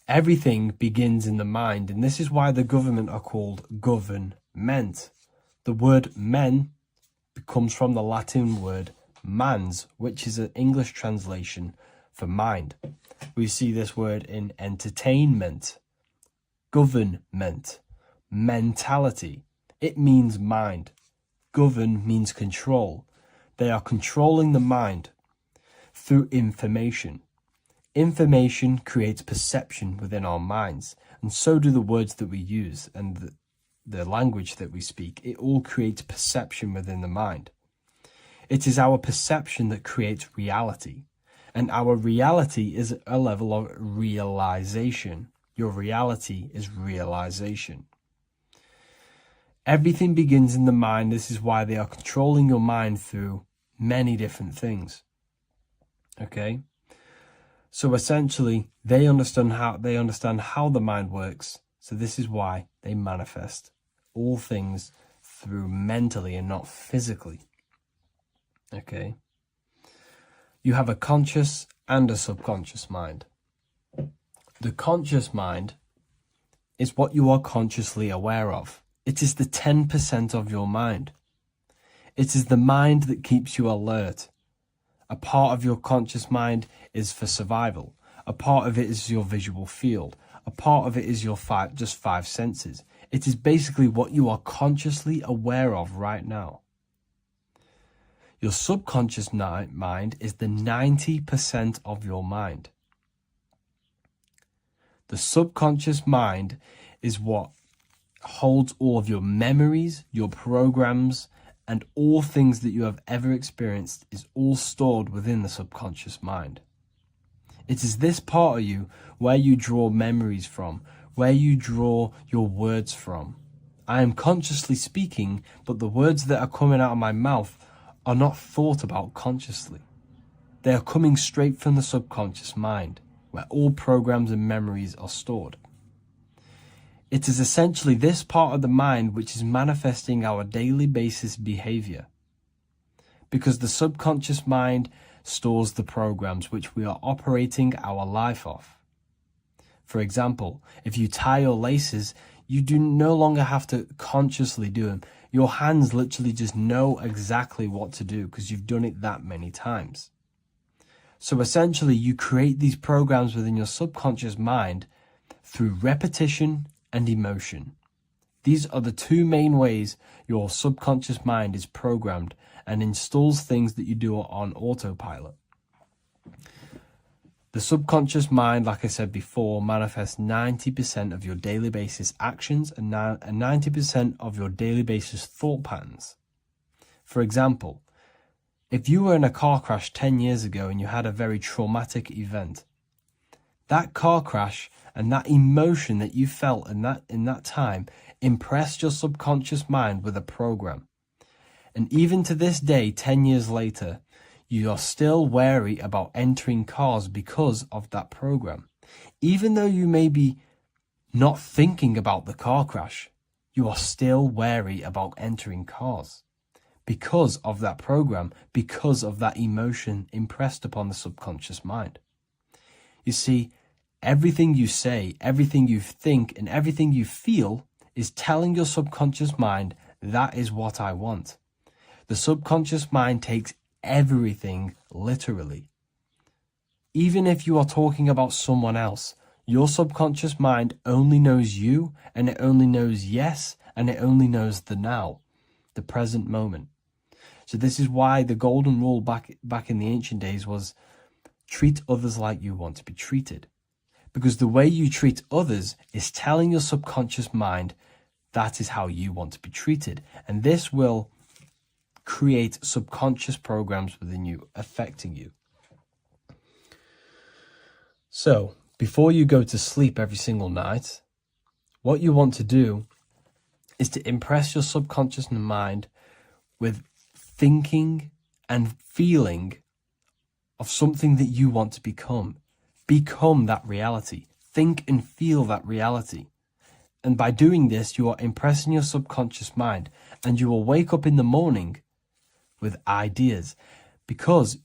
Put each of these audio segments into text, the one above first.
Everything begins in the mind, and this is why the government are called government. The word men comes from the Latin word mans, which is an English translation for mind. We see this word in entertainment, government, mentality. It means mind. Govern means control. They are controlling the mind through information. Information creates perception within our minds, and so do the words that we use and the language that we speak. It all creates perception within the mind. It is our perception that creates reality, and our reality is a level of realization. Your reality is realization. Everything begins in the mind. This is why they are controlling your mind through many different things. Okay? So essentially, they understand how the mind works. So this is why they manifest all things through mentally and not physically. Okay? You have a conscious and a subconscious mind. The conscious mind is what you are consciously aware of. It is the 10% of your mind. It is the mind that keeps you alert. A part of your conscious mind is for survival. A part of it is your visual field. A part of it is your just five senses. It is basically what you are consciously aware of right now. Your subconscious mind is the 90% of your mind. The subconscious mind is what holds all of your memories, your programs, and all things that you have ever experienced is all stored within the subconscious mind. It is this part of you where you draw memories from, where you draw your words from. I am consciously speaking, but the words that are coming out of my mouth are not thought about consciously. They are coming straight from the subconscious mind, where all programs and memories are stored. It is essentially this part of the mind which is manifesting our daily basis behavior. Because the subconscious mind stores the programs which we are operating our life off. For example, if you tie your laces, you do no longer have to consciously do them. Your hands literally just know exactly what to do because you've done it that many times. So essentially, you create these programs within your subconscious mind through repetition and emotion. These are the two main ways your subconscious mind is programmed and installs things that you do on autopilot. The subconscious mind, like I said before, manifests 90% of your daily basis actions and 90% of your daily basis thought patterns. For example, if you were in a car crash 10 years ago and you had a very traumatic event, that car crash and that emotion that you felt in that time impressed your subconscious mind with a program. And even to this day, 10 years later, you are still wary about entering cars because of that program. Even though you may be not thinking about the car crash, you are still wary about entering cars because of that program, because of that emotion impressed upon the subconscious mind. You see, everything you say, everything you think, and everything you feel is telling your subconscious mind, that is what I want. The subconscious mind takes everything literally. Even if you are talking about someone else, your subconscious mind only knows you, and it only knows yes, and it only knows the now, the present moment. So this is why the golden rule back in the ancient days was treat others like you want to be treated. Because the way you treat others is telling your subconscious mind that is how you want to be treated. And this will create subconscious programs within you, affecting you. So, before you go to sleep every single night, what you want to do is to impress your subconscious mind with thinking and feeling of something that you want to become. Become that reality. Think and feel that reality. And by doing this, you are impressing your subconscious mind, and you will wake up in the morning with ideas. Because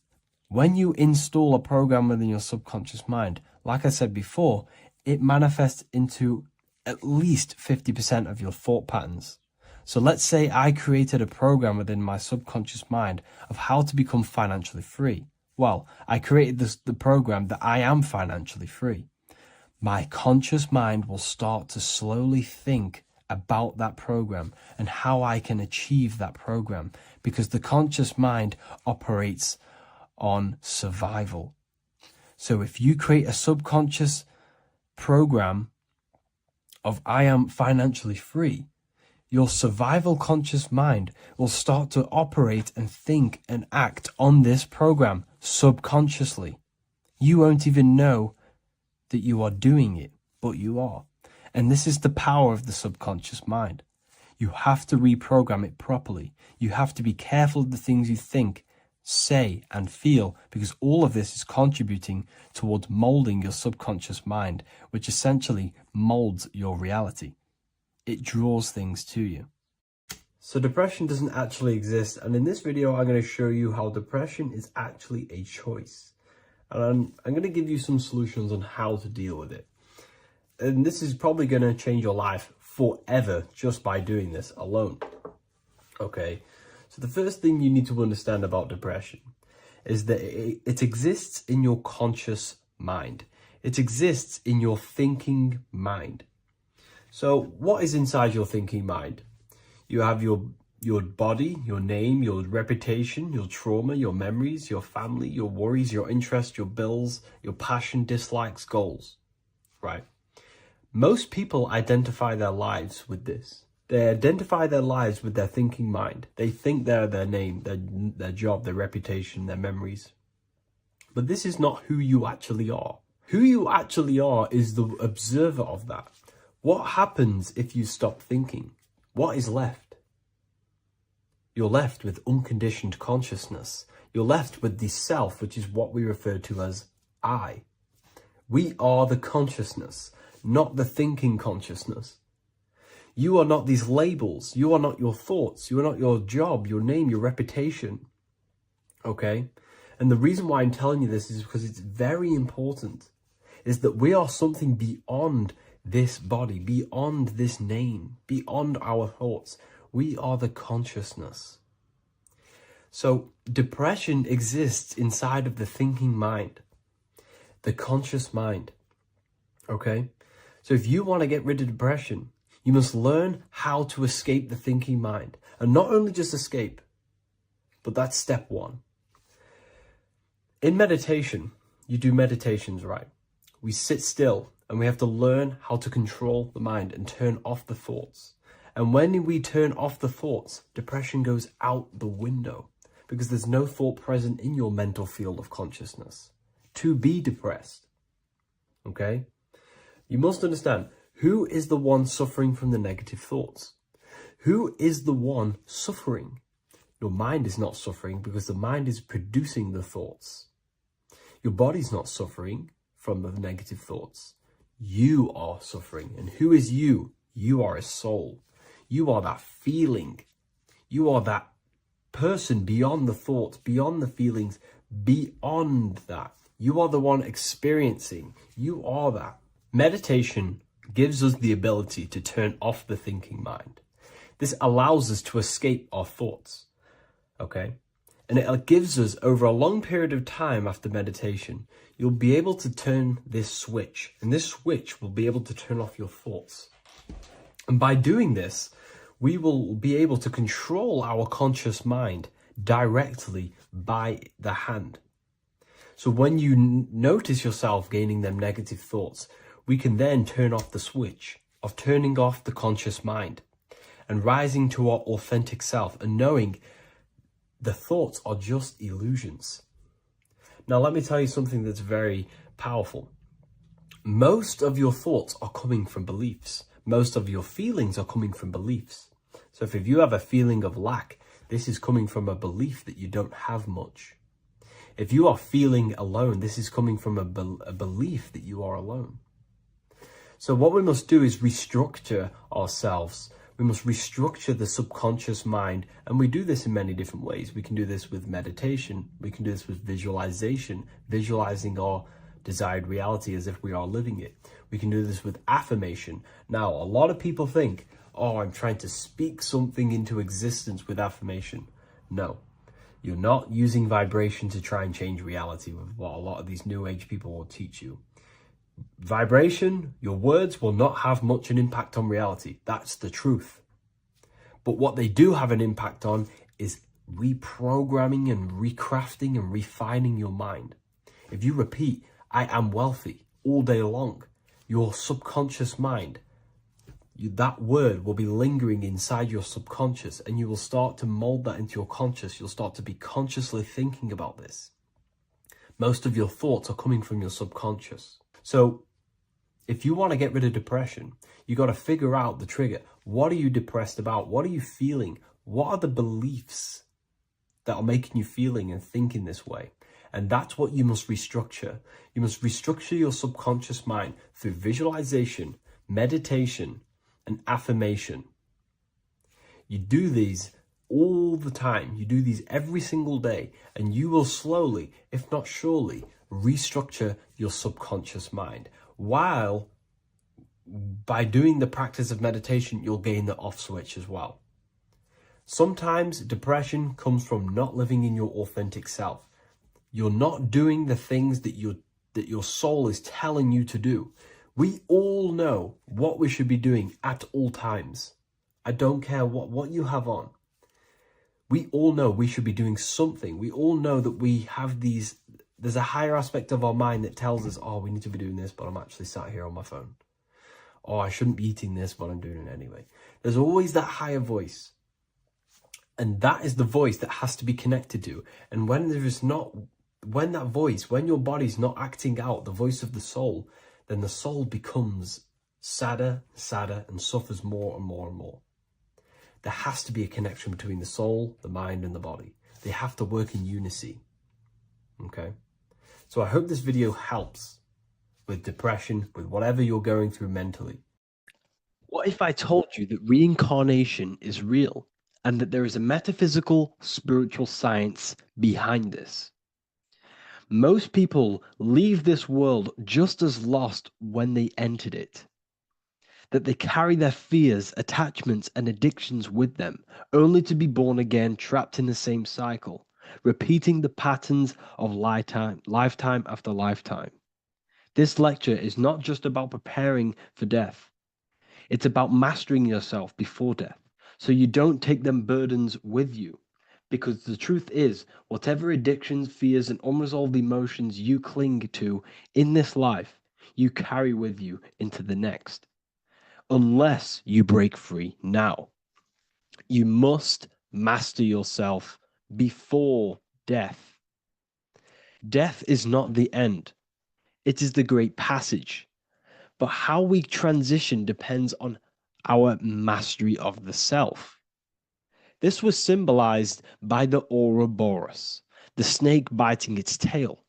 when you install a program within your subconscious mind, like I said before, it manifests into at least 50% of your thought patterns. So let's say I created a program within my subconscious mind of how to become financially free. Well, I created the program that I am financially free. My conscious mind will start to slowly think about that program and how I can achieve that program, because the conscious mind operates on survival. So if you create a subconscious program of I am financially free, your survival conscious mind will start to operate and think and act on this program subconsciously. You won't even know that you are doing it, but you are. And this is the power of the subconscious mind. You have to reprogram it properly. You have to be careful of the things you think, say, and feel, because all of this is contributing towards molding your subconscious mind, which essentially molds your reality. It draws things to you. So depression doesn't actually exist, and in this video I'm going to show you how depression is actually a choice. And I'm going to give you some solutions on how to deal with it. And this is probably going to change your life forever just by doing this alone. Okay, so the first thing you need to understand about depression is that it exists in your conscious mind. It exists in your thinking mind. So what is inside your thinking mind? You have your body, your name, your reputation, your trauma, your memories, your family, your worries, your interests, your bills, your passion, dislikes, goals, right? Most people identify their lives with this. They identify their lives with their thinking mind. They think they're their name, their job, their reputation, their memories. But this is not who you actually are. Who you actually are is the observer of that. What happens if you stop thinking? What is left? You're left with unconditioned consciousness. You're left with the self, which is what we refer to as I. We are the consciousness, not the thinking consciousness. You are not these labels. You are not your thoughts. You are not your job, your name, your reputation. Okay? And the reason why I'm telling you this is because it's very important, is that we are something beyond this body, beyond this name, beyond our thoughts. We are the consciousness. So depression exists inside of the thinking mind, the conscious mind. Okay? So if you want to get rid of depression, you must learn how to escape the thinking mind. And not only just escape, but that's step one. In meditation, you do meditations, right? We sit still and we have to learn how to control the mind and turn off the thoughts. And when we turn off the thoughts, depression goes out the window, because there's no thought present in your mental field of consciousness to be depressed. Okay? You must understand, who is the one suffering from the negative thoughts? Who is the one suffering? Your mind is not suffering, because the mind is producing the thoughts. Your body's not suffering from the negative thoughts. You are suffering. And who is you? You are a soul. You are that feeling. You are that person beyond the thoughts, beyond the feelings, beyond that. You are the one experiencing. You are that. Meditation gives us the ability to turn off the thinking mind. This allows us to escape our thoughts. Okay? And it gives us, over a long period of time after meditation, you'll be able to turn this switch. And this switch will be able to turn off your thoughts. And by doing this, we will be able to control our conscious mind directly by the hand. So when you notice yourself gaining them negative thoughts, we can then turn off the switch of turning off the conscious mind and rising to our authentic self and knowing the thoughts are just illusions. Now, let me tell you something that's very powerful. Most of your thoughts are coming from beliefs. Most of your feelings are coming from beliefs. So if you have a feeling of lack, this is coming from a belief that you don't have much. If you are feeling alone, this is coming from a belief that you are alone. So what we must do is restructure ourselves. We must restructure the subconscious mind. And we do this in many different ways. We can do this with meditation. We can do this with visualization, visualizing our desired reality as if we are living it. We can do this with affirmation. Now, a lot of people think, oh, I'm trying to speak something into existence with affirmation. No, you're not using vibration to try and change reality with what a lot of these new age people will teach you. Vibration, your words will not have much an impact on reality. That's the truth. But what they do have an impact on is reprogramming and recrafting and refining your mind. If you repeat, I am wealthy all day long, your subconscious mind, that word will be lingering inside your subconscious, and you will start to mold that into your conscious. You'll start to be consciously thinking about this. Most of your thoughts are coming from your subconscious. So if you want to get rid of depression, you got to figure out the trigger. What are you depressed about? What are you feeling? What are the beliefs that are making you feeling and thinking this way? And that's what you must restructure. You must restructure your subconscious mind through visualization, meditation, and affirmation. You do these all the time. You do these every single day, and you will slowly, if not surely, restructure your subconscious mind. While by doing the practice of meditation, you'll gain the off switch as well. Sometimes depression comes from not living in your authentic self. You're not doing the things that your soul is telling you to do. We all know what we should be doing at all times. I don't care what you have on. We all know we should be doing something. We all know that we have there's a higher aspect of our mind that tells us, oh, we need to be doing this, but I'm actually sat here on my phone. Oh, I shouldn't be eating this, but I'm doing it anyway. There's always that higher voice. And that is the voice that has to be connected to. And when your body's not acting out the voice of the soul, then the soul becomes sadder, and suffers more and more and more. There has to be a connection between the soul, the mind, and the body. They have to work in unity. Okay? So I hope this video helps with depression, with whatever you're going through mentally. What if I told you that reincarnation is real and that there is a metaphysical, spiritual science behind this? Most people leave this world just as lost when they entered it. That they carry their fears, attachments, and addictions with them, only to be born again, trapped in the same cycle, repeating the patterns of lifetime after lifetime. This lecture is not just about preparing for death. It's about mastering yourself before death, so you don't take them burdens with you. Because the truth is, whatever addictions, fears, and unresolved emotions you cling to in this life, you carry with you into the next. Unless you break free now. You must master yourself before death. Death is not the end. It is the great passage. But how we transition depends on our mastery of the self. This was symbolized by the Ouroboros, the snake biting its tail.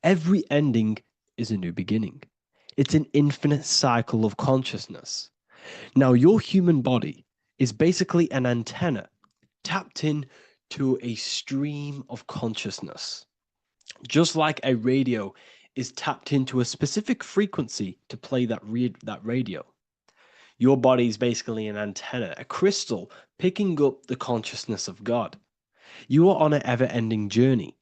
Every ending is a new beginning. It's an infinite cycle of consciousness. Now, your human body is basically an antenna tapped in to a stream of consciousness. Just like a radio is tapped into a specific frequency to play that radio. Your body is basically an antenna, a crystal picking up the consciousness of God. You are on an ever-ending journey,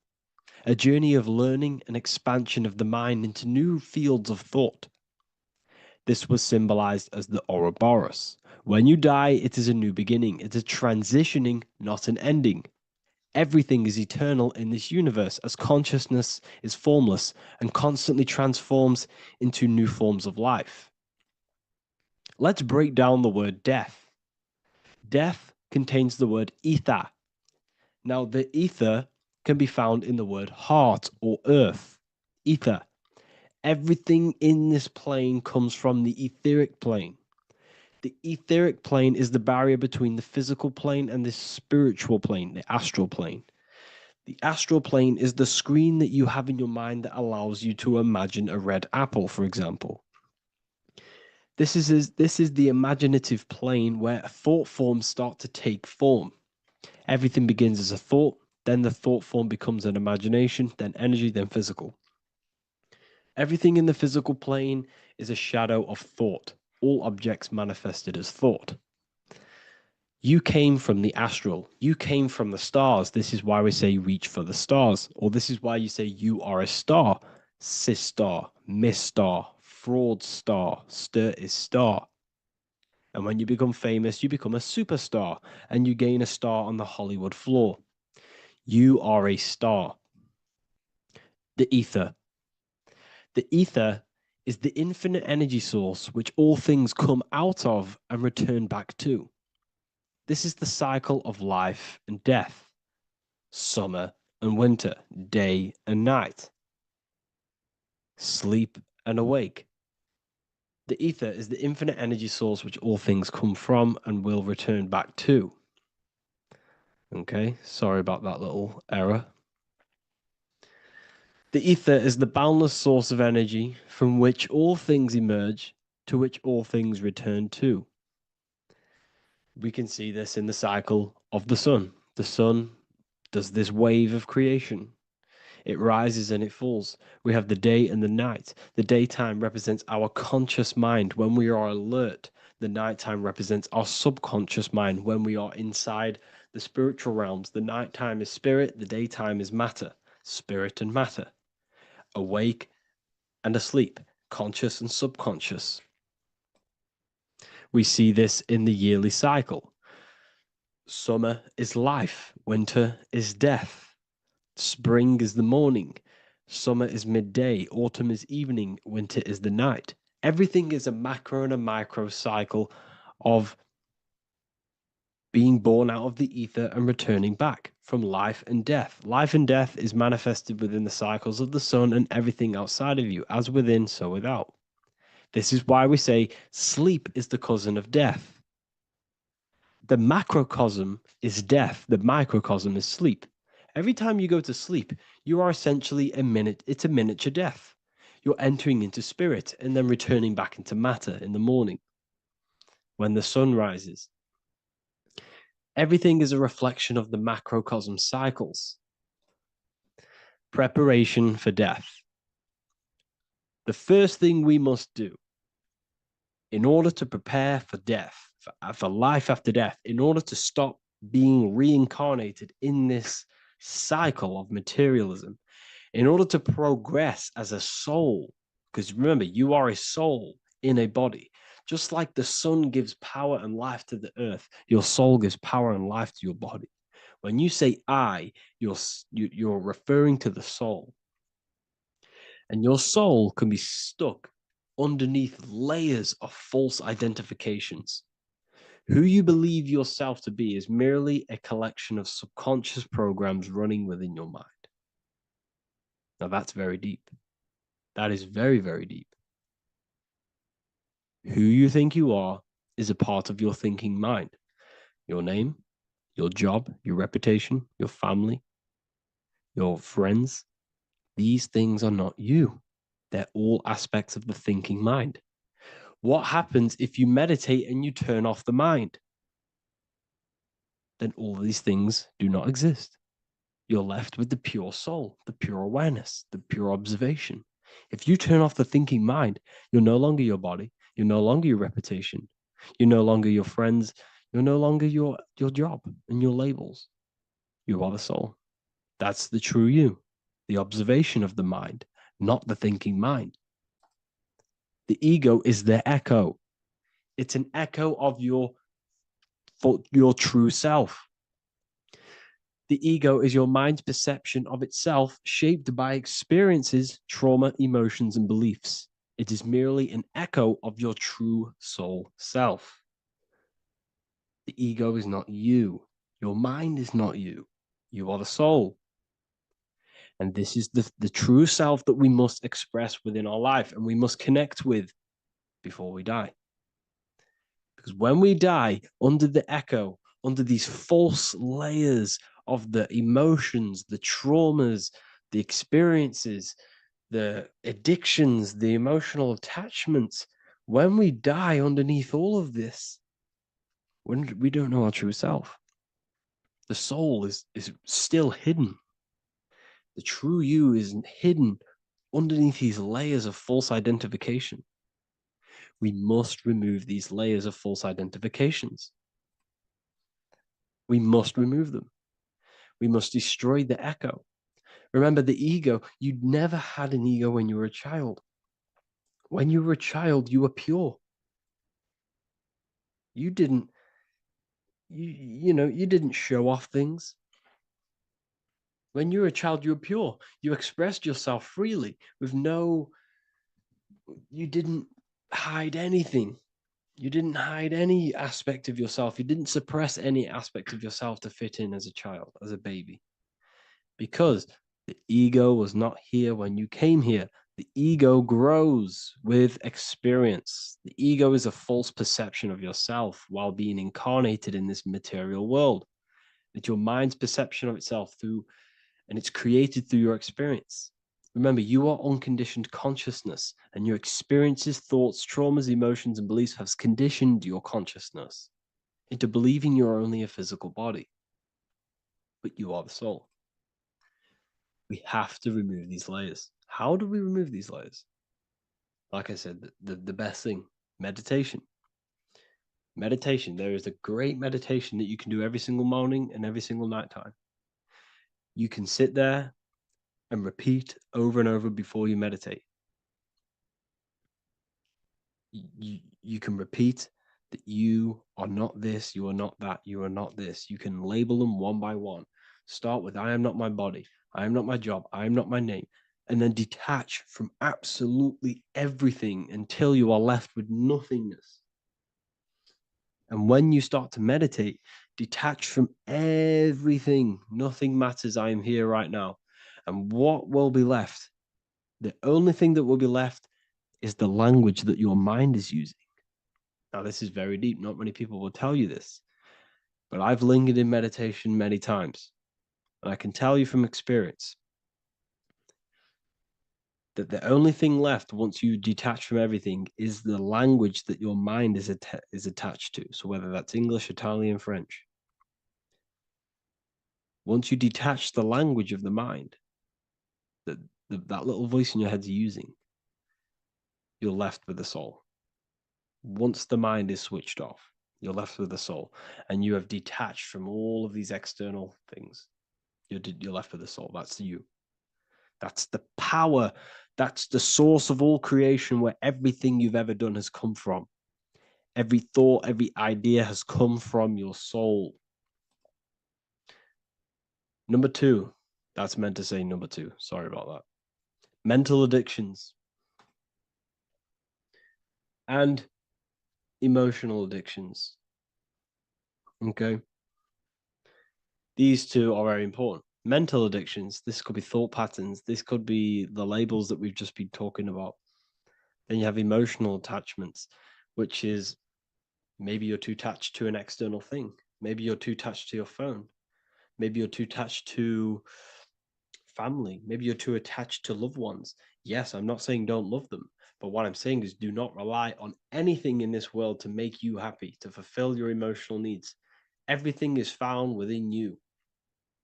a journey of learning and expansion of the mind into new fields of thought. This was symbolized as the Ouroboros. When you die, it is a new beginning. It's a transitioning, not an ending. Everything is eternal in this universe, as consciousness is formless and constantly transforms into new forms of life. Let's break down the word death. Death contains the word ether. Now, the ether can be found in the word heart or earth. Ether. Everything in this plane comes from the etheric plane. The etheric plane is the barrier between the physical plane and the spiritual plane, the astral plane. The astral plane is the screen that you have in your mind that allows you to imagine a red apple, for example. This is the imaginative plane where thought forms start to take form. Everything begins as a thought, then the thought form becomes an imagination, then energy, then physical. Everything in the physical plane is a shadow of thought, all objects manifested as thought. You came from the astral. You came from the stars. This is why we say reach for the stars. Or this is why you say you are a star. Cis star, miss star, fraud star, stir is star. And when you become famous, you become a superstar and you gain a star on the Hollywood floor. You are a star. The ether. The ether is the infinite energy source which all things come out of and return back to. This is the cycle of life and death, summer and winter, day and night, sleep and awake. The ether is the infinite energy source which all things come from and will return back to. Okay, sorry about that little error. The ether is the boundless source of energy from which all things emerge, to which all things return to. We can see this in the cycle of the sun. The sun does this wave of creation. It rises and it falls. We have the day and the night. The daytime represents our conscious mind when we are alert. The nighttime represents our subconscious mind when we are inside the spiritual realms. The nighttime is spirit, the daytime is matter, spirit and matter, awake and asleep, conscious and subconscious. We see this in the yearly cycle. Summer is life, winter is death. Spring is the morning, summer is midday, autumn is evening, winter is the night. Everything is a macro and a micro cycle of being born out of the ether and returning back from life and death. Life and death is manifested within the cycles of the sun and everything outside of you, as within, so without. This is why we say sleep is the cousin of death. The macrocosm is death, the microcosm is sleep. Every time you go to sleep, you are essentially it's a miniature death. You're entering into spirit and then returning back into matter in the morning when the sun rises. Everything is a reflection of the macrocosm cycles. Preparation for death. The first thing we must do in order to prepare for death, for life after death, in order to stop being reincarnated in this cycle of materialism, in order to progress as a soul, because remember, you are a soul in a body. Just like the sun gives power and life to the earth, your soul gives power and life to your body. When you say I, you're referring to the soul. And your soul can be stuck underneath layers of false identifications. Who you believe yourself to be is merely a collection of subconscious programs running within your mind. Now that's very deep. That is very, very deep. Who you think you are is a part of your thinking mind. Your name, your job, your reputation, your family, your friends. These things are not you. They're all aspects of the thinking mind. What happens if you meditate and you turn off the mind? Then all these things do not exist. You're left with the pure soul, the pure awareness, the pure observation. If you turn off the thinking mind, you're no longer your body, you're no longer your reputation, you're no longer your friends, you're no longer your job and your labels. You are the soul. That's the true you, the observation of the mind, not the thinking mind. The ego is the echo. It's an echo of your true self. The ego is your mind's perception of itself, shaped by experiences, trauma, emotions, and beliefs. It is merely an echo of your true soul self. The ego is not you. Your mind is not you. You are the soul. And this is the true self that we must express within our life and we must connect with before we die. Because when we die under the echo, under these false layers of the emotions, the traumas, the experiences, the addictions, the emotional attachments, when we die underneath all of this, when we don't know our true self, the soul is still hidden. The true you is hidden underneath these layers of false identification. We must remove these layers of false identifications. We must remove them. We must destroy the echo. Remember, the ego, you never had an ego when you were a child. When you were a child, you were pure. You didn't, you didn't show off things. When you were a child, you were pure. You expressed yourself freely with you didn't hide anything. You didn't hide any aspect of yourself. You didn't suppress any aspect of yourself to fit in as a child, as a baby. Because the ego was not here when you came here. The ego grows with experience. The ego is a false perception of yourself while being incarnated in this material world. It's your mind's perception of itself and it's created through your experience. Remember, you are unconditioned consciousness, and your experiences, thoughts, traumas, emotions, and beliefs have conditioned your consciousness into believing you're only a physical body, but you are the soul. We have to remove these layers. How do we remove these layers? Like I said, the best thing, meditation. Meditation. There is a great meditation that you can do every single morning and every single nighttime. You can sit there and repeat over and over before you meditate. You can repeat that you are not this, you are not that, you are not this. You can label them one by one. Start with, I am not my body, I am not my job, I am not my name, and then detach from absolutely everything until you are left with nothingness. And when you start to meditate, detach from everything. Nothing matters. I am here right now. And what will be left? The only thing that will be left is the language that your mind is using. Now, this is very deep. Not many people will tell you this, but I've lingered in meditation many times. And I can tell you from experience that the only thing left once you detach from everything is the language that your mind is attached to. So whether that's English, Italian, French. Once you detach the language of the mind that that little voice in your head's using, you're left with the soul. Once the mind is switched off, you're left with the soul, and you have detached from all of these external things. You're left with the soul. That's you. That's the power. That's the source of all creation, where everything you've ever done has come from. Every thought, every idea has come from your soul. Number two, that's meant to say number two. Sorry about that. Mental addictions and emotional addictions. Okay. These two are very important. Mental addictions, this could be thought patterns, this could be the labels that we've just been talking about. Then you have emotional attachments, which is maybe you're too attached to an external thing. Maybe you're too attached to your phone. Maybe you're too attached to family. Maybe you're too attached to loved ones. Yes, I'm not saying don't love them, but what I'm saying is do not rely on anything in this world to make you happy, to fulfill your emotional needs. Everything is found within you.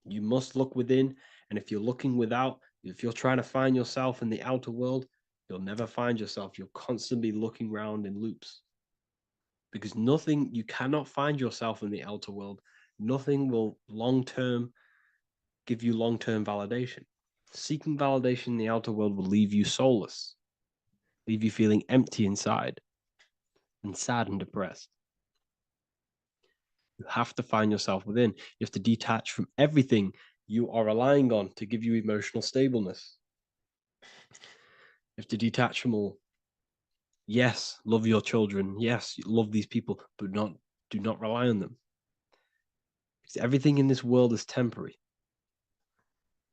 You must look within, and if you're looking without, if you're trying to find yourself in the outer world, you'll never find yourself. You'll constantly be looking around in loops. Because you cannot find yourself in the outer world. Nothing will give you long-term validation. Seeking validation in the outer world will leave you soulless, leave you feeling empty inside and sad and depressed. You have to find yourself within. You have to detach from everything you are relying on to give you emotional stableness. You have to detach from all. Yes, love your children. Yes, love these people, but do not rely on them. Because everything in this world is temporary.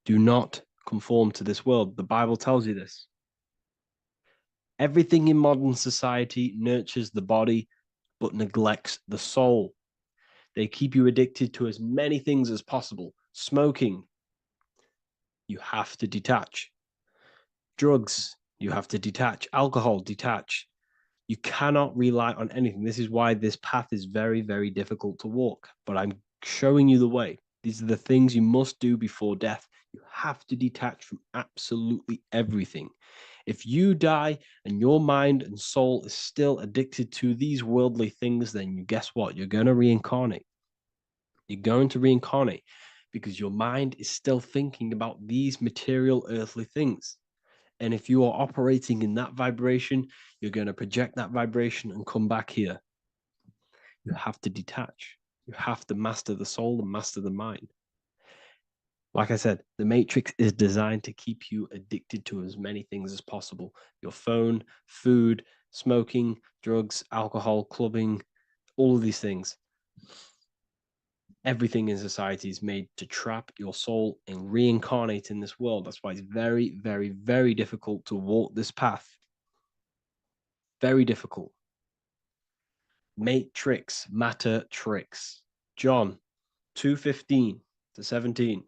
Do not conform to this world. The Bible tells you this. Everything in modern society nurtures the body, but neglects the soul. They keep you addicted to as many things as possible. Smoking, you have to detach. Drugs, you have to detach. Alcohol, detach. You cannot rely on anything. This is why this path is very, very difficult to walk. But I'm showing you the way. These are the things you must do before death. You have to detach from absolutely everything. If you die and your mind and soul is still addicted to these worldly things, then guess what? You're going to reincarnate. You're going to reincarnate because your mind is still thinking about these material earthly things. And if you are operating in that vibration, you're going to project that vibration and come back here. You have to detach. You have to master the soul and master the mind. Like I said, the matrix is designed to keep you addicted to as many things as possible. Your phone, food, smoking, drugs, alcohol, clubbing, all of these things. Everything in society is made to trap your soul and reincarnate in this world. That's why it's very, very, very difficult to walk this path. Very difficult. Matrix, matter tricks. John 2:15 to 17.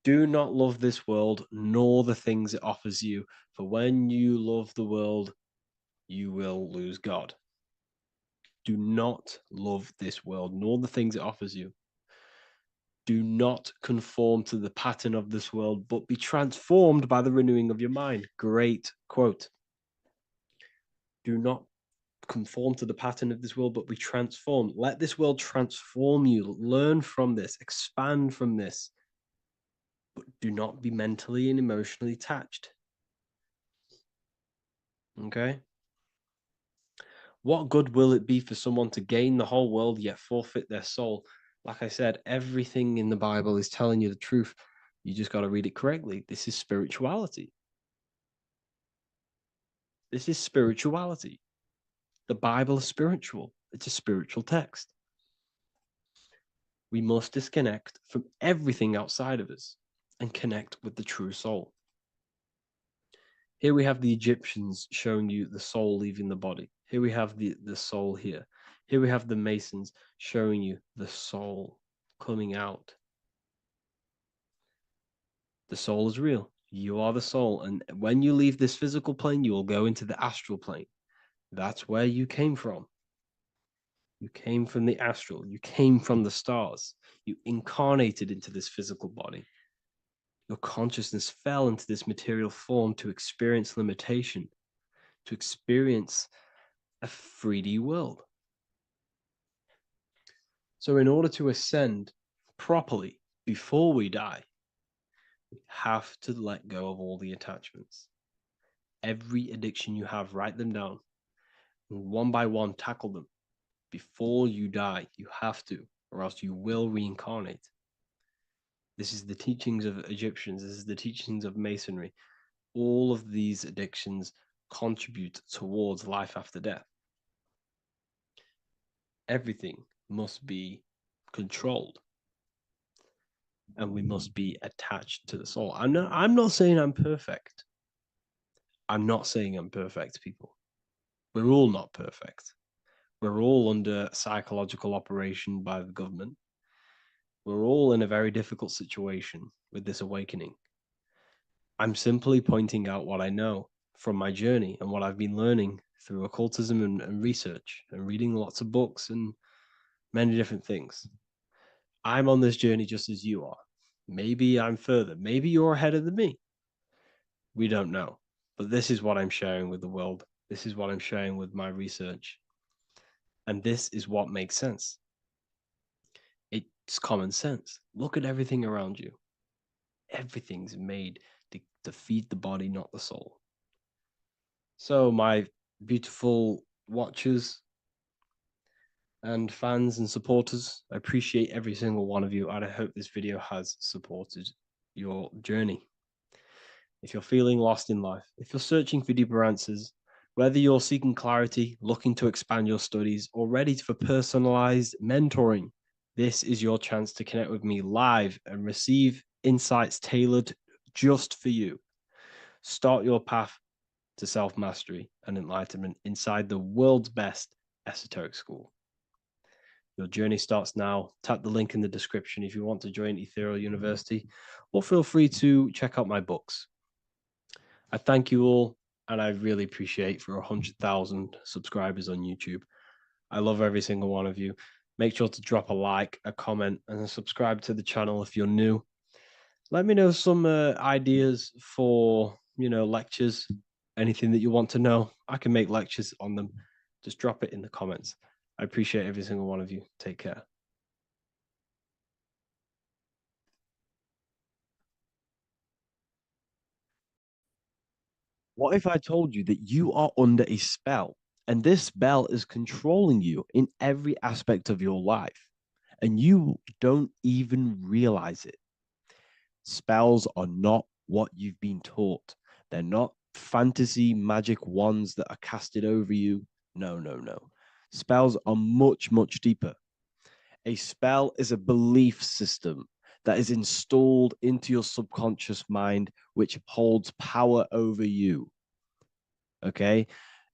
Do not love this world, nor the things it offers you, for when you love the world, you will lose God. Do not love this world, nor the things it offers you. Do not conform to the pattern of this world, but be transformed by the renewing of your mind. Great quote. Do not conform to the pattern of this world, but be transformed. Let this world transform you. Learn from this, expand from this, but do not be mentally and emotionally attached. Okay? What good will it be for someone to gain the whole world yet forfeit their soul? Like I said, everything in the Bible is telling you the truth. You just got to read it correctly. This is spirituality. This is spirituality. The Bible is spiritual. It's a spiritual text. We must disconnect from everything outside of us and connect with the true soul. Here we have the Egyptians showing you the soul leaving the body. Here we have the soul here. Here we have the Masons showing you the soul coming out. The soul is real. You are the soul. And when you leave this physical plane, you will go into the astral plane. That's where you came from. You came from the astral. You came from the stars. You incarnated into this physical body. Your consciousness fell into this material form to experience limitation, to experience a 3D world. So in order to ascend properly before we die, we have to let go of all the attachments. Every addiction you have, write them down. And one by one, tackle them. Before you die, you have to, or else you will reincarnate. This is the teachings of Egyptians. This is the teachings of Masonry. All of these addictions contribute towards life after death. Everything must be controlled. And we must be attached to the soul. I'm not saying I'm perfect. I'm not saying I'm perfect, people. We're all not perfect. We're all under psychological operation by the government. We're all in a very difficult situation with this awakening. I'm simply pointing out what I know from my journey and what I've been learning through occultism and research and reading lots of books and many different things. I'm on this journey just as you are. Maybe I'm further. Maybe you're ahead of me. We don't know. But this is what I'm sharing with the world. This is what I'm sharing with my research. And this is what makes sense. It's common sense. Look at everything around you. Everything's made to feed the body, not the soul. So, my beautiful watchers and fans and supporters, I appreciate every single one of you. And I hope this video has supported your journey. If you're feeling lost in life, if you're searching for deeper answers, whether you're seeking clarity, looking to expand your studies, or ready for personalized mentoring, this is your chance to connect with me live and receive insights tailored just for you. Start your path to self-mastery and enlightenment inside the world's best esoteric school. Your journey starts now. Tap the link in the description if you want to join Ethereal University, or feel free to check out my books. I thank you all, and I really appreciate for 100,000 subscribers on YouTube. I love every single one of you. Make sure to drop a like, a comment, and subscribe to the channel if you're new. Let me know some ideas for, lectures, anything that you want to know. I can make lectures on them. Just drop it in the comments. I appreciate every single one of you. Take care. What if I told you that you are under a spell and this spell is controlling you in every aspect of your life and you don't even realize it? Spells are not what you've been taught. They're not fantasy magic wands that are casted over you. No, no, no. Spells are much, much deeper. A spell is a belief system that is installed into your subconscious mind, which holds power over you. Okay.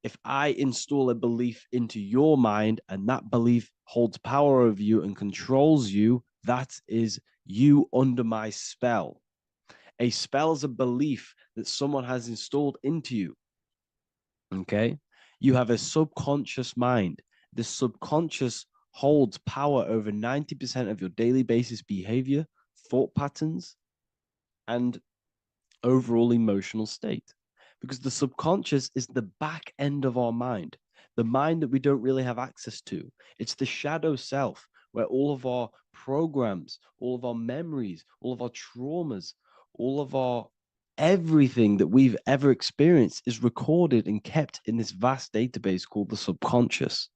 If I install a belief into your mind and that belief holds power over you and controls you, that is you under my spell. A spell is a belief that someone has installed into you. Okay. You have a subconscious mind. The subconscious holds power over 90% of your daily basis behavior, thought patterns, and overall emotional state. Because the subconscious is the back end of our mind, the mind that we don't really have access to. It's the shadow self where all of our programs, all of our memories, all of our traumas, all of our everything that we've ever experienced is recorded and kept in this vast database called the subconscious.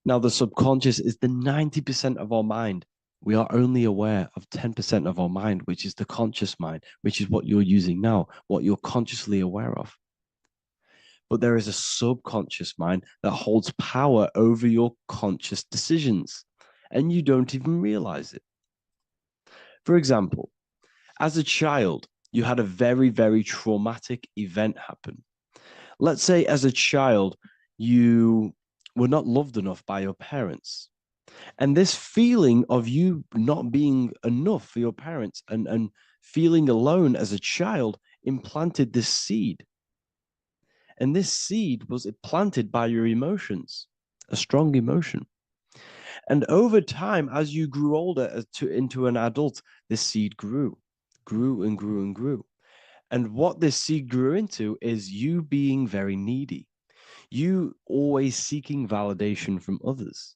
Now, the subconscious is the 90% of our mind. We are only aware of 10% of our mind, which is the conscious mind, which is what you're using now, what you're consciously aware of. But there is a subconscious mind that holds power over your conscious decisions, and you don't even realize it. For example, as a child, you had a very, very traumatic event happen. Let's say as a child, you were not loved enough by your parents. And this feeling of you not being enough for your parents and feeling alone as a child implanted this seed. And this seed was planted by your emotions, a strong emotion. And over time, as you grew older into an adult, this seed grew and grew and grew. And what this seed grew into is you being very needy, you always seeking validation from others.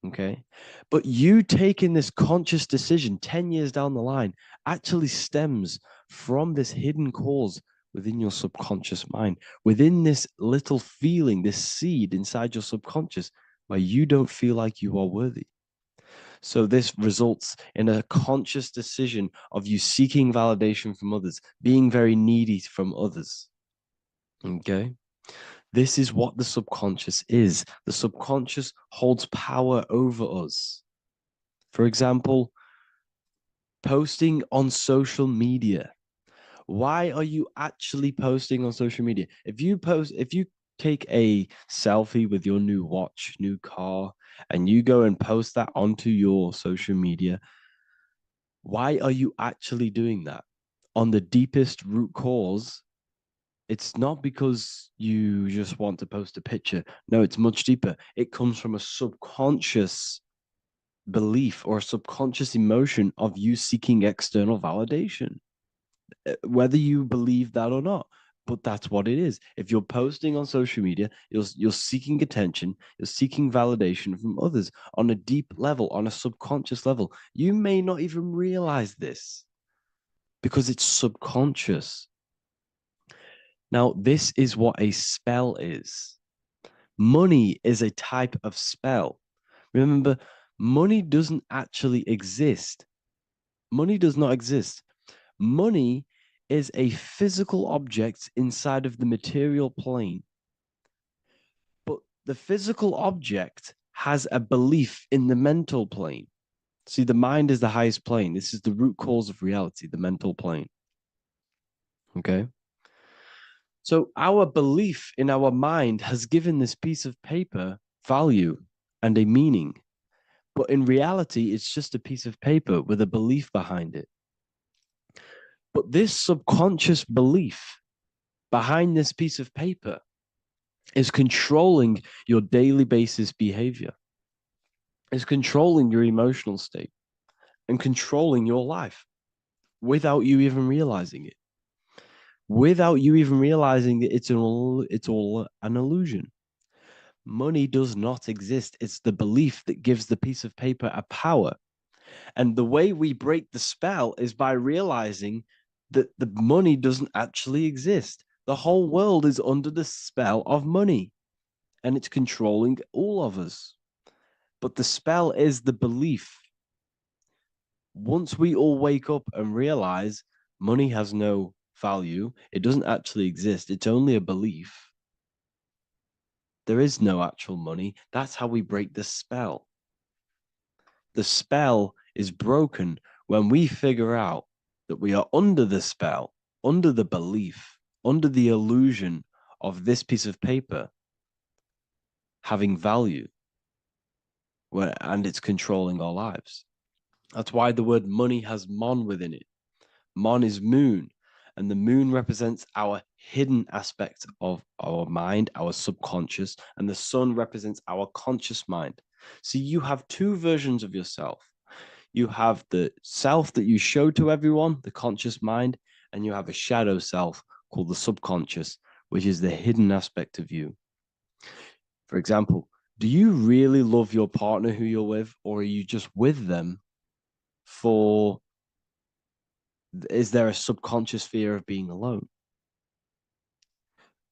Okay. But you taking this conscious decision 10 years down the line actually stems from this hidden cause within your subconscious mind, within this little feeling, this seed inside your subconscious where you don't feel like you are worthy. So this results in a conscious decision of you seeking validation from others, being very needy from others. Okay. This is what the subconscious is. The subconscious holds power over us. For example, posting on social media. Why are you actually posting on social media? If you take a selfie with your new watch, new car, and you go and post that onto your social media, why are you actually doing that? On the deepest root cause, it's not because you just want to post a picture. No, it's much deeper. It comes from a subconscious belief or a subconscious emotion of you seeking external validation, whether you believe that or not. But that's what it is. If you're posting on social media, you're seeking attention, you're seeking validation from others on a deep level, on a subconscious level. You may not even realize this because it's subconscious. Now, this is what a spell is. Money is a type of spell. Remember, money doesn't actually exist. Money does not exist. Money is a physical object inside of the material plane. But the physical object has a belief in the mental plane. See, the mind is the highest plane. This is the root cause of reality, the mental plane. Okay. So our belief in our mind has given this piece of paper value and a meaning. But in reality, it's just a piece of paper with a belief behind it. But this subconscious belief behind this piece of paper is controlling your daily basis behavior, is controlling your emotional state. and controlling your life without you even realizing it. Without you even realizing that it's all an illusion. Money does not exist. It's the belief that gives the piece of paper a power. And the way we break the spell is by realizing that the money doesn't actually exist. The whole world is under the spell of money, and it's controlling all of us. But the spell is the belief. Once we all wake up and realize money has no value, it doesn't actually exist, it's only a belief. There is no actual money. That's how we break the spell. The spell is broken when we figure out that we are under the spell, under the belief, under the illusion of this piece of paper having value, and it's controlling our lives. That's why the word money has mon within it. Mon is moon, and the moon represents our hidden aspect of our mind, our subconscious, and the sun represents our conscious mind. So you have two versions of yourself. You have the self that you show to everyone, the conscious mind, and you have a shadow self called the subconscious, which is the hidden aspect of you. For example, do you really love your partner who you're with, or are you just with them for, is there a subconscious fear of being alone?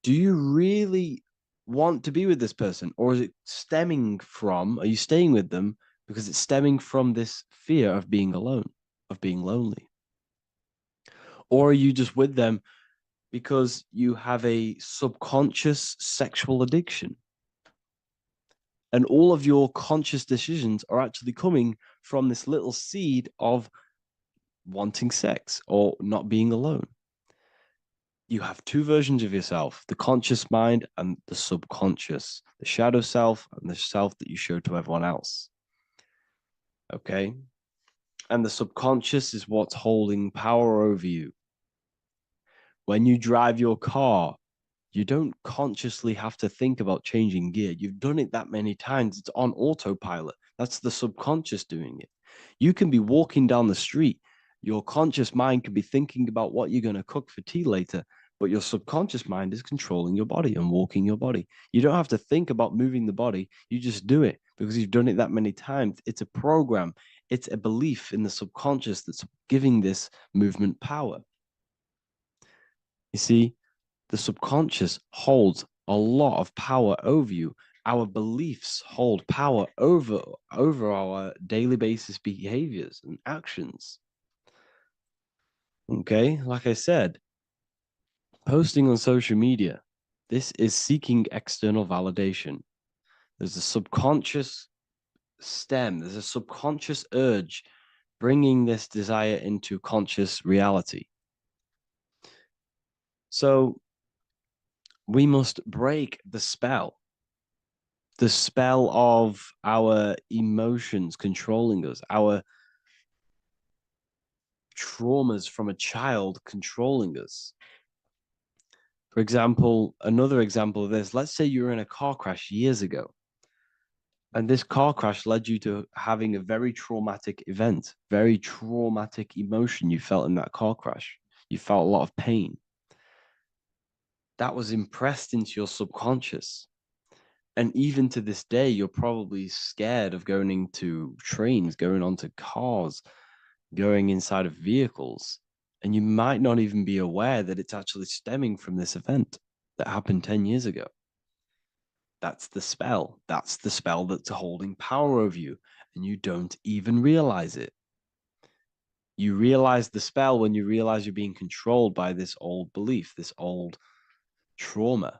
Do you really want to be with this person, or is it stemming from, are you staying with them because it's stemming from this fear of being alone, of being lonely? Or are you just with them because you have a subconscious sexual addiction? And all of your conscious decisions are actually coming from this little seed of wanting sex or not being alone. You have two versions of yourself, the conscious mind and the subconscious, the shadow self and the self that you show to everyone else. Okay? And the subconscious is what's holding power over you. When you drive your car, you don't consciously have to think about changing gear. You've done it that many times. It's on autopilot. That's the subconscious doing it. You can be walking down the street. Your conscious mind can be thinking about what you're going to cook for tea later, but your subconscious mind is controlling your body and walking your body. You don't have to think about moving the body. You just do it because you've done it that many times. It's a program. It's a belief in the subconscious that's giving this movement power. You see, the subconscious holds a lot of power over you. Our beliefs hold power over our daily basis behaviors and actions. Okay, like I said, posting on social media, this is seeking external validation. There's a subconscious stem, there's a subconscious urge bringing this desire into conscious reality. So we must break the spell of our emotions controlling us, our traumas from a child controlling us. For example, another example of this, let's say you were in a car crash years ago, and this car crash led you to having a very traumatic event, very traumatic emotion you felt in that car crash. You felt a lot of pain. That was impressed into your subconscious. And even to this day, you're probably scared of going into trains, going onto cars, going inside of vehicles. And you might not even be aware that it's actually stemming from this event that happened 10 years ago. That's the spell. That's the spell that's holding power over you. And you don't even realize it. You realize the spell when you realize you're being controlled by this old belief, this old trauma.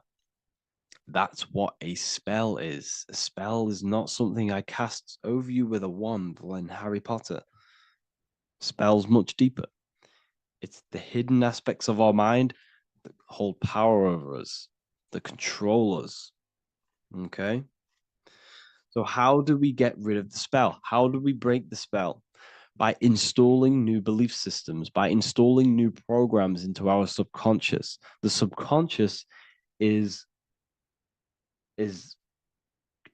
That's what a spell is. A spell is not something I cast over you with a wand like Harry Potter. Spell's much deeper. It's the hidden aspects of our mind that hold power over us, that control us. Okay? So, how do we get rid of the spell? How do we break the spell? By installing new belief systems, by installing new programs into our subconscious. The subconscious is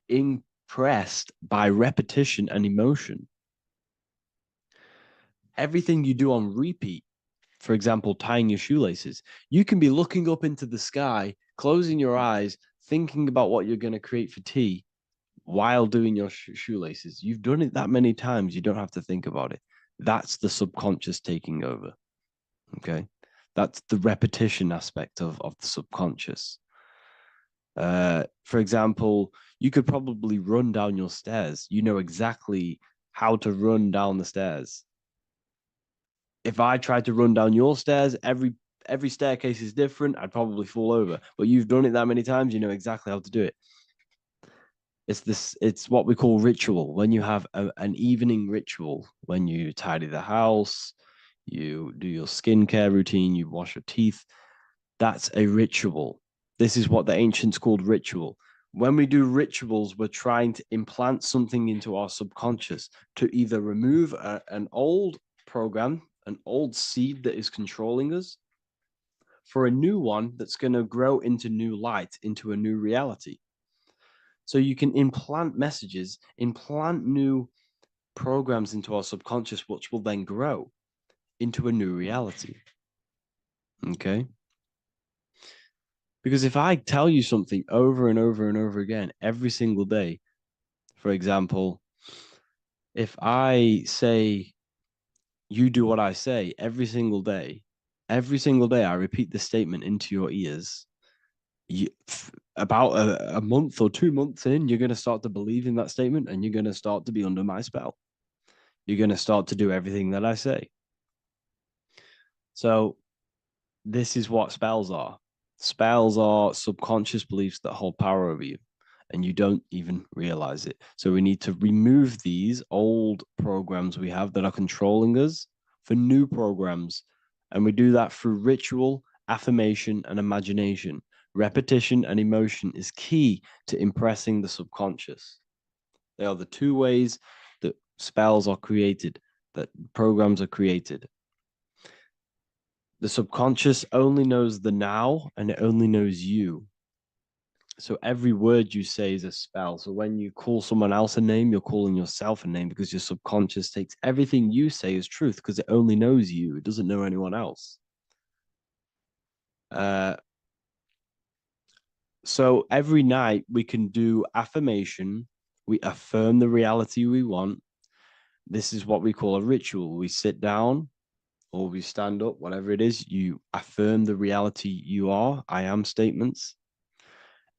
impressed by repetition and emotion. everything you do on repeat, for example, tying your shoelaces, you can be looking up into the sky, closing your eyes, thinking about what you're going to create for tea while doing your shoelaces. You've done it that many times, you don't have to think about it. That's the subconscious taking over. Okay. That's the repetition aspect of the subconscious. For example, you could probably run down your stairs. You know exactly how to run down the stairs. If I tried to run down your stairs, every staircase is different. I'd probably fall over. But you've done it that many times, you know exactly how to do it. It's what we call ritual. When you have an evening ritual, when you tidy the house, you do your skincare routine, you wash your teeth, that's a ritual. This is what the ancients called ritual. When we do rituals, we're trying to implant something into our subconscious to either remove an old program, an old seed that is controlling us, for a new one that's going to grow into new light, into a new reality. So you can implant messages, implant new programs into our subconscious, which will then grow into a new reality. Okay. Because if I tell you something over and over and over again every single day, for example, if I say, you do what I say every single day I repeat this statement into your ears, about a month or 2 months in, you're going to start to believe in that statement and you're going to start to be under my spell. You're going to start to do everything that I say. So this is what spells are. Spells are subconscious beliefs that hold power over you, and you don't even realize it. So we need to remove these old programs we have that are controlling us for new programs. And we do that through ritual, affirmation, and imagination. Repetition and emotion is key to impressing the subconscious. They are the two ways that spells are created, that programs are created. The subconscious only knows the now, and it only knows you. So every word you say is a spell. So when you call someone else a name, you're calling yourself a name, because your subconscious takes everything you say as truth, because it only knows you. It doesn't know anyone else. So every night we can do affirmation. We affirm the reality we want. This is what we call a ritual. We sit down or we stand up, whatever it is, you affirm the reality you are, I am statements.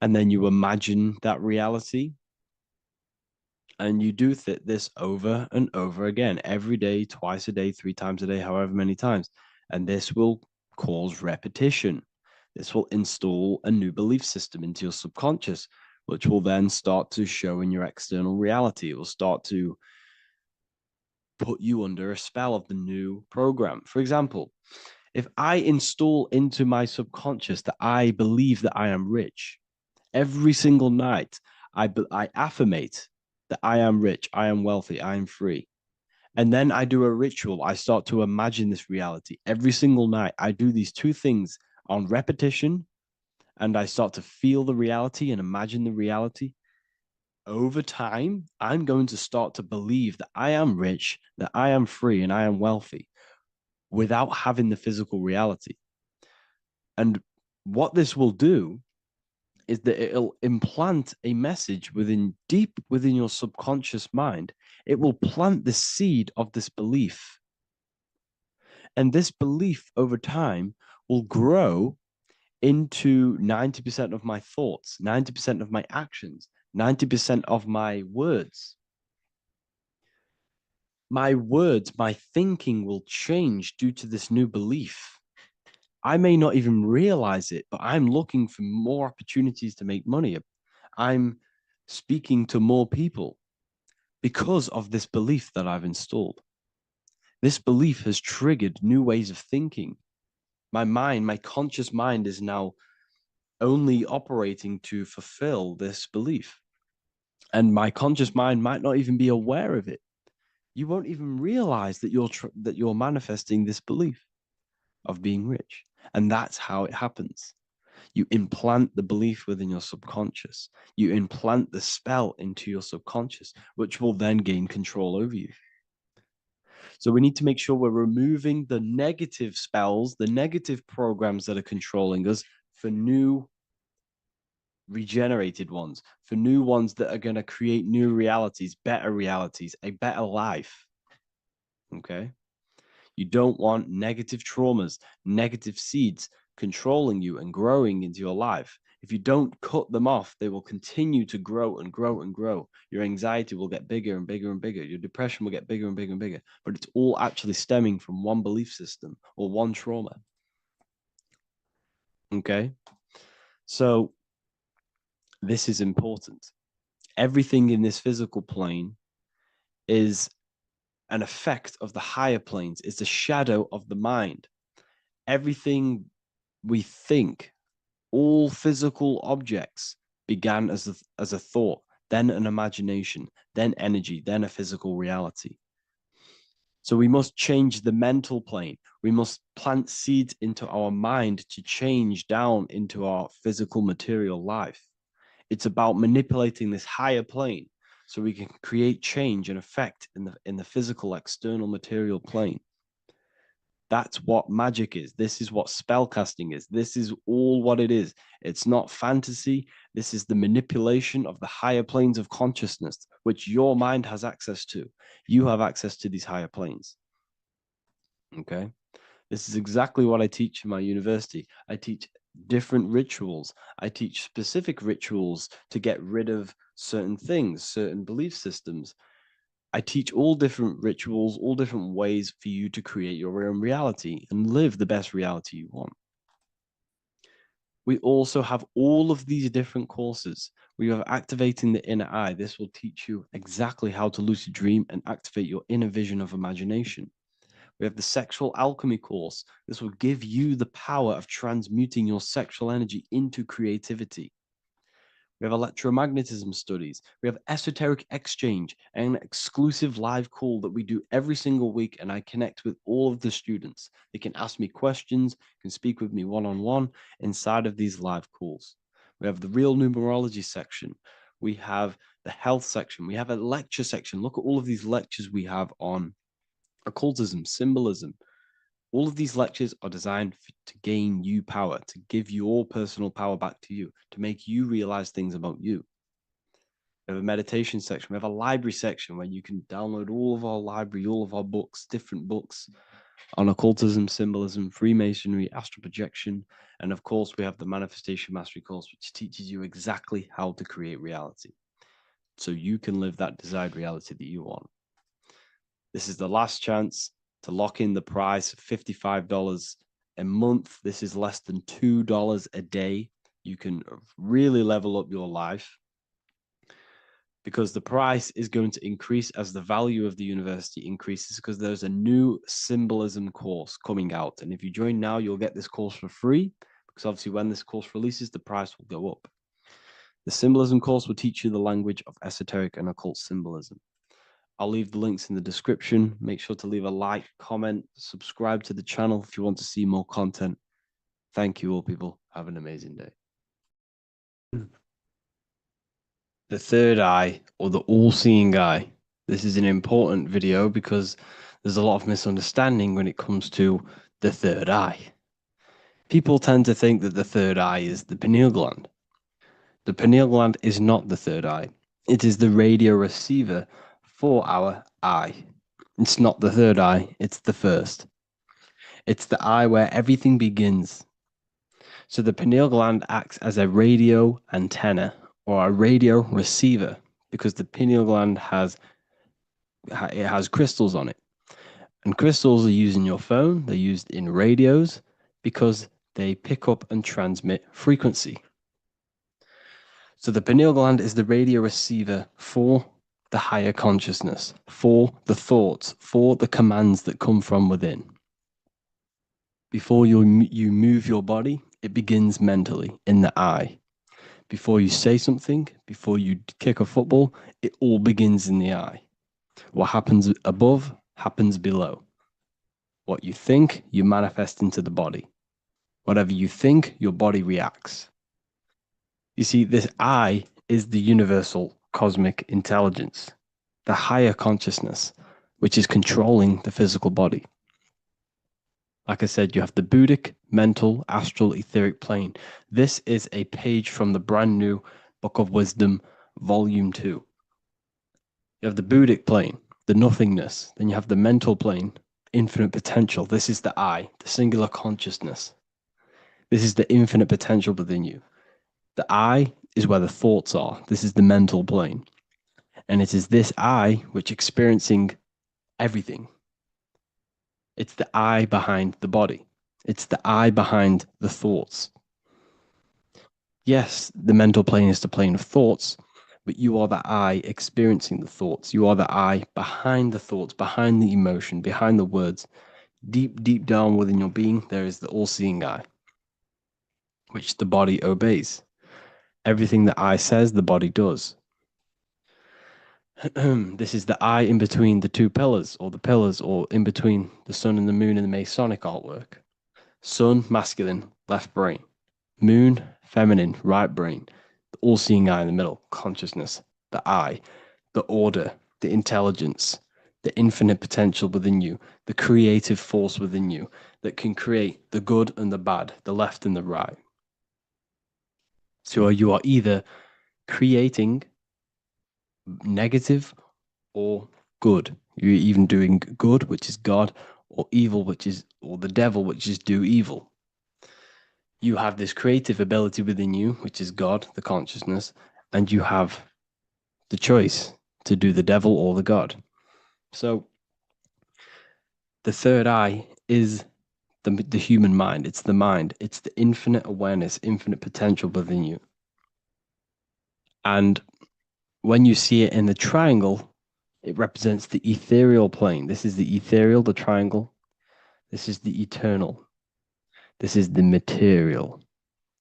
And then you imagine that reality. And you do this over and over again, every day, twice a day, 3 times a day, however many times. And this will cause repetition. This will install a new belief system into your subconscious, which will then start to show in your external reality. It will start to put you under a spell of the new program. For example, if I install into my subconscious that I believe that I am rich, every single night I affirmate that I am rich, I am wealthy, I am free. And then I do a ritual. I start to imagine this reality every single night. I do these two things on repetition, and I start to feel the reality and imagine the reality. Over time, I'm going to start to believe that I am rich, that I am free, and I am wealthy without having the physical reality. And what this will do is that it'll implant a message deep within your subconscious mind. It will plant the seed of this belief. And this belief over time will grow into 90% of my thoughts, 90% of my actions, 90% of my words. My words, my thinking will change due to this new belief. I may not even realize it, but I'm looking for more opportunities to make money. I'm speaking to more people because of this belief that I've installed. This belief has triggered new ways of thinking. My mind, my conscious mind, is now only operating to fulfill this belief. And my conscious mind might not even be aware of it. You won't even realize that you're manifesting this belief of being rich. And that's how it happens. You implant the belief within your subconscious. You implant the spell into your subconscious, which will then gain control over you. So we need to make sure we're removing the negative spells, the negative programs that are controlling us for new regenerated ones, for new ones that are going to create new realities, a better life. Okay? You don't want negative traumas, negative seeds controlling you and growing into your life. If you don't cut them off, they will continue to grow and grow and grow. Your anxiety will get bigger and bigger and bigger. Your depression will get bigger and bigger and bigger. But it's all actually stemming from one belief system or one trauma. Okay? So this is important. Everything in this physical plane is an effect of the higher planes. It's a shadow of the mind. Everything we think, all physical objects began as a thought, then an imagination, then energy, then a physical reality. So we must change the mental plane. We must plant seeds into our mind to change down into our physical material life. It's about manipulating this higher plane so we can create change and effect in the physical external material plane. That's what magic is. This is what spellcasting is. This is all what it is. It's not fantasy. This is the manipulation of the higher planes of consciousness, which your mind has access to. You have access to these higher planes. Okay? This is exactly what I teach in my university. I teach different rituals. I teach specific rituals to get rid of certain things, certain belief systems. I teach all different rituals, all different ways for you to create your own reality and live the best reality you want. We also have all of these different courses. We have Activating the Inner Eye. This will teach you exactly how to lucid dream and activate your inner vision of imagination. We have the Sexual Alchemy course. This will give you the power of transmuting your sexual energy into creativity. We have electromagnetism studies. We have esoteric exchange, an exclusive live call that we do every single week. And I connect with all of the students. They can ask me questions, can speak with me one-on-one inside of these live calls. We have the real numerology section. We have the health section. We have a lecture section. Look at all of these lectures we have on occultism, symbolism. All of these lectures are designed to gain you power, to give your personal power back to you, to make you realize things about you. We have a meditation section. We have a library section where you can download all of our library, all of our books, different books on occultism, symbolism, Freemasonry, astral projection. And of course, we have the Manifestation Mastery course, which teaches you exactly how to create reality so you can live that desired reality that you want. This is the last chance to lock in the price of $55 a month. This is less than $2 a day. You can really level up your life because the price is going to increase as the value of the university increases because there's a new symbolism course coming out. And if you join now, you'll get this course for free because obviously when this course releases, the price will go up. The symbolism course will teach you the language of esoteric and occult symbolism. I'll leave the links in the description. Make sure to leave a like, comment, subscribe to the channel if you want to see more content. Thank you all, people. Have an amazing day. The third eye, or the all-seeing eye. This is an important video because there's a lot of misunderstanding when it comes to the third eye. People tend to think that the third eye is the pineal gland. The pineal gland is not the third eye. It is the radio receiver for our eye. It's not the third eye, it's the first. It's the eye where everything begins. So the pineal gland acts as a radio antenna or a radio receiver because the pineal gland has crystals on it. And crystals are used in your phone, they're used in radios because they pick up and transmit frequency. So the pineal gland is the radio receiver for the higher consciousness, for the thoughts, for the commands that come from within. Before you move your body, it begins mentally in the eye. Before you say something, before you kick a football, it all begins in the eye. What happens above happens below. What you think, you manifest into the body. Whatever you think, your body reacts. You see, this I is the universal cosmic intelligence, the higher consciousness, which is controlling the physical body. Like I said, you have the Buddhic, mental, astral, etheric plane. This is a page from the brand new Book of Wisdom, Volume 2. You have the Buddhic plane, the nothingness. Then you have the mental plane, infinite potential. This is the I, the singular consciousness. This is the infinite potential within you. The I is where the thoughts are. This is the mental plane. And it is this I which experiencing everything. It's the I behind the body. It's the I behind the thoughts. Yes, the mental plane is the plane of thoughts, but you are the I experiencing the thoughts. You are the I behind the thoughts, behind the emotion, behind the words. Deep, deep down within your being, there is the all-seeing I, which the body obeys. Everything that I says, the body does. This is the I in between the two pillars, or in between the sun and the moon in the Masonic artwork. Sun, masculine, left brain. Moon, feminine, right brain. The all-seeing eye in the middle, consciousness. The I, the order, the intelligence, the infinite potential within you, the creative force within you that can create the good and the bad, the left and the right. So you are either creating negative or good. You're even doing good, which is God, or evil, or the devil, which is do evil. You have this creative ability within you, which is God, the consciousness, and you have the choice to do the devil or the God. So the third eye is the human mind. It's the mind. It's the infinite awareness, infinite potential within you. And when you see it in the triangle, it represents the ethereal plane. This is the ethereal, the triangle. This is the eternal. This is the material.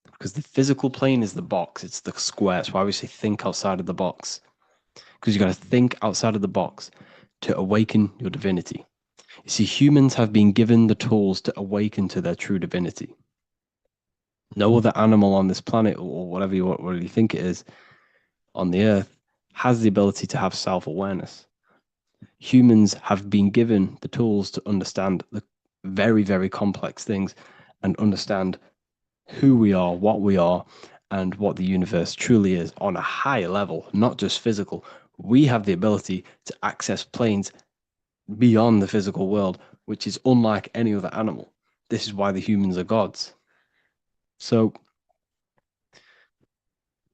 Because the physical plane is the box. It's the square. That's why we say think outside of the box. Because you got to think outside of the box to awaken your divinity. You see, humans have been given the tools to awaken to their true divinity. No other animal on this planet, or whatever you think it is, on the earth, has the ability to have self-awareness. Humans have been given the tools to understand the very, very complex things and understand who we are, what we are, and what the universe truly is on a higher level, not just physical. We have the ability to access planes beyond the physical world, which is unlike any other animal. This is why the humans are gods. So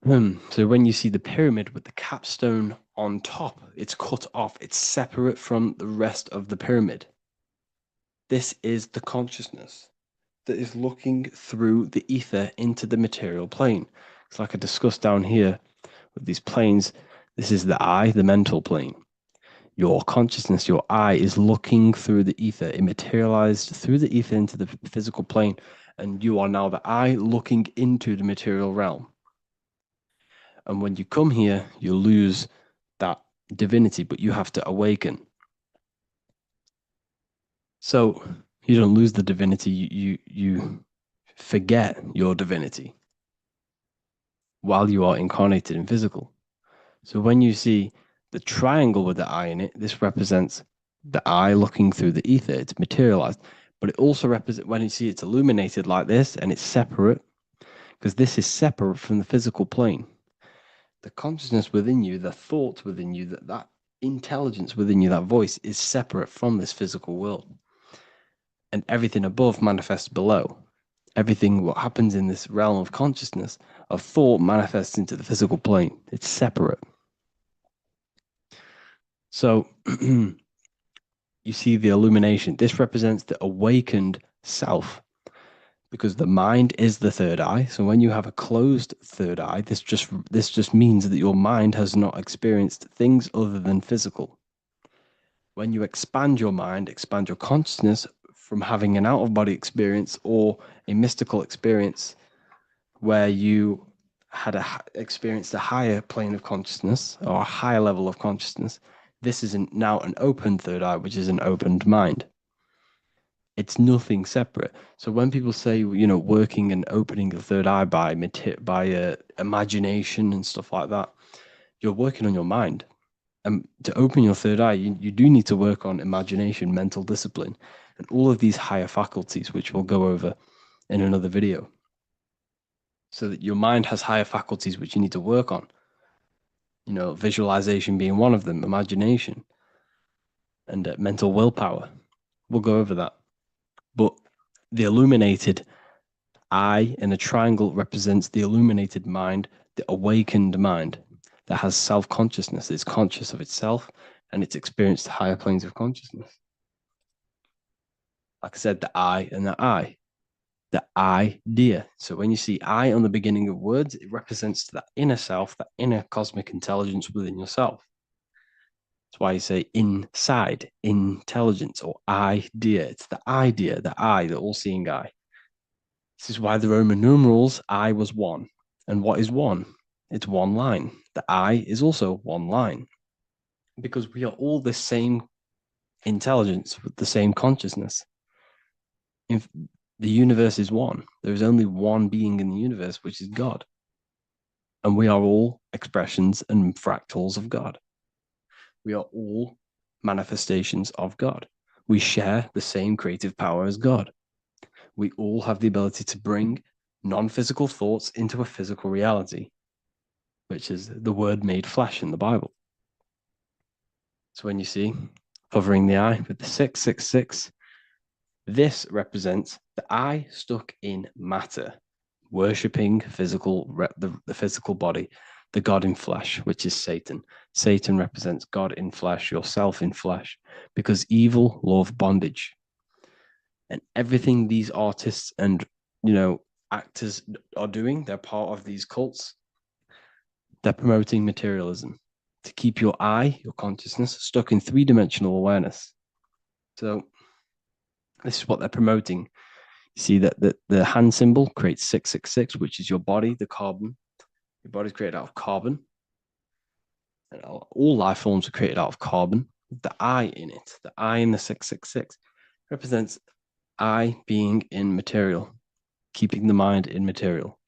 when you see the pyramid with the capstone on top, it's cut off, it's separate from the rest of the pyramid. This is the consciousness that is looking through the ether into the material plane. It's like I discussed down here with these planes. This is the I, the mental plane. Your consciousness, your I, is looking through the ether. It materialized through the ether into the physical plane, and you are now the I looking into the material realm. And when you come here, you lose that divinity, but you have to awaken. So you don't lose the divinity, you forget your divinity while you are incarnated in physical. So when you see the triangle with the eye in it, this represents the eye looking through the ether. It's materialized, but it also represents when you see it's illuminated like this and it's separate, because this is separate from the physical plane. The consciousness within you, the thought within you, that intelligence within you, that voice is separate from this physical world. And everything above manifests below. Everything what happens in this realm of consciousness, of thought, manifests into the physical plane. It's separate. So you see the illumination. This represents the awakened self, because the mind is the third eye. So when you have a closed third eye, this just means that your mind has not experienced things other than physical. When you expand your mind, expand your consciousness from having an out-of-body experience or a mystical experience where you had experienced a higher plane of consciousness or a higher level of consciousness, this is now an open third eye, which is an opened mind. It's nothing separate. So when people say, working and opening the third eye by imagination and stuff like that, you're working on your mind. to open your third eye, you do need to work on imagination, mental discipline, and all of these higher faculties, which we'll go over in another video. So that your mind has higher faculties which you need to work on. You know, visualization being one of them, imagination, and mental willpower. We'll go over that. But the illuminated eye in a triangle represents the illuminated mind, the awakened mind that has self-consciousness, is conscious of itself, and it's experienced higher planes of consciousness. Like I said, the I and the idea. So when you see I on the beginning of words, it represents that inner self, that inner cosmic intelligence within yourself. That's why you say inside, intelligence, or idea. It's the idea, the I, the all-seeing eye. This is why the Roman numerals, I was one. And what is one? It's one line. The I is also one line. Because we are all the same intelligence with the same consciousness. If the universe is one, there is only one being in the universe, which is God. And we are all expressions and fractals of God. We are all manifestations of God. We share the same creative power as God. We all have the ability to bring non-physical thoughts into a physical reality, which is the word made flesh in the Bible. So when you see hovering the eye with the 666, this represents the eye stuck in matter, worshipping the physical body, the God in flesh, which is Satan. Satan represents God in flesh, yourself in flesh, because evil love bondage. And everything these artists and, actors are doing, they're part of these cults. They're promoting materialism to keep your eye, your consciousness, stuck in three-dimensional awareness. So this is what they're promoting. You see that the hand symbol creates 666, which is your body, the carbon. Your body's created out of carbon. And all life forms are created out of carbon. The I in it, the I in the 666, represents I being in material, keeping the mind in material.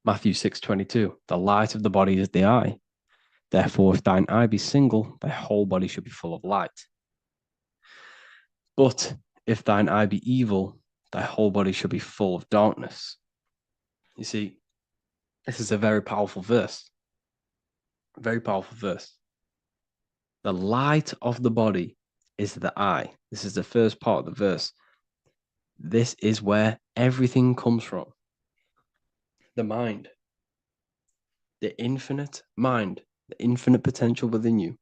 Matthew 6:22, the light of the body is the eye. Therefore, if thine eye be single, thy whole body should be full of light. But if thine eye be evil, thy whole body should be full of darkness. You see, this is a very powerful verse. Very powerful verse. The light of the body is the eye. This is the first part of the verse. This is where everything comes from. The mind. The infinite mind. The infinite potential within you.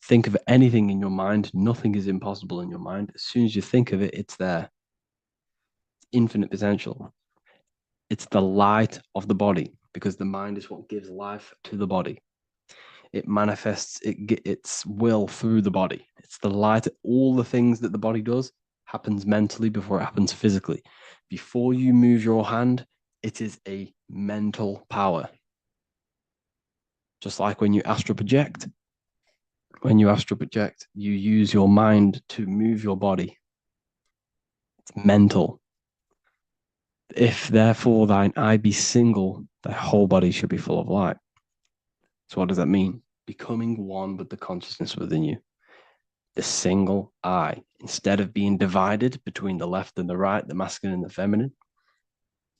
Think of anything in your mind. Nothing is impossible in your mind. As soon as you think of it, it's there. It's infinite potential. It's the light of the body, because the mind is what gives life to the body. It manifests its will through the body. It's the light. All the things that the body does happens mentally before it happens physically. Before you move your hand, it is a mental power. Just like when you astral project. When you astral project, you use your mind to move your body. It's mental. If therefore thine eye be single, thy whole body should be full of light. So what does that mean? Becoming one with the consciousness within you. The single eye. Instead of being divided between the left and the right, the masculine and the feminine,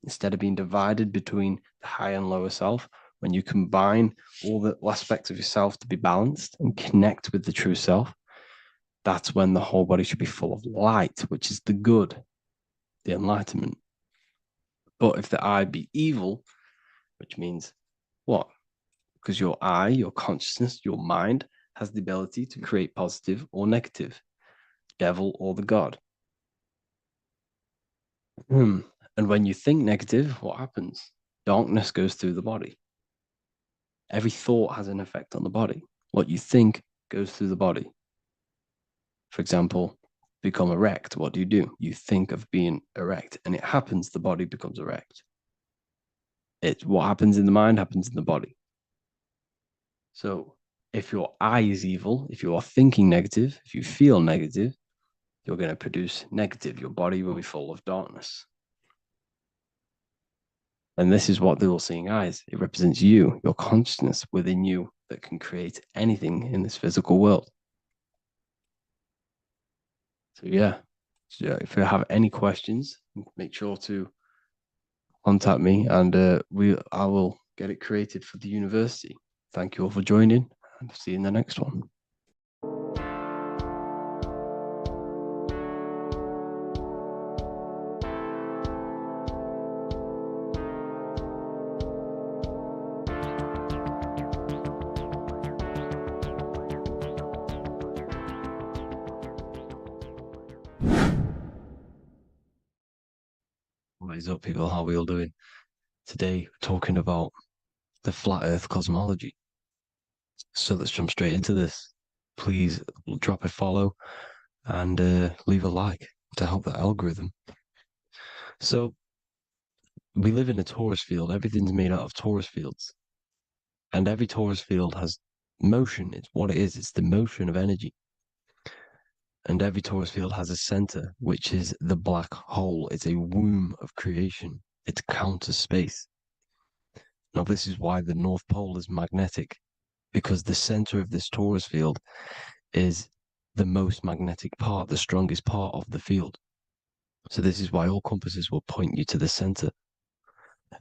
instead of being divided between the high and lower self, when you combine all the aspects of yourself to be balanced and connect with the true self, that's when the whole body should be full of light, which is the good, the enlightenment. But if the eye be evil, which means what? Because your eye, your consciousness, your mind has the ability to create positive or negative, devil or the God. And when you think negative, what happens? Darkness goes through the body. Every thought has an effect on the body. What you think goes through the body. For example, become erect. What do? You think of being erect, and it happens, the body becomes erect. What happens in the mind happens in the body. So if your eye is evil, if you are thinking negative, if you feel negative, you're going to produce negative. Your body will be full of darkness. And this is what the all-seeing eye is. It represents you, your consciousness within you that can create anything in this physical world. So yeah, if you have any questions, make sure to contact me, and I will get it created for the university. Thank you all for joining, and see you in the next one. What is up, people? How are we all doing? Today, we're talking about the flat earth cosmology. So let's jump straight into this. Please drop a follow and leave a like to help the algorithm. So we live in a torus field. Everything's made out of torus fields. And every torus field has motion. It's what it is. It's the motion of energy. And every torus field has a center, which is the black hole. It's a womb of creation. It's counter space. Now, this is why the North Pole is magnetic, because the center of this torus field is the most magnetic part, the strongest part of the field. So this is why all compasses will point you to the center.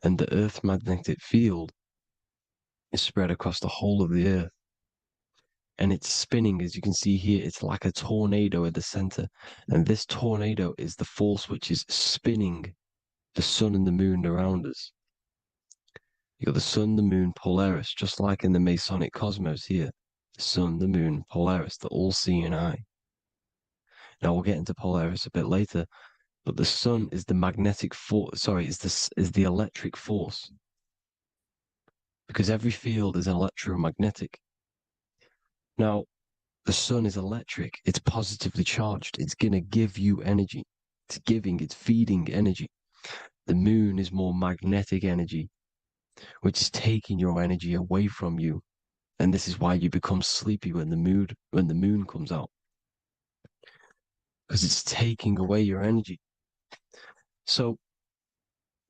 And the Earth's magnetic field is spread across the whole of the Earth. And it's spinning, as you can see here, it's like a tornado at the center. And this tornado is the force which is spinning the sun and the moon around us. You got the sun, the moon, Polaris, just like in the Masonic cosmos here. The sun, the moon, Polaris, the all-seeing eye. Now we'll get into Polaris a bit later, but the sun is the magnetic force. Sorry, is the electric force, because every field is electromagnetic. Now, the sun is electric. It's positively charged. It's gonna give you energy. It's feeding energy. The moon is more magnetic energy, which is taking your energy away from you. And this is why you become sleepy when the moon comes out, because it's taking away your energy. So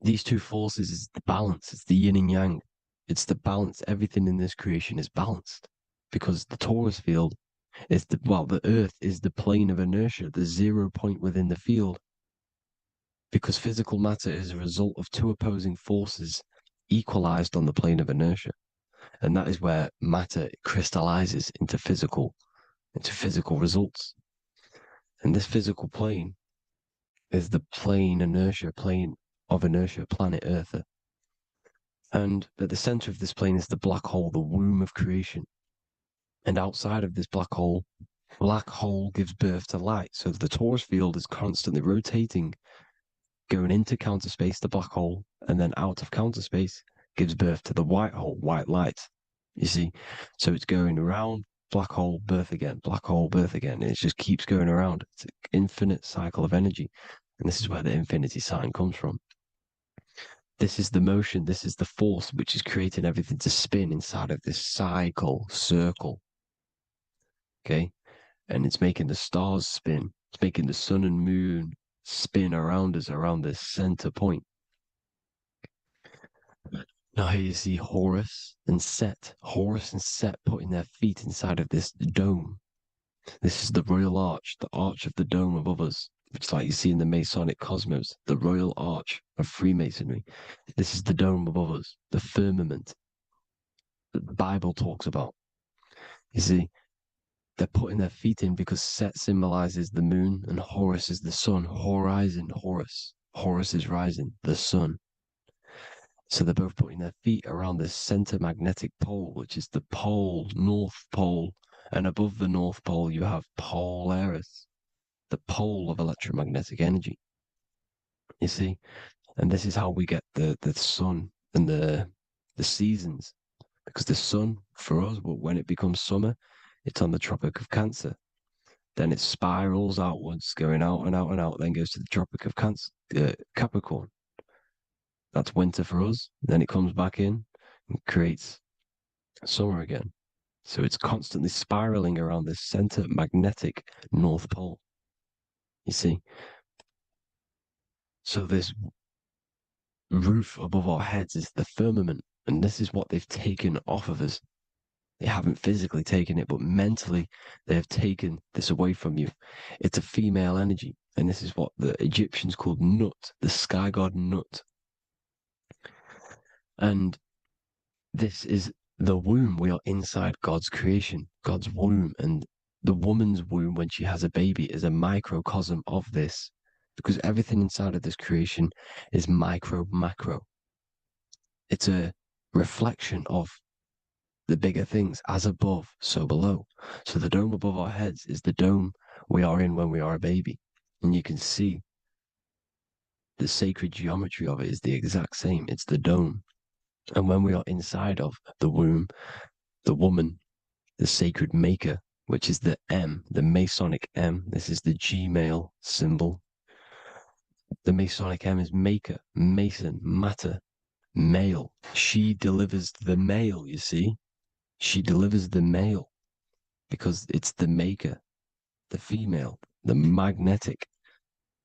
these two forces is the balance. It's the yin and yang. It's the balance. Everything in this creation is balanced, because the torus field is the Earth is the plane of inertia, the 0 point within the field, because physical matter is a result of two opposing forces equalized on the plane of inertia. And that is where matter crystallizes into physical results. And this physical plane is the plane of inertia, planet Earth. And at the center of this plane is the black hole, the womb of creation. And outside of this black hole gives birth to light. So the torus field is constantly rotating, going into counter space, the black hole, and then out of counter space gives birth to the white hole, white light. You see? So it's going around, black hole, birth again, black hole, birth again. And it just keeps going around. It's an infinite cycle of energy. And this is where the infinity sign comes from. This is the motion, this is the force which is creating everything to spin inside of this circle. Okay? And it's making the stars spin. It's making the sun and moon spin around us, around this center point. Now here you see Horus and Set putting their feet inside of this dome. This is the royal arch, the arch of the dome above us, which like you see in the Masonic cosmos, the royal arch of Freemasonry. This is the dome above us, the firmament that the Bible talks about. You see, they're putting their feet in because Set symbolizes the moon and Horus is the sun. Horizon, Horus. Horus is rising, the sun. So they're both putting their feet around this center magnetic pole, which is the North Pole. And above the North Pole, you have Polaris, the pole of electromagnetic energy. You see? And this is how we get the sun and the seasons. Because the sun, for us, when it becomes summer, it's on the Tropic of Cancer. Then it spirals outwards, going out and out and out, then goes to the Tropic of Capricorn. That's winter for us. Then it comes back in and creates summer again. So it's constantly spiraling around this center magnetic North Pole. You see? So this roof above our heads is the firmament, and this is what they've taken off of us. They haven't physically taken it, but mentally they have taken this away from you. It's a female energy, and this is what the Egyptians called Nut, the sky god Nut. And this is the womb. We are inside God's creation, God's womb, and the woman's womb when she has a baby is a microcosm of this, because everything inside of this creation is micro, macro. It's a reflection of the bigger things, as above, so below. So the dome above our heads is the dome we are in when we are a baby. And you can see the sacred geometry of it is the exact same. It's the dome. And when we are inside of the womb, the woman, the sacred maker, which is the M, the Masonic M, this is the G male symbol. The Masonic M is maker, mason, matter, male. She delivers the male, you see. She delivers the male because it's the maker, the female, the magnetic.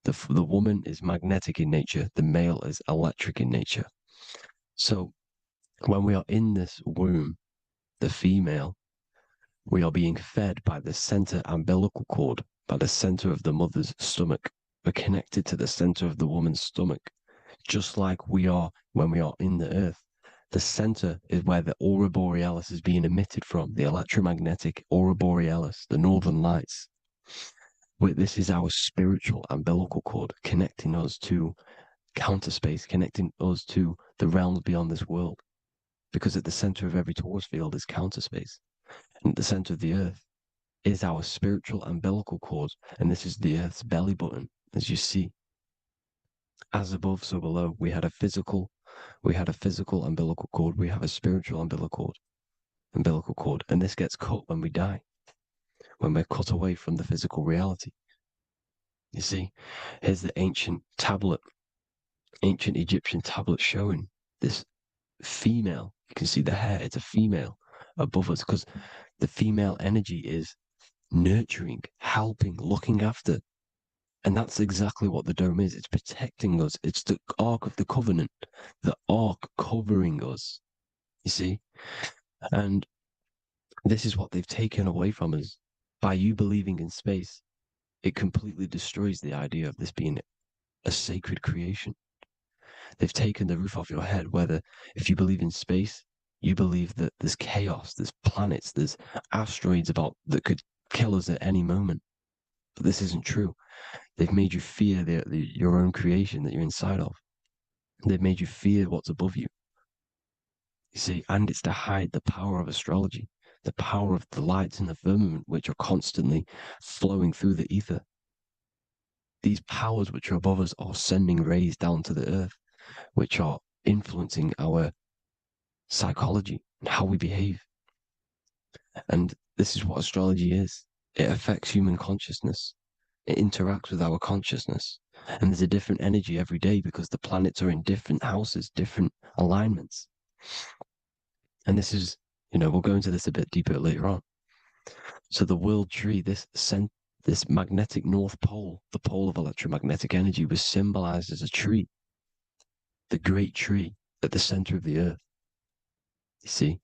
The woman is magnetic in nature, the male is electric in nature. So when we are in this womb, the female, we are being fed by the center umbilical cord, by the center of the mother's stomach. We're connected to the center of the woman's stomach, just like we are when we are in the earth. The center is where the aurora borealis is being emitted from, the electromagnetic aurora borealis, the northern lights. This is our spiritual umbilical cord connecting us to counter space, connecting us to the realms beyond this world. Because at the center of every Taurus field is counter space. And at the center of the earth is our spiritual umbilical cord. And this is the earth's belly button, as you see. As above, so below. We had a physical umbilical cord. We have a spiritual umbilical cord. And this gets cut when we die, when we're cut away from the physical reality. You see, here's the ancient Egyptian tablet showing this female. You can see the hair, it's a female above us because the female energy is nurturing, helping, looking after. And that's exactly what the dome is. It's protecting us. It's the Ark of the Covenant, the Ark covering us. You see? And this is what they've taken away from us. By you believing in space, it completely destroys the idea of this being a sacred creation. They've taken the roof off your head, whether if you believe in space, you believe that there's chaos, there's planets, there's asteroids about that could kill us at any moment. But this isn't true. They've made you fear your own creation that you're inside of. They've made you fear what's above you. You see, and it's to hide the power of astrology, the power of the lights in the firmament, which are constantly flowing through the ether. These powers which are above us are sending rays down to the earth, which are influencing our psychology and how we behave. And this is what astrology is. It affects human consciousness. It interacts with our consciousness. And there's a different energy every day because the planets are in different houses, different alignments. And this is, we'll go into this a bit deeper later on. So the world tree, this magnetic north pole, the pole of electromagnetic energy, was symbolized as a tree, the great tree at the center of the earth. You see?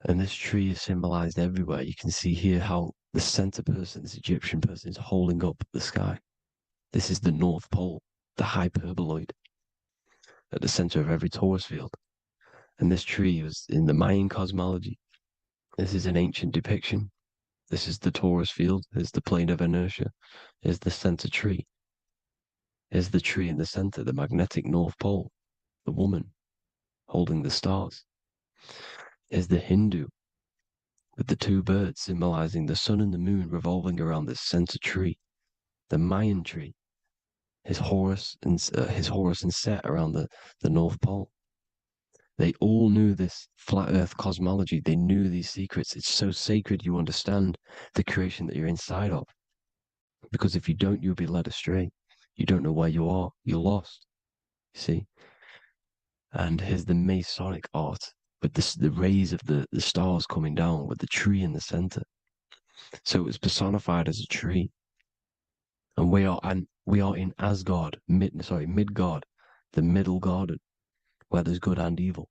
And this tree is symbolized everywhere. You can see here how the center person, this Egyptian person, is holding up the sky. This is the North Pole, the hyperboloid, at the center of every Taurus field. And this tree was in the Mayan cosmology. This is an ancient depiction. This is the Taurus field. There's the plane of inertia. Here's the center tree. Here's the tree in the center, the magnetic North Pole, the woman holding the stars. Here's the Hindu with the two birds symbolizing the sun and the moon revolving around this center tree. The Mayan tree, his Horus and Set around the North Pole. They all knew this flat earth cosmology. They knew these secrets. It's so sacred you understand the creation that you're inside of. Because if you don't, you'll be led astray. You don't know where you are. You're lost. You see? And here's the Masonic art with the rays of the stars coming down with the tree in the center. So it was personified as a tree. And we are in Asgard, Midgard, the middle garden. where there's good and evil.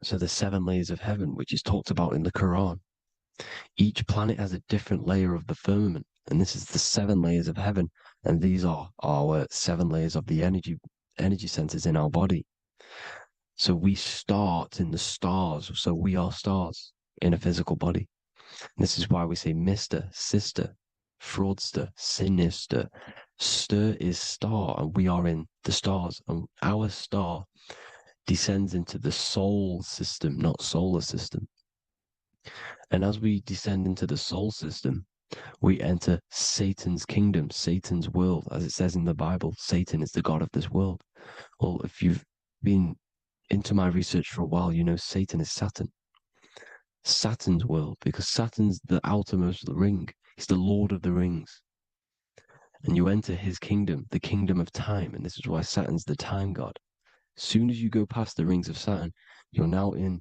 So the 7 layers of heaven, which is talked about in the Quran, each planet has a different layer of the firmament, and this is the 7 layers of heaven, and these are our 7 layers of the energy centers in our body. So we start in the stars, so we are stars in a physical body. And this is why we say Mr., sister, fraudster, sinister. Stir is star, and we are in the stars, and our star descends into the soul system, not solar system. And as we descend into the soul system, we enter Satan's kingdom, Satan's world. As it says in the Bible, Satan is the god of this world. Well, if you've been into my research for a while, you know Satan is Saturn. Saturn's world, because Saturn's the outermost ring. He's the Lord of the Rings. And you enter his kingdom, the kingdom of time. And this is why Saturn's the time god. As soon as you go past the rings of Saturn, you're now in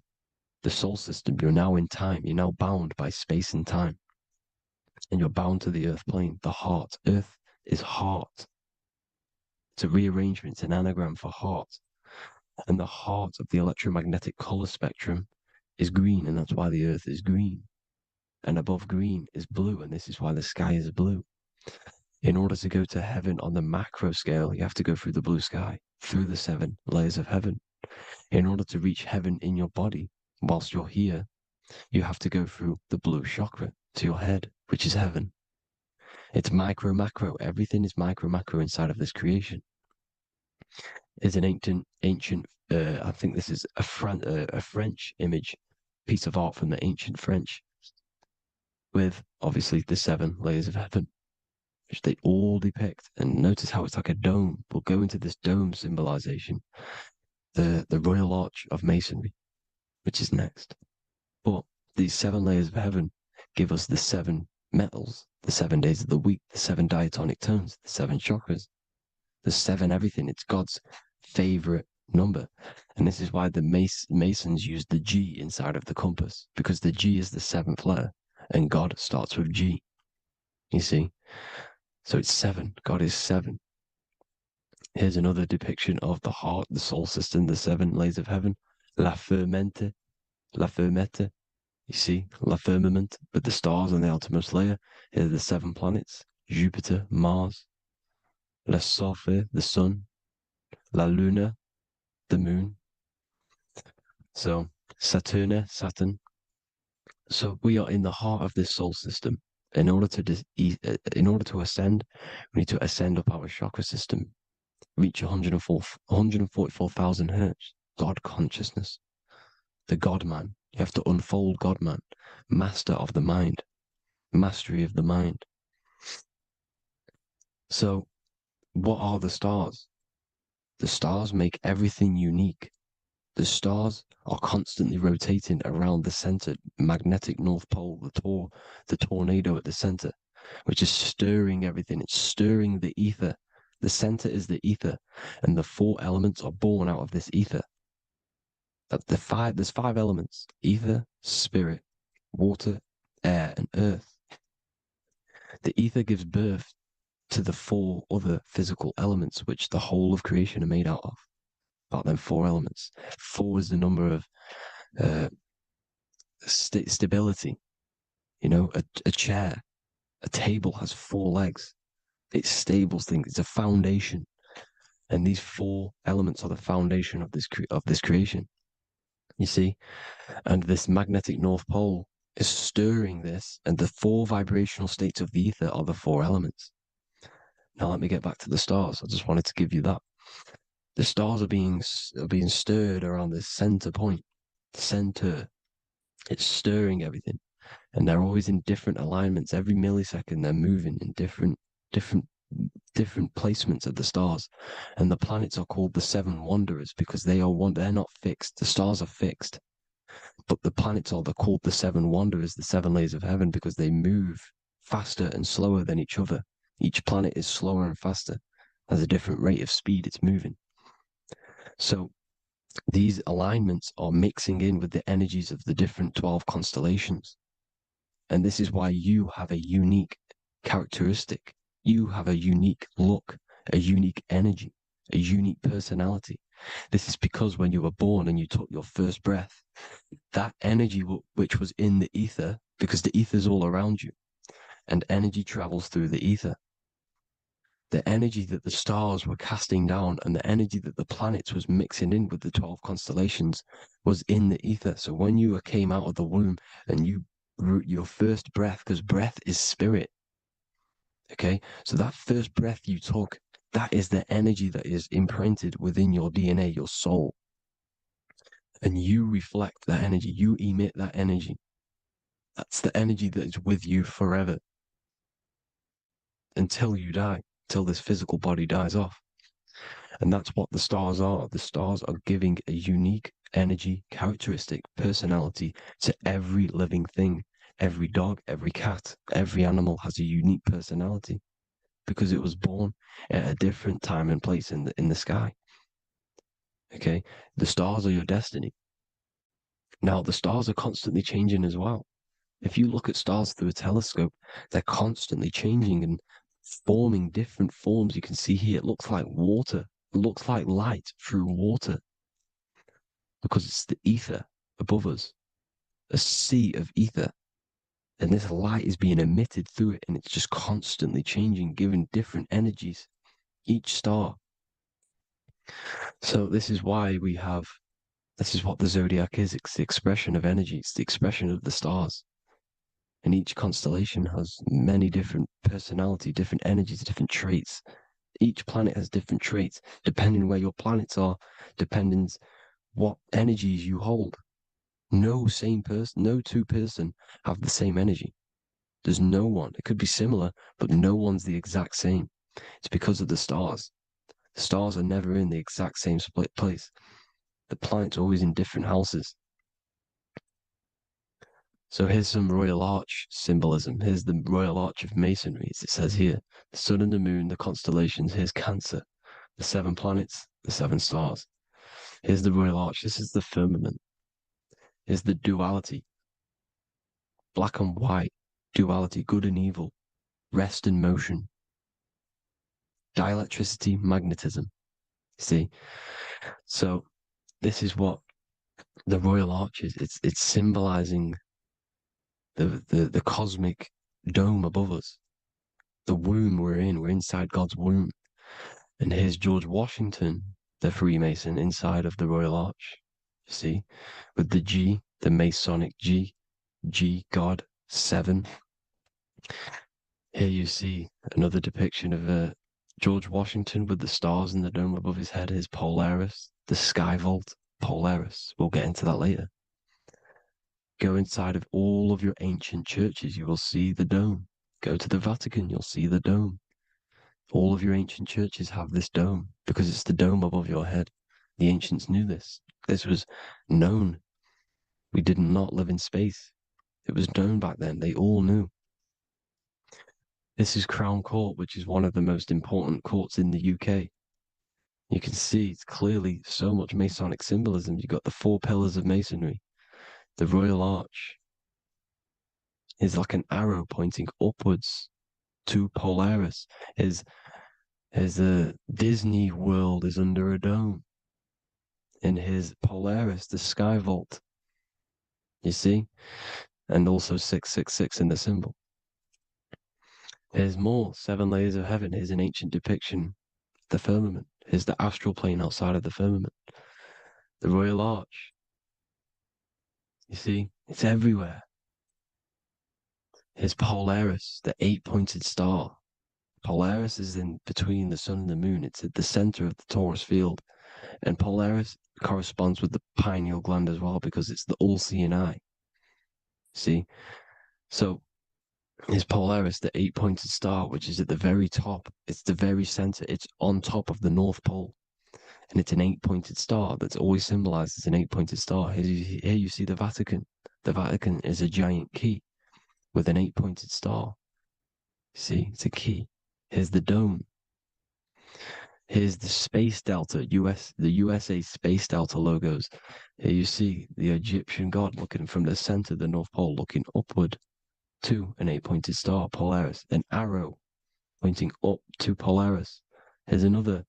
the soul system. You're now in time. You're now bound by space and time. And you're bound to the earth plane, the heart. Earth is heart. It's a rearrangement, it's an anagram for heart. And the heart of the electromagnetic color spectrum is green, and that's why the earth is green. And above green is blue, and this is why the sky is blue. In order to go to heaven on the macro scale, you have to go through the blue sky, through the 7 layers of heaven. In order to reach heaven in your body, whilst you're here, you have to go through the blue chakra to your head, which is heaven. It's micro, macro. Everything is micro, macro inside of this creation. It's an ancient. I think this is a French image, piece of art from the ancient French, with obviously the 7 layers of heaven, which they all depict. And notice how it's like a dome. We'll go into this dome symbolization, the Royal Arch of Masonry, which is next. But these 7 layers of heaven give us the 7 metals, the 7 days of the week, the 7 diatonic tones, the 7 chakras, the 7 everything. It's God's favorite number. And this is why the Masons use the G inside of the compass, because the G is the 7th letter, and God starts with G. You see? So it's 7. God is 7. Here's another depiction of the heart, the soul system, the 7 layers of heaven. La fermente, la fermette. You see, la firmament, with the stars on the outermost layer. Here are the 7 planets: Jupiter, Mars, la Sophie, the sun, la luna, the moon. So Saturn. So we are in the heart of this soul system. In order to ascend, we need to ascend up our chakra system, reach 144,000 hertz, God consciousness, the God man. You have to unfold God man, master of the mind, mastery of the mind. So what are the stars? The stars make everything unique. The stars are constantly rotating around the center, magnetic North Pole, the tornado at the center, which is stirring everything. It's stirring the ether. The center is the ether, and the 4 elements are born out of this ether. There's 5 elements: ether, spirit, water, air, and earth. The ether gives birth to the 4 other physical elements, which the whole of creation are made out of. About them 4 elements. 4 is the number of stability. You know, a chair, a table has 4 legs. It stables things. It's a foundation, and these 4 elements are the foundation of this creation. You see, and this magnetic North Pole is stirring this, and the 4 vibrational states of the ether are the 4 elements. Now let me get back to the stars. I just wanted to give you that. The stars are being stirred around this center point. Center. It's stirring everything. And they're always in different alignments. Every millisecond they're moving in different placements of the stars. And the planets are called the 7 wanderers because they're not fixed. The stars are fixed. But the planets are called the 7 wanderers, the 7 layers of heaven, because they move faster and slower than each other. Each planet is slower and faster. Has a different rate of speed it's moving. So these alignments are mixing in with the energies of the different 12 constellations. And this is why you have a unique characteristic. You have a unique look, a unique energy, a unique personality. This is because when you were born and you took your first breath, that energy which was in the ether, because the ether is all around you, and energy travels through the ether. The energy that the stars were casting down and the energy that the planets was mixing in with the 12 constellations was in the ether. So when you came out of the womb and you your first breath, because breath is spirit, okay? So that first breath you took, that is the energy that is imprinted within your DNA, your soul. And you reflect that energy, you emit that energy. That's the energy that is with you forever until you die, till this physical body dies off. And that's what the stars are. The stars are giving a unique energy, characteristic, personality to every living thing. Every dog, every cat, every animal has a unique personality because it was born at a different time and place in the sky. Okay, the stars are your destiny. Now, the stars are constantly changing as well. If you look at stars through a telescope, they're constantly changing and forming different forms. You can see here, it looks like water. It looks like light through water because it's the ether above us, a sea of ether. And this light is being emitted through it, and it's just constantly changing, giving different energies, each star. So this is why this is what the Zodiac is. It's the expression of energy. It's the expression of the stars. And each constellation has many different personality, different energies, different traits. Each planet has different traits, depending where your planets are, depending what energies you hold. No same person, no two person have the same energy. There's no one. It could be similar, but no one's the exact same. It's because of the stars. The stars are never in the exact same split place. The planet's always in different houses. So here's some Royal Arch symbolism. Here's the Royal Arch of Masonry, as it says here. The sun and the moon, the constellations. Here's Cancer, the 7 planets, the 7 stars. Here's the Royal Arch. This is the firmament. Here's the duality. Black and white, duality, good and evil, rest and motion, dielectricity, magnetism. See? So this is what the Royal Arch is. It's symbolizing the cosmic dome above us. The womb we're in. We're inside God's womb. And here's George Washington, the Freemason, inside of the Royal Arch. You see? With the G, the Masonic G, God, 7. Here you see another depiction of George Washington with the stars in the dome above his head, his Polaris, the sky vault, Polaris. We'll get into that later. Go inside of all of your ancient churches, you will see the dome. Go to the Vatican, you'll see the dome. All of your ancient churches have this dome because it's the dome above your head. The ancients knew this. This was known. We did not live in space. It was known back then. They all knew. This is Crown Court, which is one of the most important courts in the UK. You can see it's clearly so much Masonic symbolism. You've got the 4 pillars of Masonry. The Royal Arch is like an arrow pointing upwards to Polaris. As the Disney World is under a dome. In his Polaris, the sky vault. You see? And also 666 in the symbol. Here's more 7 layers of heaven. Here's an ancient depiction. The firmament. Here's the astral plane outside of the firmament. The Royal Arch. You see? It's everywhere. Here's Polaris, the 8-pointed star. Polaris is in between the sun and the moon. It's at the center of the Taurus field. And Polaris corresponds with the pineal gland as well because it's the all-seeing eye. See? So is Polaris, the 8-pointed star, which is at the very top. It's the very center. It's on top of the North Pole. And it's an 8-pointed star that's always symbolized as an 8-pointed star. Here you see the Vatican. The Vatican is a giant key with an 8-pointed star. See, it's a key. Here's the dome. Here's the Space Delta, the USA Space Delta logos. Here you see the Egyptian god looking from the center of the North Pole, looking upward to an 8-pointed star, Polaris. An arrow pointing up to Polaris. Here's another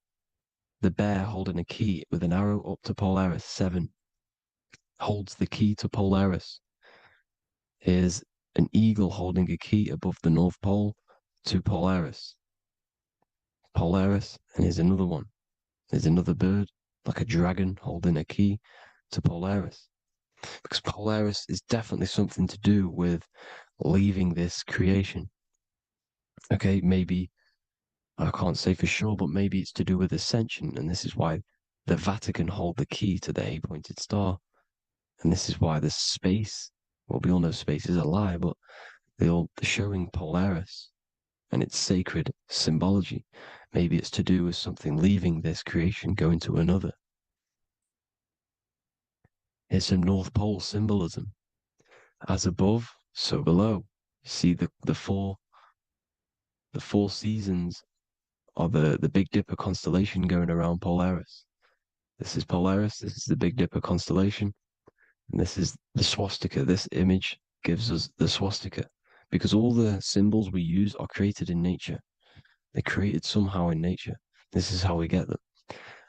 the bear holding a key with an arrow up to Polaris. 7 holds the key to Polaris. Here's an eagle holding a key above the North Pole to Polaris. Polaris, and here's another one. There's another bird, like a dragon, holding a key to Polaris. Because Polaris is definitely something to do with leaving this creation. Okay, maybe, I can't say for sure, but maybe it's to do with ascension, and this is why the Vatican hold the key to the eight-pointed star. And this is why the space, well, we all know space is a lie, but they're showing Polaris and its sacred symbology. Maybe it's to do with something leaving this creation, going to another. Here's some North Pole symbolism. As above, so below. See the four seasons of the Big Dipper constellation going around Polaris. This is Polaris, this is the Big Dipper constellation, and this is the swastika. This image gives us the swastika because all the symbols we use are created in nature. They're created somehow in nature. This is how we get them.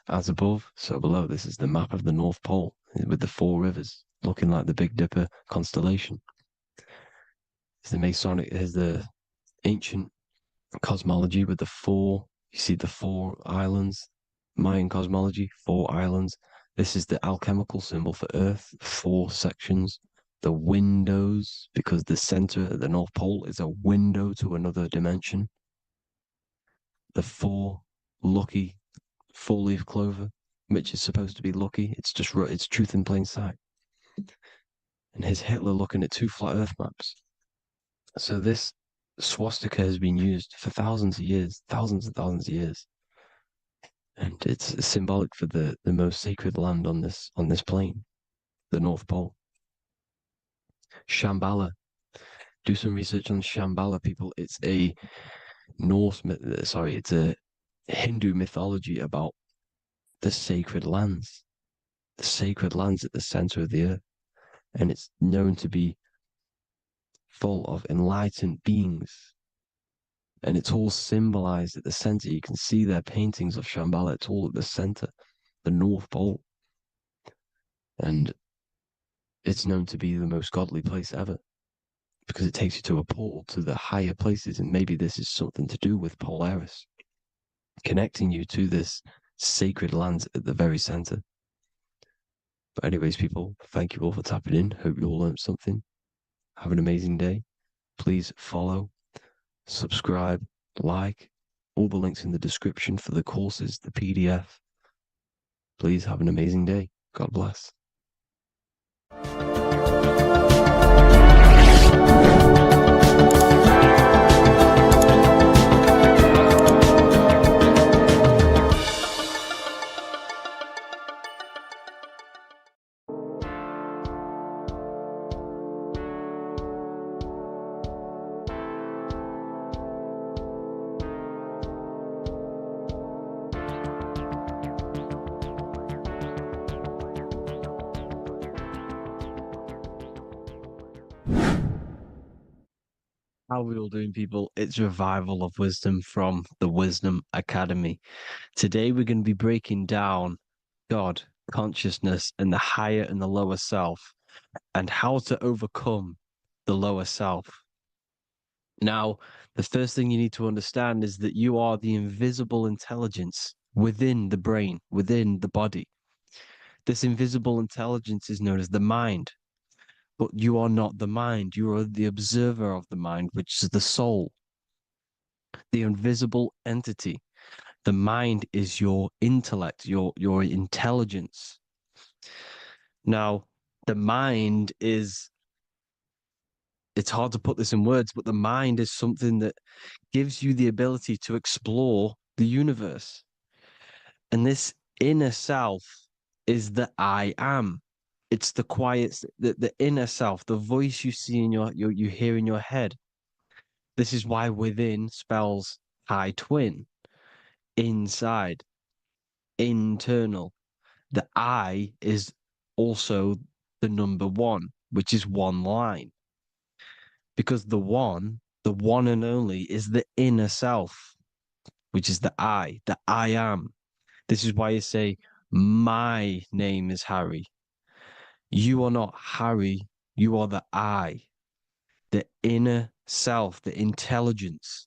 As above, so below. This is the map of the North Pole with the 4 rivers looking like the Big Dipper constellation. It's the Masonic, here's the ancient cosmology with the 4, you see the 4 islands, Mayan cosmology, 4 islands. This is the alchemical symbol for Earth, 4 sections. The windows, because the center at the North Pole is a window to another dimension. The 4 lucky 4-leaf clover, which is supposed to be lucky. It's just, it's truth in plain sight. And here's Hitler looking at 2 flat Earth maps. So this swastika has been used for thousands of years, thousands and thousands of years. And it's symbolic for the most sacred land on this plane, the North Pole. Shambhala. Do some research on Shambhala, people. It's a it's a Hindu mythology about the sacred lands at the center of the earth. And it's known to be full of enlightened beings. And it's all symbolized at the center. You can see their paintings of Shambhala. It's all at the center, the North Pole. And it's known to be the most godly place ever because it takes you to a portal to the higher places. And maybe this is something to do with Polaris, connecting you to this sacred land at the very center. But anyways, people, thank you all for tapping in. Hope you all learned something. Have an amazing day. Please follow, subscribe, like, all the links in the description for the courses, the PDF. Please have an amazing day. God bless. How are we all doing, people? It's Revival of Wisdom from the Wisdom Academy. Today we're going to be breaking down God, consciousness, and the higher and the lower self, and how to overcome the lower self. Now, the first thing you need to understand is that you are the invisible intelligence within the brain, within the body. This invisible intelligence is known as the mind. But you are not the mind. You are the observer of the mind, which is the soul, the invisible entity. The mind is your intellect, your intelligence. Now, the mind is, it's hard to put this in words, but the mind is something that gives you the ability to explore the universe. And this inner self is the I am. It's the quiet, the inner self, the voice you see in you hear in your head. This is why within spells high twin, inside, internal. The I is also the number 1, which is one line. Because the one and only, is the inner self, which is the I am. This is why you say, my name is Harry. You are not Harry. You are the I, the inner self, the intelligence.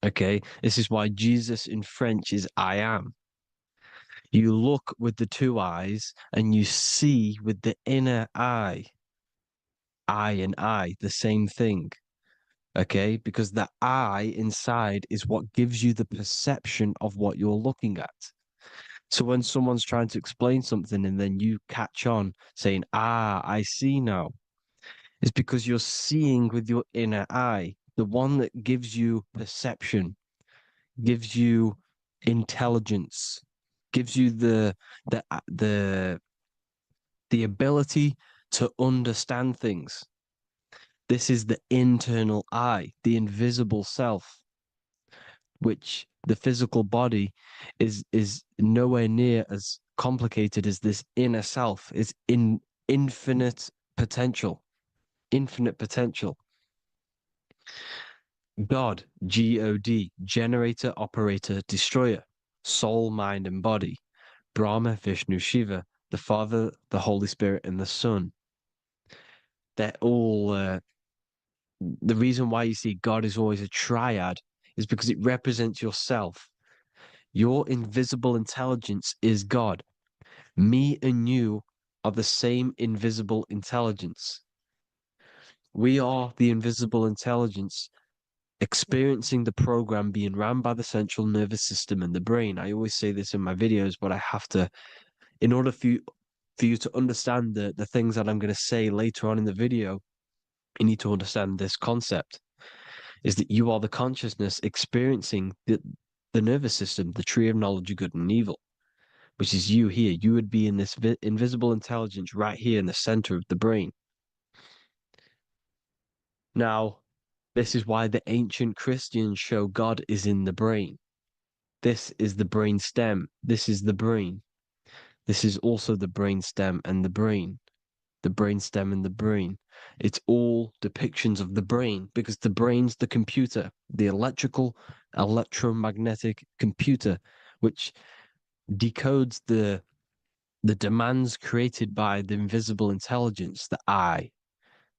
Okay. This is why Jesus in French is I am. You look with the two eyes and you see with the inner eye. I and I, the same thing. Okay. Because the I inside is what gives you the perception of what you're looking at. So when someone's trying to explain something and then you catch on saying, I see now, it's because you're seeing with your inner eye, the one that gives you perception, gives you intelligence, gives you the the ability to understand things. This is the internal eye, the invisible self, which the physical body is nowhere near as complicated as this inner self. It's in infinite potential, infinite potential. God, God, generator, operator, destroyer, soul, mind, and body. Brahma, Vishnu, Shiva, the Father, the Holy Spirit, and the Son. They're all the reason why you see God is always a triad is because it represents yourself. Your invisible intelligence is God. Me and you are the same invisible intelligence. We are the invisible intelligence experiencing the program being ran by the central nervous system and the brain. I always say this in my videos, but I have to, in order for you to understand the things that I'm going to say later on in the video, you need to understand this concept, is that you are the consciousness experiencing the nervous system, the tree of knowledge of good and evil, which is you here. You would be in this invisible intelligence right here in the center of the brain. Now, this is why the ancient Christians show God is in the brain. This is the brain stem. This is the brain. This is also the brain stem and the brain. The brain stem and the brain. It's all depictions of the brain because the brain's the computer, the electrical, electromagnetic computer, which decodes the demands created by the invisible intelligence, the I,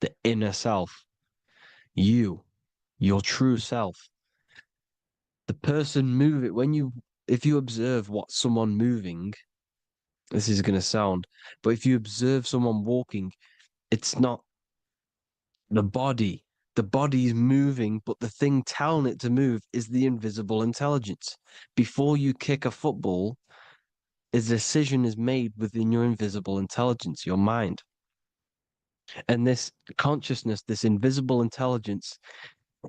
the inner self, you, your true self. The person moving, if you observe what someone moving, this is going to sound, but if you observe someone walking, it's not the body. The body is moving, but the thing telling it to move is the invisible intelligence. Before you kick a football, a decision is made within your invisible intelligence, your mind. And this consciousness, this invisible intelligence,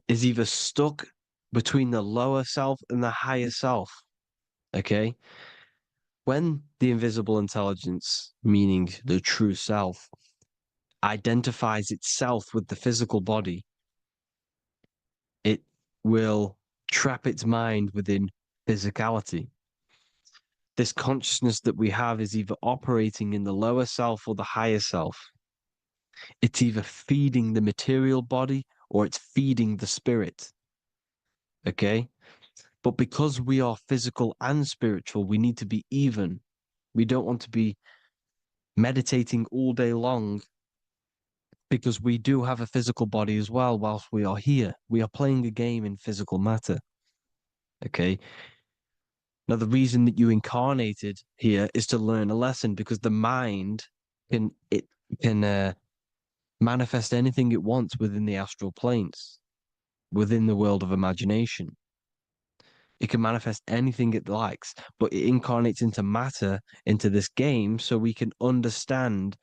is either stuck between the lower self and the higher self. Okay? When the invisible intelligence, meaning the true self, identifies itself with the physical body, it will trap its mind within physicality. This consciousness that we have is either operating in the lower self or the higher self. It's either feeding the material body or it's feeding the spirit. Okay? But because we are physical and spiritual, we need to be even. We don't want to be meditating all day long because we do have a physical body as well whilst we are here. We are playing a game in physical matter. Okay? Now, the reason that you incarnated here is to learn a lesson because the mind can manifest anything it wants within the astral planes, within the world of imagination. It can manifest anything it likes, but it incarnates into matter, into this game, so we can understand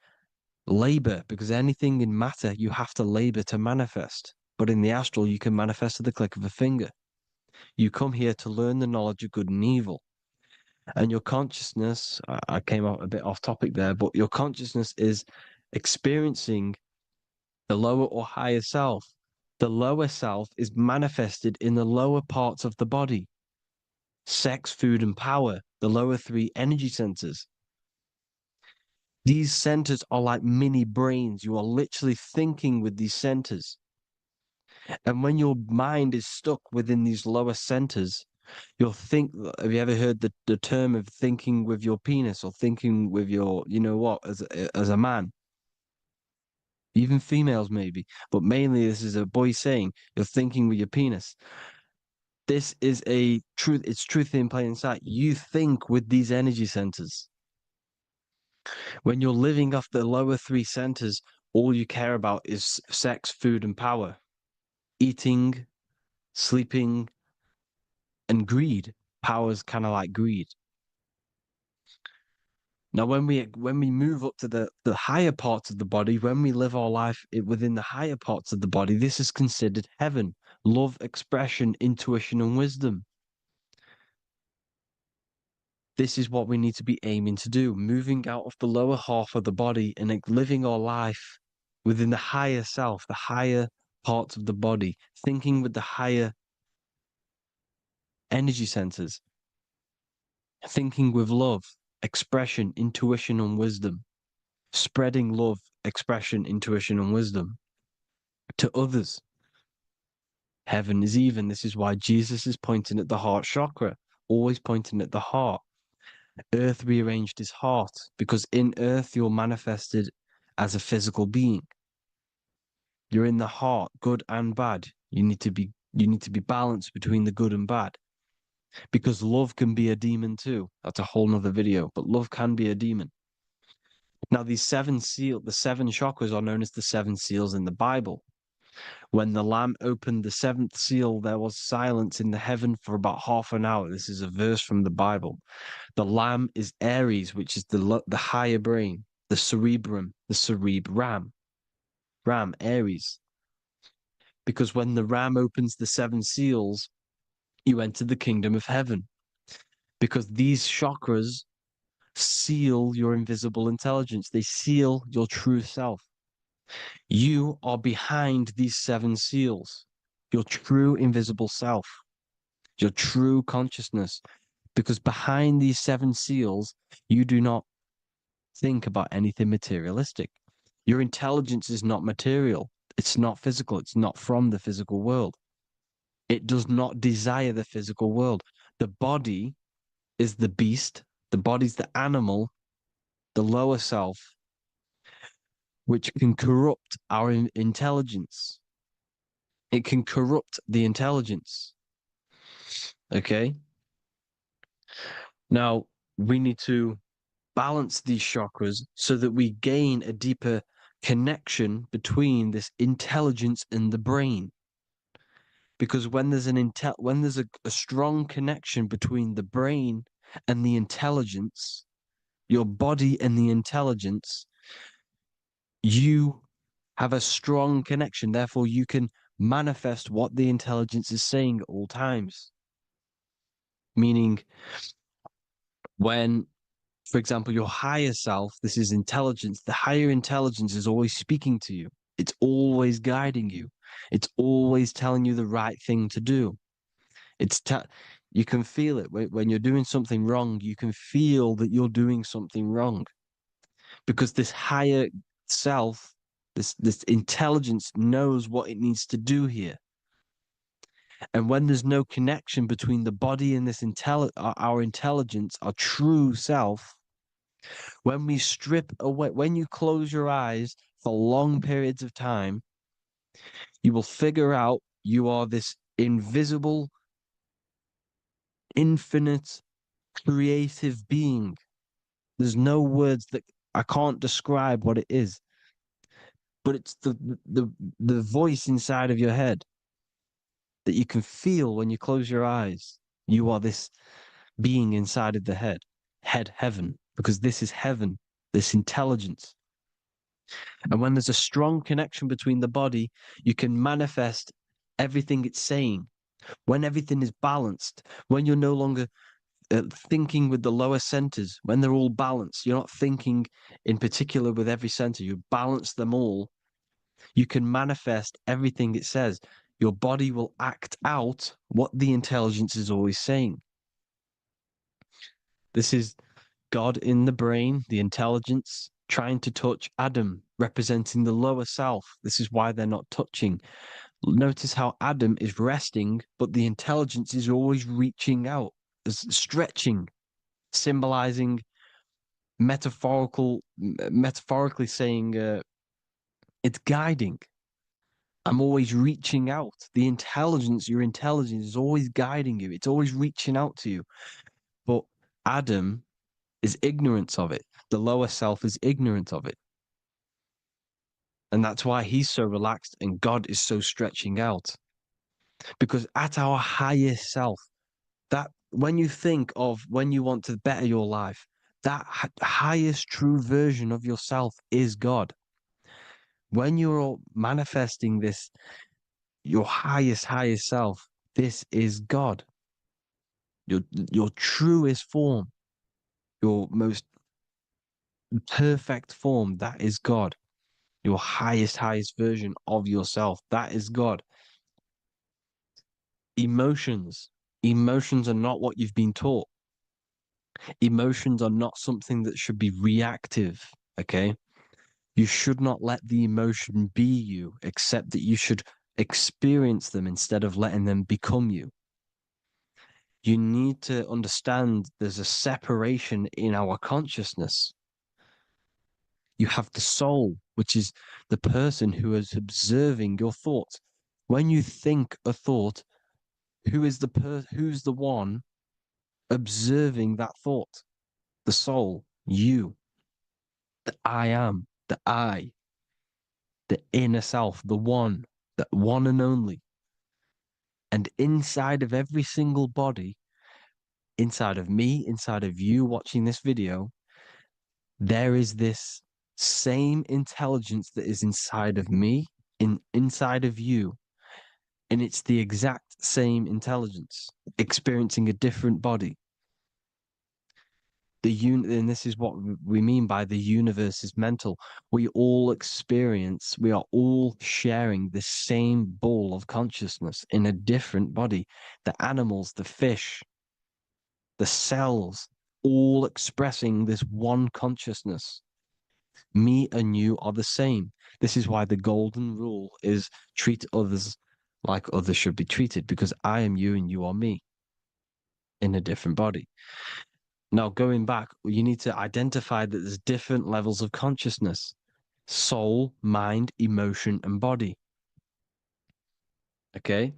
labor, because anything in matter you have to labor to manifest. But in the astral, you can manifest at the click of a finger. You come here to learn the knowledge of good and evil. And your consciousness, I came out a bit off topic there, but your consciousness is experiencing the lower or higher self. The lower self is manifested in the lower parts of the body. Sex, food, and power, the lower three energy centers. These centers are like mini brains. You are literally thinking with these centers. And when your mind is stuck within these lower centers, You'll think, have you ever heard the term of thinking with your penis or thinking with your, you know what, as a man? Even females maybe, but mainly this is a boy saying you're thinking with your penis. This is a truth, it's truth in plain sight. You think with these energy centers. When you're living off the lower three centers, all you care about is sex, food, and power. Eating, sleeping, and greed. Power's kind of like greed. Now, when we move up to the higher parts of the body, when we live our life within the higher parts of the body, this is considered heaven, love, expression, intuition, and wisdom. This is what we need to be aiming to do, moving out of the lower half of the body and living our life within the higher self, the higher parts of the body, thinking with the higher energy centers, thinking with love, expression, intuition, and wisdom, spreading love, expression, intuition, and wisdom to others. Heaven is even. This is why Jesus is pointing at the heart chakra, always pointing at the heart. Earth rearranged his heart because in earth you're manifested as a physical being. You're in the heart, good and bad. You need to be balanced between the good and bad. Because love can be a demon too. That's a whole nother video, but love can be a demon. Now, the seven chakras are known as the seven seals in the Bible. When the Lamb opened the seventh seal, there was silence in the heaven for about half an hour. This is a verse from the Bible. The Lamb is Aries, which is the higher brain, the cerebrum, Ram, Aries. Because when the Ram opens the seven seals, you enter the kingdom of heaven. Because these chakras seal your invisible intelligence. They seal your true self. You are behind these seven seals, your true invisible self, your true consciousness. Because behind these seven seals, you do not think about anything materialistic. Your intelligence is not material. It's not physical. It's not from the physical world. It does not desire the physical world. The body is the beast. The body's the animal, the lower self, which can corrupt our intelligence. It can corrupt the intelligence. Okay? Now, we need to balance these chakras so that we gain a deeper connection between this intelligence and the brain. Because when there's a strong connection between the brain and the intelligence, your body and the intelligence, you have a strong connection. Therefore, you can manifest what the intelligence is saying at all times. Meaning, when, for example, your higher self, this is intelligence, the higher intelligence is always speaking to you. It's always guiding you. It's always telling you the right thing to do. You can feel it when you're doing something wrong. You can feel that you're doing something wrong because this higher self, this intelligence knows what it needs to do here. And when there's no connection between the body and our intelligence, our true self, when we strip away, when you close your eyes for long periods of time, you will figure out you are this invisible, infinite, creative being. There's no words that I can't describe what it is, but it's the voice inside of your head that you can feel when you close your eyes. You are this being inside of the heaven, because this is heaven, this intelligence. And when there's a strong connection between the body, you can manifest everything it's saying. When everything is balanced, when you're no longer thinking with the lower centers, when they're all balanced, you're not thinking in particular with every center, you balance them all, you can manifest everything it says. Your body will act out what the intelligence is always saying. This is God in the brain, the intelligence, trying to touch Adam, representing the lower self. This is why they're not touching. Notice how Adam is resting, but the intelligence is always reaching out, stretching, symbolizing metaphorically saying it's guiding. I'm always reaching out. The intelligence, your intelligence is always guiding you. It's always reaching out to you. But Adam is ignorant of it. The lower self is ignorant of it. And that's why he's so relaxed and God is so stretching out. Because at our highest self, that when you think of when you want to better your life, that highest true version of yourself is God. When you're manifesting this, your highest self, this is God. Your truest form, your most perfect form, that is God. Your highest version of yourself, that is God. Emotions. Emotions are not what you've been taught. Emotions are not something that should be reactive, okay? You should not let the emotion be you, except that you should experience them instead of letting them become you. You need to understand there's a separation in our consciousness. You have the soul, which is the person who is observing your thoughts. When you think a thought, who's the one observing that thought? The soul, you, the I am, the I, the inner self, the one and only. And inside of every single body, inside of me, inside of you watching this video, there is this same intelligence that is inside of me, inside of you. And it's the exact same intelligence, experiencing a different body. And this is what we mean by the universe is mental. We all are all sharing the same ball of consciousness in a different body. The animals, the fish, the cells, all expressing this one consciousness. Me and you are the same. This is why the golden rule is treat others like others should be treated, because I am you and you are me in a different body. Now, going back, you need to identify that there's different levels of consciousness: soul, mind, emotion, and body. Okay?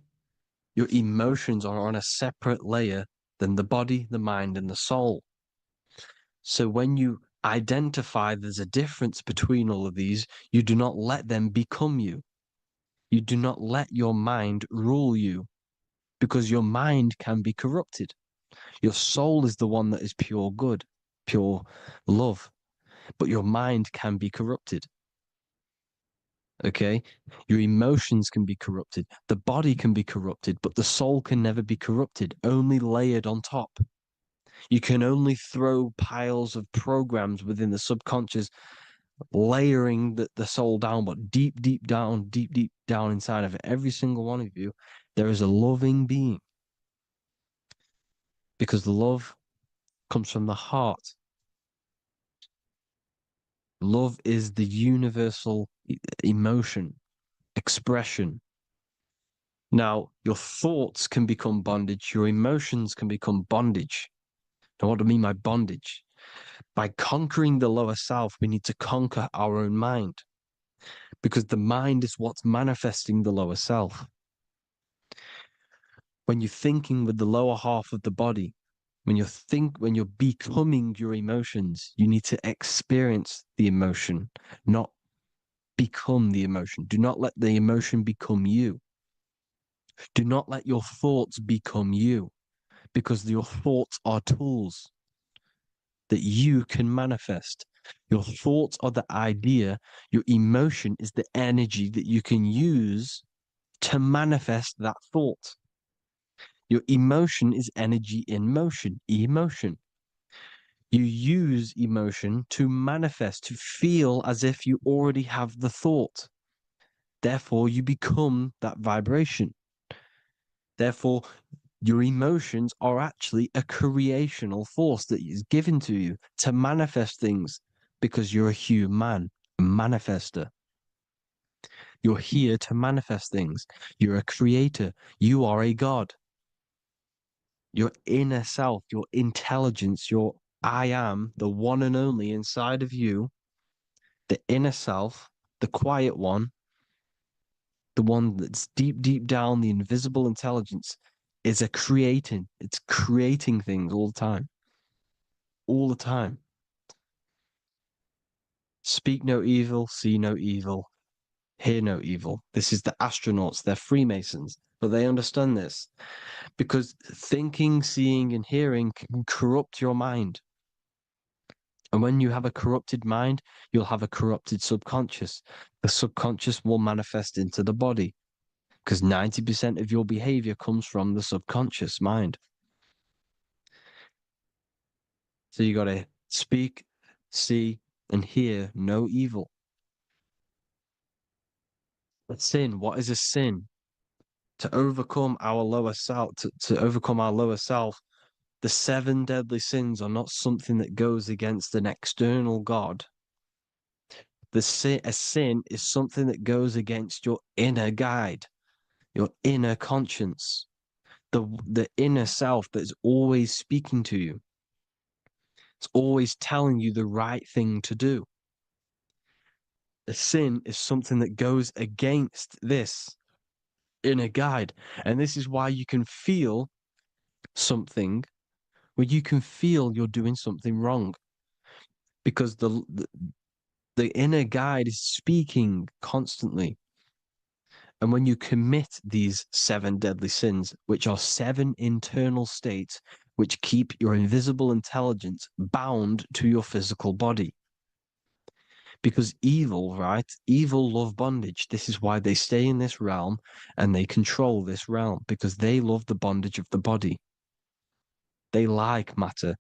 Your emotions are on a separate layer than the body, the mind, and the soul. So when you identify there's a difference between all of these, you do not let them become you. You do not let your mind rule you, because your mind can be corrupted. Your soul is the one that is pure good, pure love, but your mind can be corrupted. Okay? Your emotions can be corrupted. The body can be corrupted, but the soul can never be corrupted, only layered on top. You can only throw piles of programs within the subconscious, layering the soul down, but deep down inside of every single one of you, there is a loving being. Because love comes from the heart. Love is the universal emotion, expression. Now, your thoughts can become bondage, your emotions can become bondage. Now, what do I mean by bondage? By conquering the lower self, we need to conquer our own mind, because the mind is what's manifesting the lower self. When you're thinking with the lower half of the body, when you're becoming your emotions, you need to experience the emotion, not become the emotion. Do not let the emotion become you. Do not let your thoughts become you, because your thoughts are tools that you can manifest. Your thoughts are the idea. Your emotion is the energy that you can use to manifest that thought. Your emotion is energy in motion, emotion. You use emotion to manifest, to feel as if you already have the thought. Therefore, you become that vibration. Therefore, your emotions are actually a creational force that is given to you to manifest things, because you're a human, a manifester. You're here to manifest things. You're a creator. You are a god. Your inner self, your intelligence, your I am, the one and only inside of you, the inner self, the quiet one, the one that's deep, deep down, the invisible intelligence is it's creating things all the time. All the time. Speak no evil, see no evil, hear no evil. This is the astronauts, they're Freemasons, but they understand this because thinking, seeing, and hearing can corrupt your mind. And when you have a corrupted mind, you'll have a corrupted subconscious. The subconscious will manifest into the body because 90% of your behavior comes from the subconscious mind. So you got to speak, see, and hear no evil. A sin, what is a sin? To overcome our lower self, to overcome our lower self, the 7 deadly sins are not something that goes against an external God. A sin is something that goes against your inner guide, your inner conscience, the inner self that is always speaking to you. It's always telling you the right thing to do. A sin is something that goes against this inner guide. And this is why you can feel something where you can feel you're doing something wrong. Because the inner guide is speaking constantly. And when you commit these 7 deadly sins, which are 7 internal states which keep your invisible intelligence bound to your physical body. Because evil, right? Evil love bondage. This is why they stay in this realm and they control this realm, because they love the bondage of the body. They like matter.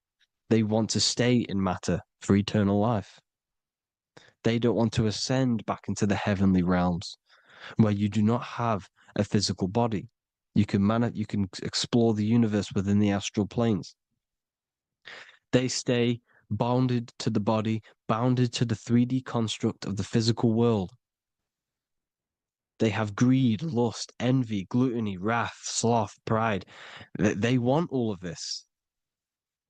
They want to stay in matter for eternal life. They don't want to ascend back into the heavenly realms where you do not have a physical body. You can explore the universe within the astral planes. They stay bounded to the body, bounded to the 3D construct of the physical world. They have greed, lust, envy, gluttony, wrath, sloth, pride. They want all of this.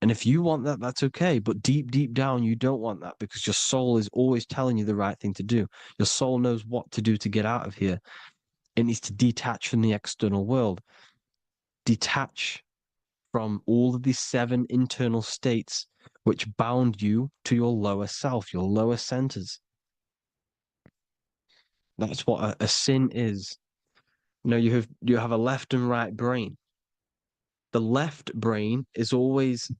And if you want that, that's okay. But deep, deep down, you don't want that because your soul is always telling you the right thing to do. Your soul knows what to do to get out of here. It needs to detach from the external world. Detach from all of these 7 internal states which bound you to your lower self, your lower centers. That's what a sin is. You know, you have a left and right brain. The left brain is always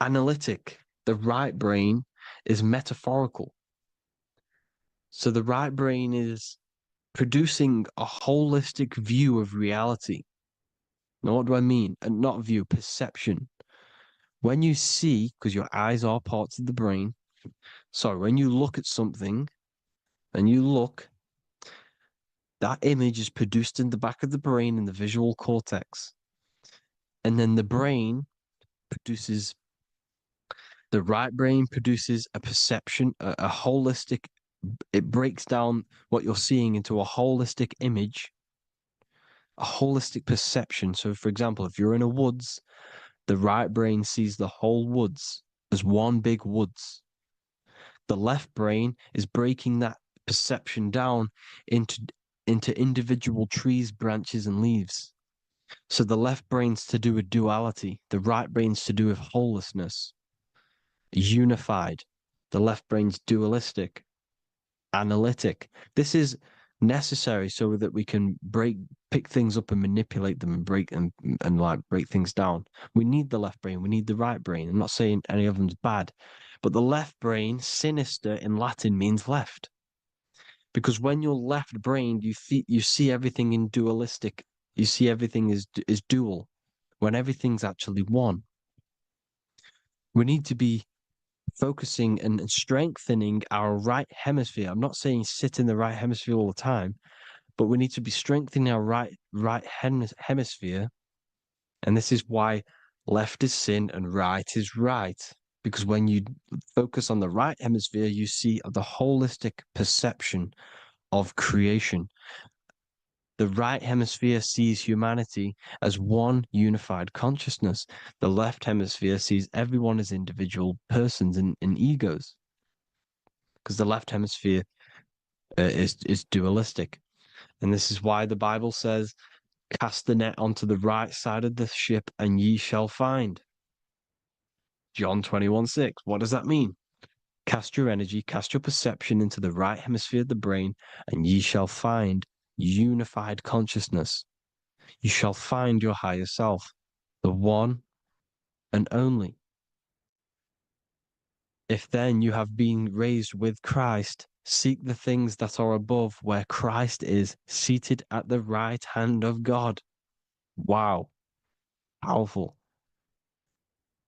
analytic. The right brain is metaphorical. So the right brain is producing a holistic view of reality. Now, what do I mean? And not view, perception. When you see, because your eyes are parts of the brain, sorry, when you look at something and you look, that image is produced in the back of the brain in the visual cortex. And then the right brain produces a perception, a holistic, it breaks down what you're seeing into a holistic image, a holistic perception. So, for example, if you're in a woods, the right brain sees the whole woods as one big woods. The left brain is breaking that perception down into individual trees, branches, and leaves. So the left brain's to do with duality, the right brain's to do with wholeness, unified. The left brain's dualistic, analytic. This is necessary so that we can pick things up and manipulate them and break things down. We need the left brain, we need the right brain. I'm not saying any of them's bad, but the left brain, sinister in Latin, means left. Because when you're left brained, you see everything in dualistic. You see everything is dual, when everything's actually one. We need to be focusing and strengthening our right hemisphere. I'm not saying sit in the right hemisphere all the time, but we need to be strengthening our right hemisphere. And this is why left is sin and right is right. Because when you focus on the right hemisphere, you see the holistic perception of creation. The right hemisphere sees humanity as one unified consciousness. The left hemisphere sees everyone as individual persons and egos, because the left hemisphere is dualistic. And this is why the Bible says, cast the net onto the right side of the ship and ye shall find. John 21:6. What does that mean? Cast your energy, cast your perception into the right hemisphere of the brain, and ye shall find unified consciousness. You shall find your higher self, the one and only. If then you have been raised with Christ, seek the things that are above, where Christ is seated at the right hand of God. Wow. Powerful.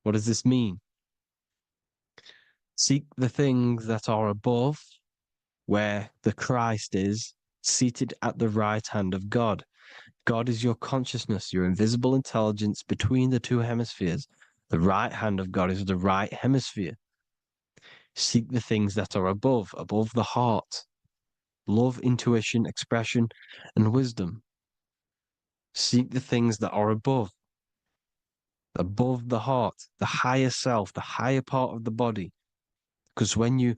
What does this mean? Seek the things that are above, where the Christ is seated at the right hand of God. God is your consciousness, your invisible intelligence between the two hemispheres. The right hand of God is the right hemisphere. Seek the things that are above the heart. Love, intuition, expression, and wisdom. Seek the things that are above the heart, the higher self, the higher part of the body. Because when you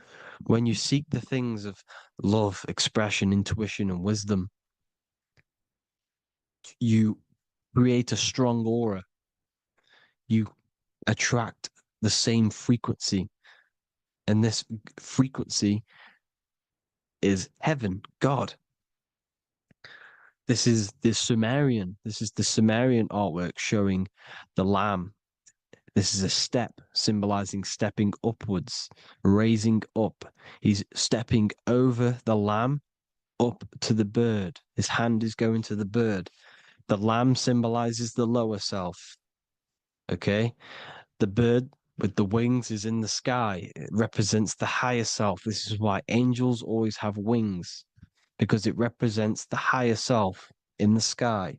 seek the things of love, expression, intuition, and wisdom, you create a strong aura. You attract the same frequency. And this frequency is heaven, God. This is the Sumerian artwork showing the lamb. This is a step symbolizing stepping upwards, raising up. He's stepping over the lamb up to the bird. His hand is going to the bird. The lamb symbolizes the lower self. Okay? The bird with the wings is in the sky. It represents the higher self. This is why angels always have wings, because it represents the higher self in the sky.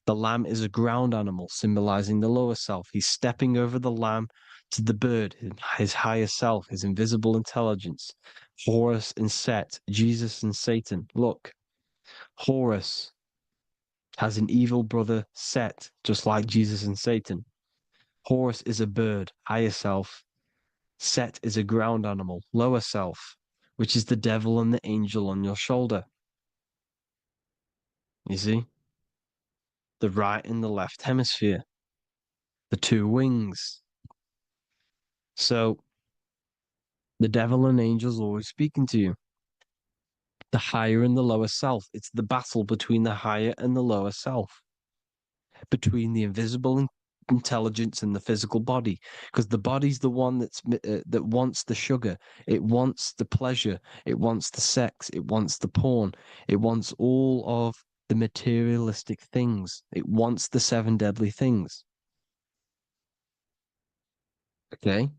The lamb is a ground animal, symbolizing the lower self. He's stepping over the lamb to the bird, his higher self, his invisible intelligence. Horus and Set, Jesus and Satan. Look, Horus has an evil brother, Set, just like Jesus and Satan. Horus is a bird, higher self. Set is a ground animal, lower self, which is the devil and the angel on your shoulder. You see? The right and the left hemisphere, the two wings. So the devil and angels always speaking to you. The higher and the lower self. It's the battle between the higher and the lower self, between the invisible intelligence and the physical body, because the body's the one that wants the sugar, it wants the pleasure, it wants the sex, it wants the porn, it wants all of the materialistic things, it wants the seven deadly things. Okay,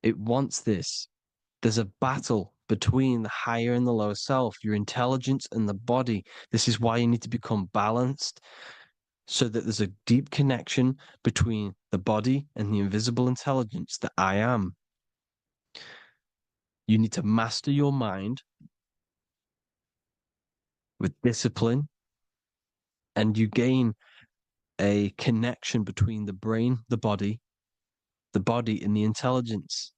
it wants this. There's a battle between the higher and the lower self, your intelligence and the body. This is why you need to become balanced, so that there's a deep connection between the body and the invisible intelligence, the I am. You need to master your mind with discipline, and you gain a connection between the brain, the body and the intelligence.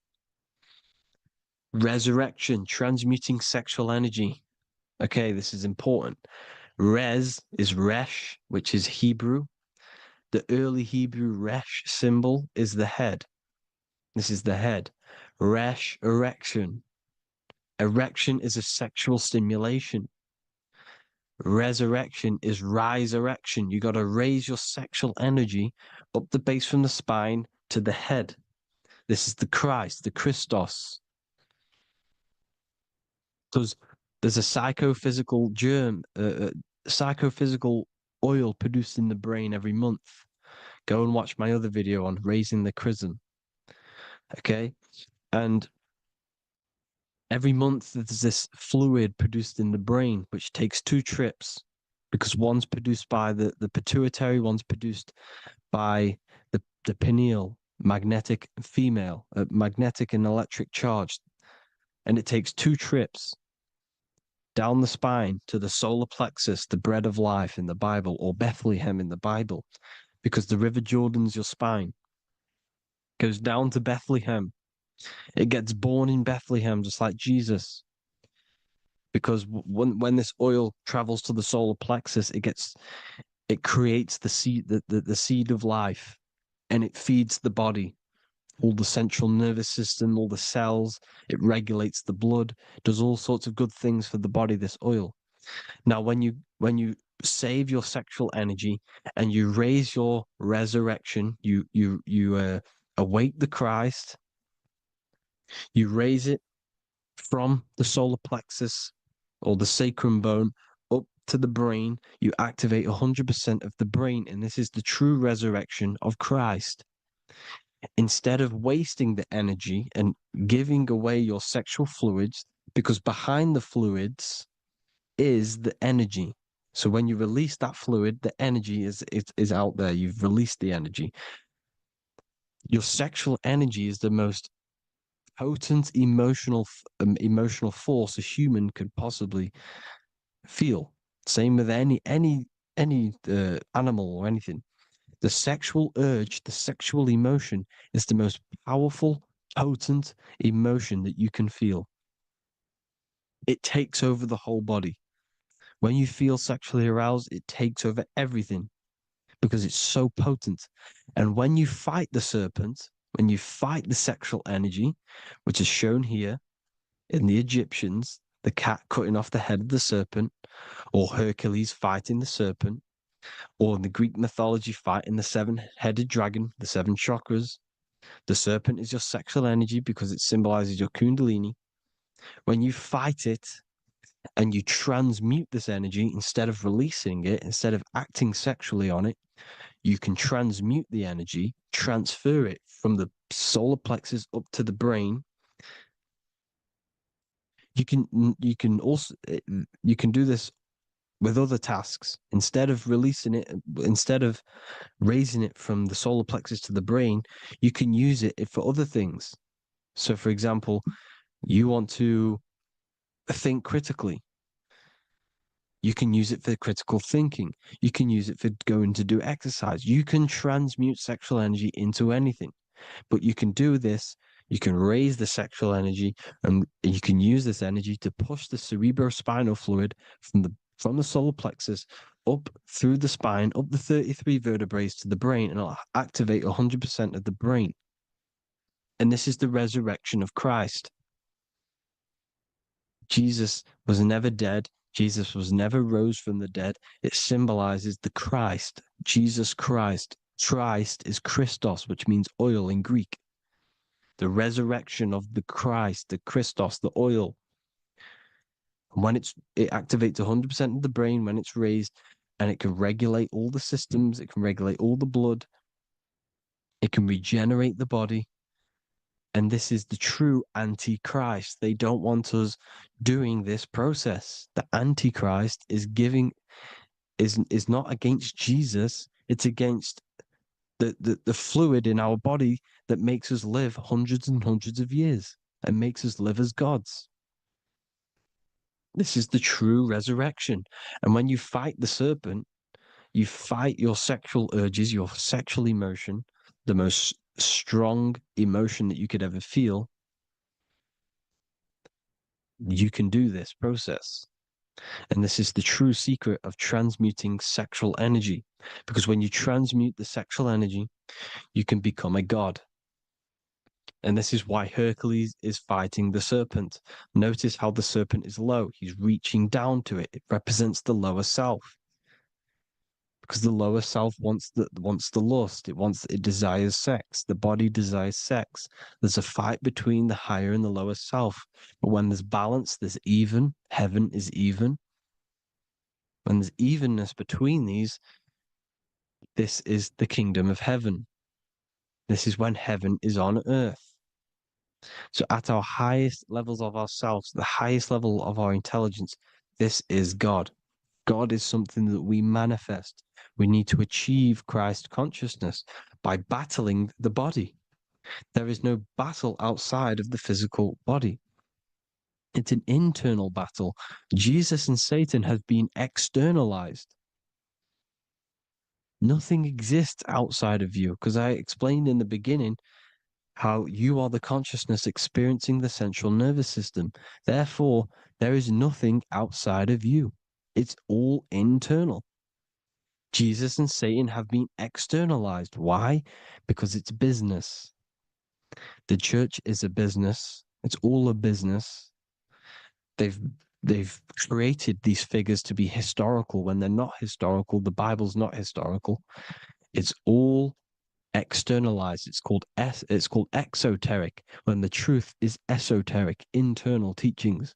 Resurrection, transmuting sexual energy. Okay, this is important. Res is Resh, which is Hebrew. The early Hebrew Resh symbol is the head. This is the head. Resh, erection. Erection is a sexual stimulation. Resurrection is rise erection. You got to raise your sexual energy up the base from the spine to the head. This is the Christ, the Christos. There's a psychophysical germ, psychophysical oil produced in the brain every month. Go and watch my other video on raising the chrism. Okay? And every month there's this fluid produced in the brain, which takes 2 trips, because one's produced by the pituitary, one's produced by the pineal, magnetic female, magnetic and electric charge. And it takes 2 trips. down the spine to the solar plexus, the bread of life in the Bible, or Bethlehem in the Bible, because the River Jordan's your spine. Goes down to Bethlehem. It gets born in Bethlehem, just like Jesus. Because when this oil travels to the solar plexus, it creates the seed, the seed of life, and it feeds the body, all the central nervous system, all the cells. It regulates the blood, does all sorts of good things for the body. This oil. Now, when you save your sexual energy and you raise your resurrection, you awake the Christ. You raise it from the solar plexus or the sacrum bone up to the brain. You activate 100% of the brain, and this is the true resurrection of Christ. Instead of wasting the energy and giving away your sexual fluids, because behind the fluids is the energy. So when you release that fluid, the energy is out there. You've released the energy. Your sexual energy is the most potent emotional force a human could possibly feel. Same with any animal or anything. The sexual urge, the sexual emotion is the most powerful, potent emotion that you can feel. It takes over the whole body. When you feel sexually aroused, it takes over everything because it's so potent. And when you fight the serpent, when you fight the sexual energy, which is shown here in the Egyptians, the cat cutting off the head of the serpent, or Hercules fighting the serpent, or in the Greek mythology fighting the seven-headed dragon, the seven chakras. The serpent is your sexual energy because it symbolizes your Kundalini. When you fight it and you transmute this energy, instead of releasing it, instead of acting sexually on it, you can transmute the energy, transfer it from the solar plexus up to the brain. You can also you can do this with other tasks. Instead of releasing it, instead of raising it from the solar plexus to the brain, you can use it for other things. So, for example, you want to think critically. You can use it for critical thinking. You can use it for going to do exercise. You can transmute sexual energy into anything, but you can do this. You can raise the sexual energy, and you can use this energy to push the cerebrospinal fluid from the solar plexus up through the spine, up the 33 vertebrae to the brain, and it'll activate 100% of the brain. And this is the resurrection of Christ. Jesus was never dead. Jesus was never rose from the dead. It symbolizes the Christ, Jesus Christ. Christ is Christos, which means oil in Greek. The resurrection of the Christ, the Christos, the oil. When it activates 100% of the brain when it's raised, and it can regulate all the systems, it can regulate all the blood, it can regenerate the body. And this is the true Antichrist. They don't want us doing this process. The Antichrist is not against Jesus. It's against the fluid in our body that makes us live hundreds and hundreds of years and makes us live as gods. This is the true resurrection. And when you fight the serpent, you fight your sexual urges, your sexual emotion, the most strong emotion that you could ever feel. You can do this process. And this is the true secret of transmuting sexual energy. Because when you transmute the sexual energy, you can become a god. And this is why Hercules is fighting the serpent. Notice how the serpent is low. He's reaching down to it. It represents the lower self. Because the lower self wants the lust. It desires sex. The body desires sex. There's a fight between the higher and the lower self. But when there's balance, there's even. Heaven is even. When there's evenness between these, this is the kingdom of heaven. This is when heaven is on earth. So at our highest levels of ourselves, the highest level of our intelligence, this is God. God is something that we manifest. We need to achieve Christ consciousness by battling the body. There is no battle outside of the physical body. It's an internal battle. Jesus and Satan have been externalized. Nothing exists outside of you, because I explained in the beginning how you are the consciousness experiencing the central nervous system. Therefore, there is nothing outside of you. It's all internal. Jesus and Satan have been externalized. Why? Because it's business. The church is a business. It's all a business. They've created these figures to be historical when they're not historical. The Bible's not historical. It's all externalized. It's called exoteric, when the truth is esoteric, internal teachings.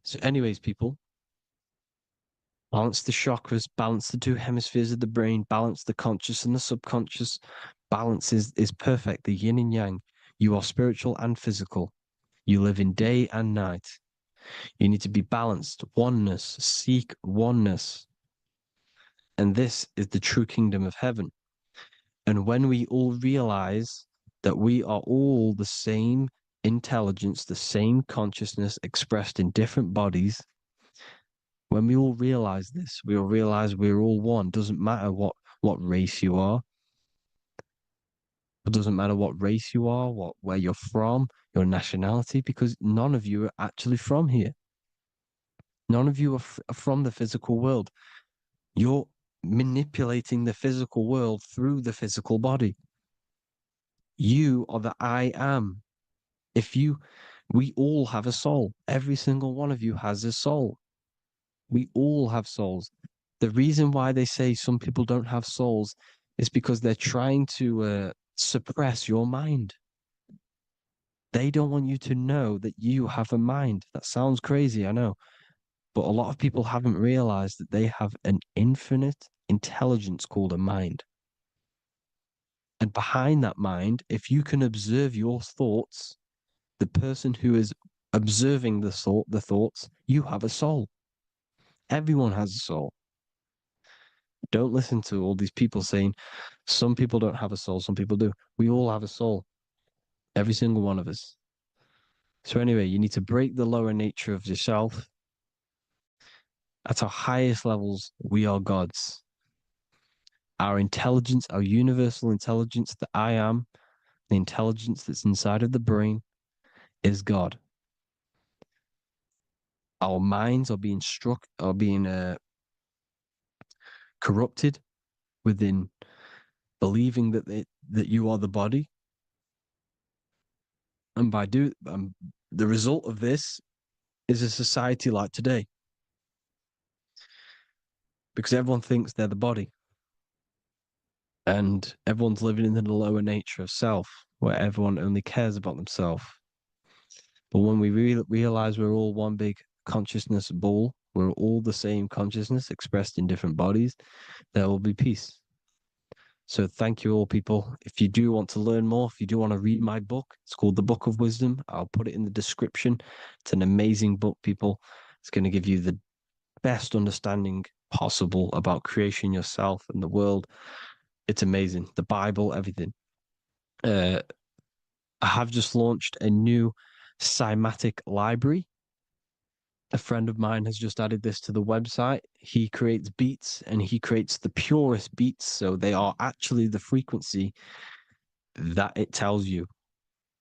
So, anyways, people, balance the chakras, balance the two hemispheres of the brain, balance the conscious and the subconscious. Balance is perfect, the yin and yang. You are spiritual and physical. You live in day and night. You need to be balanced. Oneness. Seek oneness. And this is the true kingdom of heaven. And when we all realize that we are all the same intelligence, the same consciousness expressed in different bodies, when we all realize this, we all realize we're all one. Doesn't matter what race you are. It doesn't matter what race you are, where you're from, your nationality, because none of you are actually from here. None of you are from the physical world. You're manipulating the physical world through the physical body. You are the I am. We all have a soul. Every single one of you has a soul. We all have souls. The reason why they say some people don't have souls is because they're trying to suppress your mind. They don't want you to know that you have a mind. That sounds crazy, I know. But a lot of people haven't realized that they have an infinite intelligence called a mind. And behind that mind, if you can observe your thoughts, the person who is observing the thoughts, you have a soul. Everyone has a soul. Don't listen to all these people saying some people don't have a soul, some people do. We all have a soul. Every single one of us. So anyway, you need to break the lower nature of yourself. At our highest levels, we are gods. Our intelligence, our universal intelligence, the I am, the intelligence that's inside of the brain, is God. Our minds are being corrupted within believing that you are the body, and the result of this is a society like today, because everyone thinks they're the body, and everyone's living in the lower nature of self, where everyone only cares about themselves. But when we realize we're all one big consciousness ball, we're all the same consciousness expressed in different bodies, there will be peace. So thank you all, people. If you do want to learn more, if you do want to read my book, it's called The Book of Wisdom. I'll put it in the description. It's an amazing book, people. It's going to give you the best understanding possible about creation, yourself, and the world. It's amazing. The Bible, everything. I have just launched a new cymatic library. A friend of mine has just added this to the website. He creates beats, and he creates the purest beats. So they are actually the frequency that it tells you.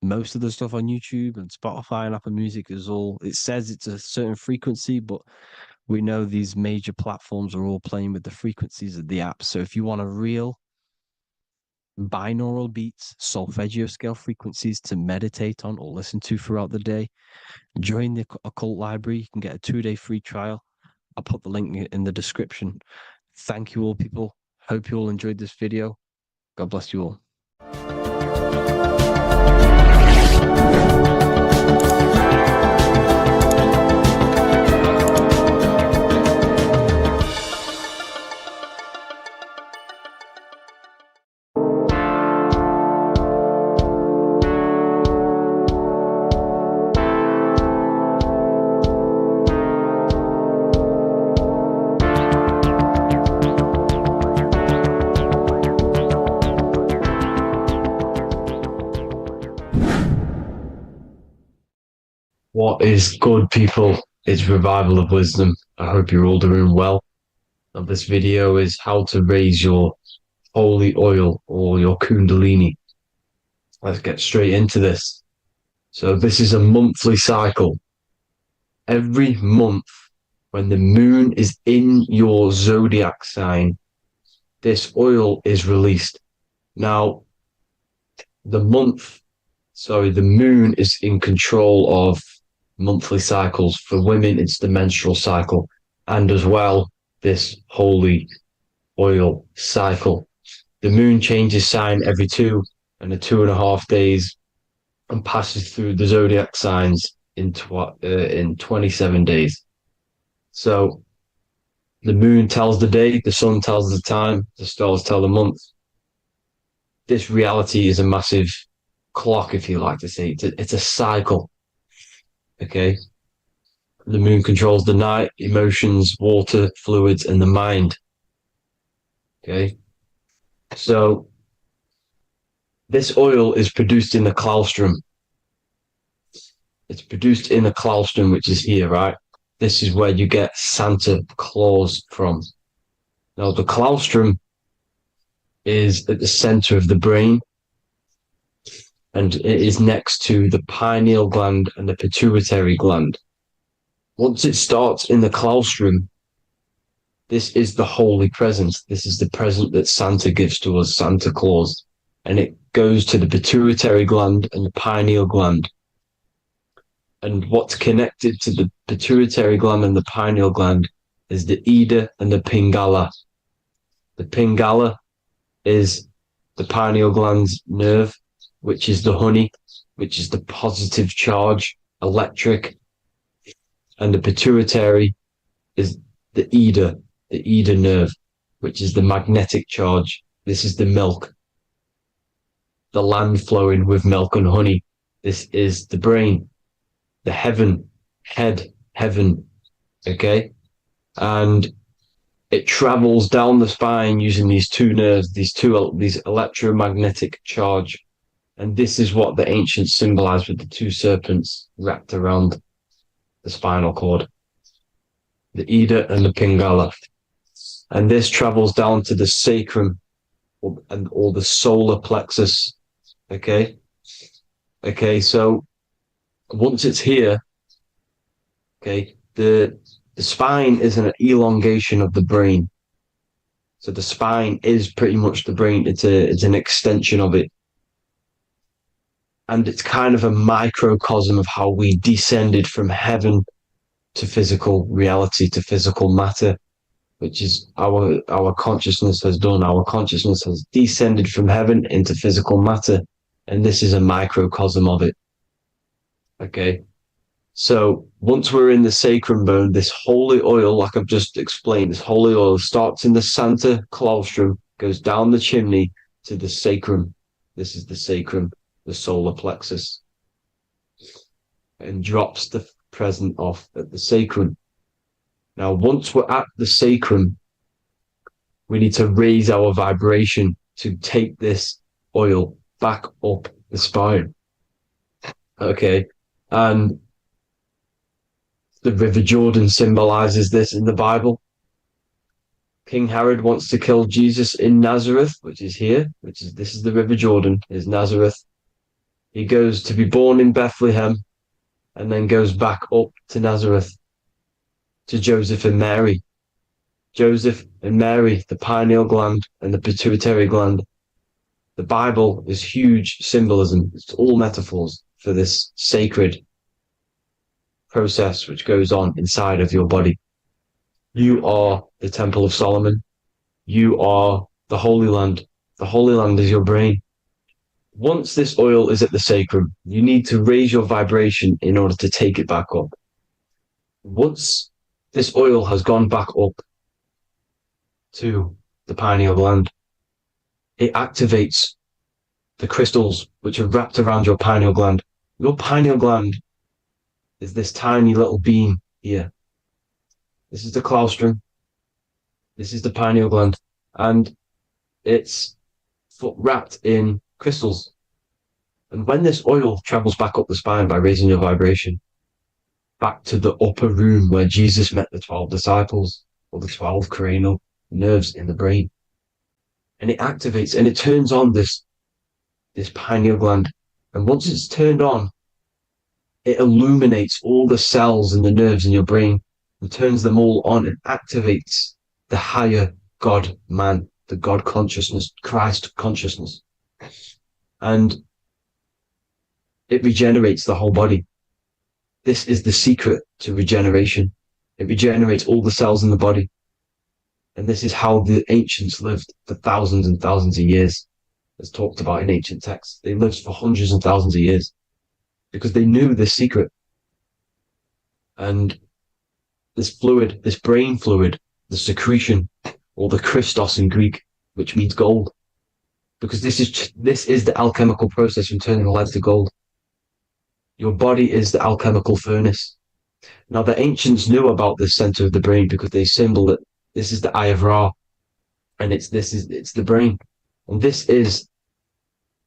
Most of the stuff on YouTube and Spotify and Apple Music it says it's a certain frequency, but we know these major platforms are all playing with the frequencies of the app. So if you want a real binaural beats, solfeggio scale frequencies to meditate on or listen to throughout the day, join the Occult Library. You can get a 2-day free trial. I'll put the link in the description. Thank you all, people. Hope you all enjoyed this video. God bless you all. What is good, people? It's Revival of Wisdom. I hope you're all doing well. Now, this video is how to raise your holy oil or your Kundalini. Let's get straight into this. So this is a monthly cycle. Every month, when the moon is in your zodiac sign, this oil is released. Now, the moon is in control of monthly cycles. For women, it's the menstrual cycle, and as well, this holy oil cycle. The moon changes sign every 2.5 days and passes through the zodiac signs in 27 days. So the moon tells the day, the sun tells the time, the stars tell the month. This reality is a massive clock, if you like to say. It's a cycle. Okay. The moon controls the night, emotions, water, fluids, and the mind. Okay. So this oil is produced in the claustrum. It's produced in the claustrum, which is here, right? This is where you get Santa Claus from. Now, the claustrum is at the center of the brain, and it is next to the pineal gland and the pituitary gland. Once it starts in the claustrum, this is the holy present. This is the present that Santa gives to us, Santa Claus. And it goes to the pituitary gland and the pineal gland. And what's connected to the pituitary gland and the pineal gland is the Ida and the Pingala. The Pingala is the pineal gland's nerve, which is the honey, which is the positive charge, electric. And the pituitary is the Ida nerve, which is the magnetic charge. This is the milk, the land flowing with milk and honey. This is the brain, the heaven, okay? And it travels down the spine using these two nerves, these electromagnetic charge. And this is what the ancients symbolized with the two serpents wrapped around the spinal cord, the Ida and the Pingala. And this travels down to the sacrum or the solar plexus. Okay. So once it's here, okay, the spine is an elongation of the brain. So the spine is pretty much the brain. It's an extension of it. And it's kind of a microcosm of how we descended from heaven to physical reality, to physical matter, which is our consciousness has done. Our consciousness has descended from heaven into physical matter. And this is a microcosm of it. Okay. So once we're in the sacrum bone, this holy oil, like I've just explained, this holy oil starts in the Santa claustrum, goes down the chimney to the sacrum. This is the sacrum, the solar plexus, and drops the present off at the sacrum. Now, once we're at the sacrum, we need to raise our vibration to take this oil back up the spine. Okay. And the River Jordan symbolizes this in the Bible. King Herod wants to kill Jesus in Nazareth, which is here, this is the River Jordan, is Nazareth. He goes to be born in Bethlehem and then goes back up to Nazareth to Joseph and Mary. Joseph and Mary, the pineal gland and the pituitary gland. The Bible is huge symbolism. It's all metaphors for this sacred process which goes on inside of your body. You are the Temple of Solomon. You are the Holy Land. The Holy Land is your brain. Once this oil is at the sacrum, you need to raise your vibration in order to take it back up. Once this oil has gone back up to the pineal gland, it activates the crystals which are wrapped around your pineal gland. Your pineal gland is this tiny little beam here. This is the claustrum. This is the pineal gland. And it's wrapped in crystals. And when this oil travels back up the spine by raising your vibration, back to the upper room where Jesus met the 12 disciples, or the 12 cranial nerves in the brain. And it activates and it turns on this pineal gland. And once it's turned on, it illuminates all the cells and the nerves in your brain and turns them all on and activates the higher God man, the God consciousness, Christ consciousness. And it regenerates the whole body. This is the secret to regeneration. It regenerates all the cells in the body. And this is how the ancients lived for thousands and thousands of years, as talked about in ancient texts. They lived for hundreds and thousands of years because they knew this secret. And this fluid, this brain fluid, the secretion, or the Christos in Greek, which means gold, because this is the alchemical process from turning lead to gold. Your body is the alchemical furnace. Now, the ancients knew about this center of the brain because they symboled it. This is the eye of Ra, and it's the brain. And this is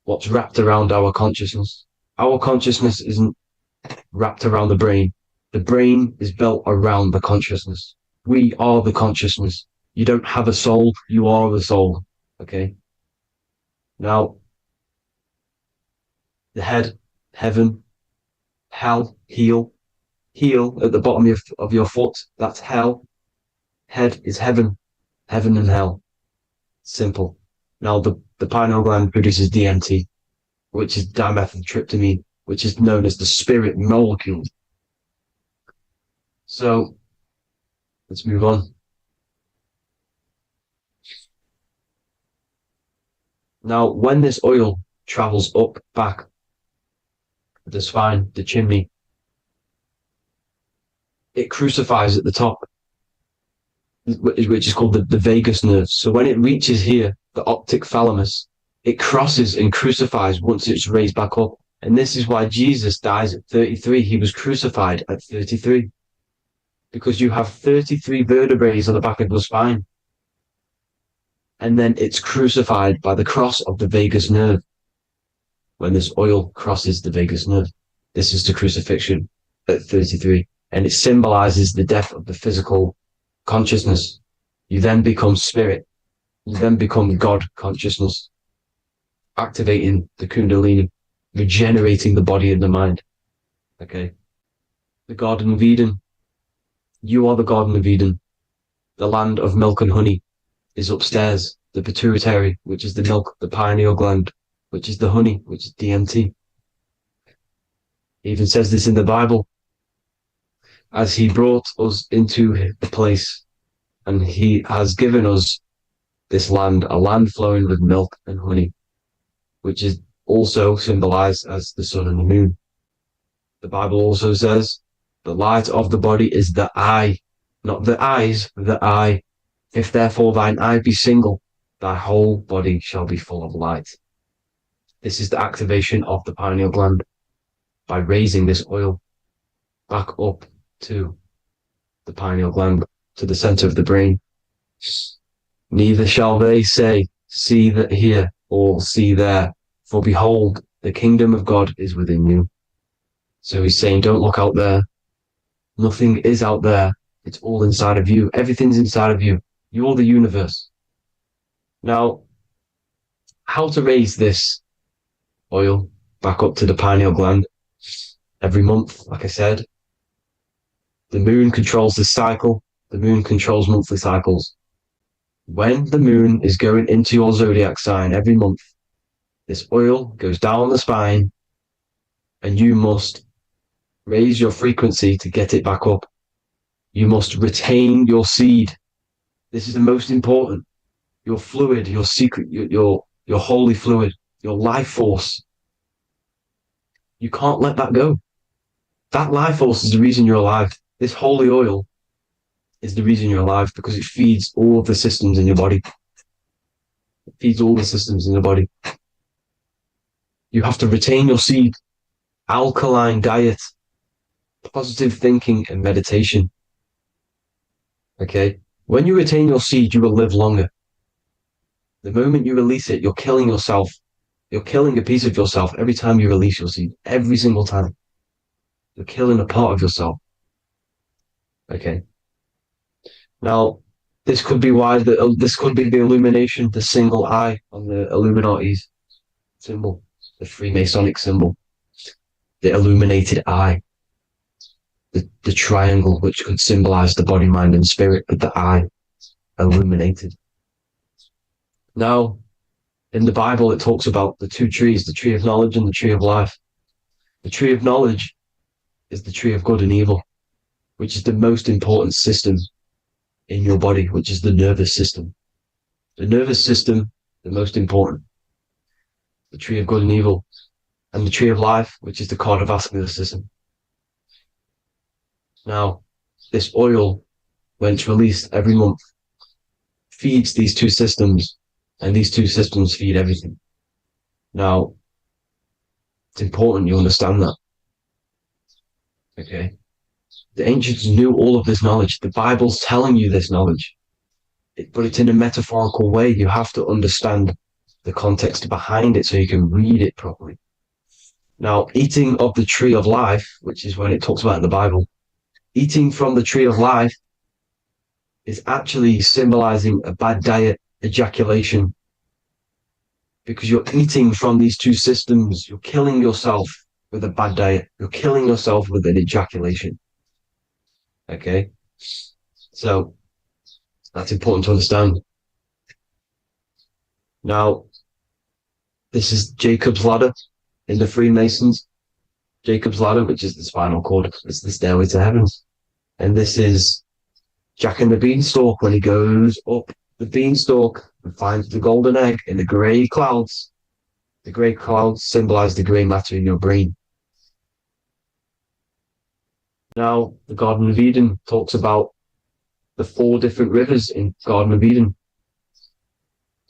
what's wrapped around our consciousness. Our consciousness isn't wrapped around the brain. The brain is built around the consciousness. We are the consciousness. You don't have a soul, you are the soul. Okay? Now, the head, heaven, hell, heel at the bottom of your foot, that's hell. Head is heaven and hell. Simple. Now, the pineal gland produces DMT, which is dimethyltryptamine, which is known as the spirit molecule. So, let's move on. Now, when this oil travels up, back, the spine, the chimney, it crucifies at the top, which is called the vagus nerve. So when it reaches here, the optic thalamus, it crosses and crucifies once it's raised back up. And this is why Jesus dies at 33. He was crucified at 33. Because you have 33 vertebrae on the back of the spine. And then it's crucified by the cross of the vagus nerve. When this oil crosses the vagus nerve, this is the crucifixion at 33. And it symbolizes the death of the physical consciousness. You then become spirit. You then become God consciousness, activating the Kundalini, regenerating the body and the mind. Okay. The Garden of Eden. You are the Garden of Eden. The land of milk and honey is upstairs. The pituitary, which is the milk, the pineal gland, which is the honey, which is DMT. It even says this in the Bible. As he brought us into the place, and he has given us this land, a land flowing with milk and honey, which is also symbolized as the sun and the moon. The Bible also says, the light of the body is the eye, not the eyes, the eye. If therefore thine eye be single, thy whole body shall be full of light. This is the activation of the pineal gland by raising this oil back up to the pineal gland, to the center of the brain. Neither shall they say, see that here, or see there, for behold, the kingdom of God is within you. So he's saying, don't look out there. Nothing is out there. It's all inside of you. Everything's inside of you. You're the universe. Now, how to raise this oil back up to the pineal gland? Every month, like I said. The moon controls the cycle. The moon controls monthly cycles. When the moon is going into your zodiac sign every month, this oil goes down the spine and you must raise your frequency to get it back up. You must retain your seed. This is the most important. Your fluid, your secret, your holy fluid, your life force. You can't let that go. That life force is the reason you're alive. This holy oil is the reason you're alive because it feeds all of the systems in your body. It feeds all the systems in your body. You have to retain your seed, alkaline diet, positive thinking and meditation. Okay? When you retain your seed, you will live longer. The moment you release it, you're killing yourself. You're killing a piece of yourself every time you release your seed. Every single time. You're killing a part of yourself. Okay. Now, this could be why this could be the illumination, the single eye on the Illuminati's symbol, the Freemasonic symbol, the illuminated eye, the triangle, which could symbolize the body, mind, and spirit, but the eye illuminated. Now, in the Bible, it talks about the two trees, the tree of knowledge and the tree of life. The tree of knowledge is the tree of good and evil, which is the most important system in your body, which is the nervous system. The nervous system, the most important. The tree of good and evil, and the tree of life, which is the cardiovascular system. Now, this oil, when it's released every month, feeds these two systems, and these two systems feed everything. Now, it's important you understand that. Okay? The ancients knew all of this knowledge. The Bible's telling you this knowledge, but it's in a metaphorical way. You have to understand the context behind it so you can read it properly. Now, eating of the tree of life, which is when it talks about in the Bible, eating from the tree of life is actually symbolizing a bad diet, ejaculation, because you're eating from these two systems. You're killing yourself with a bad diet. You're killing yourself with an ejaculation. Okay? So that's important to understand. Now, this is Jacob's ladder in the Freemasons. Jacob's ladder, which is the spinal cord, it's the stairway to heaven. And this is Jack and the Beanstalk when he goes up the beanstalk and finds the golden egg in the grey clouds. The grey clouds symbolize the grey matter in your brain. Now, the Garden of Eden talks about the 4 different rivers in Garden of Eden.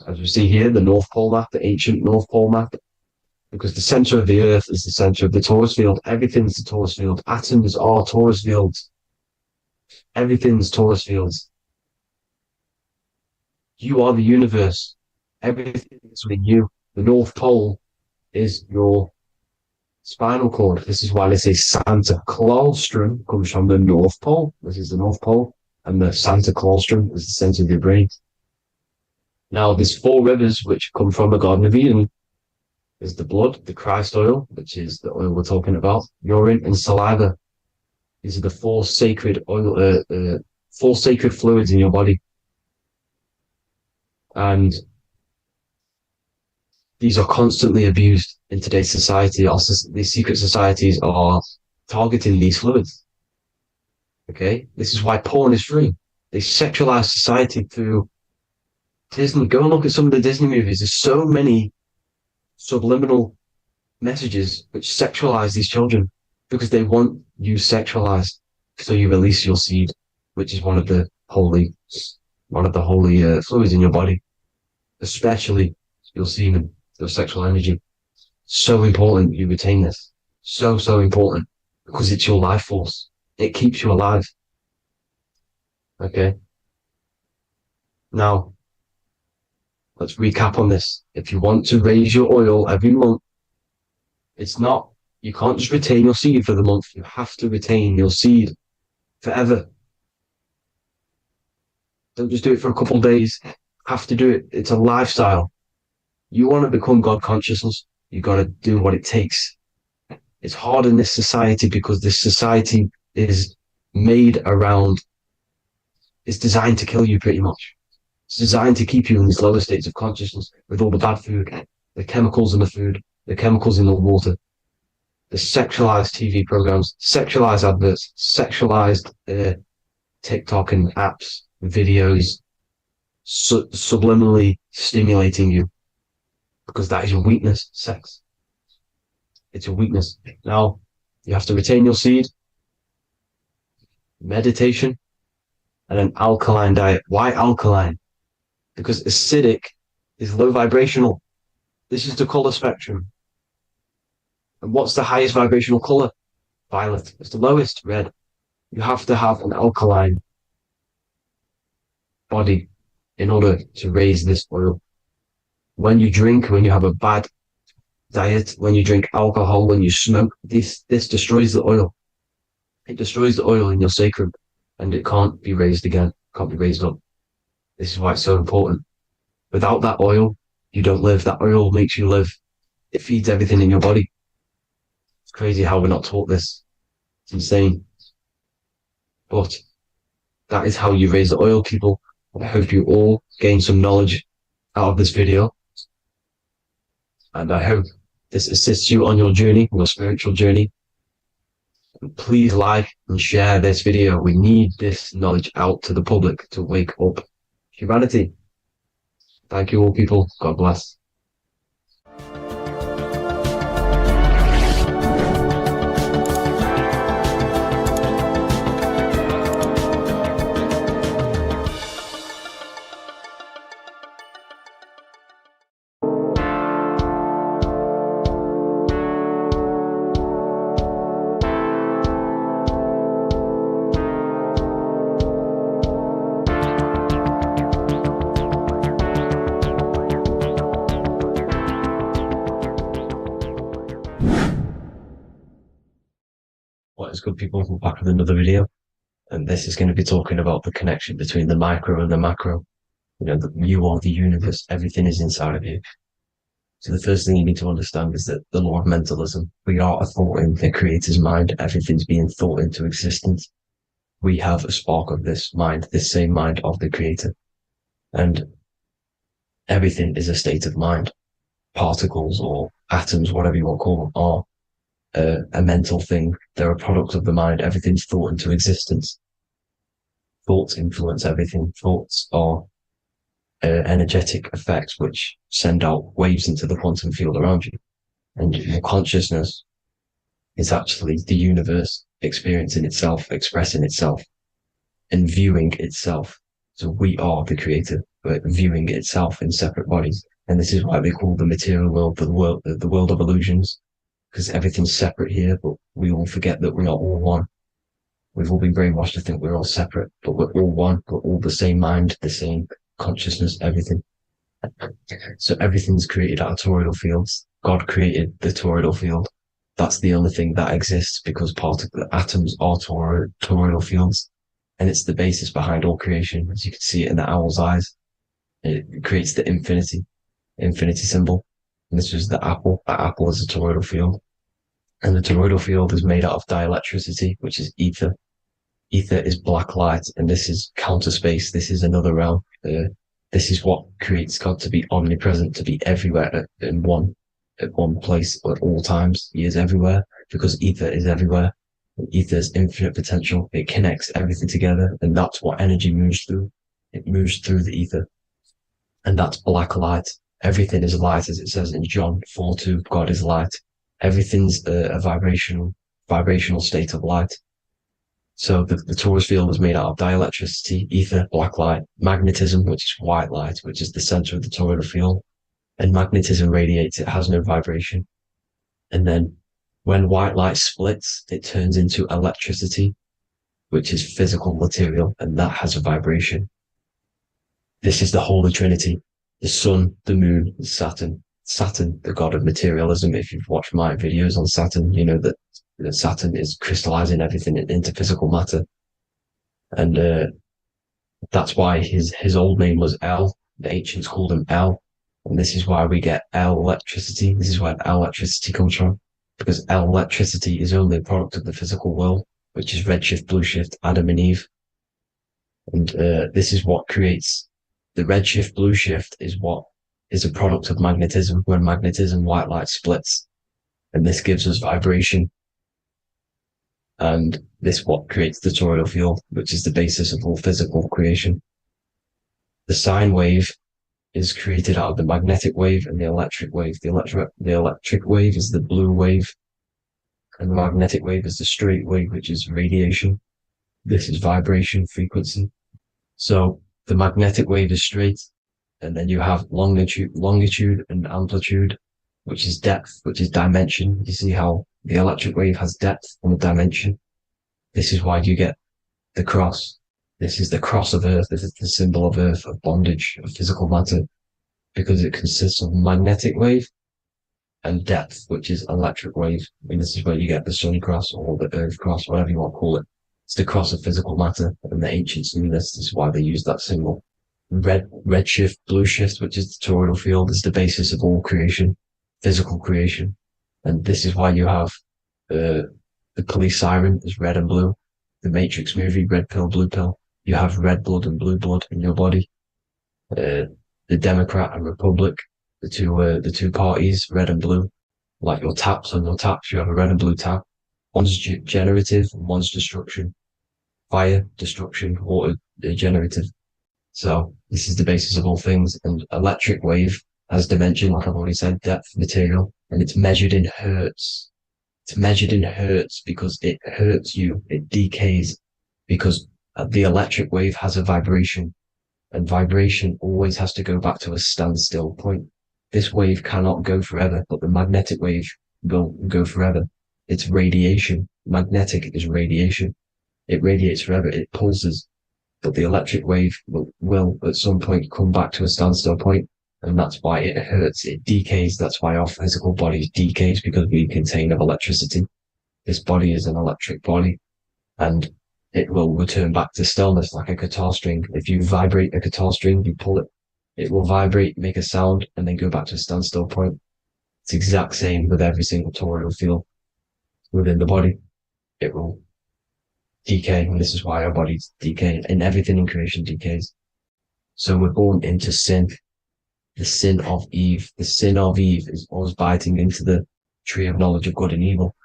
As we see here, the North Pole map, the ancient North Pole map, because the center of the earth is the center of the torus field. Everything's the torus field. Atoms are torus fields. Everything's torus fields. You are the universe. Everything is within you. The North Pole is your spinal cord. This is why they say Santa Claustrum comes from the North Pole. This is the North Pole. And the Santa Claustrum is the center of your brain. Now, there's 4 rivers which come from the Garden of Eden. There's the blood, the Christ oil, which is the oil we're talking about, urine, and saliva. These are the 4 sacred oil, 4 sacred fluids in your body. And these are constantly abused in today's society. Also, these secret societies are targeting these fluids. Okay? This is why porn is free. They sexualize society through Disney. Go and look at some of the Disney movies. There's so many subliminal messages which sexualize these children because they want you sexualized. So you release your seed, which is one of the holy fluids in your body, especially your semen, your sexual energy. So important you retain this. So important because it's your life force. It keeps you alive. Okay. Now, let's recap on this. If you want to raise your oil every month, you can't just retain your seed for the month. You have to retain your seed forever. Don't just do it for a couple of days. You have to do it. It's a lifestyle. You want to become God consciousness, you got to do what it takes. It's hard in this society because this society is made around, it's designed to kill you pretty much. It's designed to keep you in these lower states of consciousness with all the bad food, the chemicals in the food, the chemicals in the water, the sexualized TV programs, sexualized adverts, sexualized TikTok and apps, videos, subliminally stimulating you because that is your weakness, sex. It's a weakness. Now, you have to retain your seed, meditation, and an alkaline diet. Why alkaline? Because acidic is low vibrational. This is the color spectrum. And what's the highest vibrational color? Violet. It's the lowest, red. You have to have an alkaline body in order to raise this oil. When you drink, when you have a bad diet, when you drink alcohol, when you smoke, this destroys the oil. It destroys the oil in your sacrum. and it can't be raised again, can't be raised up. This is why it's so important. Without that oil, you don't live. That oil makes you live. It feeds everything in your body. It's crazy how we're not taught this. It's insane. But that is how you raise the oil, people. I hope you all gain some knowledge out of this video. And I hope this assists you on your journey, your spiritual journey. And please like and share this video. We need this knowledge out to the public to wake up humanity. Thank you all, people. God bless. What is good, people? We're back with another video, and this is going to be talking about the connection between the micro and the macro. You know, you are the universe, everything is inside of you. So the first thing you need to understand is that the law of mentalism, we are a thought in the creator's mind, everything's being thought into existence. We have a spark of this mind, this same mind of the creator, and everything is a state of mind. Particles or atoms, whatever you want to call them, are a mental thing. They're a product of the mind. Everything's thought into existence. Thoughts influence everything. Thoughts are energetic effects which send out waves into the quantum field around you. And your consciousness is actually the universe experiencing itself, expressing itself, and viewing itself. So we are the creator, but viewing itself in separate bodies. And this is why they call the material world the world of illusions. Because everything's separate here, but we all forget that we are all one. We've all been brainwashed to think we're all separate, but we're all one. We're all the same mind, the same consciousness, everything. So everything's created out of toroidal fields. God created the toroidal field. That's the only thing that exists because part of the atoms are toroidal fields. And it's the basis behind all creation. As you can see it in the owl's eyes, it creates the infinity symbol. And this was the apple. That apple is a toroidal field. And the toroidal field is made out of dielectricity, which is ether. Ether is black light, and this is counter space. This is another realm. This is what creates God to be omnipresent, to be everywhere at one place at all times. He is everywhere because ether is everywhere. And ether is infinite potential. It connects everything together, and that's what energy moves through. It moves through the ether. And that's black light. Everything is light, as it says in John 4:2. God is light. Everything's a vibrational state of light. So the torus field is made out of dielectricity, ether, black light, magnetism, which is white light, which is the center of the toroidal field. And magnetism radiates, it has no vibration. And then when white light splits, it turns into electricity, which is physical material, and that has a vibration. This is the Holy Trinity. The sun, the moon, Saturn. Saturn, the god of materialism. If you've watched my videos on Saturn, you know that Saturn is crystallizing everything into physical matter. And that's why his old name was El. The ancients called him El. And this is why we get El electricity. This is where El electricity comes from. Because El electricity is only a product of the physical world, which is redshift, blueshift, Adam and Eve. And this is what creates the redshift, blueshift is what is a product of magnetism. When magnetism, white light splits, and this gives us vibration. And this what creates the toroidal field, which is the basis of all physical creation. The sine wave is created out of the magnetic wave and the electric wave. The electric wave is the blue wave, and the magnetic wave is the straight wave, which is radiation. This is vibration, frequency. So the magnetic wave is straight, and then you have longitude and amplitude, which is depth, which is dimension. You see how the electric wave has depth and a dimension. This is why you get the cross. This is the cross of Earth. This is the symbol of Earth, of bondage, of physical matter, because it consists of magnetic wave and depth, which is electric wave. I mean, this is where you get the sun cross or the Earth cross, whatever you want to call it. It's the cross of physical matter, and the ancients knew this. This is why they used that symbol. Red shift, blue shift, which is the toroidal field, is the basis of all creation, physical creation. And this is why you have the police siren is red and blue. The Matrix movie, red pill, blue pill. You have red blood and blue blood in your body. The Democrat and Republic, the two parties, red and blue. Like your taps on your taps, you have a red and blue tap. One's generative, one's destruction. Fire, destruction, water, generative. So this is the basis of all things. And electric wave has dimension, like I've already said, depth, material, and it's measured in hertz. It's measured in hertz because it hurts you. It decays because the electric wave has a vibration, and vibration always has to go back to a standstill point. This wave cannot go forever, but the magnetic wave will go forever. It's radiation. Magnetic is radiation. It radiates forever. It pulses. But the electric wave will at some point come back to a standstill point, and that's why it hurts. It decays. That's why our physical body decays, because we contain of electricity. This body is an electric body, and it will return back to stillness like a guitar string. If you vibrate a guitar string, you pull it, it will vibrate, make a sound, and then go back to a standstill point. It's the exact same with every single toroidal field within the body. It will decay, and this is why our bodies decay, and everything in creation decays. So we're born into sin, the sin of Eve. The sin of Eve is always biting into the tree of knowledge of good and evil,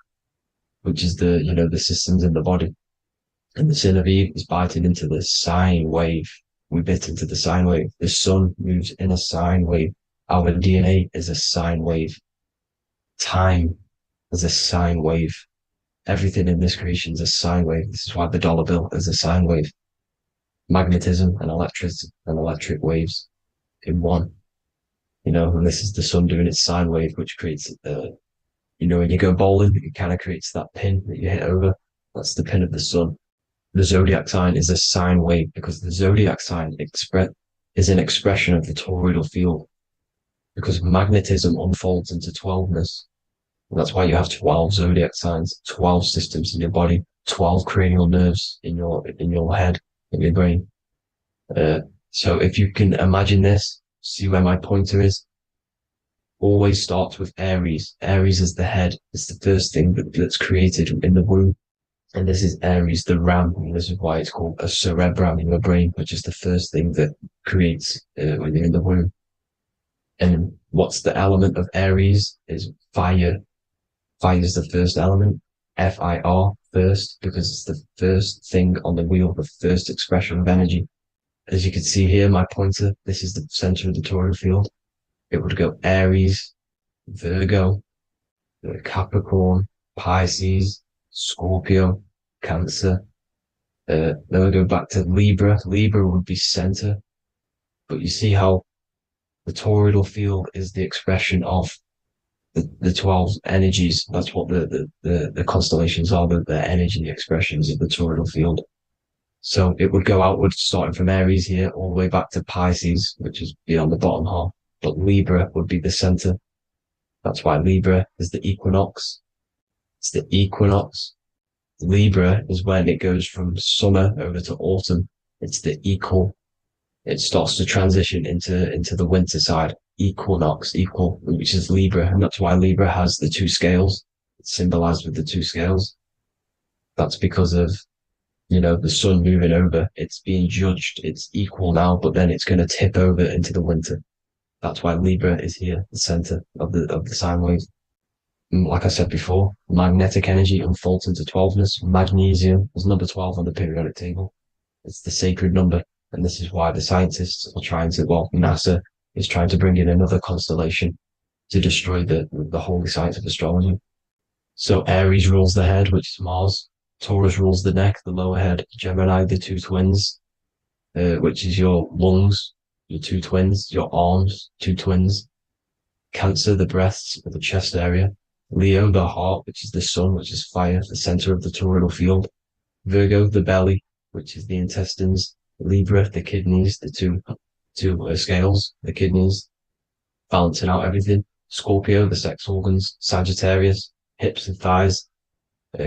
which is the systems in the body. And the sin of Eve is biting into the sine wave. We bit into the sine wave. The sun moves in a sine wave. Our DNA is a sine wave. Time is a sine wave. Everything in this creation is a sine wave. This is why the dollar bill is a sine wave. Magnetism and electric waves in one. And this is the sun doing its sine wave, which creates, when you go bowling, it kind of creates that pin that you hit over. That's the pin of the sun. The zodiac sign is a sine wave because the zodiac sign is an expression of the toroidal field, because magnetism unfolds into 12ness. And that's why you have 12 zodiac signs, 12 systems in your body, 12 cranial nerves in your head, in your brain. So if you can imagine this, see where my pointer is. Always starts with Aries. Aries is the head. It's the first thing that's created in the womb. And this is Aries, the ram. And this is why it's called a cerebrum in your brain, which is the first thing that creates when you're in the womb. And what's the element of Aries is fire. Fire is the first element. Fire, first, because it's the first thing on the wheel, the first expression of energy. As you can see here, my pointer, this is the center of the toroidal field. It would go Aries, Virgo, Capricorn, Pisces, Scorpio, Cancer. Then we go back to Libra. Libra would be center. But you see how the toroidal field is the expression of the 12 energies. That's what the constellations are, the energy expressions of the toroidal field. So it would go outwards, starting from Aries here, all the way back to Pisces, which is beyond the bottom half. But Libra would be the center. That's why Libra is the equinox. It's the equinox. Libra is when it goes from summer over to autumn. It's the equal. It starts to transition into the winter side. Equinox, equal, which is Libra. And that's why Libra has the two scales. It's symbolized with the two scales. That's because of, the sun moving over. It's being judged. It's equal now, but then it's going to tip over into the winter. That's why Libra is here, the center of the sine wave. And like I said before, magnetic energy unfolds into 12ness. Magnesium is number 12 on the periodic table. It's the sacred number. And this is why the scientists are NASA is trying to bring in another constellation to destroy the holy science of astrology. So Aries rules the head, which is Mars. Taurus rules the neck, the lower head. Gemini, the two twins, which is your lungs, your two twins, your arms, two twins. Cancer, the breasts, the chest area. Leo, the heart, which is the sun, which is fire, the center of the toroidal field. Virgo, the belly, which is the intestines. Libra, the kidneys, the two scales, the kidneys, balancing out everything. Scorpio, the sex organs. Sagittarius, hips and thighs.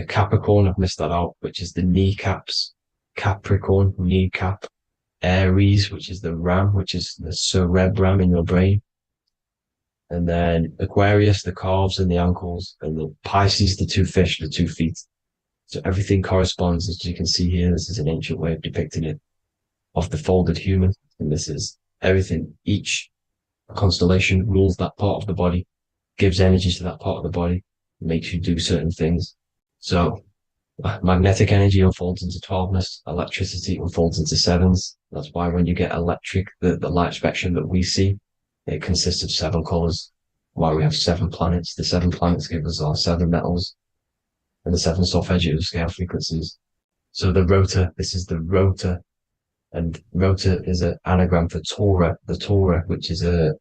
Capricorn, I've missed that out, which is the kneecaps. Capricorn, kneecap. Aries, which is the ram, which is the cerebrum in your brain. And then Aquarius, the calves and the ankles. And the Pisces, the two fish, the 2 feet. So everything corresponds, as you can see here. This is an ancient way of depicting it, of the folded human. And this is everything. Each constellation rules that part of the body, gives energy to that part of the body, makes you do certain things. So magnetic energy unfolds into 12ness, electricity unfolds into 7s. That's why when you get electric, the light spectrum that we see, it consists of 7 colors. Why we have 7 planets. The 7 planets give us our 7 metals and the 7 solfeggio scale frequencies. So the rota, this is the rota, and rota is an anagram for Torah, the Torah, which is I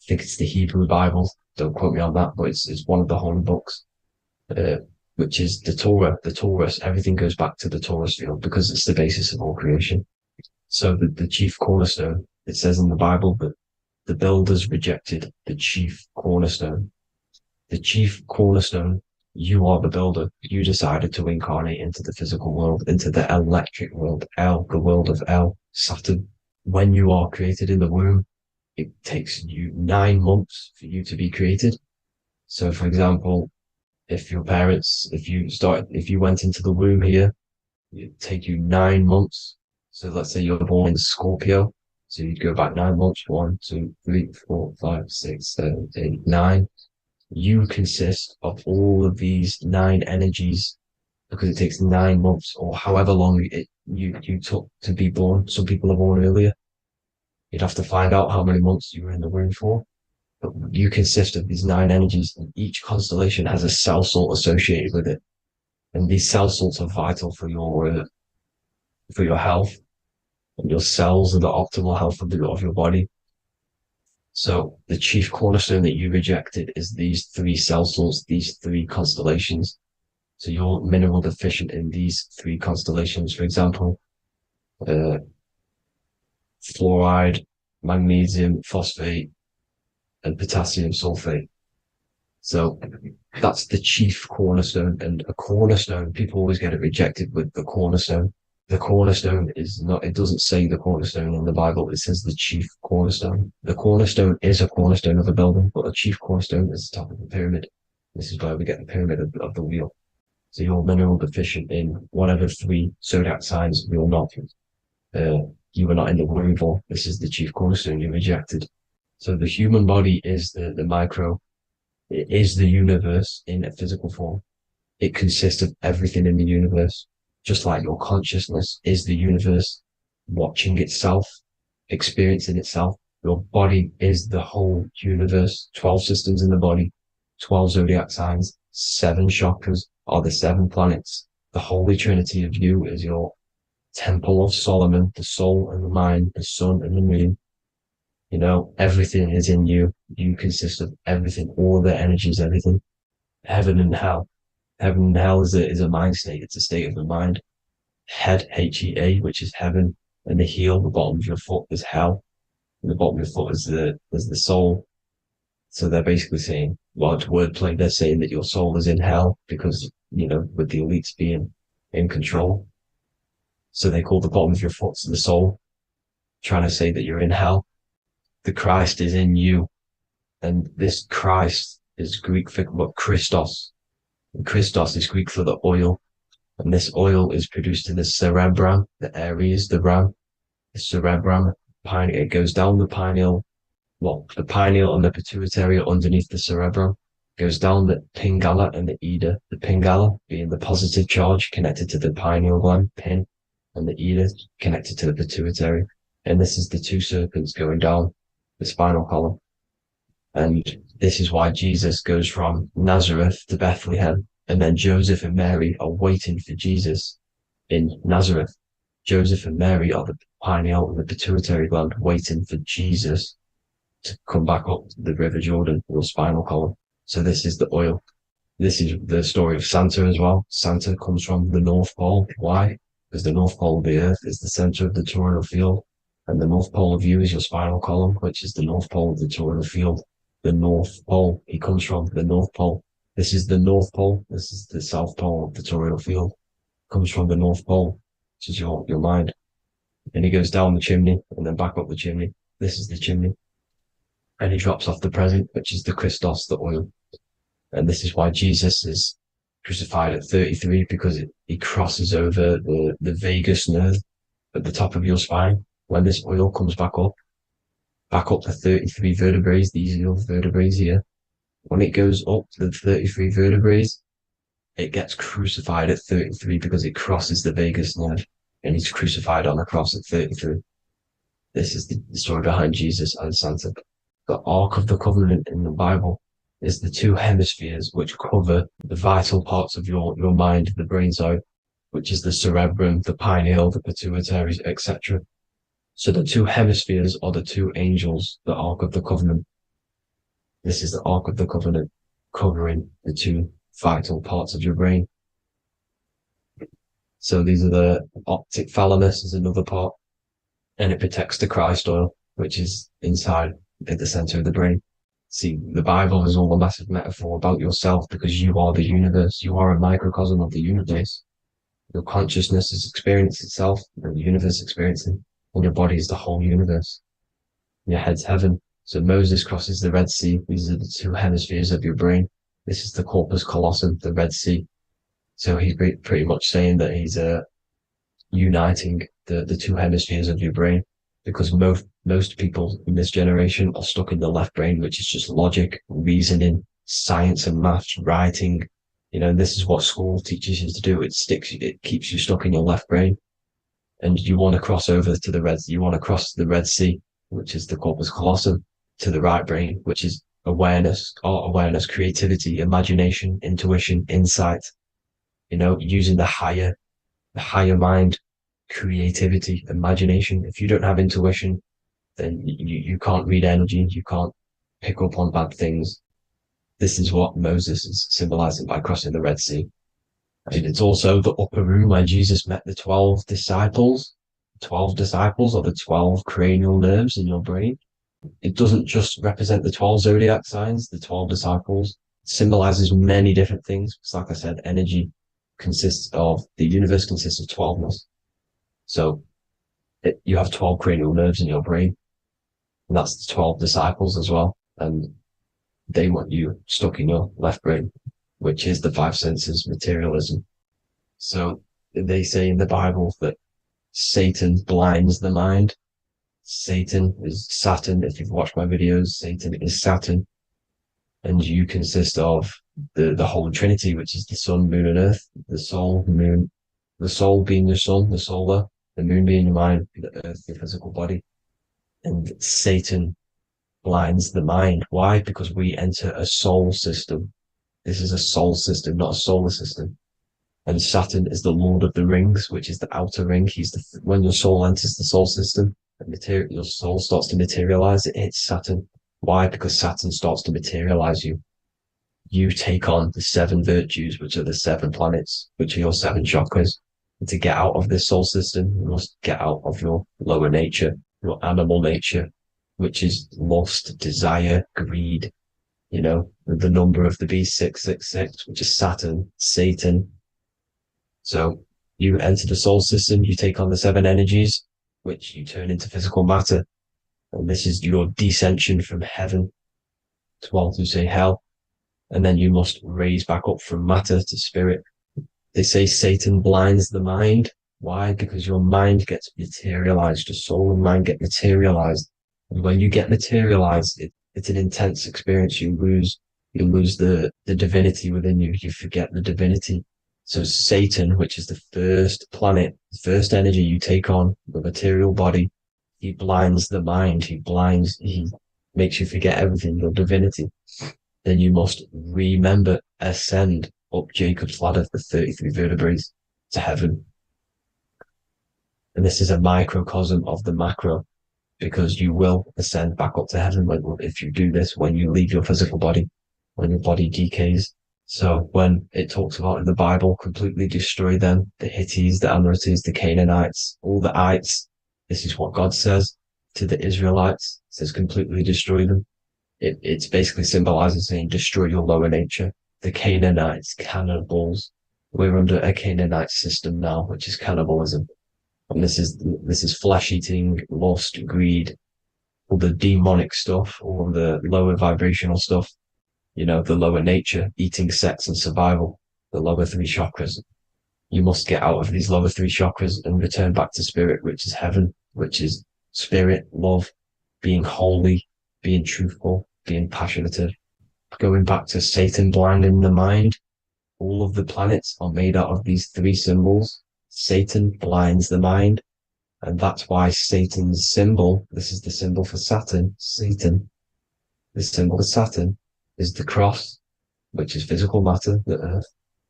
think it's the Hebrew Bible. Don't quote me on that, but it's one of the holy books. Which is the Torah, the Taurus. Everything goes back to the Taurus field because it's the basis of all creation. So the chief cornerstone, it says in the Bible that the builders rejected the chief cornerstone. The chief cornerstone, you are the builder. You decided to incarnate into the physical world, into the electric world, El, the world of El, Saturn. When you are created in the womb, it takes you 9 months for you to be created. So, for example, if your parents, if you went into the womb here, it'd take you 9 months. So let's say you're born in Scorpio. So you'd go back 9 months, 1, 2, 3, 4, 5, 6, 7, 8, 9. You consist of all of these 9 energies because it takes 9 months or however long you took to be born. Some people are born earlier. You'd have to find out how many months you were in the womb for. But you consist of these 9 energies, and each constellation has a cell salt associated with it. And these cell salts are vital for your health, and your cells and the optimal health of your body. So the chief cornerstone that you rejected is these 3 cell salts, these 3 constellations. So you're mineral deficient in these 3 constellations. For example, fluoride, magnesium, phosphate, and potassium sulfate. So that's the chief cornerstone. And a cornerstone, people always get it rejected with the cornerstone. The cornerstone is not, it doesn't say the cornerstone in the Bible, it says the chief cornerstone. The cornerstone is a cornerstone of a building, but a chief cornerstone is the top of the pyramid. This is where we get the pyramid of the wheel. So you're mineral deficient in whatever 3 zodiac signs you're not. You were not in the womb for. This is the chief cornerstone you rejected. So the human body is the micro. It is the universe in a physical form. It consists of everything in the universe, just like your consciousness is the universe, watching itself, experiencing itself. Your body is the whole universe. 12 systems in the body, 12 zodiac signs, 7 chakras are the 7 planets. The Holy Trinity of you is your Temple of Solomon, the soul and the mind, the sun and the moon. You know, everything is in you. You consist of everything, all the energies, everything. Heaven and hell. Heaven and hell is a mind state. It's a state of the mind. Head, H-E-A, which is heaven, and the heel, the bottom of your foot is hell. And the bottom of your foot is the soul. So they're basically saying, well, it's wordplay. They're saying that your soul is in hell because, you know, with the elites being in control. So they call the bottom of your foot the soul, trying to say that you're in hell. The Christ is in you. And this Christ is Greek for what Christos. And Christos is Greek for the oil. And this oil is produced in the cerebrum, the Aries, the ram, the cerebrum, it goes down the pineal. Well, the pineal and the pituitary are underneath the cerebrum. Goes down the pingala and the ida. The pingala being the positive charge connected to the pineal gland, pin, and the ida connected to the pituitary. And this is the 2 serpents going down the spinal column. And this is why Jesus goes from Nazareth to Bethlehem, and then Joseph and Mary are waiting for Jesus in Nazareth. Joseph and Mary are the pineal and the pituitary gland waiting for Jesus to come back up the River Jordan, your spinal column. So this is the oil. This is the story of Santa as well. Santa comes from the North Pole. Why? Because the North Pole of the Earth is the center of the toroidal field, and the North Pole of you is your spinal column, which is the North Pole of the toroidal field. The North Pole, he comes from the North Pole. This is the North Pole. This is the South Pole of the toroidal field. Comes from the North Pole, which is your mind. And he goes down the chimney and then back up the chimney. This is the chimney. And he drops off the present, which is the Christos, the oil. And this is why Jesus is crucified at 33, because he crosses over the vagus nerve at the top of your spine. When this oil comes back up the 33 vertebrae, these are your vertebrae here. When it goes up to the 33 vertebrae, it gets crucified at 33 because it crosses the vagus nerve, and he's crucified on the cross at 33. This is the story behind Jesus and Santa. The Ark of the Covenant in the Bible is the two hemispheres which cover the vital parts of your mind, the brain side, which is the cerebrum, the pineal, the pituitary, etc. So the two hemispheres are the two angels, the Ark of the Covenant. This is the Ark of the Covenant, covering the two vital parts of your brain. So these are the optic thalamus is another part, and it protects the Christ oil, which is inside at the center of the brain. See, the Bible is all a massive metaphor about yourself, because you are the universe. You are a microcosm of the universe. Your consciousness is experiencing itself, and the universe experiencing, and your body is the whole universe. Your head's heaven. So Moses crosses the Red Sea. These are the two hemispheres of your brain. This is the corpus callosum, the Red Sea. So he's pretty much saying that he's uniting the two hemispheres of your brain, because most people in this generation are stuck in the left brain, which is just logic, reasoning, science and maths, writing. This is what school teaches you to do. It keeps you stuck in your left brain. And you want to cross over to you want to cross the Red Sea, which is the corpus callosum, to the right brain, which is awareness, art awareness, creativity, imagination, intuition, insight, using the higher mind, creativity, imagination. If you don't have intuition, then you can't read energy, you can't pick up on bad things. This is what Moses is symbolizing by crossing the Red Sea. And it's also the upper room where Jesus met the 12 disciples. 12 disciples are the 12 cranial nerves in your brain. It doesn't just represent the 12 zodiac signs. The 12 disciples symbolizes many different things. It's like I said, the universe consists of 12ness. So you have 12 cranial nerves in your brain, and that's the 12 disciples as well. And they want you stuck in your left brain, which is the five senses, materialism. So they say in the Bible that Satan blinds the mind. Satan is Saturn. If you've watched my videos, Satan is Saturn. And you consist of the Holy Trinity, which is the sun, moon, and earth. The soul, moon, the soul being your sun, the solar, the moon being your mind, the earth, your physical body. And Satan blinds the mind. Why? Because we enter a soul system. This is a soul system, not a solar system. And Saturn is the Lord of the Rings, which is the outer ring. When your soul enters the soul system, your soul starts to materialize. It hits Saturn. Why? Because Saturn starts to materialize you. You take on the 7 virtues, which are the 7 planets, which are your 7 chakras. And to get out of this soul system, you must get out of your lower nature, your animal nature, which is lust, desire, greed. The number of the beast, 666, which is Saturn, Satan. So you enter the soul system, you take on the 7 energies, which you turn into physical matter. And this is your descension from heaven to, well, to say hell. And then you must raise back up from matter to spirit. They say Satan blinds the mind. Why? Because your mind gets materialized. Your soul and mind get materialized. And when you get materialized, it's an intense experience. You lose the divinity within you. You forget the divinity. So Satan, which is the first planet, the first energy you take on, the material body, he blinds the mind. He makes you forget everything, your divinity. Then you must ascend up Jacob's ladder, the 33 vertebrae, to heaven. And this is a microcosm of the macro, because you will ascend back up to heaven if you do this, when you leave your physical body, when your body decays. So when it talks about in the Bible, completely destroy them, the Hittites, the Amorites, the Canaanites, all the ites, this is what God says to the Israelites. It says completely destroy them. It's basically symbolizing saying destroy your lower nature. the Canaanites, cannibals. We're under a Canaanite system now, which is cannibalism. And this is flesh eating, lust, greed, all the demonic stuff, all the lower vibrational stuff, the lower nature, eating, sex, and survival, the lower three chakras. You must get out of these lower three chakras and return back to spirit, which is heaven, which is spirit, love, being holy, being truthful, being passionate, going back to Satan blinding the mind. All of the planets are made out of these three symbols. Satan blinds the mind. And that's why Satan's symbol, this is the symbol for Saturn, Satan, the symbol of Saturn is the cross, which is physical matter, the earth,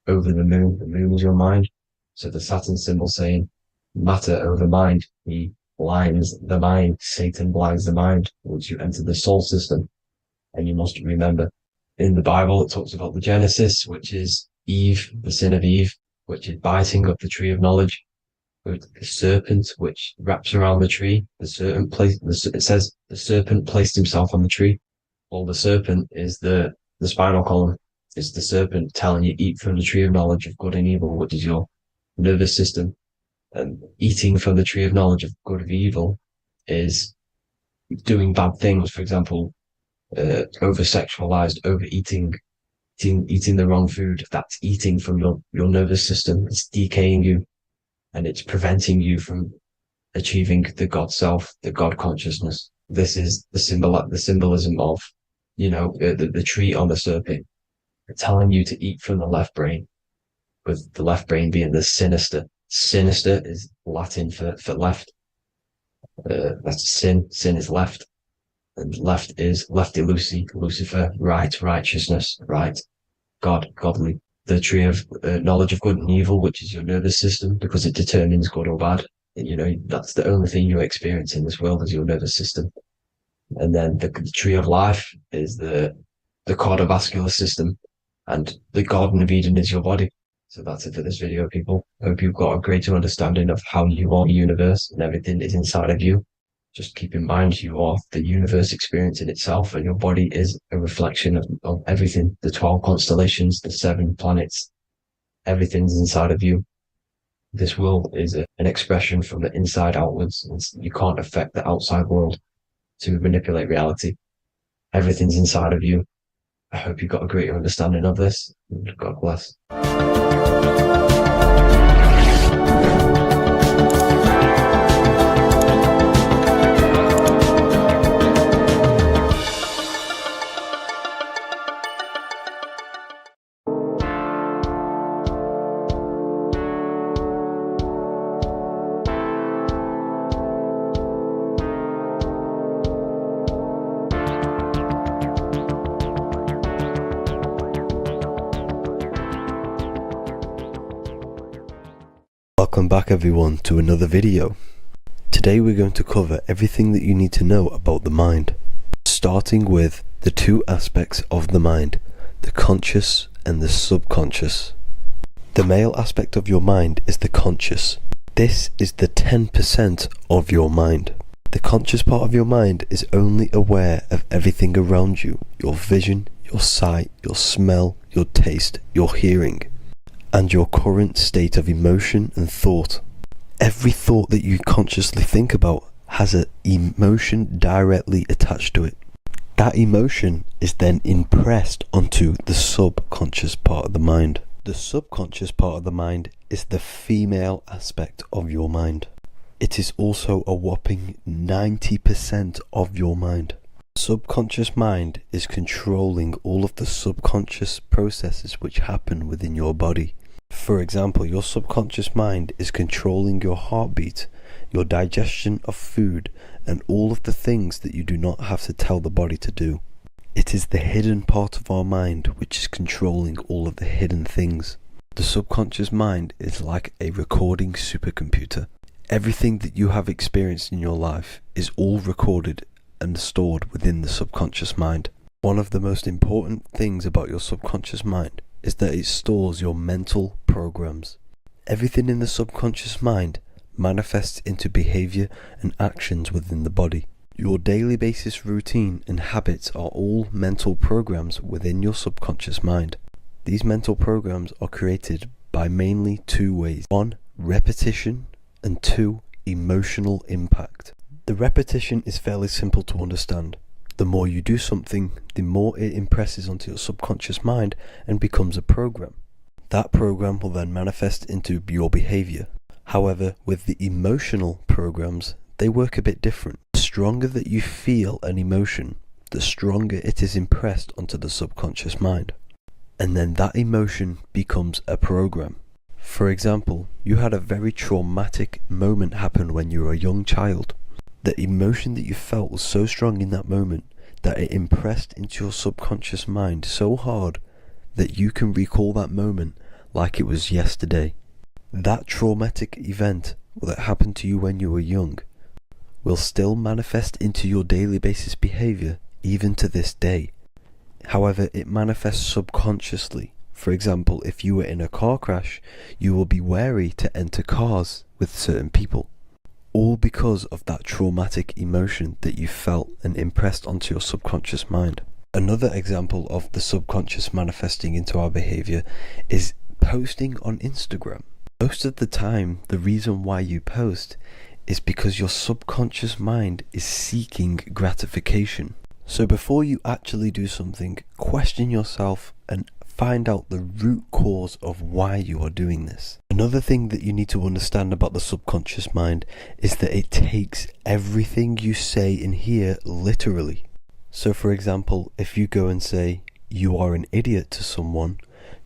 over the moon. The moon is your mind. So the Saturn symbol saying matter over mind. He blinds the mind. Satan blinds the mind once you enter the soul system. And you must remember, in the Bible, it talks about the Genesis, which is Eve, the sin of Eve, which is biting of the tree of knowledge, with the serpent, which wraps around the tree. It says the serpent placed himself on the tree. Well, the serpent is the spinal column. It's the serpent telling you eat from the tree of knowledge of good and evil, which is your nervous system. And eating from the tree of knowledge of good and evil is doing bad things. For example, over-sexualized, overeating, eating the wrong food. That's eating from your nervous system. It's decaying you, and it's preventing you from achieving the God self, the God consciousness. This is the symbolism of, the tree on the serpent, telling you to eat from the left brain, with the left brain being the sinister. Sinister is Latin for left. That's sin. Sin is left. And left is lefty Lucy, Lucifer, right, righteousness, right, God, godly. The tree of knowledge of good and evil, which is your nervous system, because it determines good or bad. That's the only thing you experience in this world is your nervous system. And then the tree of life is the cardiovascular system, and the Garden of Eden is your body. So that's it for this video, people. I hope you've got a greater understanding of how you are the universe and everything is inside of you. Just keep in mind you are the universe experiencing itself, and your body is a reflection of everything. The 12 constellations, the 7 planets, everything's inside of you. This world is an expression from the inside outwards. You can't affect the outside world to manipulate reality. Everything's inside of you. I hope you got a greater understanding of this. God bless. Welcome back everyone to another video. Today we're going to cover everything that you need to know about the mind, starting with the 2 aspects of the mind, the conscious and the subconscious. The male aspect of your mind is the conscious. This is the 10% of your mind. The conscious part of your mind is only aware of everything around you, your vision, your sight, your smell, your taste, your hearing, and your current state of emotion and thought. Every thought that you consciously think about has an emotion directly attached to it. That emotion is then impressed onto the subconscious part of the mind. The subconscious part of the mind is the female aspect of your mind. It is also a whopping 90% of your mind. Subconscious mind is controlling all of the subconscious processes which happen within your body. For example, your subconscious mind is controlling your heartbeat, your digestion of food, and all of the things that you do not have to tell the body to do. It is the hidden part of our mind which is controlling all of the hidden things. The subconscious mind is like a recording supercomputer. Everything that you have experienced in your life is all recorded and stored within the subconscious mind. One of the most important things about your subconscious mind is that it stores your mental programs. Everything in the subconscious mind manifests into behavior and actions within the body. Your daily basis routine and habits are all mental programs within your subconscious mind. These mental programs are created by mainly two ways. 1. Repetition, and 2. Emotional impact. The repetition is fairly simple to understand. The more you do something, the more it impresses onto your subconscious mind and becomes a program. That program will then manifest into your behavior. However, with the emotional programs, they work a bit different. The stronger that you feel an emotion, the stronger it is impressed onto the subconscious mind. And then that emotion becomes a program. For example, you had a very traumatic moment happen when you were a young child. The emotion that you felt was so strong in that moment that it impressed into your subconscious mind so hard that you can recall that moment like it was yesterday. That traumatic event that happened to you when you were young will still manifest into your daily basis behavior even to this day. However, it manifests subconsciously. For example, if you were in a car crash, you will be wary to enter cars with certain people. All because of that traumatic emotion that you felt and impressed onto your subconscious mind. Another example of the subconscious manifesting into our behavior is posting on Instagram. Most of the time, the reason why you post is because your subconscious mind is seeking gratification. So before you actually do something, question yourself and find out the root cause of why you are doing this. Another thing that you need to understand about the subconscious mind is that it takes everything you say in here literally. So for example, if you go and say, "You are an idiot" to someone,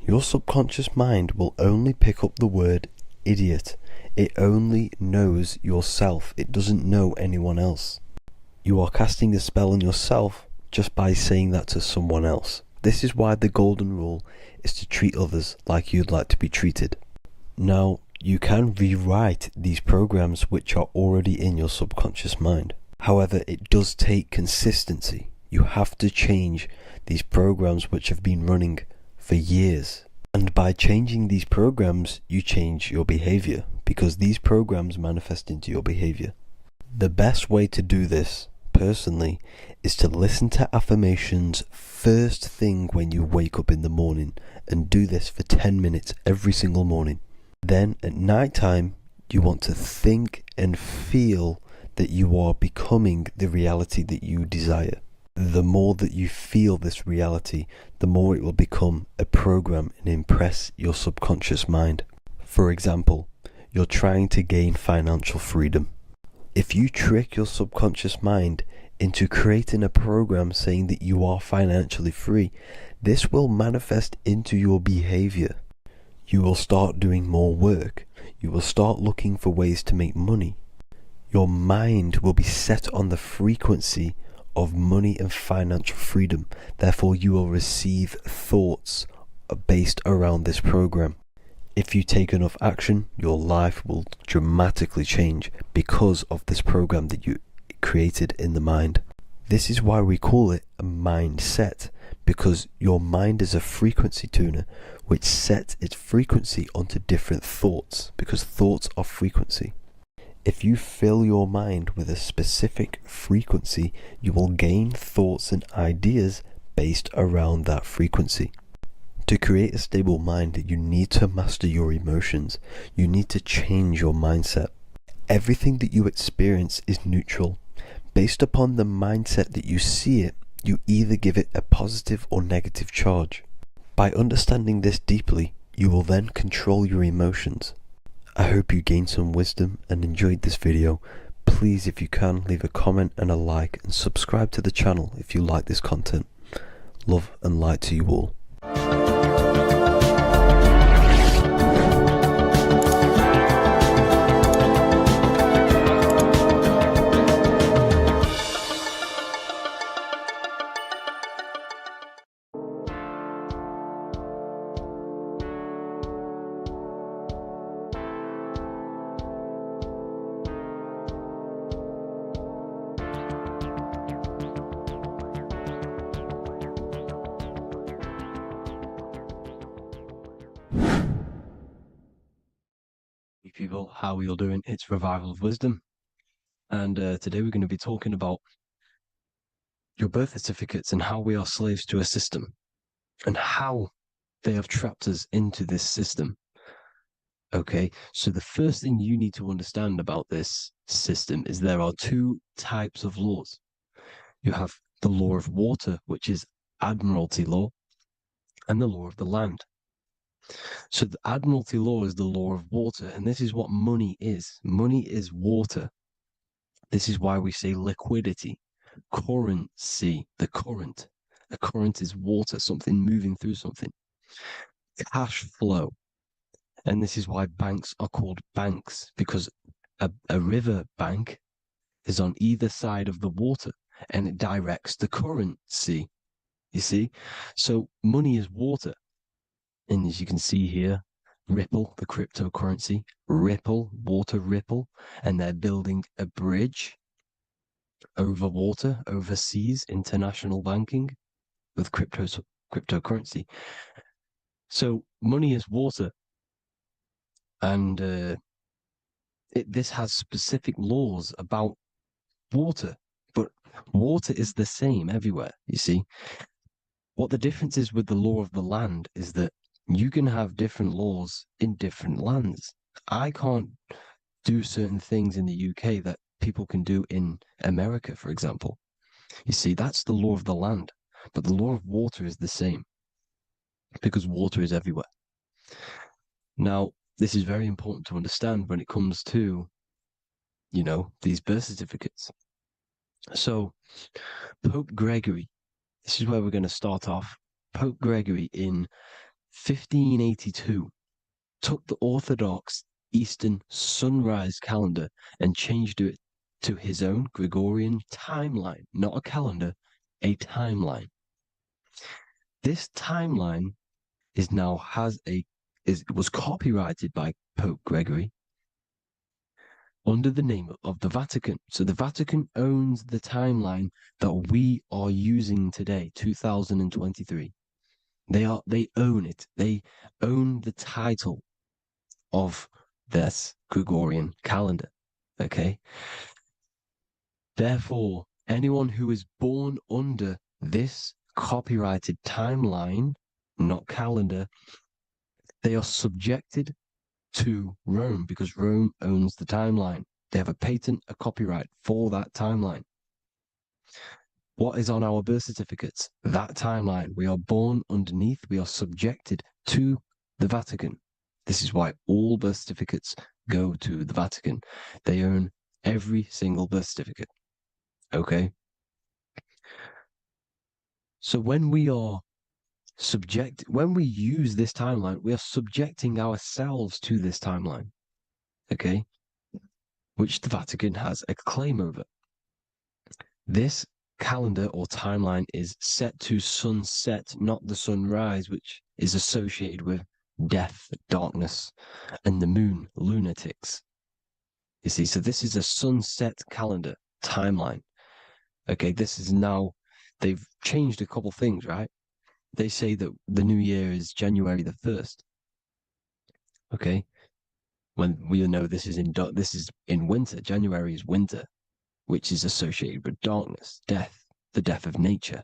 your subconscious mind will only pick up the word idiot. It only knows yourself. It doesn't know anyone else. You are casting a spell on yourself just by saying that to someone else. This is why the golden rule is to treat others like you'd like to be treated. Now, you can rewrite these programs which are already in your subconscious mind. However, it does take consistency. You have to change these programs which have been running for years. And by changing these programs, you change your behavior, because these programs manifest into your behavior. The best way to do this, personally, is to listen to affirmations first thing when you wake up in the morning, and do this for 10 minutes every single morning. Then at night time, you want to think and feel that you are becoming the reality that you desire. The more that you feel this reality, the more it will become a program and impress your subconscious mind. For example, you're trying to gain financial freedom. If you trick your subconscious mind into creating a program saying that you are financially free, this will manifest into your behavior. You will start doing more work. You will start looking for ways to make money. Your mind will be set on the frequency of money and financial freedom. Therefore, you will receive thoughts based around this program. If you take enough action, your life will dramatically change because of this program that you created in the mind. This is why we call it a mindset, because your mind is a frequency tuner which sets its frequency onto different thoughts, because thoughts are frequency. If you fill your mind with a specific frequency, you will gain thoughts and ideas based around that frequency. To create a stable mind, you need to master your emotions. You need to change your mindset. Everything that you experience is neutral. Based upon the mindset that you see it, you either give it a positive or negative charge. By understanding this deeply, you will then control your emotions. I hope you gained some wisdom and enjoyed this video. Please, if you can, leave a comment and a like, and subscribe to the channel if you like this content. Love and light to you all. People, how are you all doing? It's Revival of Wisdom, and today we're going to be talking about your birth certificates and how we are slaves to a system, and how They have trapped us into this system. Okay, so the first thing you need to understand about this system is there are two types of laws. You have the law of water, which is Admiralty law, and the law of the land. So the Admiralty law is the law of water, and this is what money is. Money is water. This is why we say liquidity, currency, the current. A current is water, something moving through something. Cash flow. And this is why banks are called banks, because a river bank is on either side of the water and it directs the currency. You see? So money is water. And as you can see here, Ripple, the cryptocurrency, Ripple, water Ripple, and they're building a bridge over water, overseas, international banking with cryptocurrency. So money is water. And this has specific laws about water, but water is the same everywhere, you see. What the difference is with the law of the land is that you can have different laws in different lands. I can't do certain things in the UK that people can do in America, for example. You see, that's the law of the land, but the law of water is the same because water is everywhere. Now, this is very important to understand when it comes to, you know, these birth certificates. So, Pope Gregory, this is where we're going to start off. Pope Gregory in 1582 took the Orthodox Eastern sunrise calendar and changed it to his own Gregorian timeline, not a calendar, a timeline. This timeline was copyrighted by Pope Gregory under the name of the Vatican. So the Vatican owns the timeline that we are using today, 2023. They own it. They own the title of this Gregorian calendar. Okay. Therefore, anyone who is born under this copyrighted timeline, not calendar, they are subjected to Rome because Rome owns the timeline. They have a patent, a copyright for that timeline. What is on our birth certificates? That timeline. We are born underneath, we are subjected to the Vatican. This is why all birth certificates go to the Vatican. They own every single birth certificate. Okay? So when we use this timeline, we are subjecting ourselves to this timeline. Okay? Which the Vatican has a claim over. This calendar or timeline is set to sunset, not the sunrise, which is associated with death, darkness, and the moon, lunatics. You see, so this is a sunset calendar timeline. Okay, this is now, they've changed a couple things, right? They say that the new year is January the 1st. Okay, when we know this is in winter. January is winter, which is associated with darkness, death, the death of nature.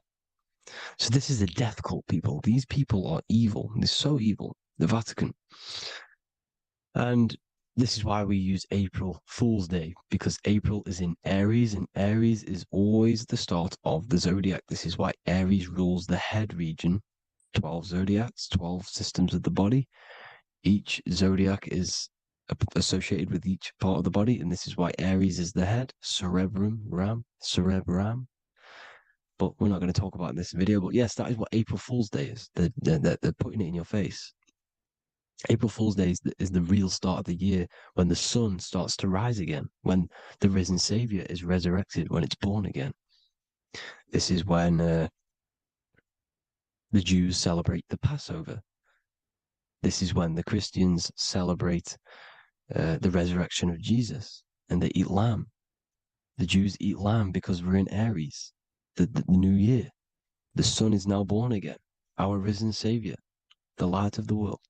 So this is a death cult, people. These people are evil. They're so evil. The Vatican. And this is why we use April Fool's Day, because April is in Aries, and Aries is always the start of the Zodiac. This is why Aries rules the head region. 12 zodiacs, 12 systems of the body. Each zodiac is associated with each part of the body, and this is why Aries is the head, cerebrum. But we're not going to talk about it in this video. But yes, that is what April Fool's Day is. They're putting it in your face. April Fool's Day is the real start of the year, when the sun starts to rise again, when the risen Savior is resurrected, when it's born again. This is when the Jews celebrate the Passover. This is when the Christians celebrate the resurrection of Jesus, and they eat lamb. The Jews eat lamb because we're in Aries, the new year. The sun is now born again, our risen Savior, the light of the world.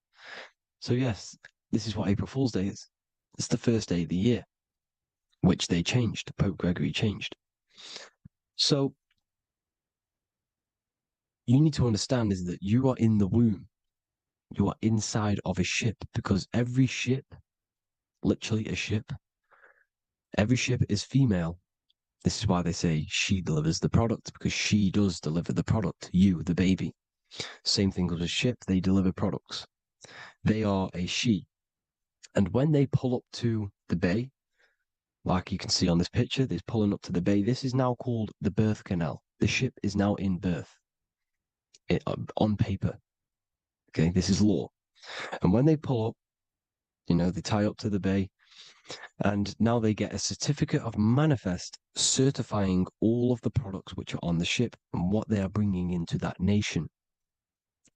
So yes, this is what April Fool's Day is. It's the first day of the year, which they changed. Pope Gregory changed. So you need to understand is that you are in the womb. You are inside of a ship, because every ship, literally a ship, every ship is female. This is why they say she delivers the product, because she does deliver the product, you, the baby. Same thing with a ship, they deliver products. They are a she. And when they pull up to the bay, like you can see on this picture, they're pulling up to the bay. This is now called the birth canal. The ship is now in birth on paper. Okay, this is law. And when they pull up, they tie up to the bay, and now they get a certificate of manifest certifying all of the products which are on the ship and what they are bringing into that nation.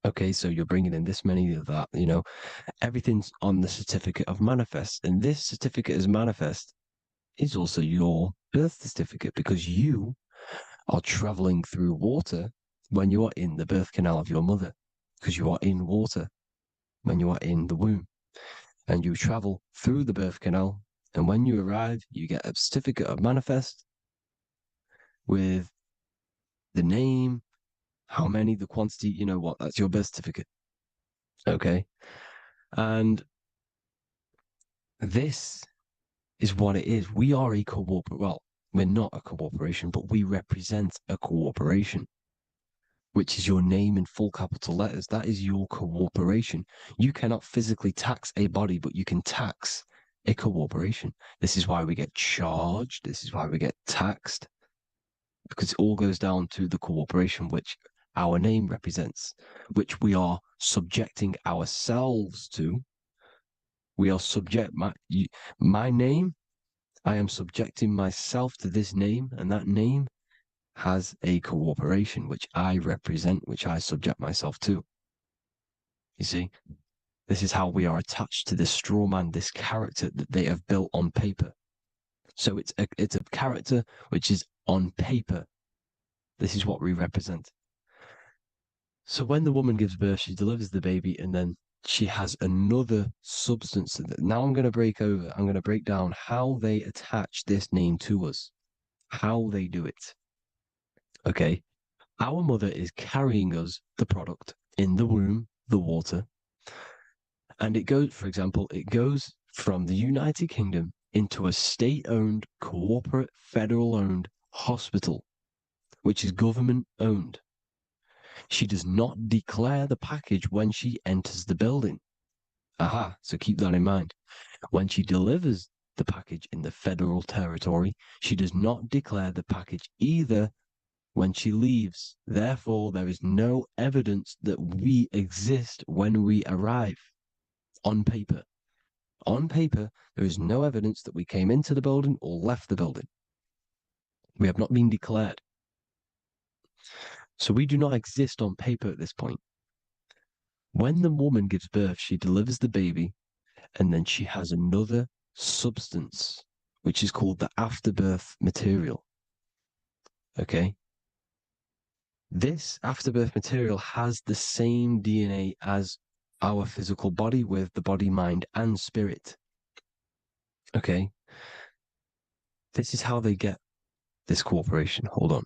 Okay, so you're bringing in this many of that, everything's on the certificate of manifest. And this certificate as manifest is also your birth certificate, because you are traveling through water when you are in the birth canal of your mother, because you are in water when you are in the womb, and you travel through the birth canal. And when you arrive, you get a certificate of manifest with the name, how many, the quantity, that's your birth certificate. Okay. And this is what it is. We are a well, we're not a corporation, but we represent a corporation, which is your name in full capital letters. That is your corporation. You cannot physically tax a body, but you can tax a corporation. This is why we get charged. This is why we get taxed, because it all goes down to the corporation which our name represents, which we are subjecting ourselves to. We are my name. I am subjecting myself to this name, and that name has a corporation which I represent, which I subject myself to. You see, this is how we are attached to this straw man, this character that they have built on paper. So it's a character which is on paper. This is what we represent. So when the woman gives birth, she delivers the baby, and then she has another substance. Now I'm going to break down how they attach this name to us, how they do it. Okay. Our mother is carrying us the product in the womb, the water. And it goes, for example, it goes from the United Kingdom into a state-owned, corporate, federal-owned hospital, which is government-owned. She does not declare the package when she enters the building. Aha, so keep that in mind. When she delivers the package in the federal territory, she does not declare the package either when she leaves. Therefore, there is no evidence that we exist when we arrive. On paper. On paper, there is no evidence that we came into the building or left the building. We have not been declared. So we do not exist on paper at this point. When the woman gives birth, she delivers the baby, and then she has another substance, which is called the afterbirth material. Okay? This afterbirth material has the same DNA as our physical body, with the body, mind, and spirit. Okay? This is how they get this corporation. Hold on.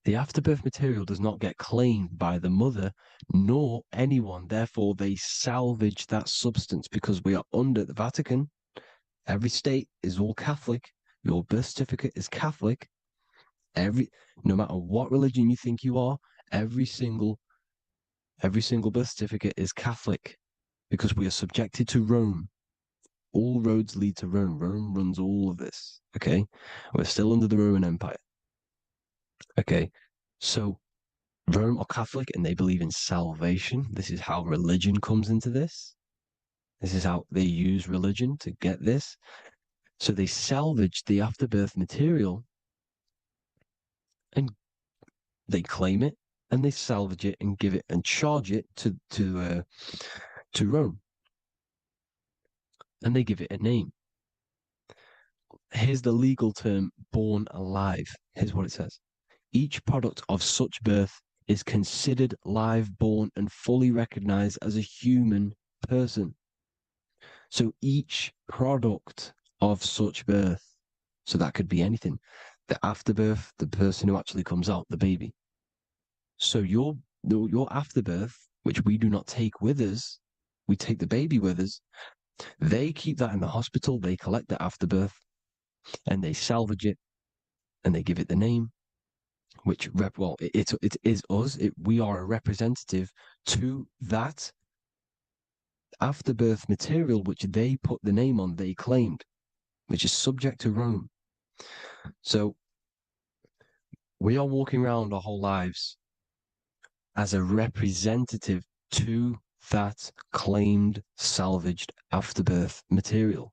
The afterbirth material does not get claimed by the mother nor anyone. Therefore, they salvage that substance, because we are under the Vatican. Every state is all Catholic. Your birth certificate is Catholic. No matter what religion you think you are, every single birth certificate is Catholic, because we are subjected to Rome. All roads lead to Rome. Rome runs all of this. Okay? We're still under the Roman Empire. Okay? So Rome are Catholic, and they believe in salvation. This is how religion comes into this. This is how they use religion to get this. So they salvage the afterbirth material, and they claim it, and they salvage it and give it and charge it to Rome, and they give it a name. Here's the legal term: born alive. Here's what it says: each product of such birth is considered live, born, and fully recognized as a human person. So each product of such birth, so that could be anything, the afterbirth, the person who actually comes out, the baby. So your afterbirth which we do not take with us, we take the baby with us, they keep that in the hospital, they collect the afterbirth, and they salvage it, and they give it the name, which, it is us. We are a representative to that afterbirth material, which they put the name on, they claimed, which is subject to Rome. So we are walking around our whole lives as a representative to that claimed salvaged afterbirth material,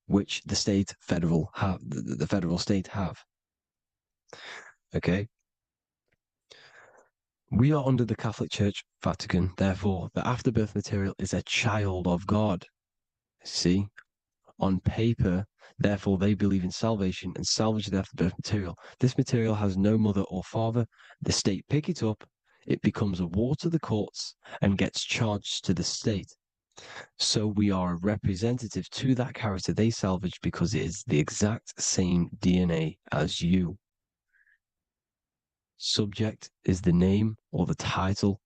which the federal state have. Okay. We are under the Catholic Church, Vatican. Therefore, the afterbirth material is a child of God. See, on paper, therefore, they believe in salvation and salvage the afterbirth material. This material has no mother or father. The state pick it up. It becomes a war to the courts and gets charged to the state. So we are a representative to that character they salvaged because it is the exact same DNA as you. Subject is the name or the title,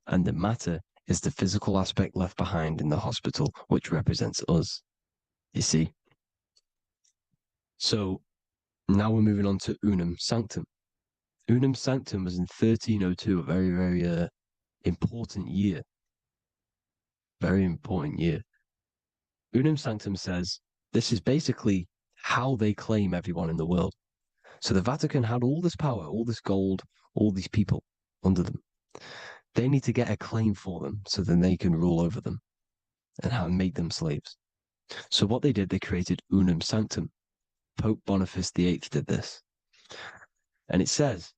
and the matter is the physical aspect left behind in the hospital, which represents us. You see? So now we're moving on to Unum Sanctum. Unum Sanctum was in 1302, a very, very important year. Very important year. Unum Sanctum says this is basically how they claim everyone in the world. So the Vatican had all this power, all this gold, all these people under them. They need to get a claim for them so then they can rule over them and make them slaves. So what they did, they created Unum Sanctum. Pope Boniface VIII did this. And it says,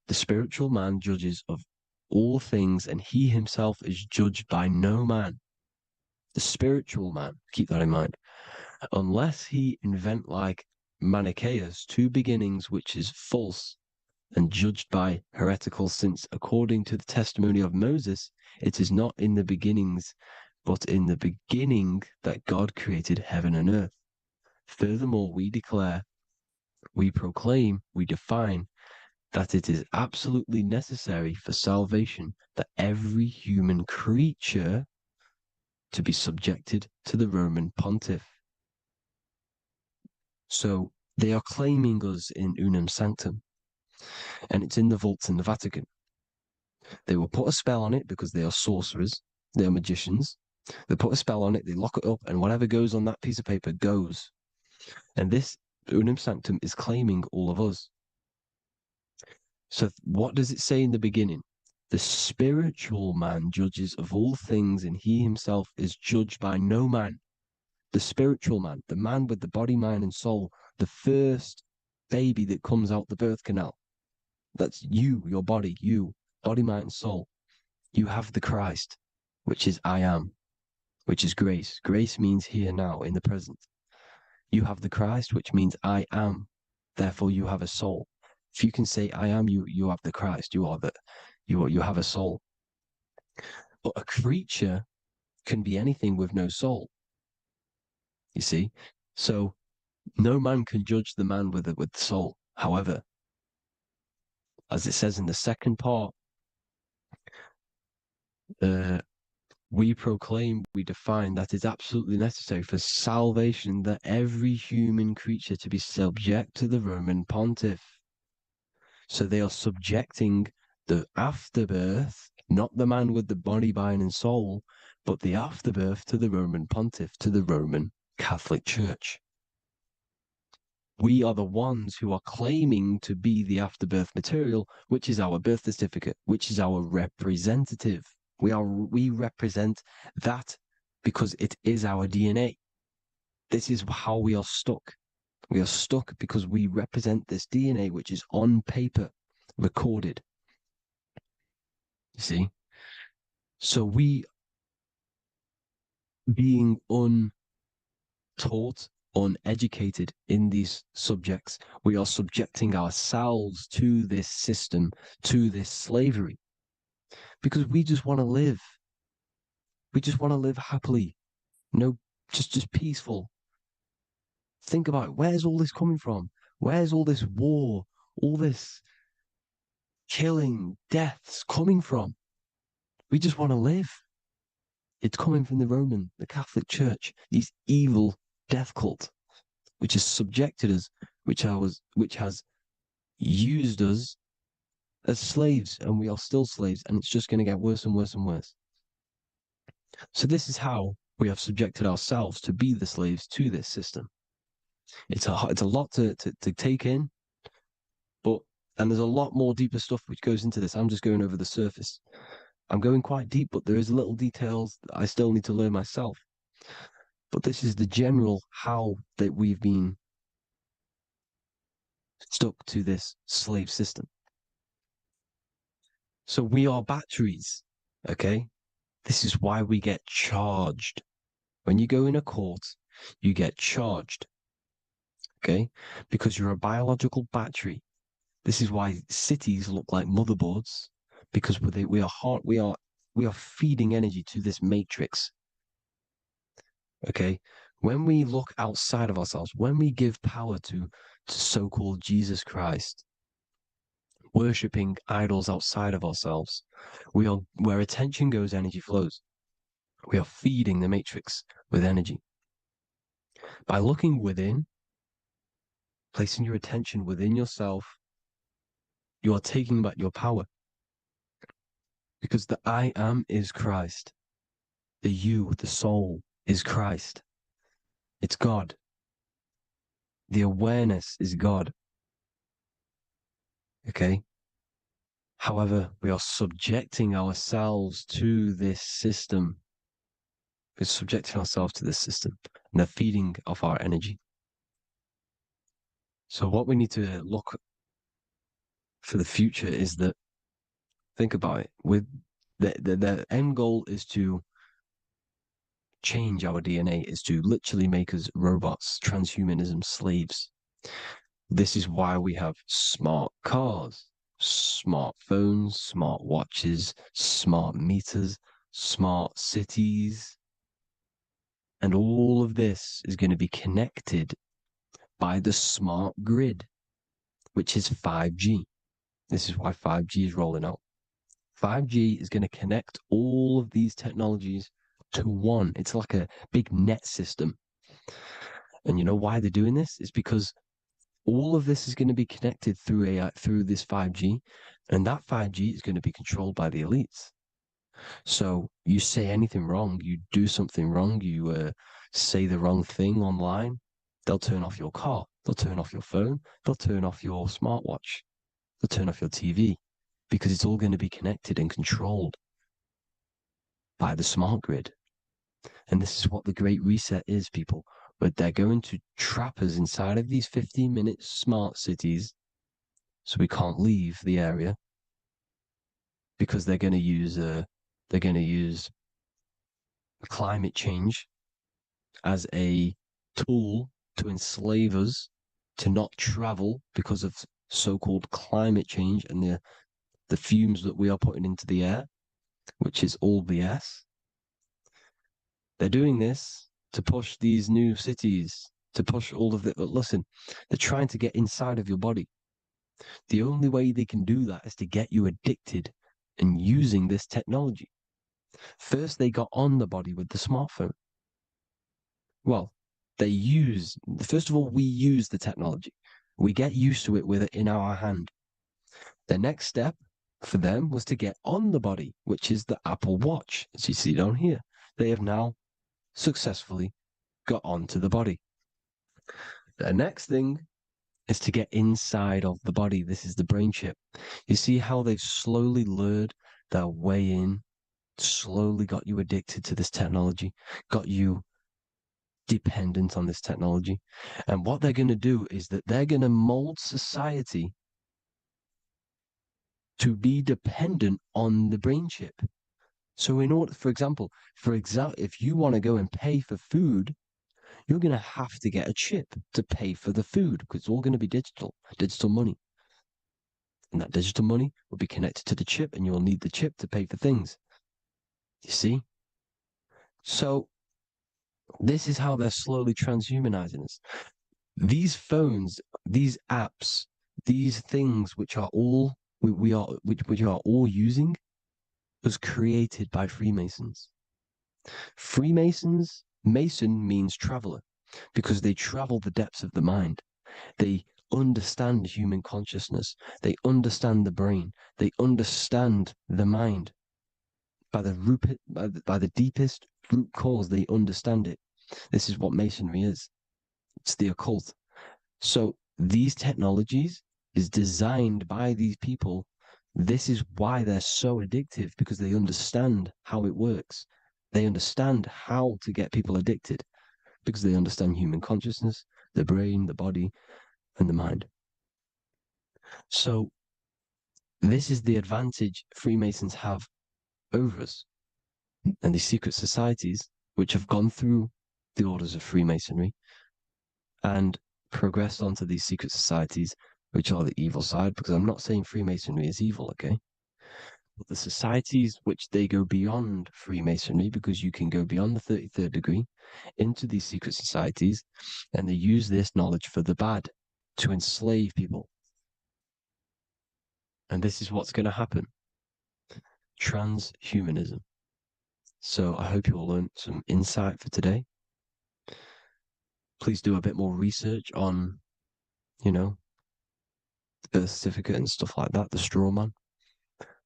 the spiritual man judges of all things, and he himself is judged by no man. The spiritual man, keep that in mind, unless he invent like Manichaeus, two beginnings, which is false and judged by heretical, since according to the testimony of Moses, it is not in the beginnings, but in the beginning that God created heaven and earth. Furthermore, we declare, we proclaim, we define that it is absolutely necessary for salvation that every human creature to be subjected to the Roman pontiff. So they are claiming us in Unum Sanctum, and it's in the vaults in the Vatican. They will put a spell on it because they are sorcerers, they are magicians. They put a spell on it, they lock it up, and whatever goes on that piece of paper goes. And this Unum Sanctum is claiming all of us. So what does it say in the beginning? The spiritual man judges of all things, and he himself is judged by no man. The spiritual man, the man with the body, mind, and soul, the first baby that comes out the birth canal. That's you, your body, body, mind, and soul. You have the Christ, which is I am, which is grace. Grace means here now, in the present. You have the Christ, which means I am. Therefore, you have a soul. If you can say I am, you have the Christ. You have a soul. But a creature can be anything with no soul. You see? So no man can judge the man with the soul. However, as it says in the second part, we proclaim, we define that it's absolutely necessary for salvation that every human creature to be subject to the Roman pontiff. So they are subjecting the afterbirth, not the man with the body, mind, and soul, but the afterbirth to the Roman pontiff, to the Roman Catholic Church. We are the ones who are claiming to be the afterbirth material, which is our birth certificate, which is our representative. We represent that because it is our DNA. This is how we are stuck. We are stuck because we represent this DNA, which is on paper, recorded. You see? So we, being untaught, uneducated in these subjects, we are subjecting ourselves to this system, to this slavery, because we just want to live. We just want to live happily, just peaceful. Think about it. Where's all this coming from? Where's all this war, all this killing, deaths coming from? We just want to live. It's coming from the Roman, the Catholic Church, these evil death cult, which has subjected us, which has used us as slaves, and we are still slaves, and it's just going to get worse and worse and worse. So this is how we have subjected ourselves to be the slaves to this system. It's a lot to take in, and there's a lot more deeper stuff which goes into this. I'm just going over the surface. I'm going quite deep, but there is little details that I still need to learn myself. But this is the general how that we've been stuck to this slave system. So we are batteries, okay? This is why we get charged. When you go in a court, you get charged, okay? Because you're a biological battery. This is why cities look like motherboards, because we are feeding energy to this matrix. Okay, when we look outside of ourselves, when we give power to so-called Jesus Christ, worshipping idols outside of ourselves, where attention goes, energy flows. We are feeding the matrix with energy. By looking within, placing your attention within yourself, you are taking back your power. Because the I am is Christ. The you, the soul, is Christ. It's God. The awareness is God. Okay? However, we are subjecting ourselves to this system. We're subjecting ourselves to this system and the feeding of our energy. So what we need to look for the future is that, think about it, with the end goal is to change our DNA, is to literally make us robots, transhumanism, slaves. This is why we have smart cars, smartphones, smart watches, smart meters, smart cities. And all of this is going to be connected by the smart grid, which is 5G. This is why 5G is rolling out. 5G is going to connect all of these technologies to one. It's like a big net system. And you know why they're doing this? It's because all of this is going to be connected through AI, through this 5G, and that 5G is going to be controlled by the elites. So you say anything wrong, you do something wrong, you say the wrong thing online, they'll turn off your car, they'll turn off your phone, they'll turn off your smartwatch, they'll turn off your TV, because it's all going to be connected and controlled by the smart grid. And this is what the Great Reset is, people. But they're going to trap us inside of these 15-minute smart cities so we can't leave the area, because they're going to use climate change as a tool to enslave us to not travel because of so-called climate change and the fumes that we are putting into the air, which is all BS. They're doing this to push these new cities, to push all of it. But listen, they're trying to get inside of your body. The only way they can do that is to get you addicted and using this technology. First, they got on the body with the smartphone. Well, first of all, we use the technology. We get used to it with it in our hand. The next step for them was to get on the body, which is the Apple Watch, as you see down here. They have now successfully got onto the body. The next thing is to get inside of the body. This is the brain chip. You see how they've slowly lured their way in, slowly got you addicted to this technology, got you dependent on this technology. And what they're going to do is that they're going to mold society to be dependent on the brain chip. So in order, for example, if you want to go and pay for food, you're going to have to get a chip to pay for the food, because it's all going to be digital money. And that digital money will be connected to the chip, and you'll need the chip to pay for things. You see? So this is how they're slowly transhumanizing us. These phones, these apps, these things which are all we are all using, was created by Freemasons. Mason means traveler, because they travel the depths of the mind. They understand human consciousness. They understand the brain. They understand the mind. By the deepest root cause, they understand it. This is what Masonry is. It's the occult. So these technologies is designed by these people. This is why they're so addictive, because they understand how it works. They understand how to get people addicted, because they understand human consciousness, the brain, the body, and the mind. So this is the advantage Freemasons have over us. And these secret societies, which have gone through the orders of Freemasonry and progressed onto these secret societies, which are the evil side, because I'm not saying Freemasonry is evil, okay? But the societies which they go beyond Freemasonry, because you can go beyond the 33rd degree into these secret societies, and they use this knowledge for the bad, to enslave people. And this is what's going to happen. Transhumanism. So I hope you all learned some insight for today. Please do a bit more research on, the birth certificate and stuff like that, the straw man.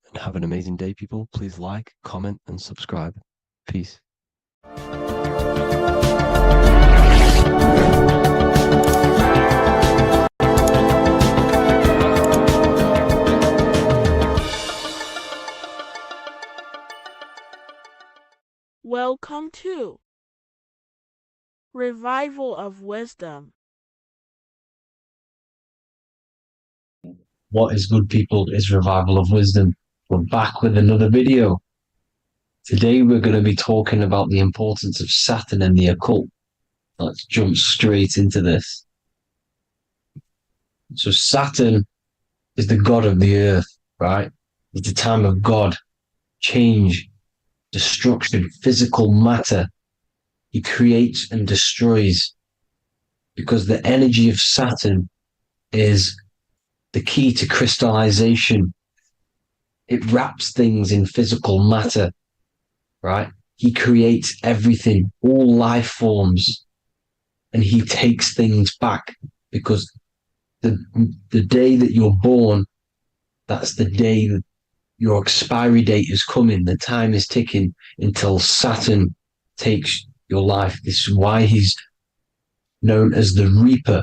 And have an amazing day, people. Please like, comment, and subscribe. Peace. Welcome to Revival of Wisdom. What is good, people? Is Revival of Wisdom. We're back with another video. Today we're going to be talking about the importance of Saturn and the occult. Let's jump straight into this. So Saturn is the god of the earth, right? It's the time of God, change, destruction, physical matter. He creates and destroys, because the energy of Saturn is the key to crystallization. It wraps things in physical matter, right? He creates everything, all life forms, and he takes things back, because the day that you're born, that's the day that your expiry date is coming. The time is ticking until Saturn takes your life. This is why he's known as the Reaper.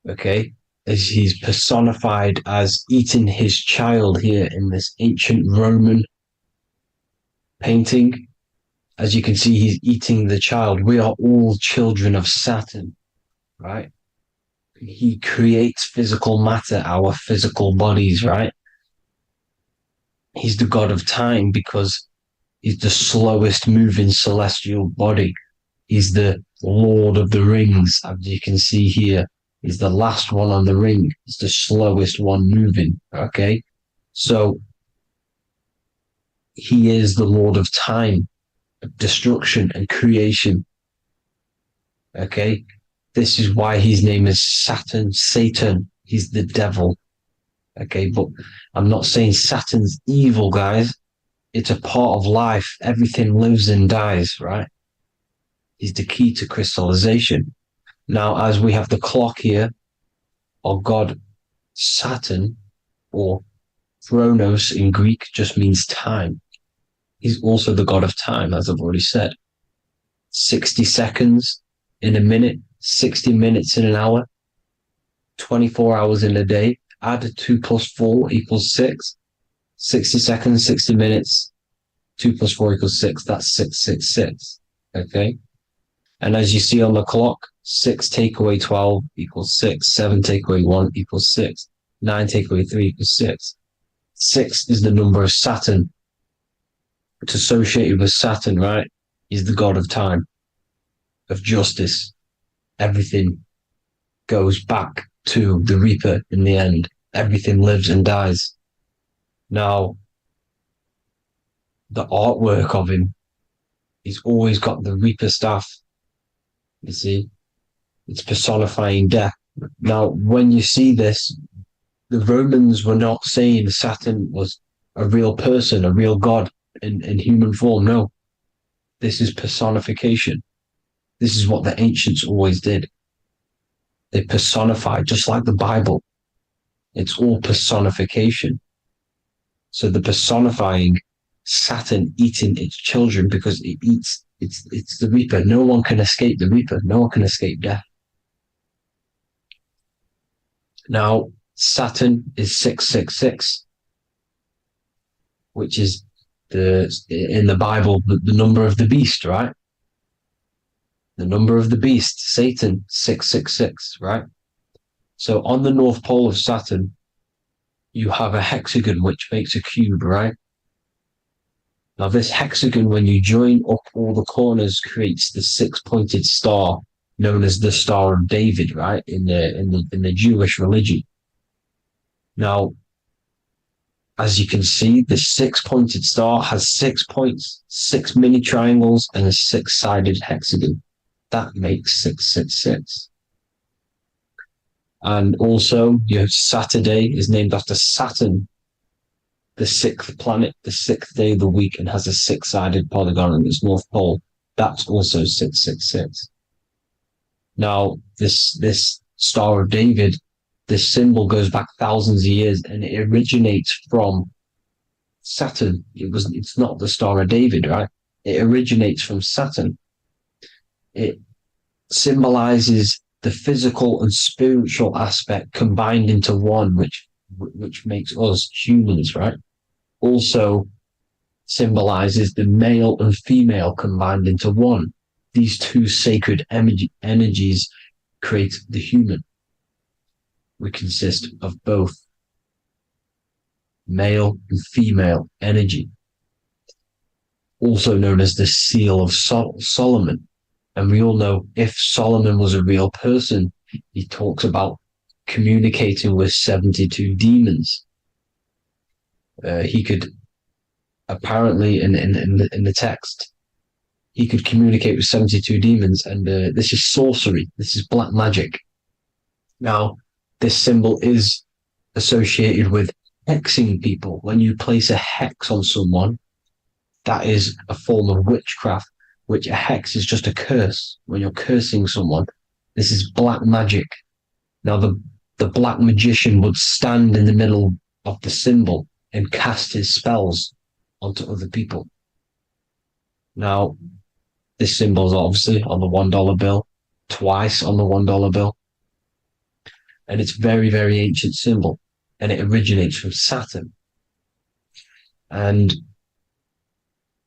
Okay? As he's personified as eating his child here in this ancient Roman painting. As you can see, he's eating the child. We are all children of Saturn, right? He creates physical matter, our physical bodies, right? He's the god of time because he's the slowest moving celestial body. He's the Lord of the Rings, as you can see here. He's the last one on the ring. He's the slowest one moving, okay? So he is the Lord of time, destruction and creation, okay? This is why his name is Satan. He's the devil, okay? But I'm not saying Saturn's evil, guys. It's a part of life. Everything lives and dies, right? He's the key to crystallization. Now, as we have the clock here, our god Saturn, or Chronos in Greek, just means time. He's also the god of time, as I've already said. 60 seconds in a minute, 60 minutes in an hour, 24 hours in a day. Add 2 plus 4 equals 6. 60 seconds, 60 minutes, 2 plus 4 equals 6. That's 666. Okay? And as you see on the clock, 6 take away 12 equals 6. 7 take away 1 equals 6. 9 take away 3 equals 6. 6 is the number of Saturn. It's associated with Saturn, right? He's the god of time, of justice. Everything goes back to the Reaper in the end. Everything lives and dies. Now, the artwork of him, he's always got the Reaper staff. You see, it's personifying death. Now, when you see this, the Romans were not saying Saturn was a real person, a real God in human form. No, this is personification. This is what the ancients always did. They personified, just like the Bible. It's all personification. So the personifying Saturn eating its children because it eats, it's the Reaper. No one can escape the Reaper. No one can escape death. Now, Saturn is 666, which is in the Bible, the number of the beast, right? The number of the beast, Satan, 666, right? So on the North Pole of Saturn, you have a hexagon, which makes a cube, right? Now this hexagon, when you join up all the corners, creates the six-pointed star known as the Star of David, right? In the Jewish religion. Now, as you can see, the six-pointed star has 6 points, 6 mini triangles, and a six-sided hexagon. That makes 666. And also, you have Saturday is named after Saturn, the sixth planet, the sixth day of the week, and has a six-sided polygon in its north pole. That's also 666. Now, this Star of David, this symbol goes back thousands of years, and it originates from Saturn. It's not the Star of David, right? It originates from Saturn. It symbolizes the physical and spiritual aspect combined into one, which makes us humans, right? Also symbolizes the male and female combined into one. These two sacred energies create the human. We consist of both male and female energy, also known as the Seal of Solomon. And we all know if Solomon was a real person, he talks about communicating with 72 demons. He could apparently, in the text, he could communicate with 72 demons, and this is sorcery. This is black magic. Now, this symbol is associated with hexing people. When you place a hex on someone, that is a form of witchcraft, which a hex is just a curse. When you're cursing someone, this is black magic. Now, the black magician would stand in the middle of the symbol and cast his spells onto other people. Now, this symbol is obviously on the $1 bill, twice on the $1 bill. And it's very, very ancient symbol. And it originates from Saturn. And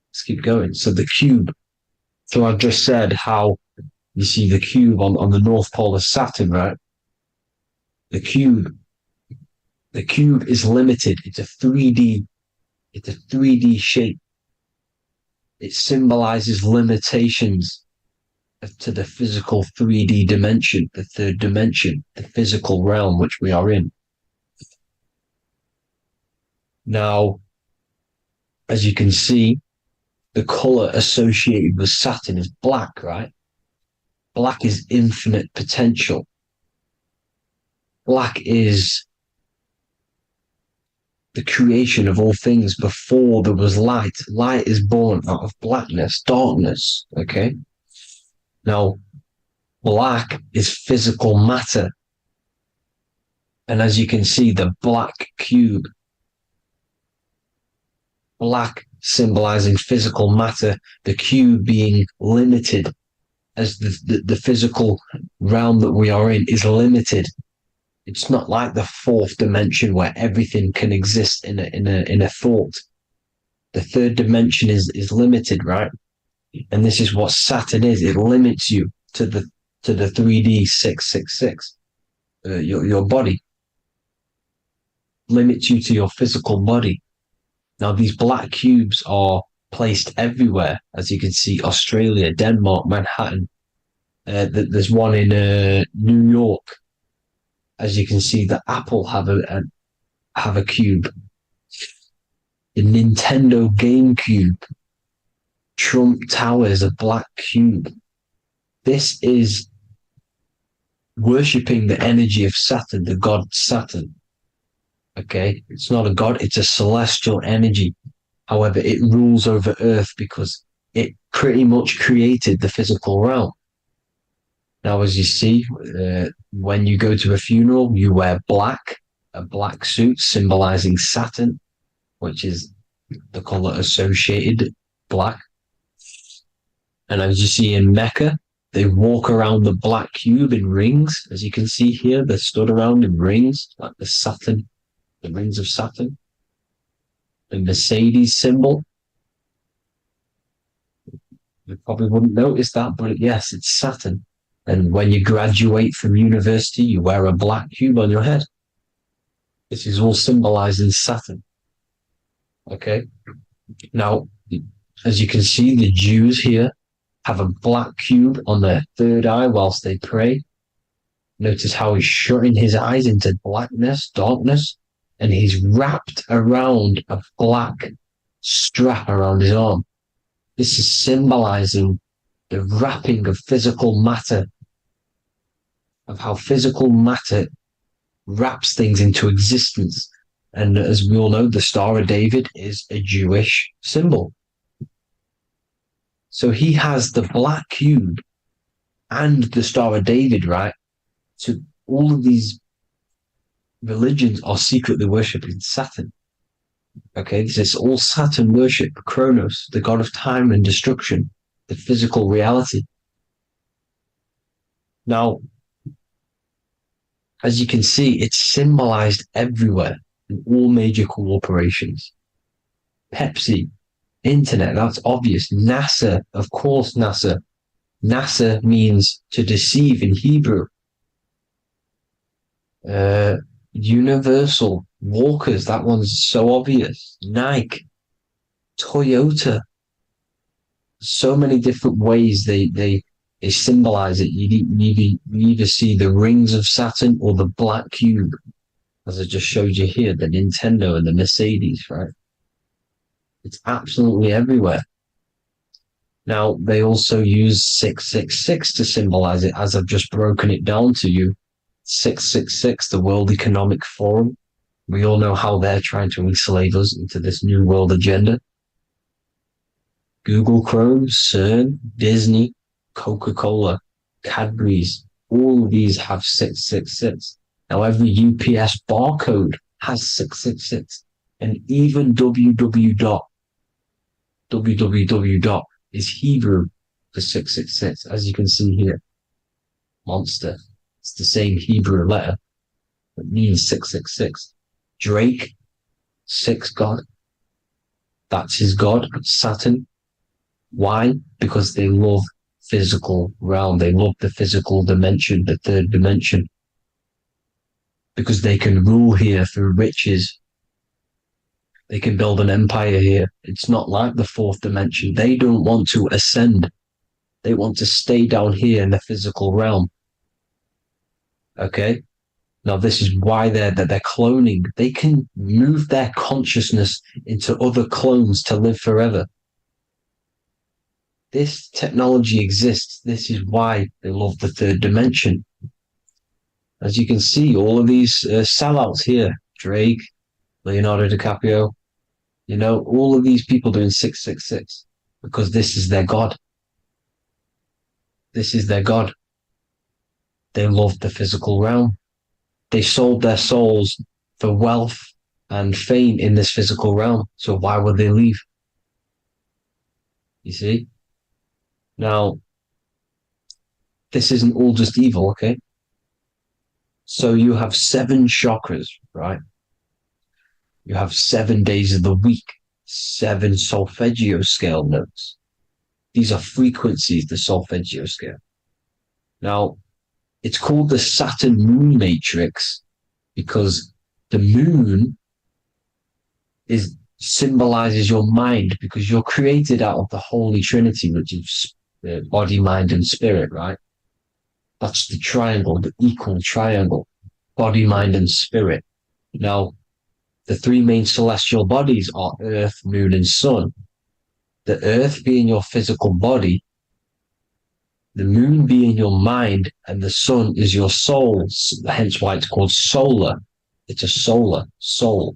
let's keep going. So the cube. So I've just said how you see the cube on the North Pole of Saturn, right? The cube is limited. It's a 3D shape. It symbolizes limitations to the physical 3D dimension, the third dimension, the physical realm which we are in. Now, as you can see, the color associated with Saturn is black, right? Black is infinite potential. Black is the creation of all things before there was light. Light is born out of blackness, darkness, okay? Now, black is physical matter. And as you can see, the black cube, black symbolizing physical matter, the cube being limited, as the physical realm that we are in is limited. It's not like the fourth dimension where everything can exist in a thought. The third dimension is limited, right? And this is what Saturn is. It limits you to the 3D 666. Your body limits you to your physical body. Now, these black cubes are placed everywhere. As you can see, Australia, Denmark, Manhattan. There's one in New York. As you can see, the Apple have a cube. The Nintendo GameCube. Trump Tower is a black cube. This is worshipping the energy of Saturn, the god Saturn. Okay, it's not a god, it's a celestial energy. However, it rules over Earth because it pretty much created the physical realm. Now, as you see, when you go to a funeral, you wear black, a black suit symbolizing Saturn, which is the color associated, black. And as you see in Mecca, they walk around the black cube in rings. As you can see here, they're stood around in rings, like the Saturn, the rings of Saturn. The Mercedes symbol. You probably wouldn't notice that, but yes, it's Saturn. And when you graduate from university, you wear a black cube on your head. This is all symbolizing Saturn. Okay. Now, as you can see, the Jews here have a black cube on their third eye whilst they pray. Notice how he's shutting his eyes into blackness, darkness, and he's wrapped around a black strap around his arm. This is symbolizing the wrapping of physical matter, of how physical matter wraps things into existence. And as we all know, the Star of David is a Jewish symbol. So he has the black cube and the Star of David, right? So all of these religions are secretly worshipping Saturn. Okay, this is all Saturn worship, Kronos, the god of time and destruction, the physical reality. Now, as you can see, it's symbolized everywhere in all major corporations. Pepsi, internet, that's obvious. NASA, of course, NASA. NASA means to deceive in Hebrew. Universal, Walkers, that one's so obvious. Nike, Toyota. So many different ways they symbolize it. You either see the rings of Saturn or the black cube, as I just showed you here, the Nintendo and the Mercedes, right? It's absolutely everywhere. Now, they also use 666 to symbolize it, as I've just broken it down to you. 666, the World Economic Forum. We all know how they're trying to enslave us into this new world agenda. Google Chrome, CERN, Disney, Coca-Cola, Cadbury's, all of these have 666. Now, every UPS barcode has 666. And even www. Is Hebrew for 666, as you can see here. Monster. It's the same Hebrew letter that means 666. Drake, 6 god. That's his god, Saturn. Why? Because they love physical realm. They love the physical dimension, the third dimension. Because they can rule here through riches. They can build an empire here. It's not like the fourth dimension. They don't want to ascend. They want to stay down here in the physical realm. Okay? Now, this is why they're cloning. They can move their consciousness into other clones to live forever. This technology exists. This is why they love the third dimension. As you can see, all of these sellouts here, Drake, Leonardo DiCaprio, you know, all of these people doing 666 because this is their God. This is their God. They love the physical realm. They sold their souls for wealth and fame in this physical realm. So why would they leave? You see? Now, this isn't all just evil, okay? So you have 7 chakras, right? You have 7 days of the week, 7 solfeggio scale notes. These are frequencies, the solfeggio scale. Now, it's called the Saturn moon matrix because the moon symbolizes your mind, because you're created out of the Holy Trinity, which is body, mind, and spirit, right? That's the triangle, the equal triangle, body, mind, and spirit. Now, the 3 main celestial bodies are Earth, Moon, and Sun. The Earth being your physical body, the Moon being your mind, and the Sun is your soul, hence why it's called solar. It's a soul.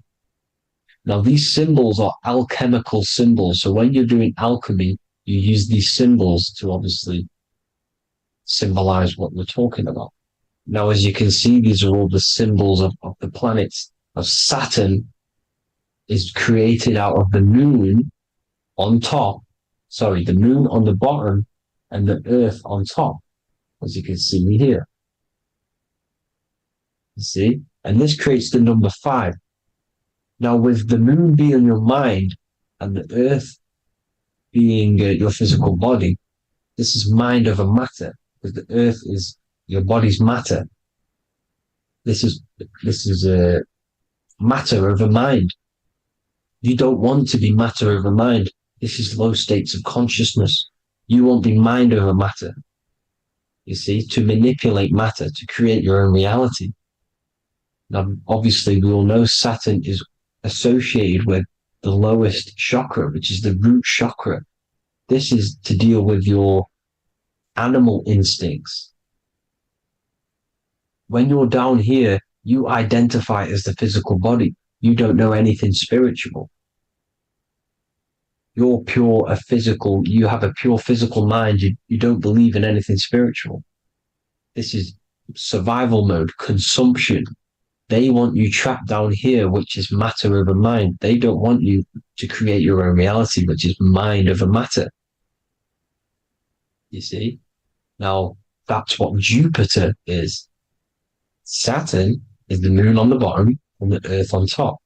Now, these symbols are alchemical symbols. So when you're doing alchemy, you use these symbols to obviously symbolize what we're talking about. Now, as you can see, these are all the symbols of the planets. Of Saturn is created out of the moon on top, the moon on the bottom and the earth on top, as you can see here. You see? And this creates the number 5. Now, with the moon being your mind and the earth being your physical body, this is mind over matter, because the earth is your body's matter. This is a matter over mind. You don't want to be matter over mind. This is low states of consciousness. You won't be mind over matter. You see, to manipulate matter, to create your own reality. Now, obviously, we all know Saturn is associated with the lowest chakra, which is the root chakra. This is to deal with your animal instincts. When you're down here, you identify as the physical body. You don't know anything spiritual. You're you have a pure physical mind. You don't believe in anything spiritual. This is survival mode, consumption. They want you trapped down here, which is matter over mind. They don't want you to create your own reality, which is mind over matter. You see? Now, that's what Jupiter is. Saturn is the moon on the bottom and the earth on top.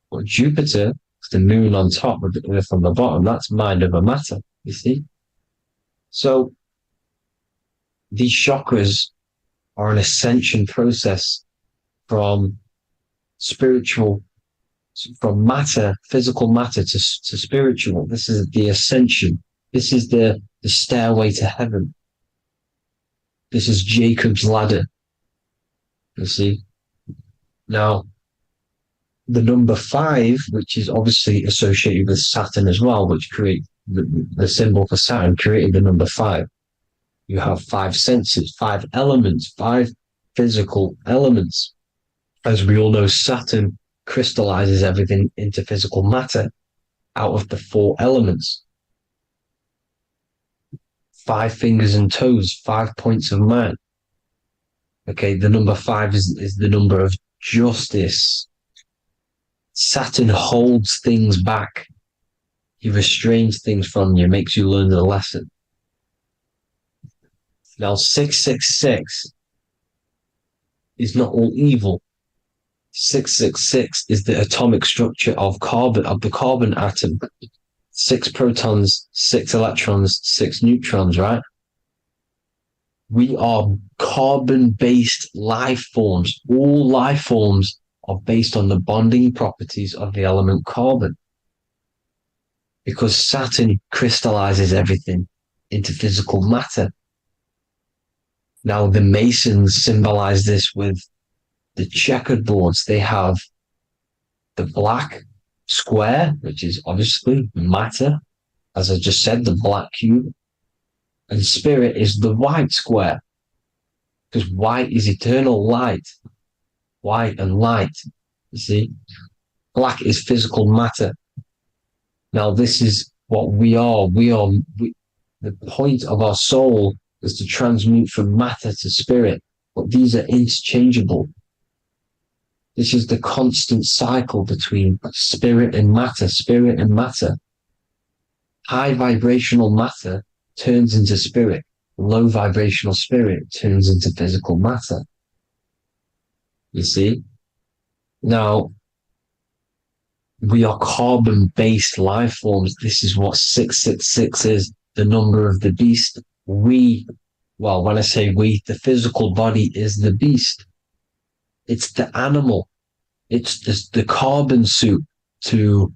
But Jupiter is the moon on top with the earth on the bottom. That's mind over matter, you see? So, these chakras are an ascension process from matter, physical matter to spiritual. This is the ascension. This is the stairway to heaven. This is Jacob's ladder. You see? Now, the number 5, which is obviously associated with Saturn as well, which create the symbol for Saturn, created the number 5. You have 5 senses, 5 elements, 5 physical elements. As we all know, Saturn crystallizes everything into physical matter out of the 4 elements. 5 fingers and toes, 5 points of man. Okay, the number 5 is the number of justice. Saturn holds things back. He restrains things from you, makes you learn the lesson. Now, 666 is not all evil. 666 is the atomic structure of the carbon atom. 6 protons, 6 electrons, 6 neutrons, right? We are carbon-based life forms. All life forms are based on the bonding properties of the element carbon. Because Saturn crystallizes everything into physical matter. Now, the Masons symbolize this with the checkered boards. They have the black square, which is obviously matter, as I just said, the black cube. And spirit is the white square, because white is eternal light. White and light, you see? Black is physical matter. Now, this is what we are. The point of our soul is to transmute from matter to spirit, but these are interchangeable. This is the constant cycle between spirit and matter, spirit and matter. High vibrational matter turns into spirit. Low vibrational spirit turns into physical matter. You see? Now, we are carbon-based life forms. This is what 666 is, the number of the beast. When I say we, the physical body is the beast. It's the animal. It's the carbon suit to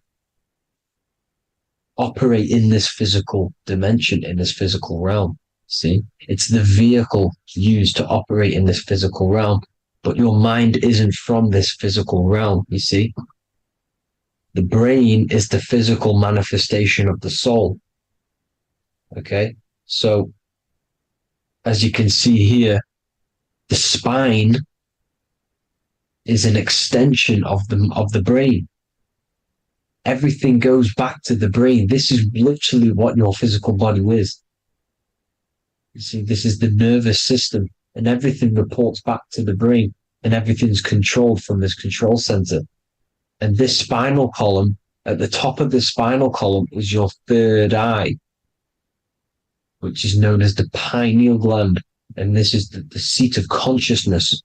operate in this physical dimension, in this physical realm. See? It's the vehicle used to operate in this physical realm. But your mind isn't from this physical realm, you see? The brain is the physical manifestation of the soul. Okay? So, as you can see here, the spine is an extension of the brain. Everything goes back to the brain. This is literally what your physical body is. You see, this is the nervous system, and everything reports back to the brain, and everything's controlled from this control center. And this spinal column, at the top of the spinal column, is your third eye, which is known as the pineal gland. And this is the seat of consciousness.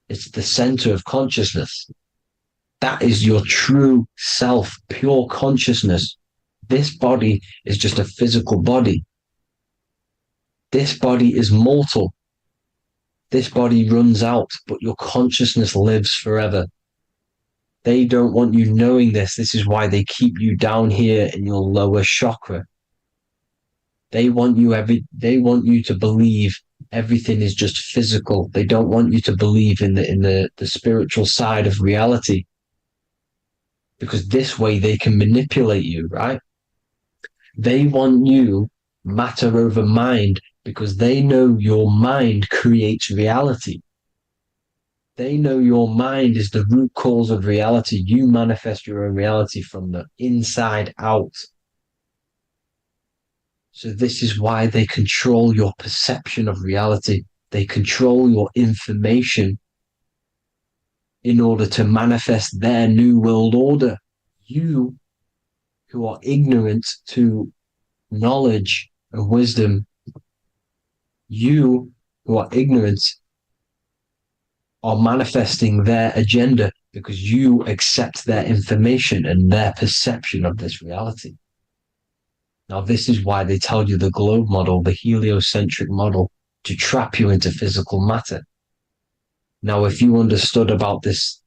It's the center of consciousness. That is your true self, pure consciousness. This body is just a physical body. This body is mortal. This body runs out, but your consciousness lives forever. They don't want you knowing this. This is why they keep you down here in your lower chakra. They want you to believe everything is just physical. They don't want you to believe in the spiritual side of reality. Because this way they can manipulate you, right? They want you matter over mind because they know your mind creates reality. They know your mind is the root cause of reality. You manifest your own reality from the inside out. So this is why they control your perception of reality. They control your information in order to manifest their new world order. You, who are ignorant to knowledge and wisdom, you who are ignorant are manifesting their agenda because you accept their information and their perception of this reality. Now, this is why they tell you the globe model, the heliocentric model, to trap you into physical matter. Now, if you understood about this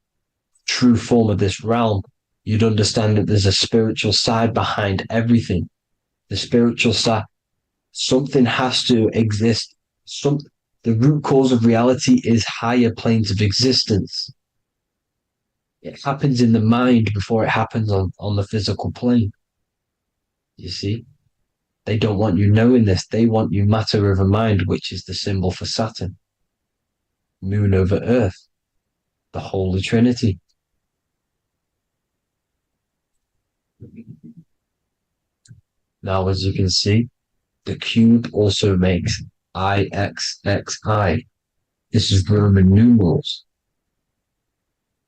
true form of this realm, you'd understand that there's a spiritual side behind everything. The spiritual side, something has to exist. The root cause of reality is higher planes of existence. It happens in the mind before it happens on the physical plane. You see? They don't want you knowing this. They want you matter over mind, which is the symbol for Saturn. Moon over Earth. The Holy Trinity. Now, as you can see, the cube also makes IXXI. This is Roman numerals.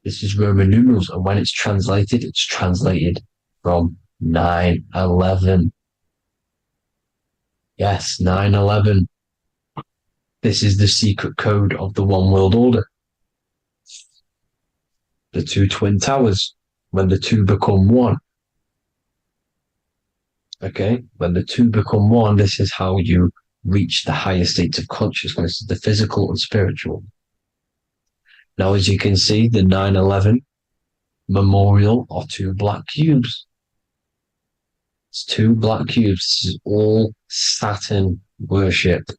This is Roman numerals, and when it's translated from 9/11. Yes, 9/11. This is the secret code of the One World Order. The two twin towers, when the two become one. Okay, when the two become one, this is how you reach the higher states of consciousness, the physical and spiritual. Now, as you can see, the 9/11 memorial are two black cubes. It's two black cubes. This is all Saturn worship.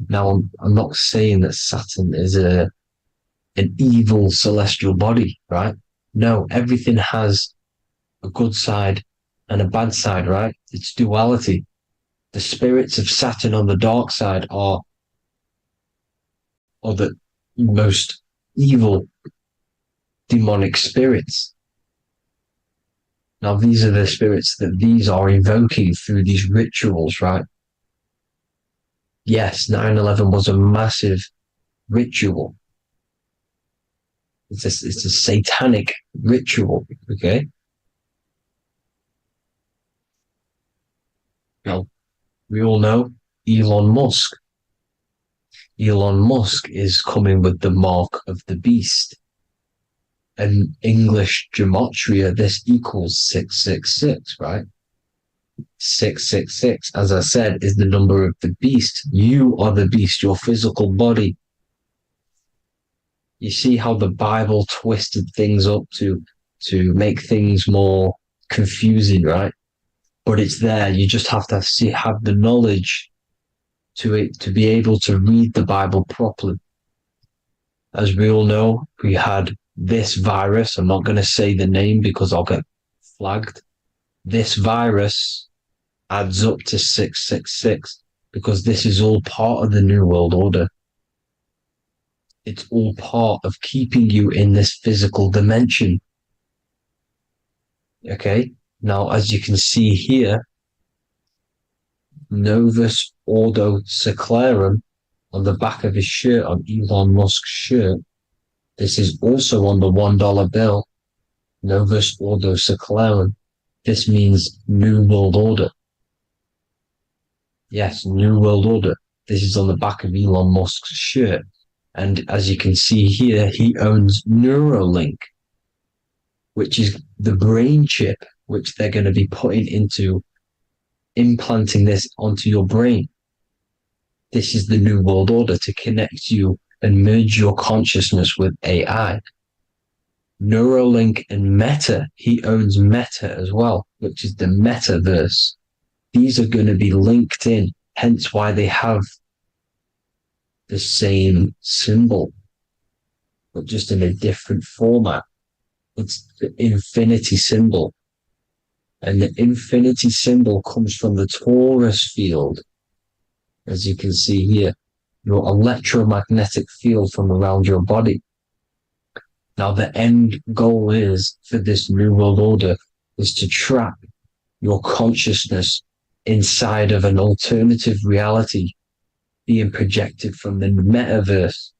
Now, I'm not saying that Saturn is an evil celestial body, right? No, everything has a good side and a bad side, right? It's duality. The spirits of Saturn on the dark side are the most evil demonic spirits. Now, these are the spirits that these are invoking through these rituals, right? Yes, 9/11 was a massive ritual. It's a satanic ritual, okay? Now, we all know Elon Musk. Elon Musk is coming with the mark of the beast. And English gematria, this equals 666, right? 666, as I said, is the number of the beast. You are the beast, your physical body. You see how the Bible twisted things up to make things more confusing, right? But it's there. You just have to have the knowledge to be able to read the Bible properly. As we all know, we had this virus. I'm not going to say the name because I'll get flagged. This virus adds up to 666 because this is all part of the New World Order. It's all part of keeping you in this physical dimension. Okay, now as you can see here, Novus Ordo Seclorum on the back of his shirt, on Elon Musk's shirt. This is also on the $1 bill. Novus Ordo Seclorum. This means New World Order. Yes, New World Order. This is on the back of Elon Musk's shirt. And as you can see here, he owns Neuralink, which is the brain chip, which they're going to be putting into, implanting this onto your brain. This is the New World Order, to connect you and merge your consciousness with AI. Neuralink and Meta, he owns Meta as well, which is the metaverse. These are going to be linked in, hence why they have the same symbol, but just in a different format. It's the infinity symbol. And the infinity symbol comes from the Taurus field, as you can see here, your electromagnetic field from around your body. Now, the end goal is for this New World Order is to trap your consciousness inside of an alternative reality being projected from the metaverse.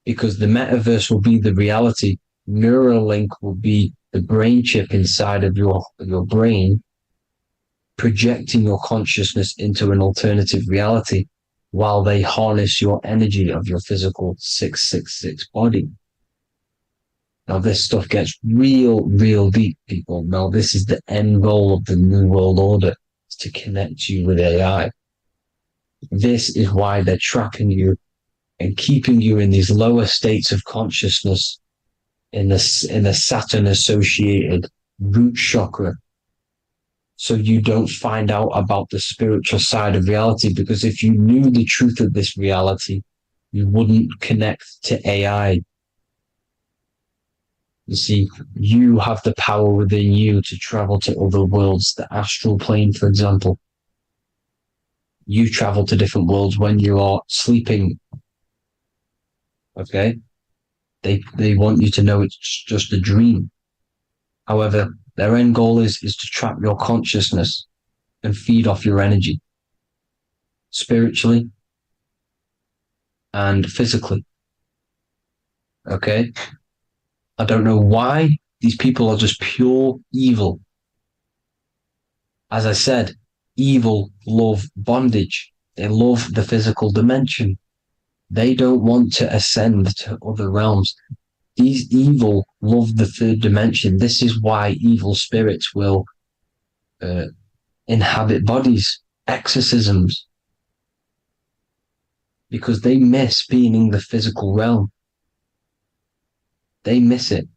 Because the metaverse will be the reality, Neuralink will be the brain chip inside of your brain, projecting your consciousness into an alternative reality while they harness your energy of your physical 666 body. Now, this stuff gets real deep, people. Now, this is the end goal of the New World Order, is to connect you with AI. This is why they're trapping you and keeping you in these lower states of consciousness in the Saturn-associated root chakra, so you don't find out about the spiritual side of reality. Because if you knew the truth of this reality, you wouldn't connect to AI. You see, you have the power within you to travel to other worlds, the astral plane, for example. You travel to different worlds when you are sleeping. Okay? They want you to know it's just a dream. However, their end goal is to trap your consciousness and feed off your energy, spiritually and physically. Okay? I don't know why these people are just pure evil. As I said, evil love bondage. They love the physical dimension. They don't want to ascend to other realms. These evil love the third dimension. This is why evil spirits will inhabit bodies, exorcisms, because they miss being in the physical realm. They miss it.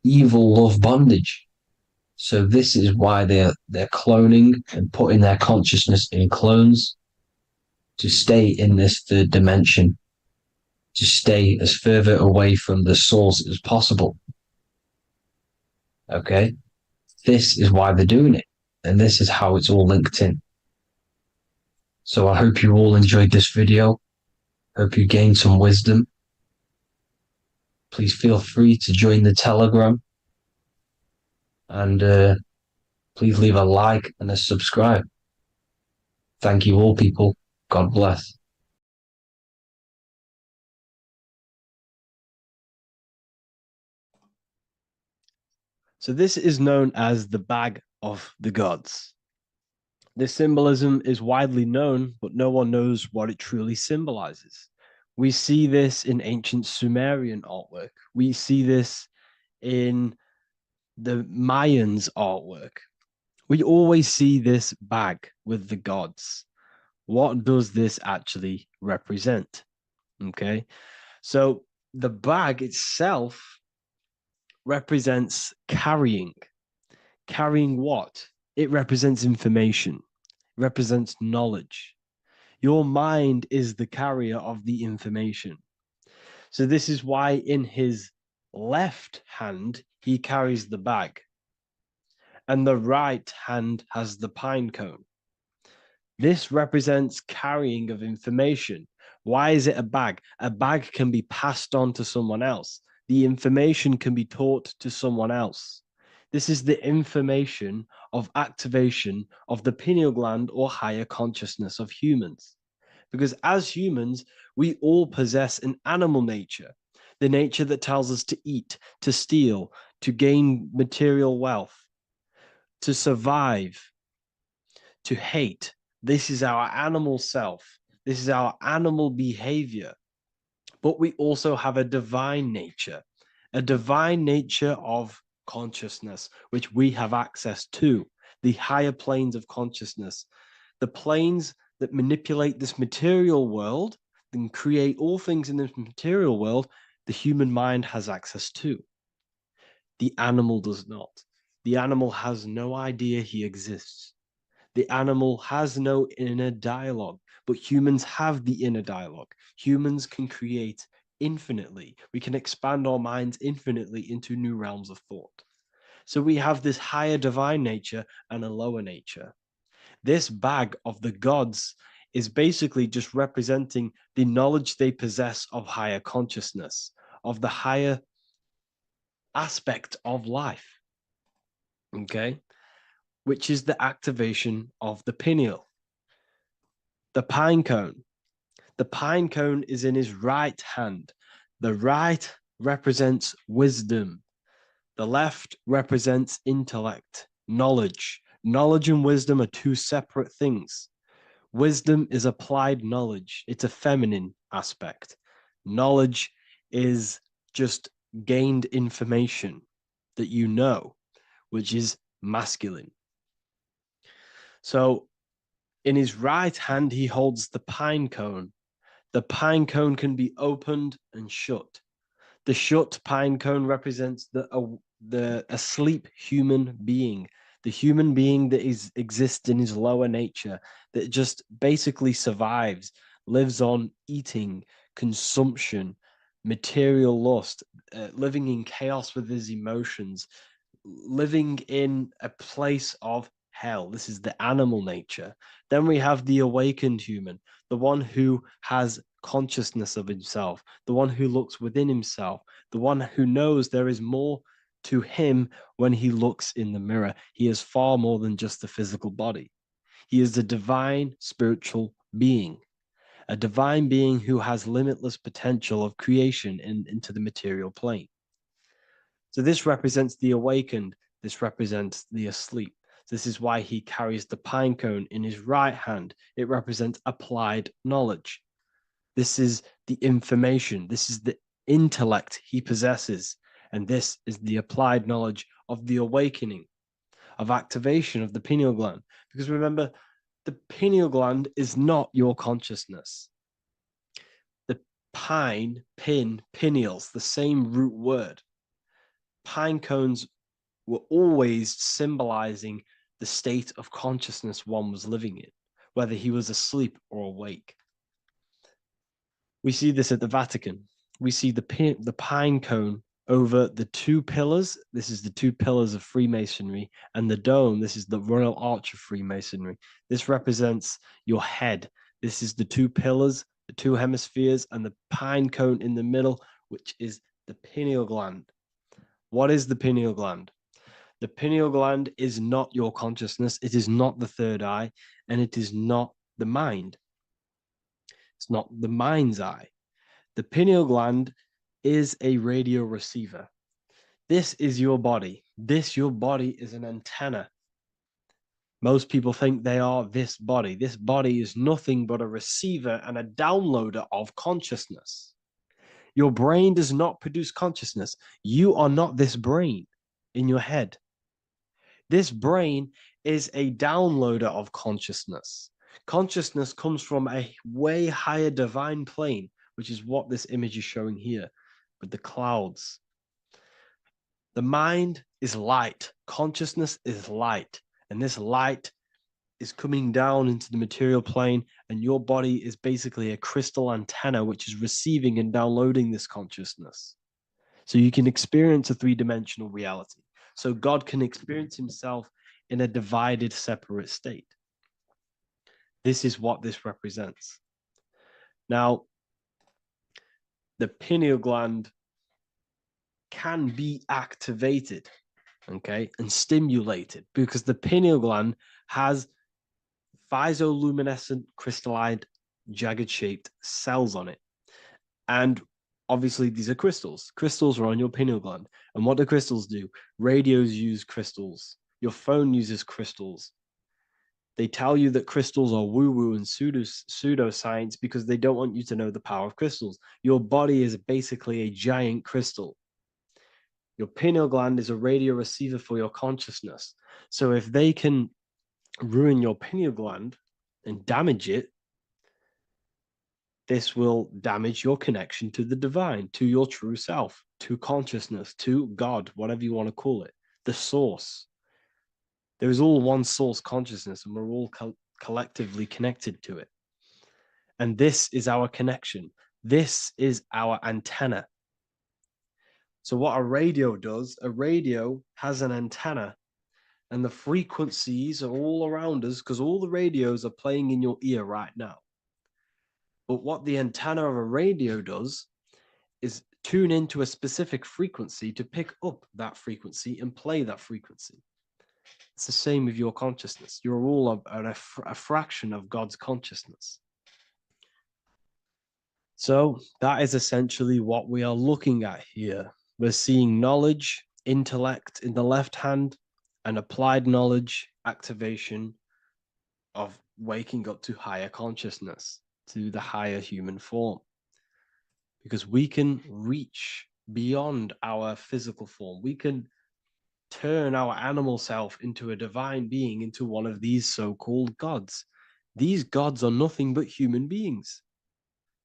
Evil love bondage. So this is why they're cloning and putting their consciousness in clones to stay in this third dimension, to stay as further away from the source as possible. Okay? This is why they're doing it. And this is how it's all linked in. So I hope you all enjoyed this video. Hope you gained some wisdom. Please feel free to join the Telegram. And please leave a like and a subscribe. Thank you all, people. God bless. So this is known as the bag of the gods. This symbolism is widely known, but no one knows what it truly symbolizes. We see this in ancient Sumerian artwork. We see this in the Mayans' artwork. We always see this bag with the gods. What does this actually represent? Okay, so the bag itself represents carrying. Carrying what? It represents information. It represents knowledge. Your mind is the carrier of the information. So this is why in his left hand, he carries the bag, and the right hand has the pine cone. This represents carrying of information, Why is it a bag? A bag can be passed on to someone else. The information can be taught to someone else. This is the information of activation of the pineal gland or higher consciousness of humans. Because as humans, we all possess an animal nature, the nature that tells us to eat, to steal, to gain material wealth, to survive, to hate. This is our animal self. This is our animal behavior. But we also have a divine nature of consciousness, which we have access to, the higher planes of consciousness, the planes that manipulate this material world and create all things in this material world. The human mind has access to. The animal does not. The animal has no idea he exists. The animal has no inner dialogue, but humans have the inner dialogue. Humans can create infinitely. We can expand our minds infinitely into new realms of thought. So we have this higher divine nature and a lower nature. This bag of the gods is basically just representing the knowledge they possess of higher consciousness, of the higher aspect of life. Okay? Which is the activation of the pineal. The pine cone. The pine cone is in his right hand. The right represents wisdom. The left represents intellect, knowledge. Knowledge and wisdom are two separate things. Wisdom is applied knowledge. It's a feminine aspect. Knowledge is just gained information that you know, which is masculine. So in his right hand, he holds the pine cone. The pine cone can be opened and shut. The shut pine cone represents the asleep human being, the human being that exists in his lower nature, that just basically survives, lives on eating, consumption, material lust, living in chaos with his emotions, living in a place of hell. This is the animal nature. Then we have the awakened human, the one who has consciousness of himself, the one who looks within himself, the one who knows there is more to him when he looks in the mirror. He is far more than just the physical body. He is a divine spiritual being, a divine being who has limitless potential of creation into the material plane. So this represents the awakened. This represents the asleep. This is why he carries the pine cone in his right hand. It represents applied knowledge. This is the information. This is the intellect he possesses. And this is the applied knowledge of the awakening, of activation of the pineal gland. Because remember, the pineal gland is not your consciousness. The pine, pin, pineals, the same root word. Pine cones were always symbolizing the state of consciousness one was living in, whether he was asleep or awake. We see this at the Vatican. We see the pine cone over the two pillars. This is the two pillars of Freemasonry, and the dome. This is the Royal Arch of Freemasonry. This represents your head. This is the two pillars, the two hemispheres, and the pine cone in the middle, which is the pineal gland. What is the pineal gland? The pineal gland is not your consciousness. It is not the third eye, and it is not the mind. It's not the mind's eye. The pineal gland is a radio receiver. This is your body. Your body is an antenna. Most people think they are this body. This body is nothing but a receiver and a downloader of consciousness. Your brain does not produce consciousness. You are not this brain in your head. This brain is a downloader of consciousness. Consciousness comes from a way higher divine plane, which is what this image is showing here with the clouds. The mind is light. Consciousness is light. And this light is coming down into the material plane, and your body is basically a crystal antenna which is receiving and downloading this consciousness. So you can experience a three-dimensional reality. So God can experience himself in a divided, separate state. This is what this represents. Now, the pineal gland can be activated, okay, and stimulated, because the pineal gland has phytoluminescent crystallized jagged shaped cells on it. And obviously these are crystals. Crystals are on your pineal gland. And what do crystals do? Radios use crystals. Your phone uses crystals. They tell you that crystals are woo-woo and pseudoscience because they don't want you to know the power of crystals. Your body is basically a giant crystal. Your pineal gland is a radio receiver for your consciousness. So if they can ruin your pineal gland and damage it, this will damage your connection to the divine, to your true self, to consciousness, to God, whatever you want to call it, the source. There is all one source consciousness, and we're all collectively connected to it. And this is our connection. This is our antenna. So what a radio does, a radio has an antenna, and the frequencies are all around us because all the radios are playing in your ear right now. But what the antenna of a radio does is tune into a specific frequency to pick up that frequency and play that frequency. It's the same with your consciousness. You're all a fraction of God's consciousness. So that is essentially what we are looking at here. We're seeing knowledge, intellect in the left hand, and applied knowledge, activation of waking up to higher consciousness, to the higher human form. Because we can reach beyond our physical form. We can turn our animal self into a divine being, into one of these so-called gods. These gods are nothing but human beings.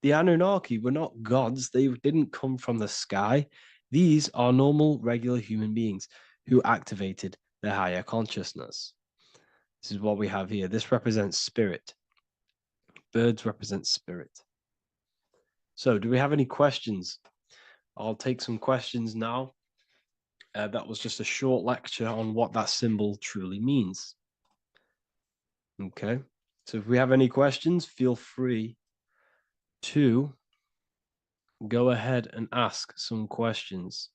The Anunnaki were not gods. They didn't come from the sky. These are normal, regular human beings who activated their higher consciousness. This is what we have here. This represents spirit. Birds represent spirit. So do we have any questions? I'll take some questions now. That was just a short lecture on what that symbol truly means. Okay, so if we have any questions, feel free to go ahead and ask some questions.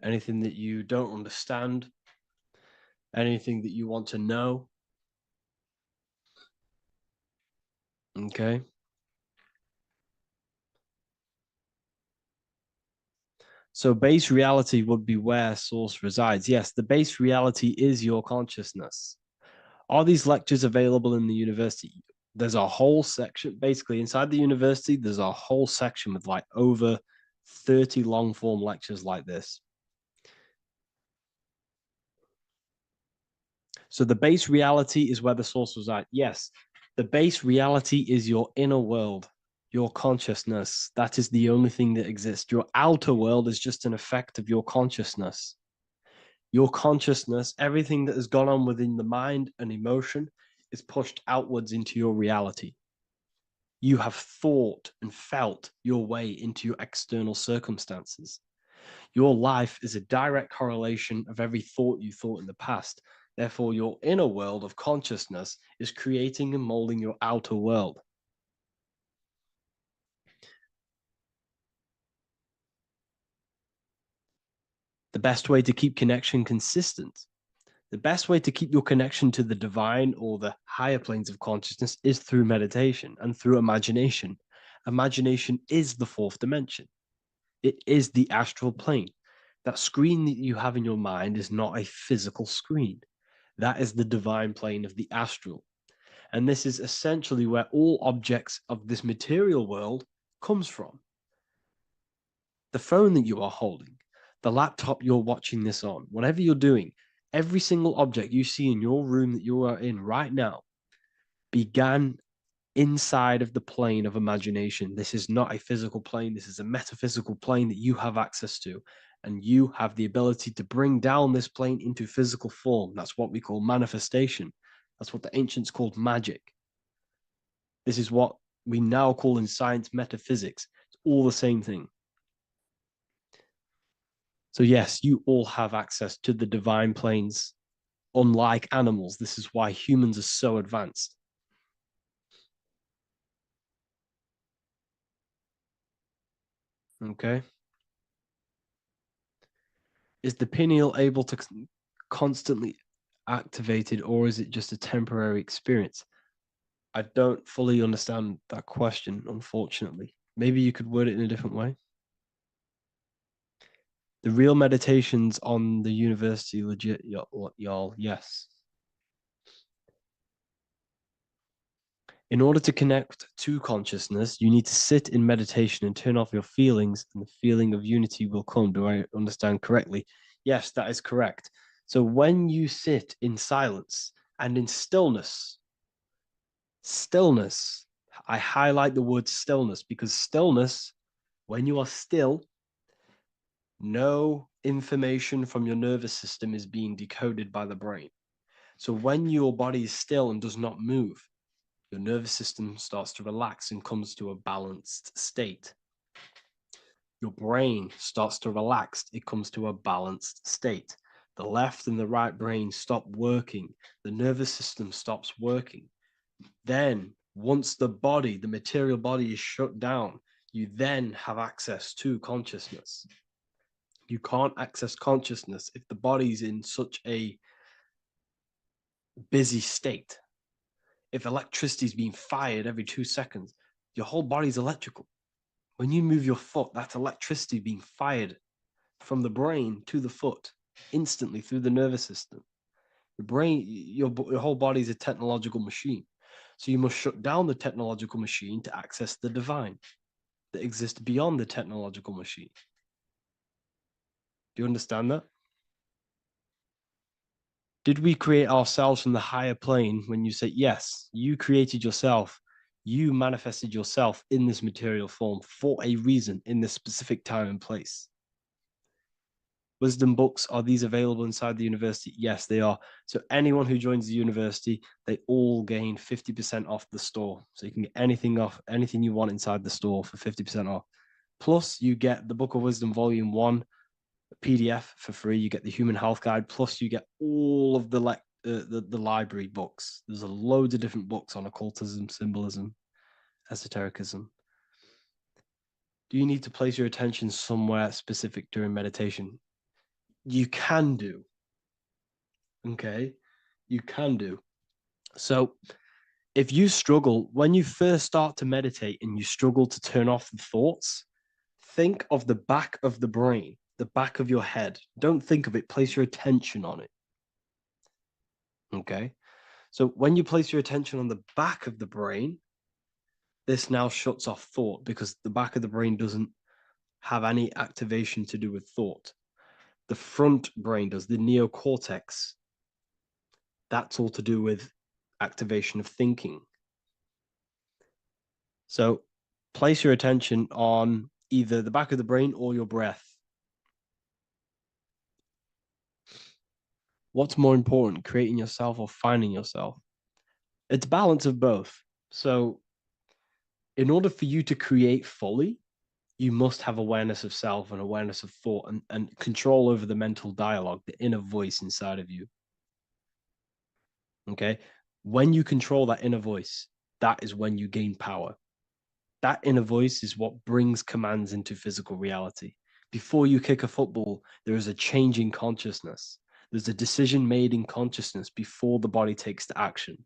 Anything that you don't understand, anything that you want to know. Okay. So base reality would be where source resides. Yes, the base reality is your consciousness. Are these lectures available in the university? There's a whole section, basically inside the university, there's a whole section with like over 30 long form lectures like this. So the base reality is where the source resides. Yes, the base reality is your inner world, your consciousness. That is the only thing that exists. Your outer world is just an effect of your consciousness. Your consciousness, everything that has gone on within the mind and emotion is pushed outwards into your reality. You have thought and felt your way into your external circumstances. Your life is a direct correlation of every thought you thought in the past. Therefore, your inner world of consciousness is creating and molding your outer world. The best way to keep connection consistent, the best way to keep your connection to the divine or the higher planes of consciousness is through meditation and through imagination. Imagination is the fourth dimension. It is the astral plane. That screen that you have in your mind is not a physical screen. That is the divine plane of the astral. And this is essentially where all objects of this material world comes from. The phone that you are holding, the laptop you're watching this on, whatever you're doing, every single object you see in your room that you are in right now began inside of the plane of imagination. This is not a physical plane. This is a metaphysical plane that you have access to. And you have the ability to bring down this plane into physical form. That's what we call manifestation. That's what the ancients called magic. This is what we now call in science metaphysics. It's all the same thing. So yes, you all have access to the divine planes. Unlike animals, this is why humans are so advanced. Okay. Is the pineal able to constantly activated, or is it just a temporary experience? I don't fully understand that question, unfortunately. Maybe you could word it in a different way. The real meditations on the university, legit, y'all, yes. In order to connect to consciousness, you need to sit in meditation and turn off your feelings, and the feeling of unity will come. Do I understand correctly? Yes, that is correct. So when you sit in silence and in stillness, I highlight the word stillness because stillness, when you are still, no information from your nervous system is being decoded by the brain. So when your body is still and does not move, your nervous system starts to relax and comes to a balanced state. Your brain starts to relax, it comes to a balanced state. The left and the right brain stop working, the nervous system stops working. Then, once the body, the material body is shut down, you then have access to consciousness. You can't access consciousness if the body's in such a busy state. If electricity is being fired every 2 seconds, your whole body's electrical. When you move your foot, that's electricity being fired from the brain to the foot instantly through the nervous system. Your brain, your whole body is a technological machine. So you must shut down the technological machine to access the divine that exists beyond the technological machine. Do you understand that? Did we create ourselves from the higher plane? When you say yes, you created yourself, you manifested yourself in this material form for a reason in this specific time and place. Wisdom books, are these available inside the university? Yes, they are. So anyone who joins the university, they all gain 50% off the store. So you can get anything off, anything you want inside the store for 50% off. Plus, you get the Book of Wisdom Volume 1 PDF for free. You get the Human Health Guide. Plus, you get all of the library books. There's a load of different books on occultism, symbolism, esotericism. Do you need to place your attention somewhere specific during meditation? You can do. Okay, you can do. So if you struggle, when you first start to meditate and you struggle to turn off the thoughts, think of the back of the brain, the back of your head. Don't think of it, place your attention on it. Okay, so when you place your attention on the back of the brain, this now shuts off thought because the back of the brain doesn't have any activation to do with thought. The front brain does, the neocortex. That's all to do with activation of thinking. So place your attention on either the back of the brain or your breath. What's more important, creating yourself or finding yourself? It's balance of both. So in order for you to create fully, you must have awareness of self and awareness of thought and control over the mental dialogue, the inner voice inside of you. Okay. When you control that inner voice, that is when you gain power. That inner voice is what brings commands into physical reality. Before you kick a football, there is a change in consciousness. There's a decision made in consciousness before the body takes the action.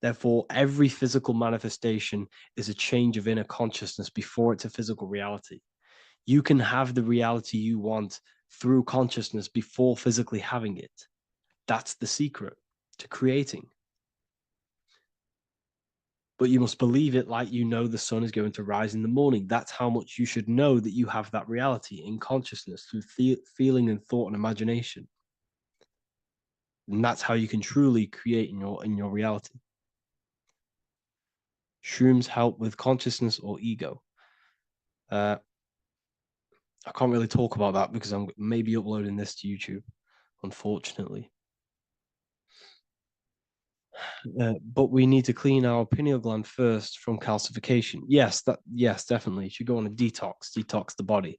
Therefore, every physical manifestation is a change of inner consciousness before it's a physical reality. You can have the reality you want through consciousness before physically having it. That's the secret to creating. But you must believe it like you know the sun is going to rise in the morning. That's how much you should know that you have that reality in consciousness through feeling and thought and imagination. And that's how you can truly create in your reality. Shrooms help with consciousness or ego. I can't really talk about that because I'm maybe uploading this to YouTube, unfortunately. But we need to clean our pineal gland first from calcification. Yes, definitely. You should go on a detox the body.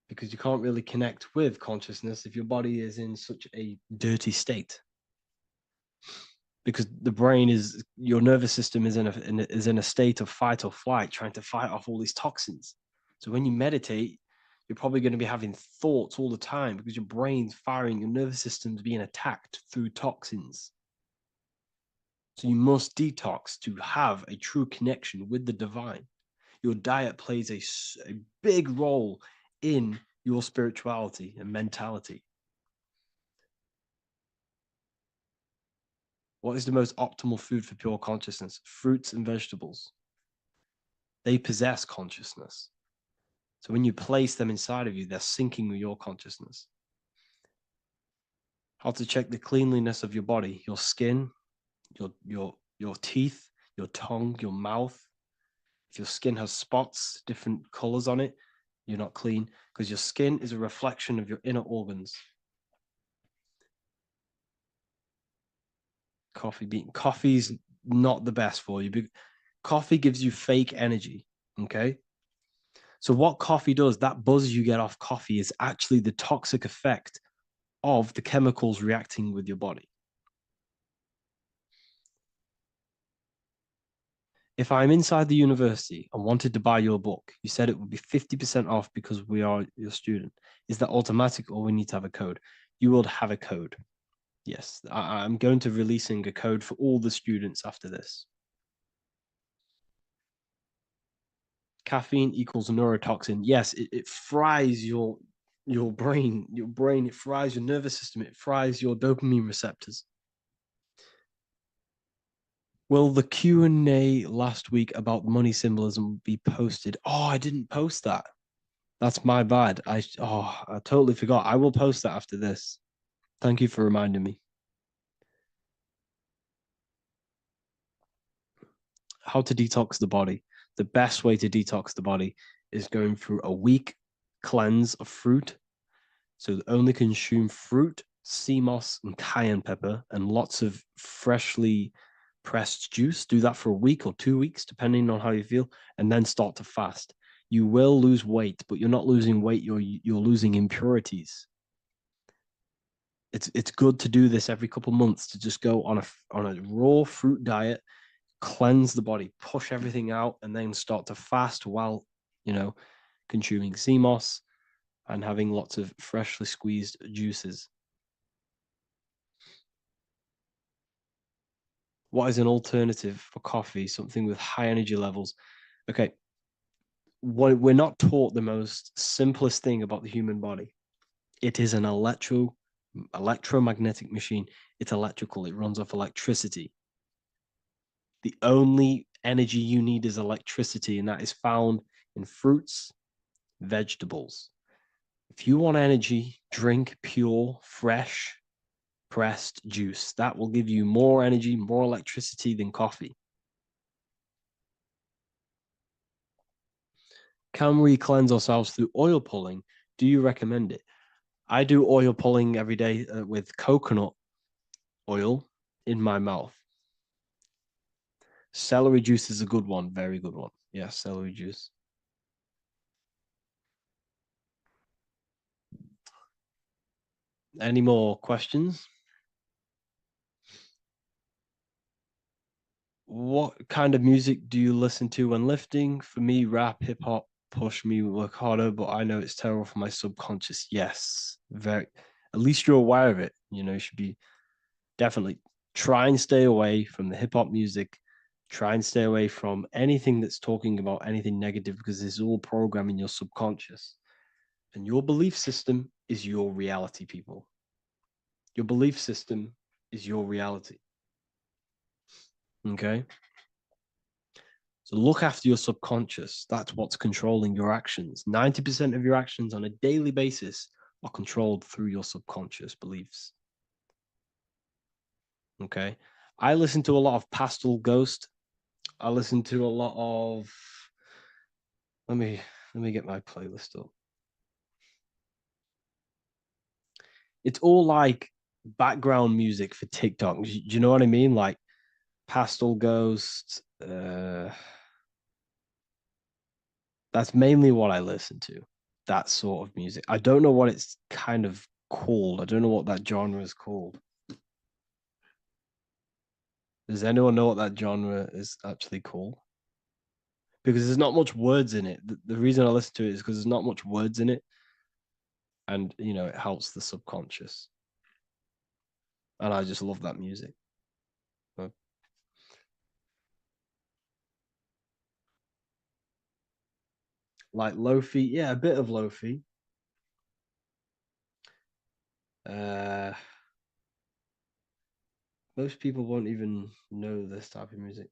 Because you can't really connect with consciousness if your body is in such a dirty state. Because the brain is, your nervous system is in a state of fight or flight, trying to fight off all these toxins. So when you meditate, you're probably going to be having thoughts all the time because your brain's firing, your nervous system's being attacked through toxins. So you must detox to have a true connection with the divine. Your diet plays a big role in your spirituality and mentality. What is the most optimal food for pure consciousness? Fruits and vegetables. They possess consciousness. So when you place them inside of you, they're syncing with your consciousness. How to check the cleanliness of your body, your skin, your teeth, your tongue, your mouth. If your skin has spots, different colors on it, you're not clean, because your skin is a reflection of your inner organs. Coffee's not the best for you. Coffee gives you fake energy, okay? So what coffee does, that buzz you get off coffee, is actually the toxic effect of the chemicals reacting with your body. If I'm inside the university and wanted to buy your book, you said it would be 50% off because we are your student. Is that automatic or we need to have a code? You will have a code. Yes, I'm going to releasing a code for all the students after this. Caffeine equals neurotoxin. Yes, it fries your brain, it fries your nervous system, it fries your dopamine receptors. Will the Q&A last week about money symbolism be posted? Oh, I didn't post that. That's my bad. I totally forgot. I will post that after this. Thank you for reminding me. How to detox the body. The best way to detox the body is going through a week cleanse of fruit. So only consume fruit, sea moss, and cayenne pepper, and lots of freshly pressed juice. Do that for a week or 2 weeks, depending on how you feel, and then start to fast. You will lose weight, but you're not losing weight, you're losing impurities. It's good to do this every couple months, to just go on a raw fruit diet, cleanse the body, push everything out, and then start to fast while, consuming sea moss and having lots of freshly squeezed juices. What is an alternative for coffee? Something with high energy levels. Okay. We're not taught the most simplest thing about the human body. It is an electromagnetic machine. It's electrical. It runs off electricity. The only energy you need is electricity, and that is found in fruits, vegetables. If you want energy, drink pure, fresh, pressed juice. That will give you more energy, more electricity than coffee. Can we cleanse ourselves through oil pulling? Do you recommend it? I do oil pulling every day with coconut oil in my mouth. Celery juice is a good one, very good one. Yeah, celery juice. Any more questions? What kind of music do you listen to when lifting? For me, rap, hip hop push me work harder, but I know it's terrible for my subconscious. Yes, very. At least you're aware of it. You should be definitely try and stay away from the hip hop music. Try and stay away from anything that's talking about anything negative, because it's all programming your subconscious. And your belief system is your reality, people. Your belief system is your reality. Okay? So look after your subconscious. That's what's controlling your actions. 90% of your actions on a daily basis are controlled through your subconscious beliefs. Okay? I listen to a lot of Pastel Ghost. I listen to a lot of... Let me get my playlist up. It's all like background music for TikTok. Do you know what I mean? Like Pastel Ghost. That's mainly what I listen to. That sort of music. I don't know what it's kind of called. I don't know what that genre is called. Does anyone know what that genre is actually called? because there's not much words in it. The reason I listen to it is because there's not much words in it, and you know, it helps the subconscious. And I just love that music. Like lo-fi, yeah, a bit of lo-fi. Most people won't even know this type of music.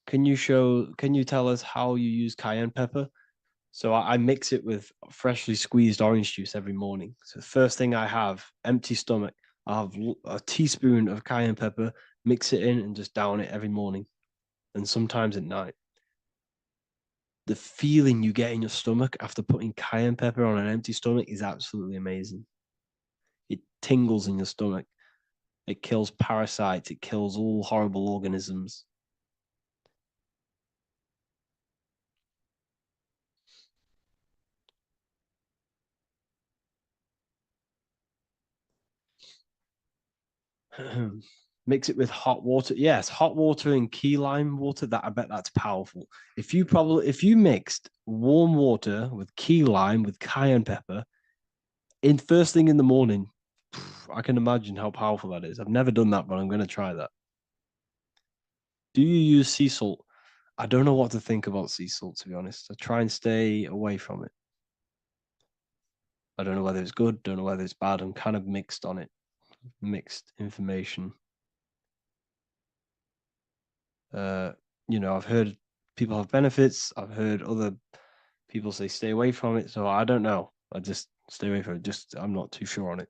Can you tell us how you use cayenne pepper? So I mix it with freshly squeezed orange juice every morning. So the first thing I have, empty stomach, I have a teaspoon of cayenne pepper, mix it in and just down it every morning. And sometimes at night. The feeling you get in your stomach after putting cayenne pepper on an empty stomach is absolutely amazing. It tingles in your stomach. It kills parasites. It kills all horrible organisms. Mix it with hot water. Yes, hot water and key lime water. That I bet that's powerful. If you mixed warm water with key lime with cayenne pepper in first thing in the morning, I can imagine how powerful that is. I've never done that, but I'm going to try that. Do you use sea salt? I don't know what to think about sea salt, to be honest. I try and stay away from it. I don't know whether it's good, don't know whether it's bad. I'm kind of mixed on it. Mixed information. You know, I've heard people have benefits. I've heard other people say stay away from it. So I don't know. I just stay away from it. Just I'm not too sure on it.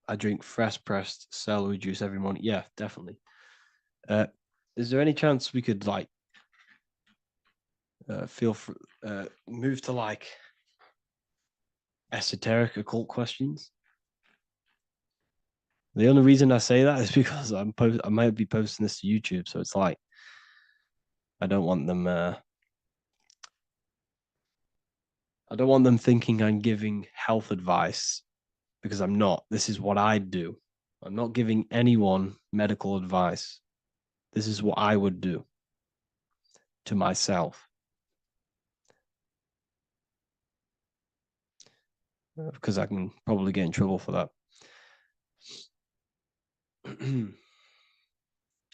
I drink fresh pressed celery juice every morning. Yeah, definitely. Is there any chance we could like move to like esoteric occult questions? The only reason I say that is because I might be posting this to YouTube, so it's like I don't want them thinking I'm giving health advice, because I'm not. This is what I do. I'm not giving anyone medical advice. This is what I would do to myself. Because I can probably get in trouble for that.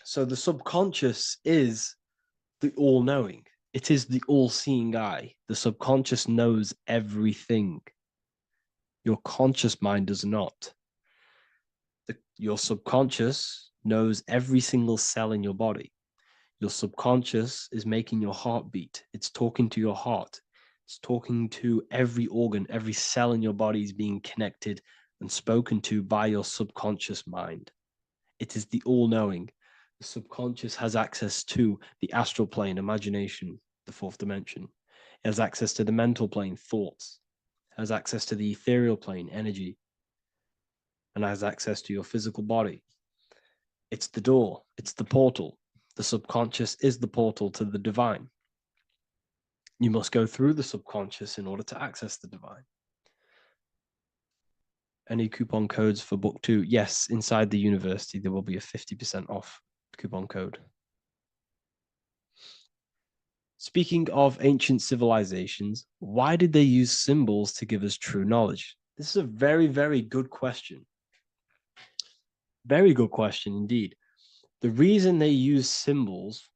So the subconscious is the all-knowing. It is the all-seeing eye. The subconscious knows everything. Your conscious mind does not. Your subconscious knows every single cell in your body. Your subconscious is making your heart beat. It's talking to your heart. It's talking to every organ, every cell in your body is being connected and spoken to by your subconscious mind. It is the all-knowing. The subconscious has access to the astral plane, imagination, the fourth dimension. It has access to the mental plane, thoughts. It has access to the ethereal plane, energy. And has access to your physical body. It's the door. It's the portal. The subconscious is the portal to the divine. You must go through the subconscious in order to access the divine. Any coupon codes for book 2? Yes, inside the university, there will be a 50% off coupon code. Speaking of ancient civilizations, why did they use symbols to give us true knowledge? This is a very, very good question. Very good question indeed. The reason they use symbols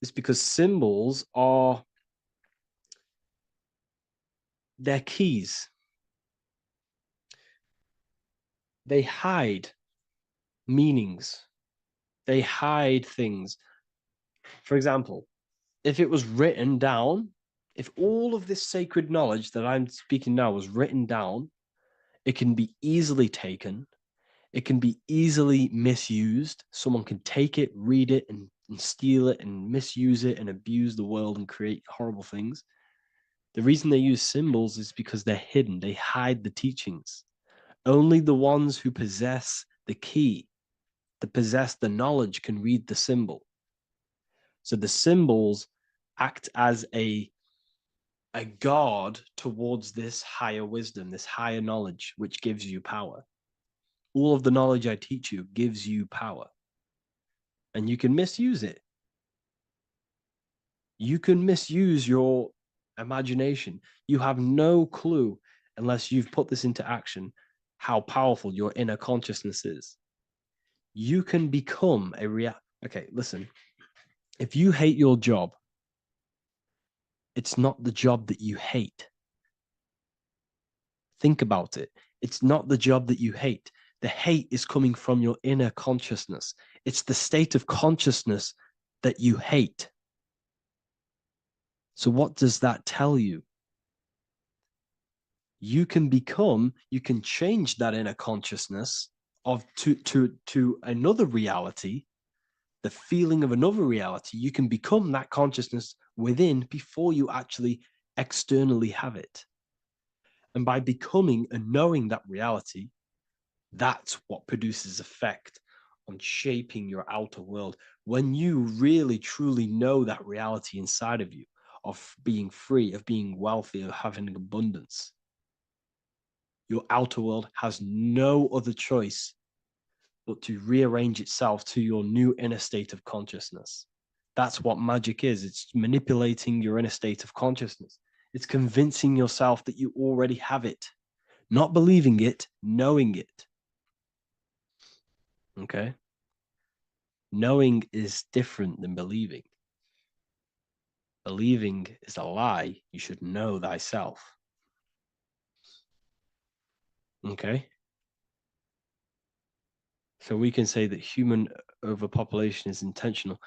is because symbols are their keys. They hide meanings. They hide things. For example, if it was written down, if all of this sacred knowledge that I'm speaking now was written down, it can be easily taken. It can be easily misused. Someone can take it, read it, and steal it and misuse it and abuse the world and create horrible things. The reason they use symbols is because they're hidden. They hide the teachings. Only the ones who possess the key, that possess the knowledge, can read the symbol. So the symbols act as a guard towards this higher wisdom, this higher knowledge, which gives you power. All of the knowledge I teach you gives you power, and you can misuse it. You can misuse your imagination. You have no clue, unless you've put this into action, how powerful your inner consciousness is. You can become a Okay, listen. If you hate your job, it's not the job that you hate. Think about it. It's not the job that you hate. The hate is coming from your inner consciousness. It's the state of consciousness that you hate. So what does that tell you? You can change that inner consciousness to another reality, the feeling of another reality. You can become that consciousness within before you actually externally have it. And by becoming and knowing that reality, that's what produces effect on shaping your outer world. When you really, truly know that reality inside of you, of being free, of being wealthy, of having abundance, your outer world has no other choice but to rearrange itself to your new inner state of consciousness. That's what magic is. It's manipulating your inner state of consciousness. It's convincing yourself that you already have it, not believing it, knowing it. Okay? Knowing is different than believing. Believing is a lie. You should know thyself. Okay? So we can say that human overpopulation is intentional.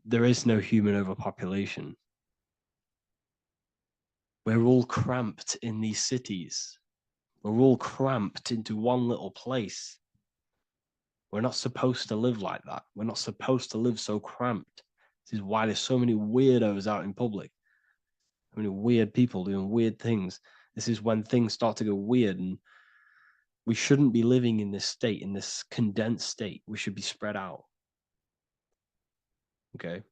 There is no human overpopulation. We're all cramped in these cities. We're all cramped into one little place. We're not supposed to live like that. We're not supposed to live so cramped. This is why there's so many weirdos out in public. So many weird people doing weird things. This is when things start to go weird, and we shouldn't be living in this state, in this condensed state. We should be spread out. Okay.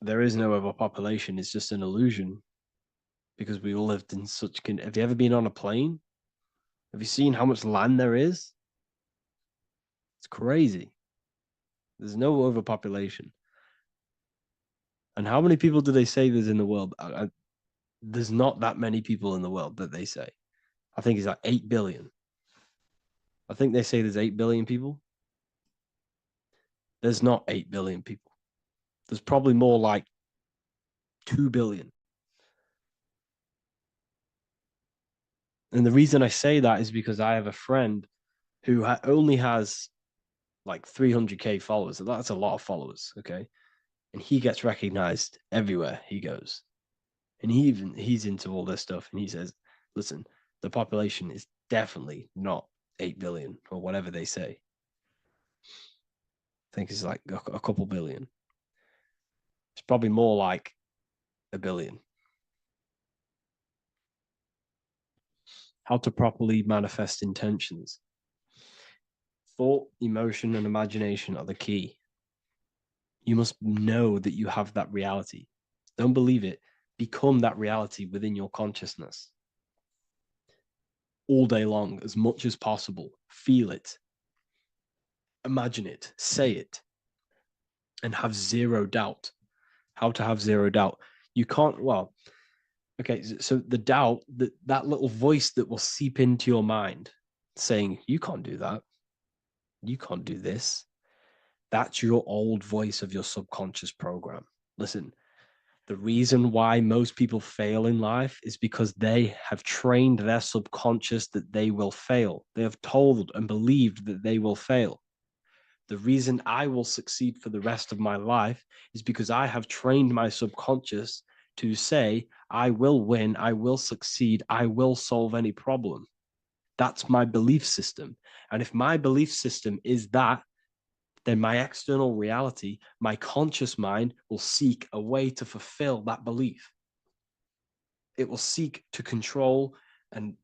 There is no overpopulation. It's just an illusion, because we all lived in such. Have you ever been on a plane? Have you seen how much land there is? It's crazy. There's no overpopulation. And how many people do they say there's in the world? There's not that many people in the world that they say. I think it's like 8 billion. I think they say there's 8 billion people. There's not 8 billion people. There's probably more like 2 billion. And the reason I say that is because I have a friend who only has like 300K followers. So that's a lot of followers, okay? And he gets recognized everywhere he goes. And he's into all this stuff. And he says, listen, the population is definitely not 8 billion or whatever they say. I think it's like a couple billion. It's probably more like 1 billion. How to properly manifest intentions. Thought, emotion, and imagination are the key. You must know that you have that reality. Don't believe it. Become that reality within your consciousness. All day long, as much as possible. Feel it. Imagine it. Say it. And have zero doubt. How to have zero doubt. You can't, well, okay, so the doubt, that little voice that will seep into your mind saying, you can't do that. You can't do this. That's your old voice of your subconscious program. Listen, the reason why most people fail in life is because they have trained their subconscious that they will fail. They have told and believed that they will fail. The reason I will succeed for the rest of my life is because I have trained my subconscious to say, I will win, I will succeed, I will solve any problem. That's my belief system. And if my belief system is that, then my external reality, my conscious mind, will seek a way to fulfill that belief. It will seek to control and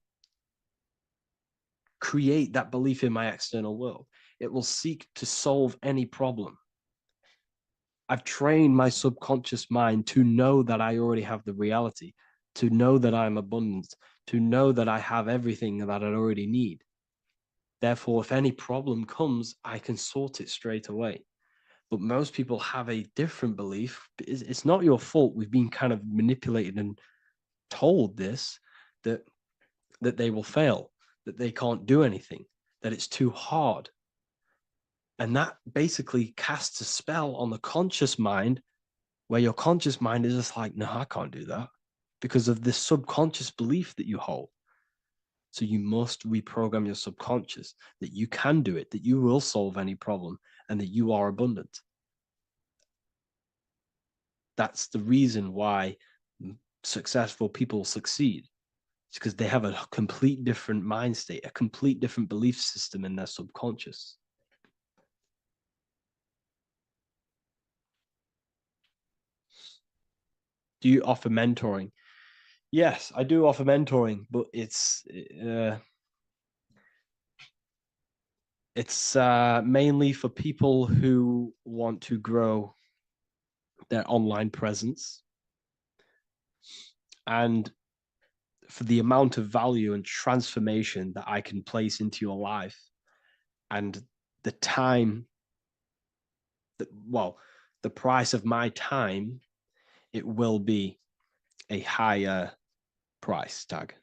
create that belief in my external world. It will seek to solve any problem. I've trained my subconscious mind to know that I already have the reality, to know that I'm abundant, to know that I have everything that I already need. Therefore, if any problem comes, I can sort it straight away. But most people have a different belief. It's not your fault. We've been kind of manipulated and told this, that they will fail, that they can't do anything, that it's too hard. And that basically casts a spell on the conscious mind, where your conscious mind is just like, no, I can't do that, because of this subconscious belief that you hold. So you must reprogram your subconscious that you can do it, that you will solve any problem, and that you are abundant. That's the reason why successful people succeed. It's because they have a complete different mind state, a complete different belief system in their subconscious. Do you offer mentoring? Yes, I do offer mentoring, but it's mainly for people who want to grow their online presence, and for the amount of value and transformation that I can place into your life, and the time that, well, the price of my time, it will be a higher price tag,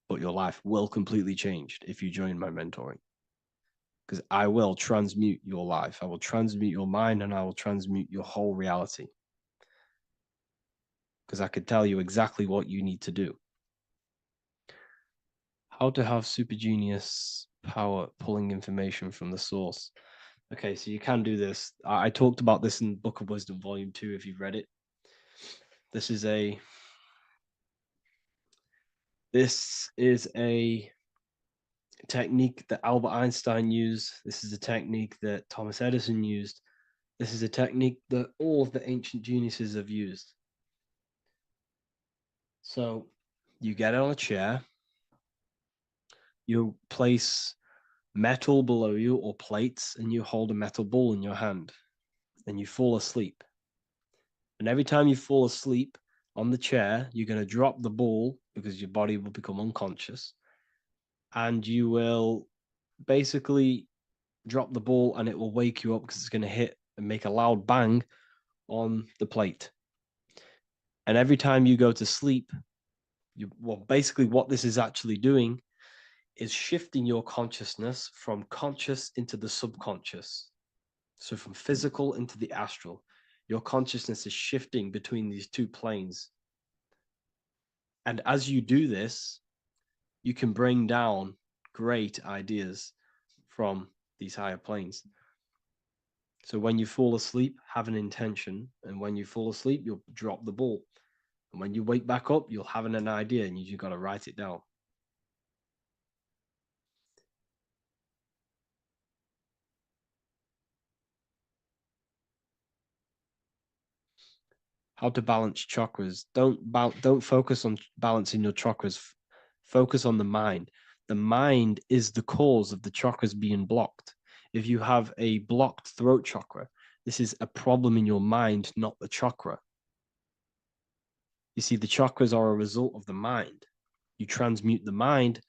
but your life will completely change if you join my mentoring, because I will transmute your life. I will transmute your mind, and I will transmute your whole reality, because I could tell you exactly what you need to do. How to have super genius power pulling information from the source. Okay, so you can do this. I talked about this in Book of Wisdom, Volume 2, if you've read it. This is a technique that Albert Einstein used. This is a technique that Thomas Edison used. This is a technique that all of the ancient geniuses have used. So you get on a chair, you place metal below you or plates, and you hold a metal ball in your hand, and you fall asleep. And every time you fall asleep on the chair, you're going to drop the ball, because your body will become unconscious, and you will basically drop the ball, and it will wake you up, because it's going to hit and make a loud bang on the plate. And every time you go to sleep, basically what this is actually doing is shifting your consciousness from conscious into the subconscious. So from physical into the astral. Your consciousness is shifting between these two planes. And as you do this, you can bring down great ideas from these higher planes. So when you fall asleep, have an intention. And when you fall asleep, you'll drop the ball. And when you wake back up, you'll have an idea, and you just got to write it down. How to balance chakras. Don't focus on balancing your chakras. Focus on the mind. The mind is the cause of the chakras being blocked. If you have a blocked throat chakra, this is a problem in your mind, not the chakra. You see, the chakras are a result of the mind. You transmute the mind,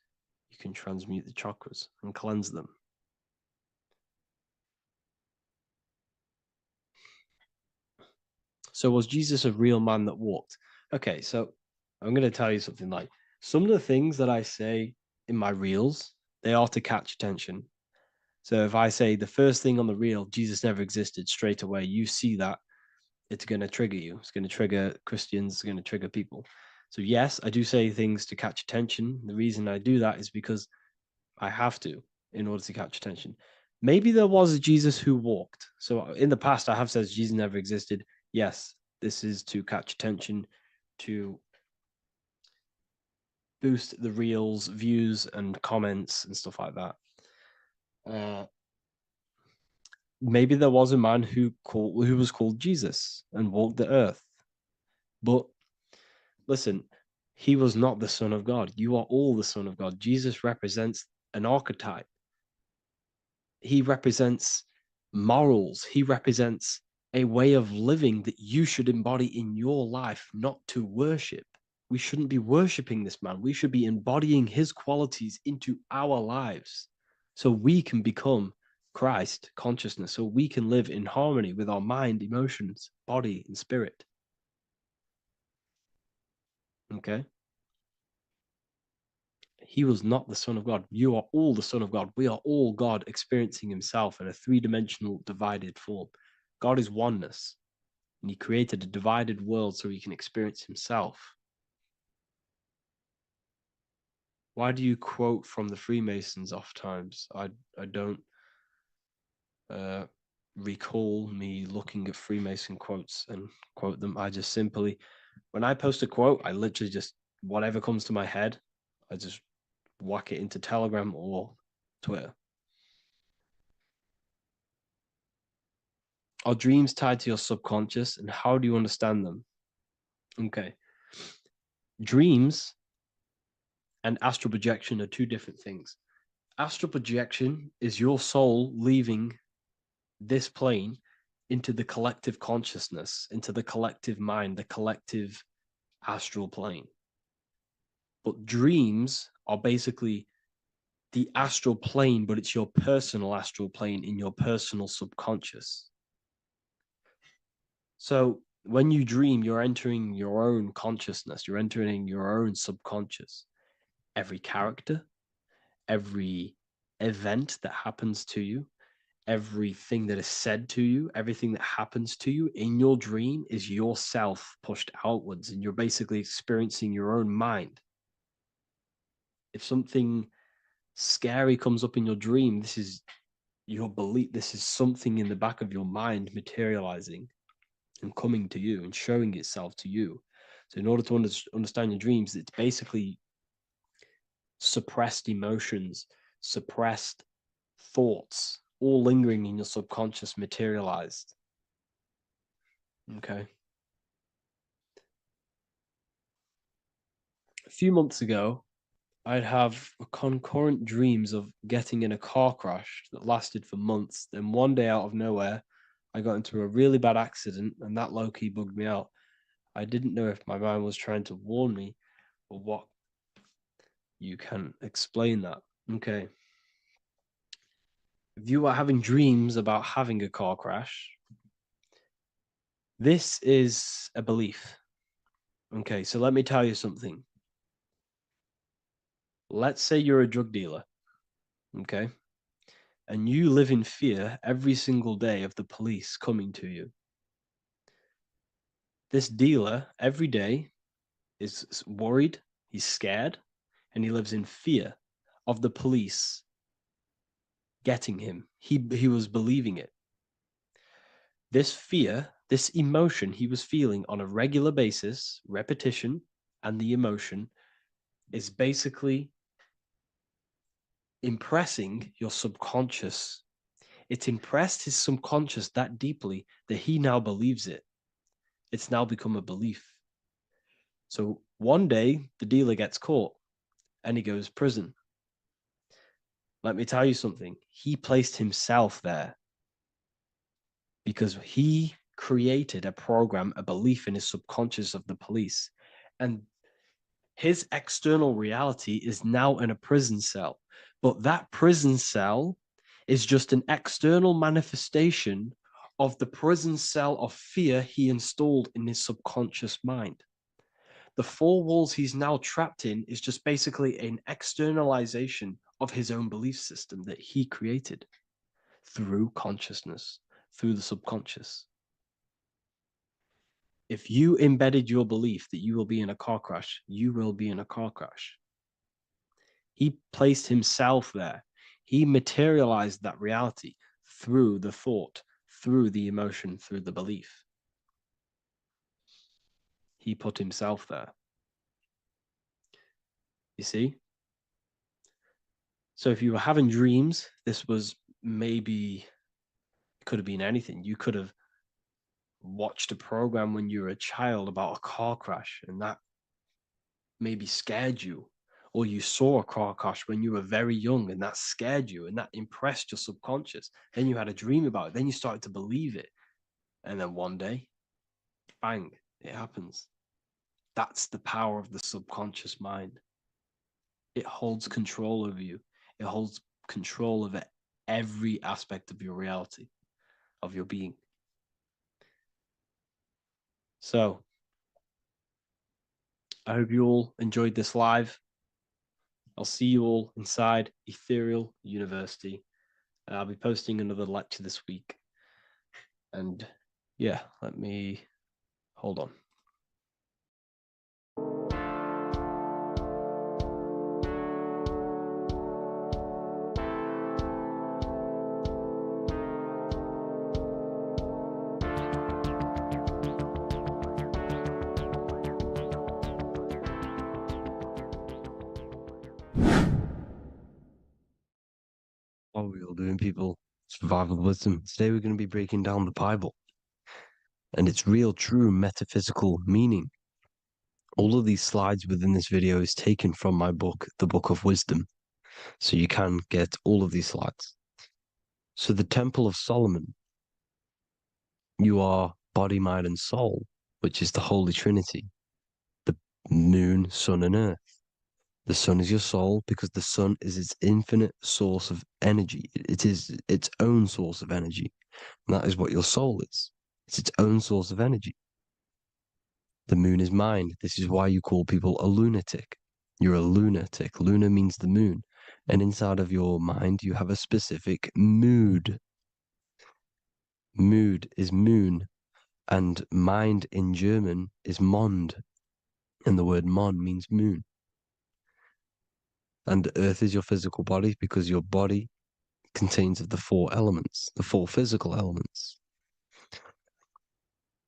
you can transmute the chakras and cleanse them. So was Jesus a real man that walked? Okay, so I'm going to tell you something. Like, some of the things that I say in my reels, they are to catch attention. So if I say the first thing on the reel, Jesus never existed, straight away, you see that, it's going to trigger you. It's going to trigger Christians. It's going to trigger people. So yes, I do say things to catch attention. The reason I do that is because I have to, in order to catch attention. Maybe there was a Jesus who walked. So in the past, I have said Jesus never existed. Yes, this is to catch attention, to boost the reels, views, and comments and stuff like that. Maybe there was a man who was called Jesus and walked the earth. But listen, he was not the Son of God. You are all the Son of God. Jesus represents an archetype. He represents morals. He represents a way of living that you should embody in your life, not to worship. We shouldn't be worshiping this man. We should be embodying his qualities into our lives so we can become Christ consciousness, so we can live in harmony with our mind, emotions, body, and spirit. Okay? He was not the Son of God. You are all the Son of God. We are all God experiencing himself in a three-dimensional divided form. God is oneness, and he created a divided world so he can experience himself. Why do you quote from the Freemasons oft times? I don't recall me looking at Freemason quotes and quote them. I just simply, when I post a quote, I literally just, whatever comes to my head, I just whack it into Telegram or Twitter. Are dreams tied to your subconscious, and how do you understand them? Okay. Dreams and astral projection are two different things. Astral projection is your soul leaving this plane into the collective consciousness, into the collective mind, the collective astral plane. But dreams are basically the astral plane, but it's your personal astral plane in your personal subconscious. So when you dream, you're entering your own consciousness, you're entering your own subconscious. Every character, every event that happens to you, everything that is said to you, everything that happens to you in your dream is yourself pushed outwards, and you're basically experiencing your own mind. If something scary comes up in your dream, this is your belief, this is something in the back of your mind materializing and coming to you and showing itself to you. So in order to understand your dreams, it's basically suppressed emotions, suppressed thoughts, all lingering in your subconscious materialized. Okay. A few months ago, I'd have concurrent dreams of getting in a car crash that lasted for months. Then one day out of nowhere, I got into a really bad accident, and that low-key bugged me out. I didn't know if my mind was trying to warn me or what. You can explain that. Okay. If you are having dreams about having a car crash, this is a belief. Okay, so let me tell you something. Let's say you're a drug dealer, okay? And you live in fear every single day of the police coming to you. This dealer every day is worried, he's scared, and he lives in fear of the police getting him. He was believing it. This fear, this emotion he was feeling on a regular basis, repetition, and the emotion is basically impressing your subconscious. It's impressed his subconscious that deeply that he now believes it. It's now become a belief. So one day the dealer gets caught and he goes prison. Let me tell you something. He placed himself there because he created a program, a belief in his subconscious of the police. And his external reality is now in a prison cell. But that prison cell is just an external manifestation of the prison cell of fear he installed in his subconscious mind. The four walls he's now trapped in is just basically an externalization of his own belief system that he created through consciousness, through the subconscious. If you embedded your belief that you will be in a car crash, you will be in a car crash. He placed himself there. He materialized that reality through the thought, through the emotion, through the belief. He put himself there. You see? So if you were having dreams, this was maybe, could have been anything. You could have watched a program when you were a child about a car crash, and that maybe scared you. Or you saw a car crash when you were very young, and that scared you, and that impressed your subconscious. Then you had a dream about it. Then you started to believe it. And then one day, bang, it happens. That's the power of the subconscious mind. It holds control over you. It holds control over every aspect of your reality, of your being. So, I hope you all enjoyed this live. I'll see you all inside Ethereal University. I'll be posting another lecture this week. And yeah, let me hold on. What are we all doing, people? Survival wisdom. Today we're going to be breaking down the Bible and its real, true metaphysical meaning. All of these slides within this video is taken from my book, The Book of Wisdom. So you can get all of these slides. So the Temple of Solomon, you are body, mind, and soul, which is the Holy Trinity. The moon, sun, and earth. The sun is your soul because the sun is its infinite source of energy. It is its own source of energy. And that is what your soul is. It's its own source of energy. The moon is mind. This is why you call people a lunatic. You're a lunatic. Luna means the moon. And inside of your mind, you have a specific mood. Mood is moon. And mind in German is Mond. And the word Mon means moon. And earth is your physical body because your body contains of the four elements, the four physical elements.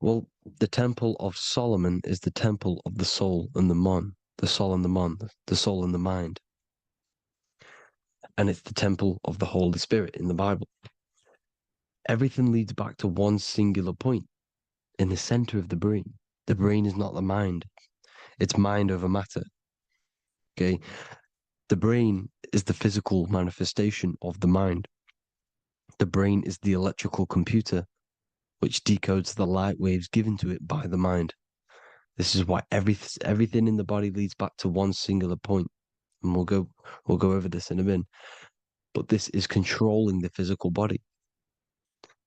Well, the Temple of Solomon is the temple of the soul and the Mon, the soul and the Mon, the soul and the mind. And it's the temple of the Holy Spirit in the Bible. Everything leads back to one singular point in the center of the brain. The brain is not the mind. It's mind over matter. Okay? The brain is the physical manifestation of the mind. The brain is the electrical computer which decodes the light waves given to it by the mind. This is why everything in the body leads back to one singular point. And we'll go over this in a minute. But this is controlling the physical body.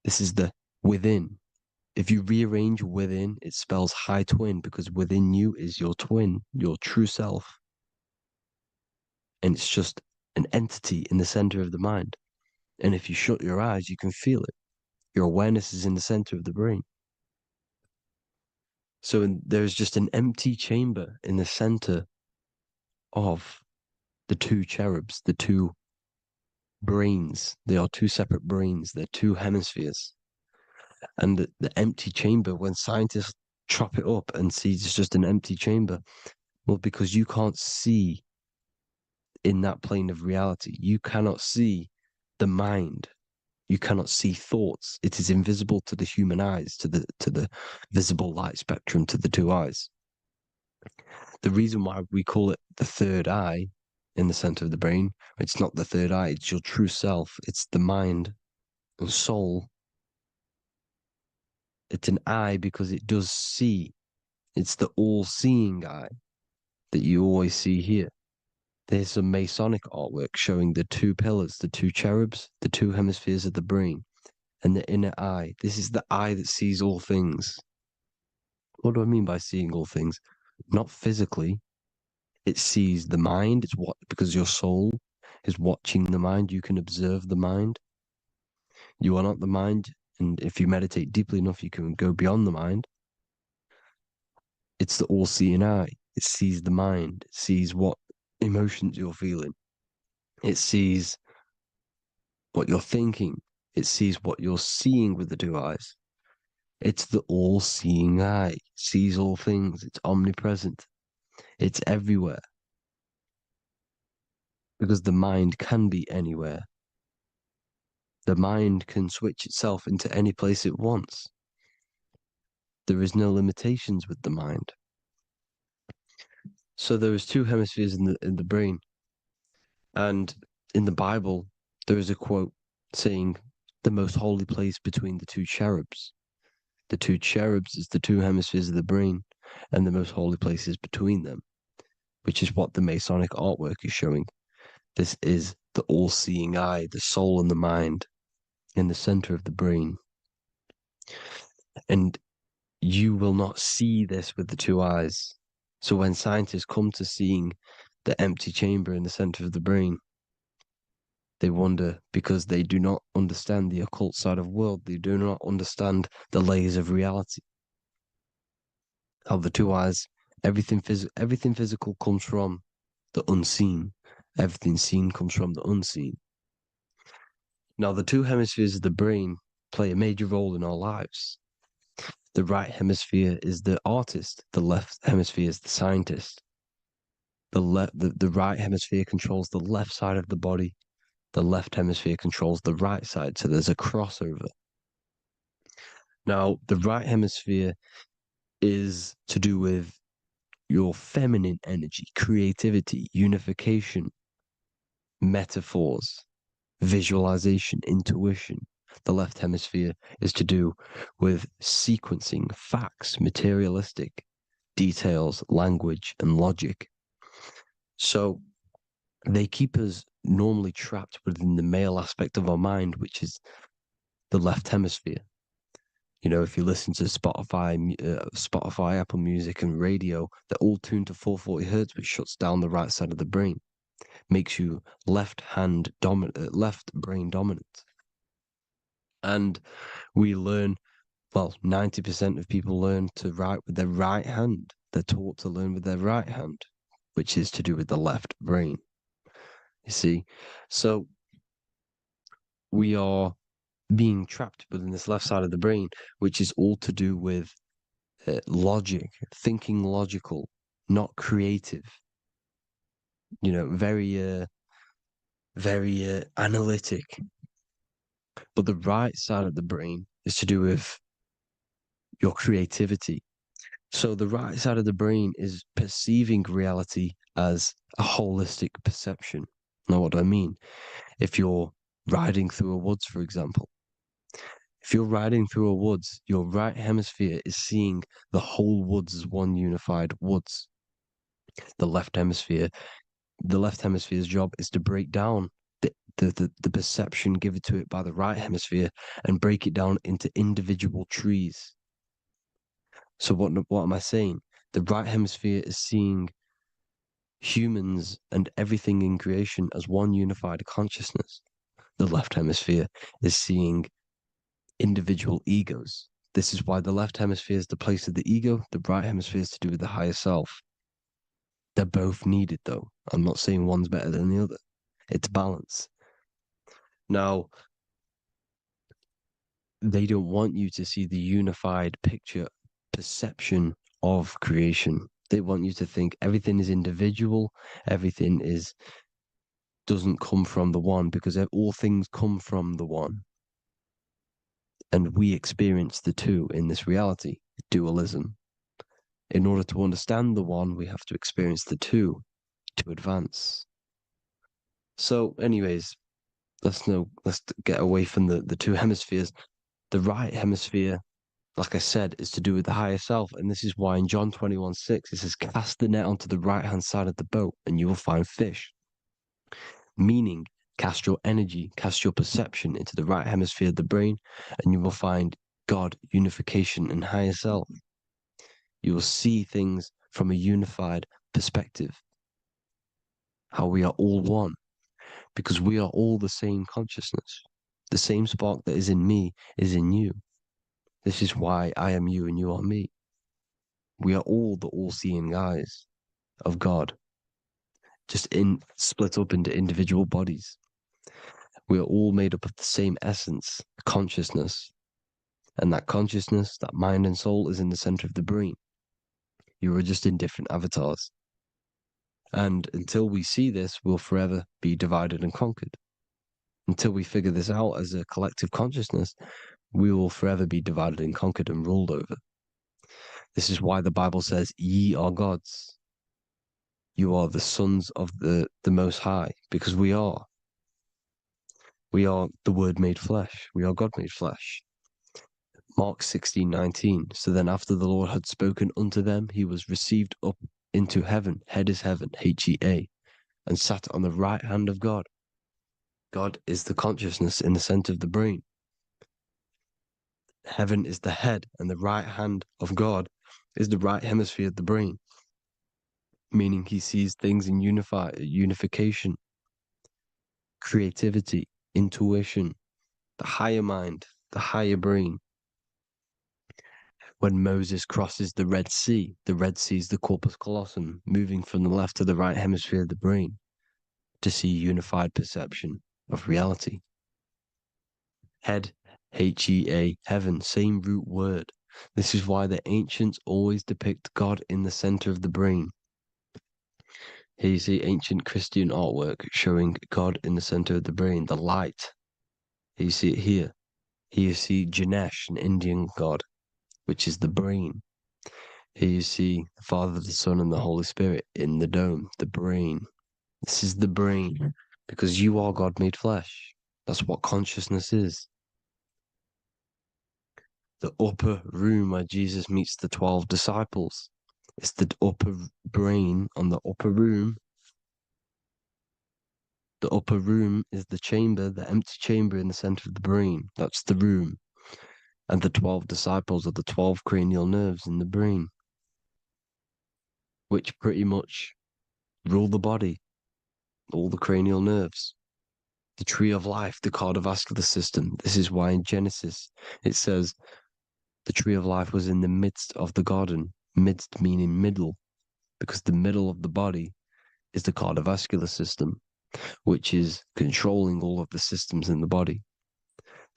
This is the within. If you rearrange within, it spells high twin because within you is your twin, your true self. And it's just an entity in the center of the mind. And if you shut your eyes, you can feel it. Your awareness is in the center of the brain. So there's just an empty chamber in the center of the two cherubs, the two brains. They are two separate brains. They're two hemispheres. And the empty chamber, when scientists chop it up and see it's just an empty chamber, well, because you can't see in that plane of reality, you cannot see the mind. You cannot see thoughts. It is invisible to the human eyes, to the visible light spectrum, to the two eyes. The reason why we call it the third eye in the center of the brain, it's not the third eye, it's your true self. It's the mind and soul. It's an eye because it does see. It's the all-seeing eye that you always see here. There's some Masonic artwork showing the two pillars, the two cherubs, the two hemispheres of the brain, and the inner eye. This is the eye that sees all things. What do I mean by seeing all things? Not physically. It sees the mind. It's what, because your soul is watching the mind. You can observe the mind. You are not the mind. And if you meditate deeply enough, you can go beyond the mind. It's the all-seeing eye. It sees the mind. It sees what emotions you're feeling. It sees what you're thinking. It sees what you're seeing with the two eyes. It's the all-seeing eye. It sees all things. It's omnipresent. It's everywhere. Because the mind can be anywhere. The mind can switch itself into any place it wants. There is no limitations with the mind. So there is two hemispheres in the brain. And in the Bible, there is a quote saying the most holy place between the two cherubs. The two cherubs is the two hemispheres of the brain, and the most holy places between them, which is what the Masonic artwork is showing. This is the all-seeing eye, the soul and the mind in the center of the brain. And you will not see this with the two eyes. So when scientists come to seeing the empty chamber in the center of the brain, they wonder because they do not understand the occult side of the world. They do not understand the layers of reality. How the two eyes, everything physical comes from the unseen. Everything seen comes from the unseen. Now, the two hemispheres of the brain play a major role in our lives. The right hemisphere is the artist. The left hemisphere is the scientist. The right hemisphere controls the left side of the body. The left hemisphere controls the right side. So there's a crossover. Now, the right hemisphere is to do with your feminine energy, creativity, unification, metaphors, visualization, intuition. The left hemisphere is to do with sequencing, facts, materialistic details, language, and logic. So they keep us normally trapped within the male aspect of our mind, which is the left hemisphere. You know, if you listen to Spotify, Apple Music, and radio, they're all tuned to 440 hertz, which shuts down the right side of the brain, makes you left brain dominant. And we learn, well, 90% of people learn to write with their right hand. They're taught to learn with their right hand, which is to do with the left brain. You see, so we are being trapped within this left side of the brain, which is all to do with logic, thinking logical, not creative. You know, very analytic. But the right side of the brain is to do with your creativity. So the right side of the brain is perceiving reality as a holistic perception. Now, what do I mean? If you're riding through a woods, for example, if you're riding through a woods, your right hemisphere is seeing the whole woods as one unified woods. The left hemisphere's job is to break down the perception given to it by the right hemisphere and break it down into individual trees. So what am I saying? The right hemisphere is seeing humans and everything in creation as one unified consciousness. The left hemisphere is seeing individual egos. This is why the left hemisphere is the place of the ego, the right hemisphere is to do with the higher self. They're both needed, though. I'm not saying one's better than the other. It's balance. Now, they don't want you to see the unified picture, perception of creation. They want you to think everything is individual, everything doesn't come from the one, because all things come from the one. And we experience the two in this reality, dualism. In order to understand the one, we have to experience the two to advance. So, anyways, let's get away from the two hemispheres. The right hemisphere, like I said, is to do with the higher self. And this is why in John 21:6, it says, cast the net onto the right-hand side of the boat and you will find fish. Meaning, cast your energy, cast your perception into the right hemisphere of the brain, and you will find God, unification, and higher self. You will see things from a unified perspective. How we are all one, because we are all the same consciousness. The same spark that is in me is in you. This is why I am you and you are me. We are all the all-seeing eyes of God, just split up into individual bodies. We are all made up of the same essence, consciousness. And that consciousness, that mind and soul, is in the center of the brain. You are just in different avatars. And until we see this, we'll forever be divided and conquered. Until we figure this out as a collective consciousness, we will forever be divided and conquered and ruled over. This is why the Bible says, ye are gods. You are the sons of the Most High, because we are. We are the Word made flesh. We are God made flesh. Mark 16:19. So then after the Lord had spoken unto them, he was received up into heaven. Head is heaven, H-E-A, and sat on the right hand of God. God is the consciousness in the center of the brain. Heaven is the head, and the right hand of God is the right hemisphere of the brain, meaning he sees things in unification, creativity, intuition, the higher mind, the higher brain. When Moses crosses the Red Sea is the corpus callosum, moving from the left to the right hemisphere of the brain to see unified perception of reality. Head, H-E-A, heaven, same root word. This is why the ancients always depict God in the center of the brain. Here you see ancient Christian artwork showing God in the center of the brain, the light. Here you see it here. Here you see Ganesh, an Indian god, which is the brain. Here you see the Father, the Son, and the Holy Spirit in the dome, the brain. This is the brain, because you are God made flesh. That's what consciousness is. The upper room where Jesus meets the 12 disciples. It's the upper brain on the upper room. The upper room is the chamber, the empty chamber in the center of the brain. That's the room. And the 12 disciples are the 12 cranial nerves in the brain, which pretty much rule the body, all the cranial nerves. The tree of life, the cardiovascular system. This is why in Genesis it says the tree of life was in the midst of the garden. Midst meaning middle, because the middle of the body is the cardiovascular system, which is controlling all of the systems in the body.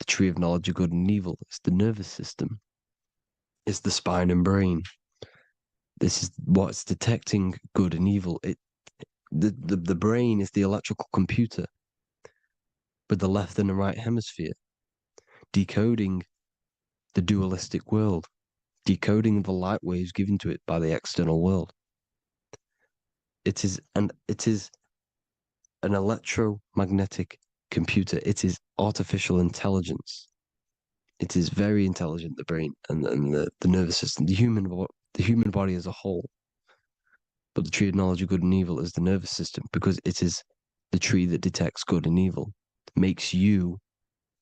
The tree of knowledge of good and evil is the nervous system. It's the spine and brain. This is what's detecting good and evil. The brain is the electrical computer with the left and the right hemisphere, decoding the dualistic world, decoding the light waves given to it by the external world. It is an electromagnetic computer. It is artificial intelligence. It is very intelligent, the brain and the nervous system, the human body as a whole. But the tree of knowledge of good and evil is the nervous system, because it is the tree that detects good and evil, makes you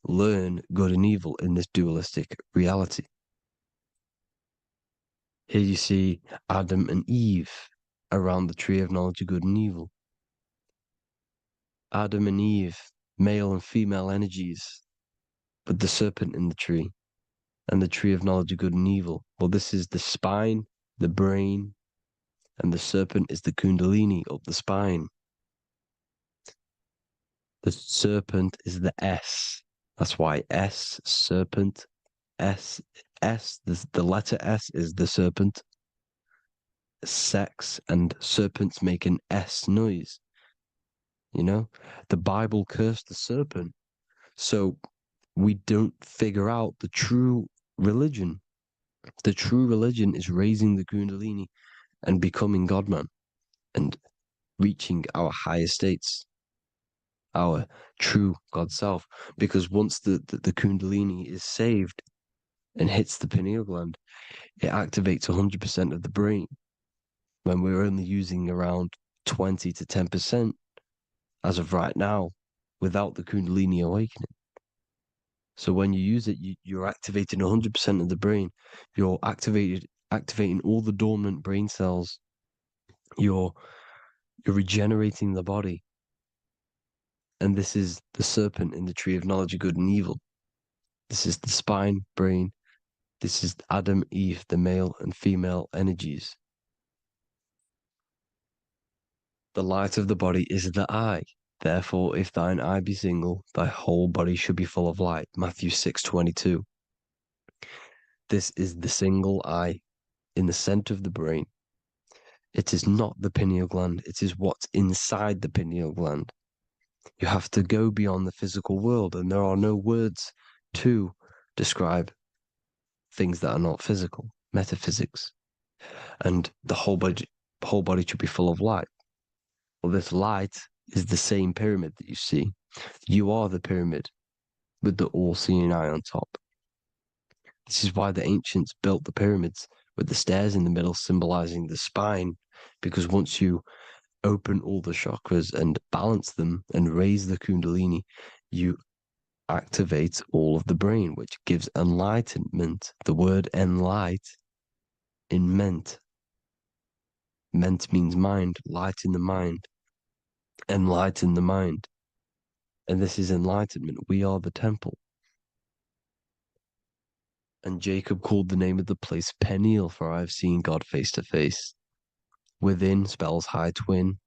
learn good and evil in this dualistic reality. Here you see Adam and Eve around the tree of knowledge of good and evil. Adam and Eve, male and female energies, but the serpent in the tree, and the tree of knowledge of good and evil. Well, this is the spine, the brain, and the serpent is the Kundalini up the spine. The serpent is the S. That's why S, serpent, the letter S is the serpent. Sex and serpents make an S noise. You know, the Bible cursed the serpent. So we don't figure out the true religion. The true religion is raising the Kundalini and becoming God-man and reaching our higher states, our true God self. Because once the Kundalini is saved and hits the pineal gland, it activates 100% of the brain, when we're only using around 20 to 10% as of right now without the Kundalini awakening. So when you use it, you're activating 100% of the brain. You're activating all the dormant brain cells. You're regenerating the body. And this is the serpent in the tree of knowledge of good and evil. This is the spine, brain. This is Adam, Eve, the male and female energies. The light of the body is the eye. Therefore, if thine eye be single, thy whole body should be full of light. Matthew 6:22. This is the single eye in the center of the brain. It is not the pineal gland. It is what's inside the pineal gland. You have to go beyond the physical world, and there are no words to describe things that are not physical, metaphysics. And the whole body should be full of light. Well, this light is the same pyramid that you see. You are the pyramid with the all-seeing eye on top. This is why the ancients built the pyramids with the stairs in the middle symbolizing the spine, because once you open all the chakras and balance them and raise the Kundalini, you activate all of the brain, which gives enlightenment. The word enlight in ment. Ment means mind, light in the mind. Enlighten the mind. And this is enlightenment. We are the temple. And Jacob called the name of the place Peniel, for I have seen God face to face. Within spells high twin.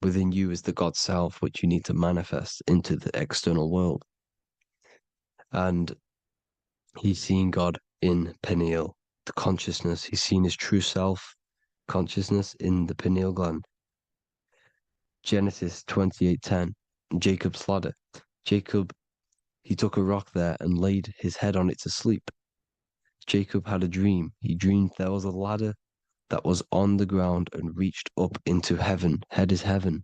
Within you is the God self, which you need to manifest into the external world. And he's seen God in Peniel, the consciousness. He's seen his true self, consciousness, in the pineal gland. Genesis 28:10, Jacob's ladder. Jacob, he took a rock there and laid his head on it to sleep. Jacob had a dream. He dreamed there was a ladder that was on the ground and reached up into heaven. Head is heaven.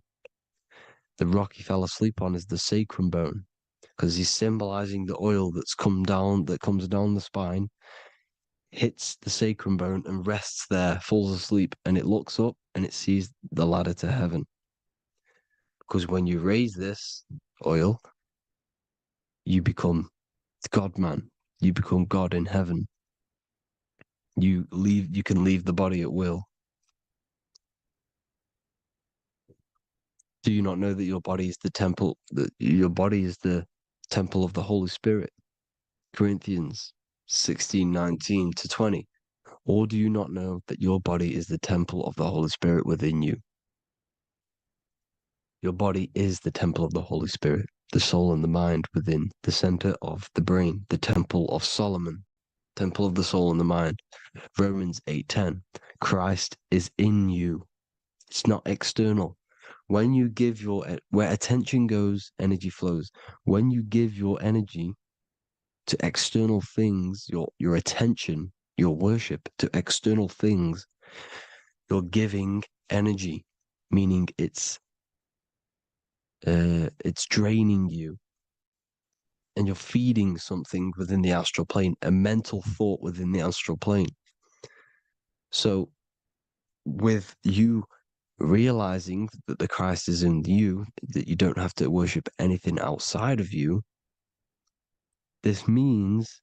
The rock he fell asleep on is the sacrum bone, because he's symbolizing the oil that comes down the spine, hits the sacrum bone and rests there, falls asleep, and it looks up and it sees the ladder to heaven. Because when you raise this oil, you become God-man. You become God in heaven. You can leave the body at will. Do you not know that your body is the temple, that your body is the temple of the Holy Spirit? Corinthians 16:19-20. Or do you not know that your body is the temple of the Holy Spirit within you? Your body is the temple of the Holy Spirit, the soul and the mind within the center of the brain, the temple of Solomon, temple of the soul and the mind. Romans 8:10. Christ is in you. It's not external. When you give where attention goes, energy flows. When you give your energy to external things, your attention, your worship to external things, you're giving energy, meaning it's draining you, and you're feeding something within the astral plane, a mental thought within the astral plane. So with you realizing that the Christ is in you, that you don't have to worship anything outside of you, this means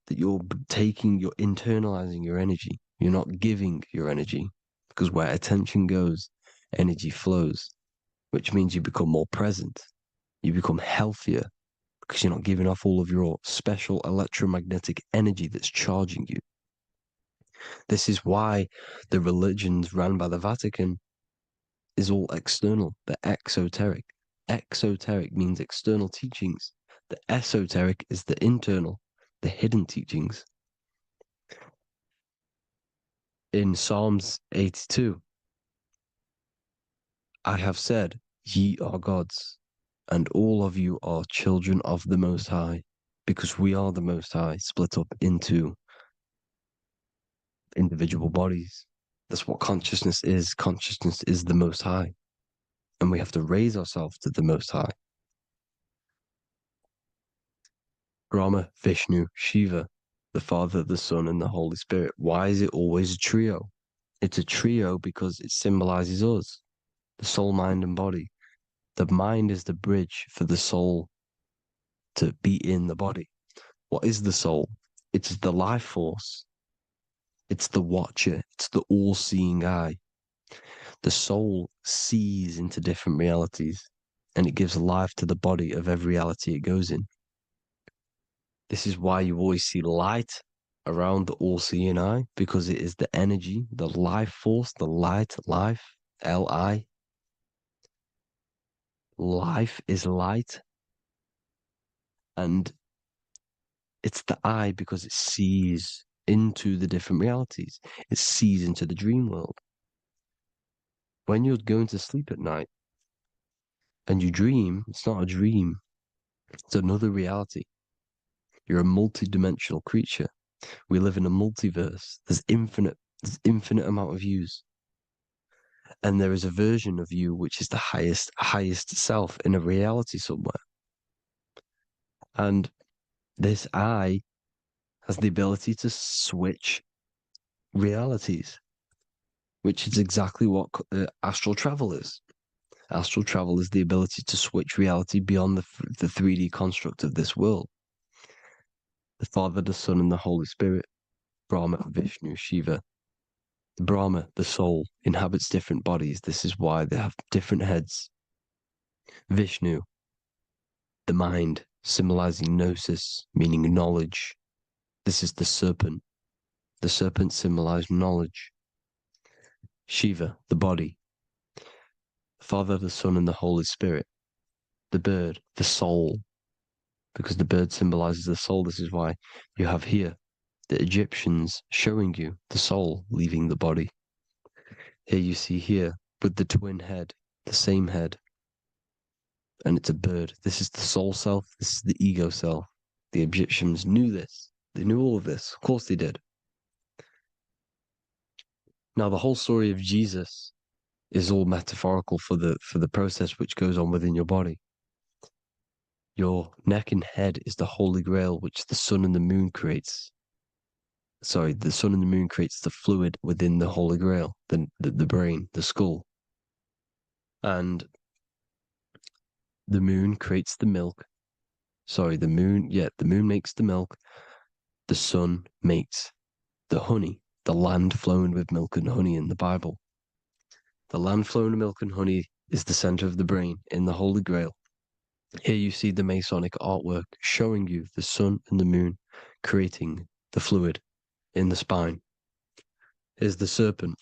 that you're internalizing your energy. You're not giving your energy, because where attention goes, energy flows, which means you become more present. You become healthier, because you're not giving off all of your special electromagnetic energy that's charging you. This is why the religions ran by the Vatican is all external. They're exoteric. Exoteric means external teachings. The esoteric is the internal, the hidden teachings. In Psalms 82, I have said, ye are gods, and all of you are children of the Most High, because we are the Most High, split up into individual bodies. That's what consciousness is. Consciousness is the Most High. And we have to raise ourselves to the Most High. Brahma, Vishnu, Shiva, the Father, the Son, and the Holy Spirit. Why is it always a trio? It's a trio because it symbolizes us, the soul, mind, and body. The mind is the bridge for the soul to be in the body. What is the soul? It's the life force. It's the watcher. It's the all-seeing eye. The soul sees into different realities, and it gives life to the body of every reality it goes in. This is why you always see light around the all-seeing eye, because it is the energy, the life force, the light, life, L-I. Life is light. And it's the eye because it sees into the different realities. It sees into the dream world. When you're going to sleep at night and you dream, it's not a dream. It's another reality. You're a multi-dimensional creature. We live in a multiverse. There's infinite amount of yous. And there is a version of you which is the highest self in a reality somewhere. And this I has the ability to switch realities, which is exactly what astral travel is. Astral travel is the ability to switch reality beyond the 3D construct of this world. The Father, the Son, and the Holy Spirit, Brahma, Vishnu, Shiva. Brahma, the soul, inhabits different bodies. This is why they have different heads. Vishnu, the mind, symbolizing gnosis, meaning knowledge. This is the serpent. The serpent symbolized knowledge. Shiva, the body. Father, the Son, and the Holy Spirit. The bird, the soul, because the bird symbolizes the soul. This is why you have here the Egyptians showing you the soul leaving the body. Here you see here with the twin head, the same head, and it's a bird. This is the soul self. This is the ego self. The Egyptians knew this. They knew all of this. Of course they did. Now the whole story of Jesus is all metaphorical for the process which goes on within your body. Your neck and head is the holy grail which the sun and the moon creates. Sorry, the sun and the moon creates the fluid within the holy grail, the brain, the skull. And the moon creates the milk. Sorry, the moon makes the milk. The sun makes the honey, the land flowing with milk and honey in the Bible. The land flowing with milk and honey is the center of the brain in the Holy Grail. Here you see the Masonic artwork showing you the sun and the moon creating the fluid in the spine. Here's the serpent.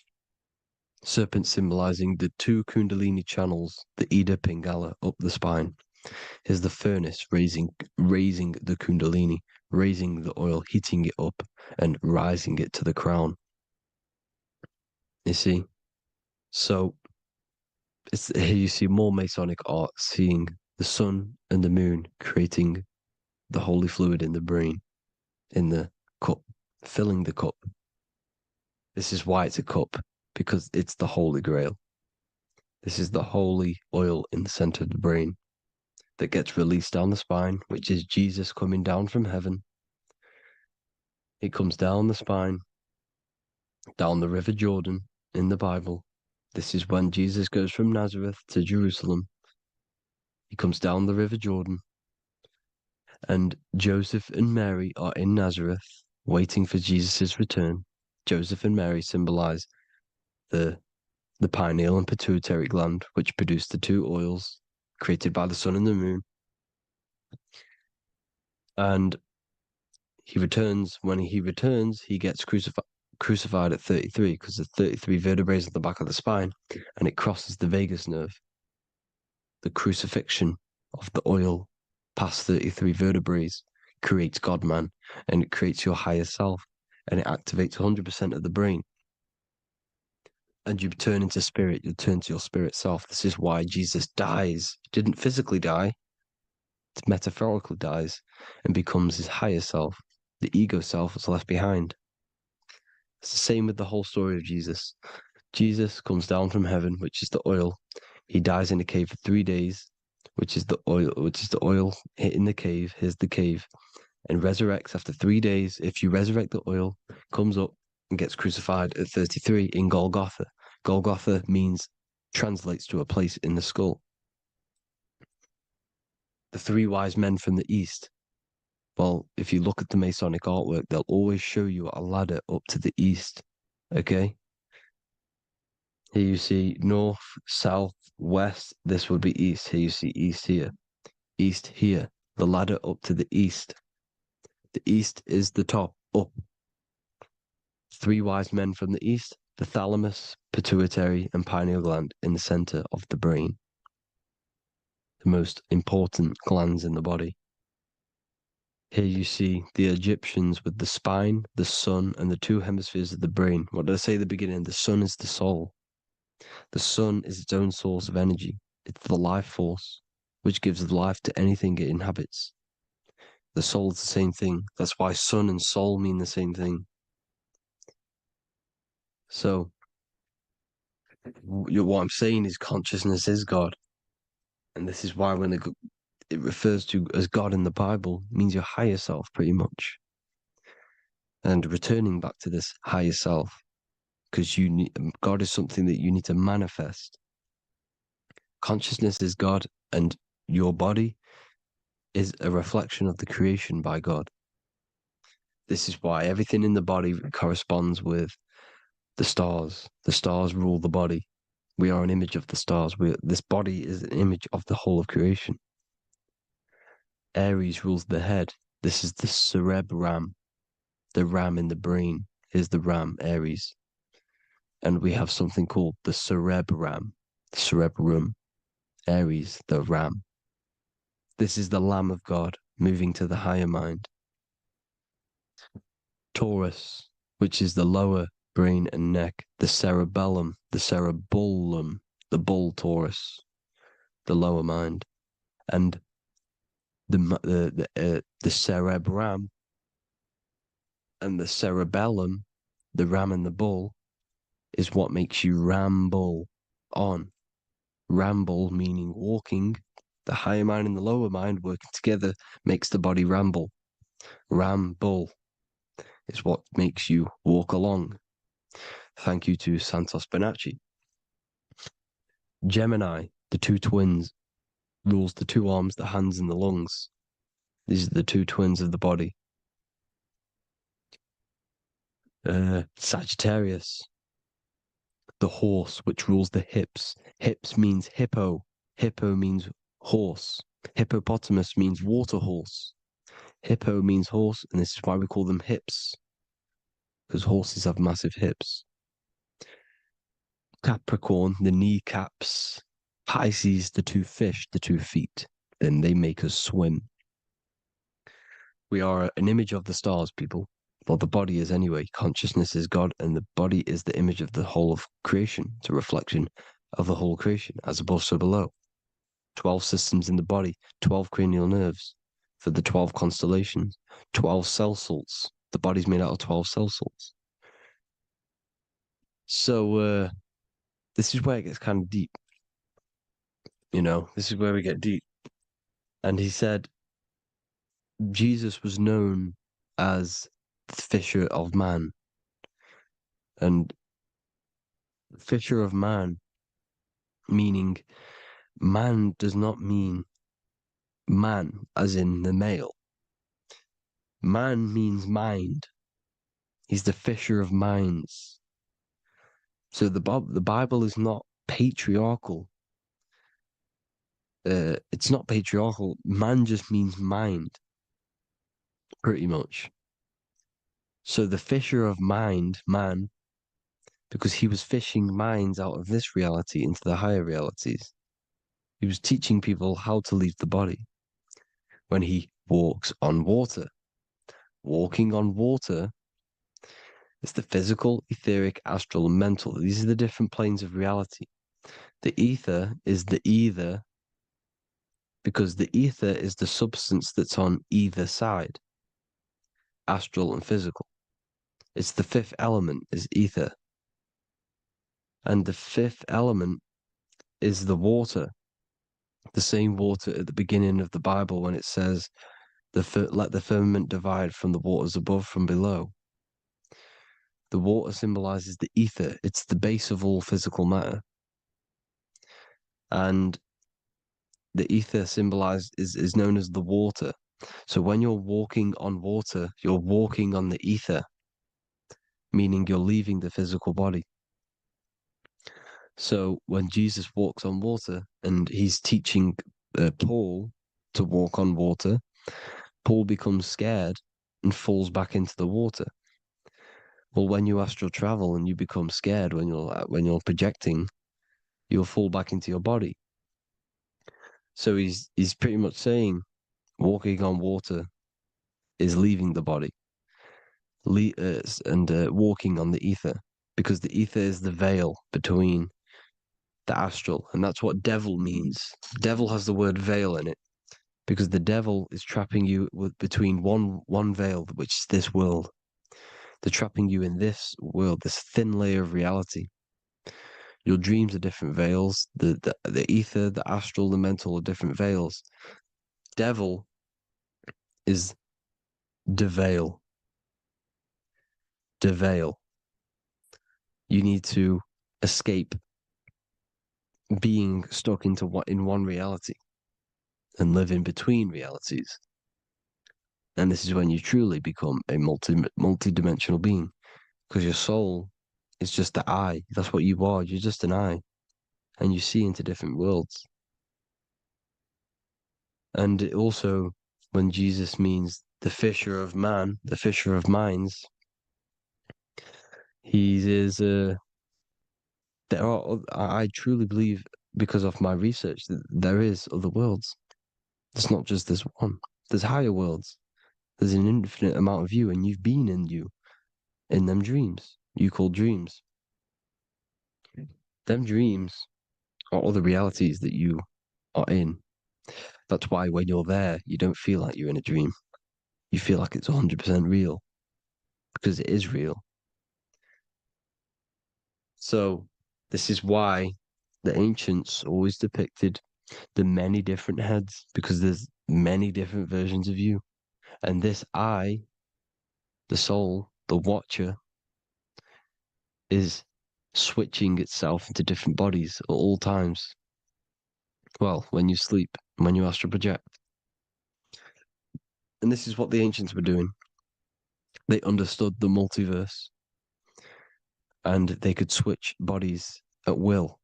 Serpent symbolizing the two Kundalini channels, the Ida Pingala up the spine. Here's the furnace raising the Kundalini, raising the oil, heating it up, and rising it to the crown. You see? So here you see more Masonic art, seeing the sun and the moon creating the holy fluid in the brain, in the cup, filling the cup. This is why it's a cup, because it's the Holy Grail. This is the holy oil in the center of the brain that gets released down the spine, which is Jesus coming down from heaven. It comes down the spine, down the River Jordan in the Bible. This is when Jesus goes from Nazareth to Jerusalem. He comes down the River Jordan, and Joseph and Mary are in Nazareth waiting for Jesus' return. Joseph and Mary symbolize the pineal and pituitary gland, which produce the two oils created by the sun and the moon. And he returns. When he returns, he gets crucified at 33, because there's 33 vertebrae at the back of the spine, and it crosses the vagus nerve. The crucifixion of the oil past 33 vertebrae creates God-man, and it creates your higher self, and it activates 100% of the brain. And you turn into spirit, you turn to your spirit self. This is why Jesus dies. He didn't physically die, it metaphorically dies, and becomes his higher self. The ego self is left behind. It's the same with the whole story of Jesus. Jesus comes down from heaven, which is the oil. He dies in a cave for 3 days, which is the oil hitting the cave. Here's the cave. And resurrects after 3 days. If you resurrect the oil, comes up and gets crucified at 33 in Golgotha. Golgotha translates to a place in the skull. The three wise men from the east. Well, if you look at the Masonic artwork, they'll always show you a ladder up to the east. Okay? Here you see north, south, west. This would be east. Here you see east here. East here. The ladder up to the east. The east is the top, up. Three wise men from the east. The thalamus, pituitary, and pineal gland in the center of the brain. The most important glands in the body. Here you see the Egyptians with the spine, the sun, and the two hemispheres of the brain. What did I say at the beginning? The sun is the soul. The sun is its own source of energy. It's the life force, which gives life to anything it inhabits. The soul is the same thing. That's why sun and soul mean the same thing. So, what I'm saying is consciousness is God. And this is why when it refers to as God in the Bible, it means your higher self, pretty much. and returning back to this higher self, because God is something that you need to manifest. Consciousness is God, and your body is a reflection of the creation by God. This is why everything in the body corresponds with the stars. The stars rule the body. We are an image of the stars. This body is an image of the whole of creation. Aries rules the head. This is the cerebrum. The ram in the brain is the ram, Aries. And we have something called the cerebrum, Aries, the ram. This is the Lamb of God moving to the higher mind. Taurus, which is the lower brain and neck, the cerebellum, the bull Taurus, the lower mind, and the cerebrum and the cerebellum, the ram and the bull, is what makes you ramble on. Ramble meaning walking. The higher mind and the lower mind working together makes the body ramble. Ramble is what makes you walk along. Thank you to Santos Bonacci. Gemini, the two twins, rules the two arms, the hands, and the lungs. These are the two twins of the body. Sagittarius, the horse, which rules the hips. Hips means hippo. Hippo means horse. Hippopotamus means water horse. Hippo means horse, and this is why we call them hips, because horses have massive hips. Capricorn, the kneecaps. Pisces, the two fish, the 2 feet. Then they make us swim. We are an image of the stars, people. Well, the body is anyway. Consciousness is God, and the body is the image of the whole of creation. It's a reflection of the whole creation, as above, so below. 12 systems in the body, 12 cranial nerves for the 12 constellations, 12 cell salts. The body's made out of 12 cell salts. So, this is where it gets kind of deep. This is where we get deep. And he said Jesus was known as the fisher of man. And fisher of man, meaning man does not mean man as in the male. Man means mind. He's the fisher of minds. So the Bible is not patriarchal. It's not patriarchal. Man just means mind, pretty much. So the fisher of mind, man, because he was fishing minds out of this reality into the higher realities. He was teaching people how to leave the body when he walks on water. Walking on water is the physical, etheric, astral, and mental. These are the different planes of reality. The ether is the either, because the ether is the substance that's on either side, astral and physical. It's the fifth element, is ether. And the fifth element is the water. The same water at the beginning of the Bible when it says, let the firmament divide from the waters above from below. The water symbolizes the ether. It's the base of all physical matter. And the ether symbolized is known as the water. So when you're walking on water, you're walking on the ether, meaning you're leaving the physical body. So when Jesus walks on water and he's teaching Paul to walk on water, Paul becomes scared and falls back into the water. Well, when you astral travel and you become scared when you're projecting, you'll fall back into your body. So he's pretty much saying walking on water is leaving the body, and walking on the ether, because the ether is the veil between the astral, and that's what devil means. Devil has the word veil in it, because the devil is trapping you between one veil, which is this world. They're trapping you in this world, this thin layer of reality. Your dreams are different veils. The ether, the astral, the mental are different veils. Devil is the veil. veil. You need to escape being stuck into in one reality and live in between realities. And this is when you truly become a multi-dimensional being, because your soul is just the eye. That's what you are. You're just an eye, and you see into different worlds. And it also, when Jesus means the fisher of man, the fisher of minds, he is. I truly believe, because of my research, that there is other worlds. It's not just this one. There's higher worlds. There's an infinite amount of you, and you've been in them dreams. You call dreams. Them dreams are other realities that you are in. That's why when you're there, you don't feel like you're in a dream. You feel like it's 100% real, because it is real. So this is why the ancients always depicted the many different heads, because there's many different versions of you. And this I, the soul, the watcher, is switching itself into different bodies at all times. Well, when you sleep, when you astral project. And this is what the ancients were doing. They understood the multiverse, and they could switch bodies at will.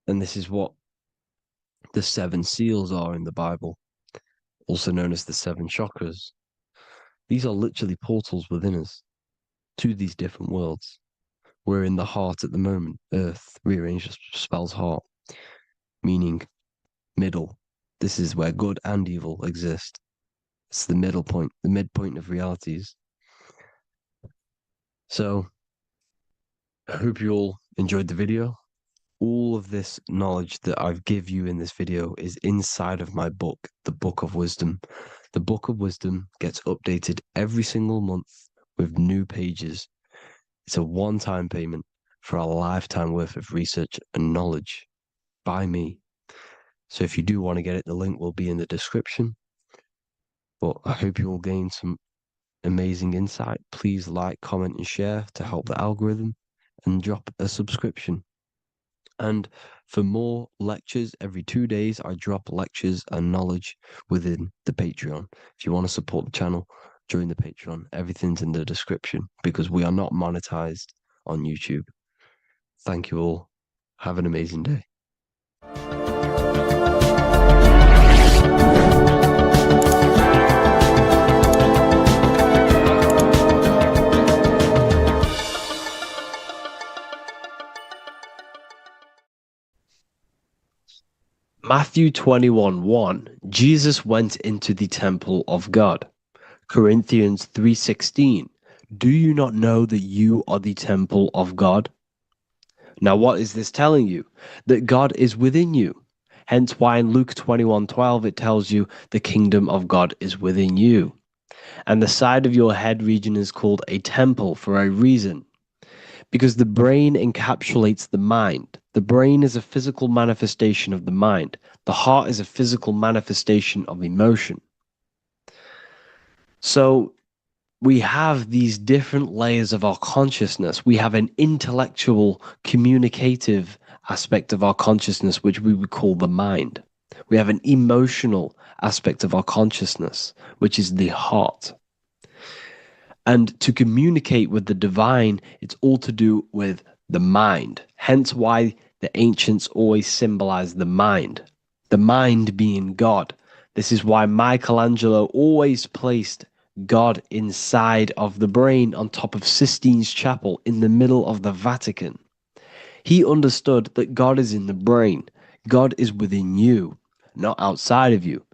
And this is what the 7 seals are in the Bible, also known as the 7 chakras. These are literally portals within us to these different worlds. We're in the heart at the moment. Earth, rearranged, spells heart, meaning middle. This is where good and evil exist. It's the middle point, the midpoint of realities. So, I hope you all enjoyed the video. All of this knowledge that I've give you in this video is inside of my book, the Book of Wisdom. The Book of Wisdom gets updated every single month with new pages. It's a one-time payment for a lifetime worth of research and knowledge by me. So if you do want to get it, the link will be in the description. But I hope you will gain some amazing insight. Please like, comment, and share to help the algorithm, and drop a subscription. And for more lectures, every 2 days, I drop lectures and knowledge within the Patreon. If you want to support the channel, join the Patreon. Everything's in the description, because we are not monetized on YouTube. Thank you all. Have an amazing day. Matthew 21:1, Jesus went into the temple of God. Corinthians 3:16, do you not know that you are the temple of God? Now what is this telling you? That God is within you. Hence why in Luke 21:12 it tells you the kingdom of God is within you. And the side of your head region is called a temple for a reason. Because the brain encapsulates the mind. The brain is a physical manifestation of the mind. The heart is a physical manifestation of emotion. So we have these different layers of our consciousness. We have an intellectual, communicative aspect of our consciousness, which we would call the mind. We have an emotional aspect of our consciousness, which is the heart. And to communicate with the divine, it's all to do with the mind. Hence why the ancients always symbolize the mind being God. This is why Michelangelo always placed God inside of the brain on top of Sistine Chapel in the middle of the Vatican. He understood that God is in the brain. God is within you, not outside of you.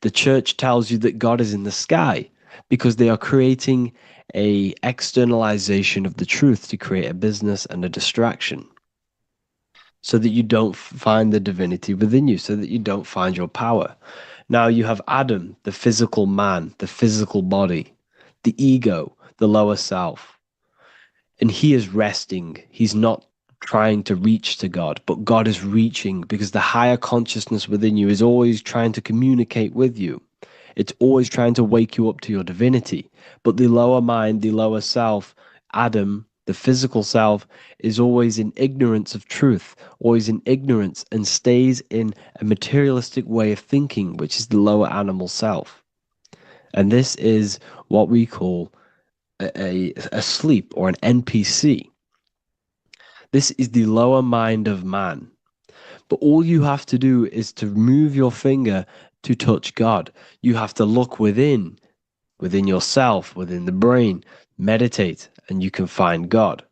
The church tells you that God is in the sky because they are creating a externalization of the truth to create a business and a distraction, so that you don't find the divinity within you, so that you don't find your power. Now you have Adam, the physical man, the physical body, the ego, the lower self, and he is resting. He's not trying to reach to God, but God is reaching, because the higher consciousness within you is always trying to communicate with you. It's always trying to wake you up to your divinity. But the lower mind, the lower self, Adam, the physical self, is always in ignorance of truth, always in ignorance, and stays in a materialistic way of thinking, which is the lower animal self. And this is what we call a sleep, or an NPC. This is the lower mind of man. But all you have to do is to move your finger to touch God. You have to look within yourself, within the brain, meditate, and you can find God.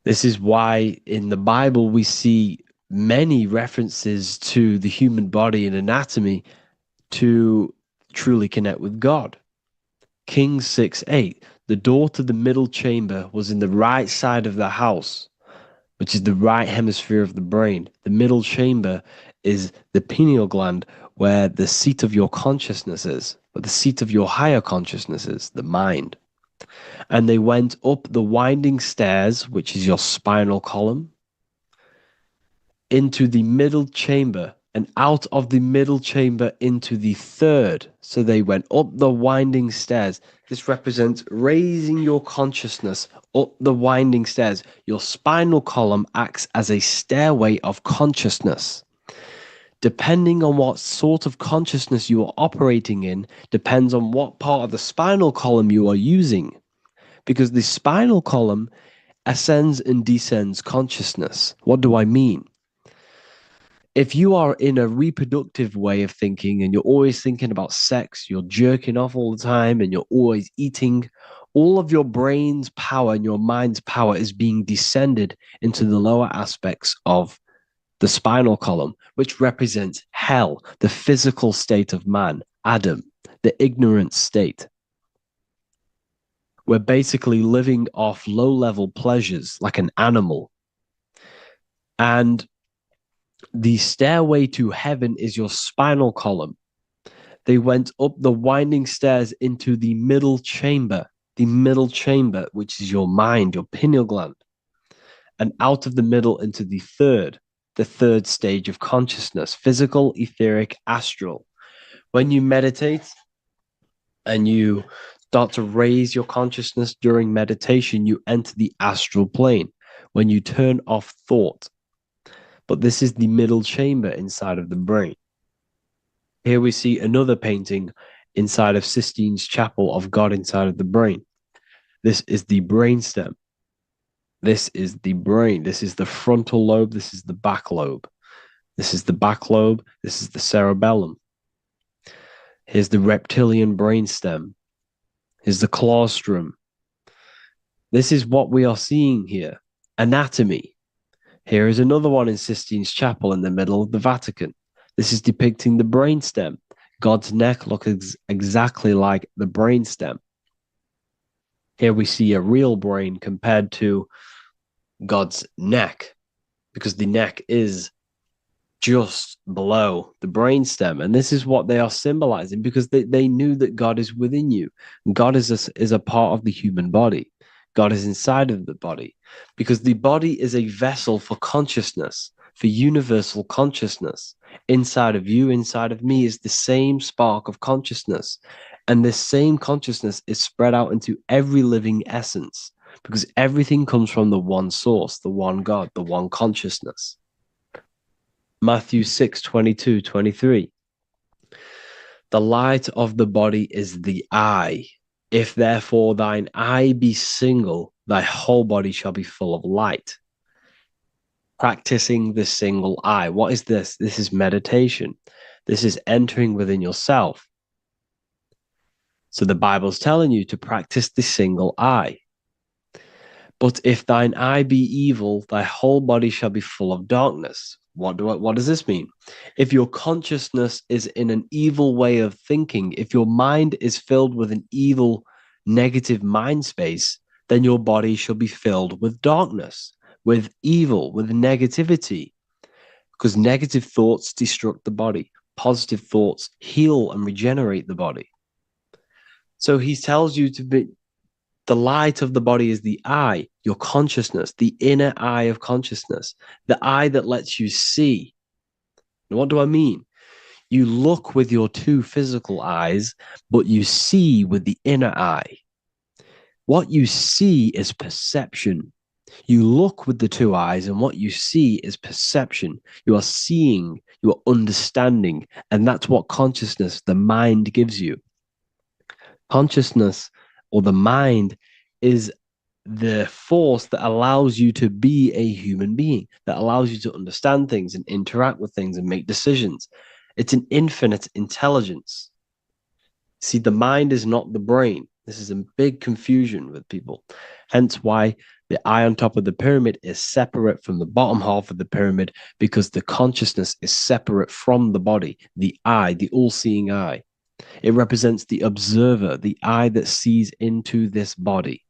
This is why in the Bible we see many references to the human body and anatomy to truly connect with God. Kings 6:8, the door to the middle chamber was in the right side of the house, which is the right hemisphere of the brain. The middle chamber is the pineal gland, where the seat of your consciousness is, where the seat of your higher consciousness is, the mind. And they went up the winding stairs, which is your spinal column, into the middle chamber, and out of the middle chamber into the third. So they went up the winding stairs. This represents raising your consciousness up the winding stairs. Your spinal column acts as a stairway of consciousness. Depending on what sort of consciousness you are operating in, depends on what part of the spinal column you are using. Because the spinal column ascends and descends consciousness. What do I mean? If you are in a reproductive way of thinking and you're always thinking about sex, you're jerking off all the time and you're always eating, all of your brain's power and your mind's power is being descended into the lower aspects of the spinal column, which represents hell, the physical state of man, Adam, the ignorant state. We're basically living off low-level pleasures like an animal. And the stairway to heaven is your spinal column. They went up the winding stairs into the middle chamber, which is your mind, your pineal gland, and out of the middle into the third stage of consciousness, physical, etheric, astral. When you meditate and you start to raise your consciousness during meditation, you enter the astral plane when you turn off thought. But this is the middle chamber inside of the brain. Here we see another painting inside of Sistine's chapel of God inside of the brain. This is the brainstem. This is the brain. This is the frontal lobe. This is the back lobe. This is the back lobe. This is the cerebellum. Here's the reptilian brainstem. Here's the claustrum. This is what we are seeing here. Anatomy. Here is another one in Sistine's chapel in the middle of the Vatican. This is depicting the brainstem. God's neck looks exactly like the brainstem. Here we see a real brain compared to God's neck, because the neck is just below the brainstem. And this is what they are symbolizing, because they knew that God is within you. God is a part of the human body. God is inside of the body, because the body is a vessel for consciousness, for universal consciousness. Inside of you, inside of me, is the same spark of consciousness. And this same consciousness is spread out into every living essence, because everything comes from the one source, the one God, the one consciousness. Matthew 6:22-23. The light of the body is the eye. If therefore thine eye be single, thy whole body shall be full of light. Practicing the single eye. What is this? This is meditation. This is entering within yourself. So the Bible's telling you to practice the single eye. But if thine eye be evil, thy whole body shall be full of darkness. What does this mean? If your consciousness is in an evil way of thinking, if your mind is filled with an evil, negative mind space, then your body shall be filled with darkness, with evil, with negativity. Because negative thoughts destruct the body. Positive thoughts heal and regenerate the body. So he tells you to be, the light of the body is the eye, your consciousness, the inner eye of consciousness, the eye that lets you see. And what do I mean? You look with your two physical eyes, but you see with the inner eye. What you see is perception. You look with the two eyes, and what you see is perception. You are seeing, you are understanding, and that's what consciousness, the mind, gives you. Consciousness or the mind is the force that allows you to be a human being, that allows you to understand things and interact with things and make decisions. It's an infinite intelligence. See, the mind is not the brain. This is a big confusion with people. Hence why the eye on top of the pyramid is separate from the bottom half of the pyramid, because the consciousness is separate from the body, the eye, the all-seeing eye. It represents the observer, the eye that sees into this body,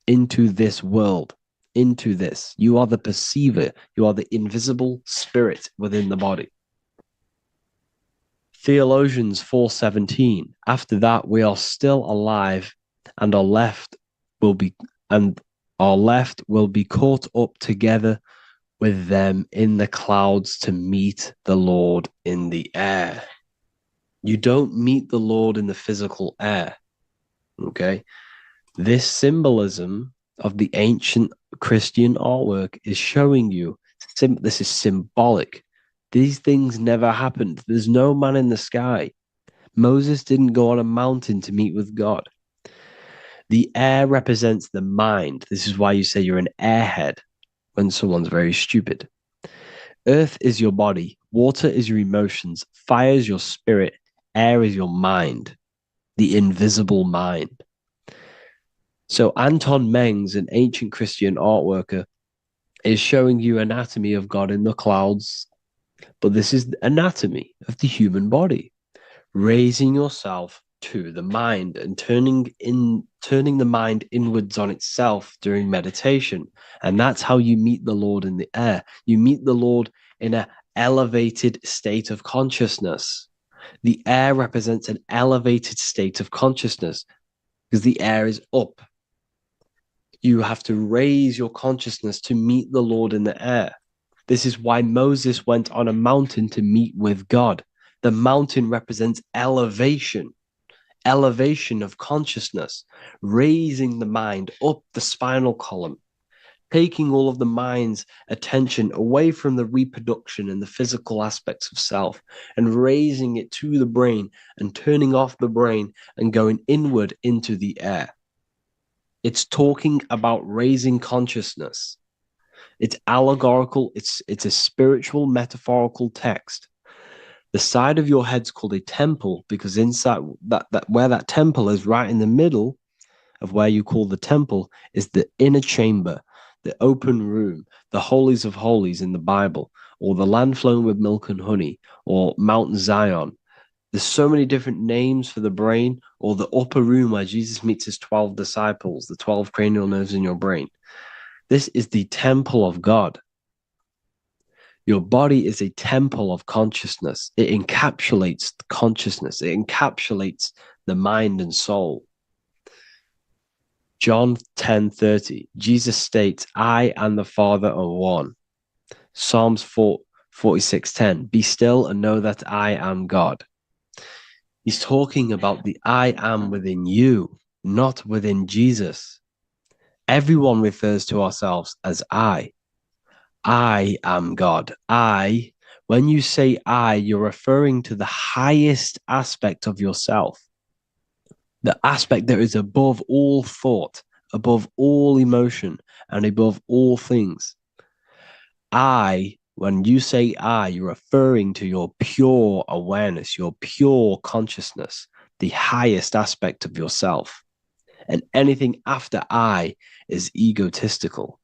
into this world, into this. You are the perceiver. You are the invisible spirit within the body. Theologians 4:17. After that, we are still alive, and our left will be caught up together with them in the clouds to meet the Lord in the air. You don't meet the Lord in the physical air. Okay? This symbolism of the ancient Christian artwork is showing you this is symbolic. These things never happened. There's no man in the sky. Moses didn't go on a mountain to meet with God. The air represents the mind. This is why you say you're an airhead when someone's very stupid. Earth is your body. Water is your emotions. Fire is your spirit. Air is your mind, the invisible mind. So Anton Mengs, an ancient Christian art worker, is showing you anatomy of God in the clouds. But this is the anatomy of the human body, raising yourself to the mind and turning the mind inwards on itself during meditation. And that's how you meet the Lord in the air. You meet the Lord in an elevated state of consciousness. The air represents an elevated state of consciousness because the air is up. You have to raise your consciousness to meet the Lord in the air. This is why Moses went on a mountain to meet with God. The mountain represents elevation of consciousness, raising the mind up the spinal column, taking all of the mind's attention away from the reproduction and the physical aspects of self and raising it to the brain and turning off the brain and going inward into the air. It's talking about raising consciousness. It's allegorical. It's a spiritual, metaphorical text. The side of your head's called a temple because inside that where that temple is, right in the middle of where you call the temple, is the inner chamber, the open room, the holies of holies in the Bible, or the land flowing with milk and honey, or Mount Zion. There's so many different names for the brain, or the upper room where Jesus meets his 12 disciples, the 12 cranial nerves in your brain. This is the temple of God. Your body is a temple of consciousness. It encapsulates the consciousness. It encapsulates the mind and soul. John 10:30, Jesus states, I and the Father are one. Psalms 46:10, be still and know that I am God. He's talking about the I am within you, not within Jesus. Everyone refers to ourselves as I. I am God. When you say I, you're referring to the highest aspect of yourself, the aspect that is above all thought, above all emotion, and above all things. When you say I, you're referring to your pure awareness, your pure consciousness, the highest aspect of yourself. And anything after I is egotistical.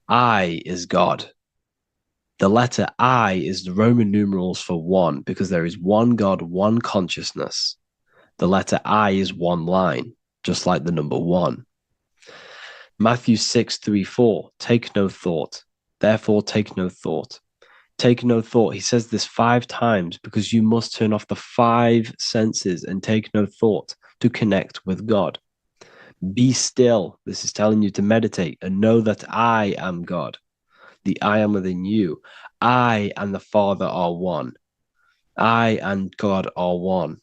I is God. The letter I is the Roman numerals for one, because there is one God, one consciousness. The letter I is one line, just like the number one. Matthew 6:3-4, take no thought. Therefore, take no thought. Take no thought. He says this 5 times because you must turn off the 5 senses and take no thought to connect with God. Be still. This is telling you to meditate and know that I am God. The I am within you. I and the Father are one. I and God are one.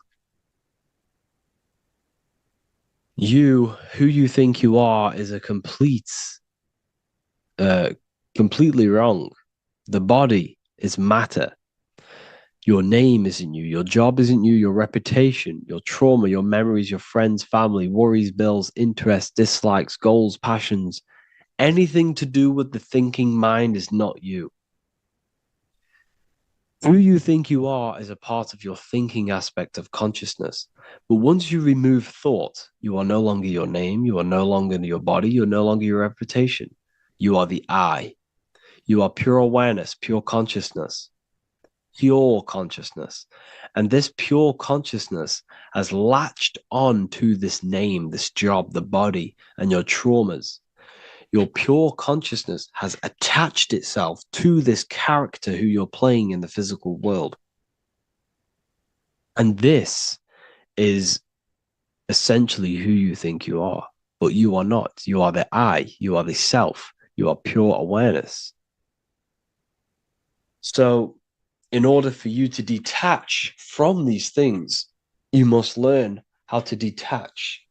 You, who you think you are, is a completely wrong. The body is matter. Your name isn't you. Your job isn't you. Your reputation, your trauma, your memories, your friends, family, worries, bills, interests, dislikes, goals, passions, anything to do with the thinking mind is not you. Who you think you are is a part of your thinking aspect of consciousness. But once you remove thought, you are no longer your name. You are no longer your body. You're no longer your reputation. You are the I. You are pure awareness, pure consciousness. Pure consciousness. And this pure consciousness has latched on to this name, this job, the body, and your traumas. Your pure consciousness has attached itself to this character who you're playing in the physical world. And this is essentially who you think you are, but you are not. You are the I, you are the self, you are pure awareness. So, in order for you to detach from these things, you must learn how to detach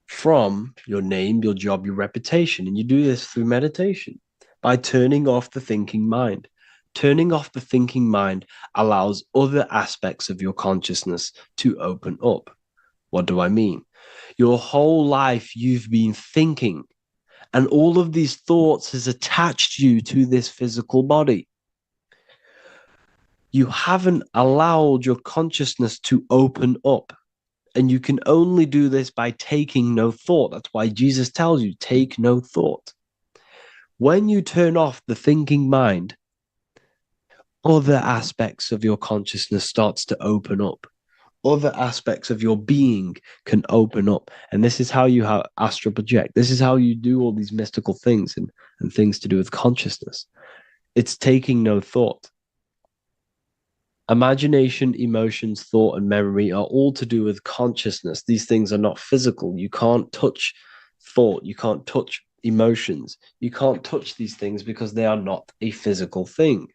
from your name, your job, your reputation. And you do this through meditation by turning off the thinking mind. Turning off the thinking mind allows other aspects of your consciousness to open up. What do I mean? Your whole life you've been thinking, and all of these thoughts has attached you to this physical body. You haven't allowed your consciousness to open up. And you can only do this by taking no thought. That's why Jesus tells you, take no thought. When you turn off the thinking mind, other aspects of your consciousness starts to open up. Other aspects of your being can open up. And this is how you astral project. This is how you do all these mystical things and things to do with consciousness. It's taking no thought. Imagination, emotions, thought, and memory are all to do with consciousness. These things are not physical. You can't touch thought. You can't touch emotions. You can't touch these things because they are not a physical thing.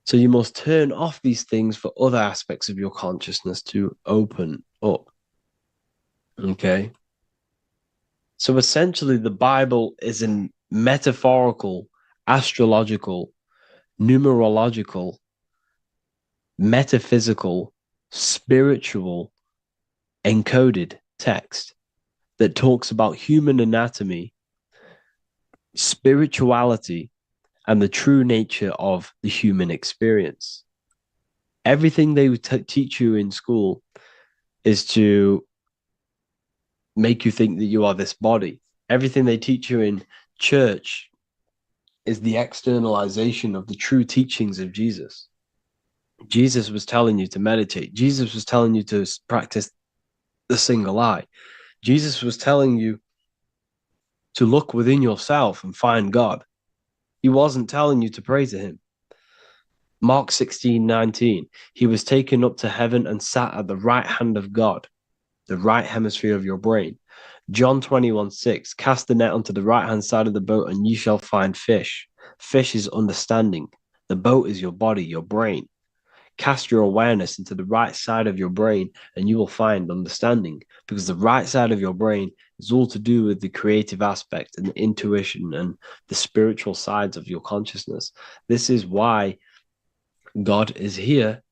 So you must turn off these things for other aspects of your consciousness to open up. Okay? So essentially, the Bible is a metaphorical, astrological, numerological, metaphysical, spiritual, encoded text that talks about human anatomy, spirituality, and the true nature of the human experience. Everything they teach you in school is to make you think that you are this body. Everything they teach you in church is the externalization of the true teachings of Jesus. Jesus was telling you to meditate. Jesus was telling you to practice the single eye. Jesus was telling you to look within yourself and find God. He wasn't telling you to pray to him. Mark 16:19, he was taken up to heaven and sat at the right hand of God, the right hemisphere of your brain. John 21:6, cast the net onto the right-hand side of the boat and you shall find fish. Fish is understanding. The boat is your body, your brain. Cast your awareness into the right side of your brain and you will find understanding, because the right side of your brain is all to do with the creative aspect and the intuition and the spiritual sides of your consciousness. This is why God is here.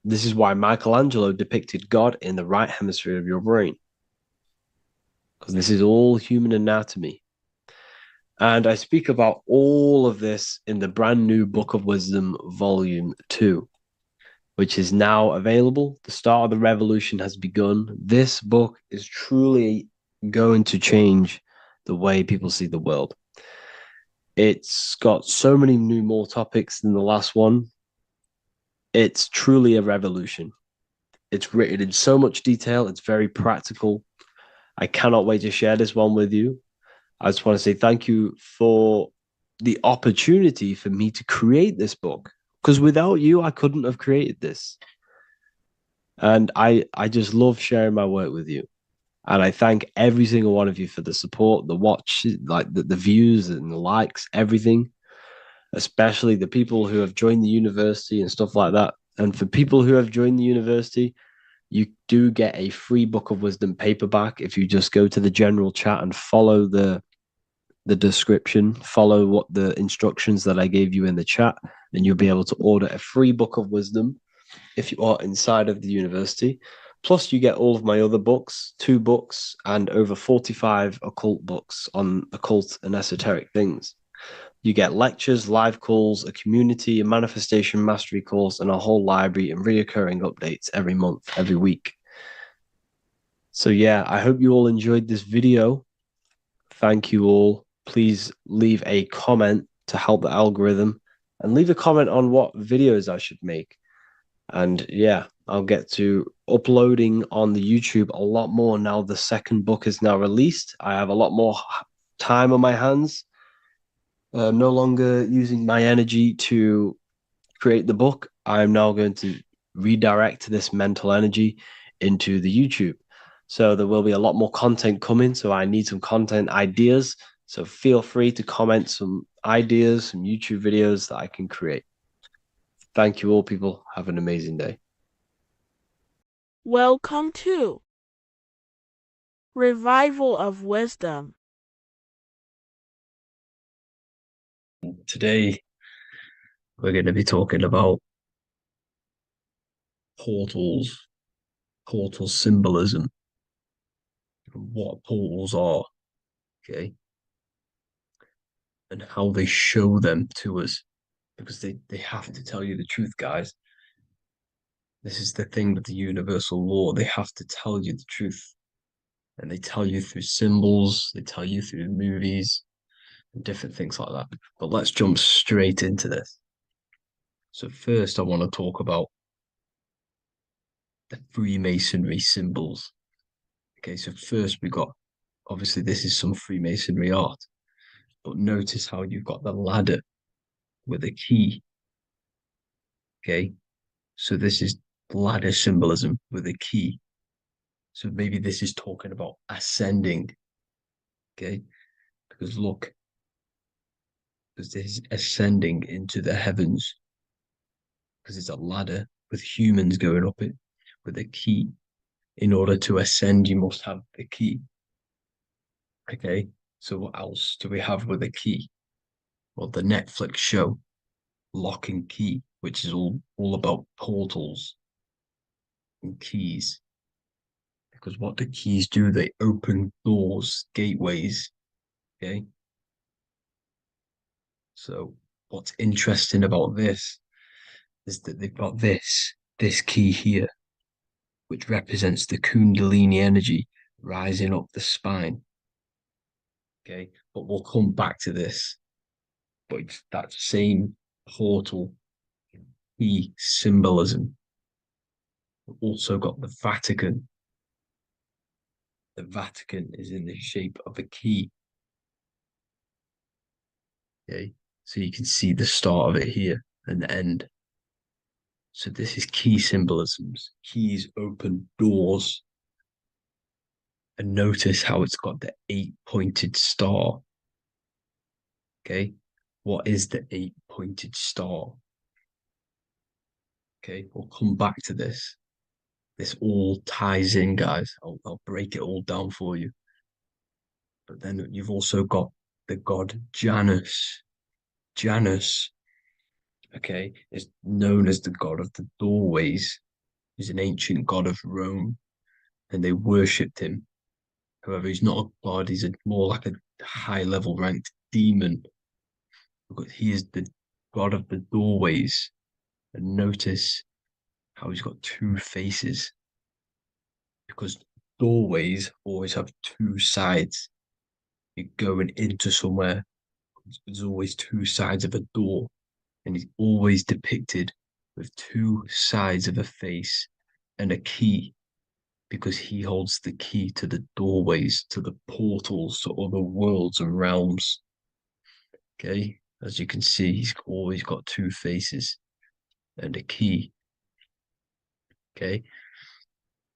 This is why Michelangelo depicted God in the right hemisphere of your brain, because this is all human anatomy. And I speak about all of this in the brand new Book of Wisdom, Volume 2. Which is now available. The start of the revolution has begun. This book is truly going to change the way people see the world. It's got so many more topics than the last one. It's truly a revolution. It's written in so much detail. It's very practical. I cannot wait to share this one with you. I just want to say thank you for the opportunity for me to create this book. Because without you, I couldn't have created this. And I just love sharing my work with you. And I thank every single one of you for the support, the watch, like the views and the likes, everything. especially the people who have joined the university and stuff like that. And for people who have joined the university, you do get a free Book of Wisdom paperback if you just go to the general chat and follow the description, follow what the instructions that I gave you in the chat, and you'll be able to order a free Book of Wisdom if you are inside of the university. Plus, you get all of my other books, 2 books, and over 45 occult books on occult and esoteric things. You get lectures, live calls, a community, a manifestation mastery course, and a whole library and reoccurring updates every month, every week. So yeah, I hope you all enjoyed this video. Thank you all. Please leave a comment to help the algorithm, and leave a comment on what videos I should make. And yeah, I'll get to uploading on the YouTube a lot more now the second book is now released. I have a lot more time on my hands. No longer using my energy to create the book. I'm now going to redirect this mental energy into the YouTube. So there will be a lot more content coming. So I need some content ideas. So feel free to comment some ideas, some YouTube videos that I can create. Thank you all, people. Have an amazing day. Welcome to Revival of Wisdom. Today, we're going to be talking about portals, portal symbolism, what portals are, okay, and how they show them to us, because they have to tell you the truth, guys. This is the thing with the universal law. They have to tell you the truth. And they tell you through symbols, they tell you through movies, and different things like that. But let's jump straight into this. So first, I want to talk about the Freemasonry symbols. Okay, so first we got, obviously this is some Freemasonry art, but notice how you've got the ladder with a key. Okay, so this is ladder symbolism with a key. So maybe this is talking about ascending. Okay, because look, because this is ascending into the heavens, because it's a ladder with humans going up it with a key. In order to ascend, you must have the key. Okay, so what else do we have with a key? Well, the Netflix show Lock and Key, which is all about portals and keys. Because what the keys do, they open doors, gateways. Okay. So what's interesting about this is that they've got this key here, which represents the Kundalini energy rising up the spine. Okay, but we'll come back to this. But it's that same portal key symbolism. We've also got the Vatican. The Vatican is in the shape of a key. Okay, so you can see the start of it here and the end. So this is key symbolisms. Keys open doors. And notice how it's got the 8-pointed star. Okay, what is the 8-pointed star? Okay, we'll come back to this. This all ties in, guys. I'll break it all down for you. But then you've also got the god Janus. Janus, okay, is known as the god of the doorways. He's an ancient god of Rome, and they worshipped him. However, he's not a god, he's more like a high-level ranked demon. Because he is the god of the doorways. And notice how he's got 2 faces. Because doorways always have 2 sides. You're going into somewhere, there's always 2 sides of a door. And he's always depicted with 2 sides of a face and a key, because he holds the key to the doorways, to the portals, to other worlds and realms. Okay, as you can see, he's always got 2 faces and a key. Okay,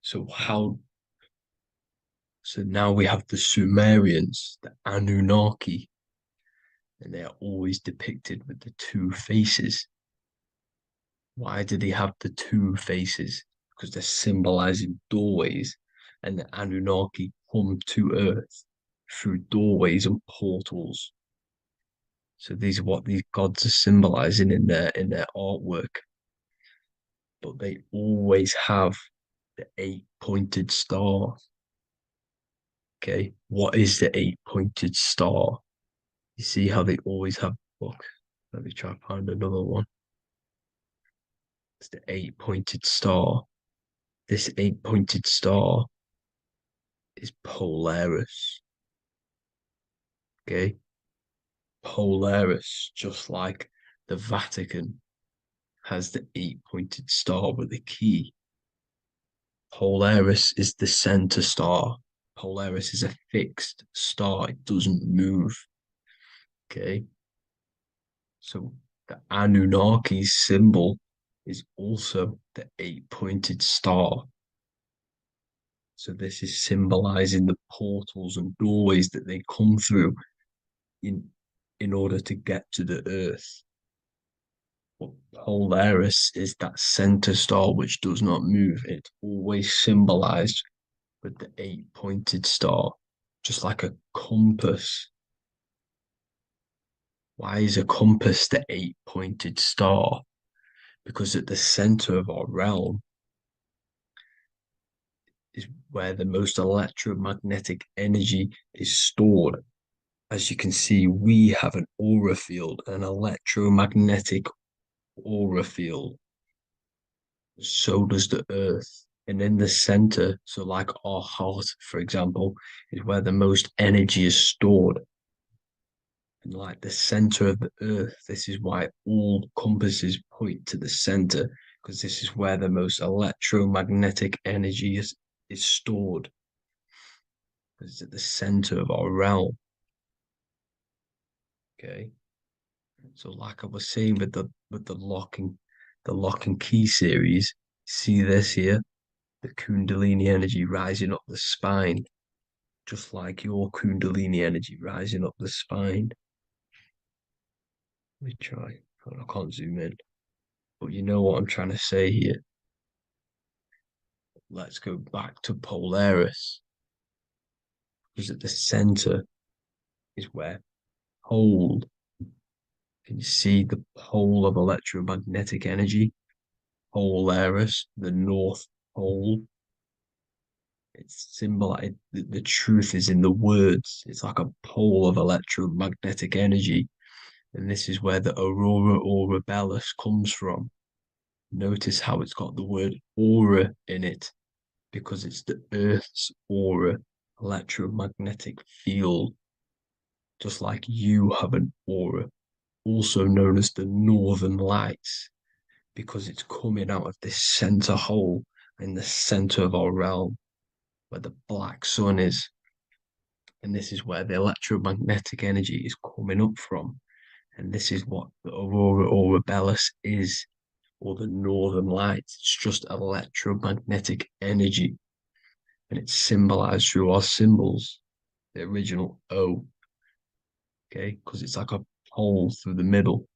so now we have the Sumerians, the Anunnaki. and they are always depicted with the two faces. Why do they have the two faces? Because they're symbolizing doorways, and the Anunnaki come to Earth through doorways and portals. So these are what these gods are symbolizing in their artwork. But they always have the 8-pointed star. Okay, what is the 8-pointed star? You see how they always have. Look, let me try and find another one. It's the 8-pointed star. This 8-pointed star is Polaris. Okay, Polaris, just like the Vatican has the 8-pointed star with a key. Polaris is the center star. Polaris is a fixed star, it doesn't move. Okay, so the Anunnaki symbol is also the 8-pointed star. So this is symbolizing the portals and doorways that they come through in order to get to the Earth. But Polaris is that center star which does not move. It's always symbolized with the 8-pointed star, just like a compass. Why is a compass the 8-pointed star? Because at the center of our realm is where the most electromagnetic energy is stored. As you can see, we have an aura field, an electromagnetic aura field. So does the Earth. And in the center, so like our heart, for example, is where the most energy is stored. And like the center of the Earth, this is why all compasses point to the center, because this is where the most electromagnetic energy is stored. Because it's at the center of our realm. Okay. So like I was saying with the lock and key series, see this here? The Kundalini energy rising up the spine, just like your Kundalini energy rising up the spine. Let me try. I can't zoom in. But you know what I'm trying to say here. Let's go back to Polaris. Because at the center is where hold. Can you see the pole of electromagnetic energy? Polaris, the North Pole. It's symbolized. The truth is in the words. It's like a pole of electromagnetic energy. And this is where the aurora borealis comes from. Notice how it's got the word aura in it, because it's the Earth's aura, electromagnetic field. Just like you have an aura, also known as the northern lights, because it's coming out of this center hole in the center of our realm, where the black sun is. And this is where the electromagnetic energy is coming up from. And this is what the aurora borealis is, or the northern lights. It's just electromagnetic energy. And it's symbolized through our symbols, the original O. Okay, because it's like a pole through the middle.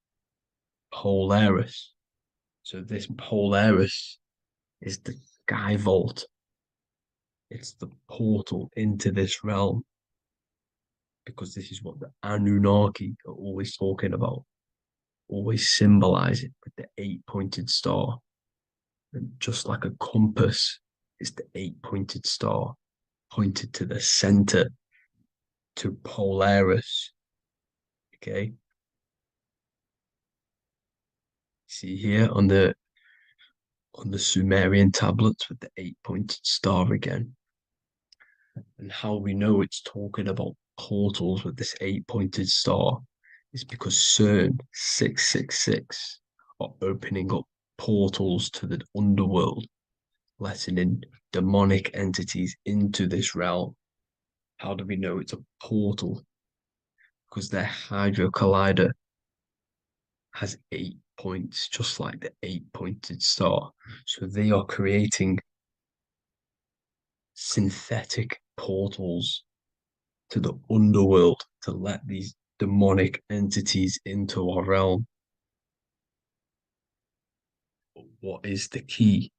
Polaris. So this Polaris is the sky vault. It's the portal into this realm. Because this is what the Anunnaki are always talking about. Always symbolize it with the 8-pointed star. And just like a compass is the 8-pointed star pointed to the center, to Polaris. Okay. See here on the Sumerian tablets with the 8-pointed star again. And how we know it's talking about portals with this 8-pointed star is because CERN 666 are opening up portals to the underworld, letting in demonic entities into this realm. How do we know it's a portal? Because their Hydro Collider has 8 points, just like the 8-pointed star. So they are creating synthetic portals to the underworld to let these demonic entities into our realm. What is the key?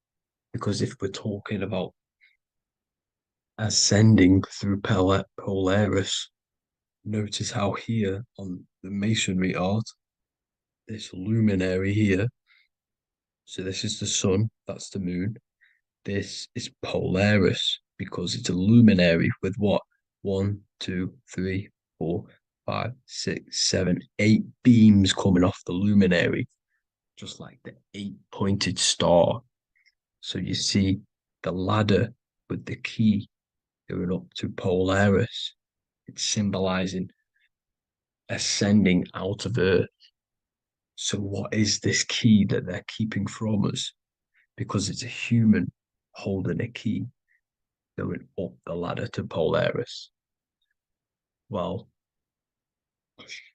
Because if we're talking about ascending through Polaris, notice how here on the masonry art, this luminary here, so this is the sun, that's the moon. This is Polaris because it's a luminary with what? 1, 2, 3, 4, 5, 6, 7, 8 beams coming off the luminary, just like the 8-pointed star. So you see the ladder with the key going up to Polaris. It's symbolizing ascending out of Earth. So what is this key that they're keeping from us? Because it's a human holding a key going up the ladder to Polaris. Well,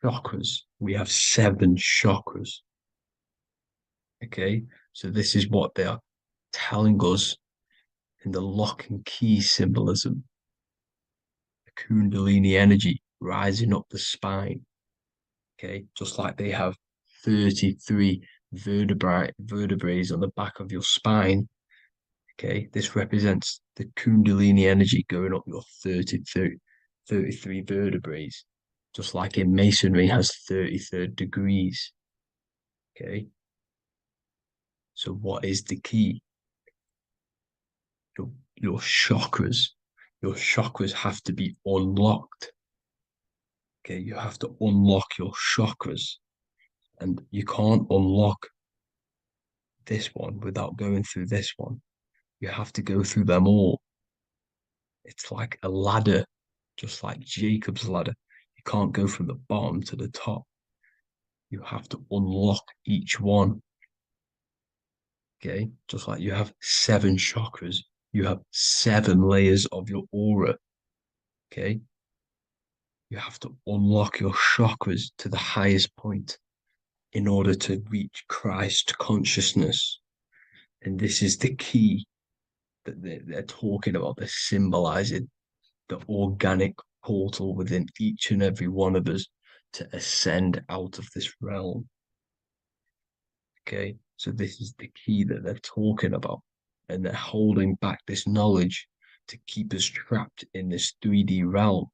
chakras. We have 7 chakras. Okay, so this is what they are telling us in the lock and key symbolism. The Kundalini energy rising up the spine. Okay, just like they have 33 vertebrae on the back of your spine. Okay, this represents the Kundalini energy going up your 33 vertebrae, just like in masonry has 33rd degrees. Okay, so what is the key? Your chakras. Your chakras have to be unlocked. Okay, you have to unlock your chakras, and you can't unlock this one without going through this one. You have to go through them all. It's like a ladder, just like Jacob's ladder. You can't go from the bottom to the top. You have to unlock each one. Okay, just like you have 7 chakras, you have 7 layers of your aura. Okay, you have to unlock your chakras to the highest point in order to reach Christ consciousness. And this is the key that they're talking about. They're symbolizing the organic portal within each and every one of us to ascend out of this realm. Okay, so this is the key that they're talking about, and they're holding back this knowledge to keep us trapped in this 3D realm.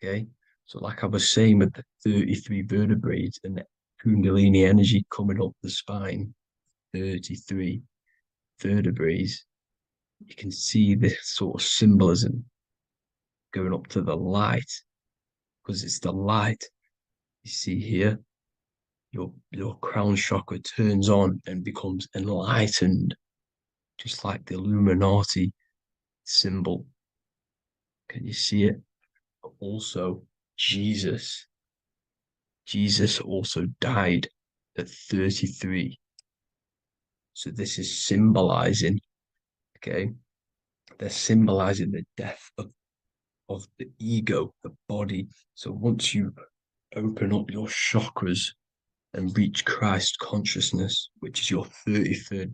Okay, so like I was saying with the 33 vertebrae and the Kundalini energy coming up the spine, 33 vertebrae, you can see this sort of symbolism going up to the light, because it's the light. You see here, your crown chakra turns on and becomes enlightened, just like the Illuminati symbol. Can you see it? But also, Jesus also died at 33. So this is symbolizing, okay, they're symbolizing the death of the ego, the body. So once you open up your chakras and reach Christ consciousness, which is your 33rd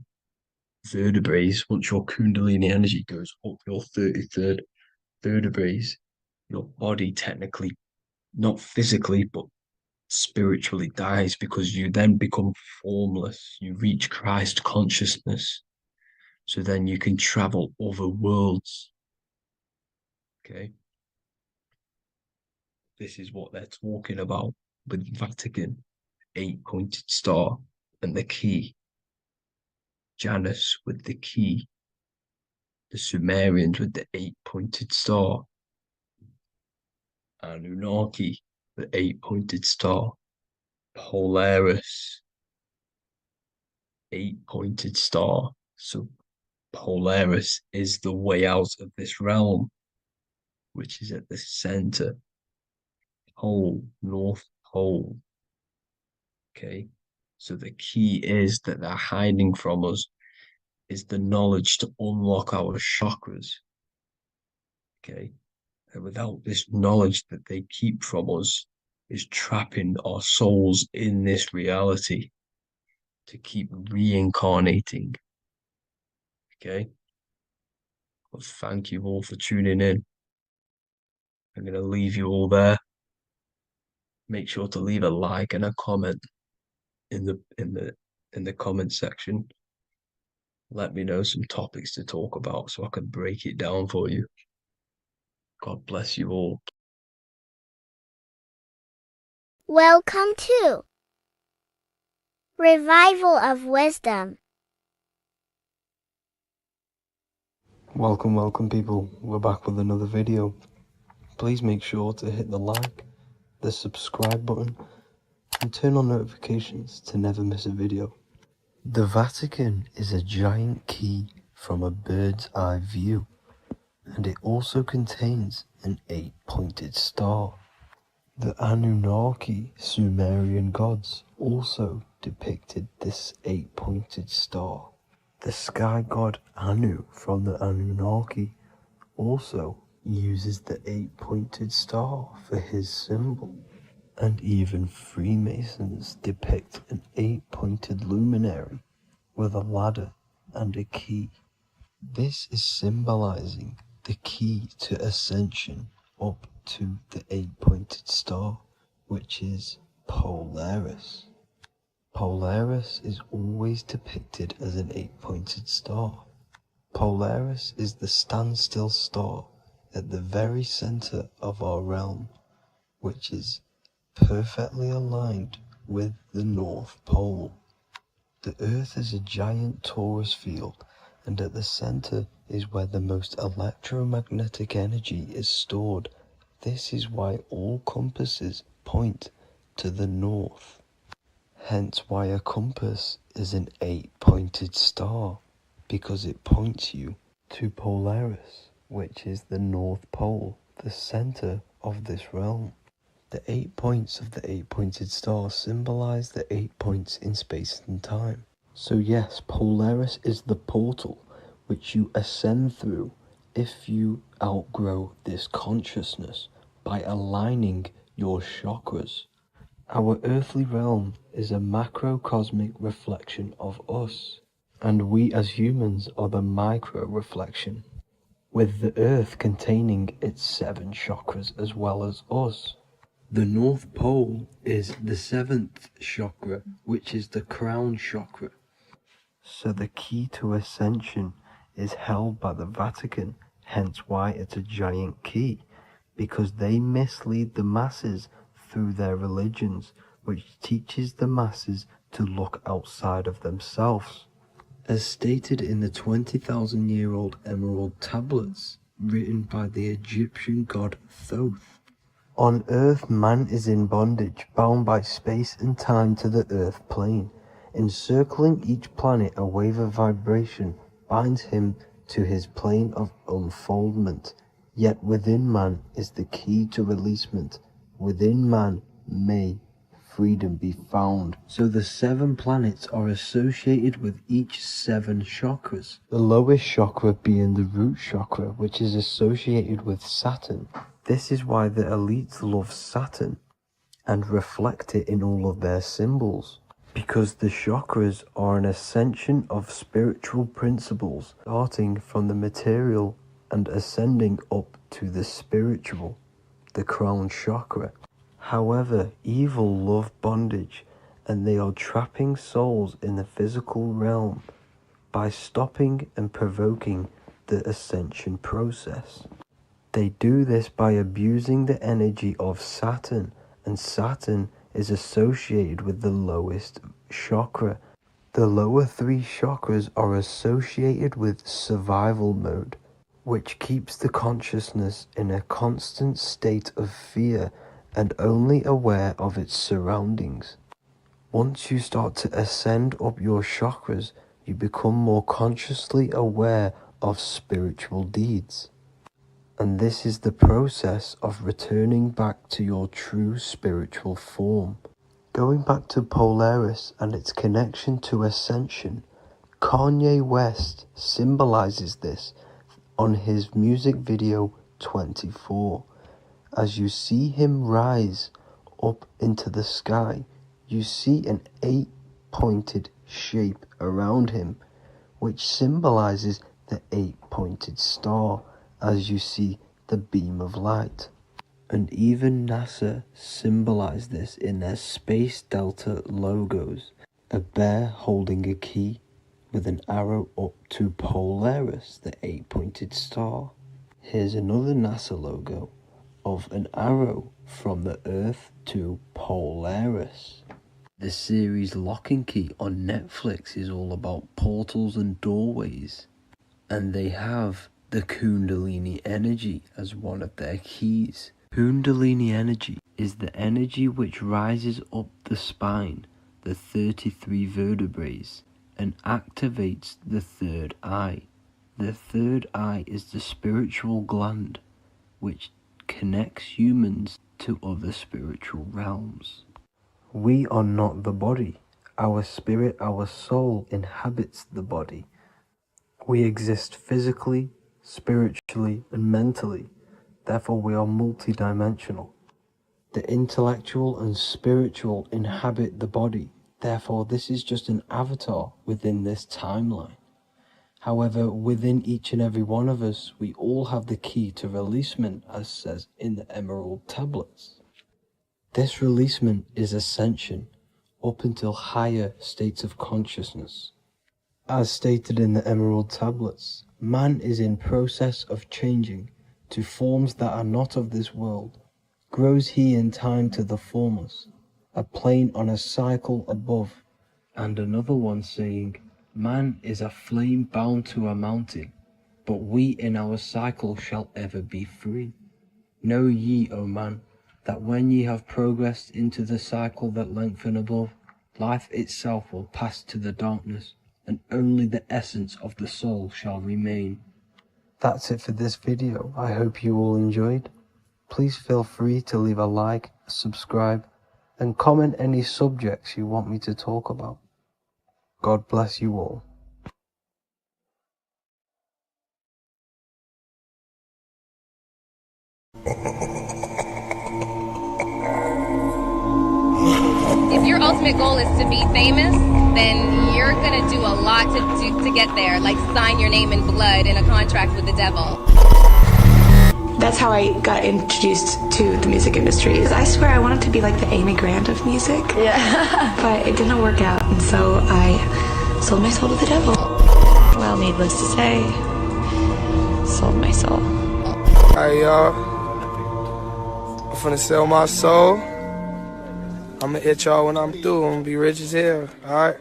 vertebrae, once your Kundalini energy goes up your 33rd vertebrae, your body technically, not physically, but spiritually dies, because you then become formless. You reach Christ consciousness. So then you can travel other worlds. Okay. This is what they're talking about with Vatican, 8-pointed star, and the key. Janus with the key. The Sumerians with the 8-pointed star. Anunnaki, the 8-pointed star. Polaris, 8-pointed star. So Polaris is the way out of this realm, which is at the center. Pole, North Pole. Okay, so the key is that they're hiding from us is the knowledge to unlock our chakras. Okay, and without this knowledge that they keep from us is trapping our souls in this reality to keep reincarnating. Okay, well, thank you all for tuning in. I'm going to leave you all there. Make sure to leave a like and a comment in the comment section. Let me know some topics to talk about so I can break it down for you. God bless you all. Welcome to Revival of Wisdom. Welcome people, we're back with another video. Please make sure to hit the like, the subscribe button, and turn on notifications to never miss a video. The Vatican is a giant key from a bird's eye view, and it also contains an 8-pointed star. The Anunnaki Sumerian gods also depicted this 8-pointed star. The sky god Anu from the Anunnaki also uses the 8-pointed star for his symbol. And even Freemasons depict an 8-pointed luminary with a ladder and a key. This is symbolizing the key to ascension up to the 8-pointed star, which is Polaris. Polaris is always depicted as an 8-pointed star. Polaris is the standstill star at the very center of our realm, which is perfectly aligned with the North Pole. The Earth is a giant torus field, and at the center is where the most electromagnetic energy is stored. This is why all compasses point to the north. Hence why a compass is an 8-pointed star, because it points you to Polaris, which is the North Pole, the center of this realm. The 8 points of the 8-pointed star symbolize the 8 points in space and time. So yes, Polaris is the portal which you ascend through if you outgrow this consciousness by aligning your chakras. Our earthly realm is a macrocosmic reflection of us, and we as humans are the micro reflection, with the earth containing its 7 chakras as well as us. The North Pole is the 7th chakra, which is the crown chakra. So the key to ascension is held by the Vatican, hence why it's a giant key, because they mislead the masses through their religions, which teaches the masses to look outside of themselves. As stated in the 20,000-year-old emerald tablets, written by the Egyptian god Thoth. On Earth, man is in bondage, bound by space and time to the Earth plane. Encircling each planet, a wave of vibration binds him to his plane of unfoldment. Yet within man is the key to releasement. Within man may freedom be found. So the 7 planets are associated with each 7 chakras. The lowest chakra being the root chakra, which is associated with Saturn. This is why the elites love Saturn and reflect it in all of their symbols. Because the chakras are an ascension of spiritual principles, starting from the material and ascending up to the spiritual, the crown chakra. However, evil love bondage, and they are trapping souls in the physical realm by stopping and provoking the ascension process. They do this by abusing the energy of Saturn, and Saturn is associated with the lowest chakra. The lower 3 chakras are associated with survival mode, which keeps the consciousness in a constant state of fear and only aware of its surroundings. Once you start to ascend up your chakras, you become more consciously aware of spiritual deeds. And this is the process of returning back to your true spiritual form. Going back to Polaris and its connection to ascension, Kanye West symbolizes this on his music video 24. As you see him rise up into the sky, you see an 8-pointed shape around him, which symbolizes the 8-pointed star, as you see the beam of light. And even NASA symbolized this in their Space Delta logos, a bear holding a key with an arrow up to Polaris, the 8-pointed star. Here's another NASA logo of an arrow from the Earth to Polaris. The series Lock and Key on Netflix is all about portals and doorways, and they have the Kundalini energy as one of their keys. Kundalini energy is the energy which rises up the spine, the 33 vertebrae, and activates the third eye. The third eye is the spiritual gland which connects humans to other spiritual realms. We are not the body. Our spirit, our soul inhabits the body. We exist physically, spiritually, and mentally. Therefore, we are multidimensional. The intellectual and spiritual inhabit the body. Therefore, this is just an avatar within this timeline. However, within each and every one of us, we all have the key to releasement, as says in the Emerald Tablets. This releasement is ascension, up until higher states of consciousness. As stated in the Emerald Tablets, man is in process of changing to forms that are not of this world. Grows he in time to the formless, a plane on a cycle above, and another one saying, man is a flame bound to a mountain, but we in our cycle shall ever be free. Know ye, O man, that when ye have progressed into the cycle that lengthen above, life itself will pass to the darkness, and only the essence of the soul shall remain. That's it for this video. I hope you all enjoyed. Please feel free to leave a like, subscribe, and comment any subjects you want me to talk about. God bless you all. If your ultimate goal is to be famous, then you're gonna do a lot to get there, like sign your name in blood in a contract with the devil. That's how I got introduced to the music industry. I swear I wanted to be like the Amy Grant of music. Yeah. But it didn't work out, and so I sold my soul to the devil. Well, needless to say, sold my soul. Alright, y'all. I'm finna sell my soul. I'ma hit y'all when I'm through. I'm gonna be rich as hell, alright?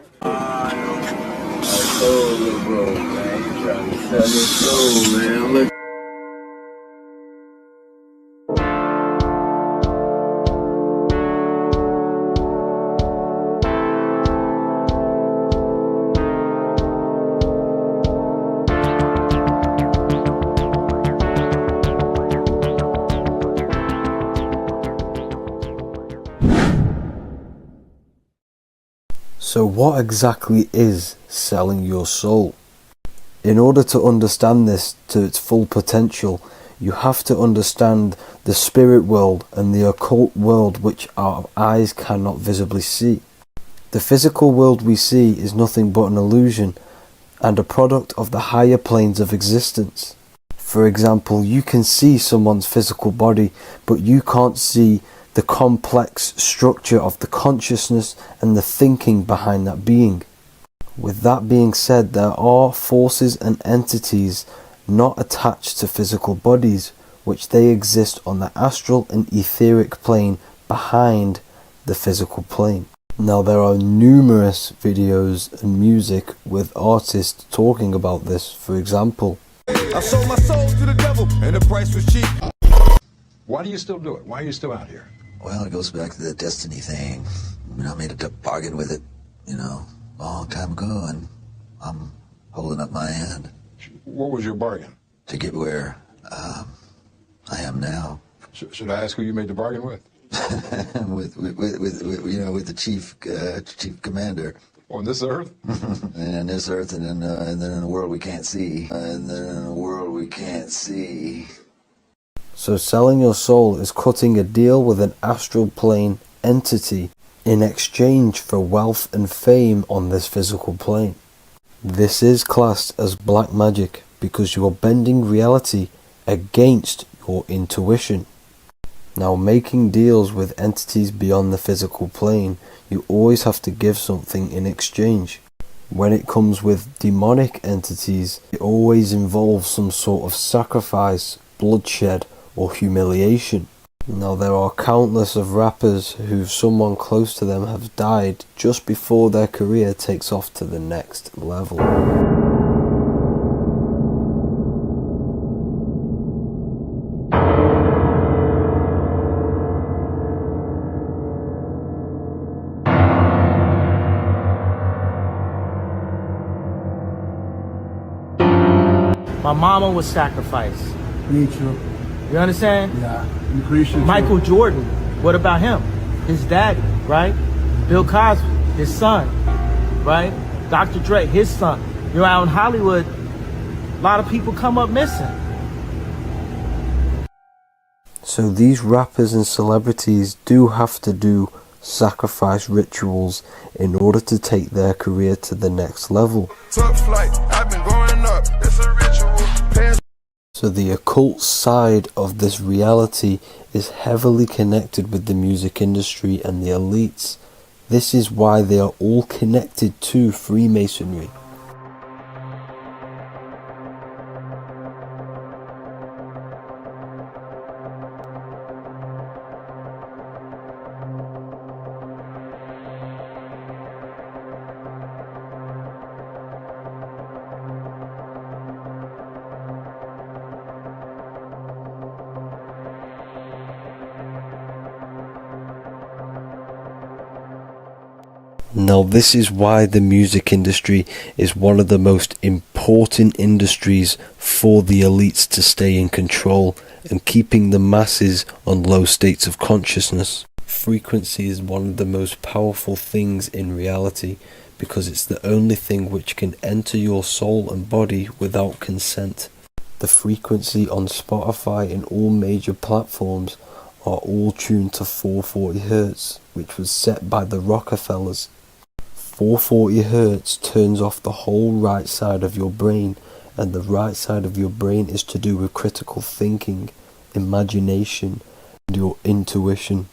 So what exactly is selling your soul? In order to understand this to its full potential, you have to understand the spirit world and the occult world which our eyes cannot visibly see. The physical world we see is nothing but an illusion and a product of the higher planes of existence. For example, you can see someone's physical body, but you can't see the complex structure of the consciousness and the thinking behind that being. With that being said, there are forces and entities not attached to physical bodies, which they exist on the astral and etheric plane behind the physical plane. Now there are numerous videos and music with artists talking about this. For example, I sold my soul to the devil and the price was cheap. Why do you still do it? Why are you still out here? Well, it goes back to the destiny thing. I mean, I made a bargain with it, a long time ago, and I'm holding up my hand. What was your bargain? To get where I am now. Should I ask who you made the bargain with? with the chief commander. On this earth? And on this earth, and then in a world we can't see. So selling your soul is cutting a deal with an astral plane entity in exchange for wealth and fame on this physical plane. This is classed as black magic because you are bending reality against your intuition. Now, making deals with entities beyond the physical plane, you always have to give something in exchange. When it comes with demonic entities, it always involves some sort of sacrifice, bloodshed, or humiliation. Now, there are countless of rappers who someone close to them have died just before their career takes off to the next level. My mama was sacrificed. Me too. You understand? Yeah. You Christian too. Michael Jordan, what about him? His daddy, right? Bill Cosby, his son, right? Dr. Dre, his son. You know, out in Hollywood, a lot of people come up missing. So these rappers and celebrities do have to do sacrifice rituals in order to take their career to the next level. Top flight, I've been going up, it's a ritual. So the occult side of this reality is heavily connected with the music industry and the elites. This is why they are all connected to Freemasonry. Now, this is why the music industry is one of the most important industries for the elites to stay in control and keeping the masses on low states of consciousness. Frequency is one of the most powerful things in reality because it's the only thing which can enter your soul and body without consent. The frequency on Spotify and all major platforms are all tuned to 440 Hz, which was set by the Rockefellers. 440 Hz turns off the whole right side of your brain, and the right side of your brain is to do with critical thinking, imagination, and your intuition.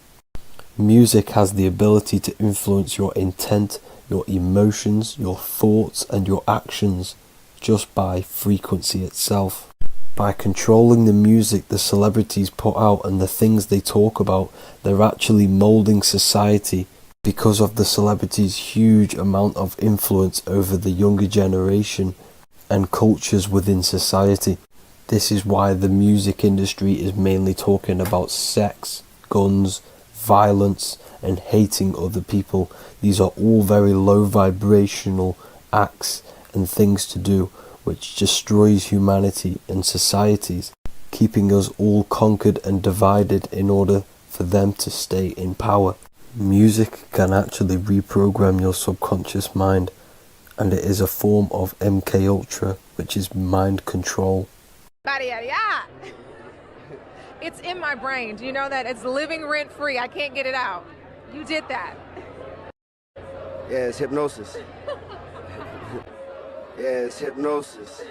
Music has the ability to influence your intent, your emotions, your thoughts, and your actions just by frequency itself. By controlling the music the celebrities put out and the things they talk about, they're actually molding society because of the celebrities' huge amount of influence over the younger generation and cultures within society. This is why the music industry is mainly talking about sex, guns, violence, and hating other people. These are all very low vibrational acts and things to do which destroys humanity and societies, keeping us all conquered and divided in order for them to stay in power. Music can actually reprogram your subconscious mind, and it is a form of MK Ultra, which is mind control. It's in my brain. Do you know that? It's living rent free. I can't get it out. You did that. Yeah, it's hypnosis. Yeah, it's hypnosis.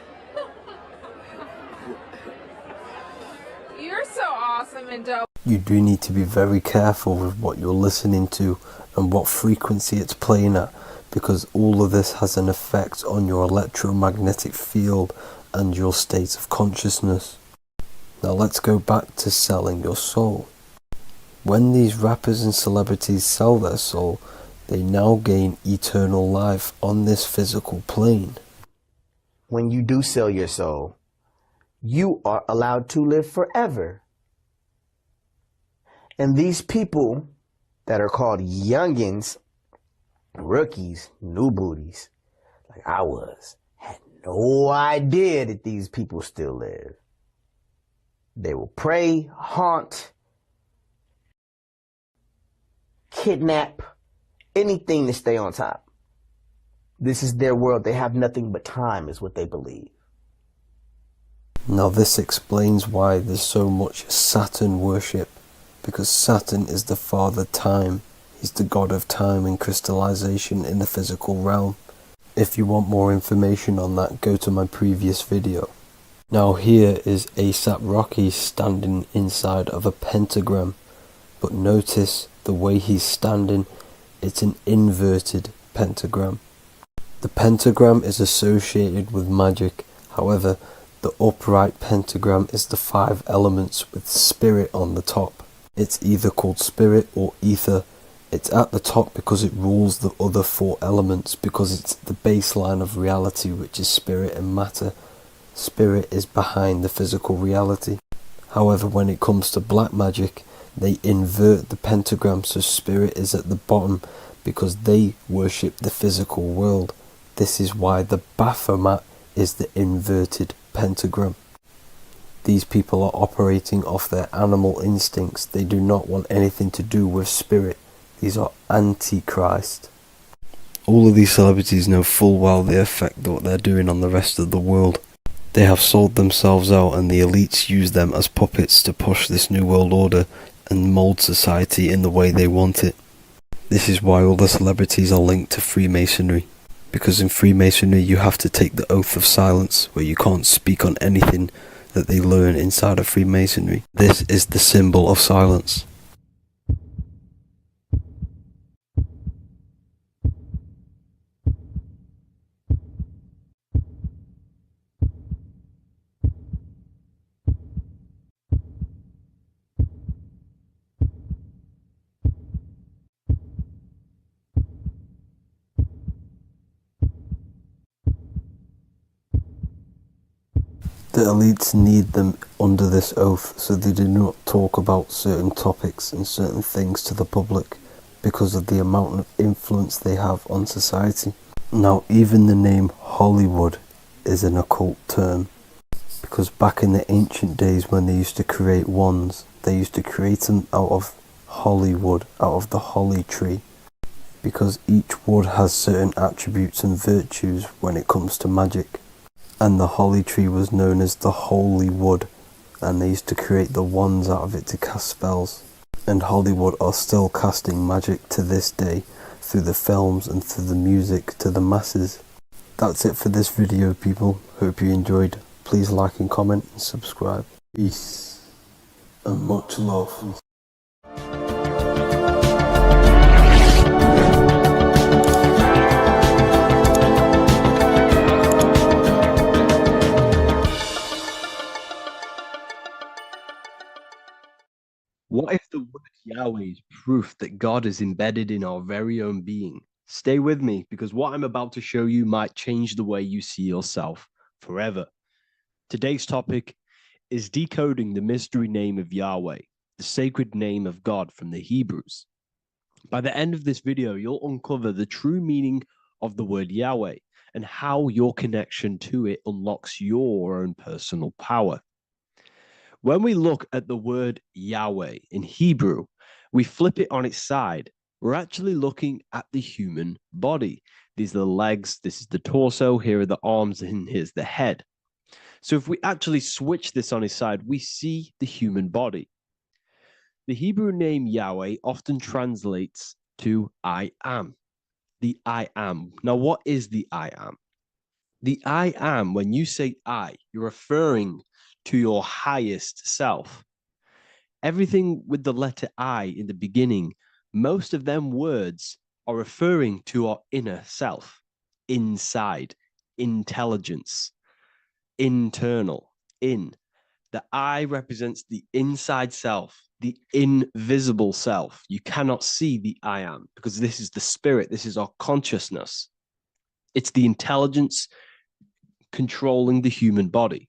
You're so awesome and dope. You do need to be very careful with what you're listening to and what frequency it's playing at, because all of this has an effect on your electromagnetic field and your state of consciousness. Now let's go back to selling your soul. When these rappers and celebrities sell their soul, they now gain eternal life on this physical plane. When you do sell your soul, you are allowed to live forever. And these people that are called youngins, rookies, new booties, like I was, had no idea that these people still live. They will prey, haunt, kidnap, anything to stay on top. This is their world. They have nothing but time, is what they believe. Now this explains why there's so much Saturn worship, because Saturn is the father time. He's the god of time and crystallization in the physical realm. If you want more information on that, go to my previous video. Now here is A$AP Rocky standing inside of a pentagram, But notice the way he's standing, it's an inverted pentagram. The pentagram is associated with magic, however, the upright pentagram is the 5 elements with spirit on the top. It's either called spirit or ether. It's at the top because it rules the other 4 elements, because it's the baseline of reality, which is spirit and matter. Spirit is behind the physical reality. However, when it comes to black magic, they invert the pentagram, so spirit is at the bottom because they worship the physical world. This is why the Baphomet is the inverted pentagram. These people are operating off their animal instincts. They do not want anything to do with spirit. These are antichrist. All of these celebrities know full well the effect what they're doing on the rest of the world. They have sold themselves out, and the elites use them as puppets to push this new world order and mold society in the way they want it. This is why all the celebrities are linked to Freemasonry. Because in Freemasonry you have to take the oath of silence, where you can't speak on anything that they learn inside of Freemasonry. This is the symbol of silence. The elites need them under this oath, so they do not talk about certain topics and certain things to the public because of the amount of influence they have on society. Now, even the name Hollywood is an occult term, because back in the ancient days when they used to create wands, they used to create them out of Hollywood, out of the holly tree, because each wood has certain attributes and virtues when it comes to magic. And the holly tree was known as the holy wood, and they used to create the wands out of it to cast spells. And Hollywood are still casting magic to this day through the films and through the music to the masses. That's it for this video, people. Hope you enjoyed. Please like and comment and subscribe. Peace and much love. What if the word Yahweh is proof that God is embedded in our very own being? Stay with me, because what I'm about to show you might change the way you see yourself forever. Today's topic is decoding the mystery name of Yahweh, the sacred name of God from the Hebrews. By the end of this video, you'll uncover the true meaning of the word Yahweh and how your connection to it unlocks your own personal power. When we look at the word Yahweh in Hebrew, we flip it on its side. We're actually looking at the human body. These are the legs, this is the torso, here are the arms, and here's the head. So if we actually switch this on its side, we see the human body. The Hebrew name Yahweh often translates to I am. The I am. Now, what is the I am? The I am, when you say I, you're referring to your highest self. Everything with the letter I in the beginning, most of them words are referring to our inner self, inside, intelligence, internal, in. The I represents the inside self, the invisible self. You cannot see the I am, because this is the spirit, this is our consciousness. It's the intelligence controlling the human body.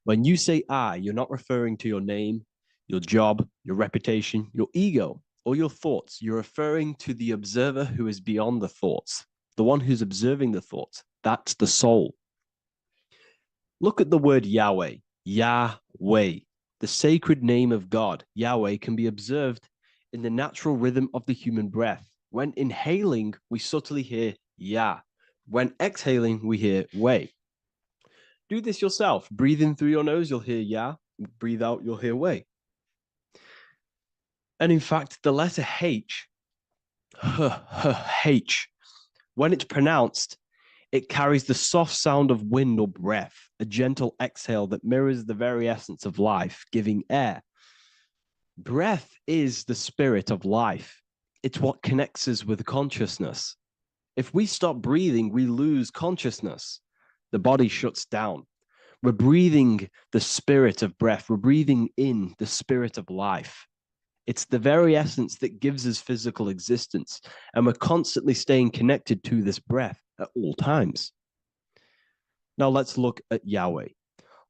When you say I, you're not referring to your name, your job, your reputation, your ego, or your thoughts. You're referring to the observer who is beyond the thoughts, the one who's observing the thoughts. That's the soul. Look at the word Yahweh, Yahweh, the sacred name of God. Yahweh can be observed in the natural rhythm of the human breath. When inhaling, we subtly hear Yah. When exhaling, we hear Wei. Do this yourself. Breathe in through your nose, you'll hear Yah. Breathe out, you'll hear Wei. And in fact, the letter H, H, when it's pronounced, it carries the soft sound of wind or breath, a gentle exhale that mirrors the very essence of life, giving air. Breath is the spirit of life. It's what connects us with consciousness. If we stop breathing, we lose consciousness. The body shuts down. We're breathing the spirit of breath. We're breathing in the spirit of life. It's the very essence that gives us physical existence. And we're constantly staying connected to this breath at all times. Now let's look at Yahweh.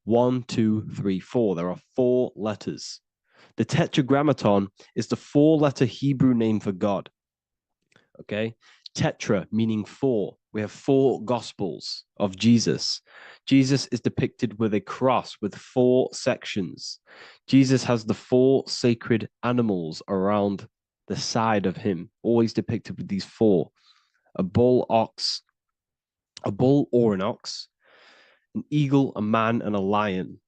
1, 2, 3, 4. There are 4 letters. The Tetragrammaton is the 4-letter Hebrew name for God. Okay? Tetra, meaning 4. We have 4 Gospels of Jesus. Jesus is depicted with a cross with 4 sections. Jesus has the 4 sacred animals around the side of him, always depicted with these 4. A bull or an ox, an eagle, a man, and a lion.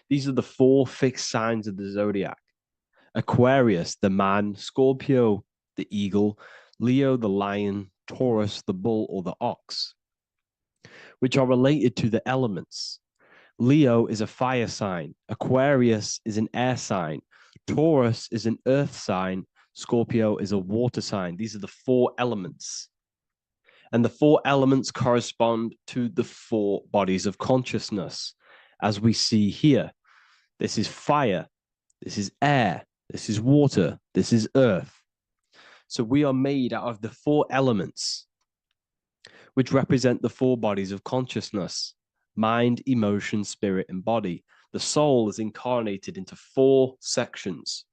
These are the 4 fixed signs of the Zodiac. Aquarius, the man; Scorpio, the eagle; Leo, the lion; Taurus, the bull or the ox, which are related to the elements. Leo is a fire sign. Aquarius is an air sign. Taurus is an earth sign. Scorpio is a water sign. These are the 4 elements. And the 4 elements correspond to the 4 bodies of consciousness, as we see here. This is fire. This is air. This is water. This is earth. So we are made out of the 4 elements, which represent the 4 bodies of consciousness: mind, emotion, spirit, and body. The soul is incarnated into 4 sections.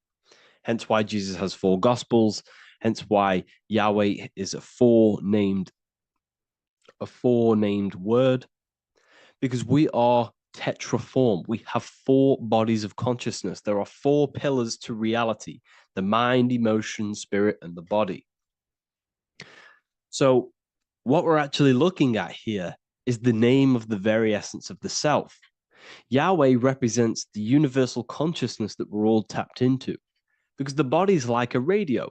Hence why Jesus has 4 gospels. Hence why Yahweh is a 4-named word, because we are tetraform. We have 4 bodies of consciousness. There are 4 pillars to reality: the mind, emotion, spirit, and the body. So what we're actually looking at here is the name of the very essence of the self. Yahweh represents the universal consciousness that we're all tapped into, because the body is like a radio.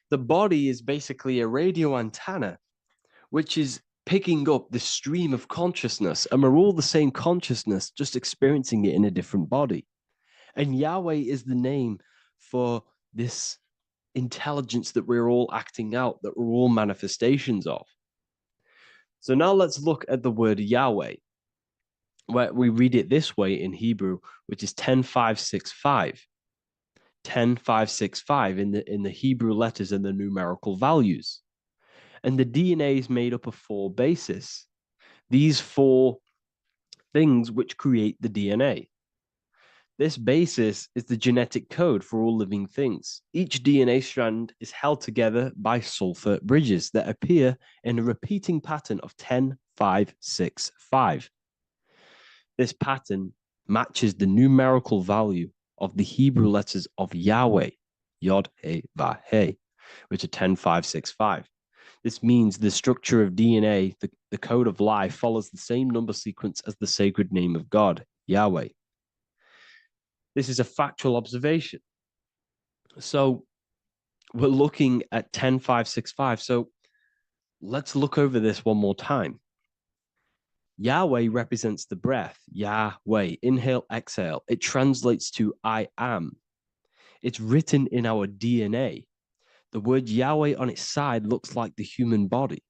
The body is basically a radio antenna, which is picking up the stream of consciousness, and we're all the same consciousness, just experiencing it in a different body. And Yahweh is the name for this intelligence that we're all acting out, that we're all manifestations of. So now let's look at the word Yahweh, where we read it this way in Hebrew, which is 10565. 10565 in the Hebrew letters and the numerical values. And the DNA is made up of 4 bases. These 4 things which create the DNA. This basis is the genetic code for all living things. Each DNA strand is held together by sulfur bridges that appear in a repeating pattern of 10565. This pattern matches the numerical value of the Hebrew letters of Yahweh, Yod, He, Va, He, which are 10565. This means the structure of DNA, the code of life, follows the same number sequence as the sacred name of God, Yahweh. This is a factual observation. So we're looking at 10565. So let's look over this one more time. Yahweh represents the breath, Yahweh, inhale, exhale. It translates to I am. It's written in our DNA. The word Yahweh on its side looks like the human body.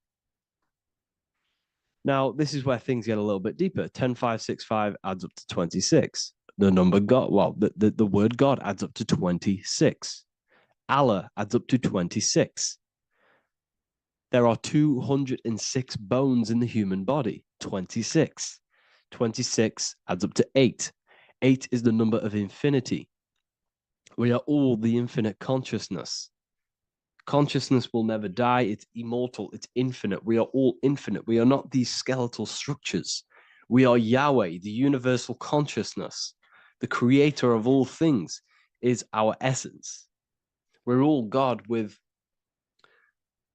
Now, this is where things get a little bit deeper. 10565 adds up to 26. The number God, well, the word God adds up to 26. Allah adds up to 26. There are 206 bones in the human body, 26. 26 adds up to 8. 8 is the number of infinity. We are all the infinite consciousness. Consciousness will never die. It's immortal. It's infinite. We are all infinite. We are not these skeletal structures. We are Yahweh, the universal consciousness. The creator of all things is our essence. We're all God with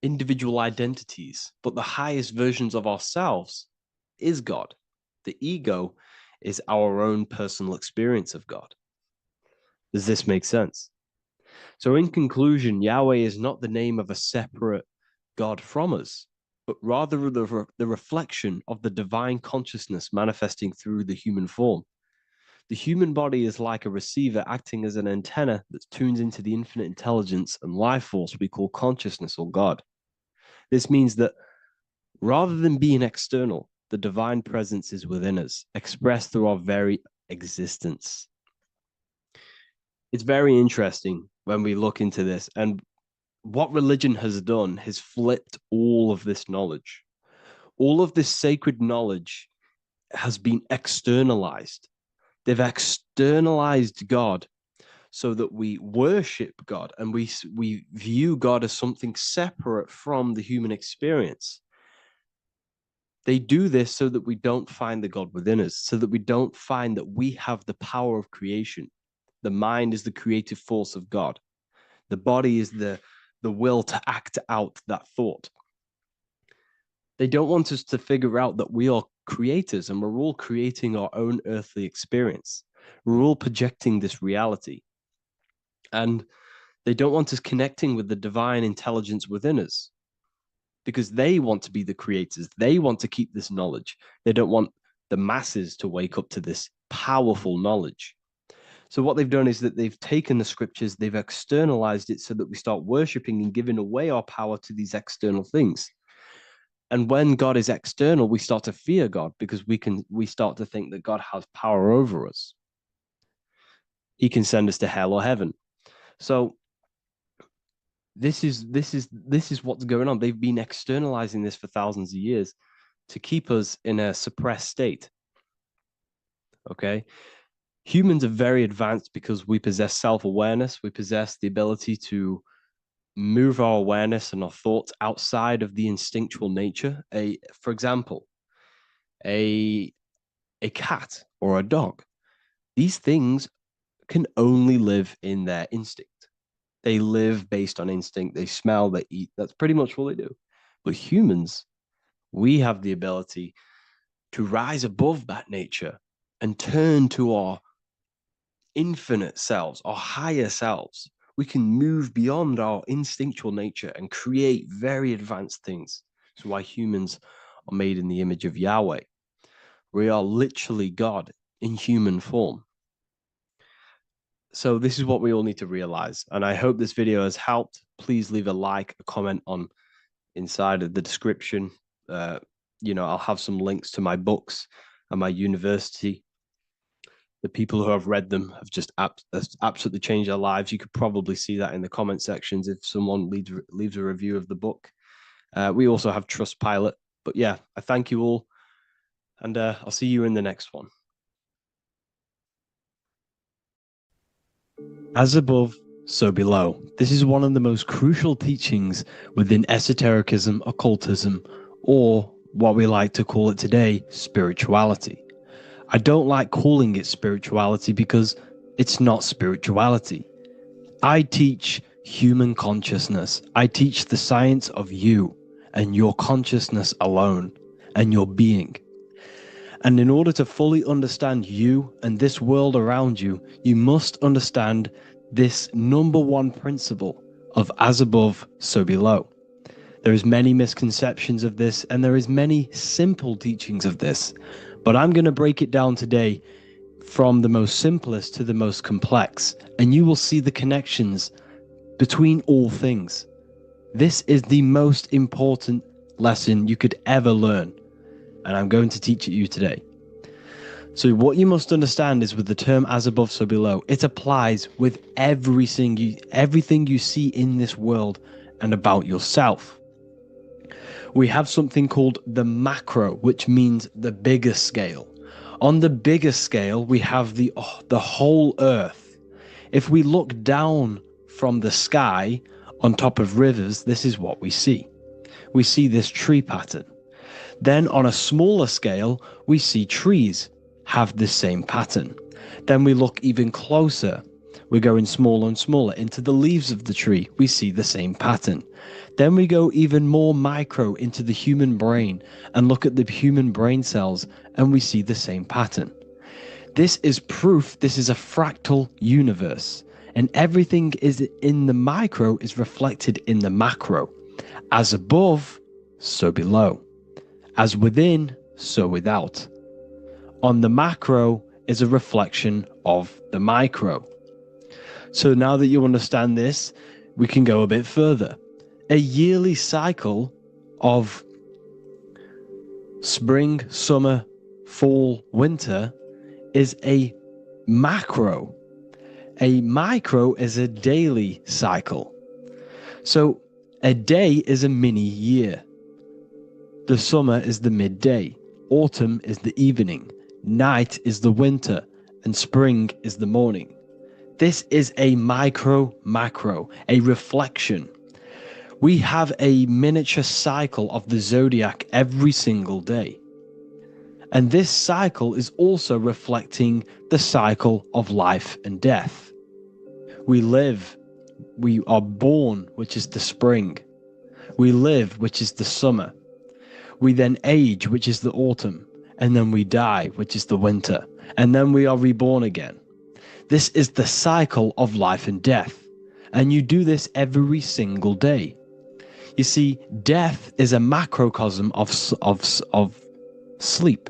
individual identities, but the highest versions of ourselves is God. The ego is our own personal experience of God. Does this make sense? So in conclusion, Yahweh is not the name of a separate God from us, but rather the reflection of the divine consciousness manifesting through the human form. The human body is like a receiver acting as an antenna that tunes into the infinite intelligence and life force we call consciousness or God. This means that rather than being external, the divine presence is within us, expressed through our very existence. It's very interesting when we look into this, and what religion has done has flipped all of this knowledge. All of this sacred knowledge has been externalized. They've externalized God so that we worship God and we view God as something separate from the human experience. They do this so that we don't find the God within us, so that we don't find that we have the power of creation. The mind is the creative force of God. The body is the will to act out that thought. They don't want us to figure out that we are creators and we're all creating our own earthly experience. We're all projecting this reality. And they don't want us connecting with the divine intelligence within us because they want to be the creators. They want to keep this knowledge. They don't want the masses to wake up to this powerful knowledge. So what they've done is that they've taken the scriptures, they've externalized it so that we start worshiping and giving away our power to these external things. And when God is external, we start to fear God because we start to think that God has power over us. He can send us to hell or heaven. So this is what's going on. They've been externalizing this for thousands of years to keep us in a suppressed state. Okay? Humans are very advanced because we possess self-awareness. We possess the ability to move our awareness and our thoughts outside of the instinctual nature. For example, a cat or a dog. These things can only live in their instinct. They live based on instinct. They smell, they eat. That's pretty much what they do. But humans, we have the ability to rise above that nature and turn to our infinite selves, our higher selves. We can move beyond our instinctual nature and create very advanced things. That's why humans are made in the image of Yahweh. We are literally God in human form. So this is what we all need to realize. And I hope this video has helped. Please leave a like, a comment on inside of the description. I'll have some links to my books and my university. The people who have read them have just absolutely changed their lives. You could probably see that in the comment sections if someone leaves a review of the book. We also have Trustpilot. But yeah, I thank you all. And I'll see you in the next one. As above, so below. This is one of the most crucial teachings within esotericism, occultism, or what we like to call it today, spirituality. I don't like calling it spirituality because it's not spirituality. I teach human consciousness. I teach the science of you and your consciousness alone and your being. And in order to fully understand you and this world around you, you must understand this number one principle of as above, so below. There is many misconceptions of this, and there is many simple teachings of this. But I'm going to break it down today from the most simplest to the most complex, and you will see the connections between all things. This is the most important lesson you could ever learn, and I'm going to teach it you today. So what you must understand is with the term as above, so below, it applies with everything you see in this world and about yourself. We have something called the macro, which means the bigger scale. On the bigger scale, we have the whole earth. If we look down from the sky on top of rivers, this is what we see. We see this tree pattern. Then on a smaller scale, we see trees have the same pattern. Then we look even closer. We're going smaller and smaller into the leaves of the tree. We see the same pattern. Then we go even more micro into the human brain and look at the human brain cells and we see the same pattern. This is proof this is a fractal universe, and everything is in the micro is reflected in the macro. As above, so below. As within, so without. On the macro, is a reflection of the micro. So now that you understand this, we can go a bit further. A yearly cycle of spring, summer, fall, winter is a macro. A micro is a daily cycle. So a day is a mini year. The summer is the midday. Autumn is the evening. Night is the winter. And spring is the morning. This is a macro, a reflection. We have a miniature cycle of the zodiac every single day. And this cycle is also reflecting the cycle of life and death. We live, we are born, which is the spring. We live, which is the summer. We then age, which is the autumn. And then we die, which is the winter. And then we are reborn again. This is the cycle of life and death. And you do this every single day. You see, death is a macrocosm of sleep.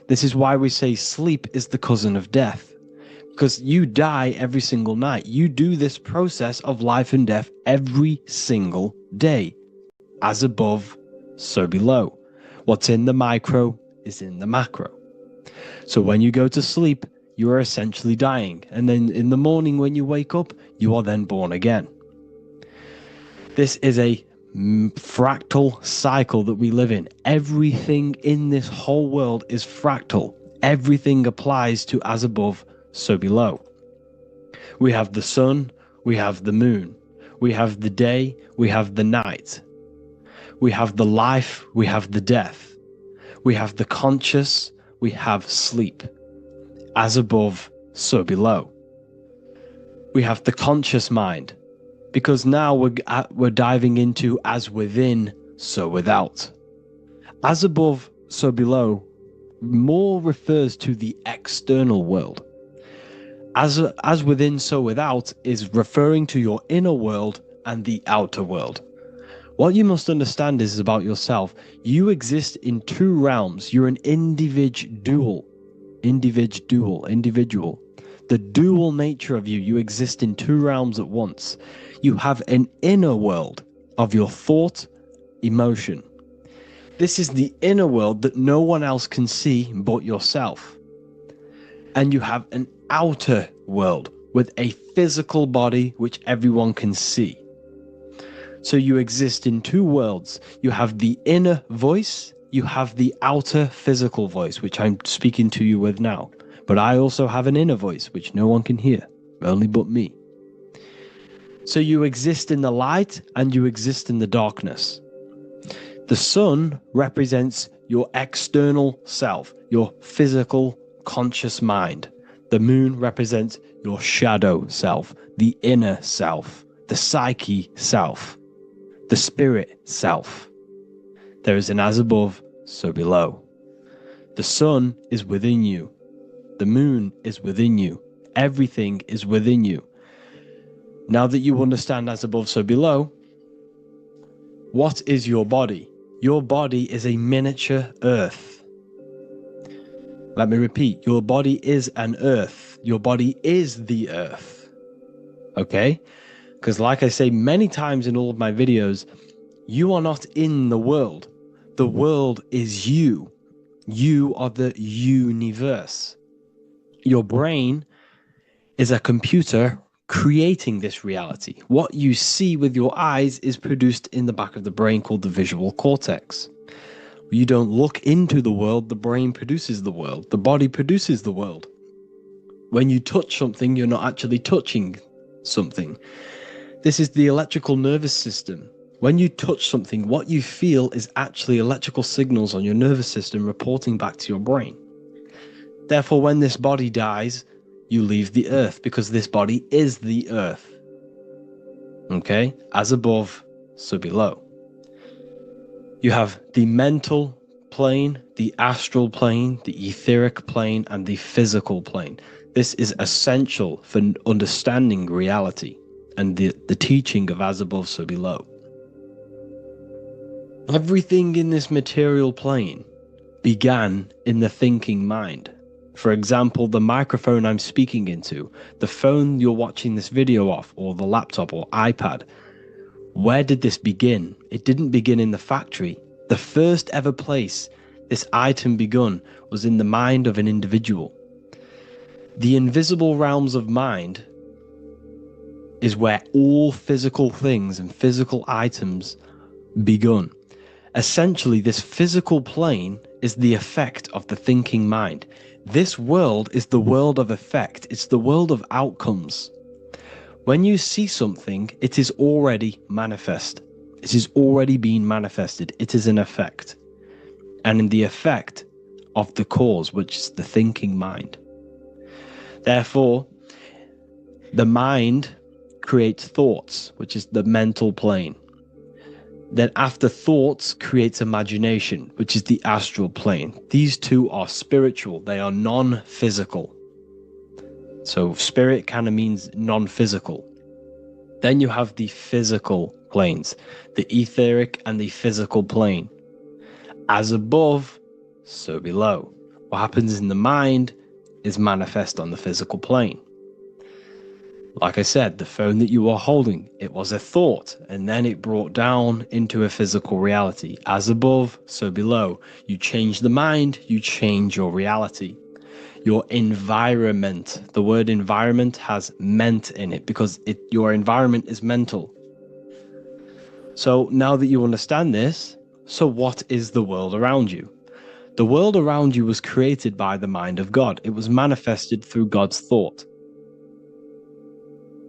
This is why we say sleep is the cousin of death. Because you die every single night. You do this process of life and death every single day. As above, so below. What's in the micro is in the macro. So when you go to sleep, you are essentially dying. And then in the morning when you wake up, you are then born again. This is a fractal cycle that we live in. Everything in this whole world is fractal. Everything applies to as above, so below. We have the sun, we have the moon, we have the day, we have the night. We have the life, we have the death. We have the conscious, we have sleep. As above, so below. We have the conscious mind, because now we're diving into as within, so without. As above, so below more refers to the external world. As within, so without is referring to your inner world and the outer world. What you must understand is about yourself. You exist in two realms. You're an individual. The dual nature of you. You exist in two realms at once. You have an inner world of your thought, emotion. This is the inner world that no one else can see but yourself. And you have an outer world with a physical body which everyone can see. So you exist in two worlds. You have the inner voice, you have the outer physical voice, which I'm speaking to you with now. But I also have an inner voice, which no one can hear, only but me. So you exist in the light and you exist in the darkness. The sun represents your external self, your physical, conscious mind. The moon represents your shadow self, the inner self, the psyche self, the spirit self. There is an as above, so below. The sun is within you. The moon is within you. Everything is within you. Now that you understand as above, so below, what is your body? Your body is a miniature earth. Let me repeat, your body is an earth. Your body is the earth. Okay? Because like I say many times in all of my videos, you are not in the world. The world is you. You are the universe. Your brain is a computer creating this reality. What you see with your eyes is produced in the back of the brain called the visual cortex. You don't look into the world, the brain produces the world. The body produces the world. When you touch something, you're not actually touching something. This is the electrical nervous system. When you touch something, what you feel is actually electrical signals on your nervous system reporting back to your brain. Therefore, when this body dies, you leave the earth because this body is the earth. Okay? As above, so below. You have the mental plane, the astral plane, the etheric plane, and the physical plane. This is essential for understanding reality and the teaching of as above, so below. Everything in this material plane began in the thinking mind. For example, the microphone I'm speaking into, the phone you're watching this video off, or the laptop or iPad. Where did this begin? It didn't begin in the factory. The first ever place this item begun was in the mind of an individual. The invisible realms of mind is where all physical things and physical items begun. Essentially, this physical plane is the effect of the thinking mind. This world is the world of effect. It's the world of outcomes. When you see something, it is already manifest. It is already being manifested. It is an effect. And in the effect of the cause, which is the thinking mind. Therefore, the mind creates thoughts, which is the mental plane. Then after thoughts creates imagination, which is the astral plane. These two are spiritual. They are non-physical. So spirit kind of means non-physical. Then you have the physical planes, the etheric and the physical plane. As above, so below. What happens in the mind is manifest on the physical plane. Like I said, the phone that you are holding, it was a thought, and then it brought down into a physical reality. As above, so below. You change the mind, you change your reality. Your environment, the word environment has ment in it because your environment is mental. So now that you understand this, so what is the world around you? The world around you was created by the mind of God. It was manifested through God's thought.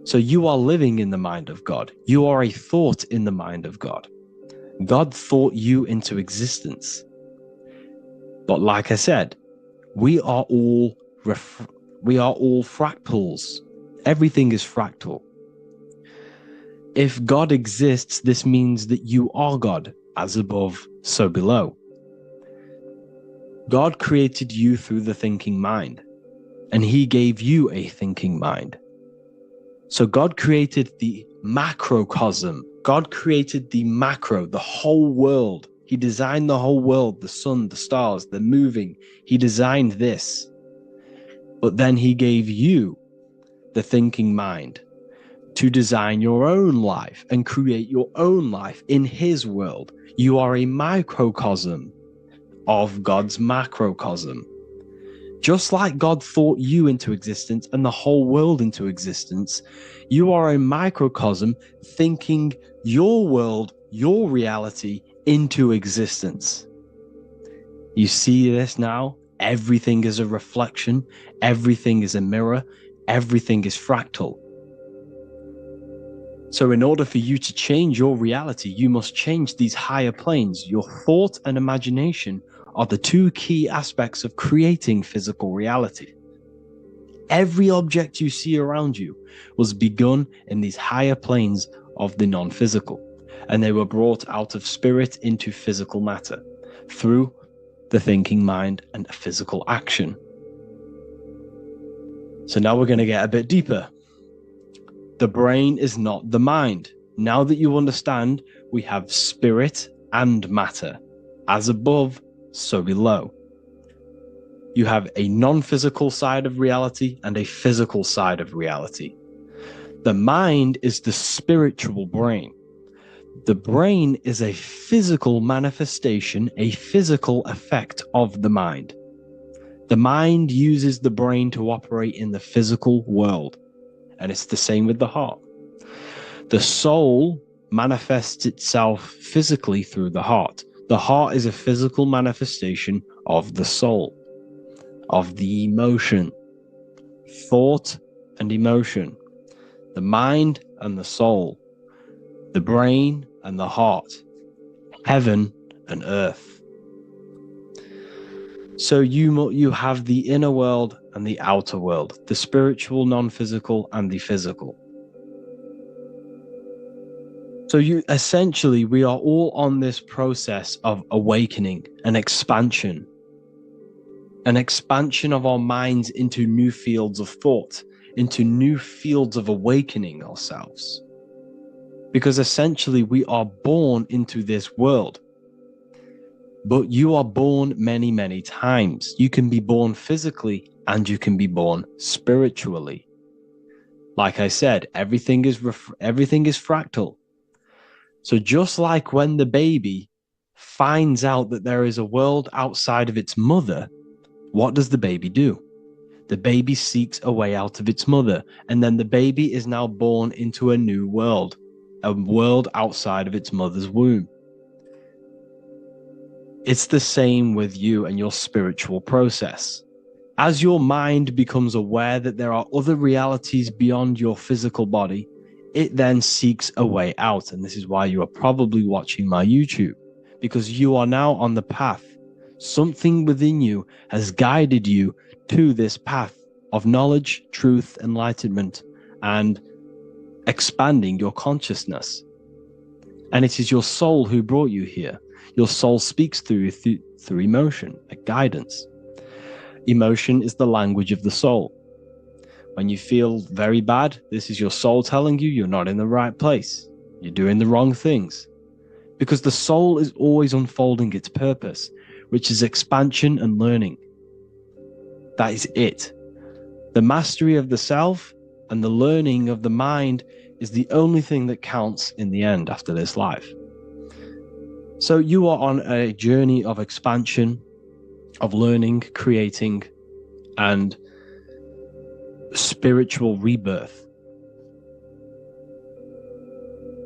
So you are living in the mind of God. You are a thought in the mind of God. God thought you into existence. But like I said, we are all fractals. Everything is fractal. If God exists, this means that you are God. As above, so below. God created you through the thinking mind, and he gave you a thinking mind. So God created the macrocosm. God created the macro, the whole world. He designed the whole world, the sun, the stars, the moving. He designed this. But then he gave you the thinking mind to design your own life and create your own life in his world. You are a microcosm of God's macrocosm. Just like God thought you into existence and the whole world into existence, you are a microcosm thinking your world, your reality into existence. You see this now? Everything is a reflection. Everything is a mirror. Everything is fractal. So in order for you to change your reality, you must change these higher planes. Your thought and imagination are the two key aspects of creating physical reality. Every object you see around you was begun in these higher planes of the non-physical, and they were brought out of spirit into physical matter through the thinking mind and physical action. So now we're going to get a bit deeper. The brain is not the mind. Now that you understand, we have spirit and matter. As above, so below. You have a non-physical side of reality and a physical side of reality. The mind is the spiritual brain. The brain is a physical manifestation, a physical effect of the mind. The mind uses the brain to operate in the physical world, and it's the same with the heart. The soul manifests itself physically through the heart. The heart is a physical manifestation of the soul, of the emotion, thought and emotion, the mind and the soul, the brain and the heart, heaven and earth. So you have the inner world and the outer world, the spiritual, non-physical, and the physical. So we are all on this process of awakening, an expansion of our minds into new fields of thought, into new fields of awakening ourselves. Because essentially we are born into this world, but you are born many, many times. You can be born physically and you can be born spiritually. Like I said, everything is fractal. So just like when the baby finds out that there is a world outside of its mother, what does the baby do? The baby seeks a way out of its mother, and then the baby is now born into a new world, a world outside of its mother's womb. It's the same with you and your spiritual process. As your mind becomes aware that there are other realities beyond your physical body, it then seeks a way out. And this is why you are probably watching my YouTube, because you are now on the path. Something within you has guided you to this path of knowledge, truth, enlightenment, and expanding your consciousness. And it is your soul who brought you here. Your soul speaks through emotion, like guidance. Emotion is the language of the soul. When you feel very bad, this is your soul telling you you're not in the right place. You're doing the wrong things. Because the soul is always unfolding its purpose, which is expansion and learning. That is it. The mastery of the self and the learning of the mind is the only thing that counts in the end after this life. So you are on a journey of expansion, of learning, creating, and spiritual rebirth.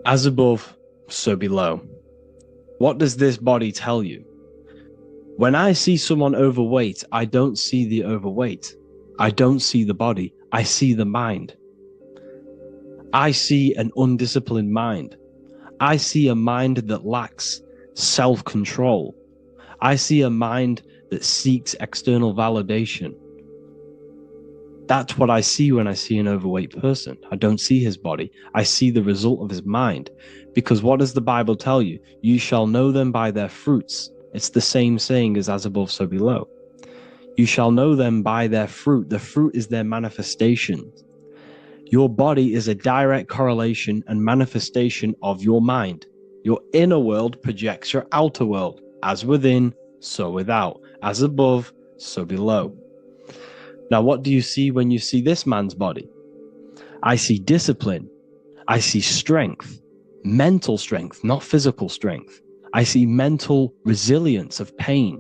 As above, so below. What does this body tell you? When I see someone overweight, I don't see the overweight. I don't see the body. I see the mind. I see an undisciplined mind. I see a mind that lacks self-control. I see a mind that seeks external validation. That's what I see when I see an overweight person. I don't see his body. I see the result of his mind. Because what does the Bible tell you? You shall know them by their fruits. It's the same saying as above, so below. You shall know them by their fruit. The fruit is their manifestation. Your body is a direct correlation and manifestation of your mind. Your inner world projects your outer world. As within, so without. As above, so below. Now, what do you see when you see this man's body? I see discipline. I see strength. Mental strength, not physical strength. I see mental resilience of pain.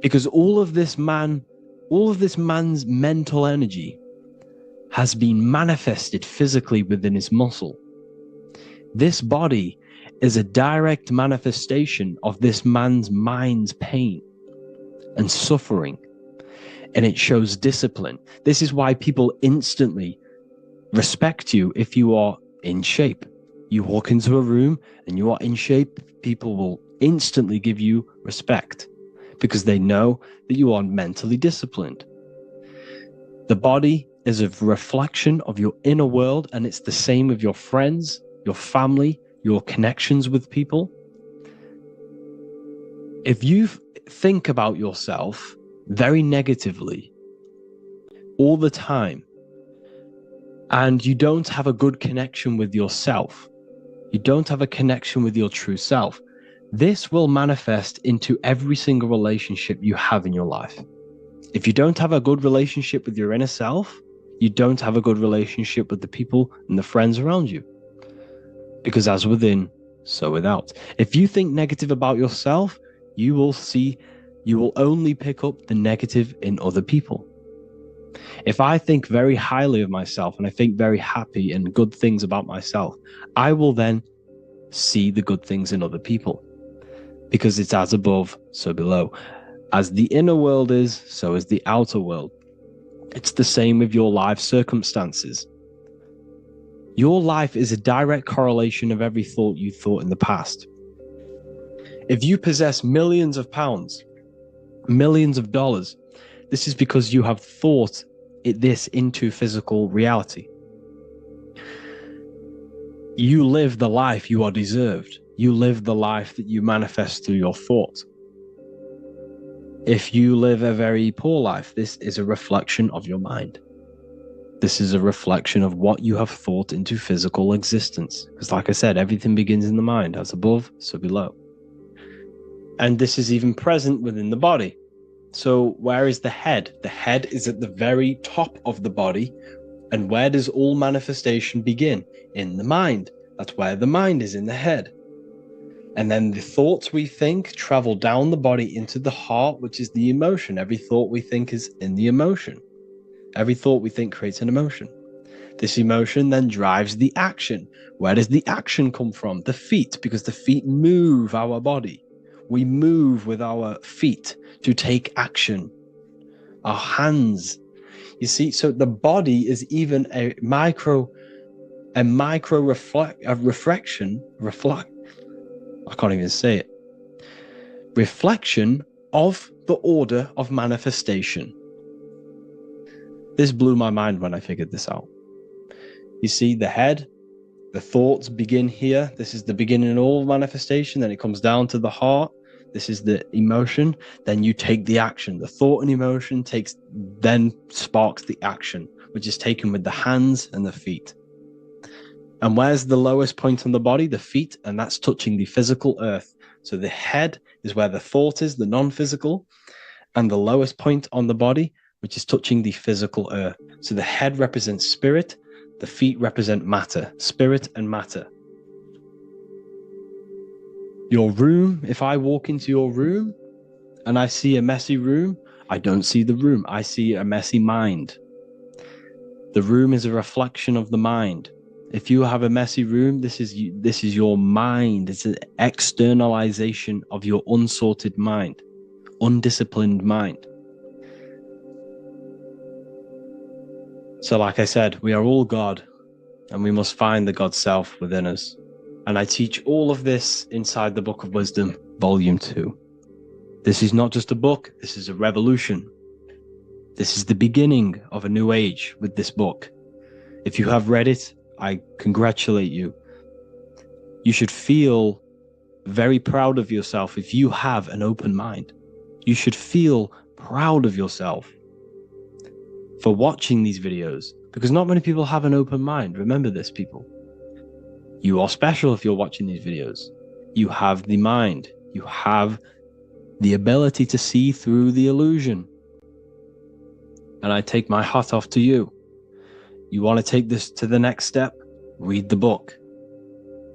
Because all of this man's mental energy has been manifested physically within his muscle. This body is a direct manifestation of this man's mind's pain and suffering, and it shows discipline. This is why people instantly respect you if you are in shape. You walk into a room and you are in shape, people will instantly give you respect because they know that you are mentally disciplined. The body is a reflection of your inner world, and it's the same with your friends, your family, your connections with people. If you think about yourself very negatively all the time, and you don't have a good connection with yourself, you don't have a connection with your true self, this will manifest into every single relationship you have in your life. If you don't have a good relationship with your inner self, you don't have a good relationship with the people and the friends around you. Because as within, so without. If you think negative about yourself, you will only pick up the negative in other people. If I think very highly of myself and I think very happy and good things about myself, I will then see the good things in other people. Because it's as above, so below. As the inner world is, so is the outer world. It's the same with your life circumstances. Your life is a direct correlation of every thought you thought in the past. If you possess millions of pounds, millions of dollars, this is because you have thought this into physical reality. You live the life you are deserved. You live the life that you manifest through your thought. If you live a very poor life, this is a reflection of your mind. This is a reflection of what you have thought into physical existence. Because like I said, everything begins in the mind. As above, so below. And this is even present within the body. So where is the head? The head is at the very top of the body. And where does all manifestation begin? In the mind. That's where the mind is, in the head. And then the thoughts we think travel down the body into the heart, which is the emotion. Every thought we think is in the emotion. Every thought we think creates an emotion. This emotion then drives the action. Where does the action come from? The feet, because the feet move our body. We move with our feet to take action. Our hands. You see, so the body is even a micro reflection. I can't even say it. Reflection of the order of manifestation. This blew my mind when I figured this out. You see, the head, the thoughts begin here. This is the beginning of all manifestation. Then it comes down to the heart. This is the emotion. Then you take the action. The thought and emotion then sparks the action, which is taken with the hands and the feet. And where's the lowest point on the body? The feet, and that's touching the physical earth. So the head is where the thought is, the non-physical, and the lowest point on the body, which is touching the physical earth. So the head represents spirit, the feet represent matter, spirit and matter. Your room, if I walk into your room and I see a messy room, I don't see the room, I see a messy mind. The room is a reflection of the mind. If you have a messy room, this is your mind. It's an externalization of your unsorted mind, undisciplined mind. So like I said, we are all God, and we must find the God self within us. And I teach all of this inside the Book of Wisdom, Volume 2. This is not just a book, this is a revolution. This is the beginning of a new age with this book. If you have read it, I congratulate you. You should feel very proud of yourself if you have an open mind. You should feel proud of yourself for watching these videos, because not many people have an open mind. Remember this, people. You are special if you're watching these videos. You have the mind. You have the ability to see through the illusion. And I take my hat off to you. You want to take this to the next step? Read the book.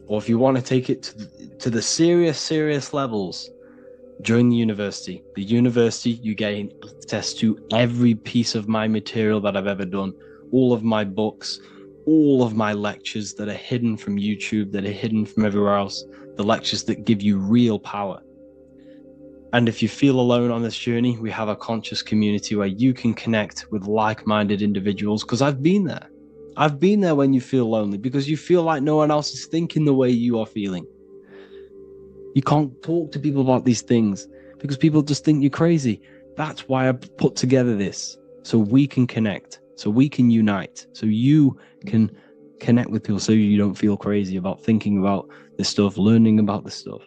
Or if you want to take it to the serious levels, join the university. The university, you gain access to every piece of my material that I've ever done, all of my books, all of my lectures that are hidden from YouTube, that are hidden from everywhere else, the lectures that give you real power. And if you feel alone on this journey, we have a conscious community where you can connect with like-minded individuals, because I've been there. I've been there when you feel lonely, because you feel like no one else is thinking the way you are feeling. You can't talk to people about these things because people just think you're crazy. That's why I put together this, so we can connect, so we can unite, so you can connect with people, so you don't feel crazy about thinking about this stuff, learning about this stuff.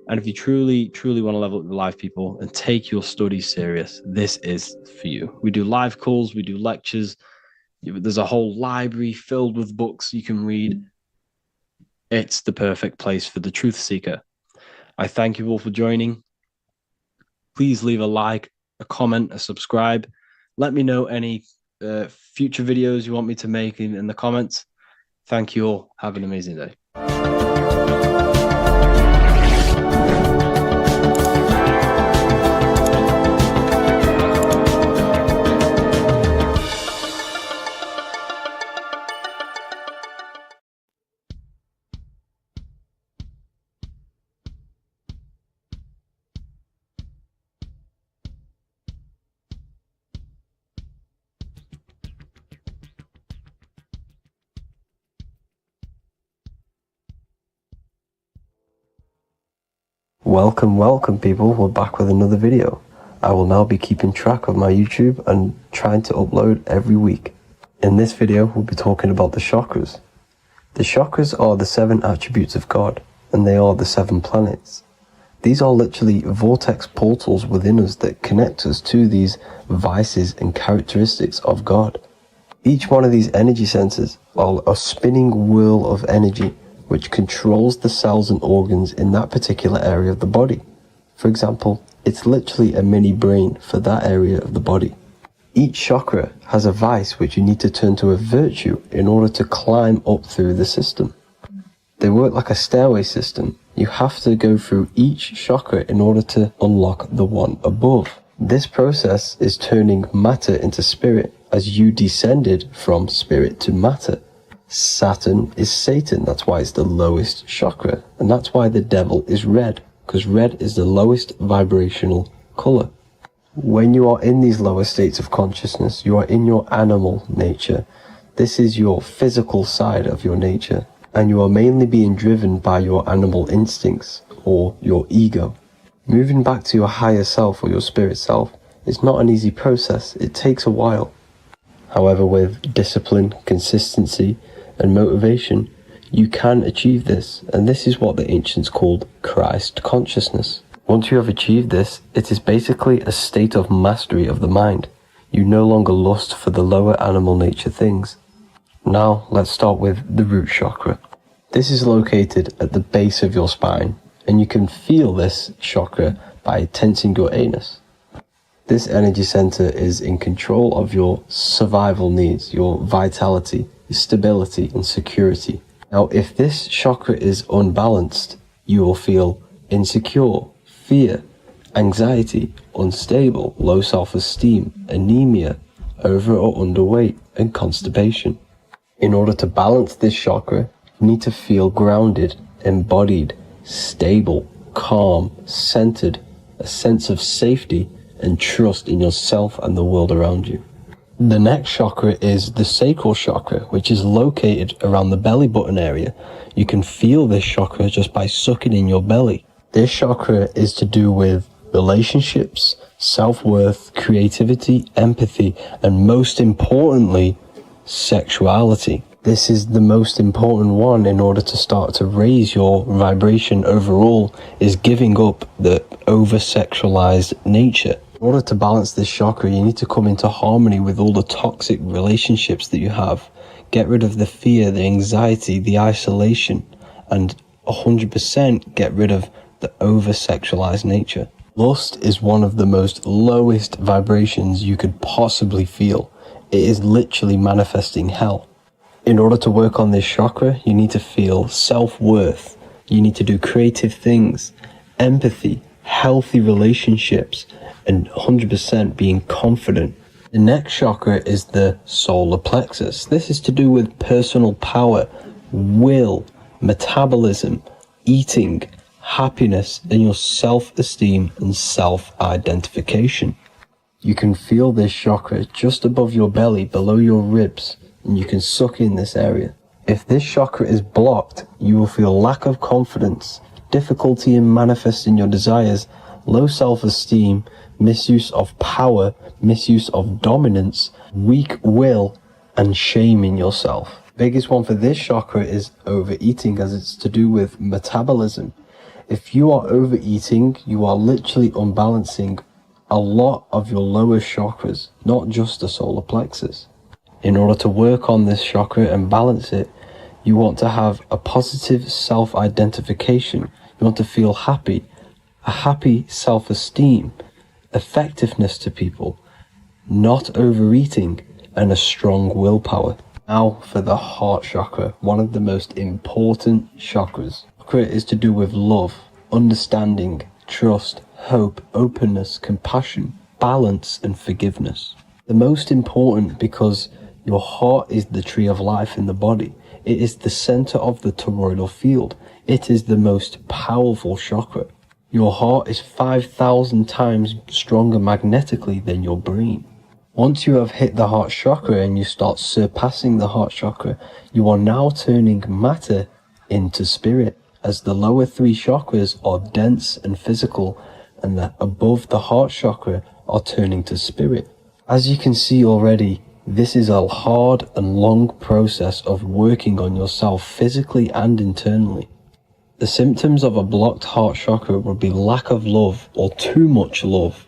And if you truly want to level up your life, people, and take your studies serious, this is for you. We do live calls, we do lectures. There's a whole library filled with books you can read. It's the perfect place for the truth seeker. I thank you all for joining. Please leave a like, a comment, a subscribe. Let me know any future videos you want me to make in the comments. Thank you all. Have an amazing day. Welcome people, we're back with another video. I will now be keeping track of my YouTube and trying to upload every week. In this video, we'll be talking about the chakras. The chakras are the 7 attributes of God, and they are the 7 planets. These are literally vortex portals within us that connect us to these vices and characteristics of God. Each one of these energy centers are a spinning wheel of energy which controls the cells and organs in that particular area of the body. For example, It's literally a mini brain for that area of the body. Each chakra has a vice which you need to turn to a virtue in order to climb up through the system. They work like a stairway system. You have to go through each chakra in order to unlock the one above. This process is turning matter into spirit as you descended from spirit to matter. Saturn is Satan, that's why it's the lowest chakra, and that's why the devil is red, because red is the lowest vibrational color. When you are in these lower states of consciousness, you are in your animal nature. This is your physical side of your nature, and you are mainly being driven by your animal instincts or your ego. Moving back to your higher self or your spirit self is not an easy process. It takes a while. However, with discipline, consistency, and motivation, you can achieve this, and this is what the ancients called Christ consciousness. Once you have achieved this, it is basically a state of mastery of the mind. You no longer lust for the lower animal nature things. Now, let's start with the root chakra. This is located at the base of your spine, and you can feel this chakra by tensing your anus. This energy center is in control of your survival needs, your vitality, stability, and security. Now, if this chakra is unbalanced, you will feel insecure, fear, anxiety, unstable, low self-esteem, anemia, over or underweight, and constipation. In order to balance this chakra, you need to feel grounded, embodied, stable, calm, centered, a sense of safety, and trust in yourself and the world around you. The next chakra is the sacral chakra, which is located around the belly button area. You can feel this chakra just by sucking in your belly. This chakra is to do with relationships, self-worth, creativity, empathy, and most importantly, sexuality. This is the most important one in order to start to raise your vibration overall, is giving up the over-sexualized nature. In order to balance this chakra, you need to come into harmony with all the toxic relationships that you have. Get rid of the fear, the anxiety, the isolation, and 100% get rid of the over-sexualized nature. Lust is one of the most lowest vibrations you could possibly feel. It is literally manifesting hell. In order to work on this chakra, you need to feel self-worth. You need to do creative things, empathy, healthy relationships, and 100% being confident. The next chakra is the solar plexus. This is to do with personal power, will, metabolism, eating, happiness, and your self-esteem and self-identification. You can feel this chakra just above your belly, below your ribs, and you can suck in this area. If this chakra is blocked, you will feel lack of confidence, difficulty in manifesting your desires, low self-esteem, misuse of power, misuse of dominance, weak will, and shame in yourself. Biggest one for this chakra is overeating, as it's to do with metabolism. If you are overeating, you are literally unbalancing a lot of your lower chakras, not just the solar plexus. In order to work on this chakra and balance it, you want to have a positive self-identification. You want to feel happy, a happy self-esteem, effectiveness to people, not overeating, and a strong willpower. Now for the heart chakra, one of the most important chakras. Chakra is to do with love, understanding, trust, hope, openness, compassion, balance, and forgiveness. The most important because your heart is the tree of life in the body. It is the center of the toroidal field. It is the most powerful chakra. Your heart is 5,000 times stronger magnetically than your brain. Once you have hit the heart chakra and you start surpassing the heart chakra, you are now turning matter into spirit, as the lower three chakras are dense and physical, and the above the heart chakra are turning to spirit. As you can see already, this is a hard and long process of working on yourself physically and internally. The symptoms of a blocked heart chakra would be lack of love or too much love,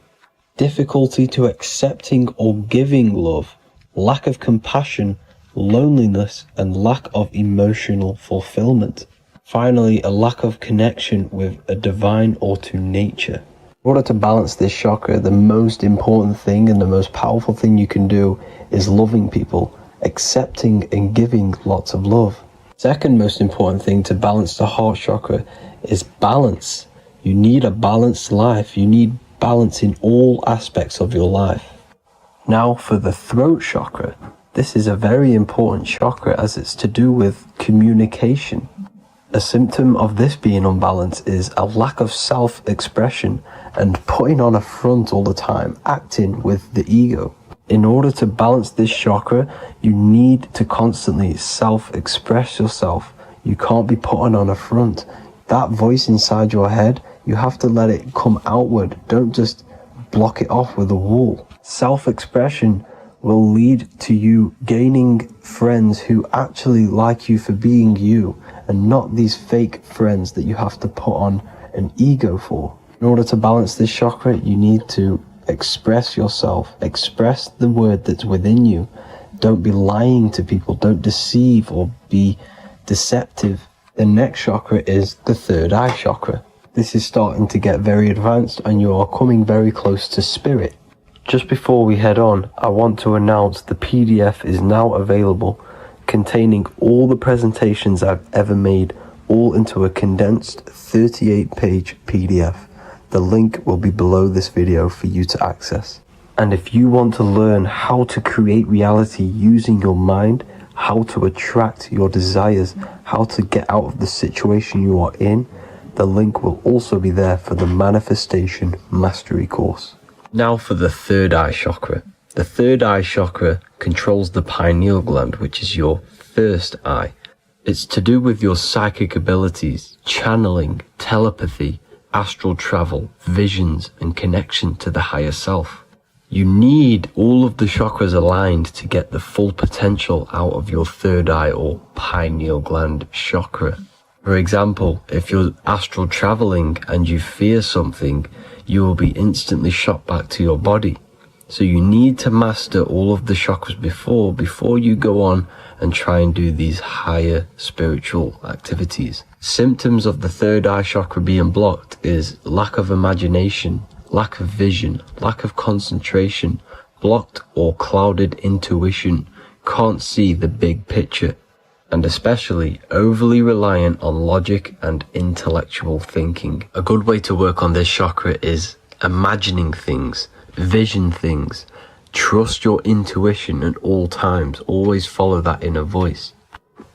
difficulty to accepting or giving love, lack of compassion, loneliness, and lack of emotional fulfillment. Finally, a lack of connection with a divine or to nature. In order to balance this chakra, the most important thing and the most powerful thing you can do is loving people, accepting and giving lots of love. Second most important thing to balance the heart chakra is balance. You need a balanced life. You need balance in all aspects of your life. Now for the throat chakra. This is a very important chakra as it's to do with communication. A symptom of this being unbalanced is a lack of self-expression and putting on a front all the time, acting with the ego. In order to balance this chakra, you need to constantly self-express yourself. You can't be putting on a front. That voice inside your head, you have to let it come outward. Don't just block it off with a wall. Self-expression will lead to you gaining friends who actually like you for being you, and not these fake friends that you have to put on an ego for. In order to balance this chakra, you need to express yourself, express the word that's within you. Don't be lying to people, don't deceive or be deceptive. The next chakra is the third eye chakra. This is starting to get very advanced and you are coming very close to spirit. Just before we head on, I want to announce the PDF is now available, containing all the presentations I've ever made, all into a condensed 38-page PDF. The link will be below this video for you to access. And if you want to learn how to create reality using your mind, how to attract your desires, how to get out of the situation you are in, the link will also be there for the Manifestation Mastery course. Now for the third eye chakra. The third eye chakra controls the pineal gland, which is your first eye. It's to do with your psychic abilities, channeling, telepathy, astral travel, visions, and connection to the higher self. You need all of the chakras aligned to get the full potential out of your third eye or pineal gland chakra. For example, if you're astral traveling and you fear something, you will be instantly shot back to your body. So you need to master all of the chakras before you go on and try and do these higher spiritual activities. Symptoms of the third eye chakra being blocked is lack of imagination, lack of vision, lack of concentration, blocked or clouded intuition, can't see the big picture, and especially overly reliant on logic and intellectual thinking. A good way to work on this chakra is imagining things, vision things. Trust your intuition at all times. Always follow that inner voice.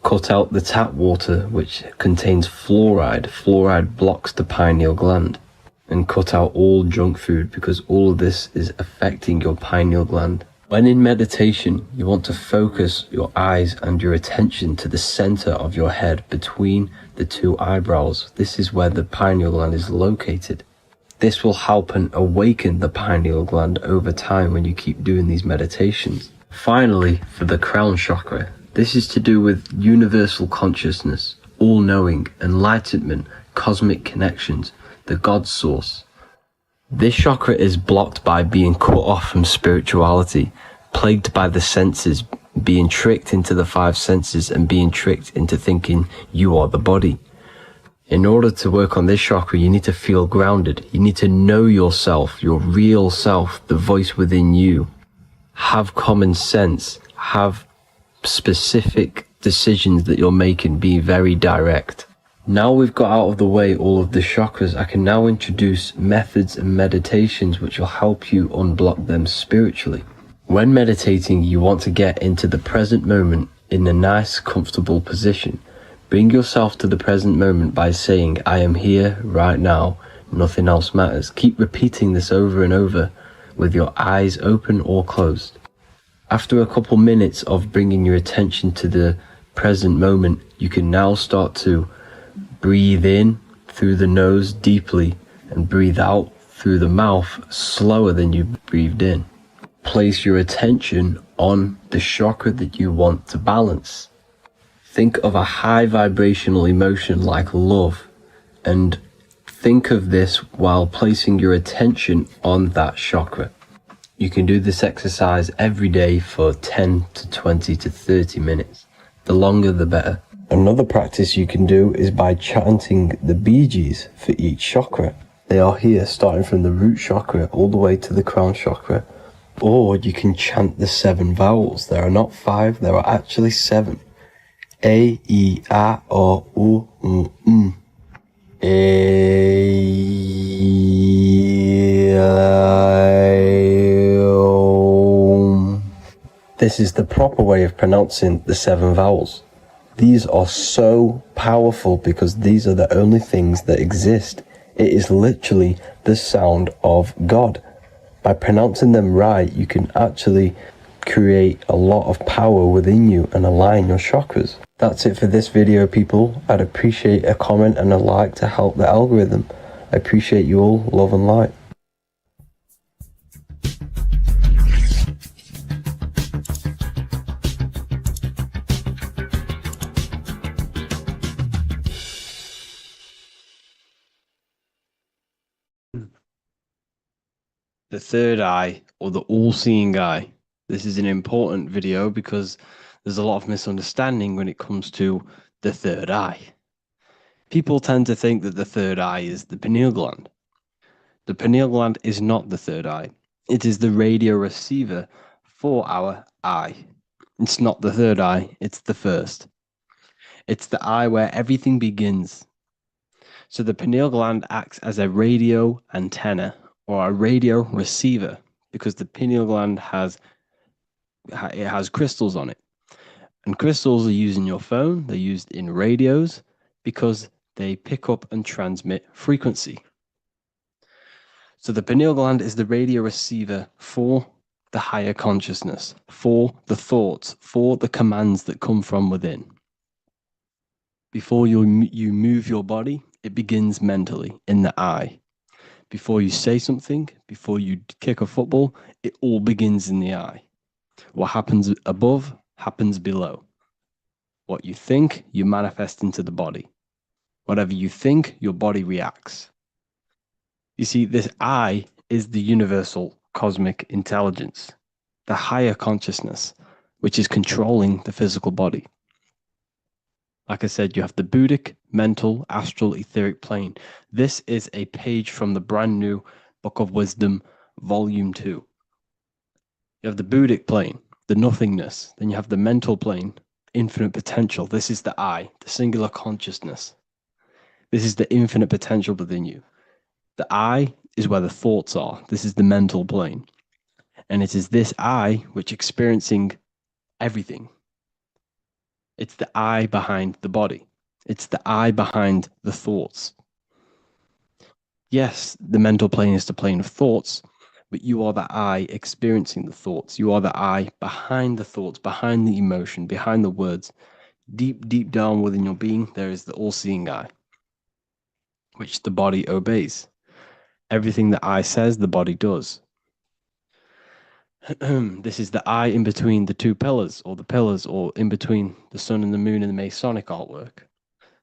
Cut out the tap water, which contains fluoride. Fluoride blocks the pineal gland. And cut out all junk food, because all of this is affecting your pineal gland. When in meditation, you want to focus your eyes and your attention to the center of your head between the two eyebrows. This is where the pineal gland is located. This will help and awaken the pineal gland over time when you keep doing these meditations. Finally, for the crown chakra, this is to do with universal consciousness, all-knowing, enlightenment, cosmic connections, the God source. This chakra is blocked by being cut off from spirituality, plagued by the senses, being tricked into the five senses and being tricked into thinking you are the body. In order to work on this chakra, you need to feel grounded. You need to know yourself, your real self, the voice within you. Have common sense, have specific decisions that you're making, be very direct. Now we've got out of the way all of the chakras, I can now introduce methods and meditations which will help you unblock them spiritually. When meditating, you want to get into the present moment in a nice, comfortable position. Bring yourself to the present moment by saying, I am here right now, nothing else matters. Keep repeating this over and over with your eyes open or closed. After a couple minutes of bringing your attention to the present moment, you can now start to breathe in through the nose deeply and breathe out through the mouth slower than you breathed in. Place your attention on the chakra that you want to balance. Think of a high vibrational emotion like love, and think of this while placing your attention on that chakra. You can do this exercise every day for 10 to 20 to 30 minutes. The longer the better. Another practice you can do is by chanting the Bijis for each chakra. They are here, starting from the root chakra all the way to the crown chakra. Or you can chant the 7 vowels. There are not 5, there are actually 7. A, E, A, O, U, M. This is the proper way of pronouncing the 7 vowels. These are so powerful because these are the only things that exist. It is literally the sound of God. By pronouncing them right, you can actually create a lot of power within you and align your chakras. That's it for this video, people. I'd appreciate a comment and a like to help the algorithm. I appreciate you all. Love and light. The third eye, or the all-seeing eye. This is an important video because there's a lot of misunderstanding when it comes to the third eye. People tend to think that the third eye is the pineal gland. The pineal gland is not the third eye. It is the radio receiver for our eye. It's not the third eye, it's the first. It's the eye where everything begins. So the pineal gland acts as a radio antenna or a radio receiver because the pineal gland has crystals on it. And crystals are used in your phone, they're used in radios because they pick up and transmit frequency. So the pineal gland is the radio receiver for the higher consciousness, for the thoughts, for the commands that come from within. Before you move your body, it begins mentally in the eye. Before you say something, before you kick a football, it all begins in the eye. What happens above happens below. What you think, you manifest into the body. Whatever you think, your body reacts. You see, this eye is the universal cosmic intelligence, the higher consciousness, which is controlling the physical body. Like I said, you have the Buddhic, mental, astral, etheric plane. This is a page from the brand new Book of Wisdom, Volume 2. You have the Buddhic plane, the nothingness. Then you have the mental plane, infinite potential. This is the I, the singular consciousness. This is the infinite potential within you. The I is where the thoughts are. This is the mental plane. And it is this I which experiencing everything. It's the I behind the body. It's the I behind the thoughts. Yes, the mental plane is the plane of thoughts, but you are the I experiencing the thoughts. You are the I behind the thoughts, behind the emotion, behind the words. Deep, deep down within your being, there is the all-seeing eye, which the body obeys. Everything the eye says, the body does. This is the eye in between the two pillars, or in between the sun and the moon in the Masonic artwork.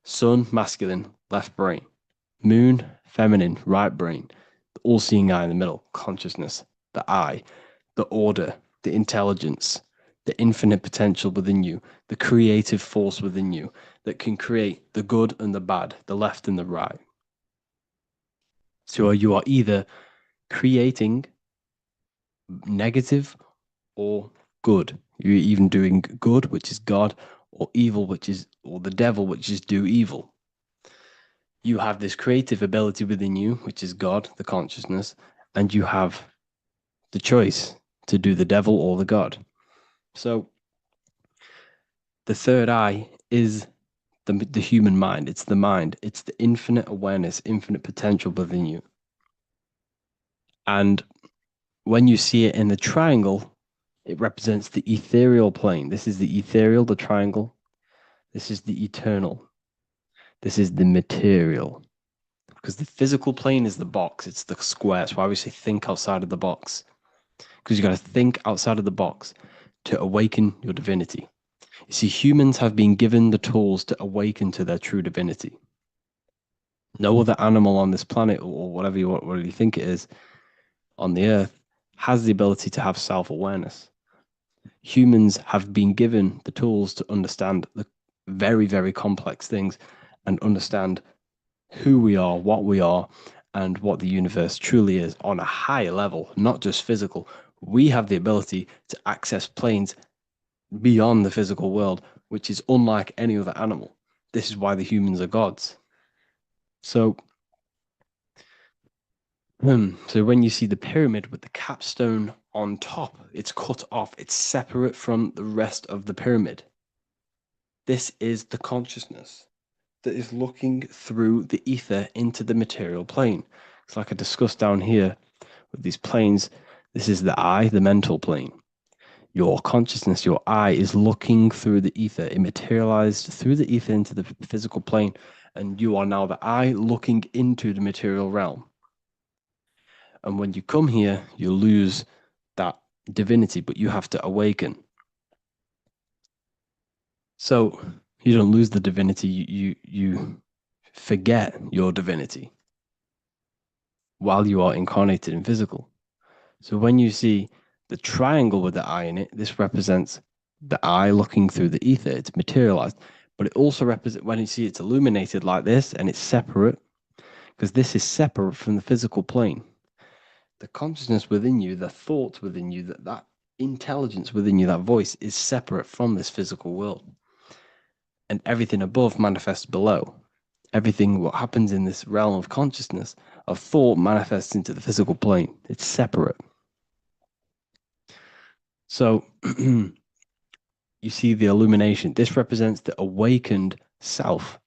Sun, masculine, left brain. Moon, feminine, right brain. The all-seeing eye in the middle, consciousness, the eye, the order, the intelligence, the infinite potential within you, the creative force within you that can create the good and the bad, the left and the right. So you are either creating negative or good. You're even doing good, which is God, or evil, or the devil, which is do evil. You have this creative ability within you, which is God, the consciousness, and you have the choice to do the devil or the God. So the third eye is the human mind. It's the mind. It's the infinite awareness, infinite potential within you. And when you see it in the triangle, it represents the ethereal plane. This is the ethereal, the triangle. This is the eternal. This is the material. Because the physical plane is the box. It's the square. That's why we say think outside of the box. Because you got to think outside of the box to awaken your divinity. You see, humans have been given the tools to awaken to their true divinity. No other animal on this planet, or whatever you think it is, on the earth, has the ability to have self-awareness. Humans have been given the tools to understand the very, very complex things and understand who we are, what we are, and what the universe truly is on a higher level, not just physical, we have the ability to access planes beyond the physical world, which is unlike any other animal. This is why the humans are gods. So when you see the pyramid with the capstone on top, it's cut off, it's separate from the rest of the pyramid. This is the consciousness that is looking through the ether into the material plane. It's like I discussed down here with these planes. This is the I, the mental plane. Your consciousness, your I, is looking through the ether. It materialized through the ether into the physical plane, and you are now the I looking into the material realm. And when you come here, you lose that divinity, but you have to awaken. So you don't lose the divinity, you forget your divinity while you are incarnated in physical. So when you see the triangle with the I in it, this represents the I looking through the ether. It's materialized, but it also represents, when you see it's illuminated like this and it's separate, because this is separate from the physical plane. The consciousness within you, the thoughts within you, that intelligence within you, that voice is separate from this physical world. And everything above manifests below. Everything what happens in this realm of consciousness, of thought, manifests into the physical plane. It's separate. So you see the illumination. This represents the awakened self,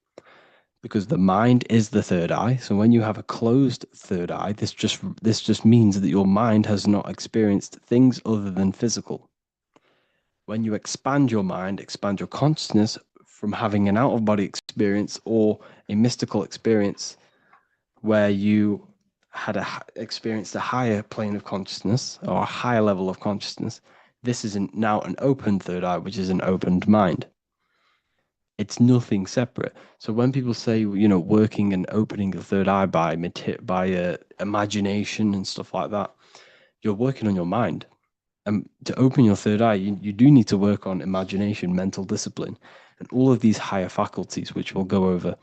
because the mind is the third eye. So when you have a closed third eye, this just means that your mind has not experienced things other than physical. When you expand your mind, expand your consciousness from having an out-of-body experience or a mystical experience where you had experienced a higher plane of consciousness or a higher level of consciousness, this is now an open third eye, which is an opened mind. It's nothing separate. So when people say, working and opening the third eye by imagination and stuff like that, you're working on your mind. And to open your third eye, you do need to work on imagination, mental discipline, and all of these higher faculties, which we'll go over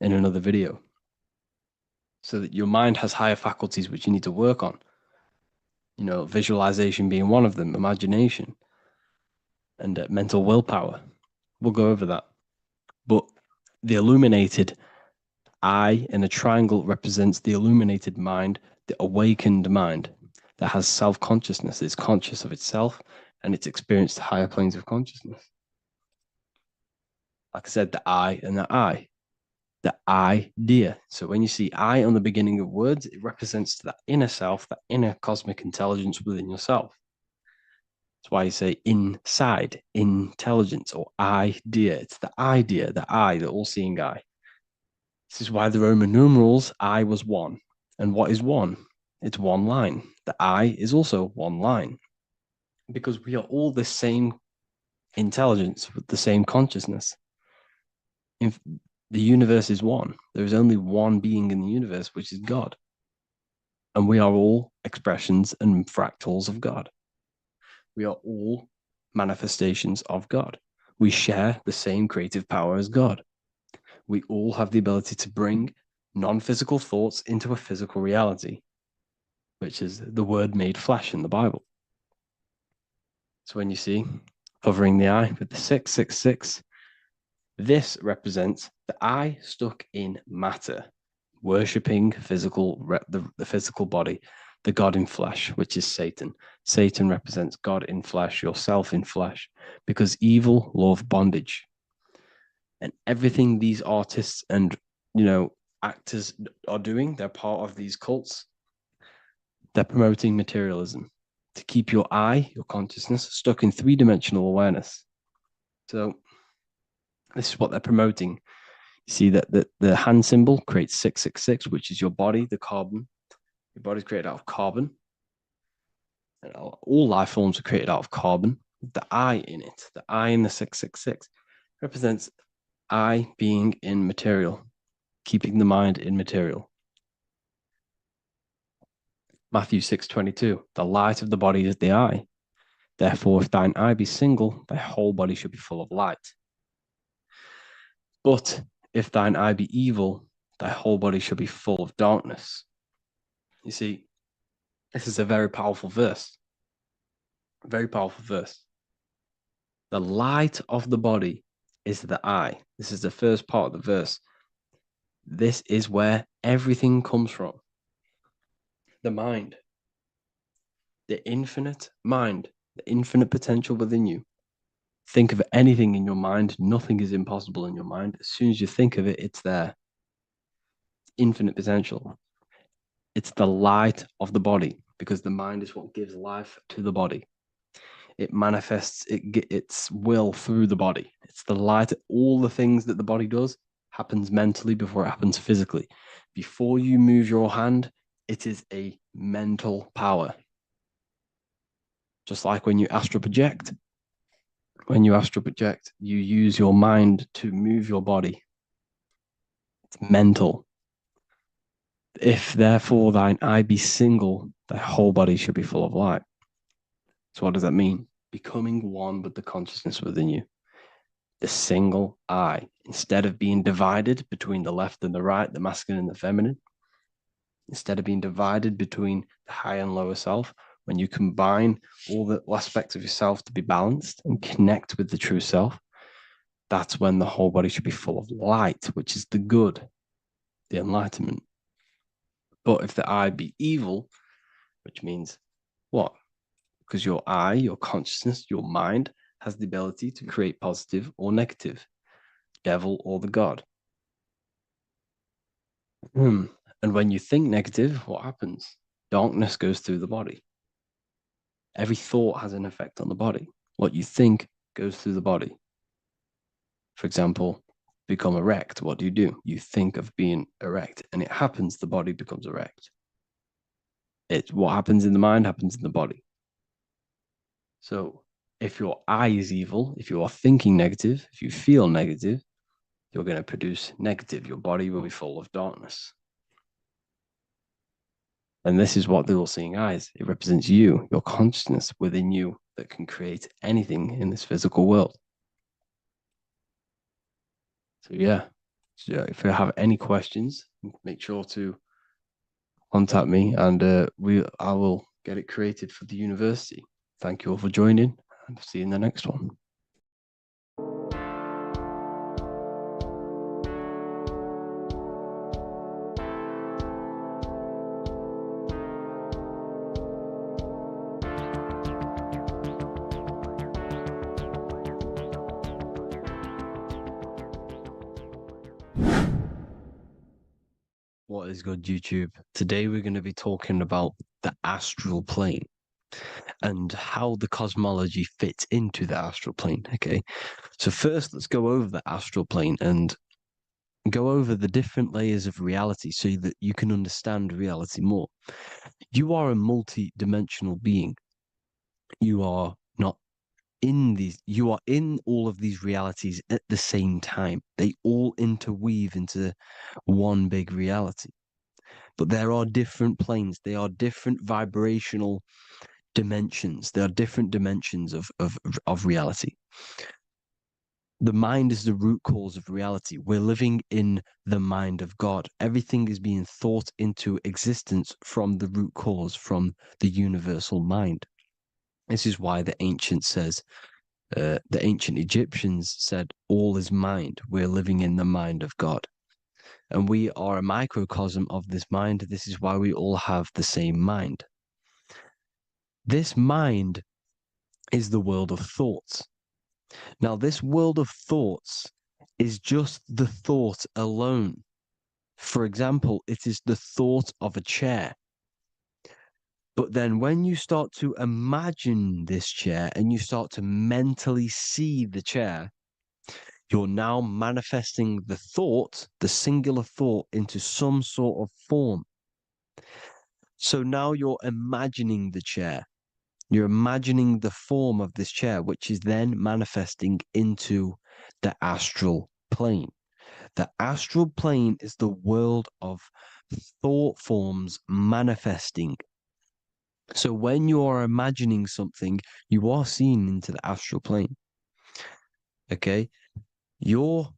in another video. So that your mind has higher faculties which you need to work on. Visualization being one of them, imagination, and mental willpower. We'll go over that. But the illuminated eye in a triangle represents the illuminated mind, the awakened mind that has self-consciousness, is conscious of itself, and it's experienced higher planes of consciousness. Like I said, the I and the I. The idea. So when you see I on the beginning of words, it represents that inner self, that inner cosmic intelligence within yourself. That's why you say inside, intelligence, or idea. It's the idea, the I, the all-seeing eye. This is why the Roman numerals, I was one. And what is one? It's one line. The I is also one line. Because we are all the same intelligence with the same consciousness. The universe is one. There is only one being in the universe, which is God. And we are all expressions and fractals of God. We are all manifestations of God. We share the same creative power as God. We all have the ability to bring non-physical thoughts into a physical reality, which is the word made flesh in the Bible. So when you see covering the eye with the 666, this represents the I stuck in matter, worshipping the physical body, the God in flesh, which is Satan. Satan represents God in flesh, yourself in flesh, because evil, love, bondage. And everything these artists and, actors are doing, they're part of these cults. They're promoting materialism to keep your I, your consciousness, stuck in three-dimensional awareness. So this is what they're promoting. You see that the hand symbol creates 666, which is your body, the carbon. Your body's created out of carbon. And all life forms are created out of carbon. The I in it, the I in the 666, represents I being in material, keeping the mind in material. Matthew 6:22, the light of the body is the eye. Therefore, if thine eye be single, thy whole body should be full of light. But if thine eye be evil, thy whole body shall be full of darkness. You see, this is a very powerful verse. A very powerful verse. The light of the body is the eye. This is the first part of the verse. This is where everything comes from. The mind. The infinite mind. The infinite potential within you. Think of anything in your mind. Nothing is impossible in your mind. As soon as you think of it, it's there. Infinite potential. It's the light of the body, because the mind is what gives life to the body. It manifests its will through the body. It's the light. All the things that the body does happens mentally before it happens physically. Before you move your hand, it is a mental power. Just like when you astral project. When you astral project, you use your mind to move your body. It's mental. If therefore thine eye be single, thy whole body should be full of light. So what does that mean? Becoming one with the consciousness within you. The single eye. Instead of being divided between the left and the right, the masculine and the feminine, instead of being divided between the higher and lower self, when you combine all the aspects of yourself to be balanced and connect with the true self, that's when the whole body should be full of light, which is the good, the enlightenment. But if the eye be evil, which means what? Because your eye, your consciousness, your mind has the ability to create positive or negative, devil or the god. And when you think negative, what happens? Darkness goes through the body. Every thought has an effect on the body. What you think goes through the body. For example, become erect. What do? You think of being erect, and it happens, the body becomes erect. What happens in the mind happens in the body. So if your eye is evil, if you are thinking negative, if you feel negative, you're going to produce negative. Your body will be full of darkness. And this is what the all-seeing eye is. It represents you, your consciousness within you that can create anything in this physical world. So yeah, if you have any questions, make sure to contact me, and I will get it created for the university. Thank you all for joining, and see you in the next one. What is good, YouTube? Today we're going to be talking about the astral plane and how the cosmology fits into the astral plane. Okay, so first let's go over the astral plane and go over the different layers of reality so that you can understand reality more. You are a multi-dimensional being. You are not in these, you are in all of these realities at the same time. They all interweave into one big reality. But there are different planes. They are different vibrational dimensions. There are different dimensions of reality. The mind is the root cause of reality. We're living in the mind of God. Everything is being thought into existence from the root cause, from the universal mind. This is why the ancient Egyptians said, all is mind. We're living in the mind of God. And we are a microcosm of this mind. This is why we all have the same mind. This mind is the world of thoughts. Now, this world of thoughts is just the thought alone. For example, it is the thought of a chair. But then when you start to imagine this chair and you start to mentally see the chair, you're now manifesting the thought, the singular thought, into some sort of form. So now you're imagining the chair. You're imagining the form of this chair, which is then manifesting into the astral plane. The astral plane is the world of thought forms manifesting. So when you are imagining something, you are seeing into the astral plane. Okay? Your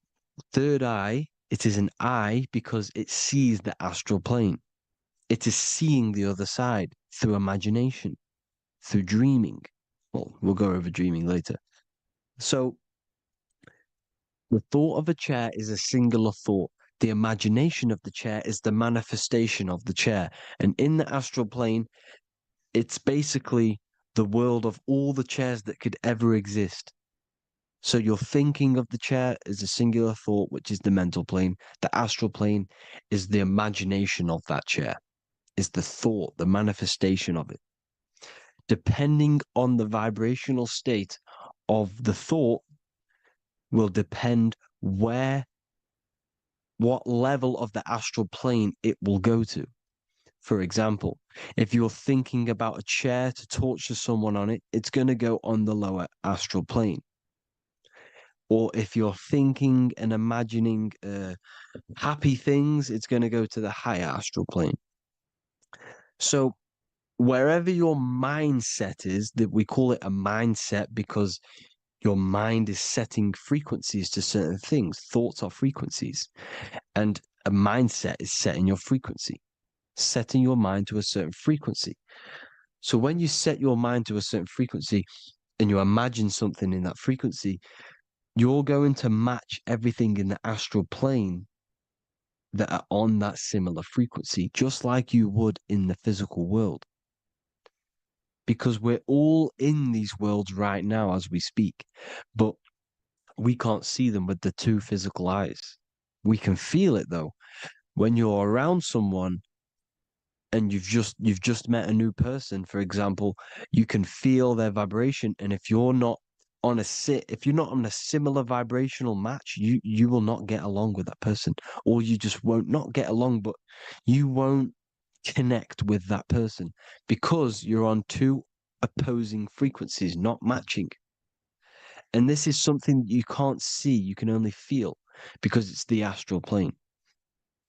third eye, it is an eye because it sees the astral plane. It is seeing the other side through imagination, through dreaming. Well, we'll go over dreaming later. So the thought of a chair is a singular thought. The imagination of the chair is the manifestation of the chair. And in the astral plane, it's basically the world of all the chairs that could ever exist. So your thinking of the chair is a singular thought, which is the mental plane. The astral plane is the imagination of that chair, is the thought, the manifestation of it. Depending on the vibrational state of the thought will depend what level of the astral plane it will go to. For example, if you're thinking about a chair to torture someone on it, it's going to go on the lower astral plane. Or if you're thinking and imagining happy things, it's going to go to the higher astral plane. So wherever your mindset is, that we call it a mindset because your mind is setting frequencies to certain things. Thoughts are frequencies. And a mindset is setting your frequency, setting your mind to a certain frequency. So when you set your mind to a certain frequency and you imagine something in that frequency, you're going to match everything in the astral plane that are on that similar frequency, just like you would in the physical world. Because we're all in these worlds right now as we speak, but we can't see them with the two physical eyes. We can feel it though. When you're around someone and you've just met a new person, for example, you can feel their vibration, and if you're not on a similar vibrational match, you will not get along with that person, or you just won't not get along, but you won't connect with that person because you're on two opposing frequencies, not matching. And this is something you can't see, you can only feel, because it's the astral plane.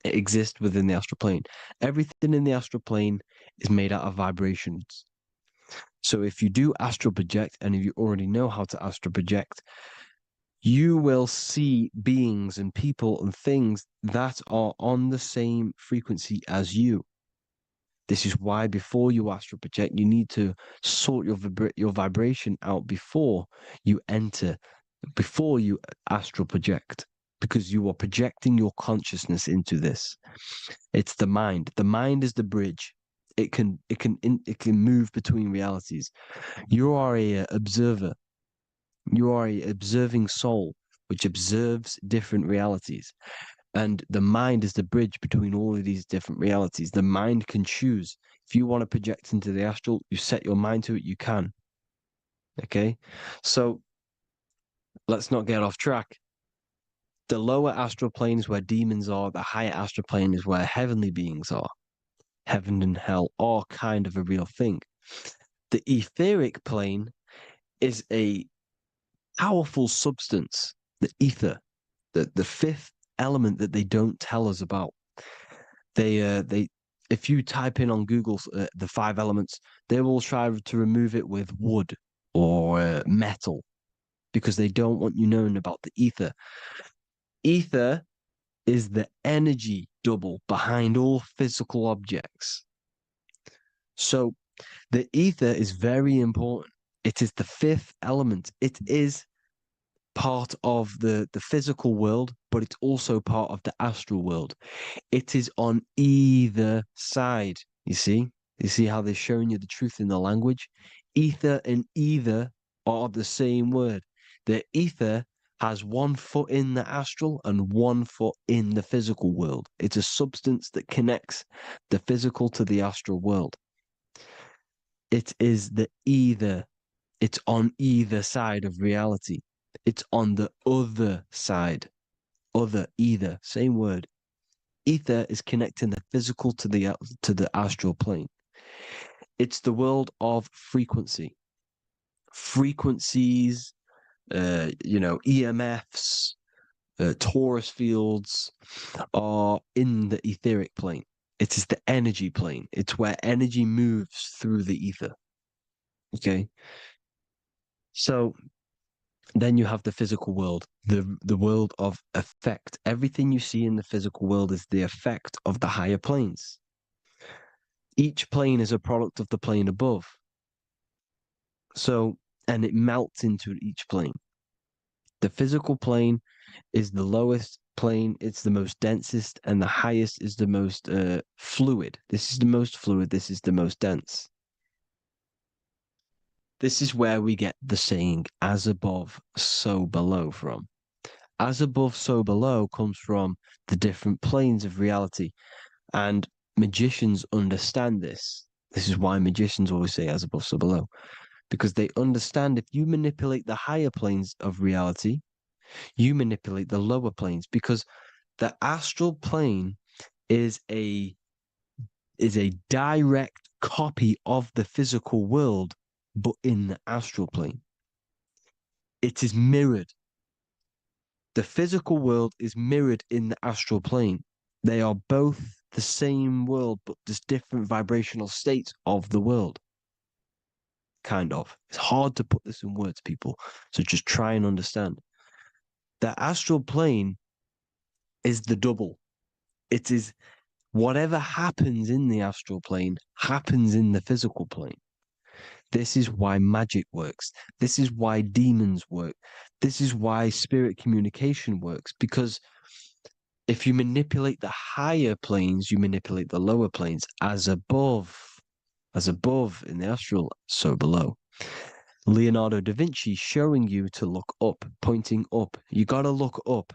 It exists within the astral plane. Everything in the astral plane is made out of vibrations. So if you do astral project, and if you already know how to astral project, you will see beings and people and things that are on the same frequency as you. This is why before you astral project, you need to sort your vibration out before you astral project, because you are projecting your consciousness into this. It's the mind. The mind is the bridge. It can move between realities. You are a observer. You are a observing soul which observes different realities. And the mind is the bridge between all of these different realities. The mind can choose. If you want to project into the astral, you set your mind to it, you can. Okay? So let's not get off track. The lower astral plane is where demons are. The higher astral plane is where heavenly beings are. Heaven and hell are kind of a real thing. The etheric plane is a powerful substance, the ether, the fifth element that they don't tell us about. If you type in on Google the 5 elements, they will try to remove it with wood or metal, because they don't want you knowing about the ether. Ether is the energy double behind all physical objects. So the ether is very important. It is the 5th element. It is part of the physical world, but it's also part of the astral world. It is on either side. You see how they're showing you the truth in the language? Ether and either are the same word. The ether has 1 foot in the astral and 1 foot in the physical world. It's a substance that connects the physical to the astral world. It is the either. It's on either side of reality. It's on the other side. Other, either, same word. Ether is connecting the physical to the astral plane. It's the world of frequency. Frequencies, EMFs, torus fields are in the etheric plane. It is the energy plane. It's where energy moves through the ether. Okay? So then you have the physical world, the world of effect. Everything you see in the physical world is the effect of the higher planes. Each plane is a product of the plane above. So, and it melts into each plane. The physical plane is the lowest plane, it's the most densest, and the highest is the most fluid. This is the most fluid, this is the most dense. This is where we get the saying, as above, so below from. As above, so below comes from the different planes of reality. And magicians understand this. This is why magicians always say as above, so below. Because they understand if you manipulate the higher planes of reality, you manipulate the lower planes. Because the astral plane is a direct copy of the physical world, but in the astral plane. It is mirrored. The physical world is mirrored in the astral plane. They are both the same world, but there's different vibrational states of the world. Kind of. It's hard to put this in words, people. So just try and understand. The astral plane is the double. It is whatever happens in the astral plane happens in the physical plane. This is why magic works. This is why demons work. This is why spirit communication works. Because if you manipulate the higher planes, you manipulate the lower planes. As above in the astral, so below. Leonardo da Vinci showing you to look up, pointing up. You got to look up.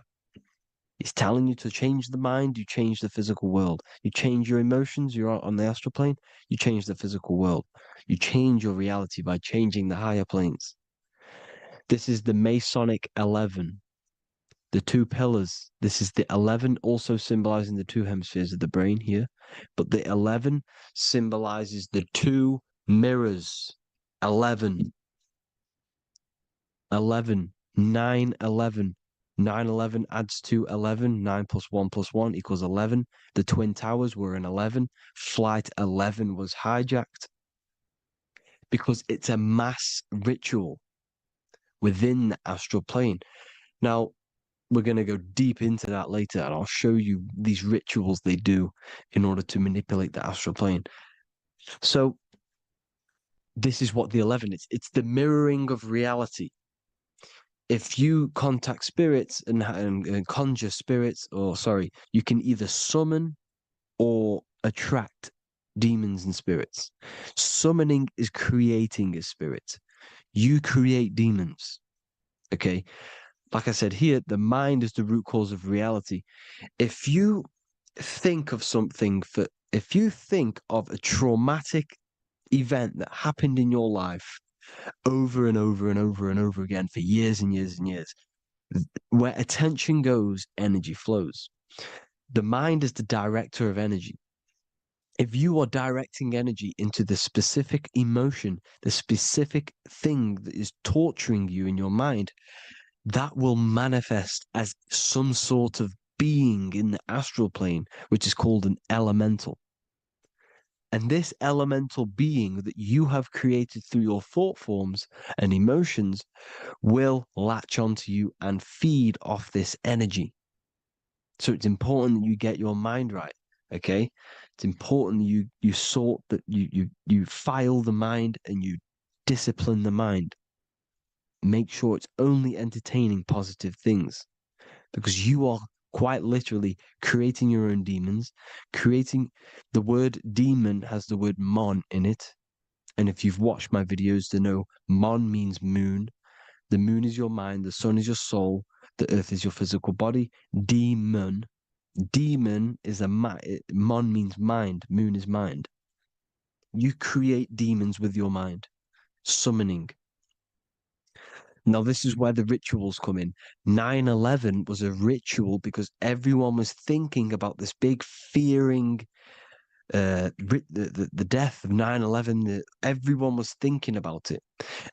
He's telling you to change the mind, you change the physical world. You change your emotions, you're on the astral plane, you change the physical world. You change your reality by changing the higher planes. This is the Masonic 11, the two pillars. This is the 11 also symbolizing the two hemispheres of the brain here. But the 11 symbolizes the two mirrors. 11, 9, 11. 9, 11 adds to 11. 9 plus 1 plus 1 equals 11. The Twin Towers were in 11. Flight 11 was hijacked. Because it's a mass ritual within the astral plane. Now, we're going to go deep into that later, and I'll show you these rituals they do in order to manipulate the astral plane. So, this is what the 11 is. It's the mirroring of reality. If you contact spirits and conjure spirits, you can either summon or attract demons and spirits. Summoning is creating a spirit. You create demons. Okay? Like I said here, the mind is the root cause of reality. If you think of if you think of a traumatic event that happened in your life over and over and over and over again for years and years and years, where attention goes, energy flows. The mind is the director of energy. If you are directing energy into the specific emotion, the specific thing that is torturing you in your mind, that will manifest as some sort of being in the astral plane, which is called an elemental. And this elemental being that you have created through your thought forms and emotions will latch onto you and feed off this energy. So it's important that you get your mind right, okay? It's important that you sort that you file the mind and you discipline the mind. Make sure it's only entertaining positive things, because you are quite literally creating your own demons. The word demon has the word mon in it. And if you've watched my videos to know, mon means moon. The moon is your mind, the sun is your soul, the earth is your physical body. Demon is mon means mind, moon is mind. You create demons with your mind. Summoning. Now, this is where the rituals come in. 9/11 was a ritual because everyone was thinking about this big fearing, the death of 9/11. Everyone was thinking about it.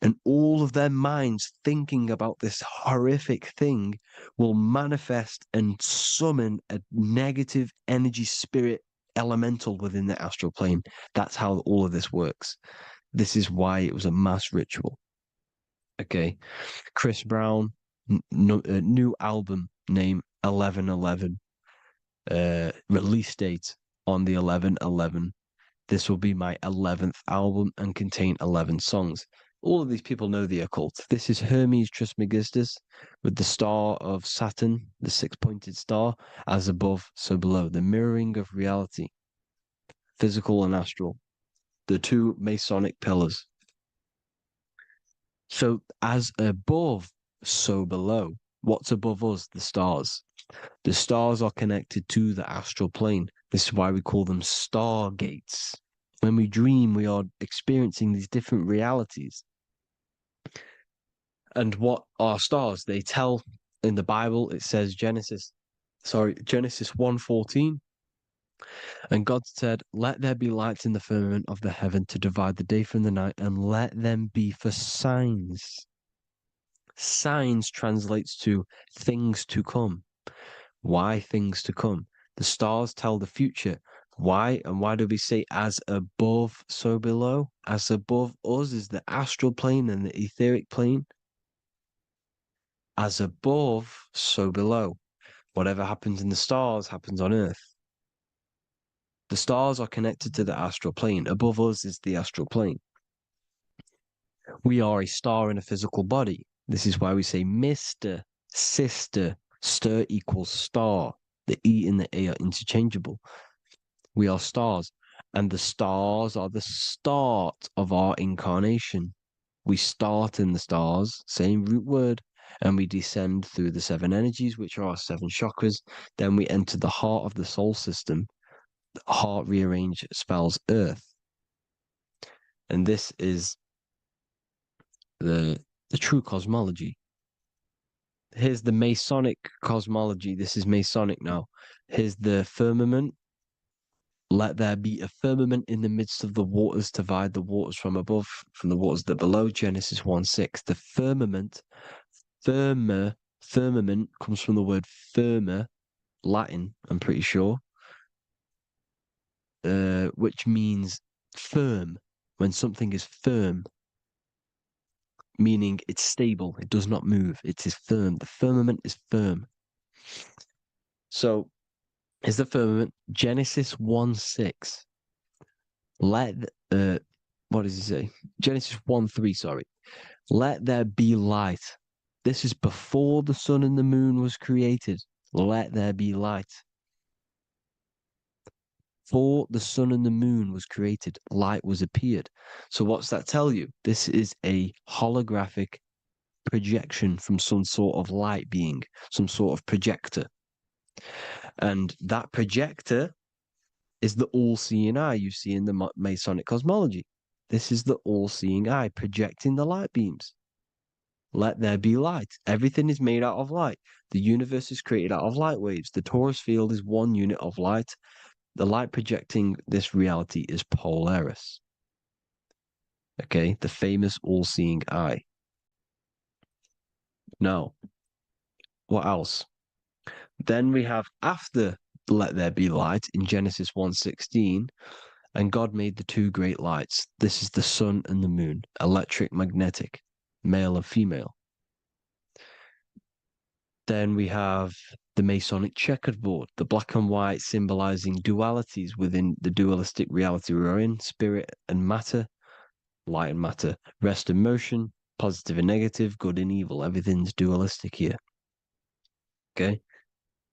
And all of their minds thinking about this horrific thing will manifest and summon a negative energy spirit elemental within the astral plane. That's how all of this works. This is why it was a mass ritual. Okay, Chris Brown, new album name 11/11, release date on the 11/11. This will be my 11th album and contain 11 songs. All of these people know the occult. This is Hermes Trismegistus with the star of Saturn, the six-pointed star, as above, so below. The mirroring of reality, physical and astral. The two Masonic pillars. So as above, so below. What's above us? The stars. The stars are connected to the astral plane. This is why we call them stargates. When we dream, we are experiencing these different realities. And what are stars? They tell in the Bible, it says Genesis 1:14. And God said, "Let there be lights in the firmament of the heaven to divide the day from the night, and let them be for signs." Signs translates to things to come. Why things to come? The stars tell the future. Why? And why do we say as above, so below? As above us is the astral plane and the etheric plane. As above, so below. Whatever happens in the stars happens on Earth. The stars are connected to the astral plane. Above us is the astral plane. We are a star in a physical body. This is why we say Mr., Sister, stir equals star. The E and the A are interchangeable. We are stars, and the stars are the start of our incarnation. We start in the stars, same root word, and we descend through the seven energies, which are our seven chakras. Then we enter the heart of the soul system. The heart rearranged spells earth. And this is the true cosmology. Here's the Masonic cosmology. This is Masonic now. Here's the firmament. Let there be a firmament in the midst of the waters to divide the waters from above, from the waters that below. Genesis 1:6. The firmament, firmament comes from the word firma, Latin, I'm pretty sure, which means firm. When something is firm, meaning it's stable, it does not move, it is firm. The firmament is firm. So, is the firmament Genesis 1:6. What does he say? Genesis 1:3, sorry. Let there be light. This is before the sun and the moon was created. Let there be light. Before the sun and the moon was created, light was appeared. So what's that tell you? This is a holographic projection from some sort of light being, some sort of projector. And that projector is the all-seeing eye you see in the Masonic cosmology. This is the all-seeing eye projecting the light beams. Let there be light. Everything is made out of light. The universe is created out of light waves. The torus field is one unit of light. The light projecting this reality is Polaris. Okay, the famous all-seeing eye. Now, what else? Then we have after let there be light in Genesis 1:16, and God made the two great lights. This is the sun and the moon, electric, magnetic, male and female. Then we have the Masonic checkerboard, the black and white symbolizing dualities within the dualistic reality we're in, spirit and matter, light and matter, rest and motion, positive and negative, good and evil. Everything's dualistic here. Okay?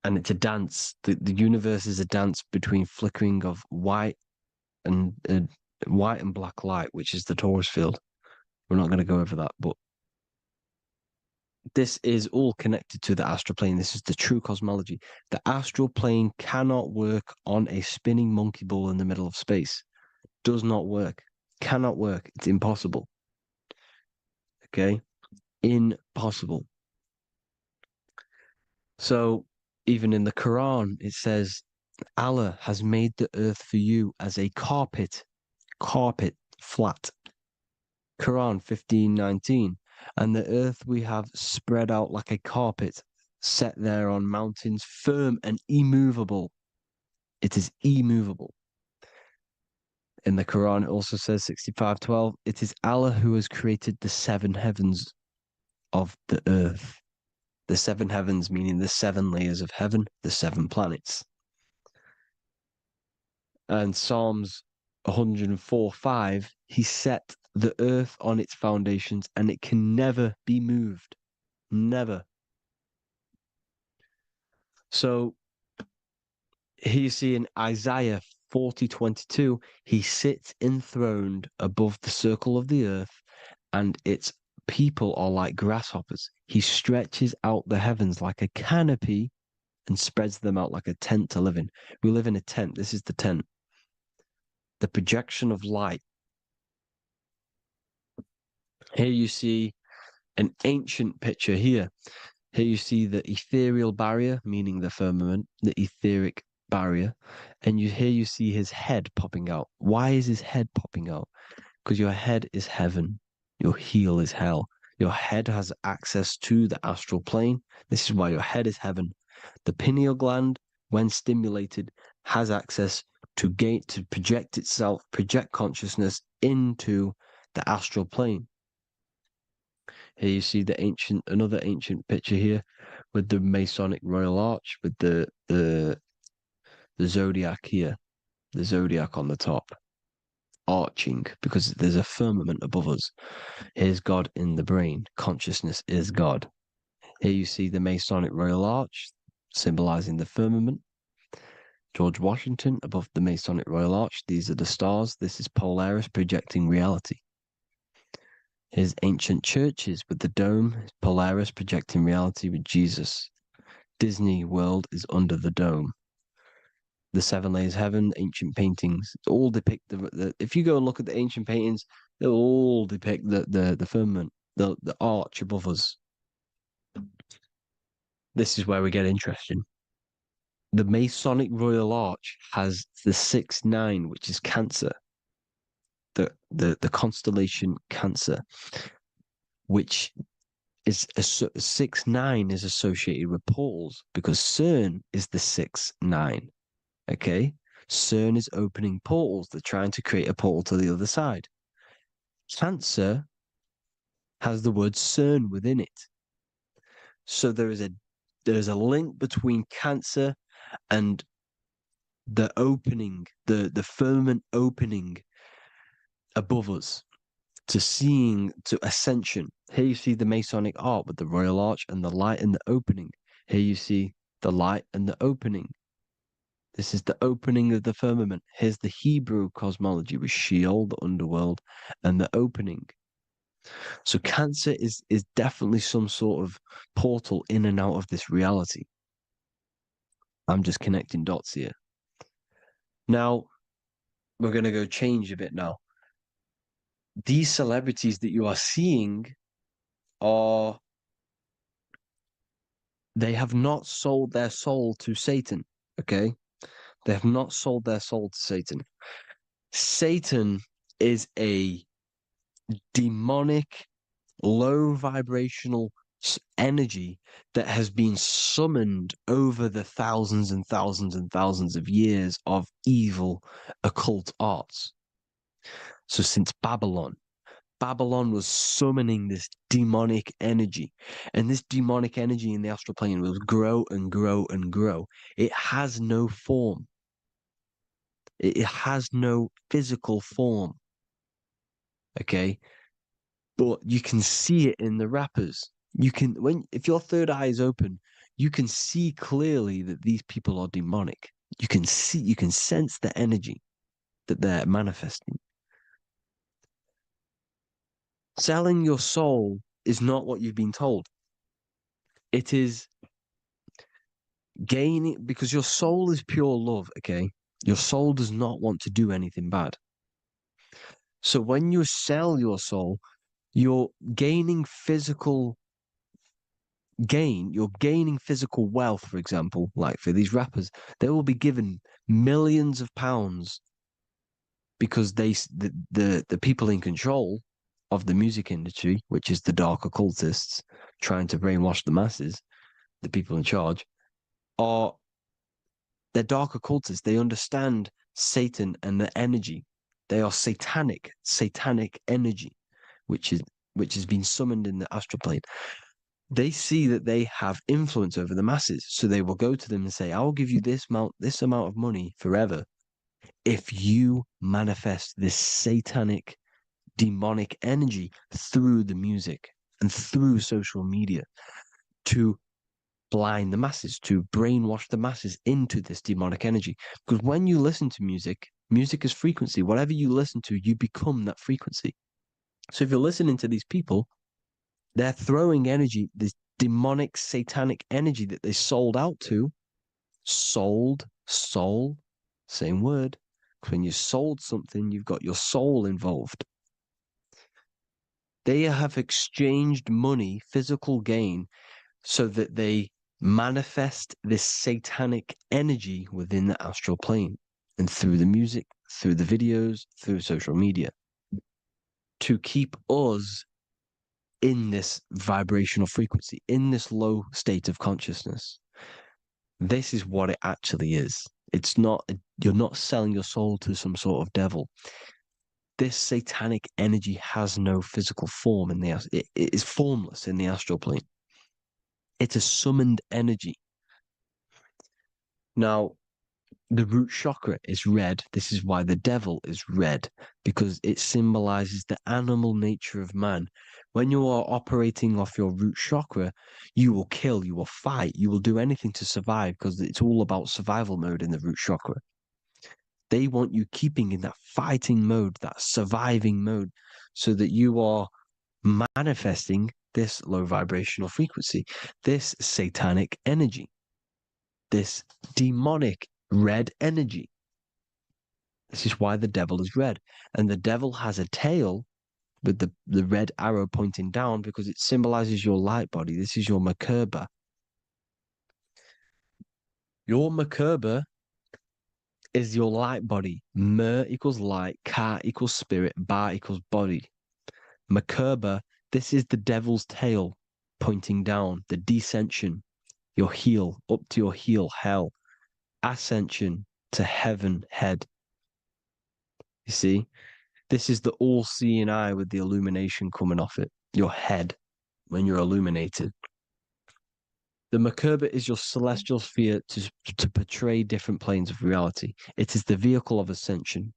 And it's a dance. The universe is a dance between flickering of white and black light, which is the torus field. We're not going to go over that, but this is all connected to the astral plane. This is the true cosmology. The astral plane cannot work on a spinning monkey ball in the middle of space. Does not work. Cannot work. It's impossible. Okay? Impossible. So, even in the Quran, it says, Allah has made the earth for you as a carpet, flat. Quran 15:19. And the earth we have spread out like a carpet, set there on mountains, firm and immovable. It is immovable. In the Quran, it also says 65:12, it is Allah who has created the seven heavens of the earth. The seven heavens meaning the seven layers of heaven, the seven planets. And Psalms 104:5, he set the earth on its foundations and it can never be moved. Never. So here you see in Isaiah 40:22, he sits enthroned above the circle of the earth, and its people are like grasshoppers. He stretches out the heavens like a canopy and spreads them out like a tent to live in. We live in a tent. This is the tent. The projection of light. Here you see an ancient picture here. Here you see the ethereal barrier, meaning the firmament, the etheric barrier, and here you see his head popping out. Why is his head popping out? Because your head is heaven, your heel is hell. Your head has access to the astral plane. This is why your head is heaven. The pineal gland, when stimulated, has access to project itself, project consciousness into the astral plane. Here you see another ancient picture here with the Masonic Royal Arch, with the Zodiac here, the Zodiac on the top, arching, because there's a firmament above us. Here's God in the brain. Consciousness is God. Here you see the Masonic Royal Arch, symbolizing the firmament. George Washington above the Masonic Royal Arch. These are the stars. This is Polaris projecting reality. Here's ancient churches with the dome, Polaris projecting reality with Jesus. Disney World is under the dome. The seven layers of heaven, ancient paintings, all depict if you go and look at the ancient paintings, they'll all depict the firmament, the arch above us. This is where we get interesting. The Masonic Royal Arch has the 6-9, which is Cancer. The constellation Cancer, which is 6-9 is associated with portals, because CERN is the 6-9. Okay, CERN is opening portals. They're trying to create a portal to the other side. Cancer has the word CERN within it, so there is a link between Cancer and the opening, the firmament opening above us, to ascension. Here you see the Masonic art with the Royal Arch and the light and the opening. Here you see the light and the opening. This is the opening of the firmament. Here's the Hebrew cosmology with Sheol, the underworld, and the opening. So Cancer is definitely some sort of portal in and out of this reality. I'm just connecting dots here. Now, we're going to go change a bit now. These celebrities that you are seeing they have not sold their soul to Satan, okay? They have not sold their soul to Satan. Satan is a demonic, low vibrational energy that has been summoned over the thousands and thousands and thousands of years of evil occult arts. So since Babylon was summoning this demonic energy, and this demonic energy in the astral plane will grow and grow and grow. It has no form. It has no physical form. Okay? But you can see it in the rappers. If your third eye is open, you can see clearly that these people are demonic. You can sense the energy that they're manifesting. Selling your soul is not what you've been told. It is gaining, because your soul is pure love, okay? Your soul does not want to do anything bad. So when you sell your soul, you're gaining physical gain. You're gaining physical wealth, for example, like for these rappers. They will be given millions of pounds because the people in control of the music industry, which is the dark occultists trying to brainwash the masses, the people in charge, they're dark occultists. They understand Satan and the energy. They are satanic energy, which has been summoned in the astral plane. They see that they have influence over the masses, so they will go to them and say, "I will give you this amount of money forever if you manifest this satanic, demonic energy through the music and through social media to blind the masses, to brainwash the masses into this demonic energy. Because when you listen to music, music is frequency. Whatever you listen to, you become that frequency. So if you're listening to these people, they're throwing energy, this demonic, satanic energy that they sold out to. Sold, soul, same word. When you sold something, you've got your soul involved. They have exchanged money, physical gain, so that they manifest this satanic energy within the astral plane and through the music, through the videos, through social media to keep us in this vibrational frequency, in this low state of consciousness. This is what it actually is. It's not, you're not selling your soul to some sort of devil. This satanic energy has no physical form in it is formless in the astral plane. It's a summoned energy. Now, the root chakra is red. This is why the devil is red, because it symbolizes the animal nature of man. When you are operating off your root chakra, you will kill, you will fight, you will do anything to survive, because it's all about survival mode in the root chakra. They want you keeping in that fighting mode, that surviving mode, so that you are manifesting this low vibrational frequency, this satanic energy, this demonic red energy. This is why the devil is red. And the devil has a tail with the red arrow pointing down, because it symbolizes your light body. This is your Merkaba. Your Merkaba is your light body. Mer equals light, Ka equals spirit, Ba equals body. Merkaba, this is the devil's tail pointing down, the descension, your heel, up to your heel, hell. Ascension to heaven, head. You see, this is the all-seeing eye with the illumination coming off it, your head, when you're illuminated. The Merkaba is your celestial sphere to portray different planes of reality. It is the vehicle of ascension.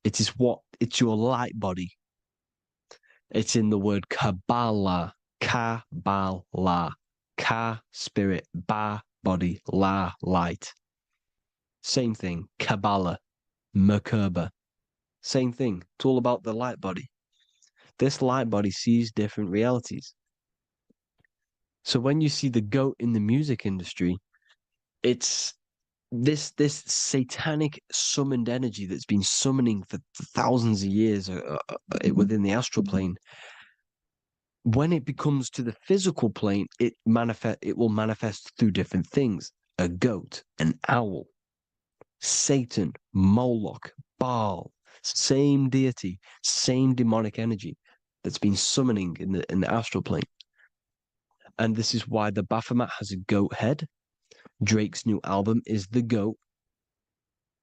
It's your light body. It's in the word Kabbalah, Kabbalah, Ka, spirit, Ba, body, La, light. Same thing, Kabbalah, Merkaba. Same thing. It's all about the light body. This light body sees different realities. So when you see the goat in the music industry, it's this satanic summoned energy that's been summoning for thousands of years within the astral plane. When it becomes to the physical plane, it will manifest through different things. A goat, an owl, Satan, Moloch, Baal, same deity, same demonic energy that's been summoning in the astral plane. And this is why the Baphomet has a goat head. Drake's new album is the goat.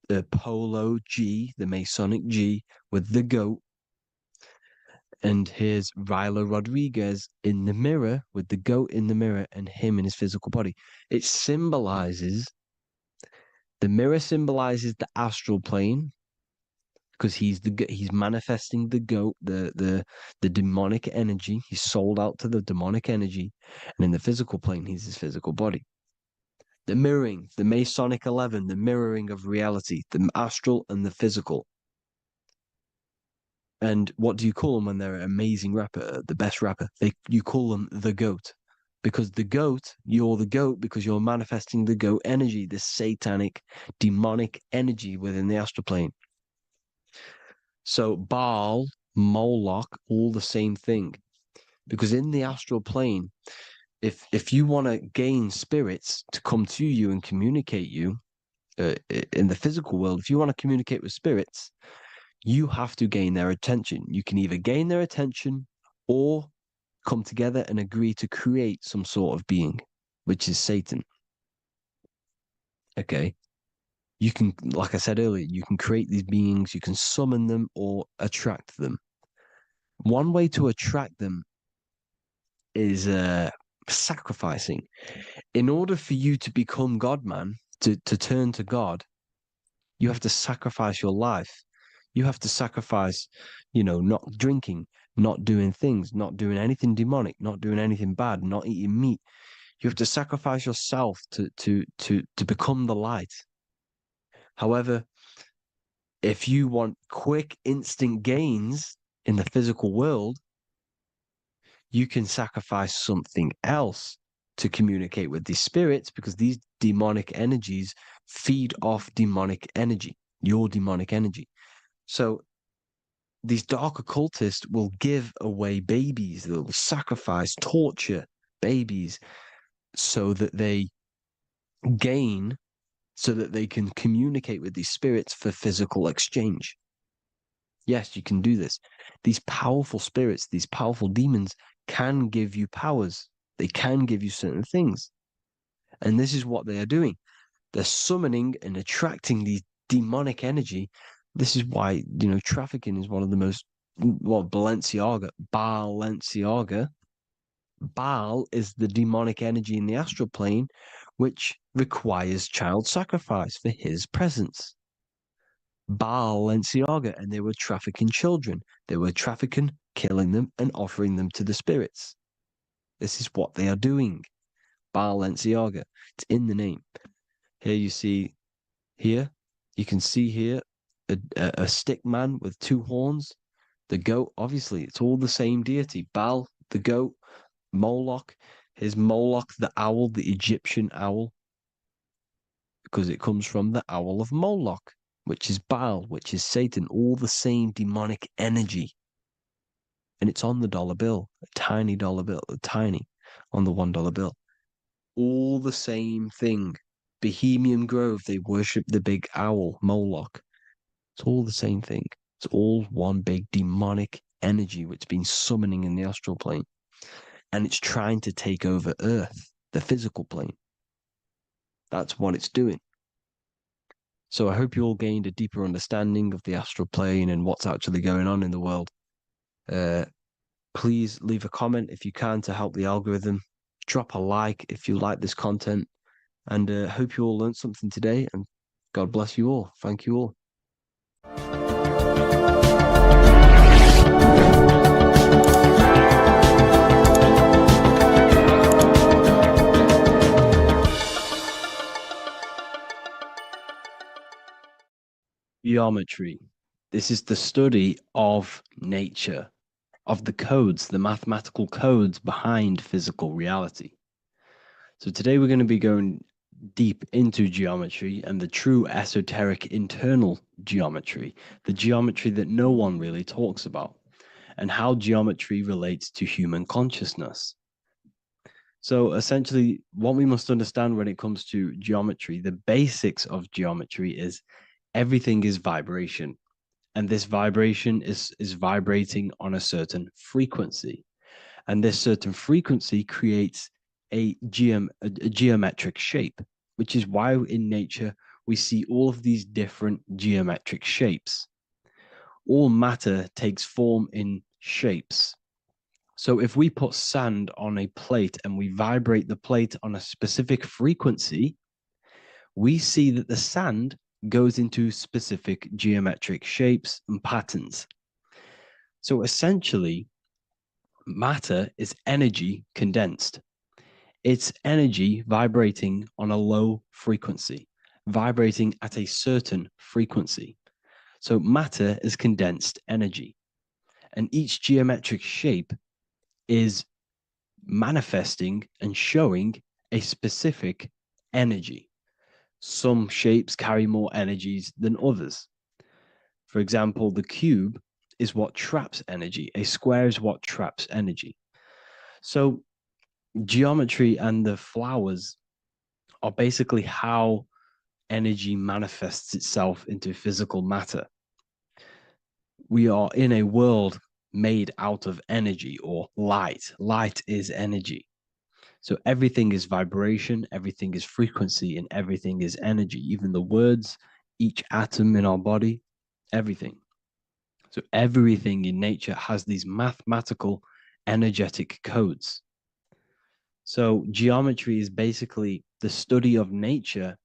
The Polo G, the Masonic G, with the goat. And here's Rilo Rodriguez in the mirror, with the goat in the mirror and him in his physical body. It symbolizes, the mirror symbolizes the astral plane, because he's manifesting the goat, the demonic energy. He's sold out to the demonic energy, and in the physical plane, he's his physical body. The mirroring, the Masonic 11, the mirroring of reality, the astral and the physical. And what do you call them when they're an amazing rapper, the best rapper? You call them the goat, because the goat, you're the goat because you're manifesting the goat energy, the satanic, demonic energy within the astral plane. So Baal, Moloch, all the same thing. Because in the astral plane, if you want to gain spirits to come to you and communicate you in the physical world, if you want to communicate with spirits, you have to gain their attention. You can either gain their attention or come together and agree to create some sort of being, which is Satan. Okay. You can, like I said earlier, you can create these beings, you can summon them or attract them. One way to attract them is sacrificing. In order for you to become God, man, to turn to God, You have to sacrifice your life. You have to sacrifice, not drinking, not doing things, not doing anything demonic, not doing anything bad, not eating meat. You have to sacrifice yourself to become the light. However, if you want quick, instant gains in the physical world, you can sacrifice something else to communicate with these spirits, because these demonic energies feed off demonic energy, your demonic energy. So these dark occultists will give away babies, they'll sacrifice, torture babies so that they gain, so that they can communicate with these spirits for physical exchange. Yes, you can do this. These powerful spirits, these powerful demons can give you powers. They can give you certain things. And this is what they are doing. They're summoning and attracting these demonic energy. This is why, trafficking is one of the most, Balenciaga. Baal is the demonic energy in the astral plane, which requires child sacrifice for his presence. Balenciaga, and they were trafficking children. They were trafficking, killing them, and offering them to the spirits. This is what they are doing. Balenciaga. It's in the name. Here you see, you can see here a stick man with two horns. The goat, obviously, it's all the same deity. Baal, the goat, Moloch. Here's Moloch, the owl, the Egyptian owl, because it comes from the owl of Moloch, which is Baal, which is Satan, all the same demonic energy. And it's on the dollar bill, a tiny dollar bill, on the $1 bill. All the same thing. Bohemian Grove, they worship the big owl, Moloch. It's all the same thing. It's all one big demonic energy which has been summoning in the astral plane. And it's trying to take over Earth, the physical plane. That's what it's doing. So I hope you all gained a deeper understanding of the astral plane and what's actually going on in the world. Please leave a comment if you can to help the algorithm. Drop a like if you like this content. And hope you all learned something today. And God bless you all. Thank you all. Geometry. This is the study of nature, of the codes, the mathematical codes behind physical reality. So today we're going to be going deep into geometry and the true esoteric internal geometry, the geometry that no one really talks about, and how geometry relates to human consciousness. So essentially, what we must understand when it comes to geometry, the basics of geometry is everything is vibration. And this vibration is vibrating on a certain frequency. And this certain frequency creates a geometric shape, which is why in nature we see all of these different geometric shapes. All matter takes form in shapes. So if we put sand on a plate and we vibrate the plate on a specific frequency, we see that the sand goes into specific geometric shapes and patterns. So essentially, matter is energy condensed. It's energy vibrating on a low frequency, vibrating at a certain frequency. So matter is condensed energy. And each geometric shape is manifesting and showing a specific energy. Some shapes carry more energies than others. For example, the cube is what traps energy. A square is what traps energy. So geometry and the flowers are basically how energy manifests itself into physical matter. We are in a world made out of energy or light. Light is energy. So everything is vibration, everything is frequency, and everything is energy. Even the words, each atom in our body, everything. So everything in nature has these mathematical, energetic codes. So geometry is basically the study of nature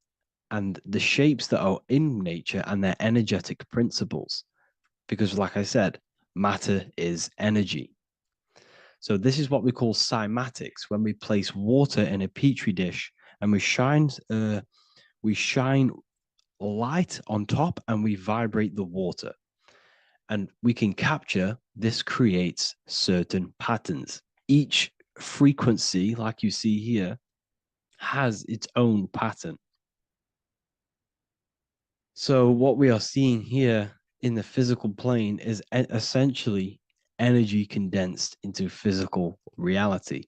and the shapes that are in nature and their energetic principles. Because, like I said, matter is energy. So this is what we call cymatics, when we place water in a petri dish and we shine light on top and we vibrate the water. And we can capture, this creates certain patterns. Each frequency, like you see here, has its own pattern. So what we are seeing here in the physical plane is essentially energy condensed into physical reality.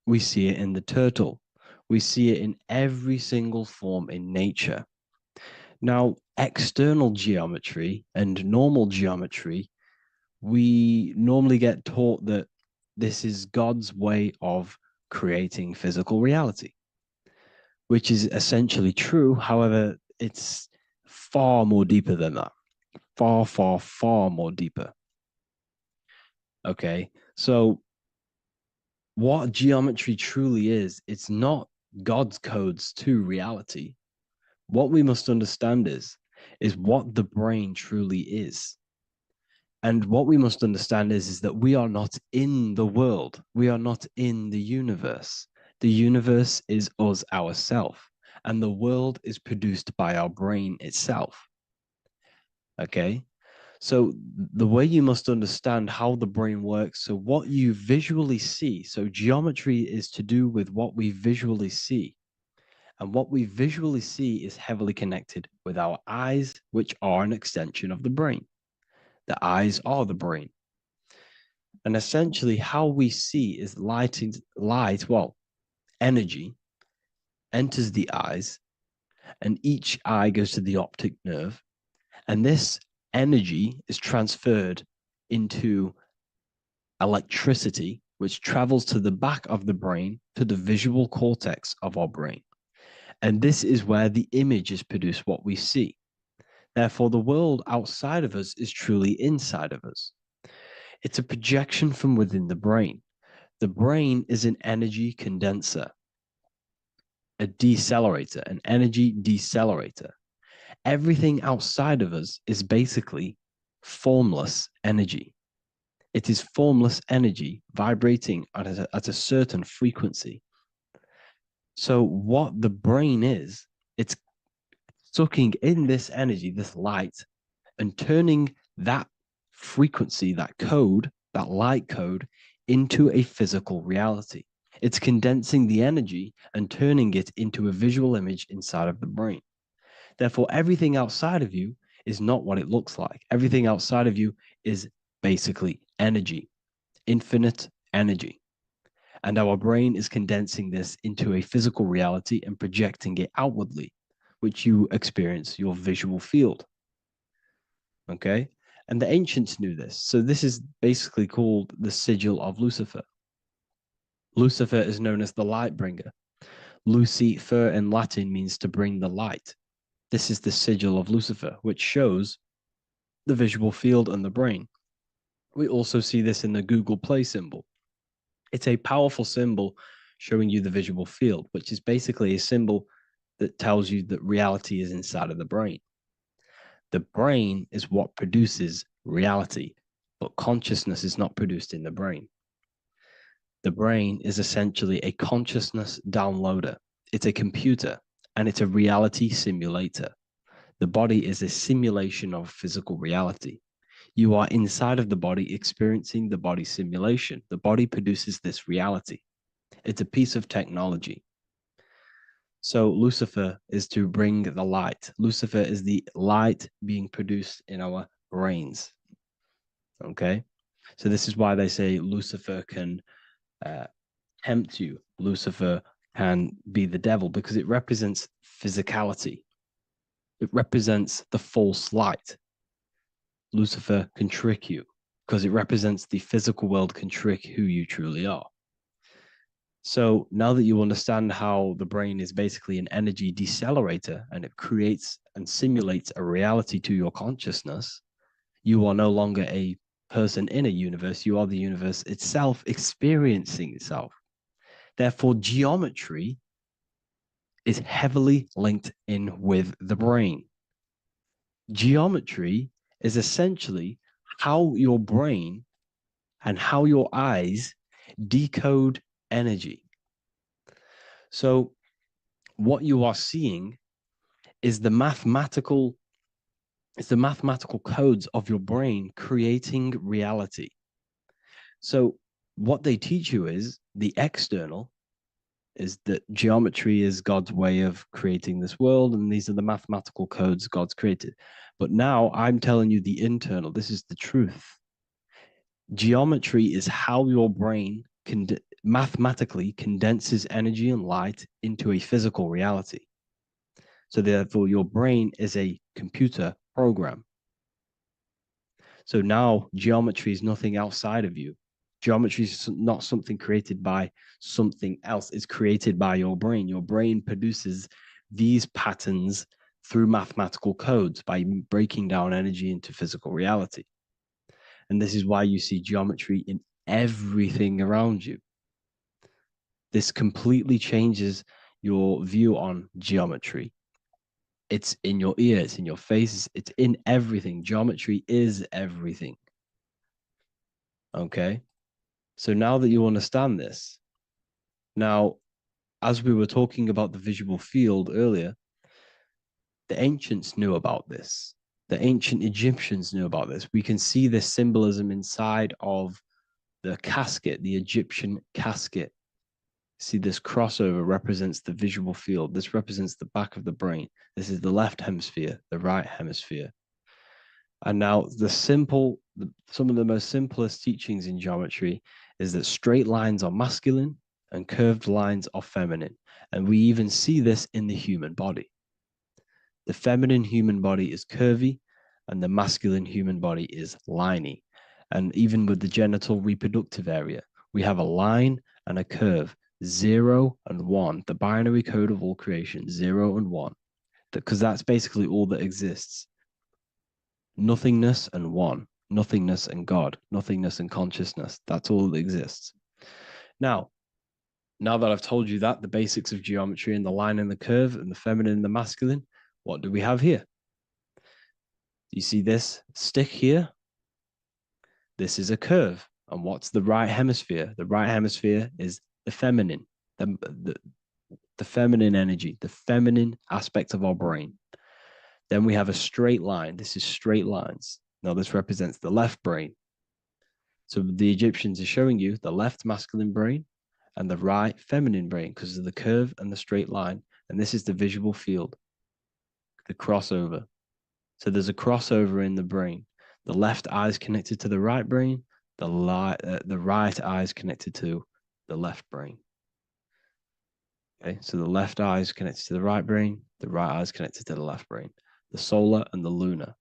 We see it in the turtle. We see it in every single form in nature. Now, external geometry and normal geometry, we normally get taught that this is God's way of creating physical reality, which is essentially true. However, it's far more deeper than that. Far, far, far more deeper. Okay, so what geometry truly is, it's not God's codes to reality. What we must understand is what the brain truly is. And what we must understand is that we are not in the world. We are not in the universe. The universe is us ourselves, and the world is produced by our brain itself. Okay? So the way you must understand how the brain works, so what you visually see, so geometry is to do with what we visually see. And what we visually see is heavily connected with our eyes, which are an extension of the brain. The eyes are the brain. And essentially how we see is energy enters the eyes, and each eye goes to the optic nerve. And this energy is transferred into electricity, which travels to the back of the brain, to the visual cortex of our brain. And this is where the image is produced, what we see. Therefore, the world outside of us is truly inside of us. It's a projection from within the brain. The brain is an energy condenser, a decelerator, an energy decelerator. Everything outside of us is basically formless energy. It is formless energy vibrating at a certain frequency. So what the brain is, it's sucking in this energy, this light, and turning that frequency, that code, that light code, into a physical reality. It's condensing the energy and turning it into a visual image inside of the brain. Therefore, everything outside of you is not what it looks like. Everything outside of you is basically energy, infinite energy. And our brain is condensing this into a physical reality and projecting it outwardly, which you experience your visual field. Okay? And the ancients knew this. So this is basically called the sigil of Lucifer. Lucifer is known as the light bringer. Lucifer in Latin means to bring the light. This is the sigil of Lucifer, which shows the visual field and the brain. We also see this in the Google Play symbol. It's a powerful symbol showing you the visual field, which is basically a symbol that tells you that reality is inside of the brain. The brain is what produces reality, but consciousness is not produced in the brain. The brain is essentially a consciousness downloader. It's a computer, and it's a reality simulator. The body is a simulation of physical reality. You are inside of the body experiencing the body simulation. The body produces this reality. It's a piece of technology. So Lucifer is to bring the light. Lucifer is the light being produced in our brains. Okay? So this is why they say Lucifer can tempt you. Lucifer can be the devil because it represents physicality. It represents the false light. Lucifer can trick you because it represents the physical world can trick who you truly are. So now that you understand how the brain is basically an energy decelerator and it creates and simulates a reality to your consciousness, you are no longer a person in a universe. You are the universe itself experiencing itself. Therefore, geometry is heavily linked in with the brain. Geometry is essentially how your brain and how your eyes decode energy. So what you are seeing is the mathematical codes of your brain creating reality. So what they teach you is the external is that geometry is God's way of creating this world, and these are the mathematical codes God's created. But now I'm telling you the internal. This is the truth. Geometry is how your brain mathematically condenses energy and light into a physical reality. So therefore, your brain is a computer program. So now geometry is nothing outside of you. Geometry is not something created by something else. It's created by your brain. Your brain produces these patterns through mathematical codes by breaking down energy into physical reality. And this is why you see geometry in everything around you. This completely changes your view on geometry. It's in your ear, it's in your face, it's in everything. Geometry is everything. Okay? So now that you understand this, now, as we were talking about the visual field earlier, the ancients knew about this. The ancient Egyptians knew about this. We can see this symbolism inside of the casket, the Egyptian casket. See, this crossover represents the visual field. This represents the back of the brain. This is the left hemisphere, the right hemisphere. And now some of the most simplest teachings in geometry is that straight lines are masculine and curved lines are feminine. And we even see this in the human body. The feminine human body is curvy and the masculine human body is liney. And even with the genital reproductive area, we have a line and a curve, 0 and 1, the binary code of all creation, 0 and 1, because that's basically all that exists. Nothingness and one, nothingness and God, nothingness and consciousness. That's all that exists. Now that I've told you that, the basics of geometry and the line and the curve and the feminine and the masculine, what do we have here? You see this stick here? This is a curve. And what's the right hemisphere? The right hemisphere is the feminine, the feminine energy, the feminine aspect of our brain. Then we have a straight line. This is straight lines. Now this represents the left brain. So the Egyptians are showing you the left masculine brain and the right feminine brain because of the curve and the straight line. And this is the visual field, the crossover. So there's a crossover in the brain. The left eye is connected to the right brain. The right eye is connected to the left brain. Okay, so the left eye is connected to the right brain. The right eye is connected to the left brain. The solar and the lunar.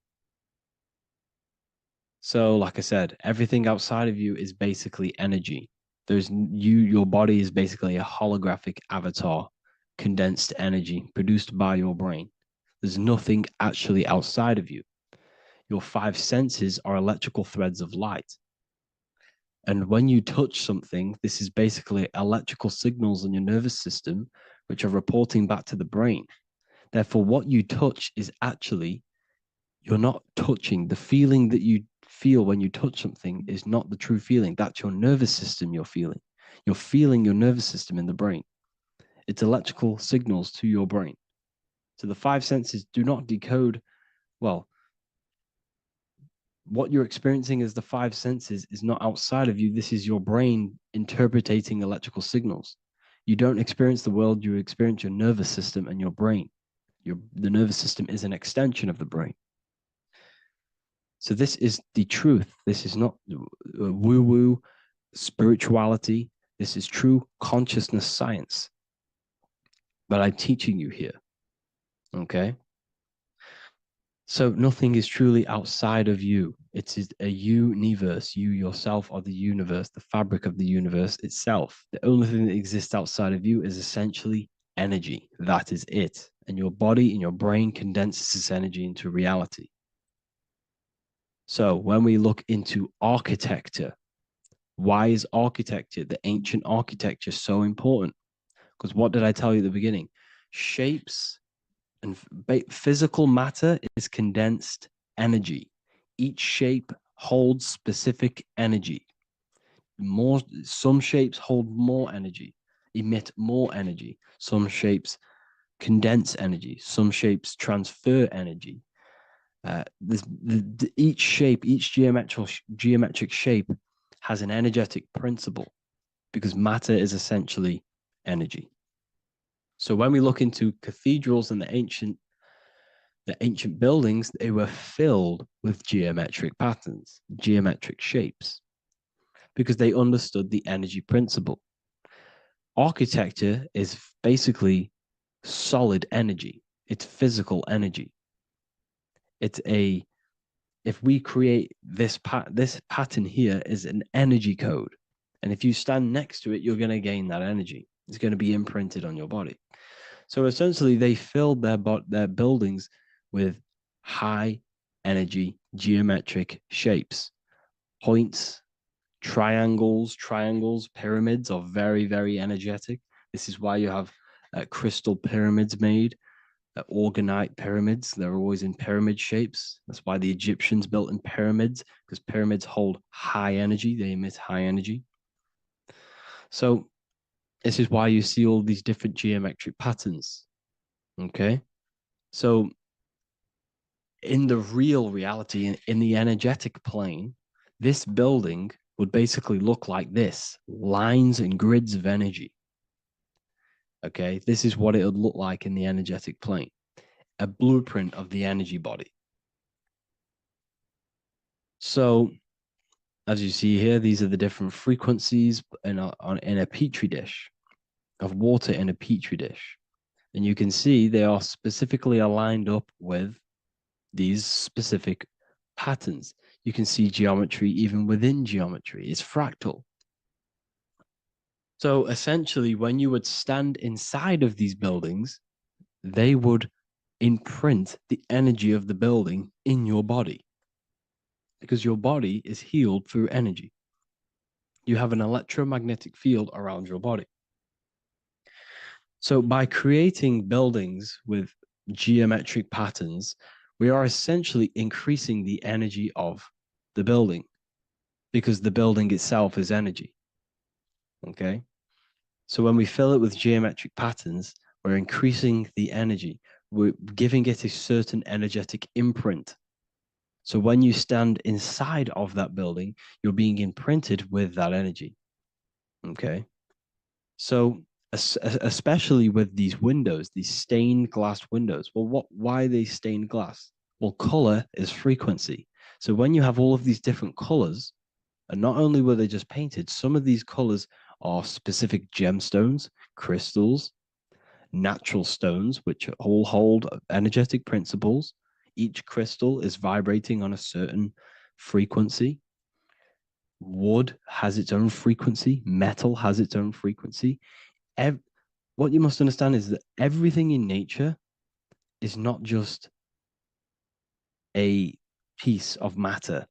So, like I said, everything outside of you is basically energy. Your body is basically a holographic avatar, condensed energy produced by your brain. There's nothing actually outside of you. Your 5 senses are electrical threads of light. And when you touch something, this is basically electrical signals in your nervous system, which are reporting back to the brain. Therefore, what you touch is actually, you're not touching. The feeling that you feel when you touch something is not the true feeling. That's your nervous system you're feeling. You're feeling your nervous system in the brain. It's electrical signals to your brain. So the 5 senses do not decode, well, what you're experiencing as the 5 senses is not outside of you. This is your brain interpreting electrical signals. You don't experience the world, you experience your nervous system and your brain. The nervous system is an extension of the brain. So this is the truth. This is not woo-woo spirituality. This is true consciousness science that I'm teaching you here. Okay? So nothing is truly outside of you. It is a universe. You yourself are the universe, the fabric of the universe itself. The only thing that exists outside of you is essentially energy. That is it. And your body and your brain condenses this energy into reality. So when we look into architecture, why is architecture, the ancient architecture, so important? Because what did I tell you at the beginning? Shapes and physical matter is condensed energy. Each shape holds specific energy. Some shapes hold more energy, emit more energy. Some shapes condense energy. Some shapes transfer energy. Each shape, each geometric shape has an energetic principle, because matter is essentially energy. So when we look into cathedrals and the ancient buildings, they were filled with geometric patterns, geometric shapes, because they understood the energy principle. Architecture is basically solid energy. It's physical energy. If we create this pattern here is an energy code. And if you stand next to it, you're going to gain that energy. It's going to be imprinted on your body. So essentially, they filled their buildings with high energy geometric shapes. Points, triangles, pyramids are very, very energetic. This is why you have crystal pyramids made, organite pyramids. They're always in pyramid shapes. That's why the Egyptians built in pyramids, because pyramids hold high energy. They emit high energy. So this is why you see all these different geometric patterns. Okay. So in the real reality, in the energetic plane, this building would basically look like this: lines and grids of energy. Okay. This is what it would look like in the energetic plane, a blueprint of the energy body. So as you see here, these are the different frequencies in a petri dish, of water in a petri dish. And you can see they are specifically aligned up with these specific patterns. You can see geometry even within geometry. It's fractal. So essentially, when you would stand inside of these buildings, they would imprint the energy of the building in your body, because your body is healed through energy. You have an electromagnetic field around your body. So by creating buildings with geometric patterns, we are essentially increasing the energy of the building, because the building itself is energy. Okay. So when we fill it with geometric patterns, we're increasing the energy. We're giving it a certain energetic imprint. So when you stand inside of that building, you're being imprinted with that energy. Okay. So especially with these windows, these stained glass windows. Well, why are they stained glass? Well, color is frequency. So when you have all of these different colors, and not only were they just painted, some of these colors are specific gemstones, crystals, natural stones, which all hold energetic principles. Each crystal is vibrating on a certain frequency. Wood has its own frequency. Metal has its own frequency. What you must understand is that everything in nature is not just a piece of matter.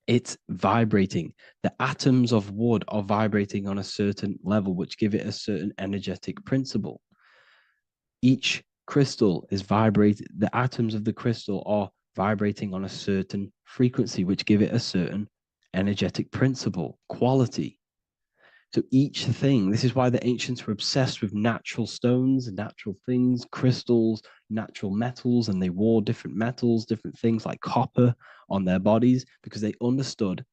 It's vibrating. The atoms of wood are vibrating on a certain level, which give it a certain energetic principle. Each crystal is vibrating. The atoms of the crystal are vibrating on a certain frequency, which give it a certain energetic principle, quality. So each thing, this is why the ancients were obsessed with natural stones, natural things, crystals, natural metals, and they wore different metals, different things like copper on their bodies, because they understood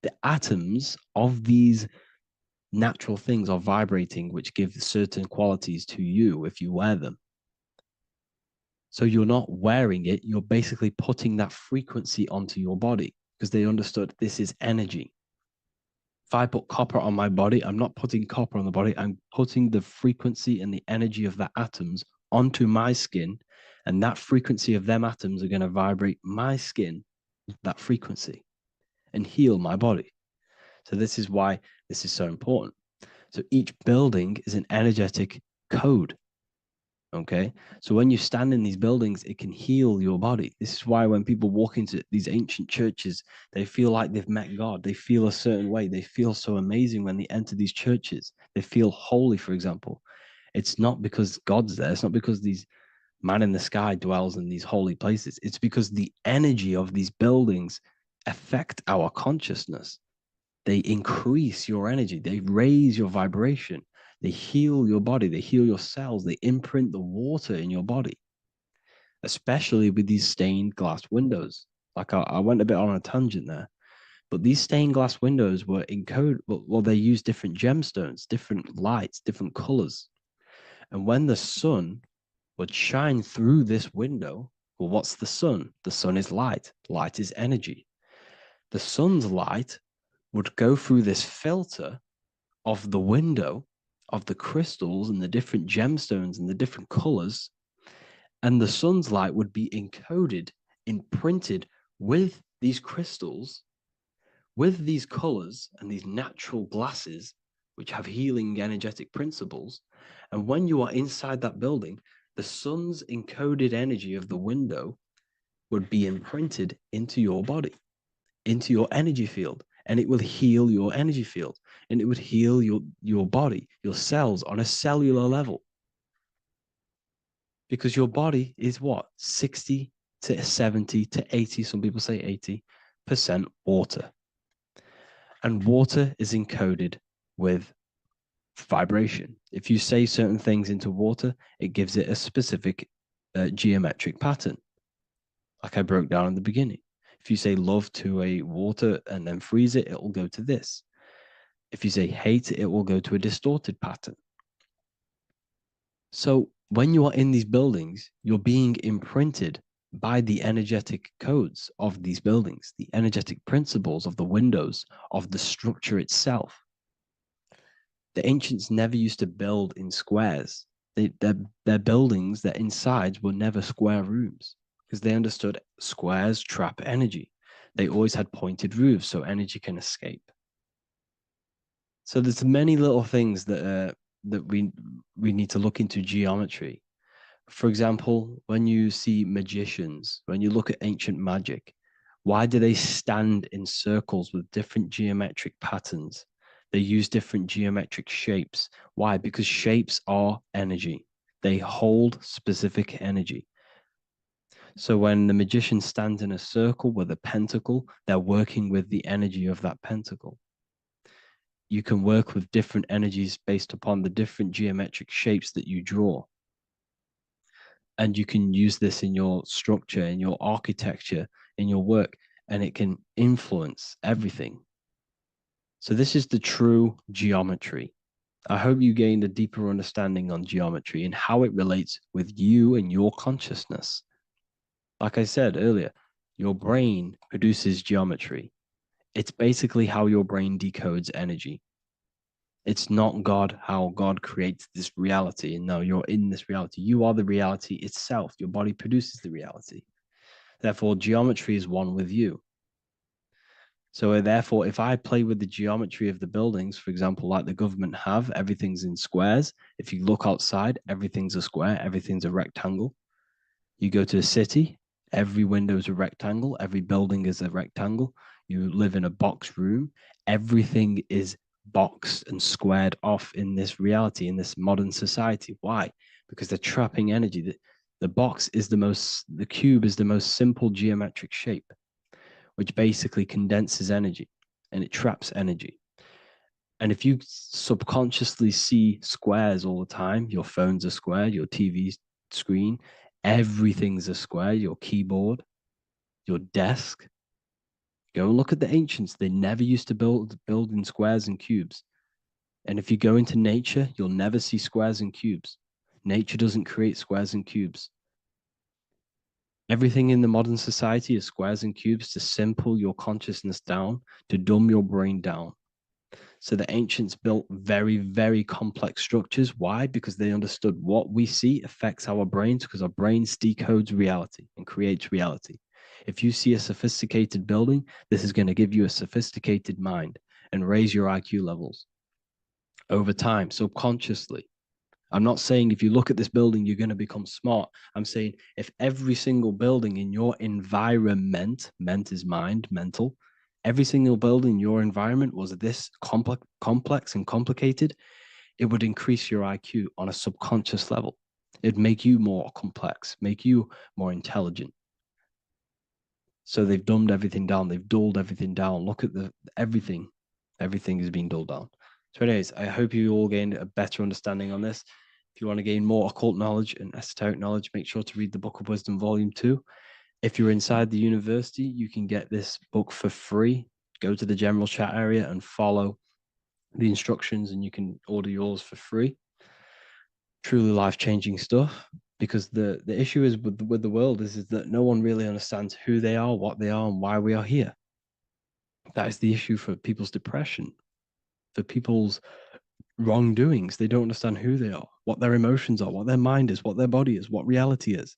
the atoms of these natural things are vibrating, which give certain qualities to you if you wear them. So you're not wearing it, you're basically putting that frequency onto your body, because they understood this is energy. If I put copper on my body, I'm not putting copper on the body. I'm putting the frequency and the energy of the atoms onto my skin. And that frequency of them atoms are going to vibrate my skin, that frequency, and heal my body. So this is why this is so important. So each building is an energetic code. Okay. So when you stand in these buildings, it can heal your body. This is why when people walk into these ancient churches, they feel like they've met God. They feel a certain way. They feel so amazing when they enter these churches. They feel holy, for example. It's not because God's there. It's not because these man in the sky dwells in these holy places. It's because the energy of these buildings affect our consciousness. They increase your energy. They raise your vibration. They heal your body. They heal your cells. They imprint the water in your body, especially with these stained glass windows. Like I went a bit on a tangent there, but these stained glass windows were encoded. Well, they use different gemstones, different lights, different colors. And when the sun would shine through this window, well, what's the sun? The sun is light. Light is energy. The sun's light would go through this filter of the window, of the crystals and the different gemstones and the different colors, and the sun's light would be encoded, imprinted with these crystals, with these colors and these natural glasses, which have healing energetic principles. And when you are inside that building, the sun's encoded energy of the window would be imprinted into your body, into your energy field, and it will heal your energy field, and it would heal your body, your cells on a cellular level. Because your body is what? 60 to 70 to 80, some people say 80% water. And water is encoded with vibration. If you say certain things into water, it gives it a specific geometric pattern, like I broke down in the beginning. If you say love to a water and then freeze it, it will go to this. If you say hate, it will go to a distorted pattern. So when you are in these buildings, you're being imprinted by the energetic codes of these buildings, the energetic principles of the windows, of the structure itself. The ancients never used to build in squares. Their buildings, their insides were never square rooms because they understood squares trap energy. They always had pointed roofs so energy can escape. So there's many little things that we need to look into geometry. For example, when you see magicians, when you look at ancient magic, why do they stand in circles with different geometric patterns? They use different geometric shapes. Why? Because shapes are energy. They hold specific energy. So when the magician stands in a circle with a pentacle, they're working with the energy of that pentacle. You can work with different energies based upon the different geometric shapes that you draw. And you can use this in your structure, in your architecture, in your work, and it can influence everything. So this is the true geometry. I hope you gained a deeper understanding on geometry and how it relates with you and your consciousness. Like I said earlier, your brain produces geometry. It's basically how your brain decodes energy. It's not God, how God creates this reality. And no, you're in this reality. You are the reality itself. Your body produces the reality. Therefore, geometry is one with you. So therefore, if I play with the geometry of the buildings, for example, like the government have, everything's in squares. If you look outside, everything's a square, everything's a rectangle. You go to a city, every window is a rectangle, every building is a rectangle. You live in a box room, everything is boxed and squared off in this reality, in this modern society. Why? Because they're trapping energy. The box is the cube is the most simple geometric shape, which basically condenses energy and it traps energy. And if you subconsciously see squares all the time, your phone's a square, your TV screen, everything's a square, your keyboard, your desk. Go and look at the ancients. They never used to build in squares and cubes. And if you go into nature, you'll never see squares and cubes. Nature doesn't create squares and cubes. Everything in the modern society is squares and cubes to simple your consciousness down, to dumb your brain down. So the ancients built very, very complex structures. Why? Because they understood what we see affects our brains, because our brains decodes reality and creates reality. If you see a sophisticated building, this is going to give you a sophisticated mind and raise your IQ levels over time, subconsciously. I'm not saying if you look at this building, you're going to become smart. I'm saying if every single building in your environment, ment is mind, mental, every single building in your environment was this complex and complicated, it would increase your IQ on a subconscious level. It'd make you more complex, make you more intelligent. So they've dumbed everything down. They've dulled everything down. Look at everything. Everything is being dulled down. So anyways, I hope you all gained a better understanding on this. If you want to gain more occult knowledge and esoteric knowledge, make sure to read the Book of Wisdom, Volume 2. If you're inside the university, you can get this book for free. Go to the general chat area and follow the instructions, and you can order yours for free. Truly life-changing stuff. Because the issue is with the world is that no one really understands who they are, what they are, and why we are here. That is the issue for people's depression, for people's wrongdoings. They don't understand who they are, what their emotions are, what their mind is, what their body is, what reality is.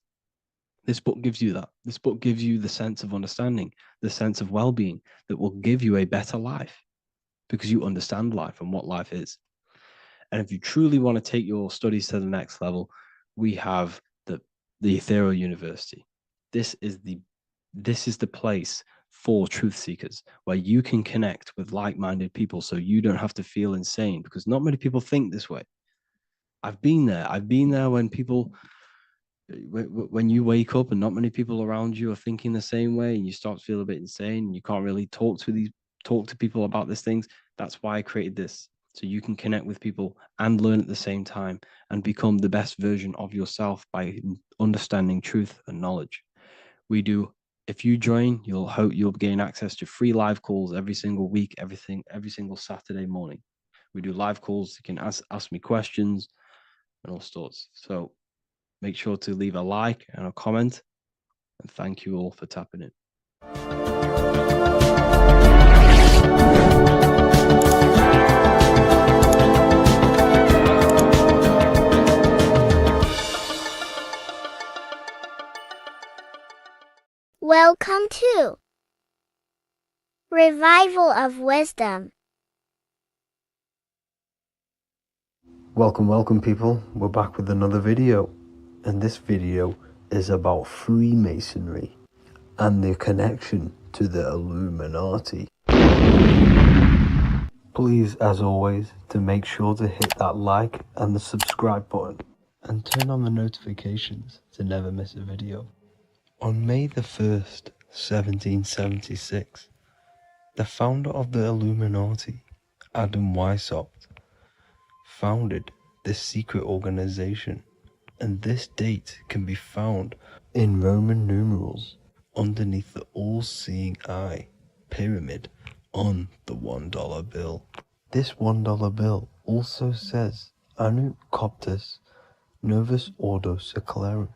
This book gives you that. This book gives you the sense of understanding, the sense of well-being that will give you a better life because you understand life and what life is. And if you truly want to take your studies to the next level, we have the Ethereal University. This is the place for truth seekers where you can connect with like-minded people so you don't have to feel insane, because not many people think this way. I've been there. I've been there when you wake up and not many people around you are thinking the same way, and you start to feel a bit insane and you can't really talk to people about these things. That's why I created this. So you can connect with people and learn at the same time and become the best version of yourself by understanding truth and knowledge. If you join, you'll gain access to free live calls every single week, every single Saturday morning. We do live calls. You can ask me questions and all sorts. So make sure to leave a like and a comment. And thank you all for tapping in. Welcome to Revival of Wisdom. Welcome people, we're back with another video, and this video is about Freemasonry and the connection to the Illuminati. Please, as always, to make sure to hit that like and the subscribe button and turn on the notifications to never miss a video. On May the 1st, 1776, the founder of the Illuminati, Adam Weishaupt, founded this secret organization, and this date can be found in Roman numerals underneath the all-seeing eye pyramid on the $1 bill. This $1 bill also says Anu Coptus Novus Ordo Secularum.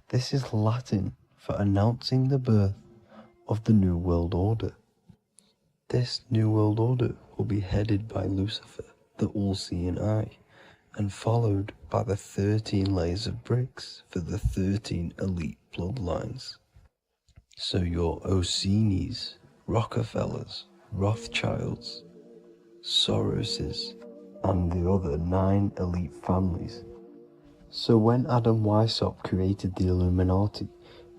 This is Latin for announcing the birth of the New World Order. This New World Order will be headed by Lucifer, the all-seeing eye, and followed by the 13 layers of bricks for the 13 elite bloodlines. So your Orsini's, Rockefellers, Rothschilds, Soroses, and the other 9 elite families. So when Adam Weishaupt created the Illuminati,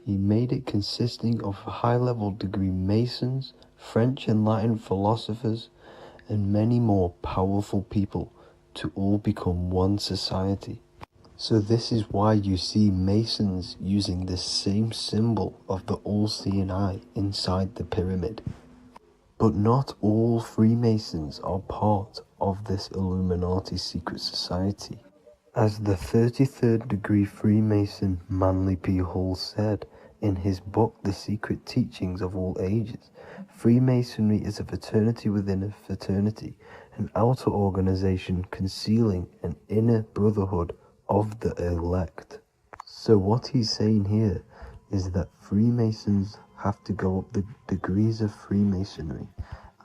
he made it consisting of high-level degree Masons, French and Latin philosophers, and many more powerful people to all become one society. So this is why you see Masons using the same symbol of the all-seeing eye inside the pyramid. But not all Freemasons are part of this Illuminati secret society. As the 33rd degree Freemason Manly P. Hall said in his book The Secret Teachings of All Ages, Freemasonry is a fraternity within a fraternity, an outer organization concealing an inner brotherhood of the elect. So what he's saying here is that Freemasons have to go up the degrees of Freemasonry,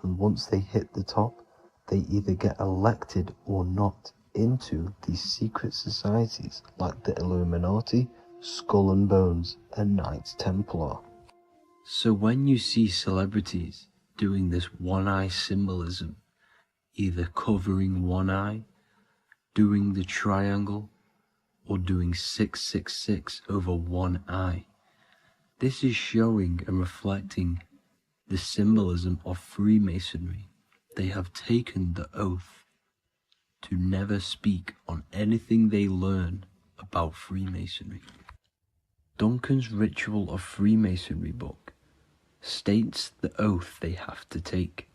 and once they hit the top, they either get elected or not into these secret societies like the Illuminati, Skull and Bones, and Knights Templar. So when you see celebrities doing this one-eye symbolism, either covering one eye, doing the triangle, or doing 666 over one eye, this is showing and reflecting the symbolism of Freemasonry. They have taken the oath to never speak on anything they learn about Freemasonry. Duncan's Ritual of Freemasonry book states the oath they have to take.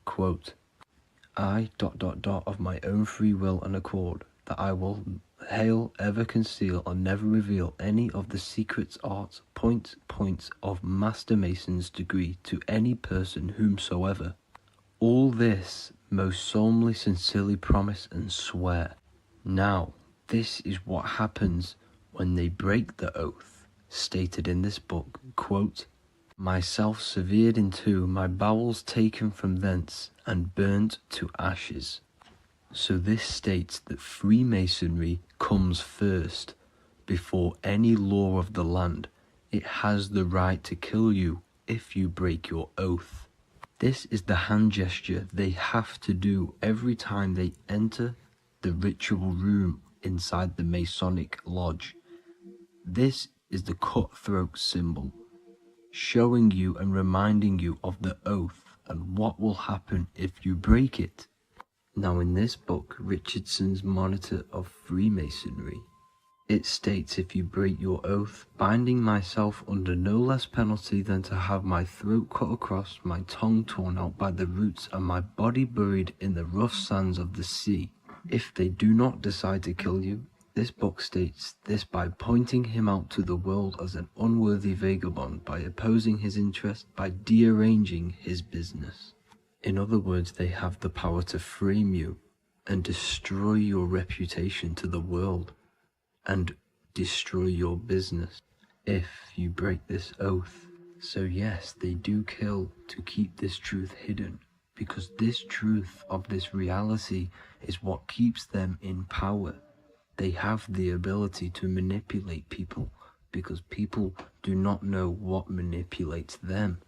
Quote, I ... of my own free will and accord, that I will hail, ever conceal, and never reveal any of the secrets, arts, points of Master Mason's degree to any person whomsoever. All this most solemnly, sincerely promise and swear. Now, this is what happens when they break the oath, stated in this book, quote, myself severed in two, my bowels taken from thence, and burnt to ashes. So this states that Freemasonry comes first, before any law of the land. It has the right to kill you if you break your oath. This is the hand gesture they have to do every time they enter the ritual room inside the Masonic lodge. This is the cutthroat symbol, showing you and reminding you of the oath and what will happen if you break it. Now in this book, Richardson's Monitor of Freemasonry, it states, if you break your oath, binding myself under no less penalty than to have my throat cut across, my tongue torn out by the roots, and my body buried in the rough sands of the sea. If they do not decide to kill you, this book states this by pointing him out to the world as an unworthy vagabond, by opposing his interest, by dearranging his business. In other words, they have the power to frame you and destroy your reputation to the world, and destroy your business if you break this oath. So yes, they do kill to keep this truth hidden, because this truth of this reality is what keeps them in power. They have the ability to manipulate people, because people do not know what manipulates them.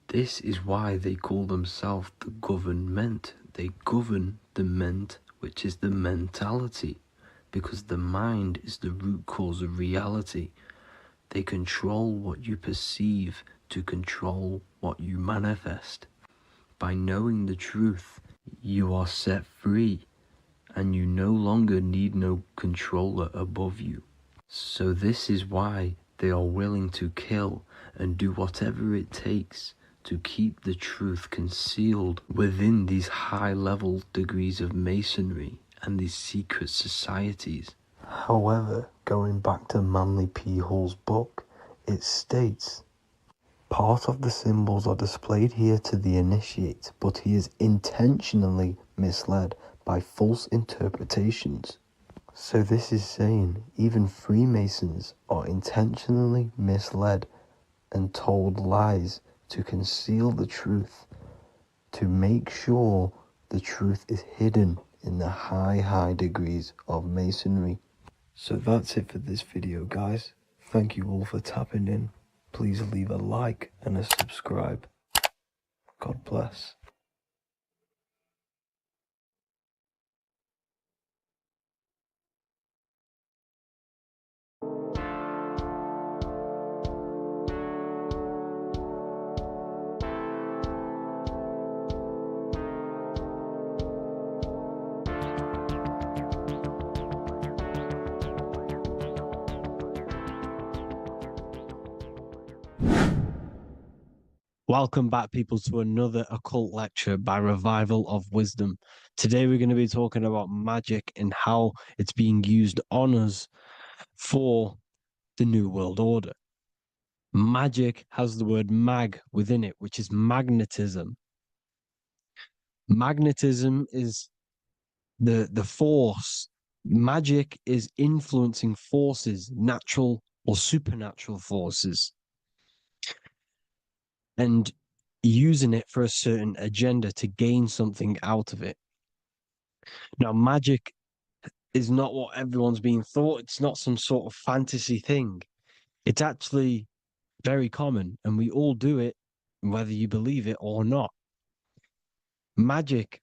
This is why they call themselves the government. They govern the ment, which is the mentality, because the mind is the root cause of reality. They control what you perceive to control what you manifest. By knowing the truth, you are set free, and you no longer need no controller above you. So this is why they are willing to kill and do whatever it takes to keep the truth concealed within these high-level degrees of masonry and these secret societies. However, going back to Manly P. Hall's book, it states, part of the symbols are displayed here to the initiate, but he is intentionally misled by false interpretations. So this is saying even Freemasons are intentionally misled and told lies to conceal the truth, to make sure the truth is hidden in the high degrees of masonry. So that's it for this video, guys. Thank you all for tapping in. Please leave a like and a subscribe. God bless. Welcome back, people, to another occult lecture by Revival of Wisdom. Today we're going to be talking about magic and how it's being used on us for the New World Order. Magic has the word mag within it, which is magnetism. Magnetism is the force. Magic is influencing forces, natural or supernatural forces, and using it for a certain agenda to gain something out of it. Now, magic is not what everyone's being thought. It's not some sort of fantasy thing. It's actually very common, and we all do it, whether you believe it or not. Magic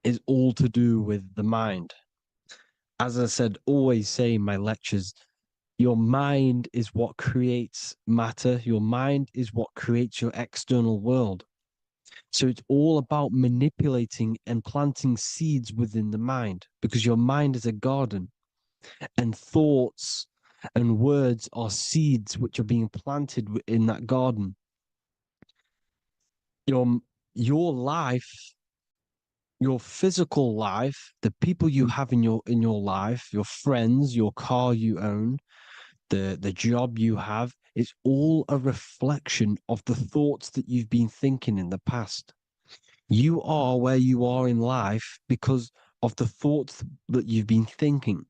is all to do with the mind. As I said, always say in my lectures, your mind is what creates matter. Your mind is what creates your external world. So it's all about manipulating and planting seeds within the mind, because your mind is a garden, and thoughts and words are seeds which are being planted in that garden. Your life, your physical life, the people you have in your life, your friends, your car you own, the job you have, is all a reflection of the thoughts that you've been thinking in the past. You are where you are in life because of the thoughts that you've been thinking.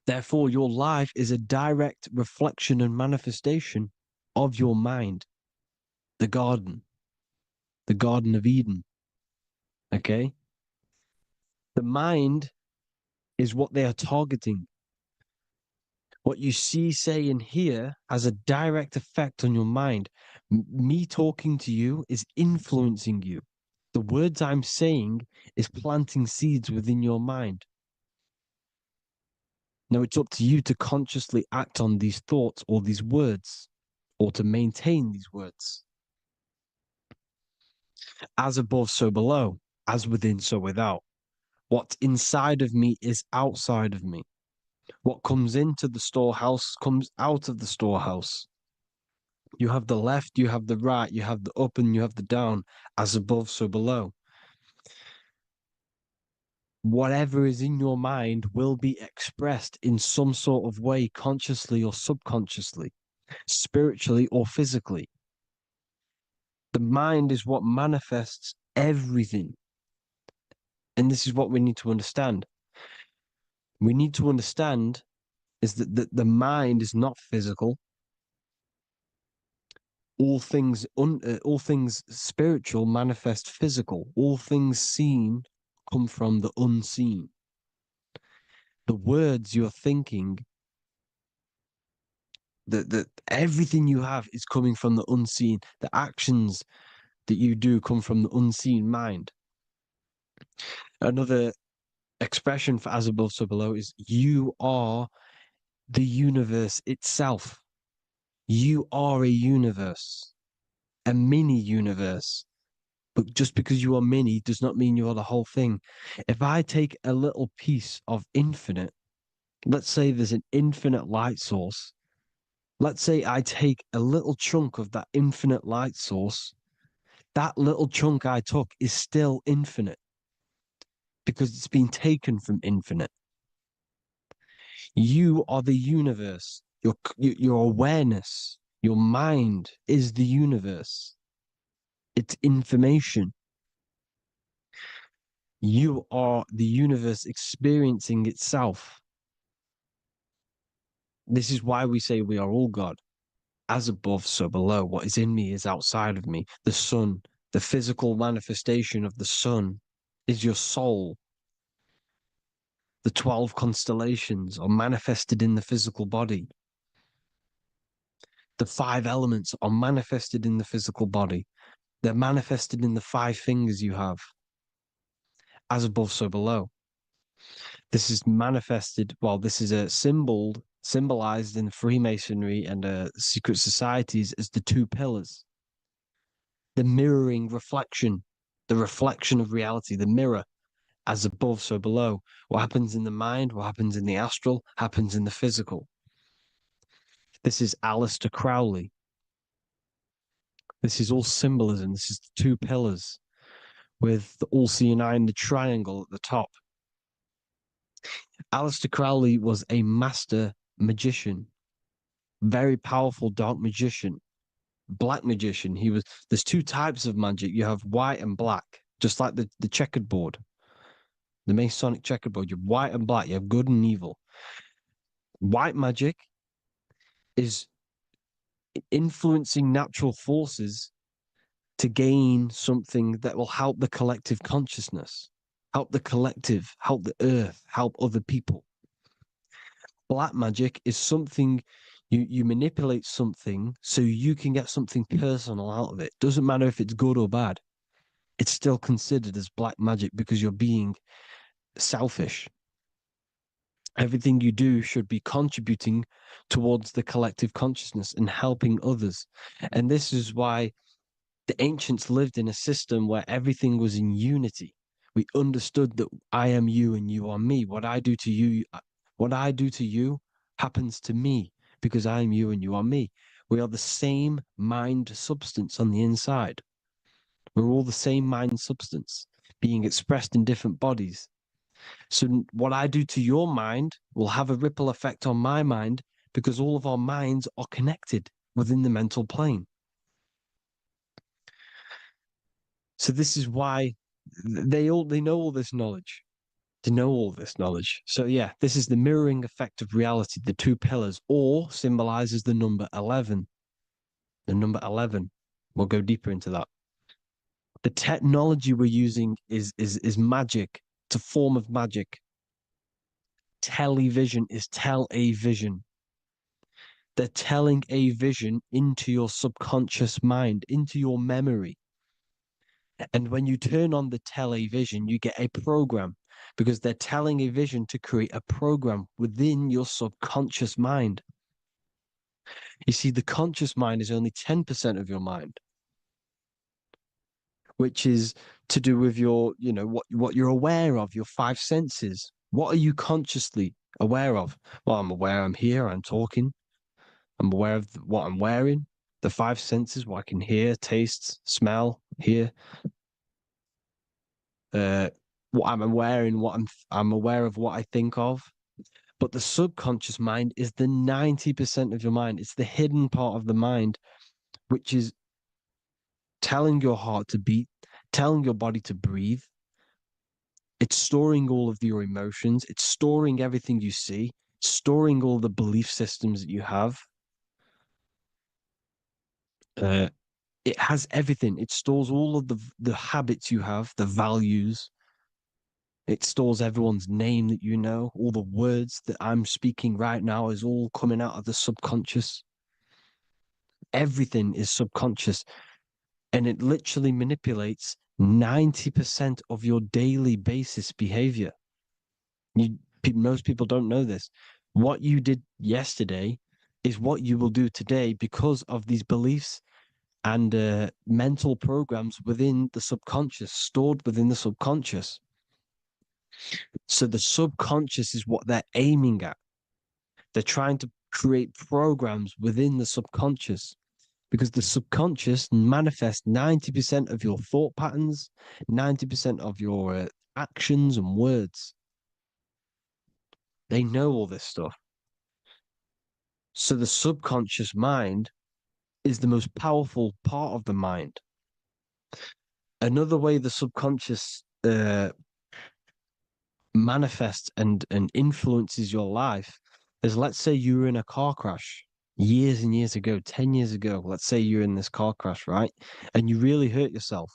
Therefore, your life is a direct reflection and manifestation of your mind, the Garden of Eden. Okay? The mind is what they are targeting. What you see, say, and hear has a direct effect on your mind. Me talking to you is influencing you. The words I'm saying is planting seeds within your mind. Now it's up to you to consciously act on these thoughts or these words, or to maintain these words. As above, so below. As within, so without. What's inside of me is outside of me. What comes into the storehouse comes out of the storehouse. You have the left, you have the right, you have the up, and you have the down. As above, so below. Whatever is in your mind will be expressed in some sort of way, consciously or subconsciously, spiritually or physically. The mind is what manifests everything. And this is what we need to understand. We need to understand is that the mind is not physical. All things spiritual manifest physical. All things seen come from the unseen. The words you're thinking, that everything you have is coming from the unseen. The actions that you do come from the unseen mind. Another expression for as above, so below is you are the universe itself. You are a universe, a mini universe. But just because you are mini does not mean you are the whole thing. If I take a little piece of infinite, let's say there's an infinite light source. Let's say I take a little chunk of that infinite light source. That little chunk I took is still infinite because it's been taken from infinite. You are the universe. Your awareness, your mind is the universe. It's information. You are the universe experiencing itself. This is why we say we are all God. As above, so below. What is in me is outside of me. The sun, the physical manifestation of the sun, is your soul. The 12 constellations are manifested in the physical body. The 5 elements are manifested in the physical body. They're manifested in the 5 fingers you have. As above, so below. This is manifested, well, this is a symbolized in Freemasonry and secret societies as the 2 pillars. The mirroring reflection, the reflection of reality, the mirror, as above, so below. What happens in the mind, what happens in the astral, happens in the physical. This is Aleister Crowley. This is all symbolism. This is the 2 pillars with the all-seeing eye and the triangle at the top. Aleister Crowley was a master magician, very powerful dark magician, black magician. There's 2 types of magic. You have white and black, just like the checkered board, the Masonic checkerboard. You have white and black. You have good and evil. White magic is influencing natural forces to gain something that will help the collective consciousness, help the collective, help the earth, help other people. Black magic is something you manipulate something so you can get something personal out of it. Doesn't matter if it's good or bad. It's still considered as black magic because you're being selfish. Everything you do should be contributing towards the collective consciousness and helping others. And this is why The ancients lived in a system where everything was in unity. We understood that I am you and you are me. What I do to you happens to me because I am you and you are me. We are the same mind substance on the inside. We're all the same mind substance being expressed in different bodies. So what I do to your mind will have a ripple effect on my mind because all of our minds are connected within the mental plane. So this is why they know all this knowledge. They know all this knowledge. So yeah, this is the mirroring effect of reality, the two pillars, or symbolizes the number 11. The number 11. We'll go deeper into that. The technology we're using is magic. It's a form of magic. Television is tell a vision. They're telling a vision into your subconscious mind, into your memory. And when you turn on the television, you get a program because they're telling a vision to create a program within your subconscious mind. You see, the conscious mind is only 10% of your mind, which is to do with your, what you're aware of, your five senses. What are you consciously aware of? Well, I'm aware I'm here, I'm talking. I'm aware of what I'm wearing, the five senses, what I can hear, taste, smell, hear. What I'm wearing, I'm aware of what I think of. But the subconscious mind is the 90% of your mind. It's the hidden part of the mind, which is telling your heart to beat, telling your body to breathe. It's storing all of your emotions. It's storing everything you see, storing all the belief systems that you have. It has everything. It stores all of the habits you have, the values. It stores everyone's name that you know. All the words that I'm speaking right now is all coming out of the subconscious. Everything is subconscious. And it literally manipulates 90% of your daily basis behavior. Most people don't know this. What you did yesterday is what you will do today because of these beliefs and mental programs within the subconscious, stored within the subconscious. So the subconscious is what they're aiming at. They're trying to create programs within the subconscious because the subconscious manifests 90% of your thought patterns, 90% of your actions and words. They know all this stuff. So the subconscious mind is the most powerful part of the mind. Another way the subconscious manifests and influences your life is, let's say you were in a car crash years and years ago, 10 years ago. Let's say you're in this car crash, right? And you really hurt yourself.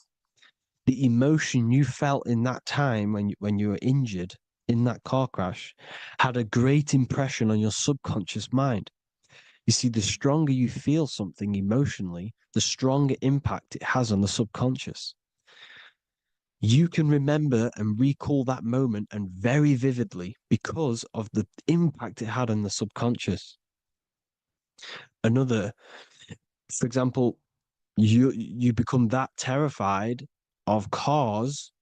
The emotion you felt in that time when you were injured in that car crash had a great impression on your subconscious mind. You see, the stronger you feel something emotionally, the stronger impact it has on the subconscious. You can remember and recall that moment and very vividly because of the impact it had on the subconscious. For example, you become that terrified of cars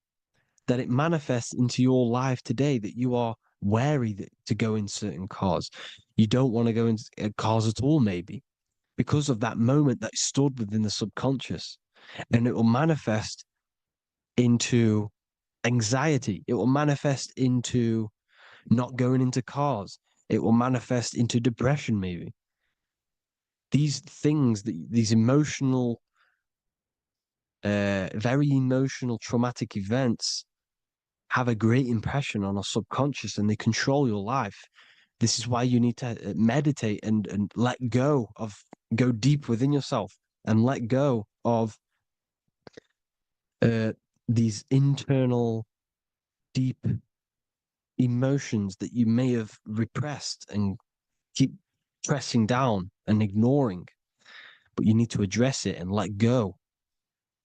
that it manifests into your life today, that you are wary to go in certain cars. You don't want to go in cars at all, maybe, because of that moment that is stored within the subconscious. And it will manifest into anxiety. It will manifest into not going into cars. It will manifest into depression, maybe. These things, these emotional, very emotional, traumatic events have a great impression on our subconscious and they control your life. This is why you need to meditate and let go deep within yourself and let go of these internal, deep emotions that you may have repressed and keep pressing down and ignoring. But you need to address it and let go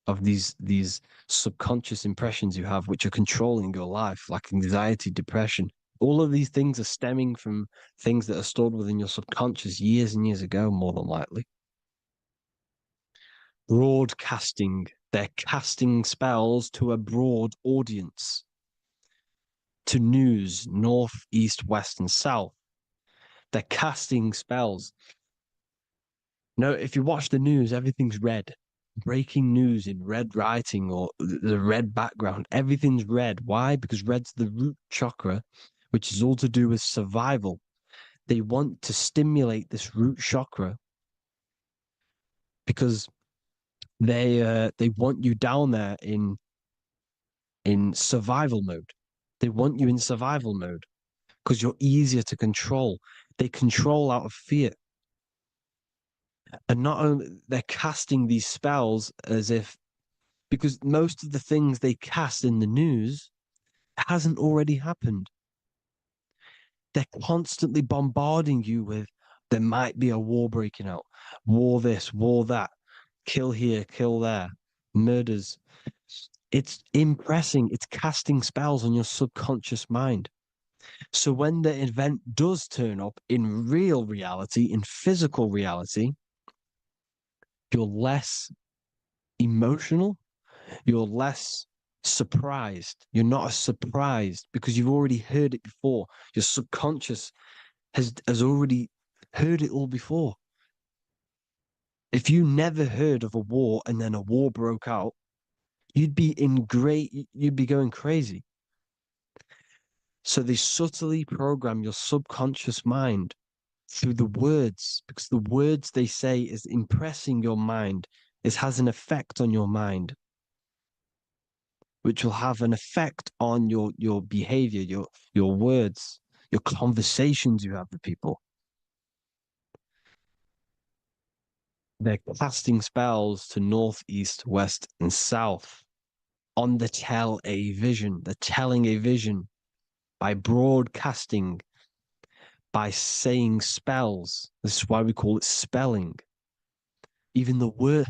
of these subconscious impressions you have, which are controlling your life, like anxiety, depression. All of these things are stemming from things that are stored within your subconscious years and years ago, more than likely. broadcasting. They're casting spells to a broad audience, to news, north, east, west, and south. They're casting spells. No, if you watch the news, everything's red. Breaking news in red writing or the red background. Everything's red. Why? Because red's the root chakra, which is all to do with survival. They want to stimulate this root chakra because they want you down there in survival mode. They want you in survival mode because you're easier to control. They control out of fear. And not only they're casting these spells as if, because most of the things they cast in the news hasn't already happened. They're constantly bombarding you with, there might be a war breaking out, war this, war that, kill here, kill there, murders. It's impressing, it's casting spells on your subconscious mind. So when the event does turn up in real reality, in physical reality, you're less emotional, you're less surprised. You're not as surprised because you've already heard it before. Your subconscious has already heard it all before. If you never heard of a war and then a war broke out, you'd be going crazy. So they subtly program your subconscious mind through the words, because the words they say is impressing your mind. It has an effect on your mind, which will have an effect on your behavior, your words, your conversations you have with people. They're casting spells to north, east, west, and south on the telling a vision by broadcasting, by saying spells. This is why we call it spelling. Even the word,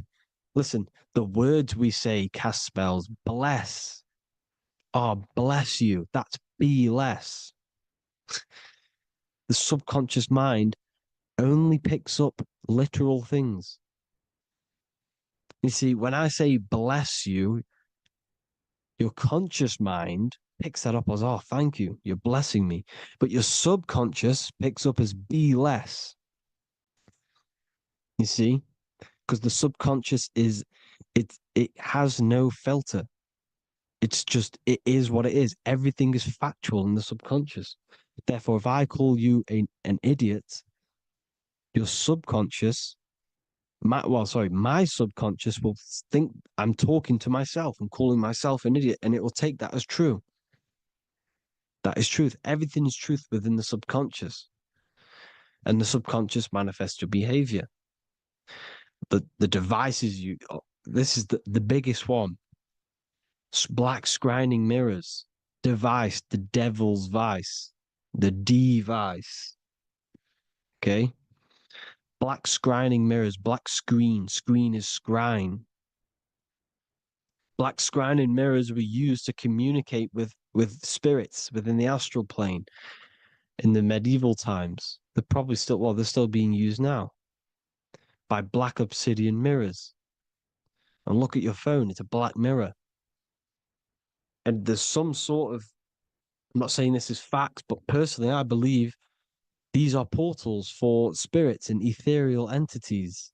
listen, the words we say cast spells. Bless. Oh, bless you. That's be less. The subconscious mind only picks up literal things. You see, when I say bless you, your conscious mind picks that up as, oh, thank you, you're blessing me. But your subconscious picks up as be less. You see? Because the subconscious it has no filter. It's just, it is what it is. Everything is factual in the subconscious. Therefore, if I call you an idiot, your subconscious, my subconscious will think I'm talking to myself and calling myself an idiot, and it will take that as true. That is truth. Everything is truth within the subconscious. And the subconscious manifests your behavior. The devices this is the biggest one. Black scrying mirrors. Device, the devil's vice. The device. Okay? Black scrying mirrors, black screen. Screen is scrying. Black scrying mirrors were used to communicate with spirits within the astral plane in the medieval times. They're probably they're still being used now by black obsidian mirrors. And look at your phone, it's a black mirror. And there's some sort of, I'm not saying this is fact, but personally, I believe these are portals for spirits and ethereal entities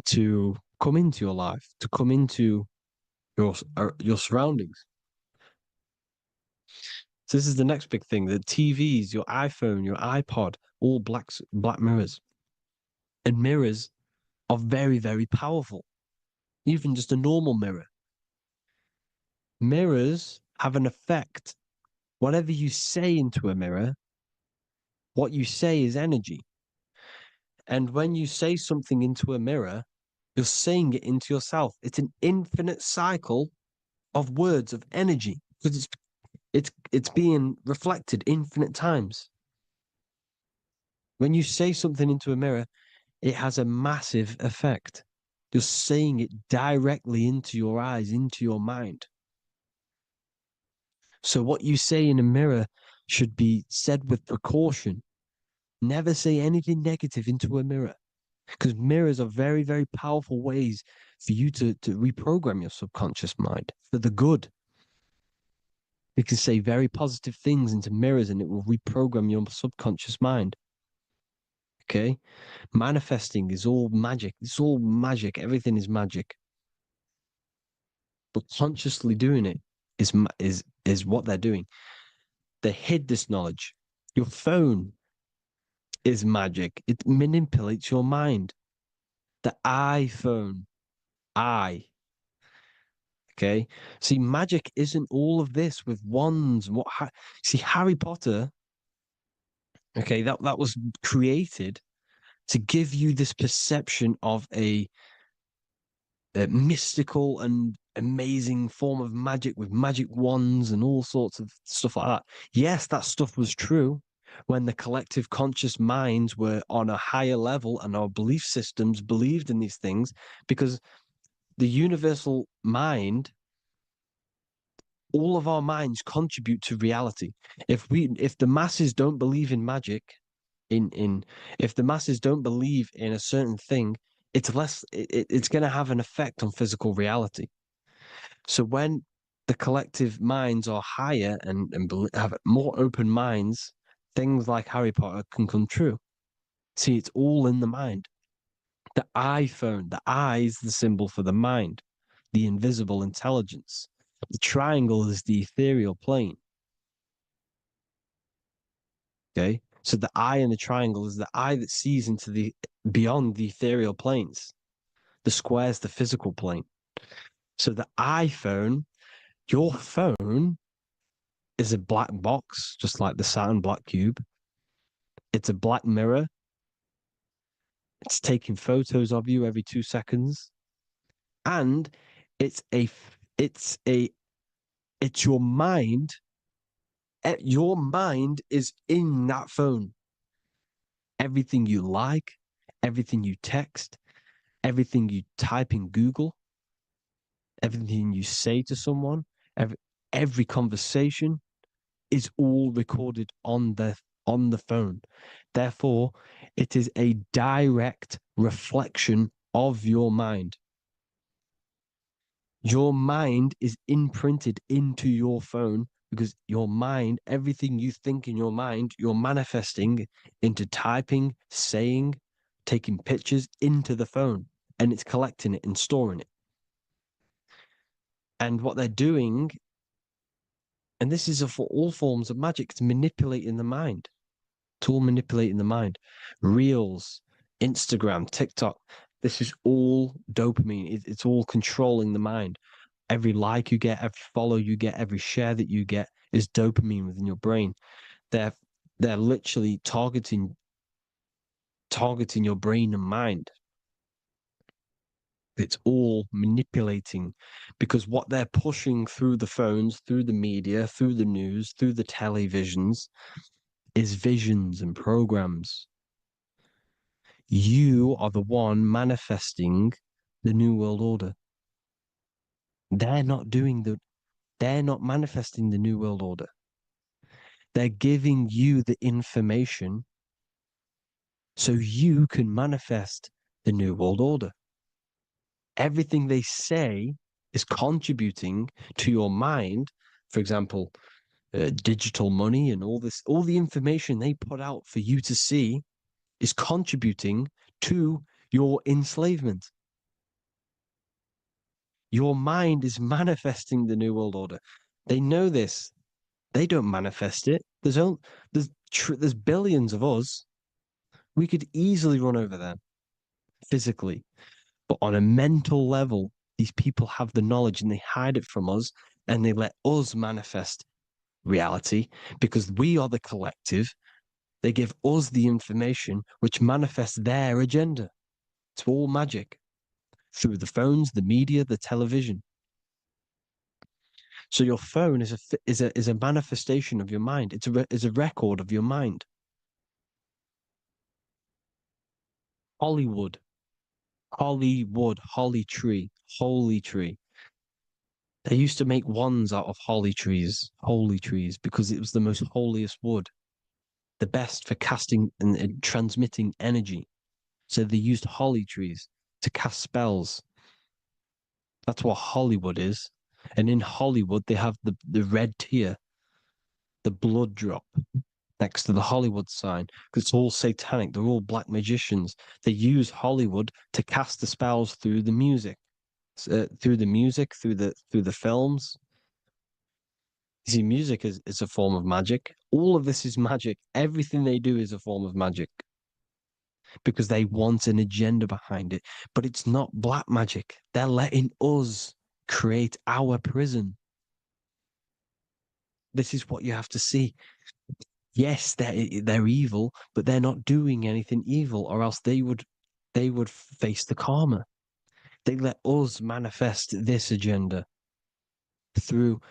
to come into your life, to come into your surroundings. So this is the next big thing. The TVs, your iPhone, your iPod, all black mirrors. And mirrors are very, very powerful. Even just a normal mirror. Mirrors have an effect. Whatever you say into a mirror, what you say is energy. And when you say something into a mirror, you're saying it into yourself. It's an infinite cycle of words, of energy, because it's being reflected infinite times. When you say something into a mirror, it has a massive effect. You're saying it directly into your eyes, into your mind. So what you say in a mirror should be said with precaution. Never say anything negative into a mirror. Because mirrors are very, very powerful ways for you to reprogram your subconscious mind for the good. You can say very positive things into mirrors and it will reprogram your subconscious mind. Okay? Manifesting is all magic. It's all magic. Everything is magic. But consciously doing it is what they're doing. They hid this knowledge. Your phone is magic. It manipulates your mind. The iPhone. Okay. See, magic isn't all of this with wands. See, Harry Potter, okay, that was created to give you this perception of a mystical and amazing form of magic with magic wands and all sorts of stuff like that. Yes, that stuff was true when the collective conscious minds were on a higher level and our belief systems believed in these things, because the universal mind, all of our minds contribute to reality. If the masses don't believe in magic, if the masses don't believe in a certain thing, it's going to have an effect on physical reality. So when the collective minds are higher and have more open minds, things like Harry Potter can come true. See, it's all in the mind. The iPhone, the eye is the symbol for the mind, the invisible intelligence. The triangle is the ethereal plane. Okay, so the eye in the triangle is the eye that sees into the beyond the ethereal planes. The square is the physical plane. So the iPhone, your phone, is a black box, just like the Saturn black cube. It's a black mirror. It's taking photos of you every 2 seconds, and it's your mind. Your mind is in that phone. Everything you like, everything you text, everything you type in Google, everything you say to someone, every conversation is all recorded on the phone. Therefore, it is a direct reflection of your mind. Your mind is imprinted into your phone because your mind, everything you think in your mind, you're manifesting into typing, saying, taking pictures into the phone, and it's collecting it and storing it. And what they're doing, and this is for all forms of magic, it's manipulating the mind. It's all manipulating the mind. Reels, Instagram, TikTok, this is all dopamine. It's all controlling the mind. Every like you get, every follow you get, every share that you get is dopamine within your brain. They're literally targeting your brain and mind. It's all manipulating, because what they're pushing through the phones, through the media, through the news, through the televisions is visions and programs. You are the one manifesting the New World Order. They're not manifesting the New World Order. They're giving you the information so you can manifest the New World Order. Everything they say is contributing to your mind. For example, digital money and all the information they put out for you to see is contributing to your enslavement. Your mind is manifesting the New World Order. They know this. They don't manifest it. There's billions of us. We could easily run over them physically. But on a mental level, these people have the knowledge and they hide it from us and they let us manifest reality because we are the collective. They give us the information which manifests their agenda. It's all magic through the phones, the media, the television. So your phone is a manifestation of your mind. It's a record of your mind. Hollywood, holly tree, holy tree. They used to make wands out of holy trees, because it was the most holiest wood, the best for casting and transmitting energy. So they used holly trees to cast spells. That's what Hollywood is. And in Hollywood, they have the red tear, the blood drop next to the Hollywood sign, because it's all satanic. They're all black magicians. They use Hollywood to cast the spells through the music, through the films. You see, music is a form of magic. All of this is magic. Everything they do is a form of magic because they want an agenda behind it. But it's not black magic. They're letting us create our prison. This is what you have to see. Yes, they're evil, but they're not doing anything evil, or else they would face the karma. They let us manifest this agenda through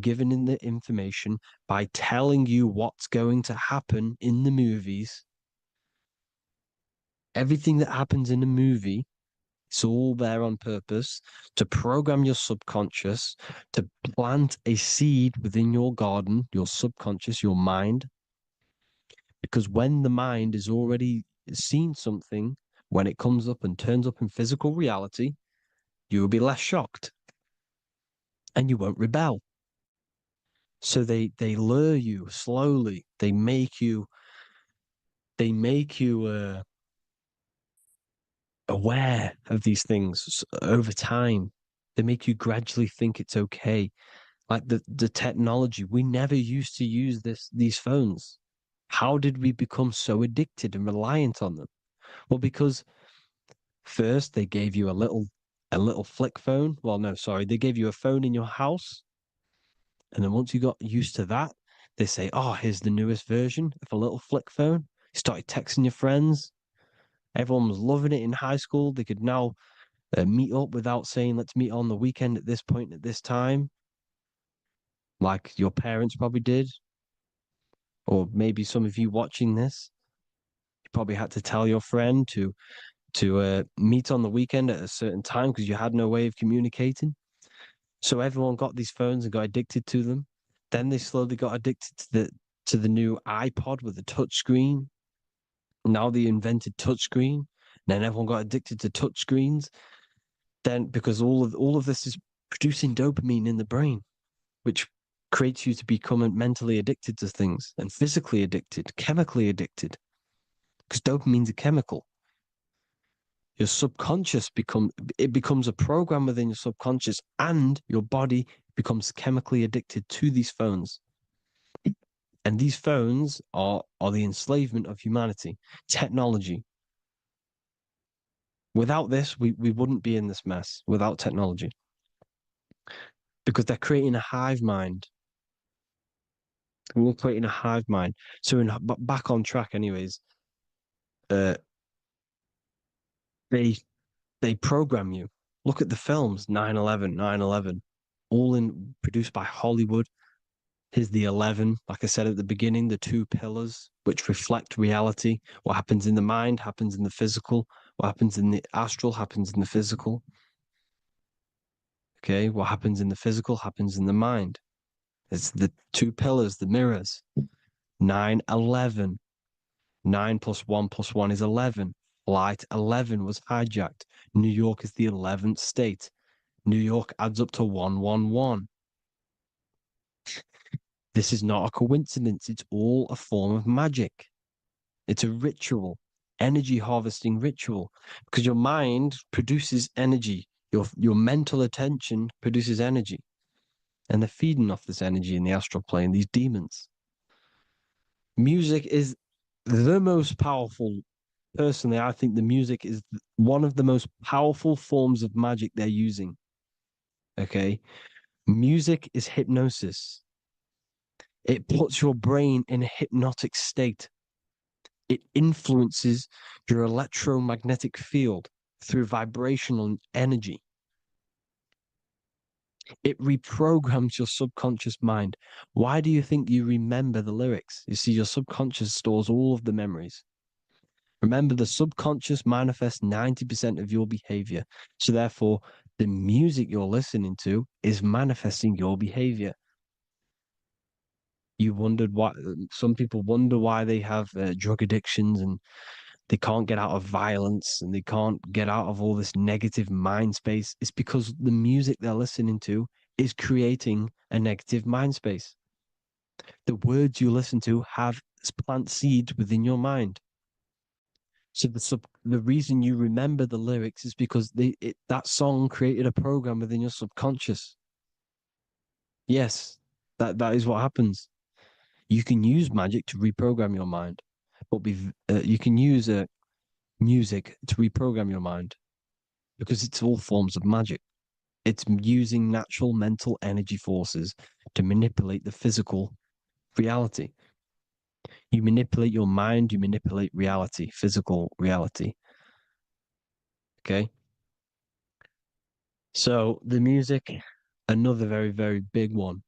giving in the information, by telling you what's going to happen in the movies. Everything that happens in a movie, it's all there on purpose to program your subconscious, to plant a seed within your garden, your subconscious, your mind. Because when the mind is already seen something, when it comes up and turns up in physical reality, you will be less shocked and you won't rebel. So they lure you slowly. They make you aware of these things over time. They make you gradually think it's okay. Like the technology, we never used to use these phones. How did we become so addicted and reliant on them? Well, because first they gave you a little flick phone. Well, no, sorry, they gave you a phone in your house. And then once you got used to that, they say, oh, here's the newest version of a little flick phone. You started texting your friends. Everyone was loving it in high school. They could now meet up without saying, let's meet on the weekend at this point at this time, like your parents probably did. Or maybe some of you watching this, you probably had to tell your friend to meet on the weekend at a certain time because you had no way of communicating. So everyone got these phones and got addicted to them. Then they slowly got addicted to the new iPod with the touch screen. Now they invented touchscreen. Then everyone got addicted to touchscreens. Then because all of this is producing dopamine in the brain, which creates you to become mentally addicted to things and physically addicted, chemically addicted. Because dopamine's a chemical. Your subconscious becomes a program within your subconscious, and your body becomes chemically addicted to these phones. And these phones are the enslavement of humanity, technology. Without this, we wouldn't be in this mess, without technology. Because they're creating a hive mind. We're creating a hive mind. So back on track anyways, they program you. Look at the films, 9/11, all produced by Hollywood. Here's the 11, like I said at the beginning, the two pillars which reflect reality. What happens in the mind happens in the physical. What happens in the astral happens in the physical. Okay, what happens in the physical happens in the mind. It's the two pillars, the mirrors. 9/11. 9 + 1 + 1 is 11. Flight 11 was hijacked. New York is the 11th state. New York adds up to 111. This is not a coincidence. It's all a form of magic. It's a ritual, energy harvesting ritual, because your mind produces energy. Your mental attention produces energy. And they're feeding off this energy in the astral plane, these demons. Music is the most powerful. Personally, I think the music is one of the most powerful forms of magic they're using. Okay? Music is hypnosis. It puts your brain in a hypnotic state. It influences your electromagnetic field through vibrational energy. It reprograms your subconscious mind. Why do you think you remember the lyrics? You see, your subconscious stores all of the memories. Remember, the subconscious manifests 90% of your behavior. So therefore, the music you're listening to is manifesting your behavior. You wondered why some people wonder why they have drug addictions and they can't get out of violence and they can't get out of all this negative mind space, it's because the music they're listening to is creating a negative mind space. The words you listen to have plant seeds within your mind. So the reason you remember the lyrics is because that song created a program within your subconscious. Yes, that is what happens. You can use magic to reprogram your mind, but you can use music to reprogram your mind because it's all forms of magic. It's using natural mental energy forces to manipulate the physical reality. You manipulate your mind, you manipulate reality, physical reality. Okay? So the music, another very, very big one.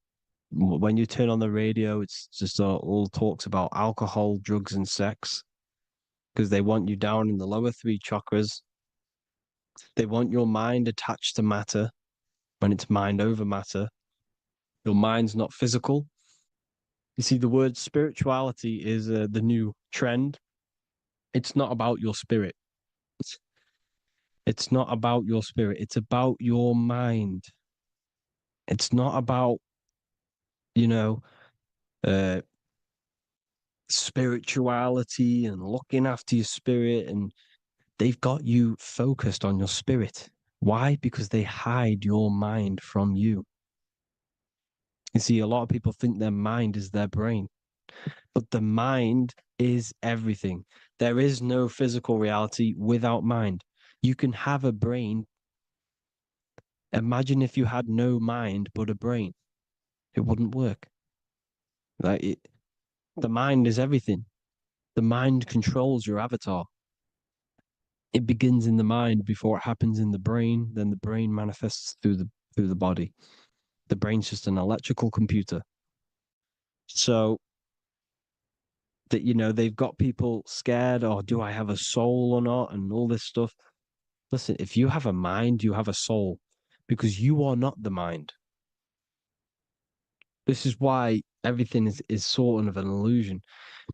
When you turn on the radio, it's just all talks about alcohol, drugs, and sex because they want you down in the lower three chakras. They want your mind attached to matter when it's mind over matter. Your mind's not physical. You see, the word spirituality is the new trend. It's not about your spirit. It's not about your spirit. It's about your mind. It's not about, you know, spirituality and looking after your spirit. And they've got you focused on your spirit. Why? Because they hide your mind from you. You see, a lot of people think their mind is their brain, but the mind is everything. There is no physical reality without mind. You can have a brain. Imagine if you had no mind but a brain. It wouldn't work. The mind is everything. The mind controls your avatar. It begins in the mind before it happens in the brain. Then the brain manifests through the body. The brain's just an electrical computer. So that, they've got people scared, or do I have a soul or not, and all this stuff. Listen, if you have a mind, you have a soul, because you are not the mind. This is why everything is sort of an illusion,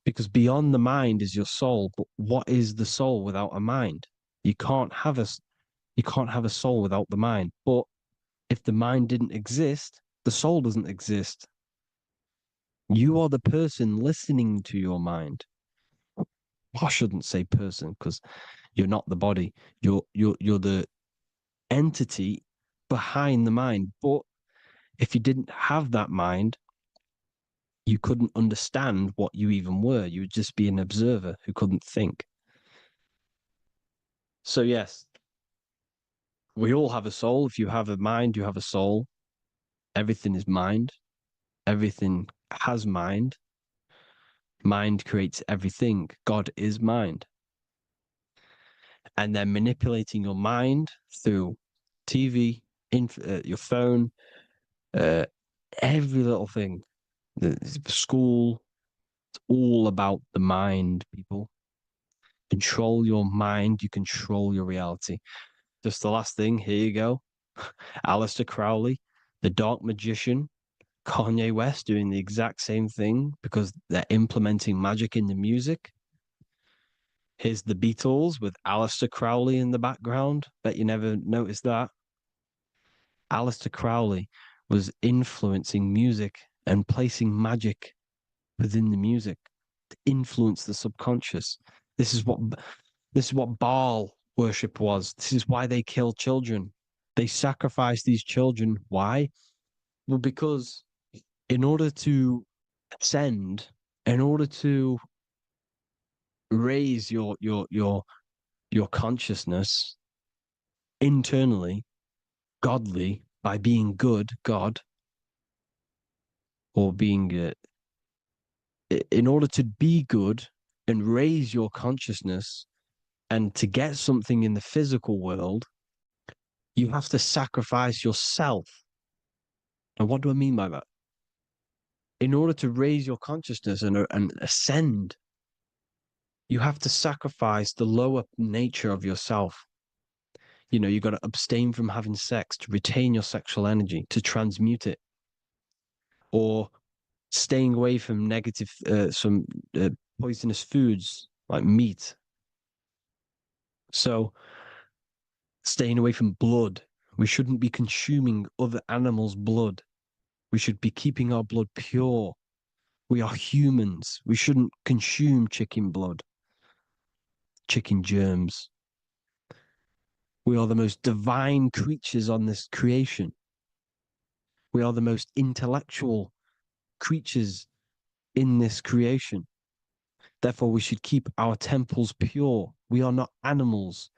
because beyond the mind is your soul. But what is the soul without a mind? You can't have a soul without the mind. But if the mind didn't exist, the soul doesn't exist. You are the person listening to your mind. I shouldn't say person because you're not the body. You're the entity behind the mind. But if you didn't have that mind, you couldn't understand what you even were. You would just be an observer who couldn't think. So yes, we all have a soul. If you have a mind, you have a soul. Everything is mind. Everything has mind. Mind creates everything. God is mind. And they're manipulating your mind through TV, your phone, every little thing. The school, it's all about the mind, people. Control your mind, you control your reality. Just the last thing, here you go. Aleister Crowley, the dark magician, Kanye West doing the exact same thing because they're implementing magic in the music. Here's the Beatles with Aleister Crowley in the background. Bet you never noticed that. Aleister Crowley was influencing music and placing magic within the music to influence the subconscious. This is what Baal worship was. This is why they kill children. They sacrifice these children. Why? Well, because in order to ascend, in order to raise your consciousness internally, godly, by being good, God, or being in order to be good and raise your consciousness and to get something in the physical world, you have to sacrifice yourself. And what do I mean by that? In order to raise your consciousness and ascend, you have to sacrifice the lower nature of yourself. You got to abstain from having sex to retain your sexual energy, to transmute it, or staying away from negative, some poisonous foods like meat, So, staying away from blood. We shouldn't be consuming other animals' blood. We should be keeping our blood pure. We are humans. We shouldn't consume chicken blood, chicken germs. We are the most divine creatures on this creation. We are the most intellectual creatures in this creation. Therefore, we should keep our temples pure. We are not animals.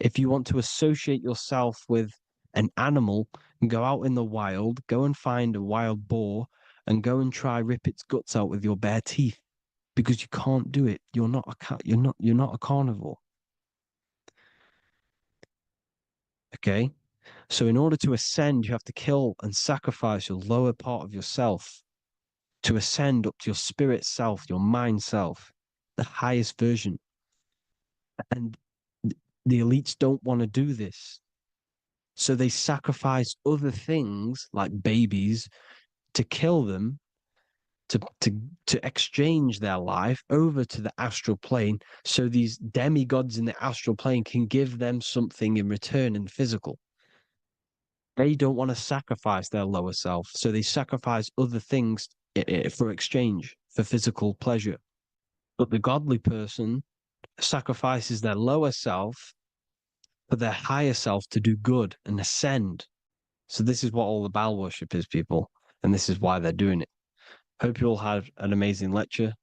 If you want to associate yourself with an animal, go out in the wild, go and find a wild boar and go and try rip its guts out with your bare teeth, because you can't do it. You're not a carnivore. Okay? So in order to ascend, you have to kill and sacrifice your lower part of yourself to ascend up to your spirit self, your mind self, the highest version. And the elites don't want to do this. So they sacrifice other things like babies to kill them, to exchange their life over to the astral plane, so these demigods in the astral plane can give them something in return in physical. They don't want to sacrifice their lower self, so they sacrifice other things for exchange, for physical pleasure. But the godly person sacrifices their lower self for their higher self to do good and ascend. So this is what all the Baal worship is, people, and this is why they're doing it. Hope you all had an amazing lecture.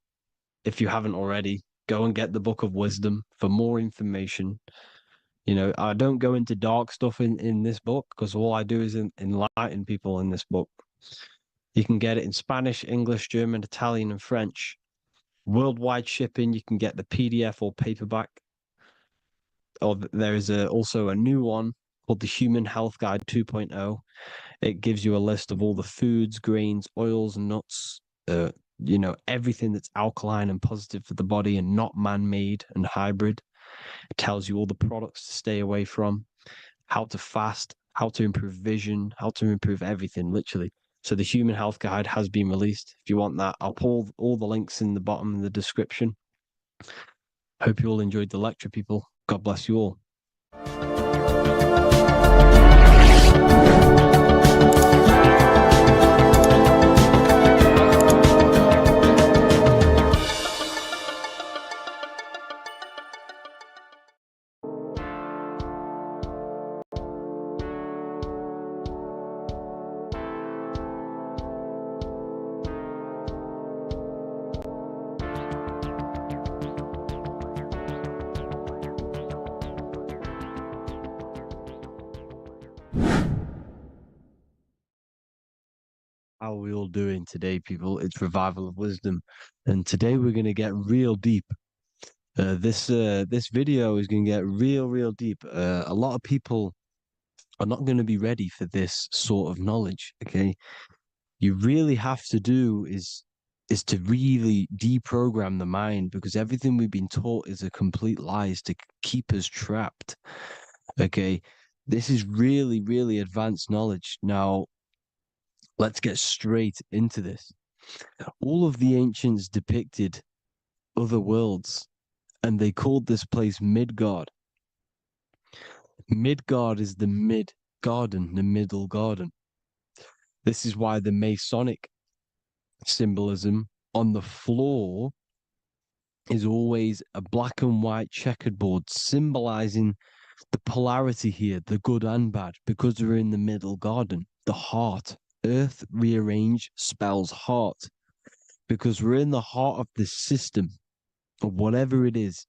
If you haven't already, go and get the Book of Wisdom for more information. You know, I don't go into dark stuff in this book, because all I do is enlighten people in this book. You can get it in Spanish, English, German, Italian, and French. Worldwide shipping. You can get the PDF or paperback. Or there is also a new one called the Human Health Guide 2.0. It gives you a list of all the foods, grains, oils, and nuts, everything that's alkaline and positive for the body and not man-made and hybrid. It tells you all the products to stay away from, how to fast, how to improve vision, how to improve everything, literally. So the Human Health Guide has been released. If you want that, I'll put all the links in the bottom of the description. Hope you all enjoyed the lecture, people. God bless you all. How are we all doing today, people? It's Revival of Wisdom, and today we're going to get real deep. This video is going to get real deep. A lot of people are not going to be ready for this sort of knowledge. Okay, you really have to do is to really deprogram the mind, because everything we've been taught is a complete lie, is to keep us trapped. Okay, this is really advanced knowledge. Now, let's get straight into this. All of the ancients depicted other worlds, and they called this place Midgard. Midgard is the mid-garden, the middle garden. This is why the Masonic symbolism on the floor is always a black and white checkered board, symbolizing the polarity here, the good and bad, because we're in the middle garden, the heart. Earth rearranged spells heart, because we're in the heart of this system, or whatever it is,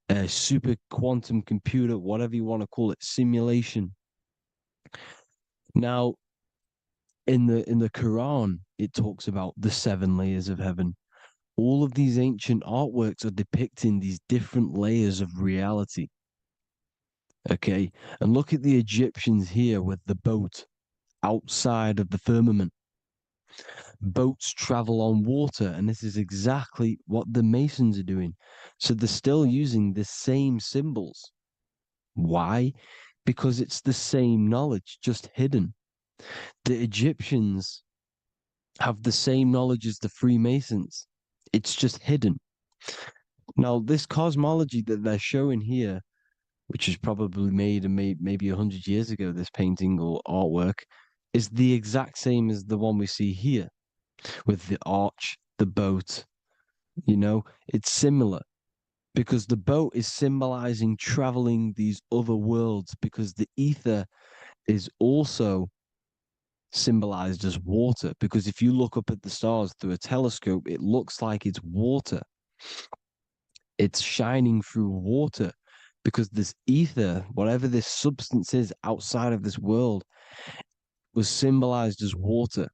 a super quantum computer, whatever you want to call it, simulation. Now, in the Quran, it talks about the 7 layers of heaven. All of these ancient artworks are depicting these different layers of reality. Okay, and look at the Egyptians here with the boat outside of the firmament. Boats travel on water, and this is exactly what the Masons are doing. So they're still using the same symbols. Why? Because it's the same knowledge, just hidden. The Egyptians have the same knowledge as the Freemasons. It's just hidden. Now, this cosmology that they're showing here, which was probably made maybe 100 years ago, this painting or artwork, is the exact same as the one we see here with the arch, the boat. It's similar because the boat is symbolizing traveling these other worlds, because the ether is also symbolized as water. Because if you look up at the stars through a telescope, it looks like it's water. It's shining through water, because this ether, whatever this substance is outside of this world, was symbolized as water.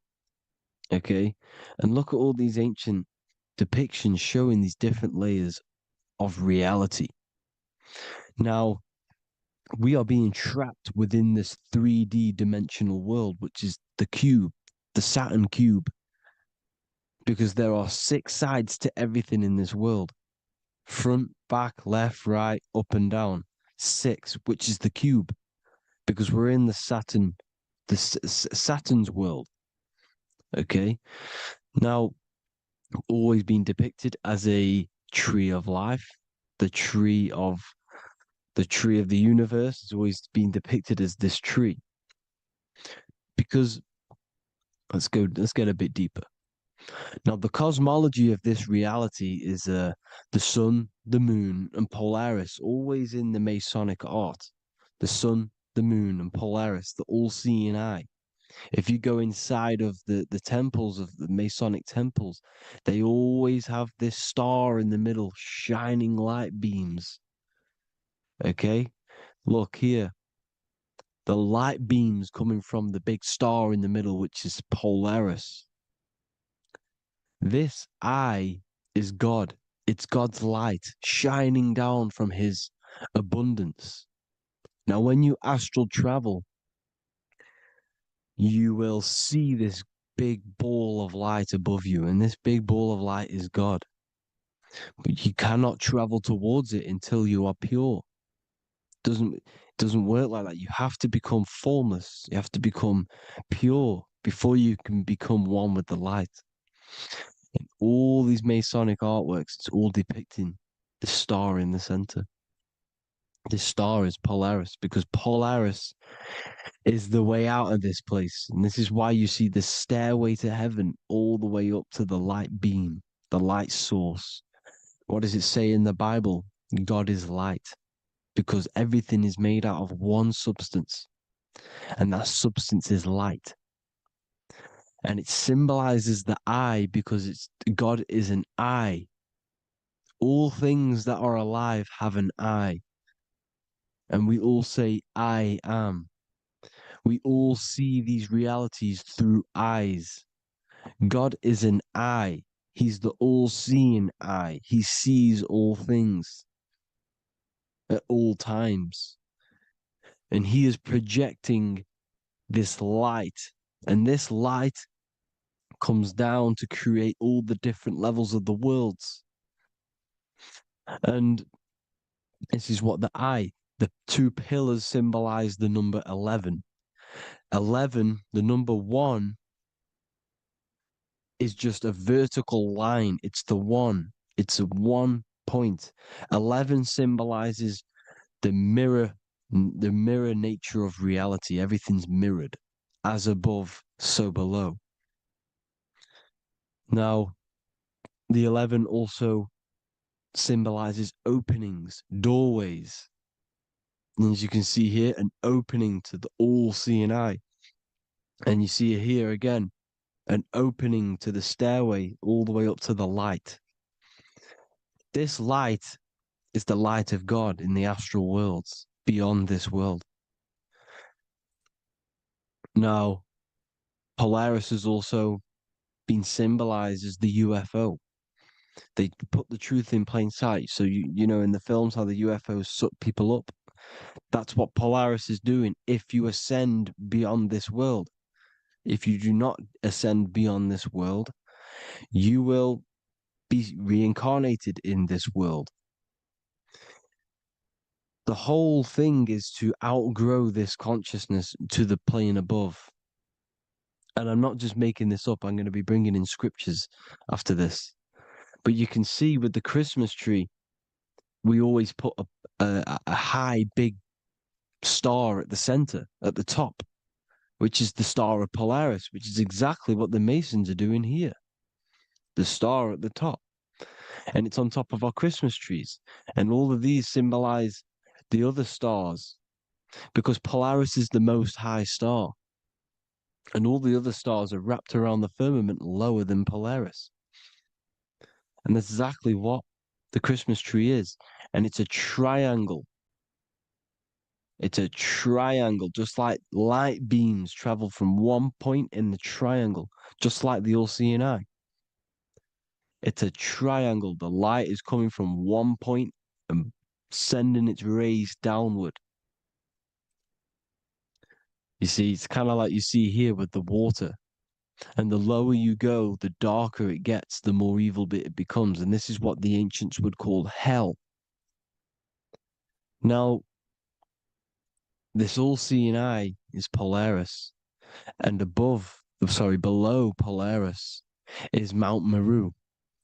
Okay? And look at all these ancient depictions showing these different layers of reality. Now, we are being trapped within this 3D dimensional world, which is the cube, the Saturn cube, because there are 6 sides to everything in this world: front, back, left, right, up and down. 6, which is the cube, because we're in the Saturn's world. Okay, now, always been depicted as a tree of life, the tree of the universe has always been depicted as this tree. Because let's get a bit deeper. Now, the cosmology of this reality is the sun, the moon, and Polaris, always in the Masonic art. The sun, the moon, and Polaris, the all-seeing eye. If you go inside of the temples, of the Masonic temples, they always have this star in the middle, shining light beams. Okay? Look here. The light beams coming from the big star in the middle, which is Polaris. This eye is God. It's God's light shining down from his abundance. Now, when you astral travel, you will see this big ball of light above you, and this big ball of light is God. But you cannot travel towards it until you are pure. It doesn't work like that. You have to become formless. You have to become pure before you can become one with the light. In all these Masonic artworks, it's all depicting the star in the center. This star is Polaris, because Polaris is the way out of this place. And this is why you see the stairway to heaven all the way up to the light beam, the light source. What does it say in the Bible? God is light, because everything is made out of one substance, and that substance is light. And it symbolizes the eye, because God is an eye. All things that are alive have an eye. And we all say, I am. We all see these realities through eyes. God is an eye. He's the all-seeing eye. He sees all things at all times. And he is projecting this light. And this light comes down to create all the different levels of the worlds. And this is what the 2 pillars symbolize the number 11. 11, the number 1, is just a vertical line. It's the 1. It's a 1 point. 11 symbolizes the mirror nature of reality. Everything's mirrored. As above, so below. Now, the 11 also symbolizes openings, doorways. And as you can see here, an opening to the all-seeing eye. And you see here again, an opening to the stairway all the way up to the light. This light is the light of God in the astral worlds, beyond this world. Now, Polaris has also been symbolized as the UFO. They put the truth in plain sight. So, you know, in the films, how the UFOs suck people up. That's what Polaris is doing if you ascend beyond this world. If you do not ascend beyond this world, you will be reincarnated in this world. The whole thing is to outgrow this consciousness to the plane above. And I'm not just making this up. I'm going to be bringing in scriptures after this. But you can see with the Christmas tree, we always put a high, big star at the center, at the top, which is the star of Polaris, which is exactly what the Masons are doing here. The star at the top. And it's on top of our Christmas trees. And all of these symbolize the other stars, because Polaris is the most high star. And all the other stars are wrapped around the firmament lower than Polaris. And that's exactly what the Christmas tree is. And it's a triangle. It's a triangle, just like light beams travel from one point in the triangle, just like the all-seeing eye. It's a triangle. The light is coming from one point and sending its rays downward. You see, it's kind of like you see here with the water. And the lower you go, the darker it gets, the more evil it becomes. And this is what the ancients would call hell. Now, this all-seeing eye is Polaris. And below Polaris is Mount Meru,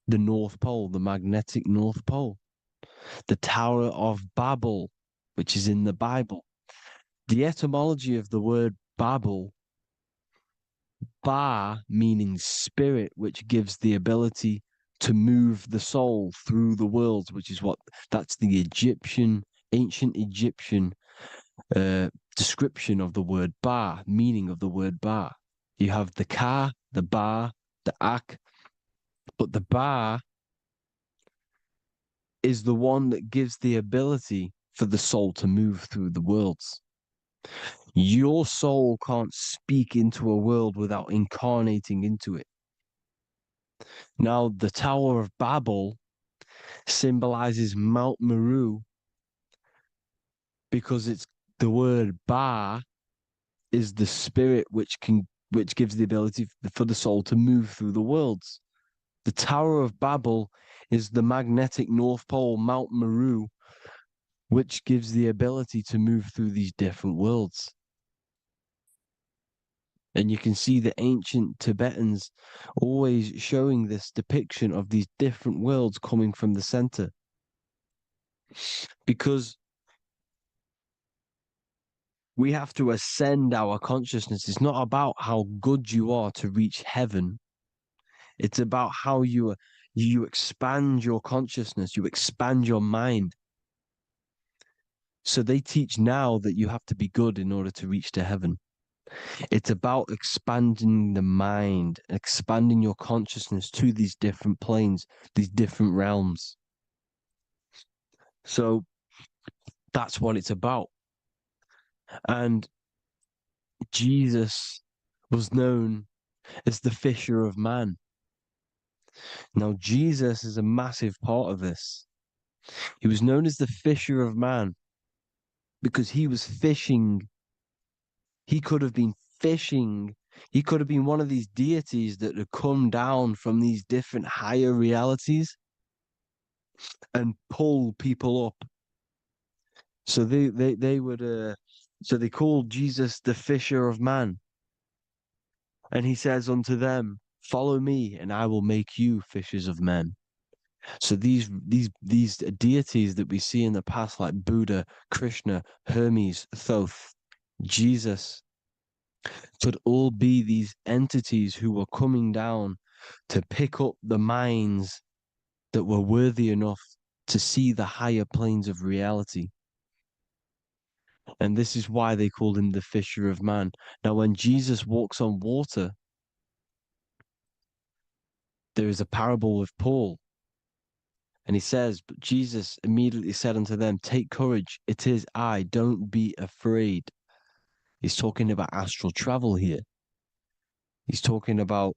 the North Pole, the magnetic North Pole. The Tower of Babel, which is in the Bible. The etymology of the word Babel, Ba meaning spirit, which gives the ability to move the soul through the worlds, which is that's the ancient Egyptian description of the word Ba, meaning of the word Ba. You have the Ka, the Ba, the Ak, but the Ba is the one that gives the ability for the soul to move through the worlds. Your soul can't speak into a world without incarnating into it. Now, the Tower of Babel symbolizes Mount Meru because it's the word Ba is the spirit which gives the ability for the soul to move through the worlds. The Tower of Babel is the magnetic North Pole, Mount Meru, which gives the ability to move through these different worlds. And you can see the ancient Tibetans always showing this depiction of these different worlds coming from the center. Because we have to ascend our consciousness. It's not about how good you are to reach heaven. It's about how you expand your consciousness, you expand your mind. So they teach now that you have to be good in order to reach to heaven. It's about expanding the mind, expanding your consciousness to these different planes, these different realms. So that's what it's about. And Jesus was known as the fisher of man. Now, Jesus is a massive part of this. He was known as the fisher of man because he was fishing. He could have been fishing. He could have been one of these deities that had come down from these different higher realities and pull people up. So they would so they called Jesus the fisher of man. And he says unto them, follow me and I will make you fishers of men. So these deities that we see in the past, like Buddha, Krishna, Hermes, Thoth, Jesus, could all be these entities who were coming down to pick up the minds that were worthy enough to see the higher planes of reality. And this is why they called him the fisher of man. Now, when Jesus walks on water, there is a parable with Paul. And he says, but Jesus immediately said unto them, take courage, it is I, don't be afraid. He's talking about astral travel here. He's talking about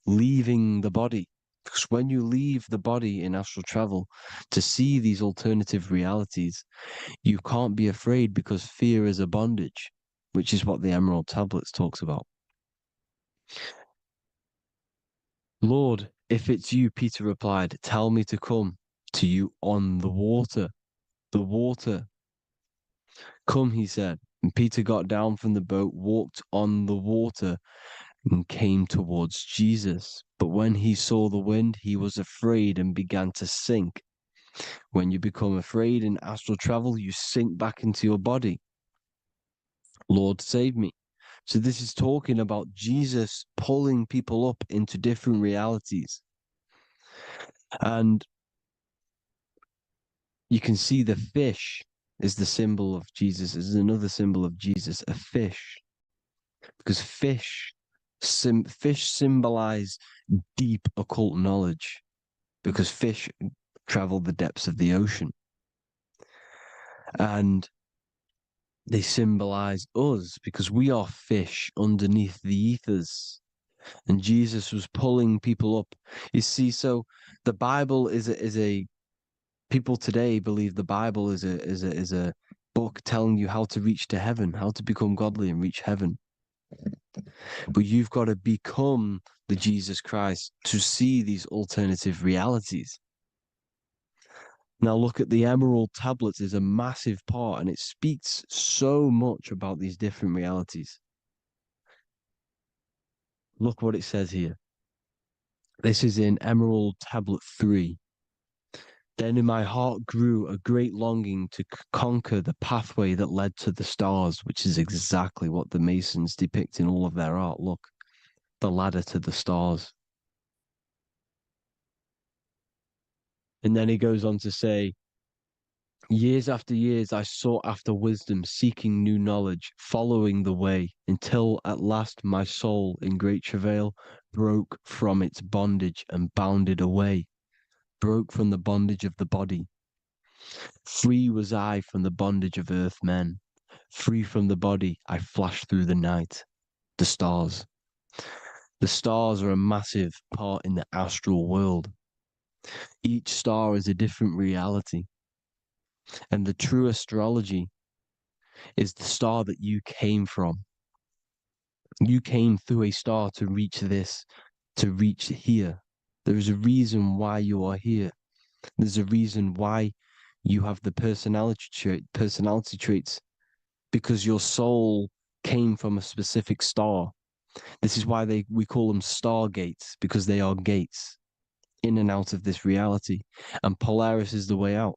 leaving the body. Because when you leave the body in astral travel to see these alternative realities, you can't be afraid because fear is a bondage, which is what the Emerald Tablets talks about. Lord, if it's you, Peter replied, tell me to come to you on the water. The water. Come, he said. And Peter got down from the boat, walked on the water, and came towards Jesus. But when he saw the wind, he was afraid and began to sink. When you become afraid in astral travel, you sink back into your body. Lord, save me. So this is talking about Jesus pulling people up into different realities. And you can see the fish is the symbol of Jesus, is another symbol of Jesus, a fish. Because fish symbolize deep occult knowledge, because fish travel the depths of the ocean. And they symbolize us because we are fish underneath the ethers. And Jesus was pulling people up. You see, so the Bible is a people today believe the Bible is a book telling you how to reach to heaven, how to become godly and reach heaven. But you've got to become the Jesus Christ to see these alternative realities. Now look at the emerald tablets is a massive part, and it speaks so much about these different realities. Look what it says here. This is in Emerald Tablet 3. Then in my heart grew a great longing to conquer the pathway that led to the stars, which is exactly what the Masons depict in all of their art. Look, the ladder to the stars. And then he goes on to say, years after years, I sought after wisdom, seeking new knowledge, following the way, until at last my soul, in great travail, broke from its bondage and bounded away, broke from the bondage of the body. Free was I from the bondage of earth men. Free from the body, I flashed through the night. The stars. The stars are a massive part in the astral world. Each star is a different reality. And the true astrology is the star that you came from. You came through a star to reach this, to reach here. There is a reason why you are here. There's a reason why you have the personality traits, because your soul came from a specific star. This is why we call them stargates, because they are gates in and out of this reality. And Polaris is the way out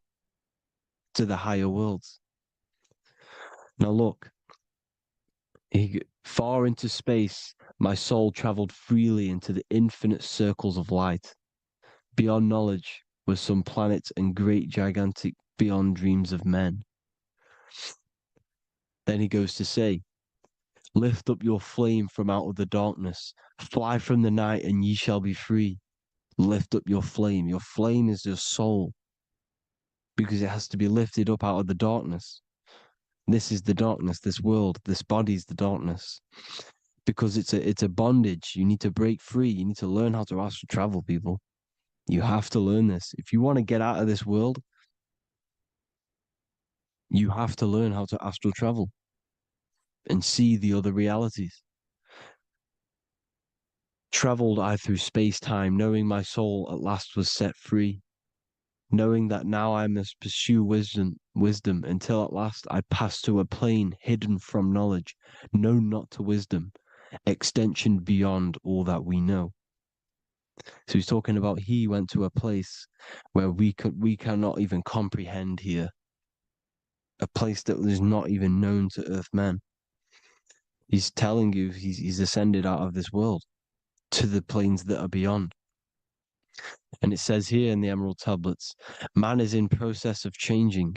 to the higher worlds. Now look, far into space, my soul traveled freely into the infinite circles of light. Beyond knowledge were some planets and great gigantic beyond dreams of men. Then he goes to say, lift up your flame from out of the darkness, fly from the night and ye shall be free. Lift up your flame. Your flame is your soul, because it has to be lifted up out of the darkness. This is the darkness, this world, this body is the darkness. Because it's a bondage. You need to break free. You need to learn how to astral travel, people. You have to learn this. If you want to get out of this world, you have to learn how to astral travel and see the other realities. Traveled I through space-time, knowing my soul at last was set free, knowing that now I must pursue wisdom until at last I pass to a plane hidden from knowledge, known not to wisdom, extension beyond all that we know. So he's talking about he went to a place where we cannot even comprehend here, a place that is not even known to Earthmen. He's telling you he's ascended out of this world to the planes that are beyond. And it says here in the Emerald Tablets, man is in process of changing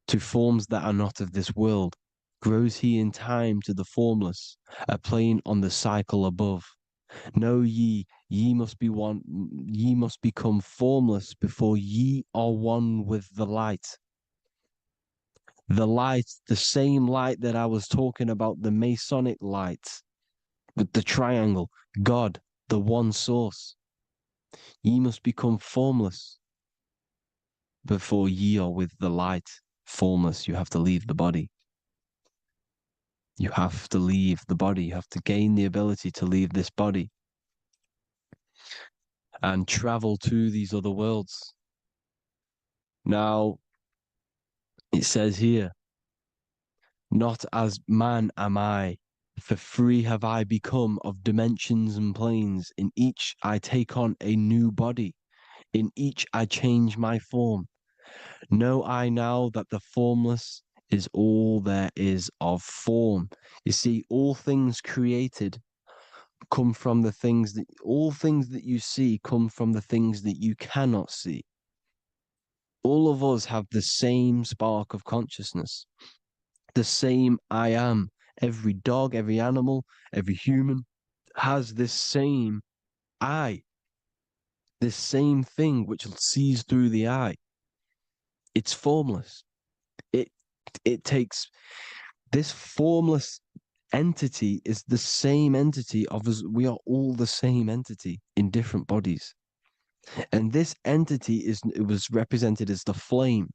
to forms that are not of this world. Grows he in time to the formless, a plane on the cycle above. Know ye must be one, ye must become formless before ye are one with the light. The light, the same light that I was talking about, the Masonic light, with the triangle, God, the one source. Ye must become formless before ye are with the light. Formless, you have to leave the body. You have to leave the body. You have to gain the ability to leave this body and travel to these other worlds. Now, it says here, not as man am I, for free have I become of dimensions and planes. In each I take on a new body. In each I change my form. Know I now that the formless is all there is of form. You see, all things created come from the things that, all things that you see come from the things that you cannot see. All of us have the same spark of consciousness, the same I am. Every dog, every animal, every human has this same I, this same thing which sees through the eye. It's formless. It takes this formless entity is the same entity of us. We are all the same entity in different bodies. And this entity it was represented as the flame,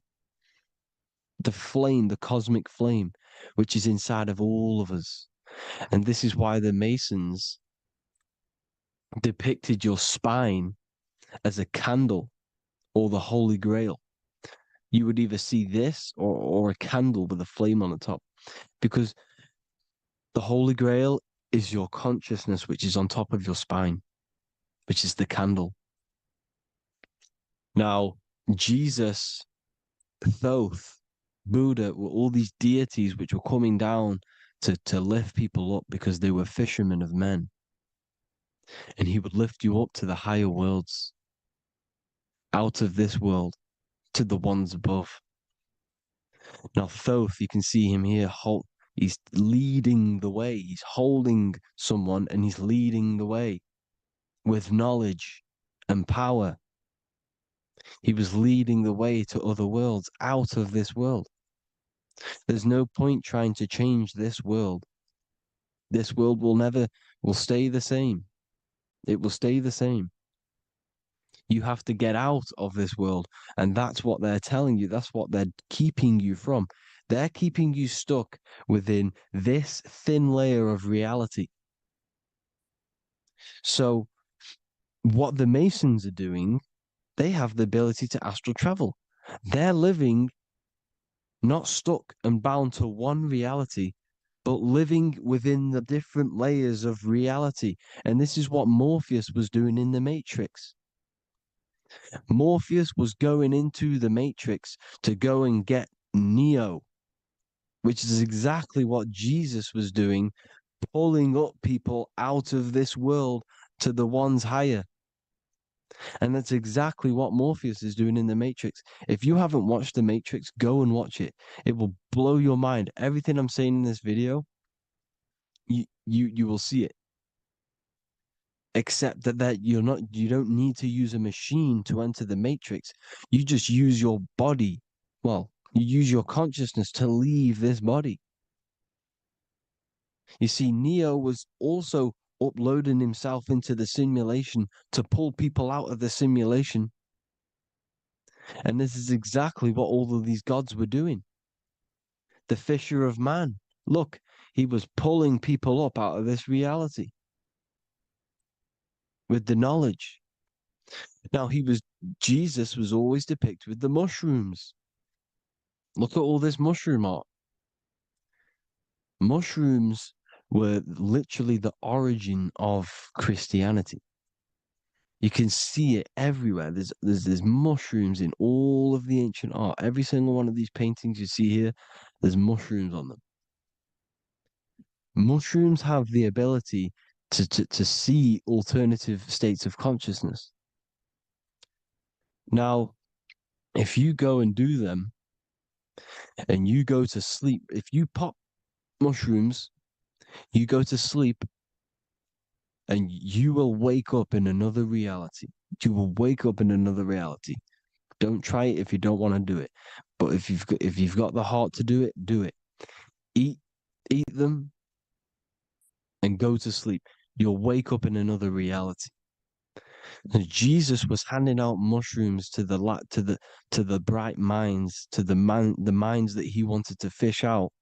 the cosmic flame, which is inside of all of us. And this is why the Masons depicted your spine as a candle or the Holy Grail. You would either see this or a candle with a flame on the top, because the Holy Grail is your consciousness, which is on top of your spine, which is the candle. Now, Jesus, Thoth, Buddha were all these deities which were coming down to lift people up because they were fishermen of men. And he would lift you up to the higher worlds, out of this world, to the ones above. Now, Thoth, you can see him here, he's leading the way. He's holding someone and he's leading the way with knowledge and power. He was leading the way to other worlds, out of this world. There's no point trying to change this world. This world will stay the same. It will stay the same. You have to get out of this world. And that's what they're telling you. That's what they're keeping you from. They're keeping you stuck within this thin layer of reality. So what the Masons are doing, they have the ability to astral travel. They're living not stuck and bound to one reality, but living within the different layers of reality. And this is what Morpheus was doing in the Matrix. Morpheus was going into the Matrix to go and get Neo, which is exactly what Jesus was doing, pulling up people out of this world to the ones higher. And that's exactly what Morpheus is doing in the Matrix. If you haven't watched the Matrix, go and watch it. It will blow your mind. Everything I'm saying in this video, you will see it. Except that you don't need to use a machine to enter the Matrix. You just use your body. Well, you use your consciousness to leave this body. You see, Neo was also uploading himself into the simulation to pull people out of the simulation. And this is exactly what all of these gods were doing. The fisher of man. Look, he was pulling people up out of this reality with the knowledge. Now, Jesus was always depicted with the mushrooms. Look at all this mushroom art. Mushrooms were literally the origin of Christianity. You can see it everywhere. There's mushrooms in all of the ancient art. Every single one of these paintings you see here, there's mushrooms on them. Mushrooms have the ability to see alternative states of consciousness. Now, if you go and do them and you go to sleep, if you pop mushrooms, you go to sleep and you will wake up in another reality. You will wake up in another reality. Don't try it if you don't want to do it. But if you've got the heart to do it, do it. Eat them and go to sleep. You'll wake up in another reality. And Jesus was handing out mushrooms to the bright minds, to the minds that he wanted to fish out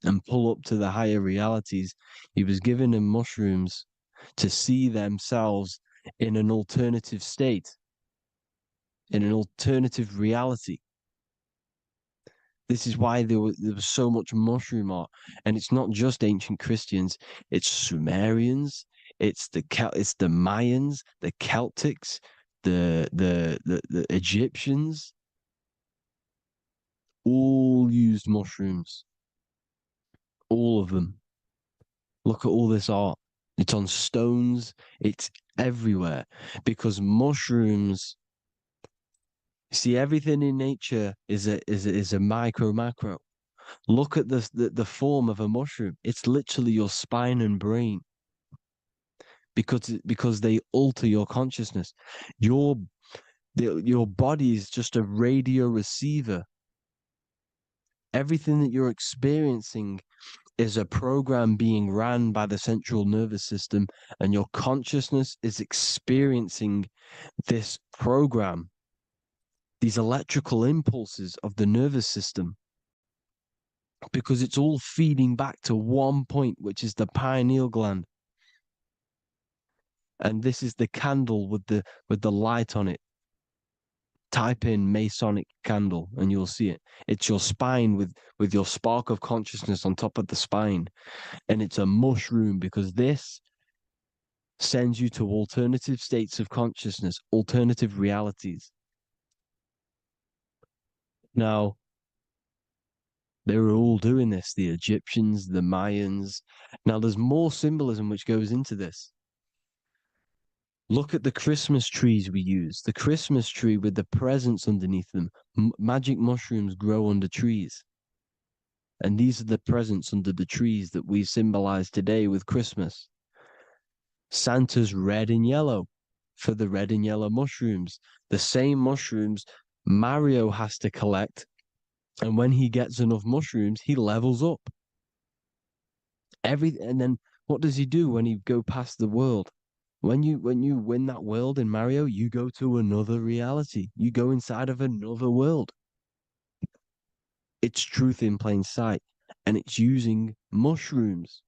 and pull up to the higher realities. He was giving them mushrooms to see themselves in an alternative state, in an alternative reality. This is why there was so much mushroom art. And it's not just ancient Christians, it's Sumerians, it's the Mayans, the Celtics, the Egyptians all used mushrooms. All of them. Look at all this art. It's on stones. It's everywhere. Because mushrooms, see, everything in nature is a micro macro. Look at the form of a mushroom. It's literally your spine and brain. Because they alter your consciousness. Your body is just a radio receiver. Everything that you're experiencing is a program being ran by the central nervous system, and your consciousness is experiencing this program, these electrical impulses of the nervous system, because it's all feeding back to one point, which is the pineal gland. And this is the candle with the light on it. Type in Masonic candle and you'll see it. It's your spine with your spark of consciousness on top of the spine. And it's a mushroom, because this sends you to alternative states of consciousness, alternative realities. Now, they were all doing this, the Egyptians, the Mayans. Now, there's more symbolism which goes into this. Look at the Christmas trees we use. The Christmas tree with the presents underneath them. Magic mushrooms grow under trees. And these are the presents under the trees that we symbolize today with Christmas. Santa's red and yellow for the red and yellow mushrooms. The same mushrooms Mario has to collect. And when he gets enough mushrooms, he levels up. And then what does he do when he go past the world? When you win that world in Mario, you go to another reality. You go inside of another world. It's truth in plain sight. And it's using mushrooms.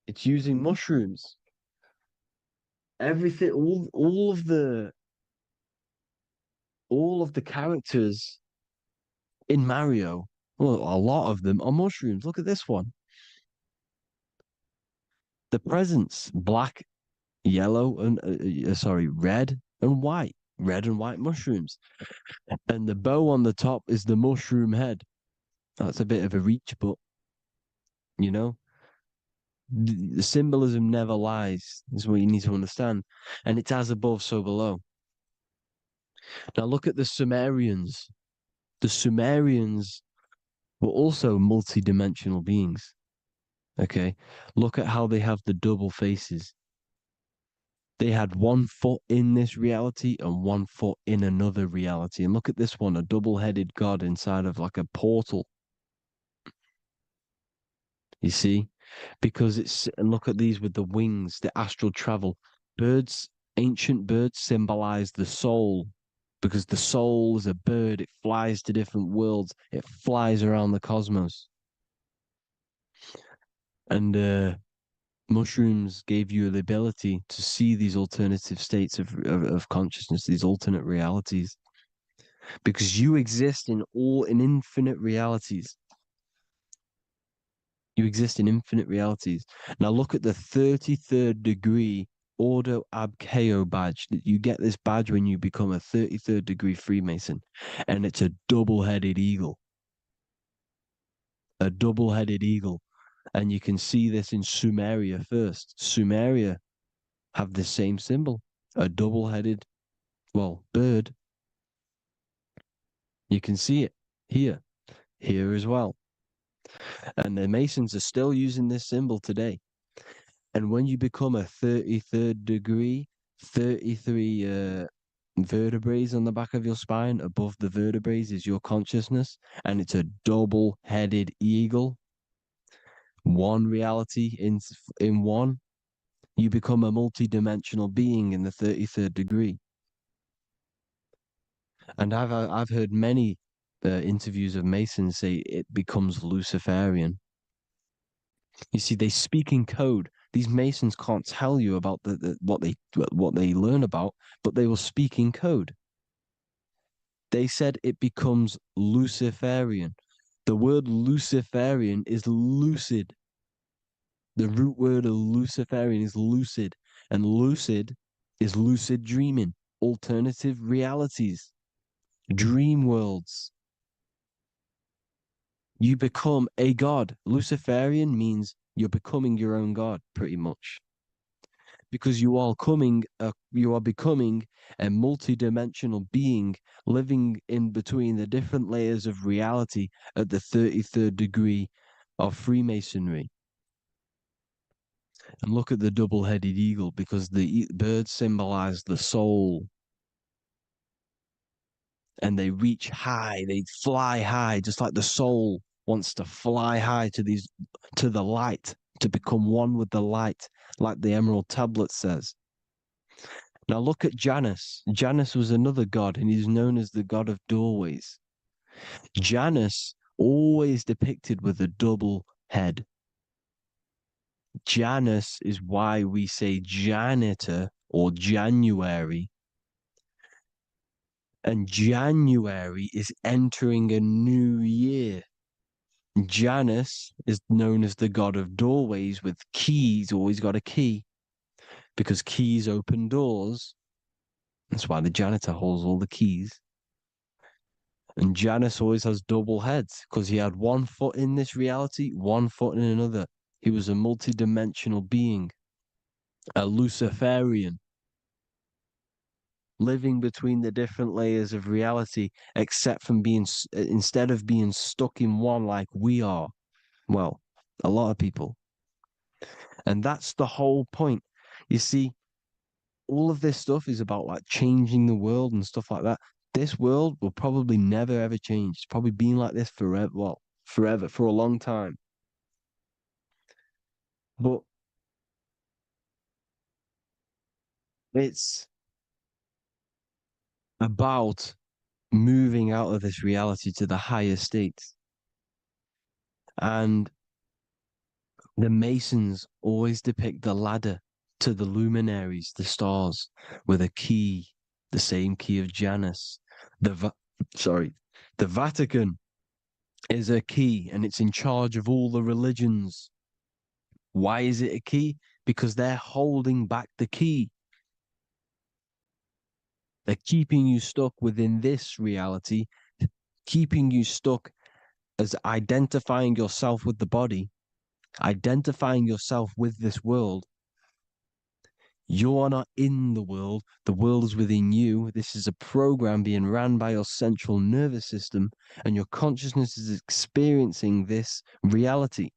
It's using mushrooms. Everything, all of the characters in Mario, well, a lot of them are mushrooms. Look at this one. The presents, black, yellow, and red and white. Red and white mushrooms. And the bow on the top is the mushroom head. That's a bit of a reach, but, you know, the symbolism never lies, is what you need to understand. And it's as above, so below. Now look at the Sumerians. The Sumerians were also multi-dimensional beings. Okay, look at how they have the double faces. They had 1 foot in this reality and 1 foot in another reality. And look at this one, a double-headed god inside of like a portal. You see? Because and look at these with the wings, the astral travel. Birds, ancient birds symbolize the soul. Because the soul is a bird, it flies to different worlds. It flies around the cosmos. And mushrooms gave you the ability to see these alternative states of consciousness, these alternate realities. Because you exist in infinite realities. You exist in infinite realities. Now look at the 33rd degree Ordo Ab Chao badge. You get this badge when you become a 33rd degree Freemason. And it's a double-headed eagle. A double-headed eagle. And you can see this in Sumeria first. Sumeria have the same symbol. A double-headed, bird. You can see it here. Here as well. And the Masons are still using this symbol today. And when you become a 33rd degree, 33 vertebrae on the back of your spine, above the vertebrae is your consciousness, and it's a double-headed eagle. One reality in one, you become a multi-dimensional being in the 33rd degree. And I've heard many interviews of Masons say it becomes Luciferian. You see, they speak in code. These Masons can't tell you about what they learn about, but they will speak in code. They said it becomes Luciferian. The word Luciferian is lucid. The root word of Luciferian is lucid, and lucid is lucid dreaming. alternative realities, dream worlds. You become a god. Luciferian means you're becoming your own god, pretty much. Because you are becoming a multi-dimensional being living in between the different layers of reality at the 33rd degree of Freemasonry. And look at the double-headed eagle, because the birds symbolize the soul. And they reach high, they fly high, just like the soul wants to fly high to the light, to become one with the light, like the Emerald Tablet says. Now look at Janus. Janus was another god, and he's known as the god of doorways. Janus always depicted with a double head. Janus is why we say janitor or January. And January is entering a new year. Janus is known as the god of doorways with keys, always got a key, because keys open doors. That's why the janitor holds all the keys. And Janus always has double heads, because he had one foot in this reality, one foot in another. He was a multi-dimensional being, a Luciferian, living between the different layers of reality, instead of being stuck in one like we are. Well, a lot of people. And that's the whole point. You see, all of this stuff is about like changing the world and stuff like that. This world will probably never ever change. It's probably been like this forever. Well, forever, for a long time. But it's about moving out of this reality to the higher states. And the Masons always depict the ladder to the luminaries, the stars, with a key, the same key of Janus. The Vatican is a key, and it's in charge of all the religions. Why is it a key? Because they're holding back the key. They're keeping you stuck within this reality, keeping you stuck as identifying yourself with the body, identifying yourself with this world. You are not in the world is within you. This is a program being ran by your central nervous system, and your consciousness is experiencing this reality.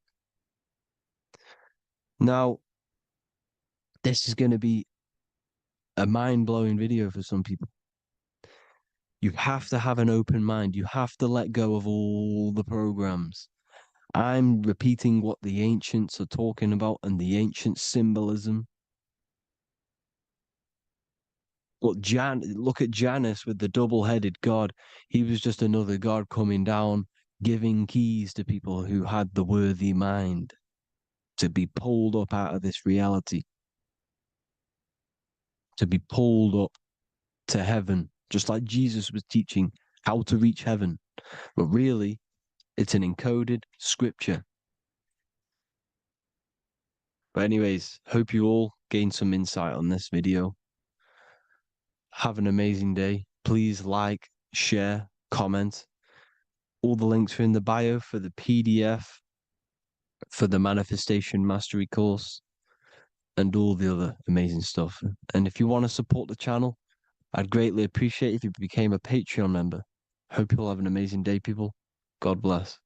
Now, this is going to be a mind-blowing video for some people. You have to have an open mind. You have to let go of all the programs. I'm repeating what the ancients are talking about and the ancient symbolism. Look at Janus with the double-headed god. He was just another god coming down, giving keys to people who had the worthy mind to be pulled up out of this reality, to be pulled up to heaven, just like Jesus was teaching how to reach heaven. But really, it's an encoded scripture. But anyways, hope you all gained some insight on this video. Have an amazing day. Please like, share, comment. All the links are in the bio for the PDF, for the Manifestation Mastery course, and all the other amazing stuff. And if you want to support the channel, I'd greatly appreciate if you became a Patreon member. Hope you all have an amazing day, people. God bless.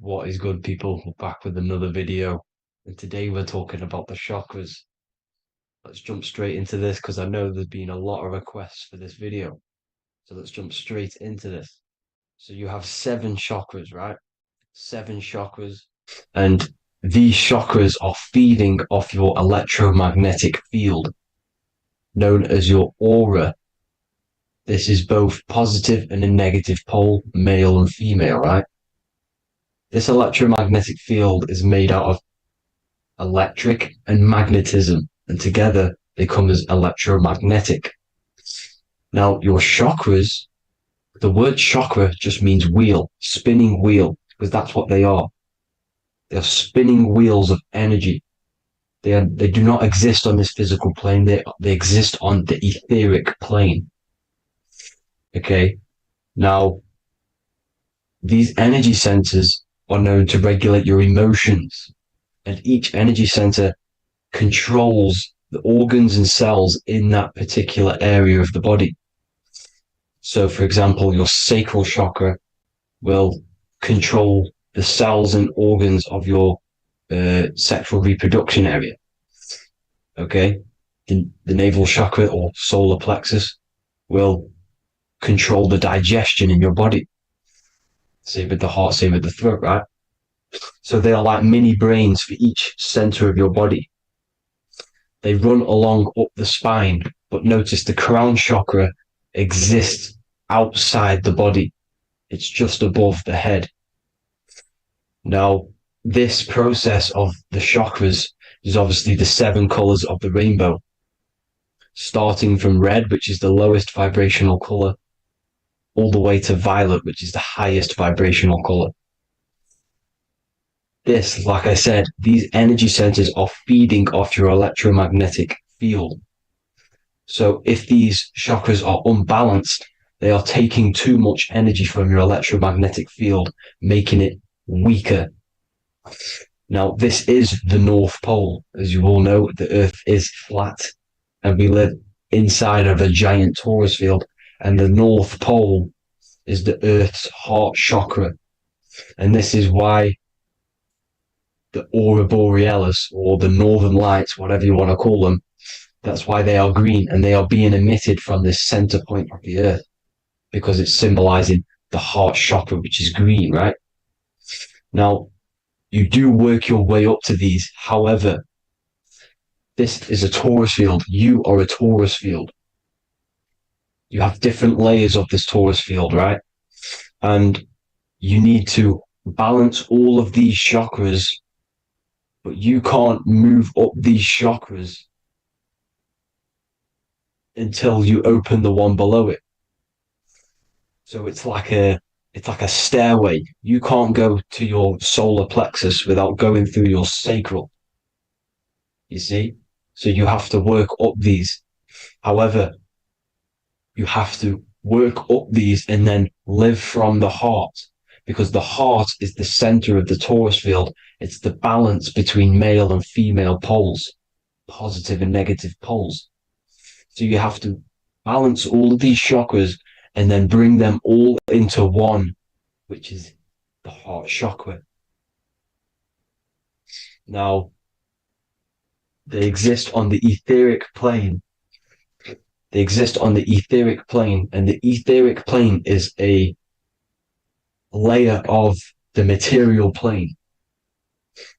What is good, people? We're back with another video, and today we're talking about the chakras. Let's jump straight into this, because I know there's been a lot of requests for this video. So let's jump straight into this. So you have 7 chakras, right? 7 chakras, and these chakras are feeding off your electromagnetic field, known as your aura. This is both positive and a negative pole, male and female, right? This electromagnetic field is made out of electric and magnetism, and together they come as electromagnetic. Now, your chakras, the word chakra just means wheel, spinning wheel, because that's what they are. They're spinning wheels of energy. They do not exist on this physical plane. They exist on the etheric plane. Okay. Now, these energy centers are known to regulate your emotions, and each energy center controls the organs and cells in that particular area of the body. So, for example, your sacral chakra will control the cells and organs of your sexual reproduction area. Okay, the navel chakra or solar plexus will control the digestion in your body. Same with the heart, same with the throat, right? So they are like mini brains for each center of your body. They run along up the spine, but notice the crown chakra exists outside the body. It's just above the head. Now, this process of the chakras is obviously the 7 colors of the rainbow, starting from red, which is the lowest vibrational color, all the way to violet, which is the highest vibrational color. This, like I said, these energy centers are feeding off your electromagnetic field. So if these chakras are unbalanced, they are taking too much energy from your electromagnetic field, making it weaker. Now, this is the North Pole. As you all know, the Earth is flat, and we live inside of a giant torus field, and the North Pole is the Earth's heart chakra. And this is why the aurora borealis, or the northern lights, whatever you want to call them, that's why they are green, and they are being emitted from this center point of the Earth, because it's symbolizing the heart chakra, which is green, right? Now, you do work your way up to these. However, this is a torus field. You are a torus field. You have different layers of this torus field, right? And you need to balance all of these chakras, but you can't move up these chakras until you open the one below it. So it's like a stairway. You can't go to your solar plexus without going through your sacral. You see? So you have to work up these. However, you have to work up these and then live from the heart, because the heart is the center of the torus field. It's the balance between male and female poles, positive and negative poles. So you have to balance all of these chakras and then bring them all into one, which is the heart chakra. Now, they exist on the etheric plane. They exist on the etheric plane, and the etheric plane is a layer of the material plane.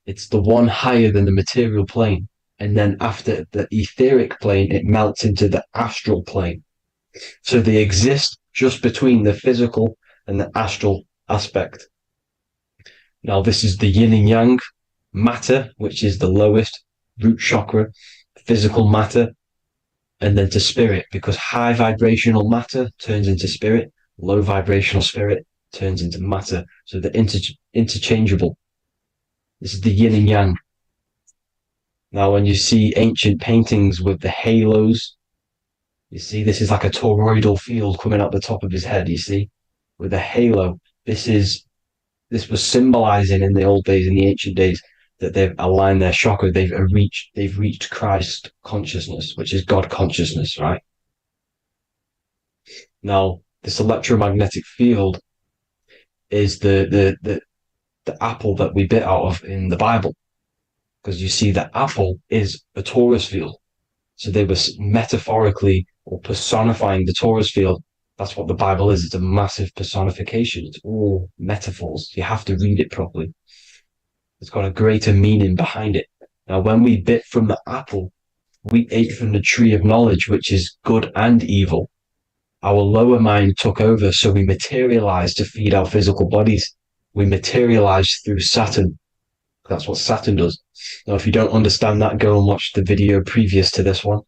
It's the one higher than the material plane. And then after the etheric plane, it melts into the astral plane. So they exist just between the physical and the astral aspect. Now, this is the yin and yang matter, which is the lowest root chakra, physical matter, and then to spirit, because high vibrational matter turns into spirit, low vibrational spirit turns into matter. So they're interchangeable. This is the yin and yang. Now, when you see ancient paintings with the halos, you see this is like a toroidal field coming out the top of his head, you see, with a halo. This was symbolizing in the old days, in the ancient days, that they've aligned their chakra, they've reached Christ consciousness, which is God consciousness, right? Now, this electromagnetic field is the apple that we bit out of in the Bible, because you see that apple is a torus field. So they were metaphorically or personifying the torus field That's what the Bible is. It's a massive personification. It's all metaphors. You have to read it properly. It's got a greater meaning behind it. Now, when we bit from the apple, we ate from the tree of knowledge, which is good and evil. Our lower mind took over, so we materialized to feed our physical bodies. We materialized through Saturn. That's what Saturn does. Now, if you don't understand that, go and watch the video previous to this one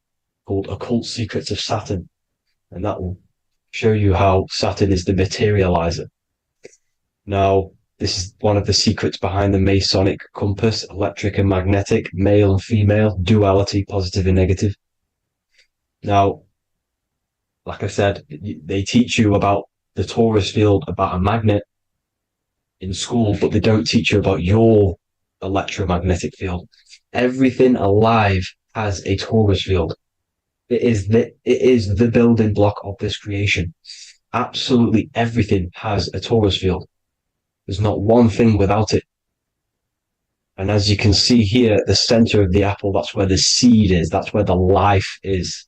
called Occult Secrets of Saturn. And that will show you how Saturn is the materializer. Now, this is one of the secrets behind the Masonic compass, electric and magnetic, male and female, duality, positive and negative. Now, like I said, they teach you about the torus field, about a magnet in school, but they don't teach you about your electromagnetic field. Everything alive has a torus field. It is the building block of this creation. Absolutely everything has a torus field. There's not one thing without it. And as you can see here at the center of the apple, that's where the seed is. That's where the life is.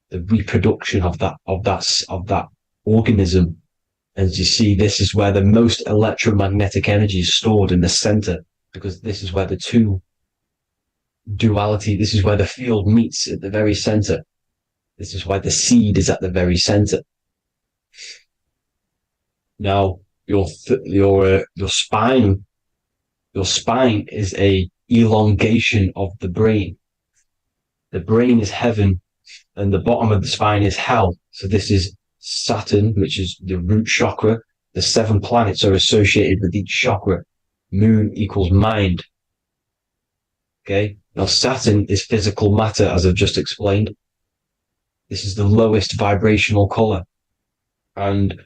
The reproduction of that organism. As you see, this is where the most electromagnetic energy is stored, in the center, because this is where the two duality, this is where the field meets, at the very center. This is why the seed is at the very center. Now, your spine is a elongation of the brain. The brain is heaven, and the bottom of the spine is hell. So this is Saturn, which is the root chakra. The 7 planets are associated with each chakra. Moon equals mind. Okay. Now Saturn is physical matter, as I've just explained. This is the lowest vibrational color. And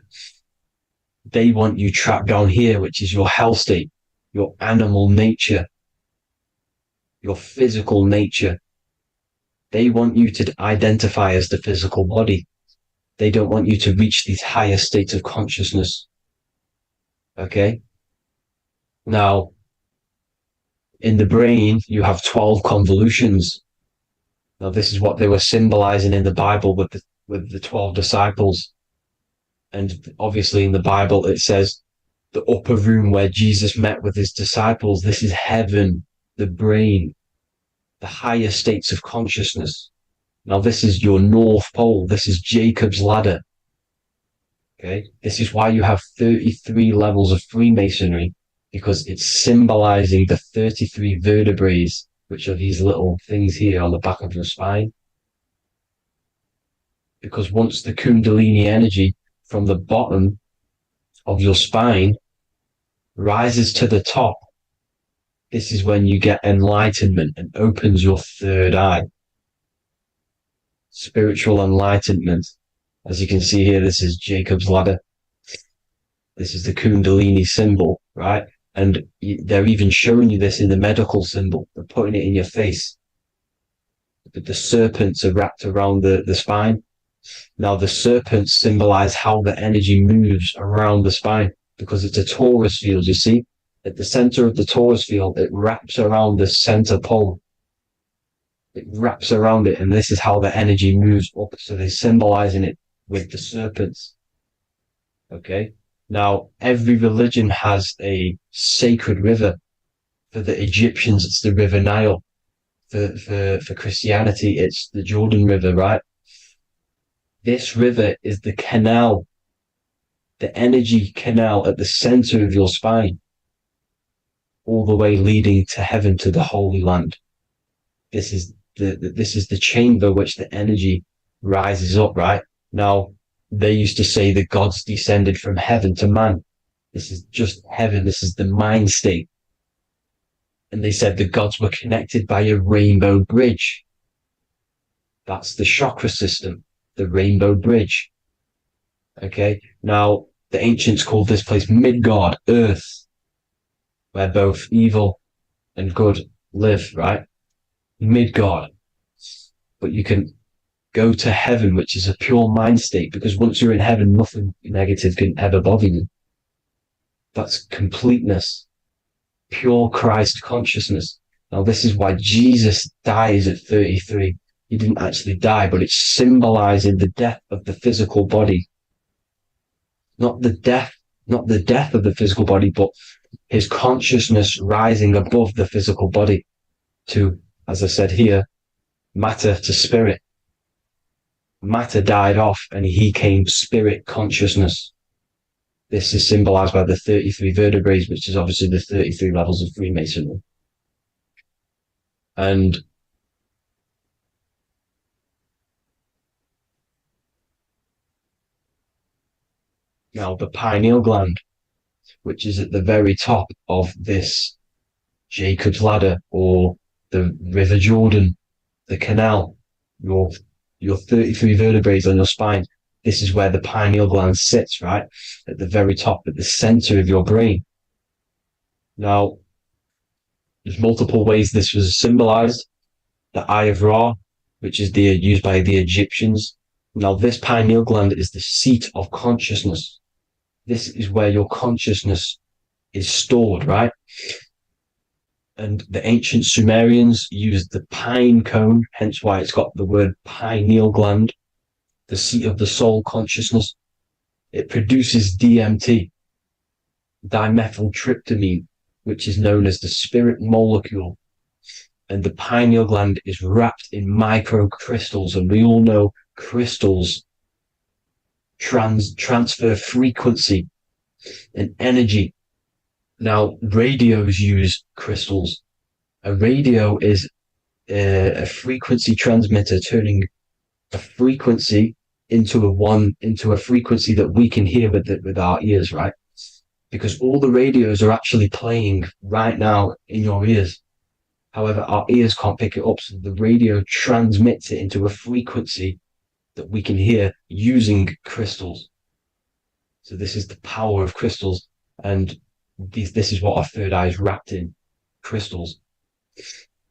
they want you trapped down here, which is your hell state, your animal nature, your physical nature. They want you to identify as the physical body. They don't want you to reach these higher states of consciousness. Okay? Now, in the brain, you have 12 convolutions. Now, this is what they were symbolizing in the Bible with the 12 disciples. And obviously in the Bible, it says the upper room where Jesus met with his disciples. This is heaven, the brain, the higher states of consciousness. Now, this is your North Pole. This is Jacob's ladder. Okay. This is why you have 33 levels of Freemasonry, because it's symbolizing the 33 vertebrae, which are these little things here on the back of your spine. Because once the Kundalini energy from the bottom of your spine rises to the top, this is when you get enlightenment and opens your third eye. Spiritual enlightenment. As you can see here, this is Jacob's ladder. This is the Kundalini symbol, right? And they're even showing you this in the medical symbol. They're putting it in your face. The serpents are wrapped around the spine. Now, the serpents symbolize how the energy moves around the spine, because it's a torus field, you see? At the center of the torus field, it wraps around the center pole. It wraps around it, and this is how the energy moves up. So they're symbolizing it with the serpents. Okay? Now, every religion has a sacred river. For the Egyptians, it's the River Nile. For Christianity, it's the Jordan River, right? This river is the canal, the energy canal at the center of your spine, all the way leading to heaven, to the Holy Land. This is the chamber which the energy rises up, right? Now, they used to say the gods descended from heaven to man. This is just heaven. This is the mind state. And they said the gods were connected by a rainbow bridge. That's the chakra system, the rainbow bridge. Okay. Now, the ancients called this place Midgard, Earth, where both evil and good live, right? Midgard. But you can go to heaven, which is a pure mind state, because once you're in heaven, nothing negative can ever bother you. That's completeness, pure Christ consciousness. Now, this is why Jesus dies at 33. He didn't actually die, but it's symbolizing the death of the physical body not the death of the physical body, but his consciousness rising above the physical body to, as I said here, matter to spirit. Matter died off and he came spirit consciousness. This is symbolized by the 33 vertebrae, which is obviously the 33 levels of Freemasonry. And now the pineal gland, which is at the very top of this Jacob's ladder or the River Jordan, the canal, your 33 vertebrae on your spine. This is where the pineal gland sits, right? At the very top, at the center of your brain. Now, there's multiple ways this was symbolized. The Eye of Ra, which is used by the Egyptians. Now, this pineal gland is the seat of consciousness. This is where your consciousness is stored, right? And the ancient Sumerians used the pine cone, hence why it's got the word pineal gland, the seat of the soul consciousness. It produces DMT, dimethyltryptamine, which is known as the spirit molecule. And the pineal gland is wrapped in microcrystals, and we all know crystals transfer frequency and energy. Now, radios use crystals. A radio is a frequency transmitter, turning a frequency into a frequency that we can hear with our ears, right? Because all the radios are actually playing right now in your ears. However, our ears can't pick it up, so the radio transmits it into a frequency that we can hear using crystals. So this is the power of crystals, and this is what our third eye is wrapped in, crystals.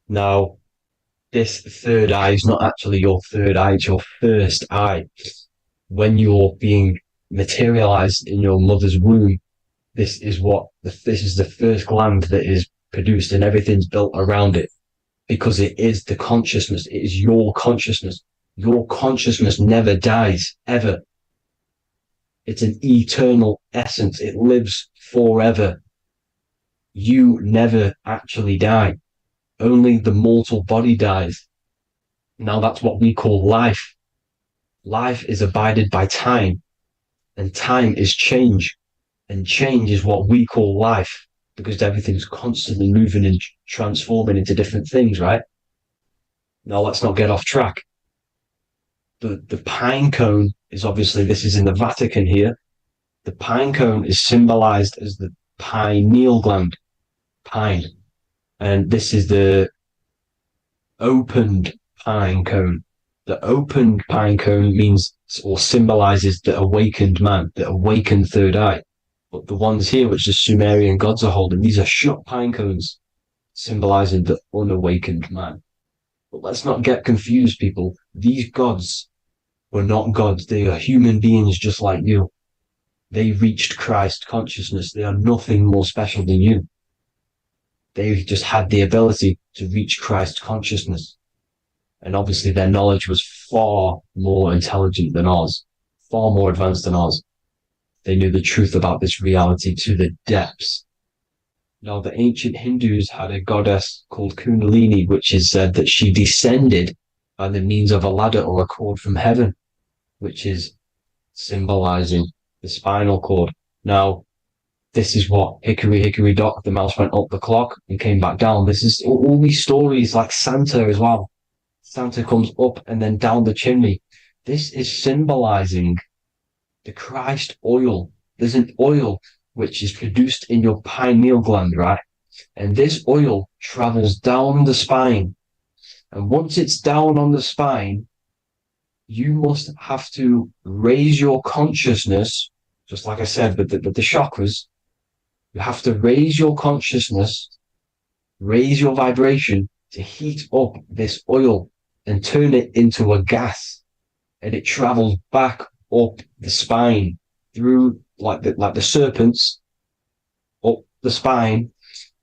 Now, this third eye is not actually your third eye, it's your first eye. When you're being materialized in your mother's womb, this is the first gland that is produced, and everything's built around it, because it is the consciousness. It is your consciousness. Your consciousness never dies, ever. It's an eternal essence. It lives forever. You never actually die. Only the mortal body dies. Now that's what we call life. Life is abided by time, and time is change. And change is what we call life, because everything's constantly moving and transforming into different things, right? Now let's not get off track. The pine cone is obviously, this is in the Vatican here. The pine cone is symbolized as the pineal gland, pine. And this is the opened pine cone. The opened pine cone means or symbolizes the awakened man, the awakened third eye. But the ones here, which the Sumerian gods are holding, these are shut pine cones, symbolizing the unawakened man. But let's not get confused, people. These gods were not gods. They are human beings just like you. They reached Christ consciousness. They are nothing more special than you. They just had the ability to reach Christ consciousness. And obviously their knowledge was far more intelligent than ours, far more advanced than ours. They knew the truth about this reality to the depths. Now, the ancient Hindus had a goddess called Kundalini, which is said that she descended by the means of a ladder or a cord from heaven, which is symbolizing the spinal cord. Now, this is what hickory hickory dock, the mouse went up the clock and came back down. This is all these stories, like Santa as well. Santa comes up and then down the chimney. This is symbolizing the Christ oil. There's an oil which is produced in your pineal gland, right? And this oil travels down the spine. And once it's down on the spine, you must have to raise your consciousness, just like I said, with the chakras. You have to raise your consciousness, raise your vibration to heat up this oil and turn it into a gas. And it travels back up the spine through like the serpents up the spine,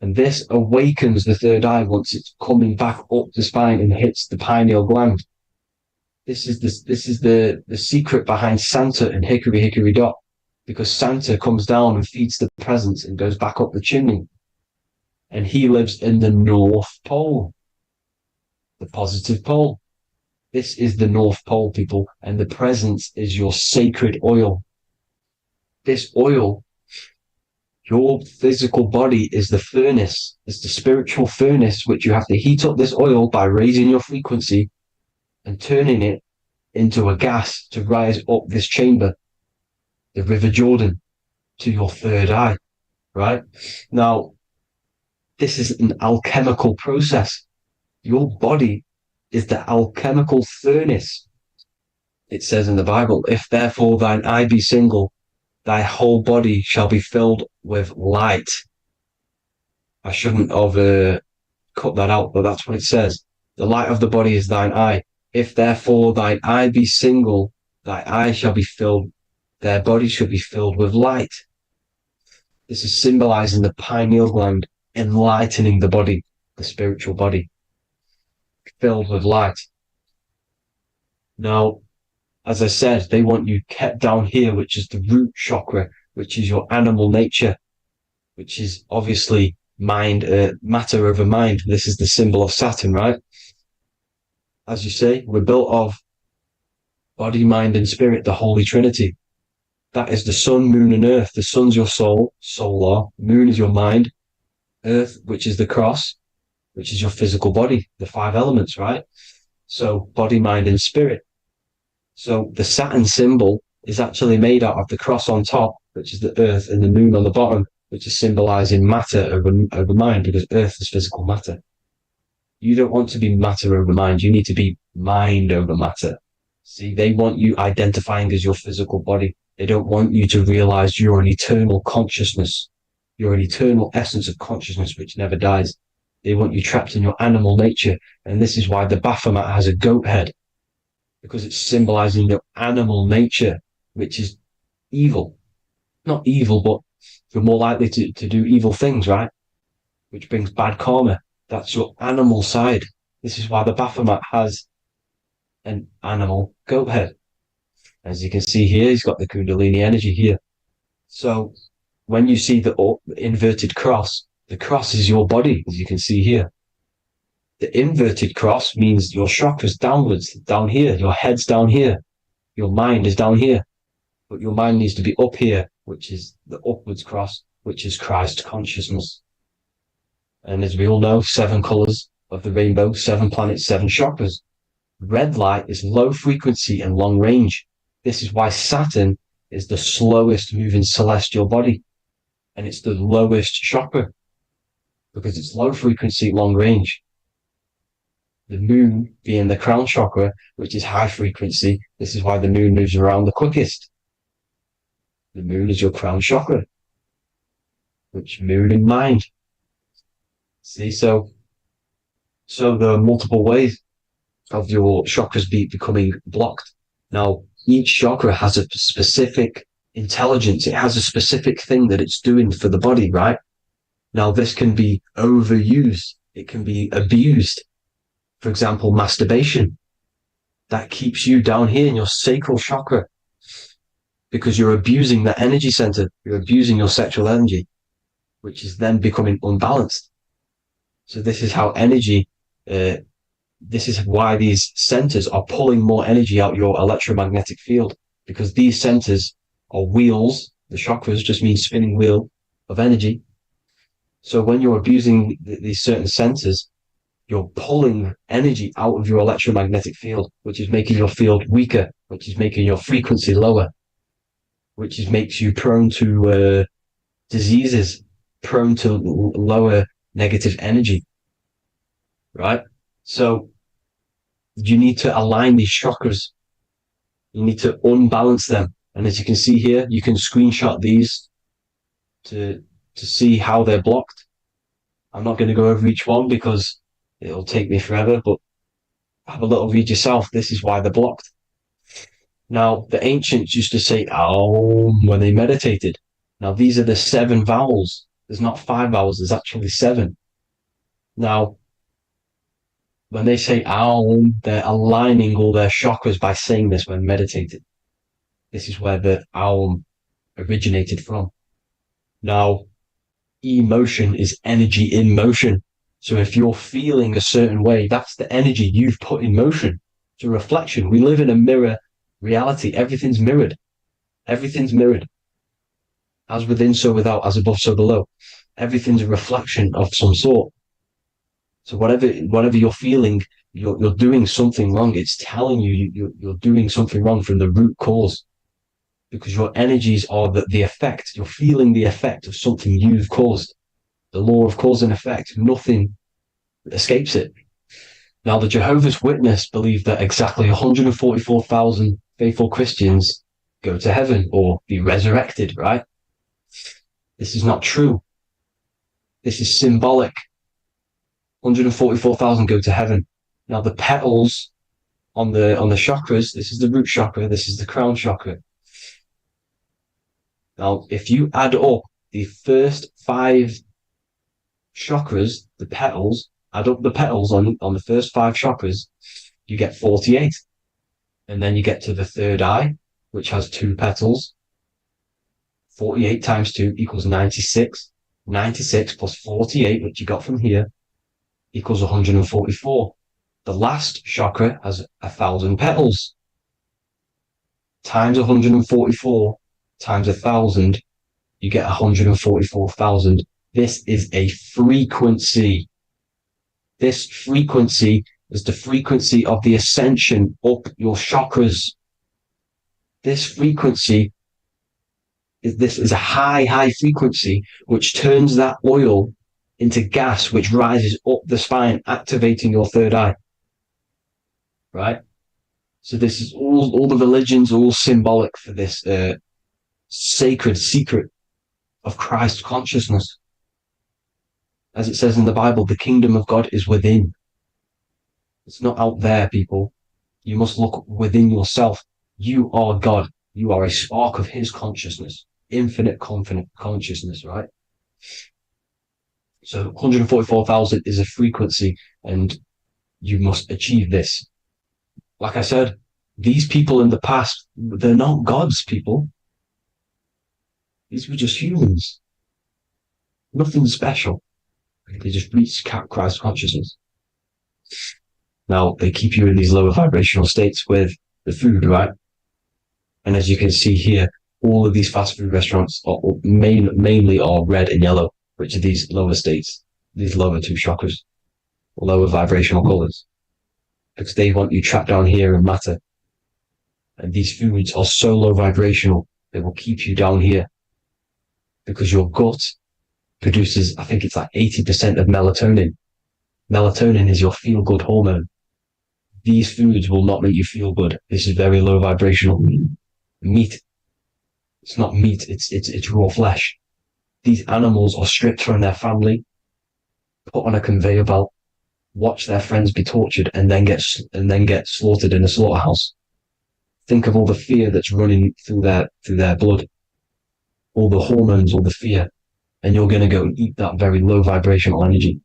and this awakens the third eye once it's coming back up the spine and hits the pineal gland. This is the secret behind Santa and hickory hickory dock. because Santa comes down and feeds the presents and goes back up the chimney. And he lives in the North Pole, the positive pole. This is the North Pole, people, and the presence is your sacred oil. This oil, your physical body, is the furnace. It's the spiritual furnace, which you have to heat up this oil by raising your frequency and turning it into a gas to rise up this chamber, the River Jordan, to your third eye, right? Now, this is an alchemical process. Your body is the alchemical furnace. It says in the Bible, if therefore thine eye be single, thy whole body shall be filled with light. I shouldn't have cut that out, but that's what it says. The light of the body is thine eye. If therefore thine eye be single, thy eye shall be filled, their body shall be filled with light. This is symbolizing the pineal gland, enlightening the body, the spiritual body, filled with light. Now, as I said, they want you kept down here, which is the root chakra, which is your animal nature, which is obviously mind, matter over mind. This is the symbol of Saturn, right? As you say, we're built of body, mind, and spirit, the Holy Trinity. That is the sun, moon, and earth. The sun's your soul, solar. Moon is your mind. Earth, which is the cross, which is your physical body, the 5 elements, right? So body, mind, and spirit. So the Saturn symbol is actually made out of the cross on top, which is the earth, and the moon on the bottom, which is symbolizing matter over mind, because earth is physical matter. You don't want to be matter over mind. You need to be mind over matter. See, they want you identifying as your physical body. They don't want you to realize you're an eternal consciousness. You're an eternal essence of consciousness which never dies. They want you trapped in your animal nature. And this is why the Baphomet has a goat head, because it's symbolizing your animal nature, which is evil. Not evil, but you're more likely to do evil things, right? Which brings bad karma. That's your animal side. This is why the Baphomet has an animal goat head. As you can see here, he's got the Kundalini energy here. So when you see the inverted cross, the cross is your body, as you can see here. The inverted cross means your chakra's downwards, down here. Your head's down here. Your mind is down here. But your mind needs to be up here, which is the upwards cross, which is Christ consciousness. And as we all know, 7 colors of the rainbow, 7 planets, 7 chakras. Red light is low frequency and long range. This is why Saturn is the slowest moving celestial body. And it's the lowest chakra, because it's low frequency, long range. The moon being the crown chakra, which is high frequency. This is why the moon moves around the quickest. The moon is your crown chakra, which moon in mind. See, so there are multiple ways of your chakras becoming blocked. Now, each chakra has a specific intelligence. It has a specific thing that it's doing for the body, right? Now, this can be overused. It can be abused. For example, masturbation. That keeps you down here in your sacral chakra, because you're abusing that energy center. You're abusing your sexual energy, which is then becoming unbalanced. So this is how energy, this is why these centers are pulling more energy out your electromagnetic field, because these centers are wheels. The chakras just mean spinning wheel of energy. So when you're abusing these certain centers, you're pulling energy out of your electromagnetic field, which is making your field weaker, which is making your frequency lower, which makes you prone to diseases, prone to lower negative energy, right? So you need to align these chakras. You need to unbalance them. And as you can see here, you can screenshot these to see how they're blocked. I'm not going to go over each one because it'll take me forever, but have a little read yourself. This is why they're blocked. Now, the ancients used to say Aum when they meditated. Now, these are the 7 vowels. There's not 5 vowels, there's actually 7. Now, when they say Aum, they're aligning all their chakras by saying this when meditated. This is where the Aum originated from. Now, emotion is energy in motion. So if you're feeling a certain way, that's the energy you've put in motion. It's a reflection. We live in a mirror reality. Everything's mirrored. Everything's mirrored. As within, so without, as above, so below. Everything's a reflection of some sort. So whatever you're feeling, you're doing something wrong. It's telling you you're doing something wrong from the root cause, because your energies are the effect. You're feeling the effect of something you've caused. The law of cause and effect. Nothing escapes it. Now, the Jehovah's Witness believe that exactly 144,000 faithful Christians go to heaven or be resurrected, right? This is not true. This is symbolic. 144,000 go to heaven. Now, the petals on the chakras, this is the root chakra, this is the crown chakra. Now, if you add up the first 5 chakras, the petals, add up the petals on the first 5 chakras, you get 48. And then you get to the third eye, which has 2 petals. 48 times 2 equals 96. 96 plus 48, which you got from here, equals 144. The last chakra has 1,000 petals. Times 144 times 1,000, you get 144,000. This is a frequency. This frequency is the frequency of the ascension up your chakras. This frequency is a high frequency, which turns that oil into gas, which rises up the spine, activating your third eye. Right? So this is all the religions are all symbolic for this sacred secret of Christ consciousness. As it says in the Bible, the kingdom of God is within. It's not out there, people. You must look within yourself. You are God. You are a spark of his consciousness, infinite consciousness, right? So 144,000 is a frequency, and you must achieve this. Like I said, these people in the past, they're not gods, people. These were just humans. Nothing special. They just reached Christ consciousness. Now, they keep you in these lower vibrational states with the food, right? And as you can see here, all of these fast food restaurants are mainly are red and yellow, which are these lower states, these lower 2 chakras, lower vibrational colors, because they want you trapped down here in matter. And these foods are so low vibrational, they will keep you down here, because your gut produces, I think it's like 80% of melatonin. Melatonin is your feel-good hormone. These foods will not make you feel good. This is very low vibrational. Meat. It's not meat, it's raw flesh. These animals are stripped from their family, put on a conveyor belt, watch their friends be tortured, and then get slaughtered in a slaughterhouse. Think of all the fear that's running through their blood, all the hormones, all the fear, and you're going to go and eat that very low vibrational energy.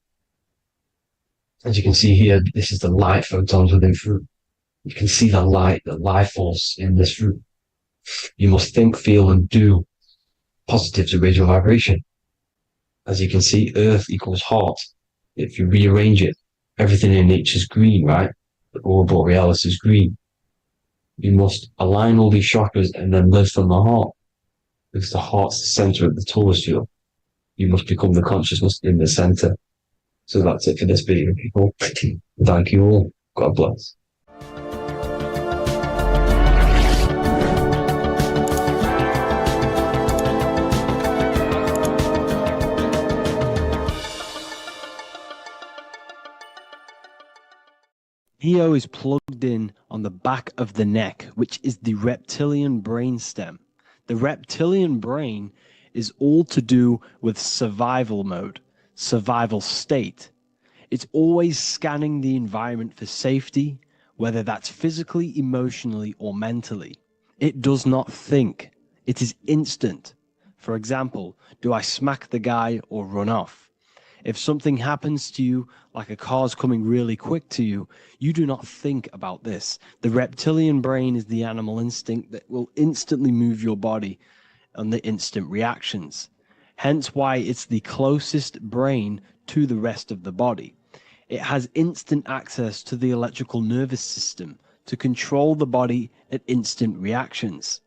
As you can see here, this is the light photons within fruit. You can see the life force in this fruit. You must think, feel, and do positive to raise your vibration. As you can see, earth equals heart. If you rearrange it, everything in nature is green, right? The aurora borealis is green. You must align all these chakras and then live from the heart, because the heart's the center of the Taurus field. You must become the consciousness in the center. So that's it for this video, people. Thank you all. God bless. Neo is plugged in on the back of the neck, which is the reptilian brain stem. The reptilian brain is all to do with survival mode, survival state. It's always scanning the environment for safety, whether that's physically, emotionally, or mentally. It does not think. It is instant. For example, do I smack the guy or run off? If something happens to you, like a car's coming really quick to you, you do not think about this. The reptilian brain is the animal instinct that will instantly move your body on the instant reactions. Hence why it's the closest brain to the rest of the body. It has instant access to the electrical nervous system to control the body at instant reactions.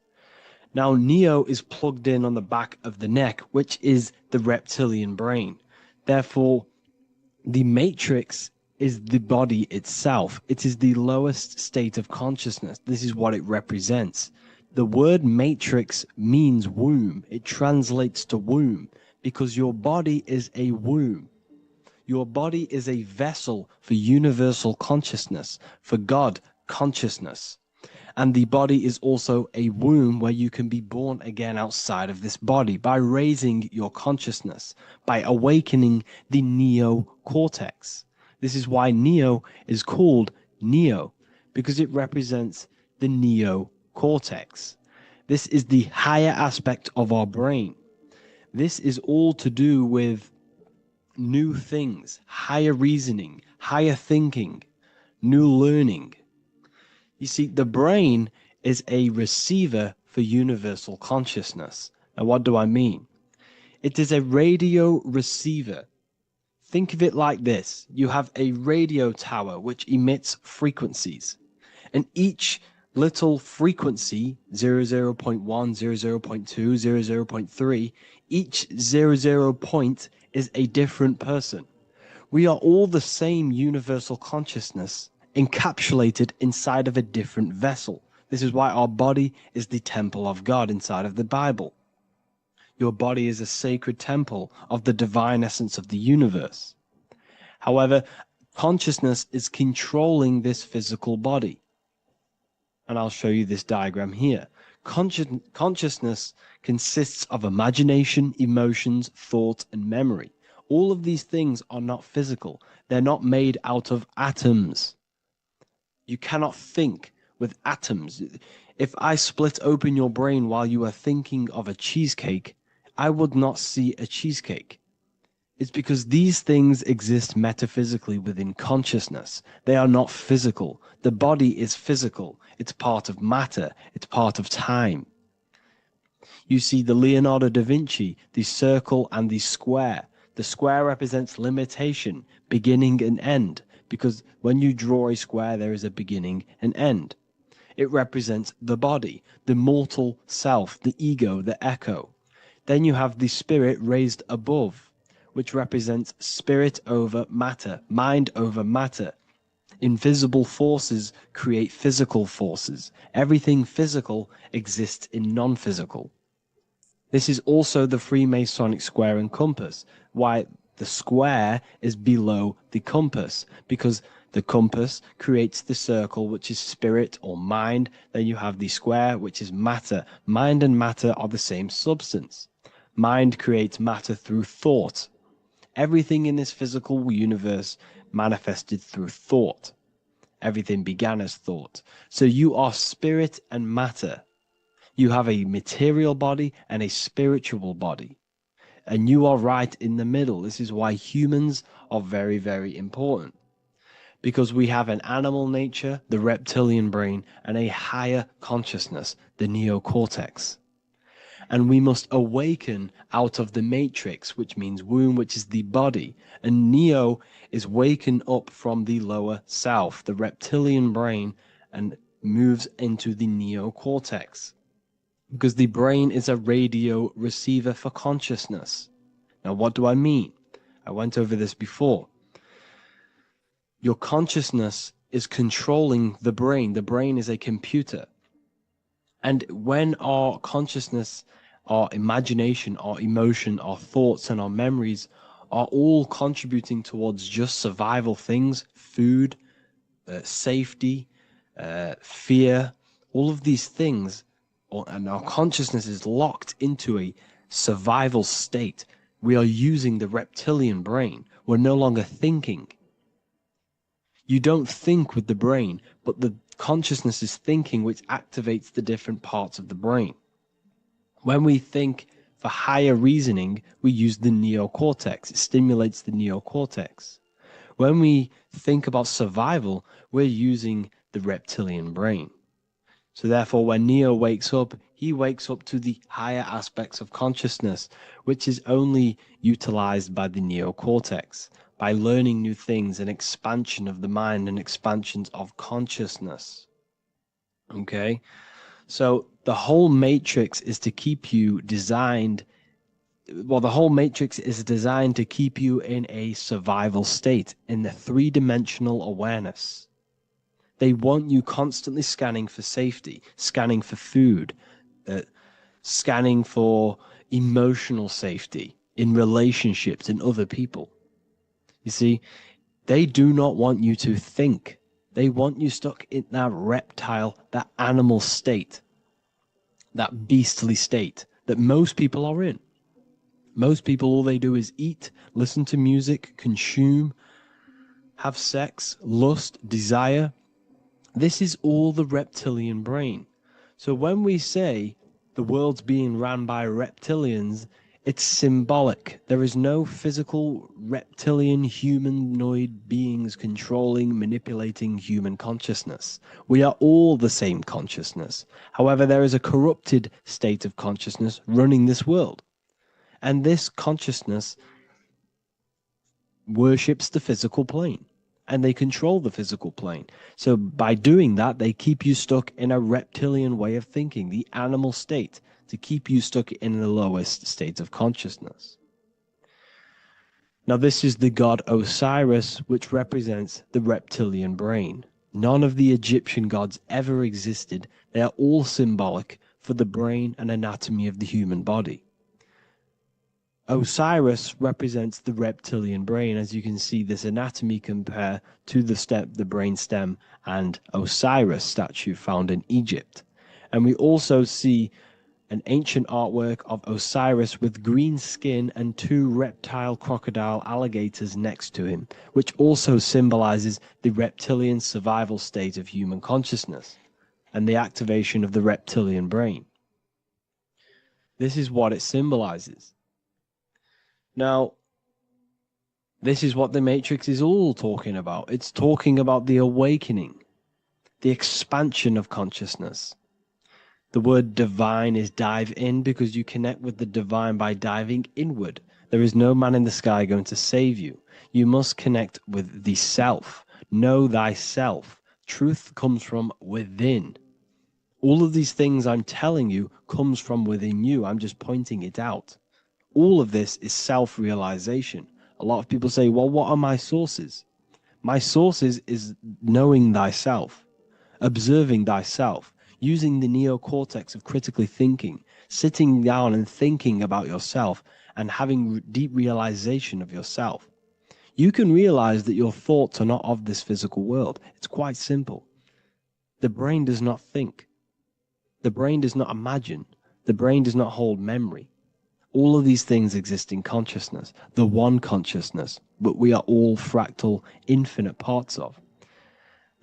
Now, Neo is plugged in on the back of the neck, which is the reptilian brain. Therefore, the matrix is the body itself. It is the lowest state of consciousness. This is what it represents. The word matrix means womb. It translates to womb because your body is a womb. Your body is a vessel for universal consciousness, for God consciousness. And the body is also a womb where you can be born again outside of this body by raising your consciousness, by awakening the neocortex. This is why Neo is called Neo, because it represents the neocortex. This is the higher aspect of our brain. This is all to do with new things, higher reasoning, higher thinking, new learning. You see, the brain is a receiver for universal consciousness. Now, what do I mean? It is a radio receiver. Think of it like this. You have a radio tower which emits frequencies, and each little frequency, 00.1, 00.2, 00.3, each 00 point is a different person. We are all the same universal consciousness encapsulated inside of a different vessel. This is why our body is the temple of God inside of the Bible. Your body is a sacred temple of the divine essence of the universe. However, consciousness is controlling this physical body. And I'll show you this diagram here. Consciousness consists of imagination, emotions, thought, and memory. All of these things are not physical. They're not made out of atoms. You cannot think with atoms. If I split open your brain while you are thinking of a cheesecake, I would not see a cheesecake. It's because these things exist metaphysically within consciousness. They are not physical. The body is physical. It's part of matter. It's part of time. You see the Leonardo da Vinci, the circle and the square. The square represents limitation, beginning and end, because when you draw a square, there is a beginning and end. It represents the body, the mortal self, the ego, the echo. Then you have the spirit raised above, which represents spirit over matter, mind over matter. Invisible forces create physical forces. Everything physical exists in non-physical. This is also the Freemasonic square and compass, why the square is below the compass, because the compass creates the circle, which is spirit or mind. Then you have the square, which is matter. Mind and matter are the same substance. Mind creates matter through thought. Everything in this physical universe manifested through thought. Everything began as thought. So you are spirit and matter. You have a material body and a spiritual body. And you are right in the middle. This is why humans are very, very important. Because we have an animal nature, the reptilian brain, and a higher consciousness, the neocortex. And we must awaken out of the matrix, which means womb, which is the body. And Neo is waken up from the lower self, the reptilian brain, and moves into the neocortex. Because the brain is a radio receiver for consciousness. Now, what do I mean? I went over this before. Your consciousness is controlling the brain. The brain is a computer. And when our consciousness, our imagination, our emotion, our thoughts, and our memories are all contributing towards just survival things, food, safety, fear, all of these things, and our consciousness is locked into a survival state, we are using the reptilian brain. We're no longer thinking. You don't think with the brain, but the consciousness is thinking, which activates the different parts of the brain. When we think for higher reasoning, we use the neocortex. It stimulates the neocortex. When we think about survival, we're using the reptilian brain. So therefore, when Neo wakes up, he wakes up to the higher aspects of consciousness, which is only utilized by the neocortex, by learning new things and expansion of the mind and expansions of consciousness. Okay? So the whole matrix is to keep you designed, well, the whole matrix is designed to keep you in a survival state, in the three-dimensional awareness. They want you constantly scanning for safety, scanning for food, scanning for emotional safety in relationships and other people. You see, they do not want you to think. They want you stuck in that reptile, that animal state, that beastly state that most people are in. Most people, all they do is eat, listen to music, consume, have sex, lust, desire. This is all the reptilian brain. So when we say the world's being ran by reptilians, it's symbolic. There is no physical reptilian humanoid beings controlling, manipulating human consciousness. We are all the same consciousness. However, there is a corrupted state of consciousness running this world. And this consciousness worships the physical plane. And they control the physical plane. So by doing that, they keep you stuck in a reptilian way of thinking, the animal state, to keep you stuck in the lowest state of consciousness. Now, this is the god Osiris, which represents the reptilian brain. None of the Egyptian gods ever existed. They are all symbolic for the brain and anatomy of the human body. Osiris represents the reptilian brain, as you can see this anatomy compare to the brain stem and Osiris statue found in Egypt. And we also see an ancient artwork of Osiris with green skin and two reptile crocodile alligators next to him, which also symbolizes the reptilian survival state of human consciousness and the activation of the reptilian brain. This is what it symbolizes. Now, this is what the Matrix is all talking about. It's talking about the awakening, the expansion of consciousness. The word divine is dive in because you connect with the divine by diving inward. There is no man in the sky going to save you. You must connect with the self. Know thyself. Truth comes from within. All of these things I'm telling you comes from within you. I'm just pointing it out. All of this is self-realization. A lot of people say, well, what are my sources? My sources is knowing thyself, observing thyself, using the neocortex of critically thinking, sitting down and thinking about yourself and having deep realization of yourself. You can realize that your thoughts are not of this physical world. It's quite simple. The brain does not think. The brain does not imagine. The brain does not hold memory. All of these things exist in consciousness, the one consciousness, but we are all fractal, infinite parts of.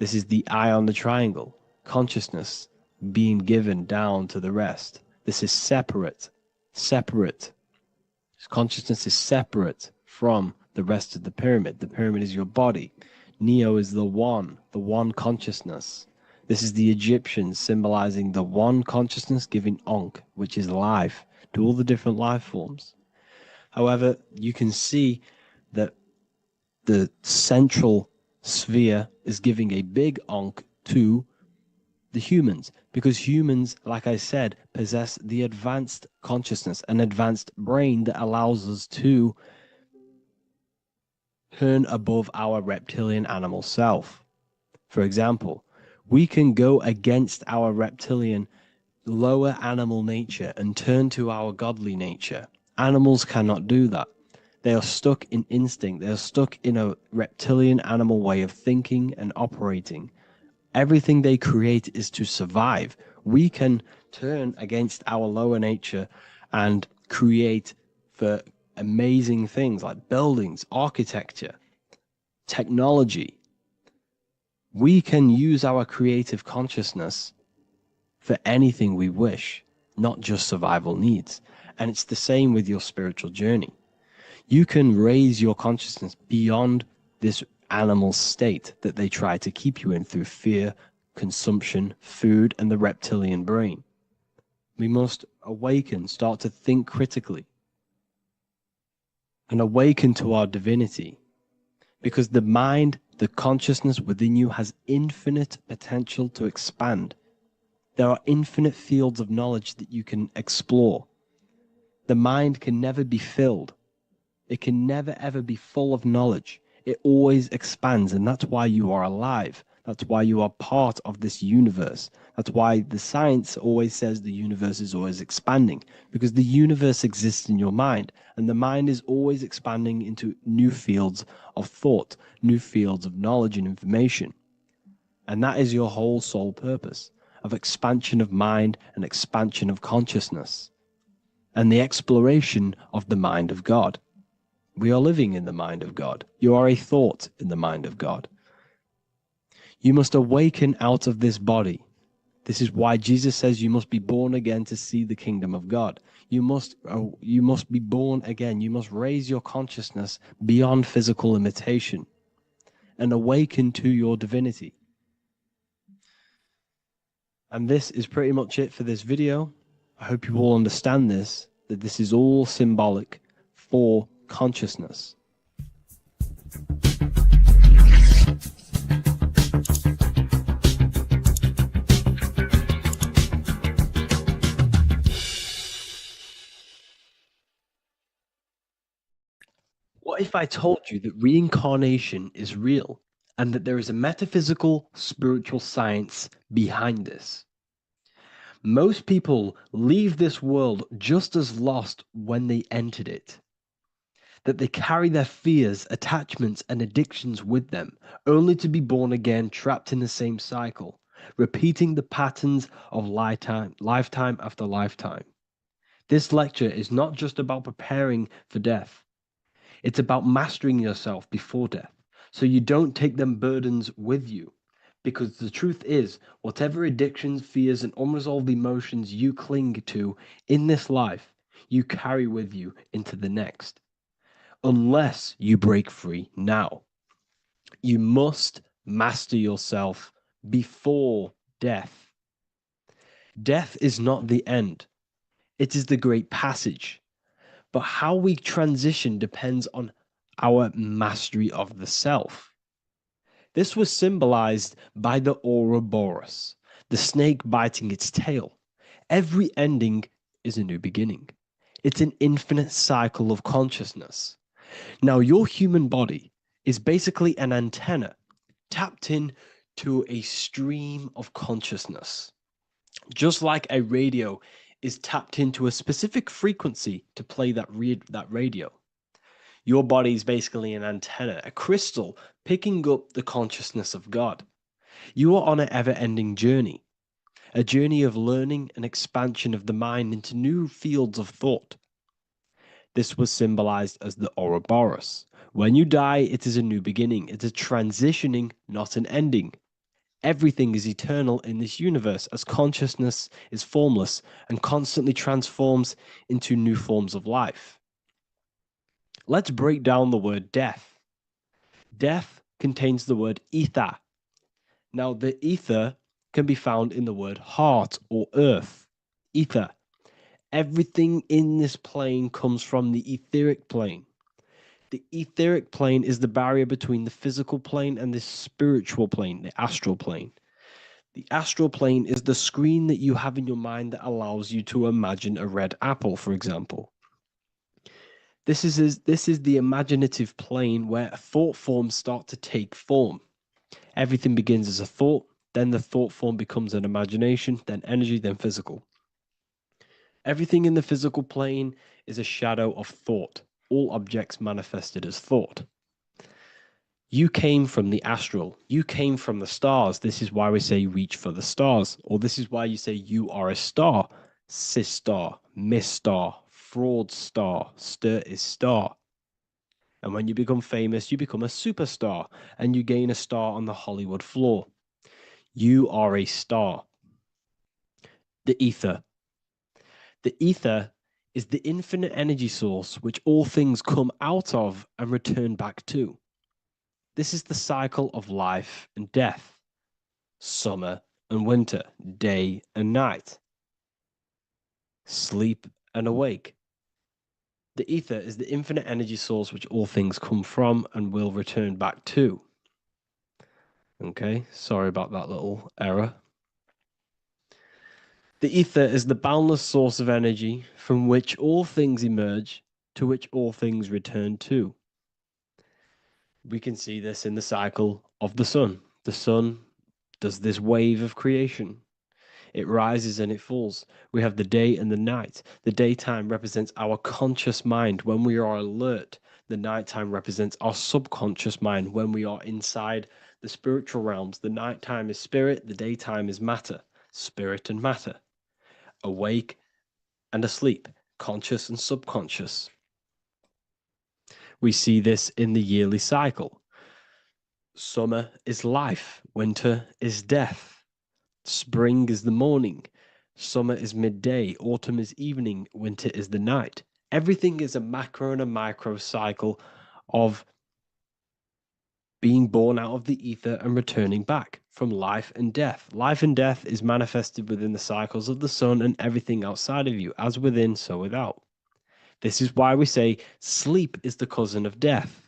This is the eye on the triangle, consciousness being given down to the rest. This is separate. Consciousness is separate from the rest of the pyramid. The pyramid is your body. Neo is the one consciousness. This is the Egyptians symbolizing the one consciousness giving Ankh, which is life, to all the different life forms. However, you can see that the central sphere is giving a big Ankh to the humans, because humans, like I said, possess the advanced consciousness, an advanced brain that allows us to turn above our reptilian animal self. For example, we can go against our reptilian lower animal nature and turn to our godly nature. Animals cannot do that. They are stuck in instinct. They are stuck in a reptilian animal way of thinking and operating. Everything they create is to survive. We can turn against our lower nature and create for amazing things like buildings, architecture, technology. We can use our creative consciousness for anything we wish, not just survival needs. And it's the same with your spiritual journey. You can raise your consciousness beyond this animal state that they try to keep you in through fear, consumption, food, and the reptilian brain. We must awaken, start to think critically, and awaken to our divinity. Because the mind, the consciousness within you has infinite potential to expand. There are infinite fields of knowledge that you can explore. The mind can never be filled. It can never ever be full of knowledge. It always expands, and that's why you are alive. That's why you are part of this universe. That's why the science always says the universe is always expanding, because the universe exists in your mind, and the mind is always expanding into new fields of thought, new fields of knowledge and information. And that is your whole sole purpose, of expansion of mind and expansion of consciousness, and the exploration of the mind of God. We are living in the mind of God. You are a thought in the mind of God. You must awaken out of this body. This is why Jesus says you must be born again to see the kingdom of God. You must be born again. You must raise your consciousness beyond physical limitation and awaken to your divinity. And this is pretty much it for this video. I hope you all understand this, that this is all symbolic for consciousness. What if I told you that reincarnation is real and that there is a metaphysical, spiritual science behind this? Most people leave this world just as lost when they entered it. That they carry their fears, attachments, and addictions with them, only to be born again, trapped in the same cycle, repeating the patterns of lifetime after lifetime. This lecture is not just about preparing for death. It's about mastering yourself before death, so you don't take them burdens with you. Because the truth is, whatever addictions, fears, and unresolved emotions you cling to in this life, you carry with you into the next. Unless you break free now. You must master yourself before death. Death is not the end. It is the great passage. But how we transition depends on our mastery of the self. This was symbolized by the Ouroboros, the snake biting its tail. Every ending is a new beginning. It's an infinite cycle of consciousness. Now, your human body is basically an antenna tapped in to a stream of consciousness. Just like a radio is tapped into a specific frequency to play that radio. Your body is basically an antenna, a crystal picking up the consciousness of God. You are on an ever-ending journey, a journey of learning and expansion of the mind into new fields of thought. This was symbolized as the Ouroboros. When you die, it is a new beginning. It's a transitioning, not an ending. Everything is eternal in this universe, as consciousness is formless and constantly transforms into new forms of life. Let's break down the word death. Death contains the word ether. Now, the ether can be found in the word heart or earth. Ether. Everything in this plane comes from the etheric plane. The etheric plane is the barrier between the physical plane and the spiritual plane, the astral plane. The astral plane is the screen that you have in your mind that allows you to imagine a red apple, for example. This is the imaginative plane where thought forms start to take form. Everything begins as a thought, then the thought form becomes an imagination, then energy, then physical. Everything in the physical plane is a shadow of thought, all objects manifested as thought. You came from the astral, you came from the stars. This is why we say reach for the stars, or this is why you say you are a star. Cis star, miss star, fraud star, stir is star. And when you become famous, you become a superstar and you gain a star on the Hollywood floor. You are a star. The ether. The ether is the infinite energy source which all things come out of and return back to. This is the cycle of life and death, summer and winter, day and night, sleep and awake. The ether is the infinite energy source which all things come from and will return back to. Okay, sorry about that little error. The ether is the boundless source of energy from which all things emerge, to which all things return to. We can see this in the cycle of the sun. The sun does this wave of creation. It rises and it falls. We have the day and the night. The daytime represents our conscious mind when we are alert. The nighttime represents our subconscious mind when we are inside the spiritual realms. The nighttime is spirit, the daytime is matter, spirit and matter. Awake and asleep, conscious and subconscious. We see this in the yearly cycle. Summer is life, winter is death. Spring is the morning, summer is midday, autumn is evening, winter is the night. Everything is a macro and a micro cycle of being born out of the ether and returning back from life and death. Life and death is manifested within the cycles of the sun and everything outside of you, as within, so without. This is why we say sleep is the cousin of death.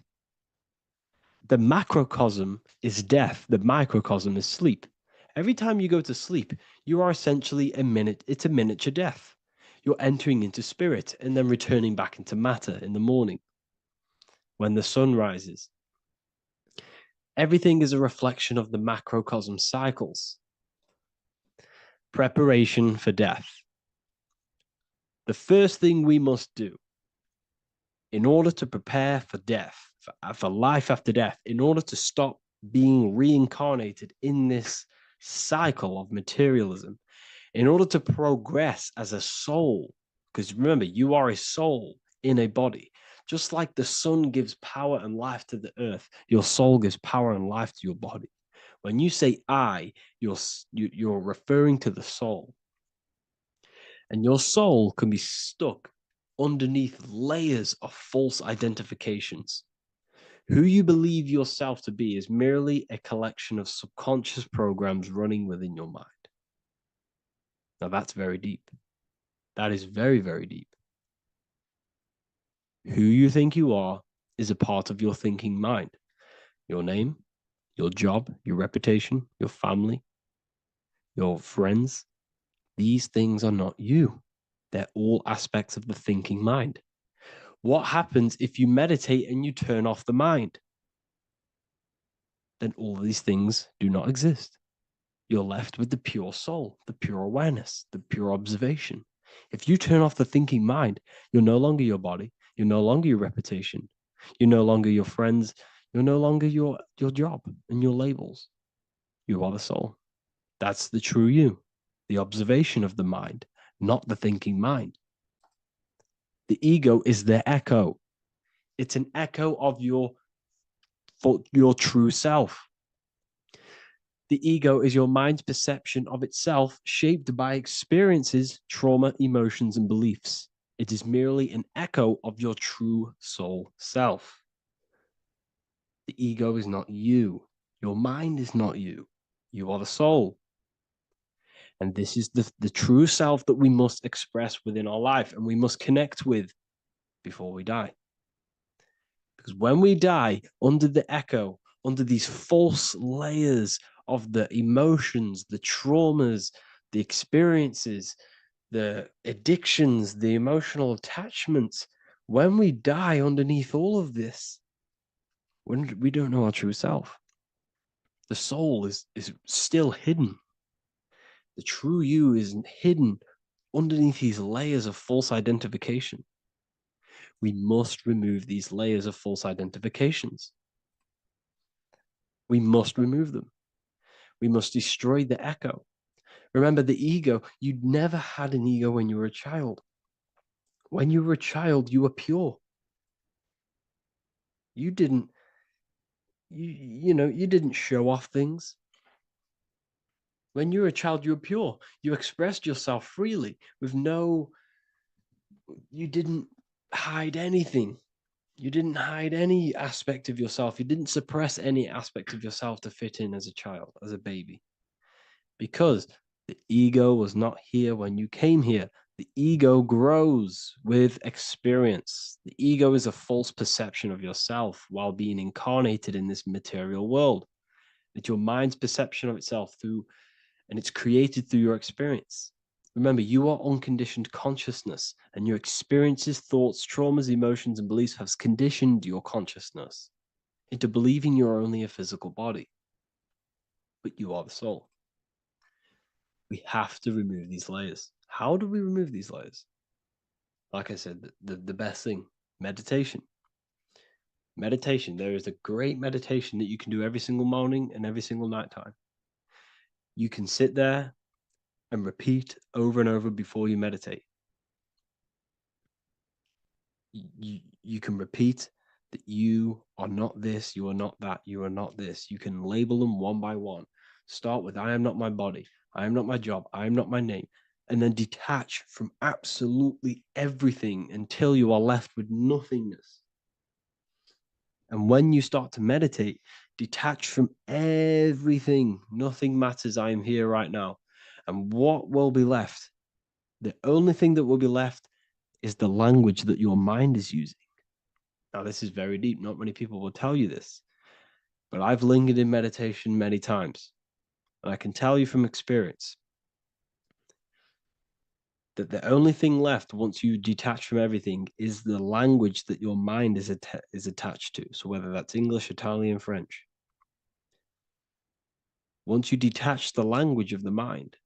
The macrocosm is death, the microcosm is sleep. Every time you go to sleep, you are essentially it's a miniature death. You're entering into spirit and then returning back into matter in the morning when the sun rises. Everything is a reflection of the macrocosm cycles. Preparation for death. The first thing we must do in order to prepare for death, for life after death, in order to stop being reincarnated in this cycle of materialism, in order to progress as a soul, because remember, you are a soul in a body. Just like the sun gives power and life to the earth, your soul gives power and life to your body. When you say I, you're referring to the soul. And your soul can be stuck underneath layers of false identifications. Who you believe yourself to be is merely a collection of subconscious programs running within your mind. Now that's very deep. That is very, very deep. Who you think you are is a part of your thinking mind. Your name, your job, your reputation, your family, your friends. These things are not you. They're all aspects of the thinking mind. What happens if you meditate and you turn off the mind? Then all these things do not exist. You're left with the pure soul, the pure awareness, the pure observation. If you turn off the thinking mind, you're no longer your body, you're no longer your reputation, you're no longer your friends, you're no longer your job and your labels. You are the soul. That's the true you, the observation of the mind, not the thinking mind. The ego is the echo. It's an echo of your true self. The ego is your mind's perception of itself, shaped by experiences, trauma, emotions, and beliefs. It is merely an echo of your true soul self. The ego is not you. Your mind is not you. You are the soul. And this is the true self that we must express within our life and we must connect with before we die. Because when we die under the echo, under these false layers of the emotions, the traumas, the experiences, the addictions, the emotional attachments, when we die underneath all of this, when we don't know our true self, the soul is still hidden. The true you is hidden underneath these layers of false identification. We must remove these layers of false identifications. We must remove them. We must destroy the echo. Remember the ego, you never had an ego when you were a child. When you were a child, you were pure. You didn't, you didn't show off things. When you were a child, you were pure. You expressed yourself freely with you didn't hide anything. You didn't hide any aspect of yourself. You didn't suppress any aspect of yourself to fit in as a child, as a baby. because the ego was not here when you came here. The ego grows with experience. The ego is a false perception of yourself while being incarnated in this material world. It's your mind's perception of itself and it's created through your experience. Remember, you are unconditioned consciousness, and your experiences, thoughts, traumas, emotions, and beliefs have conditioned your consciousness into believing you're only a physical body, but you are the soul. We have to remove these layers. How do we remove these layers? Like I said, the best thing, meditation. Meditation. There is a great meditation that you can do every single morning and every single nighttime. You can sit there and repeat over and over before you meditate. You can repeat that you are not this, you are not that, you are not this. You can label them one by one. Start with, I am not my body, I am not my job, I am not my name, and then detach from absolutely everything until you are left with nothingness. And when you start to meditate, detach from everything. Nothing matters. I am here right now. And what will be left? The only thing that will be left is the language that your mind is using. Now, this is very deep. Not many people will tell you this, but I've lingered in meditation many times. And I can tell you from experience that the only thing left once you detach from everything is the language that your mind is attached to. So whether that's English, Italian, French. Once you detach the language of the mind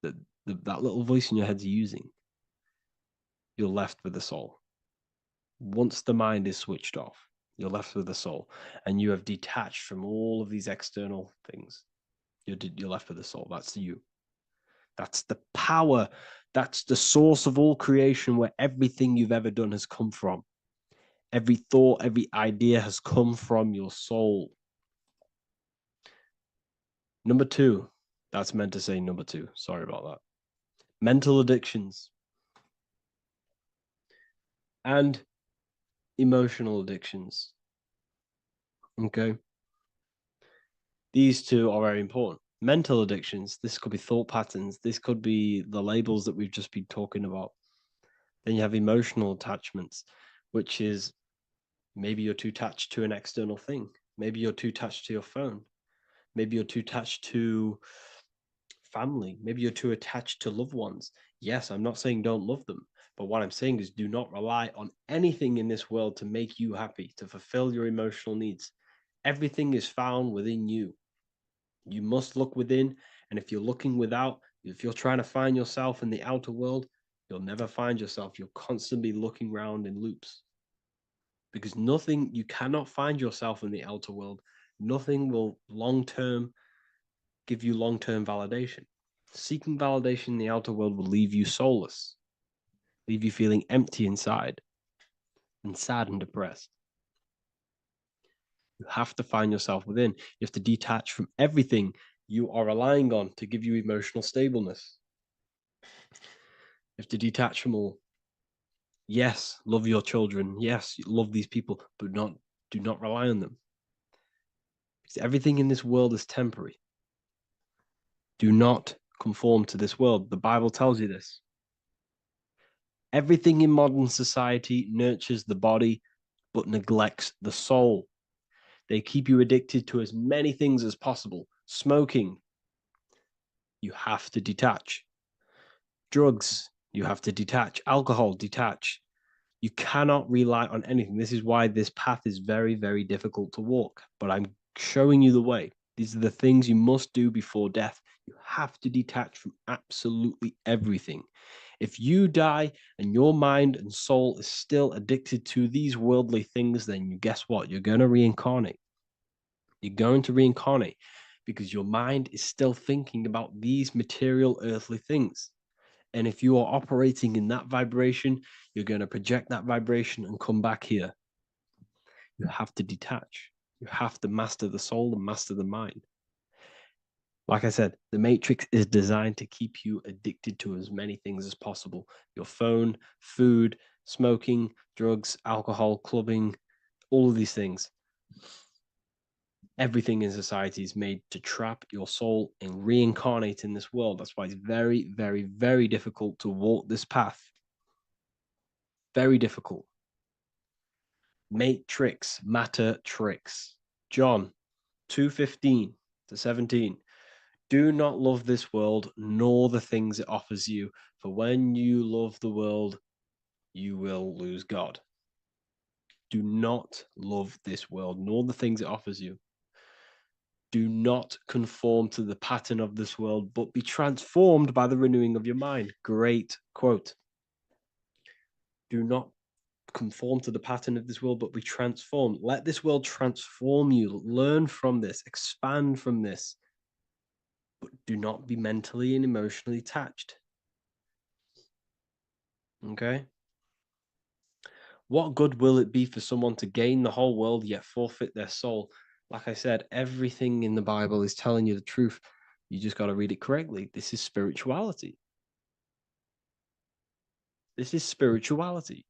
that that little voice in your head's using, you're left with the soul. Once the mind is switched off, you're left with the soul, and you have detached from all of these external things. You're left with the soul. That's you. That's the power. That's the source of all creation, where everything you've ever done has come from. Every thought, every idea has come from your soul. Number two, that's meant to say number two. Sorry about that. Mental addictions and emotional addictions. Okay. These two are very important. Mental addictions, this could be thought patterns. This could be the labels that we've just been talking about. Then you have emotional attachments, which is maybe you're too attached to an external thing. Maybe you're too attached to your phone. Maybe you're too attached to family. Maybe you're too attached to loved ones. Yes, I'm not saying don't love them, but what I'm saying is do not rely on anything in this world to make you happy, to fulfill your emotional needs. Everything is found within you. You must look within, and if you're looking without, if you're trying to find yourself in the outer world, you'll never find yourself. You'll constantly be looking around in loops. Because nothing, you cannot find yourself in the outer world. Nothing will long-term give you long-term validation. Seeking validation in the outer world will leave you soulless, leave you feeling empty inside and sad and depressed. You have to find yourself within. You have to detach from everything you are relying on to give you emotional stableness. You have to detach from all. Yes, love your children. Yes, love these people, but do not rely on them. Because everything in this world is temporary. Do not conform to this world. The Bible tells you this. Everything in modern society nurtures the body, but neglects the soul. They keep you addicted to as many things as possible. Smoking, you have to detach. Drugs, you have to detach. Alcohol, detach. You cannot rely on anything. This is why this path is very, very difficult to walk. But I'm showing you the way. These are the things you must do before death. You have to detach from absolutely everything. If you die and your mind and soul is still addicted to these worldly things, then guess what? You're going to reincarnate. You're going to reincarnate because your mind is still thinking about these material earthly things. And if you are operating in that vibration, you're going to project that vibration and come back here. You have to detach. You have to master the soul and master the mind. Like I said, the matrix is designed to keep you addicted to as many things as possible. Your phone, food, smoking, drugs, alcohol, clubbing, all of these things. Everything in society is made to trap your soul and reincarnate in this world. That's why it's very, very, very difficult to walk this path. Very difficult. Matrix, matter tricks. John 2:15 to 17. Do not love this world, nor the things it offers you. For when you love the world, you will lose God. Do not love this world, nor the things it offers you. Do not conform to the pattern of this world, but be transformed by the renewing of your mind. Great quote. Do not conform to the pattern of this world, but be transformed. Let this world transform you. Learn from this, expand from this, but do not be mentally and emotionally attached. Okay? What good will it be for someone to gain the whole world yet forfeit their soul? Like I said, everything in the Bible is telling you the truth. You just got to read it correctly. This is spirituality. This is spirituality.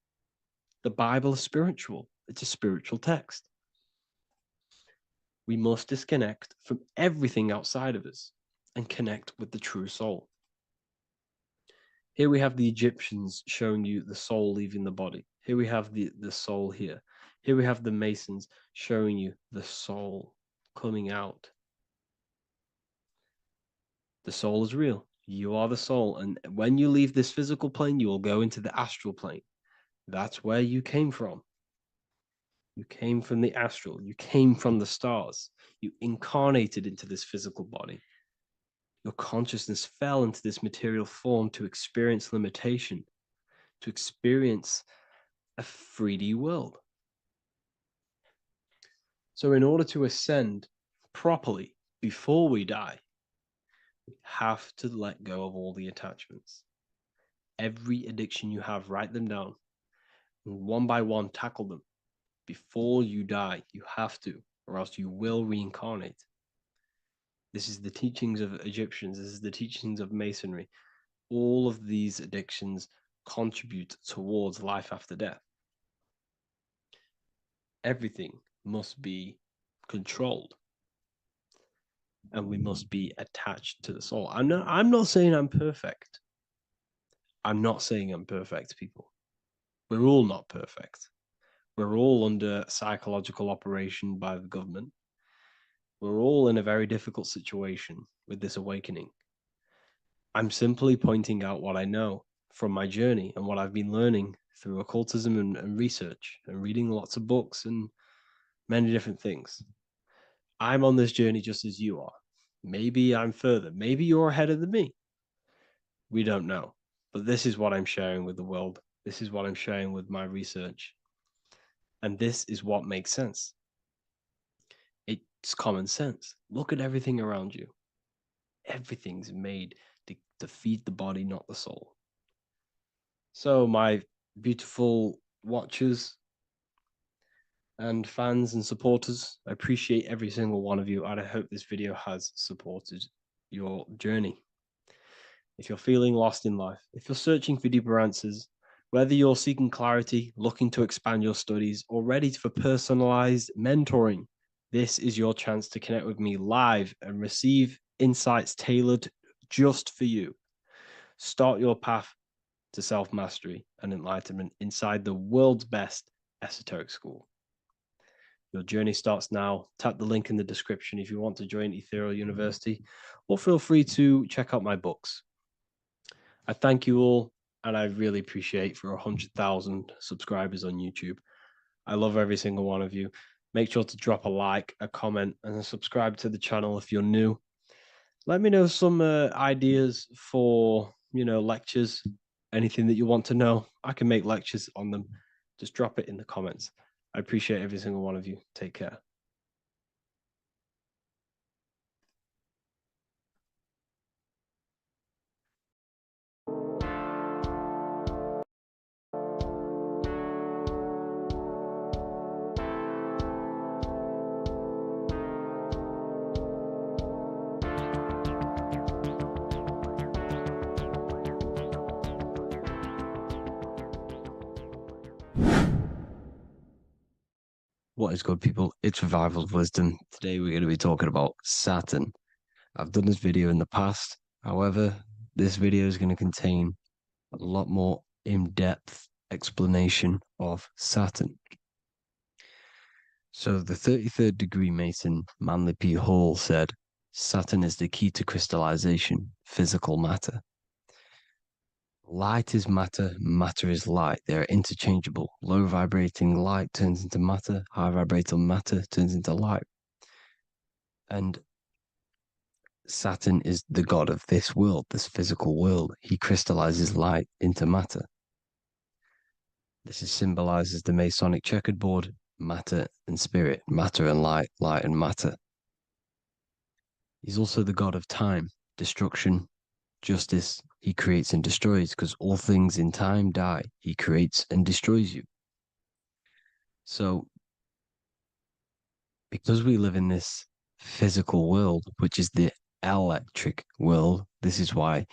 The Bible is spiritual. It's a spiritual text. We must disconnect from everything outside of us and connect with the true soul. Here we have the Egyptians showing you the soul leaving the body. Here we have the soul here. Here we have the Masons showing you the soul coming out. The soul is real. You are the soul. And when you leave this physical plane, you will go into the astral plane. That's where you came from. You came from the astral. You came from the stars. You incarnated into this physical body. Your consciousness fell into this material form to experience limitation, to experience a 3D world. So in order to ascend properly before we die, we have to let go of all the attachments. Every addiction you have, write them down. And one by one, tackle them. Before you die, you have to, or else you will reincarnate. This is the teachings of Egyptians. This is the teachings of Masonry. All of these addictions contribute towards life after death. Everything must be controlled. And we must be attached to the soul. I'm not saying I'm perfect. I'm not saying I'm perfect, people. We're all not perfect. We're all under psychological operation by the government. We're all in a very difficult situation with this awakening. I'm simply pointing out what I know from my journey and what I've been learning through occultism and research and reading lots of books and many different things. I'm on this journey just as you are. Maybe I'm further. Maybe you're ahead of me. We don't know. But this is what I'm sharing with the world. This is what I'm sharing with my research. And this is what makes sense. It's common sense. Look at everything around you. Everything's made to feed the body, not the soul. So my beautiful watchers and fans and supporters, I appreciate every single one of you, and I hope this video has supported your journey. If you're feeling lost in life, if you're searching for deeper answers, whether you're seeking clarity, looking to expand your studies, or ready for personalized mentoring, this is your chance to connect with me live and receive insights tailored just for you. Start your path to self-mastery and enlightenment inside the world's best esoteric school. Your journey starts now. Tap the link in the description if you want to join Ethereal University, or feel free to check out my books. I thank you all, and I really appreciate for 100,000 subscribers on YouTube. I love every single one of you. Make sure to drop a like, a comment, and subscribe to the channel if you're new. Let me know some ideas for, lectures, anything that you want to know. I can make lectures on them. Just drop it in the comments. I appreciate every single one of you. Take care. What is good, people? It's Revival of Wisdom. Today we're going to be talking about Saturn. I've done this video in the past. However, this video is going to contain a lot more in-depth explanation of Saturn. So the 33rd degree Mason, Manly P. Hall, said, Saturn is the key to crystallization, physical matter. Light is matter, matter is light. They are interchangeable. Low vibrating light turns into matter, high vibrating matter turns into light. And Saturn is the god of this world, this physical world. He crystallizes light into matter. This is symbolized as the Masonic checkerboard, matter and spirit, matter and light, light and matter. He's also the god of time, destruction, justice. He creates and destroys, because all things in time die. He creates and destroys you. So, because we live in this physical world, which is the electric world, this is why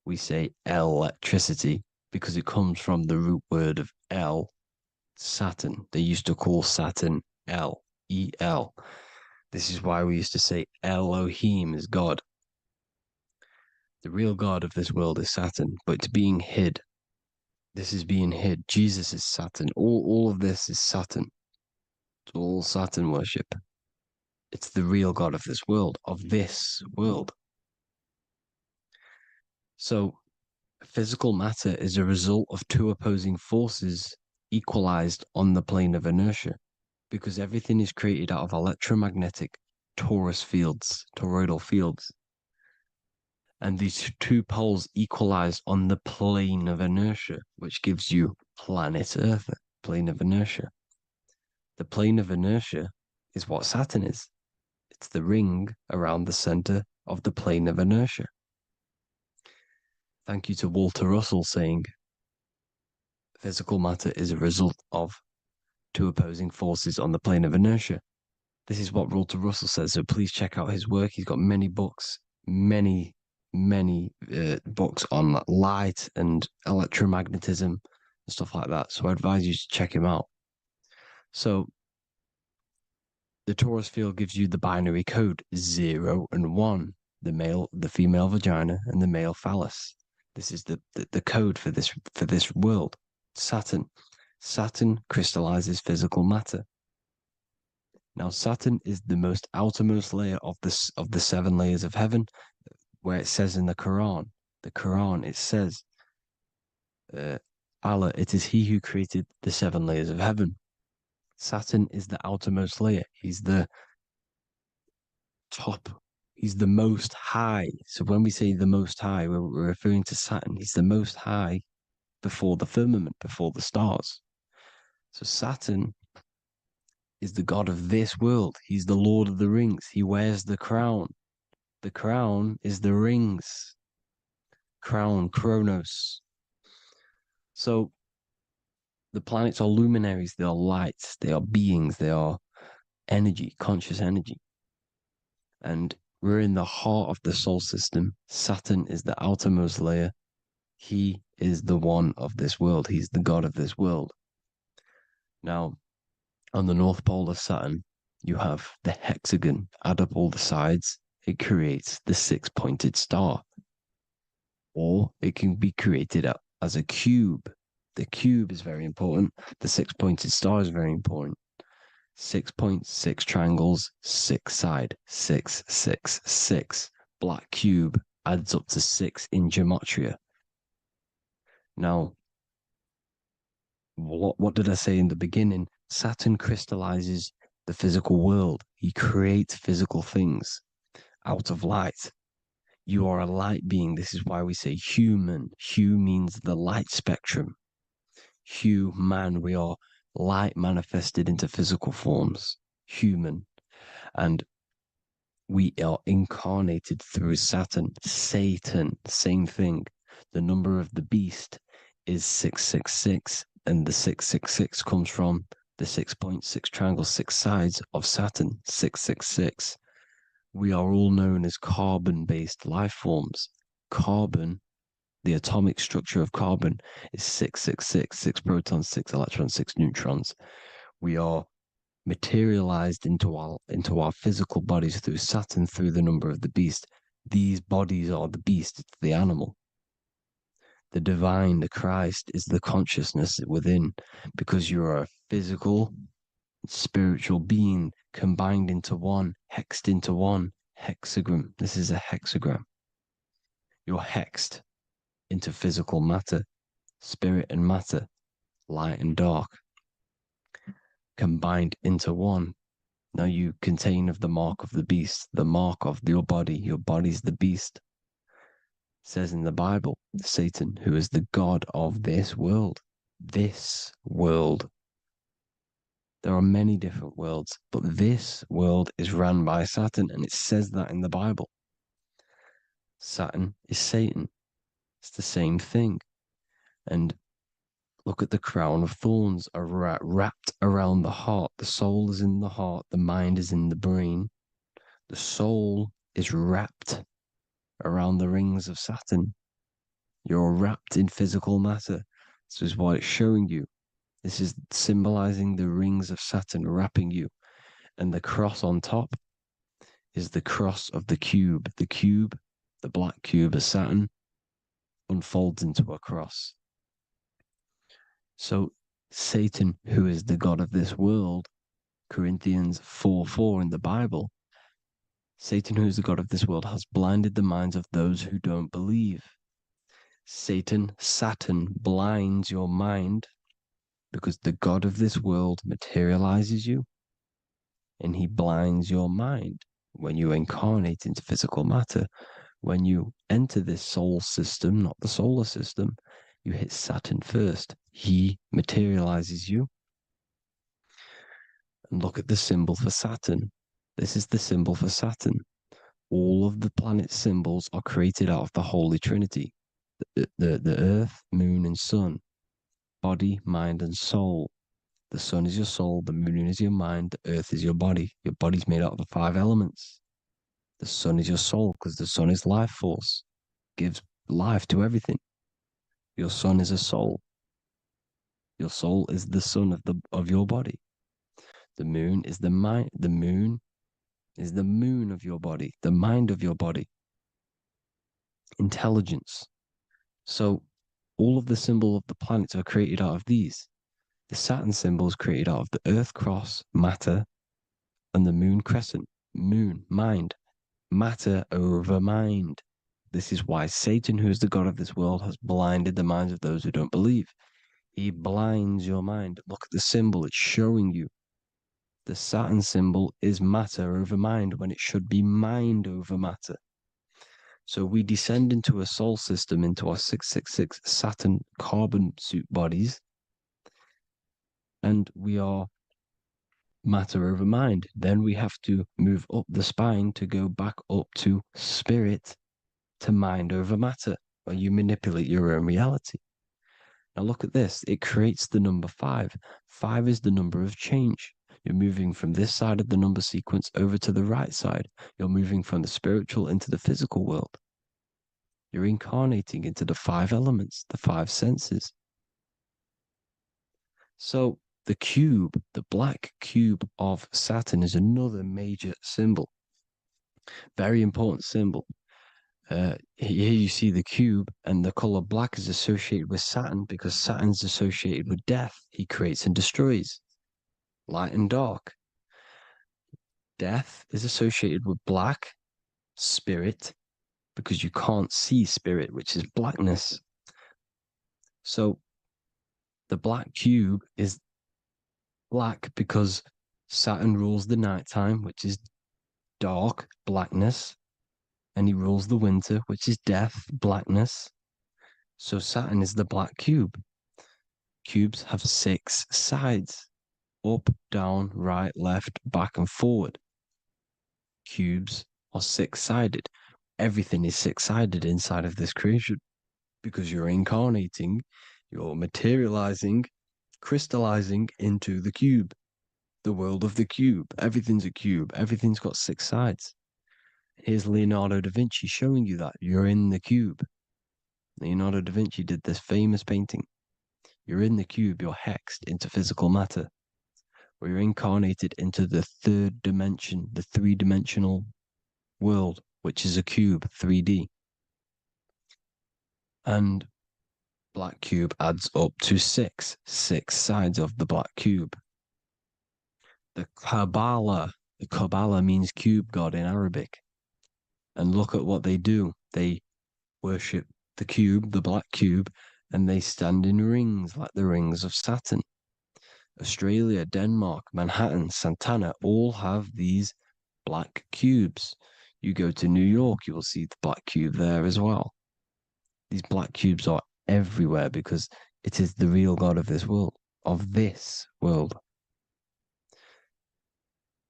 we say electricity, because it comes from the root word of El, Saturn. They used to call Saturn El, E-L. This is why we used to say Elohim is God. The real God of this world is Saturn, but it's being hid. This is being hid. Jesus is Saturn. All of this is Saturn. It's all Saturn worship. It's the real God of this world, So, physical matter is a result of two opposing forces equalized on the plane of inertia, because everything is created out of electromagnetic toroidal fields. And these two poles equalize on the plane of inertia, which gives you planet Earth, plane of inertia. The plane of inertia is what Saturn is. It's the ring around the center of the plane of inertia. Thank you to Walter Russell saying, physical matter is a result of two opposing forces on the plane of inertia. This is what Walter Russell says, so please check out his work. He's got many books, many books on light and electromagnetism and stuff like that. So I advise you to check him out. So the torus field gives you the binary code 0 and 1, the female vagina and the male phallus. This is the code for this world. Saturn crystallizes physical matter. Now Saturn is the most outermost layer of the 7 layers of heaven, where it says in the Quran, it says, Allah, it is he who created the 7 layers of heaven. Saturn is the outermost layer. He's the top. He's the most high. So when we say the most high, we're referring to Saturn. He's the most high before the firmament, before the stars. So Saturn is the god of this world. He's the Lord of the Rings. He wears the crown. The crown is the rings. Crown, Kronos. So the planets are luminaries. They are lights. They are beings. They are energy, conscious energy. And we're in the heart of the solar system. Saturn is the outermost layer. He is the one of this world. He's the god of this world. Now, on the North Pole of Saturn, you have the hexagon. Add up all the sides. It creates the 6-pointed star. Or it can be created as a cube. The cube is very important. The 6-pointed star is very important. 6 points, 6 triangles, 6 side, 6, 6, 6. Black cube adds up to 6 in gematria. Now, what did I say in the beginning? Saturn crystallizes the physical world. He creates physical things out of light. You are a light being. This is why we say human. Hue means the light spectrum. Hue, man, we are light manifested into physical forms. Human. And we are incarnated through Saturn. Satan, same thing. The number of the beast is 666. And the 666 comes from the 6.6 triangle, 6 sides of Saturn, 666. We are all known as carbon-based life forms. Carbon, the atomic structure of carbon, is 666, 6 protons, 6 electrons, 6 neutrons. We are materialized into our physical bodies through Saturn, through the number of the beast. These bodies are the beast, it's the animal. The divine, the Christ, is the consciousness within, because you're a physical, spiritual being combined into one, hexed into one. Hexagram. This is a hexagram. You're hexed into physical matter, spirit and matter, light and dark, combined into one. Now you contain of the mark of the beast, the mark of your body. Your body's the beast. It says in the Bible, Satan, who is the god of this world. This world. There are many different worlds, but this world is run by Saturn, and it says that in the Bible. Saturn is Satan. It's the same thing. And look at the crown of thorns are wrapped around the heart. The soul is in the heart. The mind is in the brain. The soul is wrapped around the rings of Saturn. You're wrapped in physical matter. This is what it's showing you. This is symbolizing the rings of Saturn wrapping you. And the cross on top is the cross of the cube. The cube, the black cube of Saturn, unfolds into a cross. So Satan, who is the god of this world, Corinthians 4:4 in the Bible, Satan, who is the god of this world, has blinded the minds of those who don't believe. Saturn blinds your mind because the god of this world materializes you and he blinds your mind when you incarnate into physical matter. When you enter this soul system, not the solar system, you hit Saturn first. He materializes you. And look at the symbol for Saturn. This is the symbol for Saturn. All of the planet symbols are created out of the Holy Trinity. The Earth, Moon, and Sun. Body, mind, and soul. The Sun is your soul, the Moon is your mind, the Earth is your body. Your body's made out of the 5 elements. The Sun is your soul, because the Sun is life force. Gives life to everything. Your Sun is a soul. Your soul is the sun of your body. The moon is the mind. The moon is the moon of your body, the mind of your body. Intelligence. So all of the symbol of the planets are created out of these. The Saturn symbol is created out of the Earth cross, matter, and the moon crescent, moon, mind, matter over mind. This is why Satan, who is the god of this world, has blinded the minds of those who don't believe. He blinds your mind. Look at the symbol. It's showing you. The Saturn symbol is matter over mind when it should be mind over matter. So we descend into a soul system, into our 666 Saturn carbon suit bodies, and we are matter over mind. Then we have to move up the spine to go back up to spirit, to mind over matter, where you manipulate your own reality. Now look at this. It creates the number 5. 5 is the number of change. You're moving from this side of the number sequence over to the right side. You're moving from the spiritual into the physical world. You're incarnating into the 5 elements, the 5 senses. So the cube, the black cube of Saturn, is another major symbol. Very important symbol. Here you see the cube, and the color black is associated with Saturn because Saturn's associated with death. He creates and destroys. Light and dark. Death is associated with black, spirit, because you can't see spirit, which is blackness. So the black cube is black because Saturn rules the nighttime, which is dark, blackness. And he rules the winter, which is death, blackness. So Saturn is the black cube. Cubes have 6 sides. Up, down, right, left, back, and forward. Cubes are 6-sided. Everything is 6-sided inside of this creation. Because you're incarnating, you're materializing, crystallizing into the cube. The world of the cube. Everything's a cube. Everything's got 6 sides. Here's Leonardo da Vinci showing you that you're in the cube. Leonardo da Vinci did this famous painting. You're in the cube, you're hexed into physical matter. We're incarnated into the third dimension, the three-dimensional world, which is a cube, 3D. And black cube adds up to six sides of the black cube. The Kabbalah means cube god in Arabic. And look at what they do. They worship the cube, the black cube, and they stand in rings like the rings of Saturn. Australia, Denmark, Manhattan, Santana all have these black cubes. You go to New York, you will see the black cube there as well. These black cubes are everywhere because it is the real God of this world,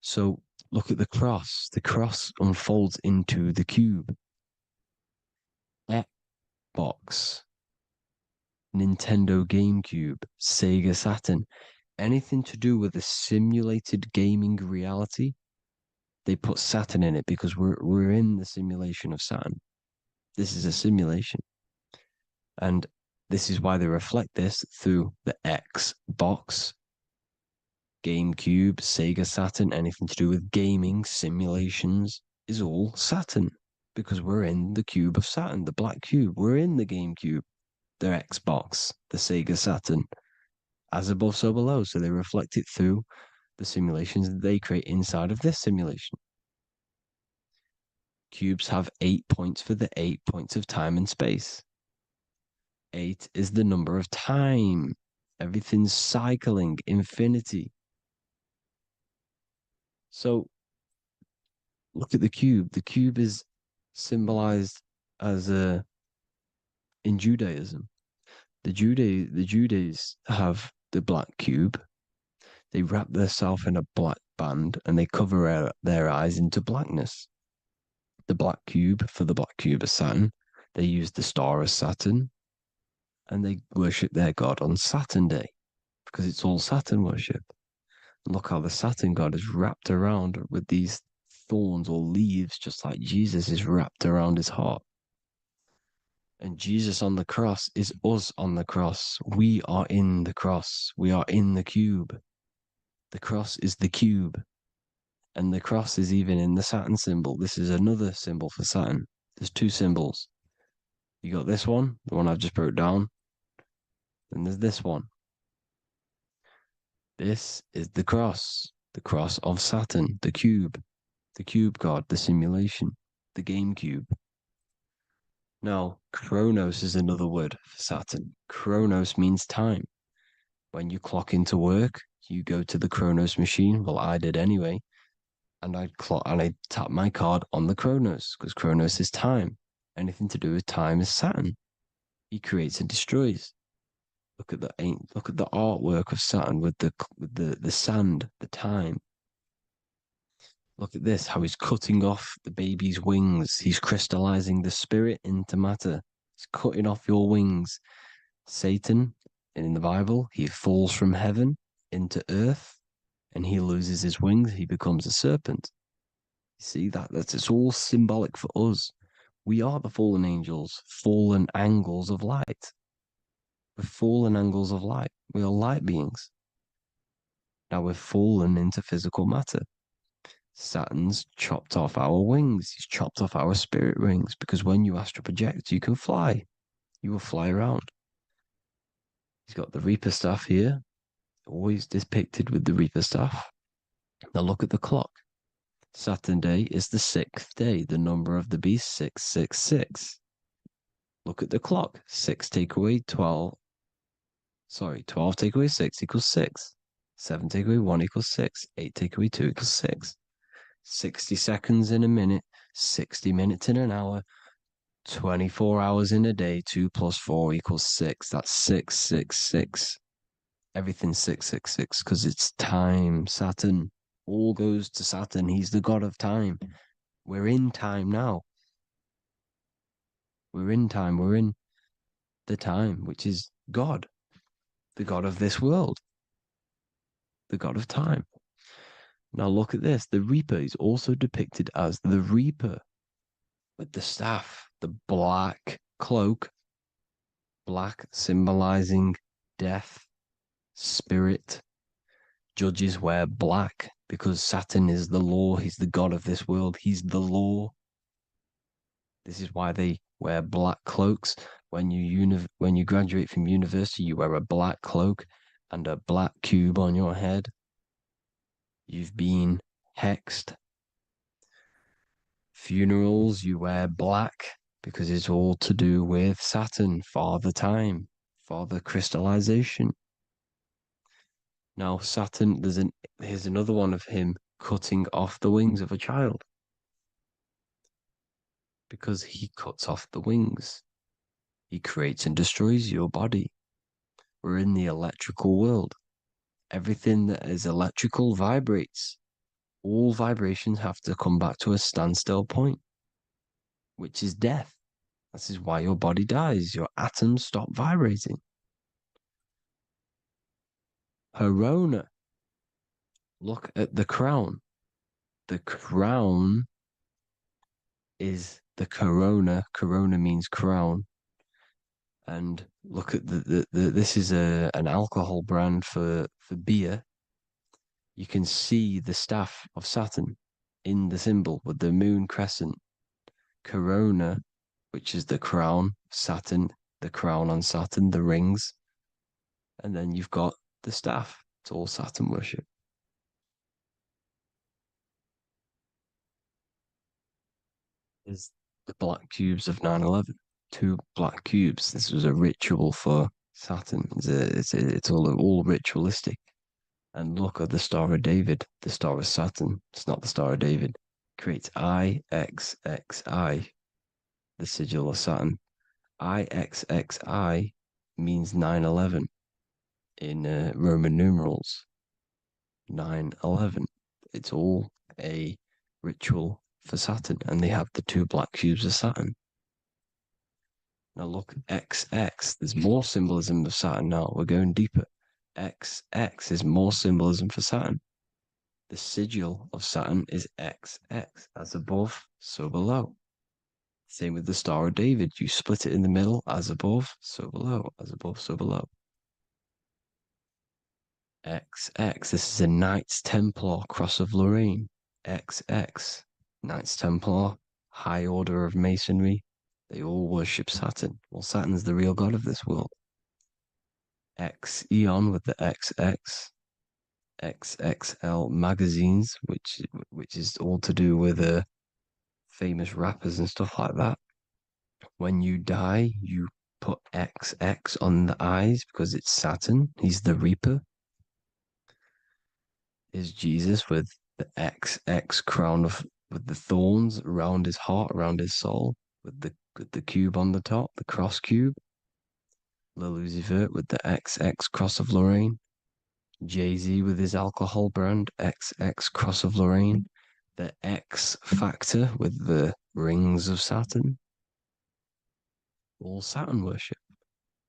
So look at the cross. The cross unfolds into the cube. Xbox, Nintendo GameCube, Sega Saturn, anything to do with a simulated gaming reality, they put Saturn in it because we're in the simulation of Saturn. This is a simulation. And this is why they reflect this through the Xbox, GameCube, Sega Saturn, anything to do with gaming, simulations, is all Saturn. Because we're in the cube of Saturn, the black cube. We're in the GameCube, the Xbox, the Sega Saturn. As above, so below. So they reflect it through the simulations that they create inside of this simulation. Cubes have 8 points for the 8 points of time and space. 8 is the number of time. Everything's cycling, infinity. So look at the cube. The cube is symbolized as in Judaism. The Judays have the black cube. They wrap themselves in a black band and they cover their eyes into blackness. The black cube, for the black cube of Saturn, they use the star as Saturn, and they worship their god on Saturn Day because it's all Saturn worship. And look how the Saturn god is wrapped around with these thorns or leaves, just like Jesus is wrapped around his heart. And Jesus on the cross is us on the cross. We are in the cross. We are in the cube. The cross is the cube. And the cross is even in the Saturn symbol. This is another symbol for Saturn. There's two symbols. You got this one, the one I've just broke down. And there's this one. This is the cross of Saturn, the cube god, the simulation, the game cube. Now, Chronos is another word for Saturn. Chronos means time. When you clock into work, you go to the Chronos machine. Well, I did anyway. And I tap my card on the Chronos because Chronos is time. Anything to do with time is Saturn. He creates and destroys. Look at the artwork of Saturn with the sand, the time. Look at this, how he's cutting off the baby's wings. He's crystallizing the spirit into matter. He's cutting off your wings. Satan, in the Bible, he falls from heaven into earth and he loses his wings. He becomes a serpent. You see, it's all symbolic for us. We are the fallen angels, fallen angles of light. We're fallen angles of light. We are light beings. Now we're fallen into physical matter. Saturn's chopped off our wings. He's chopped off our spirit wings because when you astral project, you can fly. You will fly around. He's got the Reaper staff here, always depicted with the Reaper staff. Now look at the clock. Saturn Day is the 6th day, the number of the beast, 666. Look at the clock. 6 take away 12. 12 take away 6 equals 6. 7 take away 1 equals 6. 8 take away 2 equals 6. 60 seconds in a minute, 60 minutes in an hour, 24 hours in a day, 2 plus 4 equals 6. That's 666. Everything's 666 because it's time. Saturn. All goes to Saturn. He's the god of time. We're in time now. We're in time. We're in the time, which is God, the god of this world, the god of time. Now look at this. The Reaper is also depicted as the Reaper with the staff, the black cloak, black symbolizing death, spirit, Judges wear black because Saturn is the law. He's the god of this world. He's the law. This is why they wear black cloaks. When you graduate from university, you wear a black cloak and a black cube on your head. You've been hexed. Funerals, you wear black because it's all to do with Saturn, Father Time, Father Crystallization. Now, Saturn, here's another one of him cutting off the wings of a child. Because he cuts off the wings. He creates and destroys your body. We're in the electrical world. Everything that is electrical vibrates. All vibrations have to come back to a standstill point, which is death. This is why your body dies. Your atoms stop vibrating. Corona. Look at the crown. The crown is the corona. Corona means crown. And look at this is an alcohol brand for beer. You can see the staff of Saturn in the symbol with the moon crescent. Corona, which is the crown, Saturn, the crown on Saturn, the rings. And then you've got the staff. It's all Saturn worship. Is the black cubes of 9/11. 2 black cubes. This was a ritual for Saturn. It's all ritualistic. And look at the Star of David, the Star of Saturn. It's not the Star of David. Creates IXXI, the sigil of Saturn. IXXI means 9/11 in Roman numerals. 9/11. It's all a ritual for Saturn, and they have the 2 black cubes of Saturn. Now look, XX. There's more symbolism of Saturn now. We're going deeper. XX is more symbolism for Saturn. The sigil of Saturn is XX, as above, so below. Same with the Star of David. You split it in the middle, as above, so below, as above, so below. XX, this is a Knights Templar Cross of Lorraine. XX, Knights Templar, high order of Masonry. They all worship Saturn. Well, Saturn's the real god of this world. X Eon with the XX, XXL magazines, which is all to do with famous rappers and stuff like that. When you die, you put XX on the eyes because it's Saturn. He's the Reaper. Is Jesus with the XX crown with the thorns around his heart, around his soul, with the cube on the top, the cross cube. Lil Uzi Vert with the XX Cross of Lorraine. Jay-Z with his alcohol brand, XX Cross of Lorraine. The X Factor with the rings of Saturn. All Saturn worship.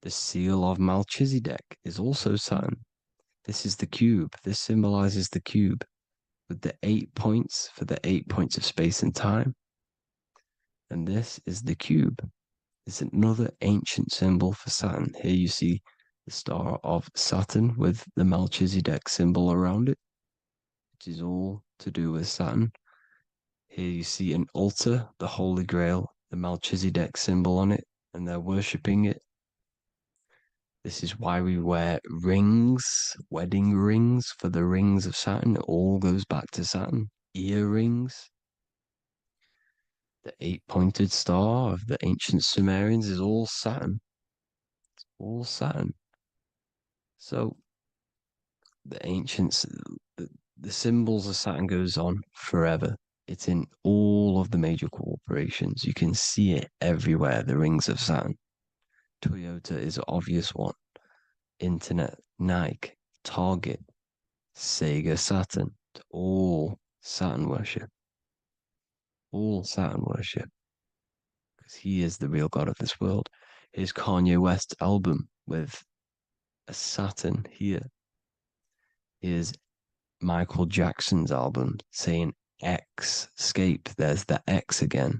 The seal of Melchizedek is also Saturn. This is the cube. This symbolizes the cube with the 8 points for the 8 points of space and time. And this is the cube. It's another ancient symbol for Saturn. Here you see the star of Saturn with the Melchizedek symbol around it, which is all to do with Saturn. Here you see an altar, the Holy Grail, the Melchizedek symbol on it, and they're worshipping it. This is why we wear rings, wedding rings for the rings of Saturn. It all goes back to Saturn. Earrings. The 8-pointed star of the ancient Sumerians is all Saturn. It's all Saturn. So the ancients, the symbols of Saturn goes on forever. It's in all of the major corporations. You can see it everywhere, the rings of Saturn. Toyota is an obvious one. Internet, Nike, Target, Sega, Saturn. It's all Saturn worship. All Saturn worship. Because he is the real god of this world. Here's Kanye West's album with a Saturn here. Here's Michael Jackson's album saying escape. There's the X again.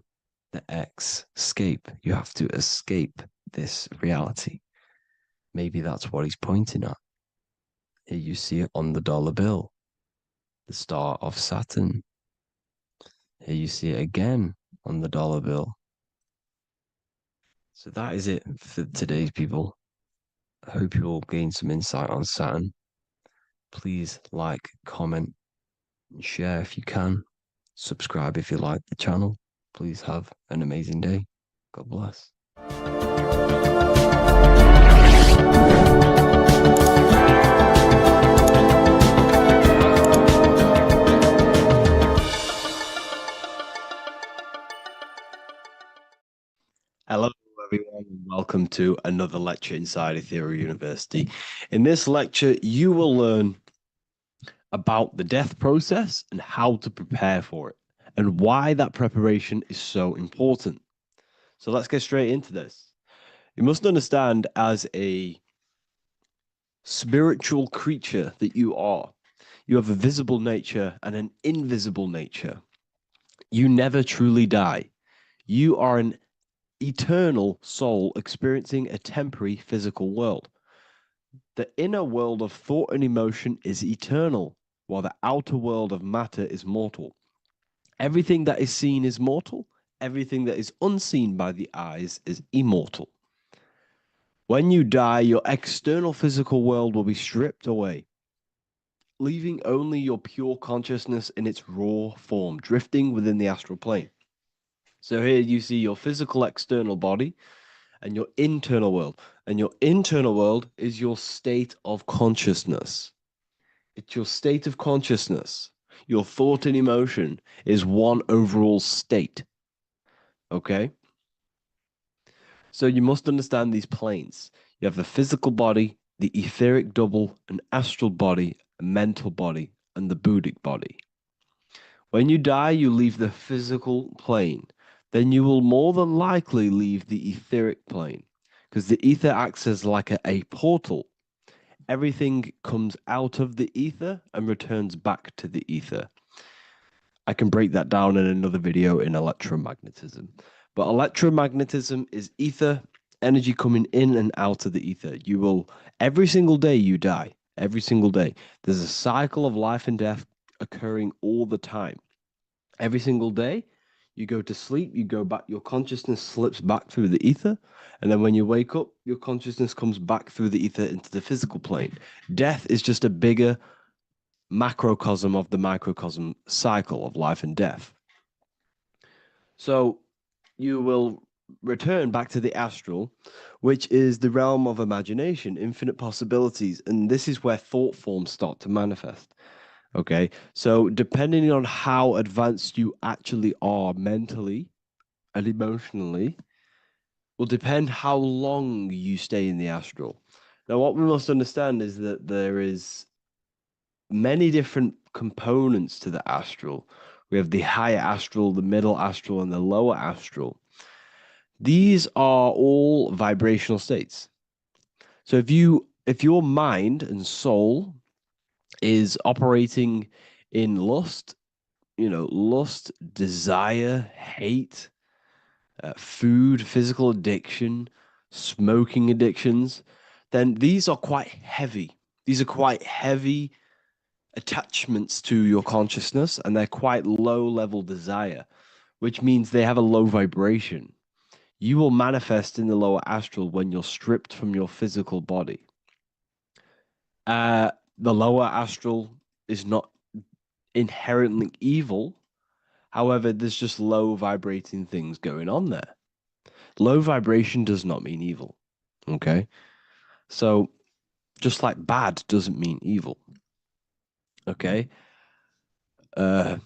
The X, escape. You have to escape this reality. Maybe that's what he's pointing at. Here you see it on the dollar bill, the star of Saturn. Here you see it again on the dollar bill. So that is it for today's people. I hope you all gain some insight on Saturn. Please like, comment, and share if you can. Subscribe if you like the channel. Please have an amazing day. God bless. Hello, everyone, and welcome to another lecture inside Ethereal University. In this lecture, you will learn about the death process and how to prepare for it, and why that preparation is so important. So let's get straight into this. You must understand, as a spiritual creature that you are, you have a visible nature and an invisible nature. You never truly die. You are an eternal soul experiencing a temporary physical world. The inner world of thought and emotion is eternal, while the outer world of matter is mortal. Everything that is seen is mortal. Everything that is unseen by the eyes is immortal. When you die, your external physical world will be stripped away, leaving only your pure consciousness in its raw form, drifting within the astral plane. So here you see your physical external body and your internal world. And your internal world is your state of consciousness. It's your state of consciousness. Your thought and emotion is one overall state. Okay? So you must understand these planes. You have the physical body, the etheric double, an astral body, a mental body, and the Buddhic body. When you die, you leave the physical plane. Then you will more than likely leave the etheric plane, because the ether acts as like a portal. Everything comes out of the ether and returns back to the ether. I can break that down in another video in electromagnetism. But electromagnetism is ether, energy coming in and out of the ether. You will, every single day you die, every single day. There's a cycle of life and death occurring all the time. Every single day, you go to sleep, you go back, your consciousness slips back through the ether, and then when you wake up, your consciousness comes back through the ether into the physical plane. Death is just a bigger macrocosm of the microcosm cycle of life and death. So you will return back to the astral, which is the realm of imagination, infinite possibilities, and this is where thought forms start to manifest. Okay, so depending on how advanced you actually are mentally and emotionally will depend how long you stay in the astral. Now, what we must understand is that there is many different components to the astral. We have the higher astral, the middle astral, and the lower astral. These are all vibrational states. So if your mind and soul is operating in lust, lust, desire, hate, food, physical addiction, smoking addictions, then these are quite heavy. These are quite heavy attachments to your consciousness, and they're quite low level desire, which means they have a low vibration. You will manifest in the lower astral when you're stripped from your physical body. The lower astral is not inherently evil. However, there's just low vibrating things going on there. Low vibration does not mean evil. Okay? So, just like bad doesn't mean evil. Okay? In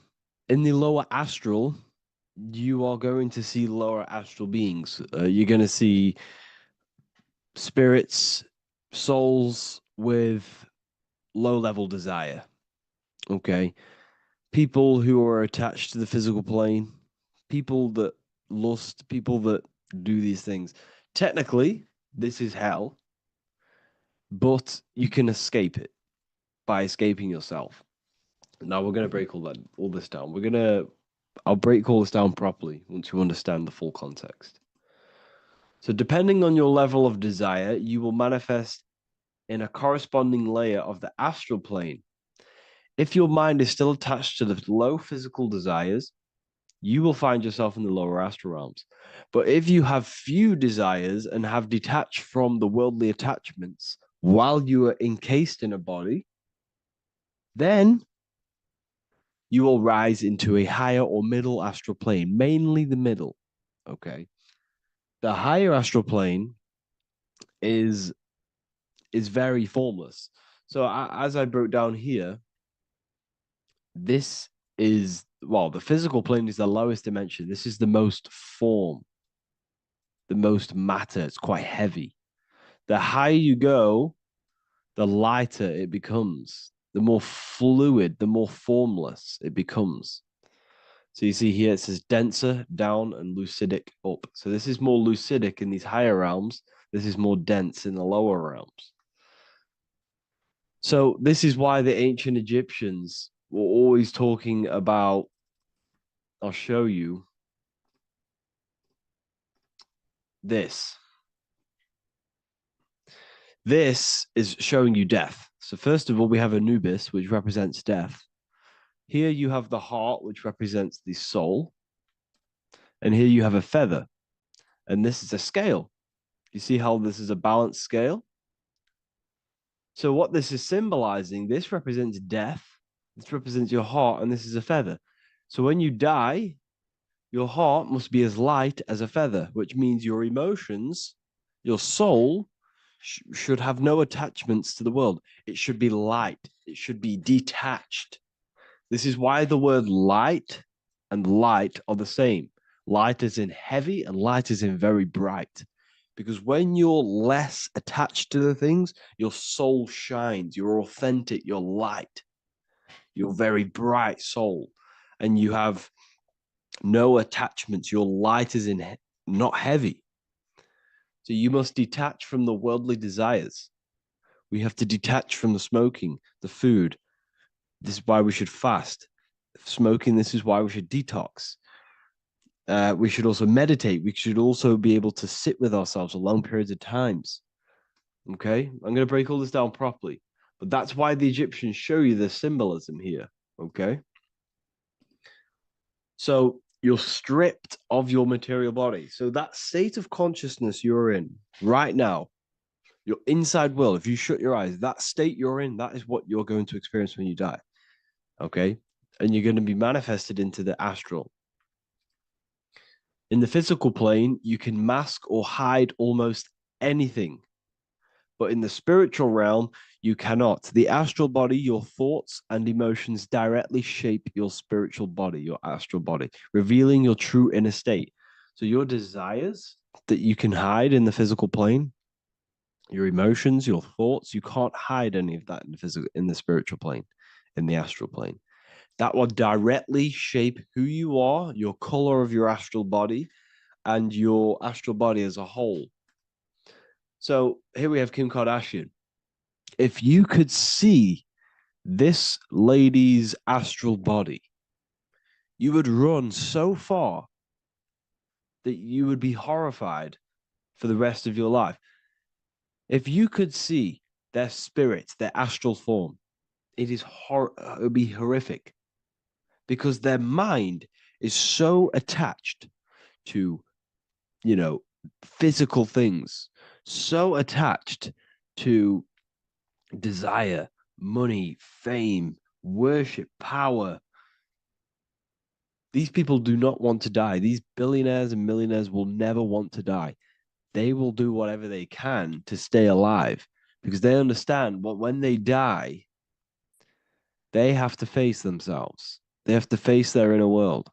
the lower astral, you are going to see lower astral beings. You're going to see spirits, souls with low level desire. Okay? People who are attached to the physical plane, people that lust, people that do these things. Technically, this is hell, but you can escape it by escaping yourself. Now we're going to break all this down. I'll break all this down properly once you understand the full context. So depending on your level of desire, you will manifest in a corresponding layer of the astral plane. If your mind is still attached to the low physical desires, you will find yourself in the lower astral realms. But if you have few desires and have detached from the worldly attachments while you are encased in a body, then you will rise into a higher or middle astral plane, mainly the middle. Okay. The higher astral plane is very formless. So as I broke down here, this is, well, the physical plane is the lowest dimension. This is the most form, the most matter. It's quite heavy. The higher you go, the lighter it becomes, the more fluid, the more formless it becomes. So you see here, it says denser, down, and lucidic, up. So this is more lucidic in these higher realms. This is more dense in the lower realms. So this is why the ancient Egyptians were always talking about, I'll show you this. This is showing you death. So first of all, we have Anubis, which represents death. Here you have the heart, which represents the soul. And here you have a feather. And this is a scale. You see how this is a balanced scale? So what this is symbolizing, this represents death. This represents your heart, and this is a feather. So when you die, your heart must be as light as a feather, which means your emotions, your soul, should have no attachments to the world. It should be light. It should be detached. This is why the word light and light are the same. Light is in heavy and light is in very bright. Because when you're less attached to the things, your soul shines. You're authentic. You're light. You're very bright soul. And you have no attachments. Your light is in not heavy. So you must detach from the worldly desires. We have to detach from the smoking, the food. This is why we should fast. Smoking, this is why we should detox. We should also meditate. We should also be able to sit with ourselves for long periods of times. Okay? I'm going to break all this down properly. But that's why the Egyptians show you the symbolism here. Okay? So you're stripped of your material body. So that state of consciousness you're in right now, your inside world, if you shut your eyes, that state you're in, that is what you're going to experience when you die. Okay? And you're going to be manifested into the astral. In the physical plane, you can mask or hide almost anything. But in the spiritual realm, you cannot. The astral body, your thoughts and emotions directly shape your spiritual body, your astral body, revealing your true inner state. So your desires that you can hide in the physical plane, your emotions, your thoughts, you can't hide any of that in the spiritual plane, in the astral plane. That will directly shape who you are, your color of your astral body, and your astral body as a whole. So here we have Kim Kardashian. If you could see this lady's astral body, you would run so far that you would be horrified for the rest of your life. If you could see their spirit, their astral form, it would be horrific. Because their mind is so attached to, physical things, so attached to desire, money, fame, worship, power. These people do not want to die. These billionaires and millionaires will never want to die. They will do whatever they can to stay alive because they understand when they die, they have to face themselves. They have to face their inner world.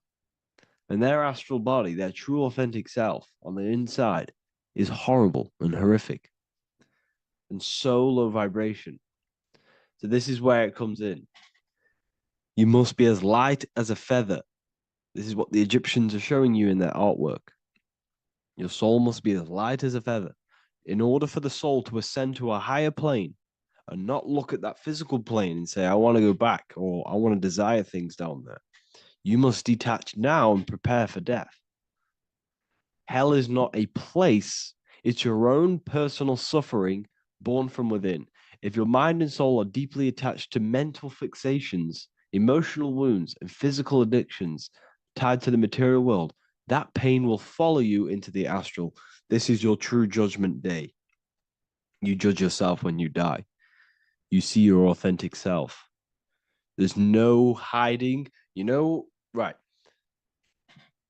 And their astral body, their true authentic self on the inside is horrible and horrific and so low vibration. So this is where it comes in. You must be as light as a feather. This is what the Egyptians are showing you in their artwork. Your soul must be as light as a feather. In order for the soul to ascend to a higher plane and not look at that physical plane and say, I want to go back or I want to desire things down there, you must detach now and prepare for death. Hell is not a place. It's your own personal suffering born from within. If your mind and soul are deeply attached to mental fixations, emotional wounds, and physical addictions tied to the material world, that pain will follow you into the astral. This is your true judgment day. You judge yourself when you die. You see your authentic self. There's no hiding. Right.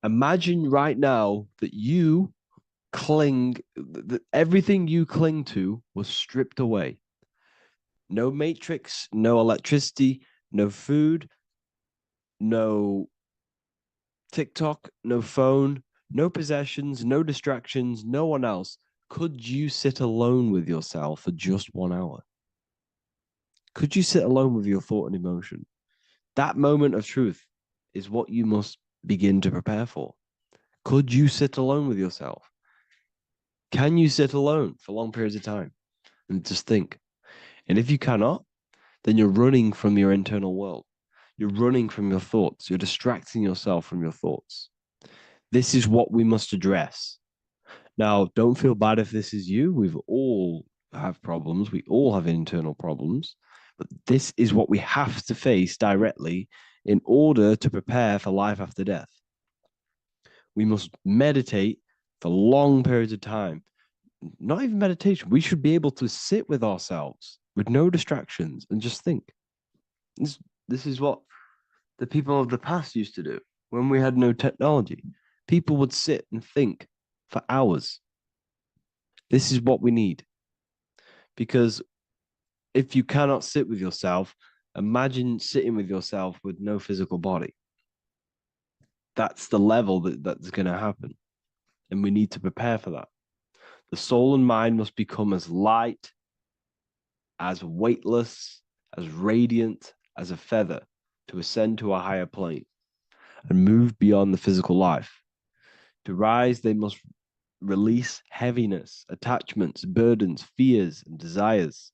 Imagine right now that you that everything you cling to was stripped away. No matrix, no electricity, no food, no TikTok, no phone, no possessions, no distractions, no one else. Could you sit alone with yourself for just 1 hour? Could you sit alone with your thought and emotion? That moment of truth is what you must begin to prepare for. Could you sit alone with yourself? Can you sit alone for long periods of time and just think? And if you cannot, then you're running from your internal world. You're running from your thoughts. You're distracting yourself from your thoughts. This is what we must address. Now, don't feel bad if this is you. We've all have problems. We all have internal problems. But this is what we have to face directly in order to prepare for life after death. We must meditate for long periods of time. Not even meditation. We should be able to sit with ourselves with no distractions and just think. This is what the people of the past used to do when we had no technology. People would sit and think for hours. This is what we need. Because if you cannot sit with yourself, imagine sitting with yourself with no physical body. That's the level that's going to happen. And we need to prepare for that. The soul and mind must become as light, as weightless, as radiant as a feather to ascend to a higher plane and move beyond the physical life. To rise, they must release heaviness, attachments, burdens, fears, and desires.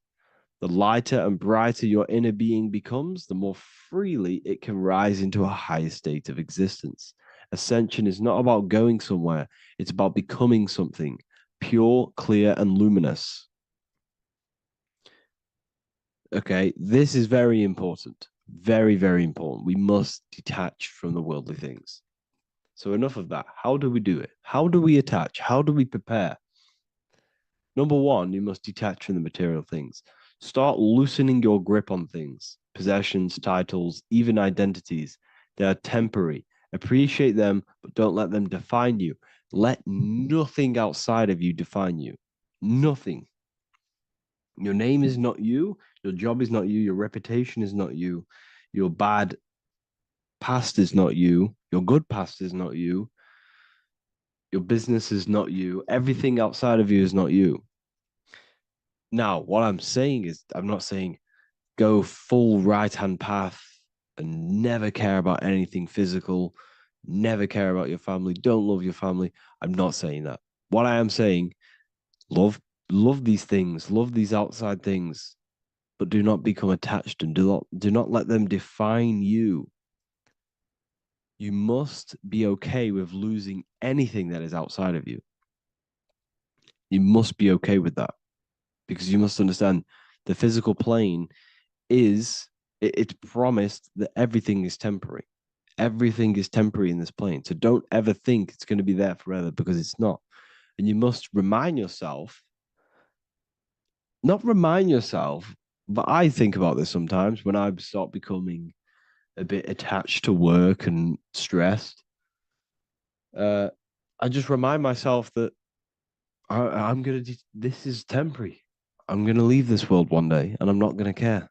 The lighter and brighter your inner being becomes, the more freely it can rise into a higher state of existence. Ascension is not about going somewhere, it's about becoming something pure, clear, and luminous. Okay, this is very important. Very, very important. We must detach from the worldly things. So enough of that. How do we do it? How do we attach? How do we prepare? Number one, you must detach from the material things. Start loosening your grip on things, possessions, titles, even identities. They are temporary. Appreciate them, but don't let them define you. Let nothing outside of you define you. Nothing. Your name is not you. Your job is not you. Your reputation is not you. Your bad past is not you. Your good past is not you. Your business is not you. Everything outside of you is not you. Now, what I'm saying is, I'm not saying go full right-hand path and never care about anything physical, never care about your family, don't love your family. I'm not saying that. What I am saying, love these things, love these outside things, but do not become attached and do not let them define you. You must be okay with losing anything that is outside of you. You must be okay with that, because you must understand the physical plane it's promised that everything is temporary. Everything is temporary in this plane. So don't ever think it's going to be there forever, because it's not. And you must remind yourself, not remind yourself, but I think about this sometimes when I start becoming a bit attached to work and stressed. I just remind myself that this is temporary. I'm going to leave this world one day and I'm not going to care.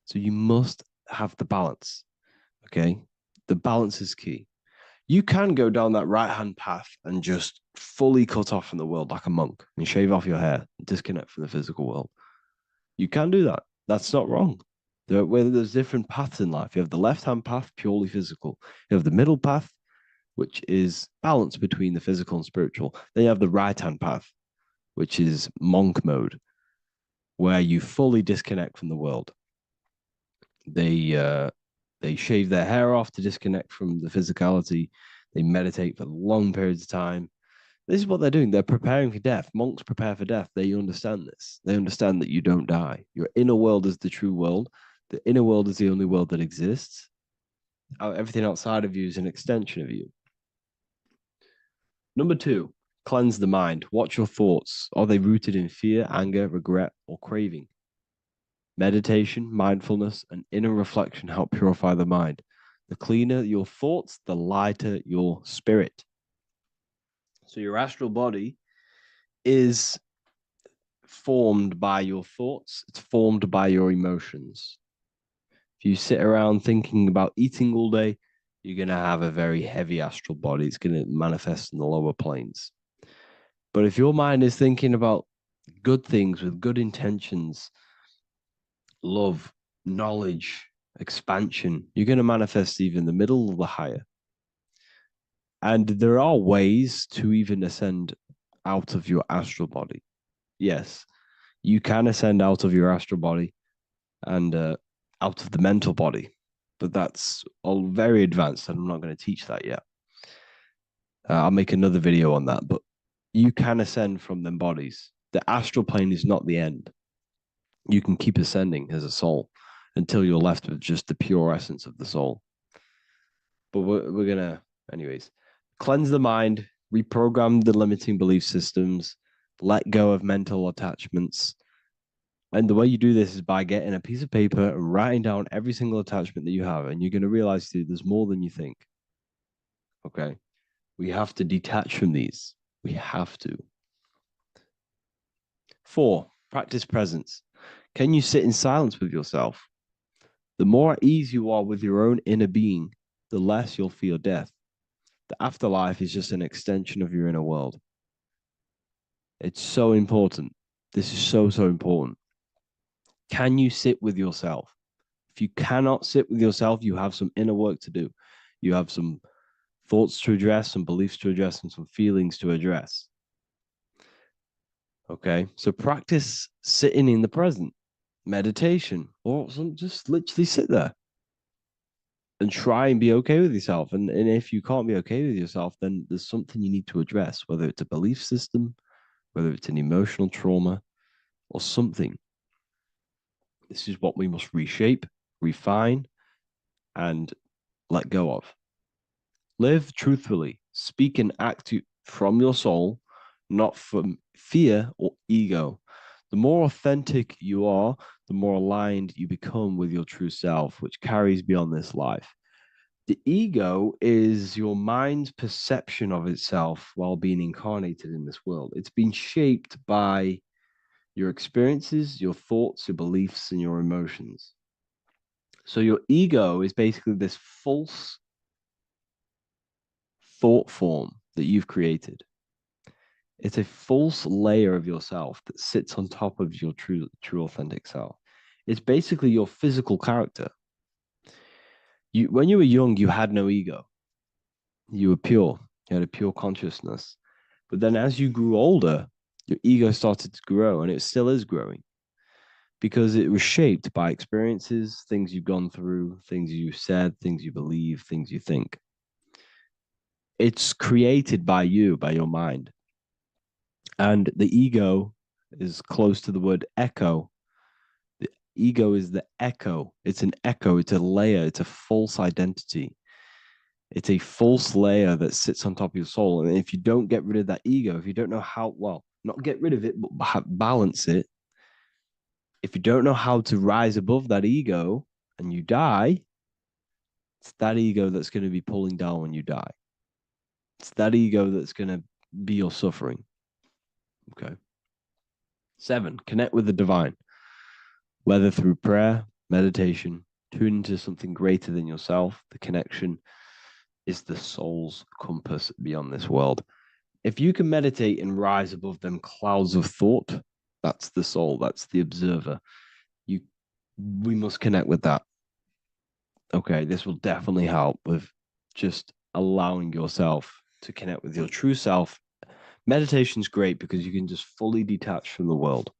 So you must have the balance. Okay. The balance is key. You can go down that right-hand path and just fully cut off from the world like a monk and shave off your hair and disconnect from the physical world. You can do that. That's not wrong. There's different paths in life. You have the left-hand path, purely physical. You have the middle path, which is balance between the physical and spiritual. Then you have the right-hand path, which is monk mode, where you fully disconnect from the world. They shave their hair off to disconnect from the physicality. They meditate for long periods of time. This is what they're doing. They're preparing for death. Monks prepare for death. They understand this. They understand that you don't die. Your inner world is the true world. The inner world is the only world that exists. Everything outside of you is an extension of you. Number 2, cleanse the mind. Watch your thoughts. Are they rooted in fear, anger, regret, or craving? Meditation, mindfulness, and inner reflection help purify the mind. The cleaner your thoughts, the lighter your spirit. So your astral body is formed by your thoughts. It's formed by your emotions. If you sit around thinking about eating all day, you're going to have a very heavy astral body. It's going to manifest in the lower planes. But if your mind is thinking about good things with good intentions, love, knowledge, expansion, you're going to manifest even the middle or the higher. And there are ways to even ascend out of your astral body. Yes, you can ascend out of your astral body and out of the mental body, but that's all very advanced, and I'm not going to teach that yet. I'll make another video on that, but you can ascend from them bodies. The astral plane is not the end. You can keep ascending as a soul until you're left with just the pure essence of the soul. But we're going to, anyways, cleanse the mind, reprogram the limiting belief systems, let go of mental attachments. And the way you do this is by getting a piece of paper and writing down every single attachment that you have. And you're going to realize, dude, there's more than you think. Okay. We have to detach from these. We have to. 4, practice presence. Can you sit in silence with yourself? The more at ease you are with your own inner being, the less you'll feel death. The afterlife is just an extension of your inner world. It's so important. This is so, so important. Can you sit with yourself? If you cannot sit with yourself, you have some inner work to do. You have some thoughts to address, some beliefs to address, and some feelings to address. Okay, so practice sitting in the present, meditation, or just literally sit there and try and be okay with yourself. And if you can't be okay with yourself, then there's something you need to address, whether it's a belief system, whether it's an emotional trauma, or something. This is what we must reshape, refine, and let go of. Live truthfully. Speak and act from your soul, not from fear or ego. The more authentic you are, the more aligned you become with your true self, which carries beyond this life. The ego is your mind's perception of itself while being incarnated in this world. It's been shaped by your experiences, your thoughts, your beliefs, and your emotions. So your ego is basically this false thought form that you've created. It's a false layer of yourself that sits on top of your true authentic self. It's basically your physical character. When you were young, you had no ego. You were pure. You had a pure consciousness. But then as you grew older, your ego started to grow, and it still is growing because it was shaped by experiences, things you've gone through, things you said, things you believe, things you think. It's created by you, by your mind. And the ego is close to the word echo. The ego is the echo. It's an echo. It's a layer. It's a false identity. It's a false layer that sits on top of your soul. And if you don't get rid of that ego, if you don't know how, well, not get rid of it, but balance it. If you don't know how to rise above that ego and you die, it's that ego that's going to be pulling down when you die. It's that ego that's going to be your suffering. Okay. 7, connect with the divine, whether through prayer, meditation, tune into something greater than yourself. The connection is the soul's compass beyond this world. If you can meditate and rise above them clouds of thought, that's the soul, that's the observer. We must connect with that. Okay, this will definitely help with just allowing yourself to connect with your true self. Meditation's great because you can just fully detach from the world.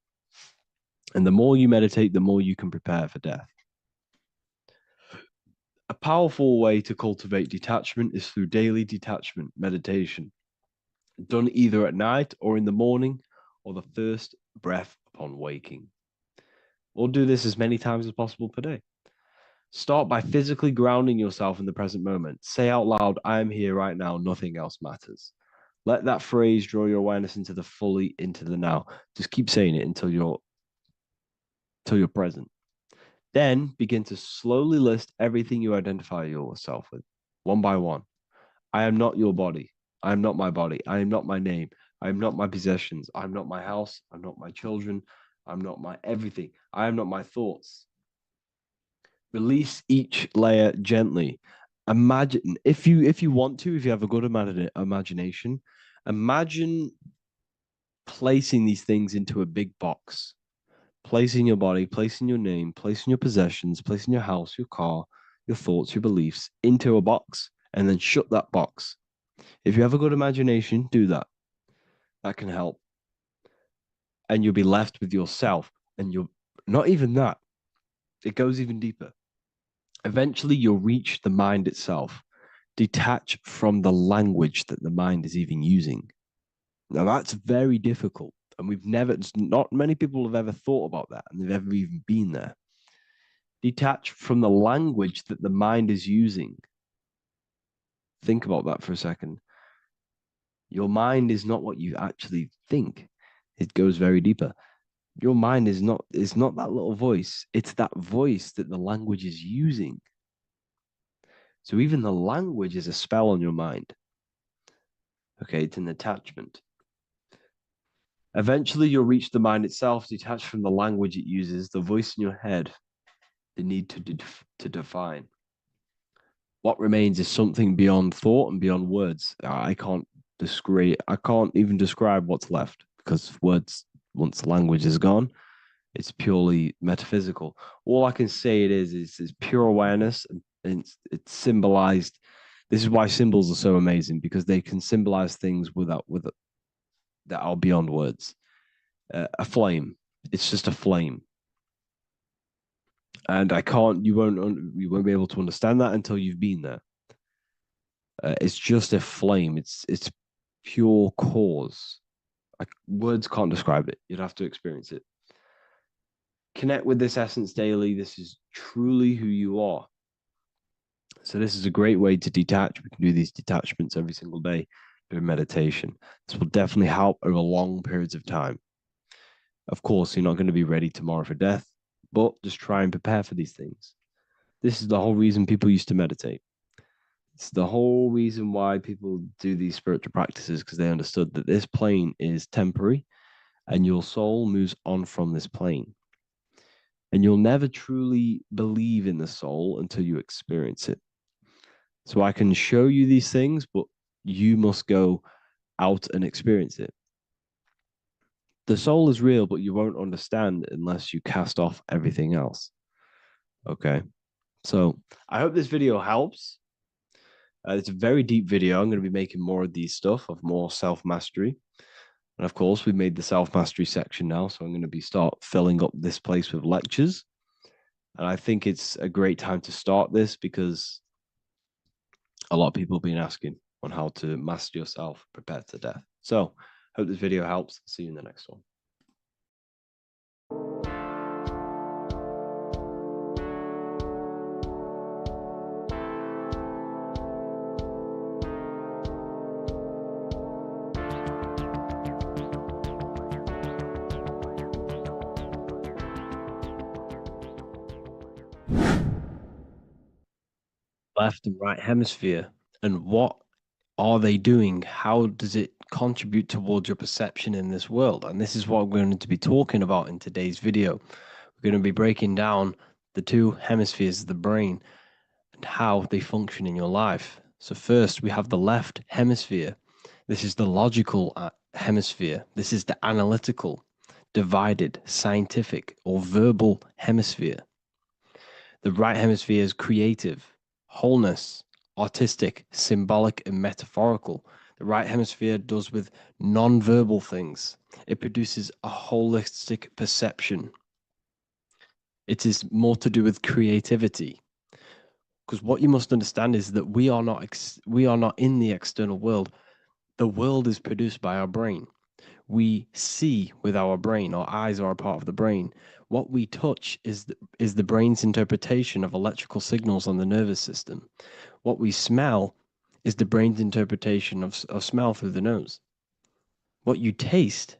And the more you meditate, the more you can prepare for death. A powerful way to cultivate detachment is through daily detachment meditation. done either at night or in the morning or the first breath upon waking. Or do this as many times as possible per day. Start by physically grounding yourself in the present moment. Say out loud, I am here right now, nothing else matters. Let that phrase draw your awareness into the now. Just keep saying it until you're present. Then begin to slowly list everything you identify yourself with, one by one. I am not your body. I am not my body. I am not my name. I am not my possessions. I am not my house. I'm not my children. I'm not my everything. I am not my thoughts. Release each layer gently. Imagine, if you want to, if you have a good imagination, imagine placing these things into a big box. Placing your body, placing your name, placing your possessions, placing your house, your car, your thoughts, your beliefs into a box, and then shut that box. If you have a good imagination, do that. That can help. And you'll be left with yourself. And you're not even that. It goes even deeper. Eventually, you'll reach the mind itself. Detach from the language that the mind is even using. Now, that's very difficult. And not many people have ever thought about that, and they've ever even been there. Detach from the language that the mind is using. Think about that for a second. Your mind is not what you actually think. It goes very deeper. Your mind is not that little voice. It's that voice that the language is using. So even the language is a spell on your mind. Okay, it's an attachment. Eventually, you'll reach the mind itself, detached from the language it uses, the voice in your head, the need to define. What remains is something beyond thought and beyond words. I can't even describe what's left, because words, once the language is gone, it's purely metaphysical. All I can say it is pure awareness, and it's symbolized. This is why symbols are so amazing, because they can symbolize things that are beyond words. A flame, it's just a flame, and you won't be able to understand that until you've been there. It's just a flame. It's pure cause. Words can't describe it. You'd have to experience it. Connect with this essence daily. This is truly who you are. So this is a great way to detach. We can do these detachments every single day during meditation. This will definitely help over long periods of time. Of course, you're not going to be ready tomorrow for death, but just try and prepare for these things. This is the whole reason people used to meditate. It's the whole reason why people do these spiritual practices, because they understood that this plane is temporary and your soul moves on from this plane. And you'll never truly believe in the soul until you experience it. So I can show you these things, but you must go out and experience it. The soul is real, but you won't understand unless you cast off everything else. Okay. So I hope this video helps. It's a very deep video. I'm going to be making more of these stuff, of more self-mastery. And of course, we've made the self-mastery section now, so I'm going to start filling up this place with lectures. And I think it's a great time to start this, because a lot of people have been asking on how to master yourself, prepare to death. So hope this video helps. See you in the next one. Left and right hemisphere, and what are they doing? How does it contribute towards your perception in this world? And this is what we're going to be talking about in today's video. We're going to be breaking down the two hemispheres of the brain and how they function in your life. So first, we have the left hemisphere. This is the logical hemisphere. This is the analytical, divided, scientific, or verbal hemisphere. The right hemisphere is creative, wholeness, artistic, symbolic, and metaphorical. The right hemisphere does with non-verbal things. It produces a holistic perception. It is more to do with creativity. Because what you must understand is that we are not in the external world. The world is produced by our brain. We see with our brain. Our eyes are a part of the brain. What we touch is the brain's interpretation of electrical signals on the nervous system. What we smell is the brain's interpretation of smell through the nose. What you taste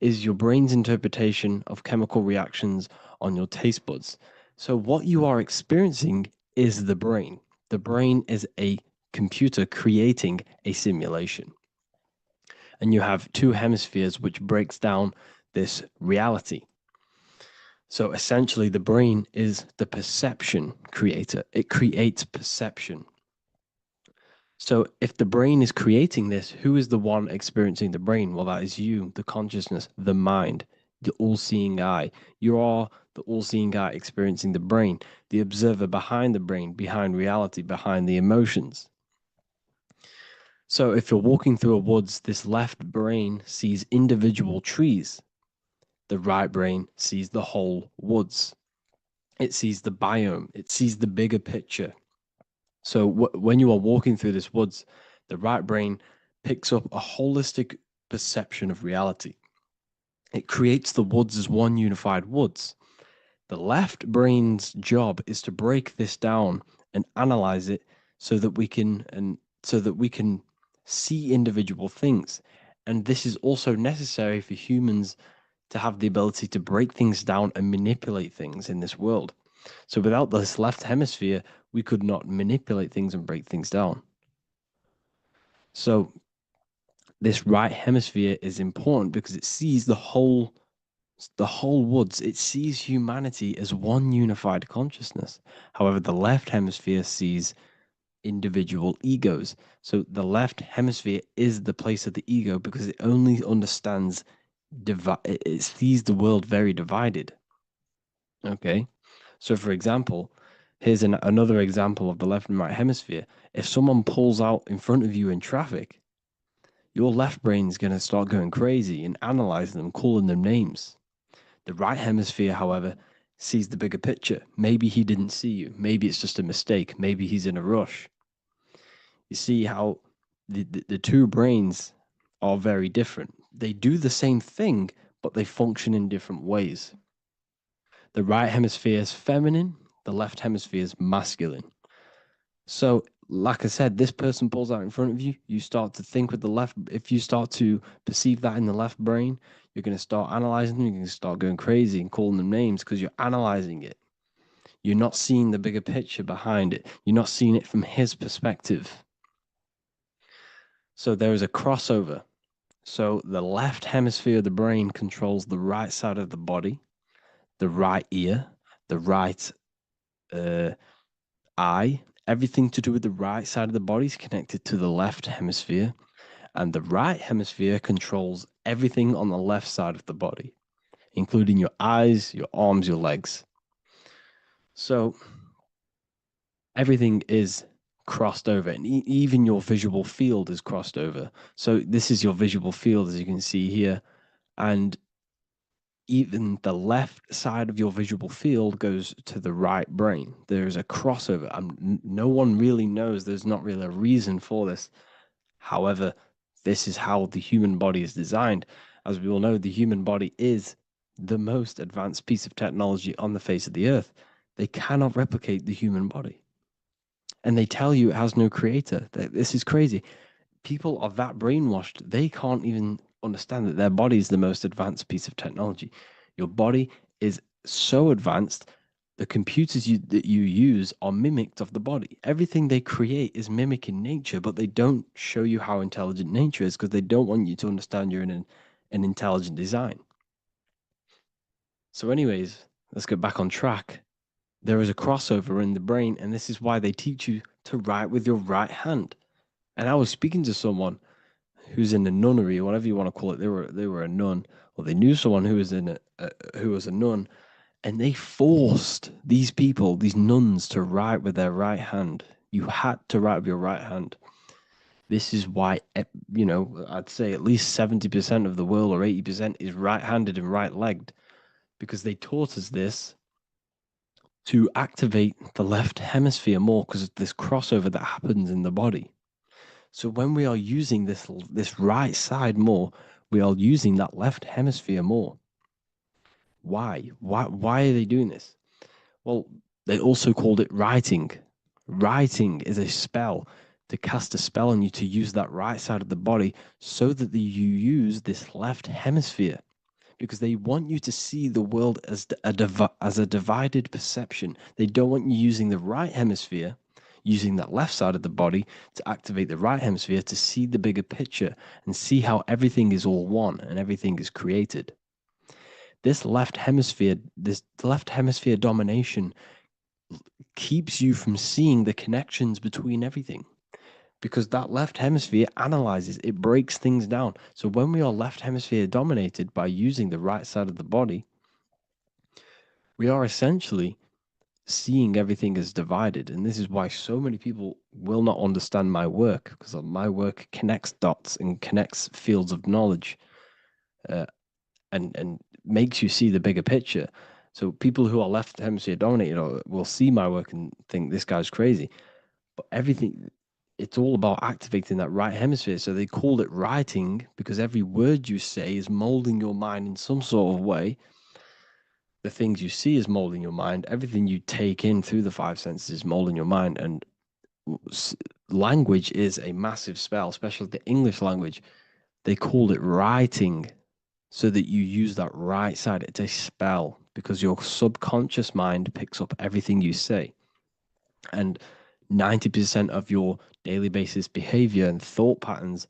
is your brain's interpretation of chemical reactions on your taste buds. So what you are experiencing is the brain. The brain is a computer creating a simulation. And you have two hemispheres which breaks down this reality. So essentially the brain is the perception creator. It creates perception. So if the brain is creating this, who is the one experiencing the brain? Well, that is you, the consciousness, the mind, the all-seeing eye. You are the all-seeing eye experiencing the brain, the observer behind the brain, behind reality, behind the emotions. So if you're walking through a woods, this left brain sees individual trees. The right brain sees the whole woods. It sees the biome. It sees the bigger picture. So when you are walking through this woods, the right brain picks up a holistic perception of reality. It creates the woods as one unified woods. The left brain's job is to break this down and analyze it so that we can see individual things. And this is also necessary for humans to have the ability to break things down and manipulate things in this world. So without this left hemisphere, we could not manipulate things and break things down. So this right hemisphere is important because it sees the whole woods. It sees humanity as one unified consciousness. However, the left hemisphere sees individual egos. So the left hemisphere is the place of the ego because it only understands it sees the world very divided. Okay, so for example, here's another example of the left and right hemisphere. If someone pulls out in front of you in traffic, your left brain's going to start going crazy and analyzing them, calling them names. The right hemisphere, however, sees the bigger picture. Maybe he didn't see you. Maybe it's just a mistake. Maybe he's in a rush. You see how the two brains are very different. They do the same thing, but they function in different ways. The right hemisphere is feminine, the left hemisphere is masculine. So, like I said, this person pulls out in front of you, you start to think with the left. If you start to perceive that in the left brain, you're going to start analyzing them, you're going to start going crazy and calling them names because you're analyzing it. You're not seeing the bigger picture behind it. You're not seeing it from his perspective. So there is a crossover. So the left hemisphere of the brain controls the right side of the body, the right ear, the right eye. Everything to do with the right side of the body is connected to the left hemisphere, and the right hemisphere controls everything on the left side of the body, including your eyes, your arms, your legs. So everything is crossed over, and even your visual field is crossed over. So this is your visual field, as you can see here, and even the left side of your visual field goes to the right brain. There is a crossover. No one really knows. There's not really a reason for this. However, this is how the human body is designed. As we all know, the human body is the most advanced piece of technology on the face of the earth. They cannot replicate the human body. And they tell you it has no creator. This is crazy. People are that brainwashed, they can't even understand that their body is the most advanced piece of technology. Your body is so advanced, the computers that you use are mimicked of the body. Everything they create is mimicking nature, but they don't show you how intelligent nature is because they don't want you to understand you're in an intelligent design. So anyways, let's get back on track. There is a crossover in the brain, and this is why they teach you to write with your right hand. And I was speaking to someone who's in a nunnery, or whatever you want to call it. They were a nun, or they knew someone who was a nun, and they forced these people, these nuns, to write with their right hand. You had to write with your right hand. This is why, I'd say at least 70% of the world, or 80%, is right-handed and right-legged, because they taught us this to activate the left hemisphere more because of this crossover that happens in the body. So when we are using this right side more, we are using that left hemisphere more. Why? Why are they doing this? Well, they also called it writing. Writing is a spell, to cast a spell on you, to use that right side of the body so that you use this left hemisphere, because they want you to see the world as a divided perception. They don't want you using the right hemisphere, using that left side of the body to activate the right hemisphere to see the bigger picture and see how everything is all one and everything is created. This left hemisphere domination keeps you from seeing the connections between everything, because that left hemisphere analyzes, it breaks things down. So when we are left hemisphere dominated by using the right side of the body, we are essentially seeing everything as divided. And this is why so many people will not understand my work, because my work connects dots and connects fields of knowledge, and makes you see the bigger picture. So people who are left hemisphere dominated will see my work and think this guy's crazy. But everything, it's all about activating that right hemisphere. So they called it writing because every word you say is molding your mind in some sort of way. The things you see is molding your mind. Everything you take in through the five senses is molding your mind. And language is a massive spell, especially the English language. They called it writing so that you use that right side. It's a spell because your subconscious mind picks up everything you say. And 90% of your daily basis behavior and thought patterns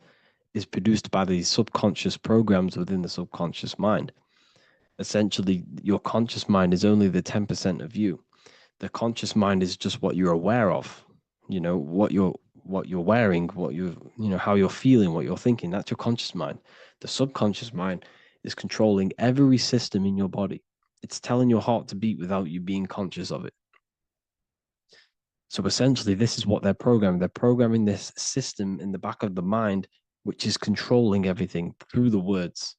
is produced by these subconscious programs within the subconscious mind. Essentially, your conscious mind is only the 10% of you. The conscious mind is just what you're aware of, what you're wearing, how you're feeling, what you're thinking. That's your conscious mind. The subconscious mind is controlling every system in your body. It's telling your heart to beat without you being conscious of it. So essentially, this is what they're programming. They're programming this system in the back of the mind, which is controlling everything through the words.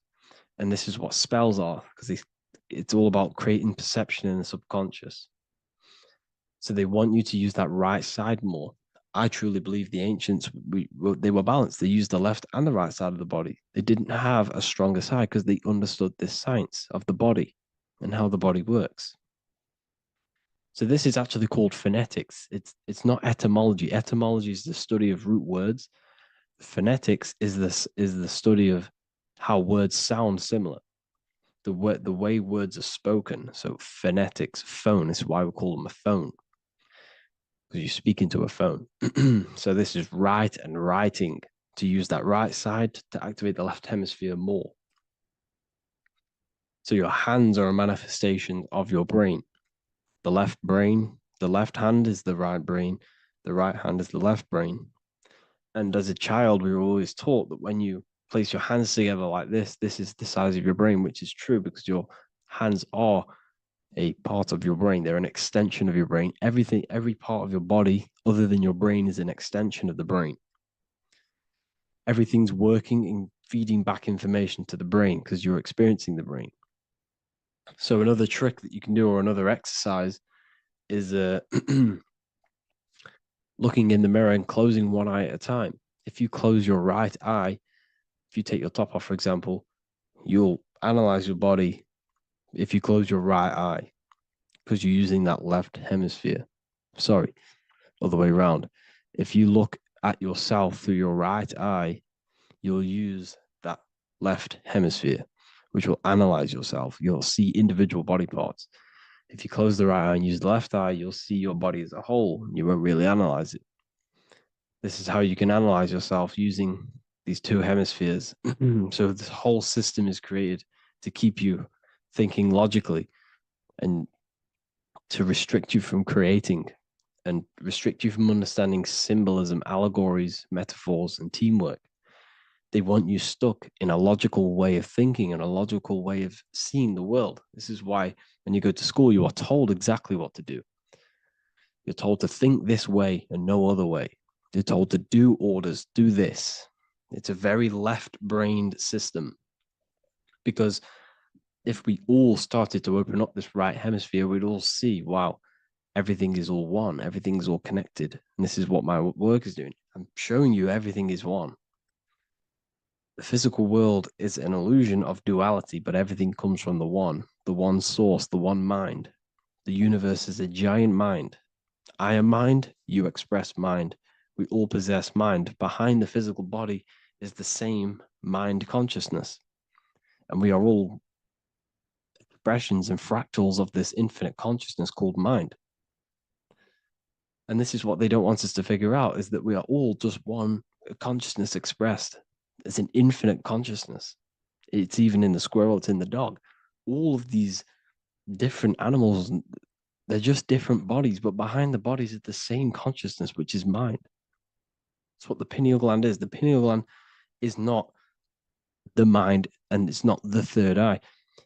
And this is what spells are, because it's all about creating perception in the subconscious. So they want you to use that right side more. I truly believe the ancients, they were balanced. They used the left and the right side of the body. They didn't have a stronger side because they understood this science of the body and how the body works. So this is actually called phonetics. It's not etymology. Etymology is the study of root words. Phonetics is the study of how words sound similar. The way words are spoken. So phonetics, phone, is why we call them a phone, because you speak into a phone. So this is write and writing, to use that right side to activate the left hemisphere more. So your hands are a manifestation of your brain. The left hand is the right brain, the right hand is the left brain. And as a child, we were always taught that when you place your hands together like this is the size of your brain, which is true because your hands are a part of your brain. They're an extension of your brain. Every part of your body other than your brain is an extension of the brain. Everything's working and feeding back information to the brain because you're experiencing the brain. So another trick that you can do, or another exercise, is looking in the mirror and closing one eye at a time. If you close your right eye, if you take your top off, for example, you'll analyze your body if you close your right eye, because you're using that left hemisphere. Sorry, other way around. If you look at yourself through your right eye, you'll use that left hemisphere, which will analyze yourself. You'll see individual body parts. If you close the right eye and use the left eye, you'll see your body as a whole. You won't really analyze it. This is how you can analyze yourself using these two hemispheres. So this whole system is created to keep you thinking logically and to restrict you from creating and restrict you from understanding symbolism, allegories, metaphors, and teamwork. They want you stuck in a logical way of thinking and a logical way of seeing the world. This is why when you go to school, you are told exactly what to do. You're told to think this way and no other way. You're told to do orders, do this. It's a very left-brained system, because if we all started to open up this right hemisphere, we'd all see, wow, everything is all one, everything's all connected. And this is what my work is doing. I'm showing you everything is one. The physical world is an illusion of duality, but everything comes from the one source, the one mind. The universe is a giant mind. I am mind, you express mind. We all possess mind. Behind the physical body is the same mind consciousness. And we are all expressions and fractals of this infinite consciousness called mind. And this is what they don't want us to figure out, is that we are all just one consciousness expressed. It's an infinite consciousness. It's even in the squirrel, it's in the dog. All of these different animals, they're just different bodies, but behind the bodies is the same consciousness, which is mind. That's what the pineal gland is. The pineal gland is not the mind, and it's not the third eye.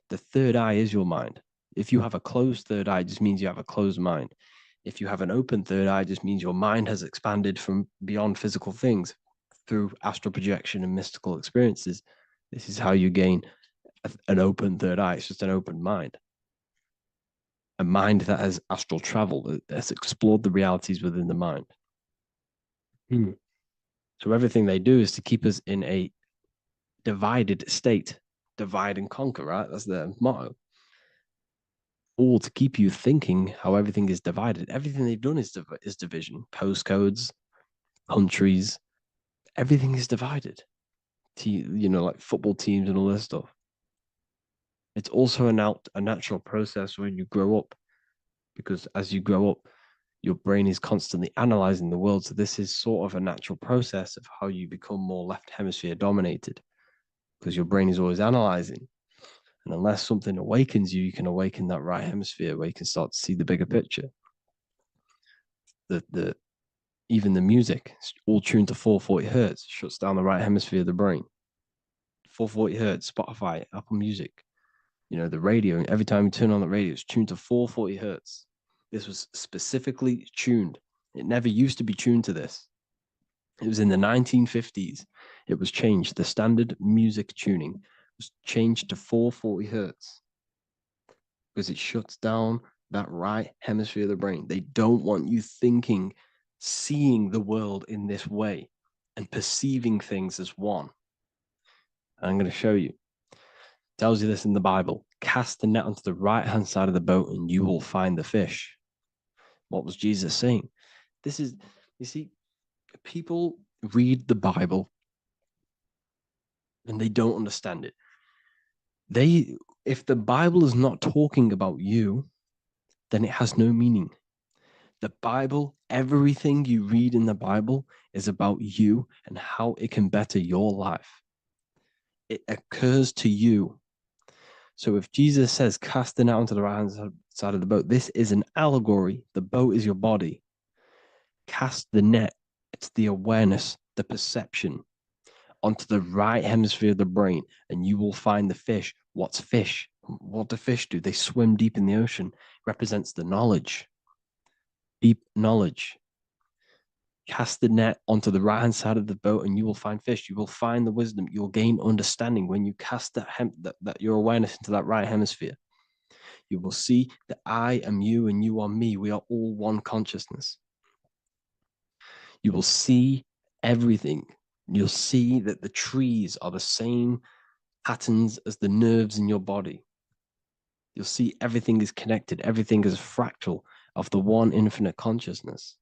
The third eye is your mind. If you have a closed third eye, it just means you have a closed mind. If you have an open third eye, it just means your mind has expanded from beyond physical things through astral projection and mystical experiences. This is how you gain an open third eye. It's just an open mind. A mind that has astral travel, that has explored the realities within the mind. So everything they do is to keep us in a divided state. Divide and conquer, right? That's their motto. All to keep you thinking how everything is divided. Everything they've done is division. Postcodes, countries, everything is divided. Like football teams and all this stuff. It's also a natural process when you grow up, because as you grow up, your brain is constantly analyzing the world. So this is sort of a natural process of how you become more left hemisphere dominated, because your brain is always analyzing. And unless something awakens you, you can awaken that right hemisphere where you can start to see the bigger picture. Even the music, it's all tuned to 440 hertz, shuts down the right hemisphere of the brain. 440 hertz, Spotify, Apple Music, the radio. Every time you turn on the radio, it's tuned to 440 hertz. This was specifically tuned. It never used to be tuned to this. It was in the 1950s. It was changed. The standard music tuning was changed to 440 hertz because it shuts down that right hemisphere of the brain. They don't want you thinking, seeing the world in this way and perceiving things as one. And I'm going to show you. It tells you this in the Bible. Cast the net onto the right-hand side of the boat and you will find the fish. What was Jesus saying? This is, you see, people read the Bible and they don't understand it. If the Bible is not talking about you, then it has no meaning. The Bible, everything you read in the Bible is about you and how it can better your life. It occurs to you. So if Jesus says, cast the net onto the right-hand side of the boat, this is an allegory. The boat is your body. Cast the net. It's the awareness, the perception onto the right hemisphere of the brain, and you will find the fish. What's fish? What do fish do? They swim deep in the ocean. It represents the knowledge, deep knowledge. Cast the net onto the right-hand side of the boat and you will find fish. You will find the wisdom. You'll gain understanding when you cast that your awareness into that right hemisphere. You will see that I am you and you are me. We are all one consciousness. You will see everything. You'll see that the trees are the same patterns as the nerves in your body. You'll see everything is connected. Everything is a fractal of the one infinite consciousness.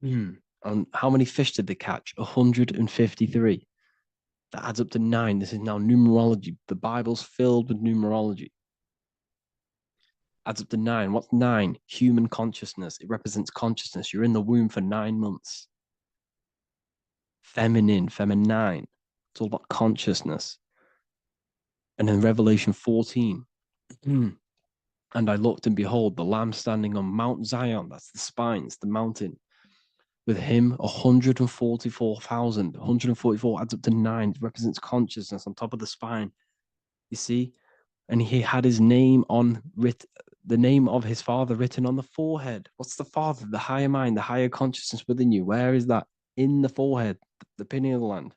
And how many fish did they catch? 153. That adds up to 9. This is now numerology. The Bible's filled with numerology. Adds up to 9. What's 9? Human consciousness. It represents consciousness. You're in the womb for 9 months. Feminine. It's all about consciousness. And in Revelation 14, and I looked and behold, the Lamb standing on Mount Zion. That's the spines, the mountain. With him, 144,000. 144 adds up to 9. It represents consciousness on top of the spine. You see? And he had his name the name of his father written on the forehead. What's the father? The higher mind, the higher consciousness within you. Where is that? In the forehead, the pineal gland.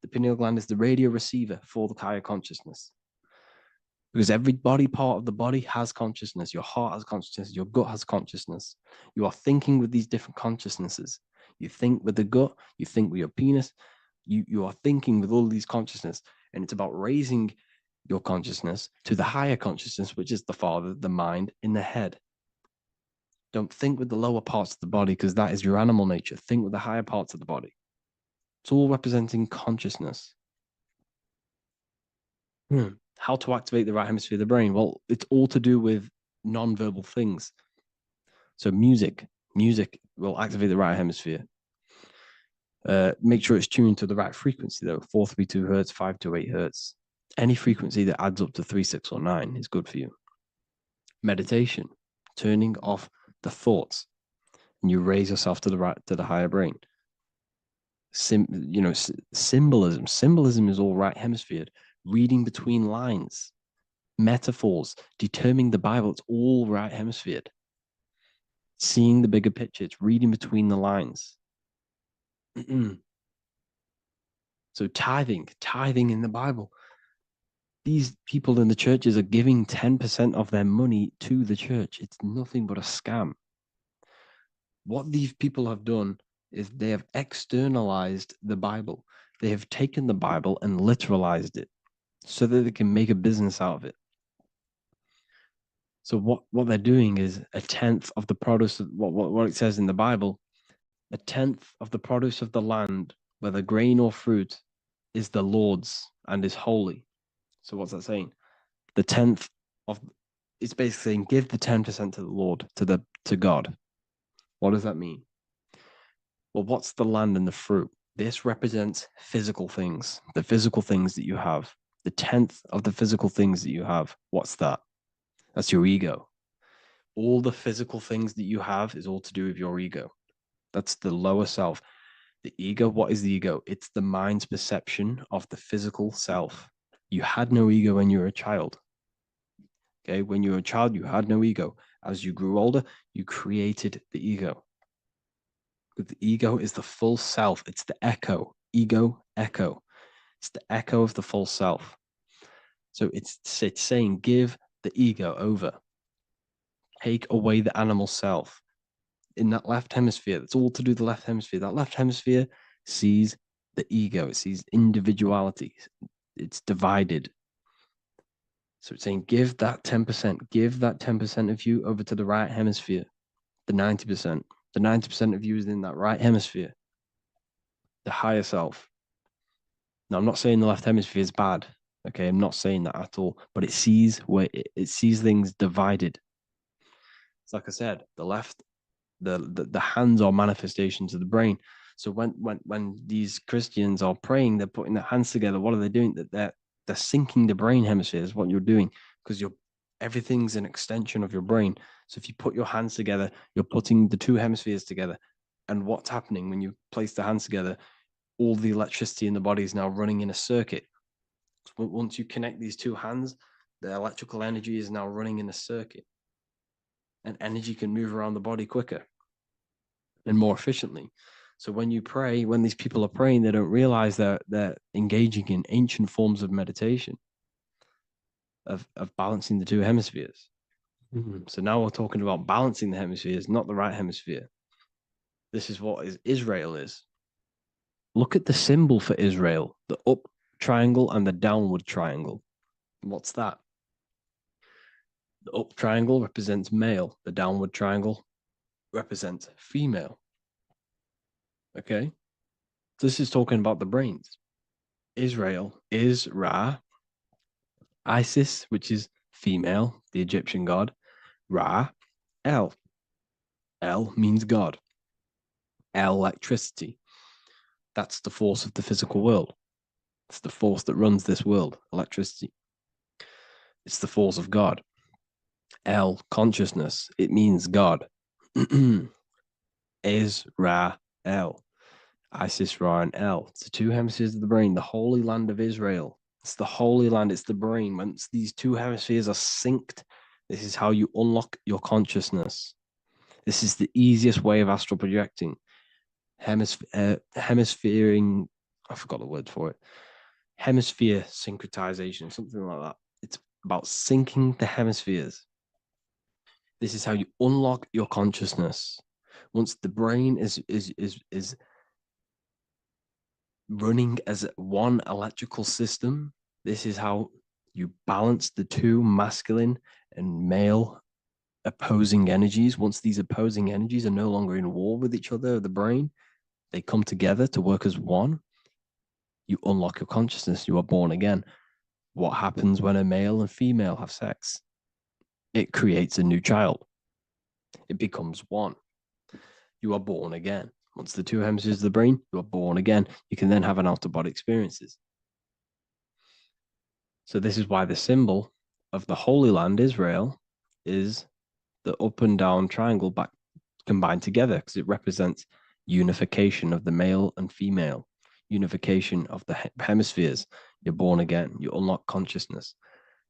The pineal gland is the radio receiver for the higher consciousness. Because every body part of the body has consciousness. Your heart has consciousness. Your gut has consciousness. You are thinking with these different consciousnesses. You think with the gut, you think with your penis, you are thinking with all these consciousness, and it's about raising your consciousness to the higher consciousness, which is the Father, the mind in the head. Don't think with the lower parts of the body, because that is your animal nature. Think with the higher parts of the body. It's all representing consciousness. How to activate the right hemisphere of the brain? Well, it's all to do with non-verbal things. So music will activate the right hemisphere. Make sure it's tuned to the right frequency though, 432 hertz, 528 hertz. Any frequency that adds up to 3, 6, or 9 is good for you. Meditation, turning off the thoughts, and you raise yourself to the higher brain. Symbolism. Symbolism is all right hemisphere. Reading between lines, metaphors, determining the Bible, it's all right hemisphere. Seeing the bigger picture, it's reading between the lines. So tithing in the Bible. These people in the churches are giving 10% of their money to the church. It's nothing but a scam. What these people have done is they have externalized the Bible. They have taken the Bible and literalized it so that they can make a business out of it. So what they're doing is a tenth of the produce of what it says in the Bible, a tenth of the produce of the land, whether grain or fruit, is the Lord's and is holy. So what's that saying? The tenth of, it's basically saying give the 10% to the Lord, to God. What does that mean? Well, what's the land and the fruit? This represents physical things, the physical things that you have. The tenth of the physical things that you have. What's that? That's your ego. All the physical things that you have is all to do with your ego. That's the lower self. The ego, what is the ego? It's the mind's perception of the physical self. You had no ego when you were a child. Okay, when you were a child, you had no ego. As you grew older, you created the ego. But the ego is the full self. It's the echo. Ego, echo. It's the echo of the full self. So it's saying give the ego over. Take away the animal self. In that left hemisphere, that's all to do with the left hemisphere. That left hemisphere sees the ego. It sees individuality. It's divided. So it's saying give that 10%. Give that 10% of you over to the right hemisphere. The 90%. The 90% of you is in that right hemisphere. The higher self. Now, I'm not saying the left hemisphere is bad. Okay, I'm not saying that at all. But it sees where it sees things divided. It's like I said, the left, the hands are manifestations of the brain. So when these Christians are praying, they're putting their hands together. What are they doing? They're syncing the brain hemispheres. What you're doing, because everything's an extension of your brain. So if you put your hands together, you're putting the two hemispheres together. And what's happening when you place the hands together? All the electricity in the body is now running in a circuit. So once you connect these two hands, the electrical energy is now running in a circuit. And energy can move around the body quicker and more efficiently. So when you pray, when these people are praying, they don't realize that they're engaging in ancient forms of meditation, of balancing the two hemispheres. So now we're talking about balancing the hemispheres, not the right hemisphere. This is what Israel is. Look at the symbol for Israel, the up triangle and the downward triangle. What's that? The up triangle represents male. The downward triangle represents female. Okay? This is talking about the brains. Israel is Ra. Isis, which is female, the Egyptian god. Ra, El. El means God. Electricity. That's the force of the physical world. It's the force that runs this world, electricity. It's the force of God. El, consciousness. It means God. Israel. Isis, Ra, and El. It's the two hemispheres of the brain, the holy land of Israel. It's the holy land, it's the brain. Once these two hemispheres are synced, this is how you unlock your consciousness. This is the easiest way of astral projecting. Hemisphering, I forgot the word for it. Hemisphere syncretization, something like that. It's about syncing the hemispheres. This is how you unlock your consciousness. Once the brain is running as one electrical system, this is how you balance the two masculine and male opposing energies. Once these opposing energies are no longer in war with each other, the brain, they come together to work as one. You unlock your consciousness. You are born again. What happens when a male and female have sex? It creates a new child. It becomes one. You are born again. Once the two hemispheres of the brain, you are born again. You can then have an out-of-body experiences. So this is why the symbol of the Holy Land, Israel, is the up and down triangle back combined together, because it represents unification of the male and female, unification of the hemispheres. You're born again. You unlock consciousness.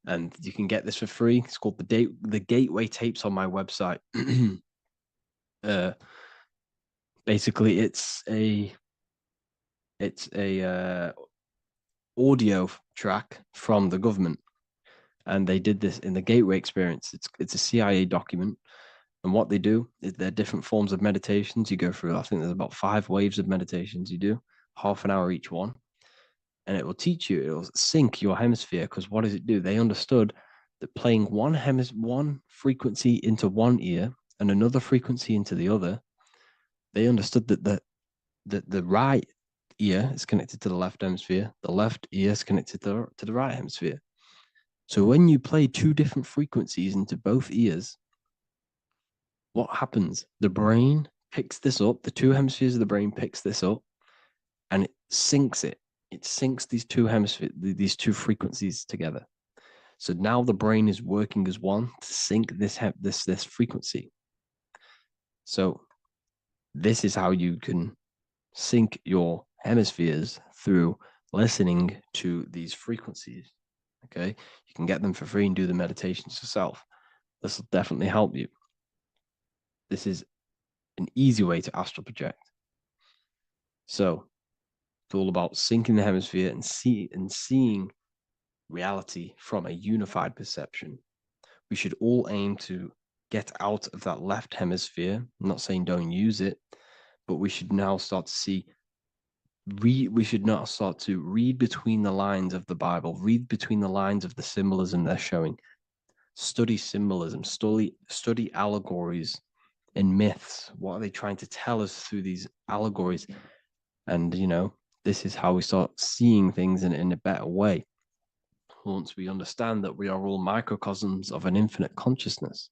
And you can get this for free. It's called the Gateway Tapes on my website. Basically, it's a audio track from the government, and they did this in the Gateway Experience. It's a CIA document, and what they do is there are different forms of meditations you go through. I think there's about 5 waves of meditations you do, half an hour each one. And it will teach you, it will sync your hemisphere, because what does it do? They understood that playing one frequency into one ear and another frequency into the other, they understood that the right ear is connected to the left hemisphere, the left ear is connected to the right hemisphere. So when you play 2 different frequencies into both ears, what happens? The brain picks this up, the 2 hemispheres of the brain picks this up, and it syncs it. It syncs these 2 hemispheres, these 2 frequencies together. So now the brain is working as one to sync this frequency. So this is how you can sync your hemispheres, through listening to these frequencies. Okay, you can get them for free and do the meditations yourself. This will definitely help you. This is an easy way to astral project. So it's all about syncing the hemisphere and seeing reality from a unified perception. We should all aim to get out of that left hemisphere. I'm not saying don't use it, but we should now start to see, we should now start to read between the lines of the Bible, read between the lines of the symbolism they're showing. Study symbolism, study allegories and myths. What are they trying to tell us through these allegories? And, you know, this is how we start seeing things in a better way. Once we understand that we are all microcosms of an infinite consciousness,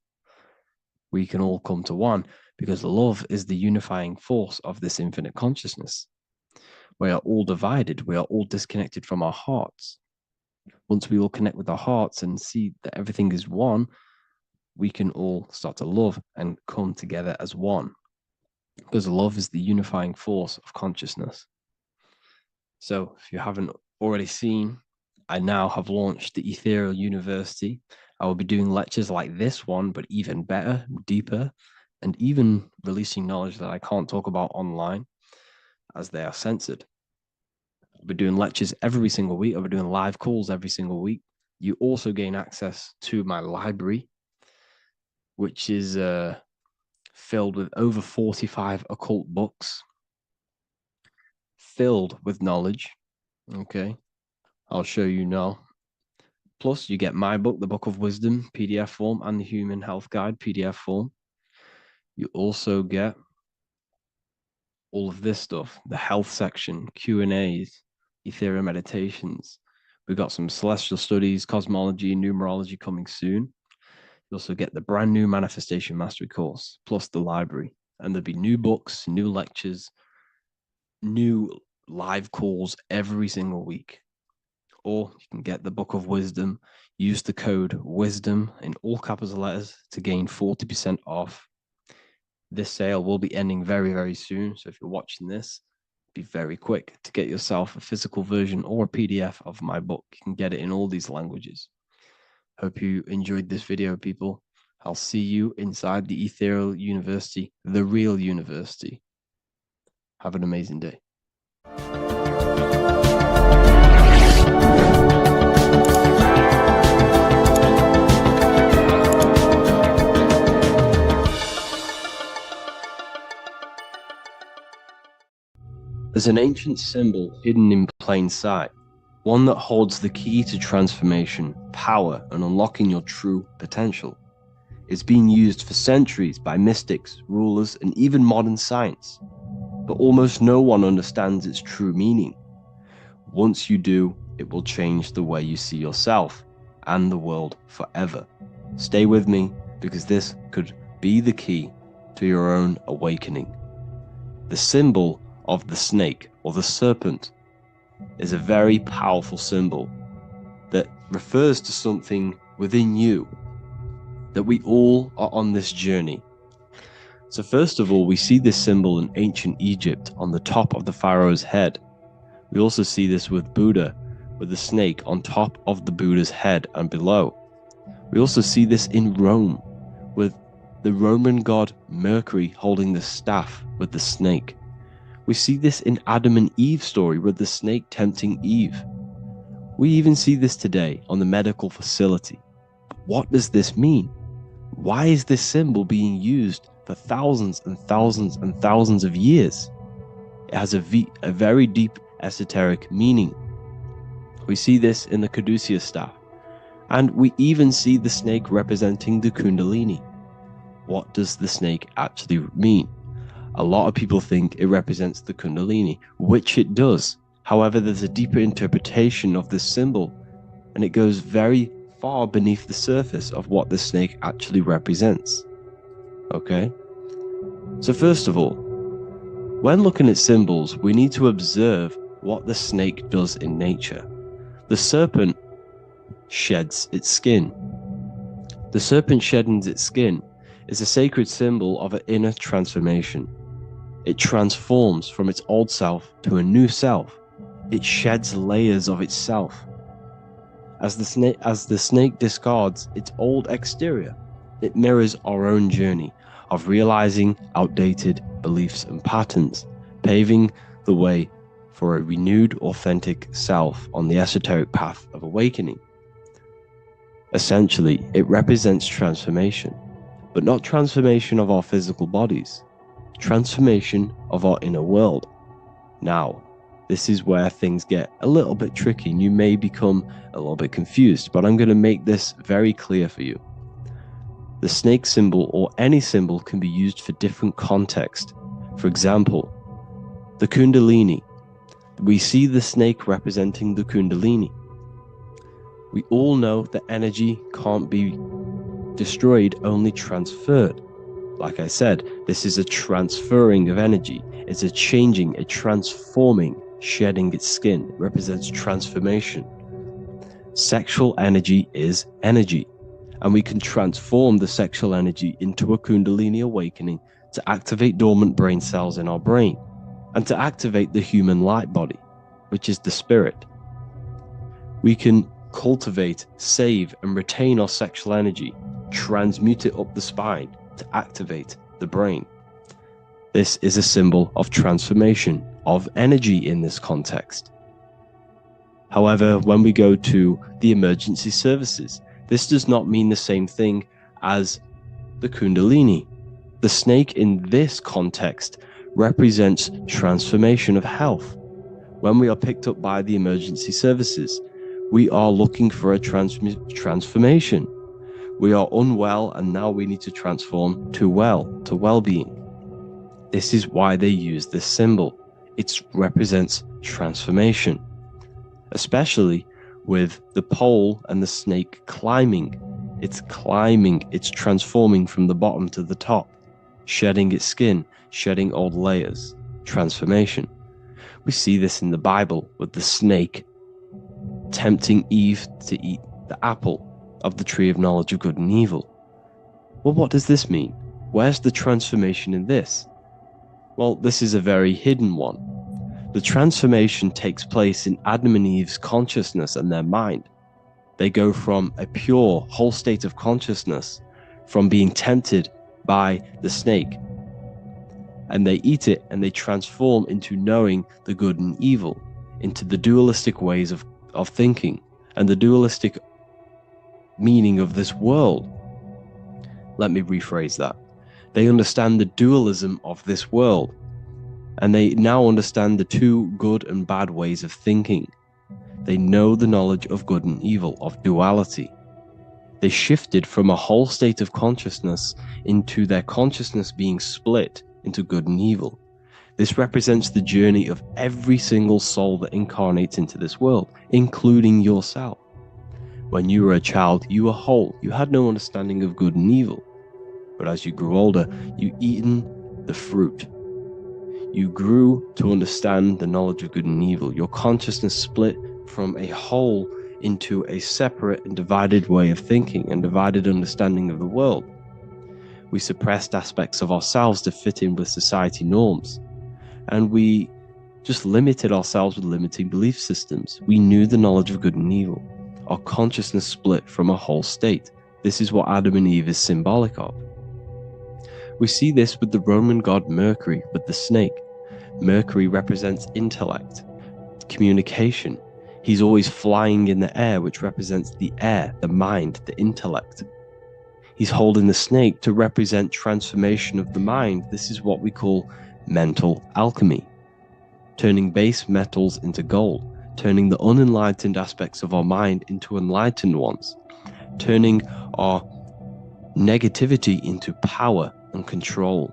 we can all come to one, because love is the unifying force of this infinite consciousness. We are all divided. We are all disconnected from our hearts. Once we all connect with our hearts and see that everything is one, we can all start to love and come together as one, because love is the unifying force of consciousness. So if you haven't already seen, I now have launched the Ethereal University. I will be doing lectures like this one, but even better, deeper, and even releasing knowledge that I can't talk about online, as they are censored. I'll be doing lectures every single week. I'll be doing live calls every single week. You also gain access to my library, which is filled with over 45 occult books, filled with knowledge. Okay, I'll show you now. Plus, you get my book, The Book of Wisdom, PDF form, and the Human Health Guide, PDF form. You also get all of this stuff, the health section, Q&As, ethereal meditations. We've got some celestial studies, cosmology, numerology coming soon. You also get the brand new Manifestation Mastery course, plus the library. And there'll be new books, new lectures, new live calls every single week. Or you can get the Book of Wisdom, use the code WISDOM in all capital letters to gain 40% off. This sale will be ending very, very soon. So if you're watching this, be very quick to get yourself a physical version or a PDF of my book. You can get it in all these languages. Hope you enjoyed this video, people. I'll see you inside the Ethereal University, the real university. Have an amazing day. There's an ancient symbol hidden in plain sight, one that holds the key to transformation, power, and unlocking your true potential. It's been used for centuries by mystics, rulers, and even modern science, but almost no one understands its true meaning. Once you do, it will change the way you see yourself and the world forever. Stay with me, because this could be the key to your own awakening. The symbol of the snake, or the serpent, is a very powerful symbol that refers to something within you, that we all are on this journey. So first of all, we see this symbol in ancient Egypt on the top of the pharaoh's head. We also see this with Buddha, with the snake on top of the Buddha's head and below. We also see this in Rome, with the Roman god Mercury holding the staff with the snake. We see this in Adam and Eve story with the snake tempting Eve. We even see this today on the medical facility. But what does this mean? Why is this symbol being used for thousands and thousands and thousands of years? It has a very deep esoteric meaning. We see this in the caduceus staff, and we even see the snake representing the Kundalini. What does the snake actually mean? A lot of people think it represents the Kundalini, which it does. However, there's a deeper interpretation of this symbol, and it goes very far beneath the surface of what the snake actually represents. Okay? So first of all, when looking at symbols, we need to observe what the snake does in nature. The serpent sheds its skin. The serpent shedding its skin is a sacred symbol of an inner transformation. It transforms from its old self to a new self. It sheds layers of itself. As the snake discards its old exterior, it mirrors our own journey of realizing outdated beliefs and patterns, paving the way for a renewed, authentic self on the esoteric path of awakening. Essentially, it represents transformation, but not transformation of our physical bodies, transformation of our inner world. Now, this is where things get a little bit tricky and you may become a little bit confused, but I'm going to make this very clear for you. The snake symbol, or any symbol, can be used for different contexts. For example, the Kundalini. We see the snake representing the Kundalini. We all know that energy can't be destroyed, only transferred. Like I said, this is a transferring of energy. It's a changing, a transforming, shedding its skin. It represents transformation. Sexual energy is energy, and we can transform the sexual energy into a Kundalini awakening to activate dormant brain cells in our brain, and to activate the human light body, which is the spirit. We can cultivate, save, and retain our sexual energy, transmute it up the spine to activate the brain. This is a symbol of transformation, of energy in this context. However, when we go to the emergency services, this does not mean the same thing as the Kundalini. The snake in this context represents transformation of health. When we are picked up by the emergency services, we are looking for a transformation. We are unwell, and now we need to transform to well-being. This is why they use this symbol. It represents transformation, especially with the pole and the snake climbing. It's climbing, it's transforming from the bottom to the top, shedding its skin, shedding old layers, transformation. We see this in the Bible with the snake tempting Eve to eat the apple of the tree of knowledge of good and evil. Well, what does this mean? Where's the transformation in this? Well, this is a very hidden one. The transformation takes place in Adam and Eve's consciousness and their mind. They go from a pure, whole state of consciousness, from being tempted by the snake, and they eat it and they transform into knowing the good and evil, into the dualistic ways of thinking and the dualistic meaning of this world. Let me rephrase that. They understand the dualism of this world. And they now understand the two good and bad ways of thinking. They know the knowledge of good and evil, of duality. They shifted from a whole state of consciousness into their consciousness being split into good and evil. This represents the journey of every single soul that incarnates into this world, including yourself. When you were a child, you were whole. You had no understanding of good and evil. But as you grew older, you eaten the fruit. You grew to understand the knowledge of good and evil. Your consciousness split from a whole into a separate and divided way of thinking and divided understanding of the world. We suppressed aspects of ourselves to fit in with society norms. And we just limited ourselves with limiting belief systems. We knew the knowledge of good and evil. Our consciousness split from a whole state. This is what Adam and Eve is symbolic of. We see this with the Roman god Mercury, with the snake. Mercury represents intellect, communication. He's always flying in the air, which represents the air, the mind, the intellect. He's holding the snake to represent transformation of the mind. This is what we call mental alchemy. Turning base metals into gold, turning the unenlightened aspects of our mind into enlightened ones, turning our negativity into power and control.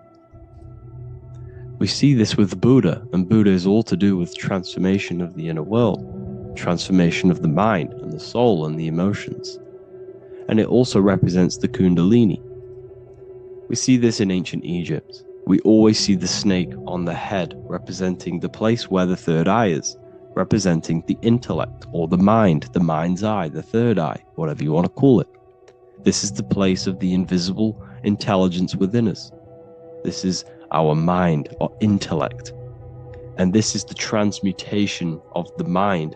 We see this with Buddha, and Buddha is all to do with transformation of the inner world, transformation of the mind and the soul and the emotions. And it also represents the Kundalini. We see this in ancient Egypt. We always see the snake on the head, representing the place where the third eye is, representing the intellect or the mind, the mind's eye, the third eye, whatever you want to call it. This is the place of the invisible intelligence within us. This is our mind or intellect. And this is the transmutation of the mind.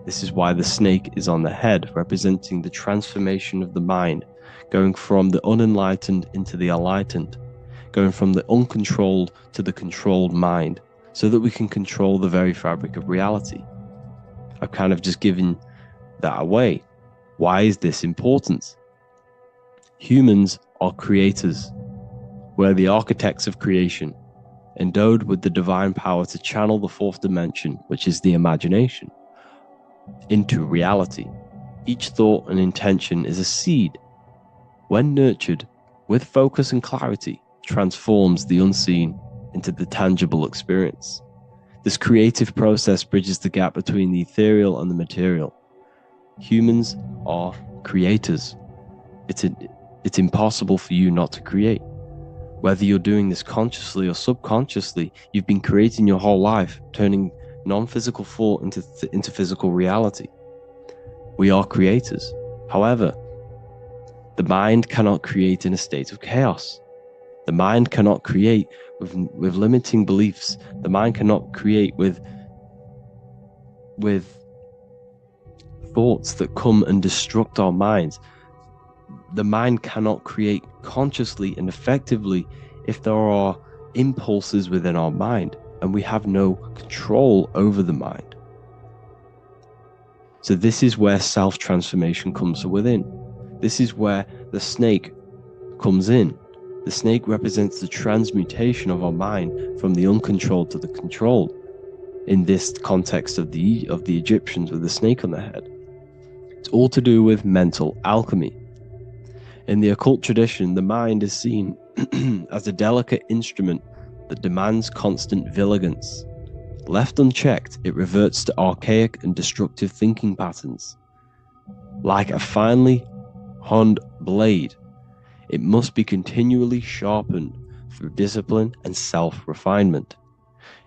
This is why the snake is on the head, representing the transformation of the mind, going from the unenlightened into the enlightened, going from the uncontrolled to the controlled mind, so that we can control the very fabric of reality. I've kind of just given that away. Why is this important? Humans are creators. We're the architects of creation, endowed with the divine power to channel the fourth dimension, which is the imagination, into reality. Each thought and intention is a seed. When nurtured with focus and clarity, transforms the unseen into the tangible experience. This creative process bridges the gap between the ethereal and the material. Humans are creators. It's impossible for you not to create. Whether you're doing this consciously or subconsciously, you've been creating your whole life, turning non-physical thought into physical reality. We are creators. However, the mind cannot create in a state of chaos. The mind cannot create with limiting beliefs. The mind cannot create with thoughts that come and destruct our minds. The mind cannot create consciously and effectively if there are impulses within our mind and we have no control over the mind. So this is where self-transformation comes from within. This is where the snake comes in. The snake represents the transmutation of our mind from the uncontrolled to the controlled. In this context of the Egyptians with the snake on their head. It's all to do with mental alchemy. In the occult tradition, the mind is seen as a delicate instrument that demands constant vigilance. Left unchecked, it reverts to archaic and destructive thinking patterns. Like a finely honed blade, it must be continually sharpened through discipline and self-refinement.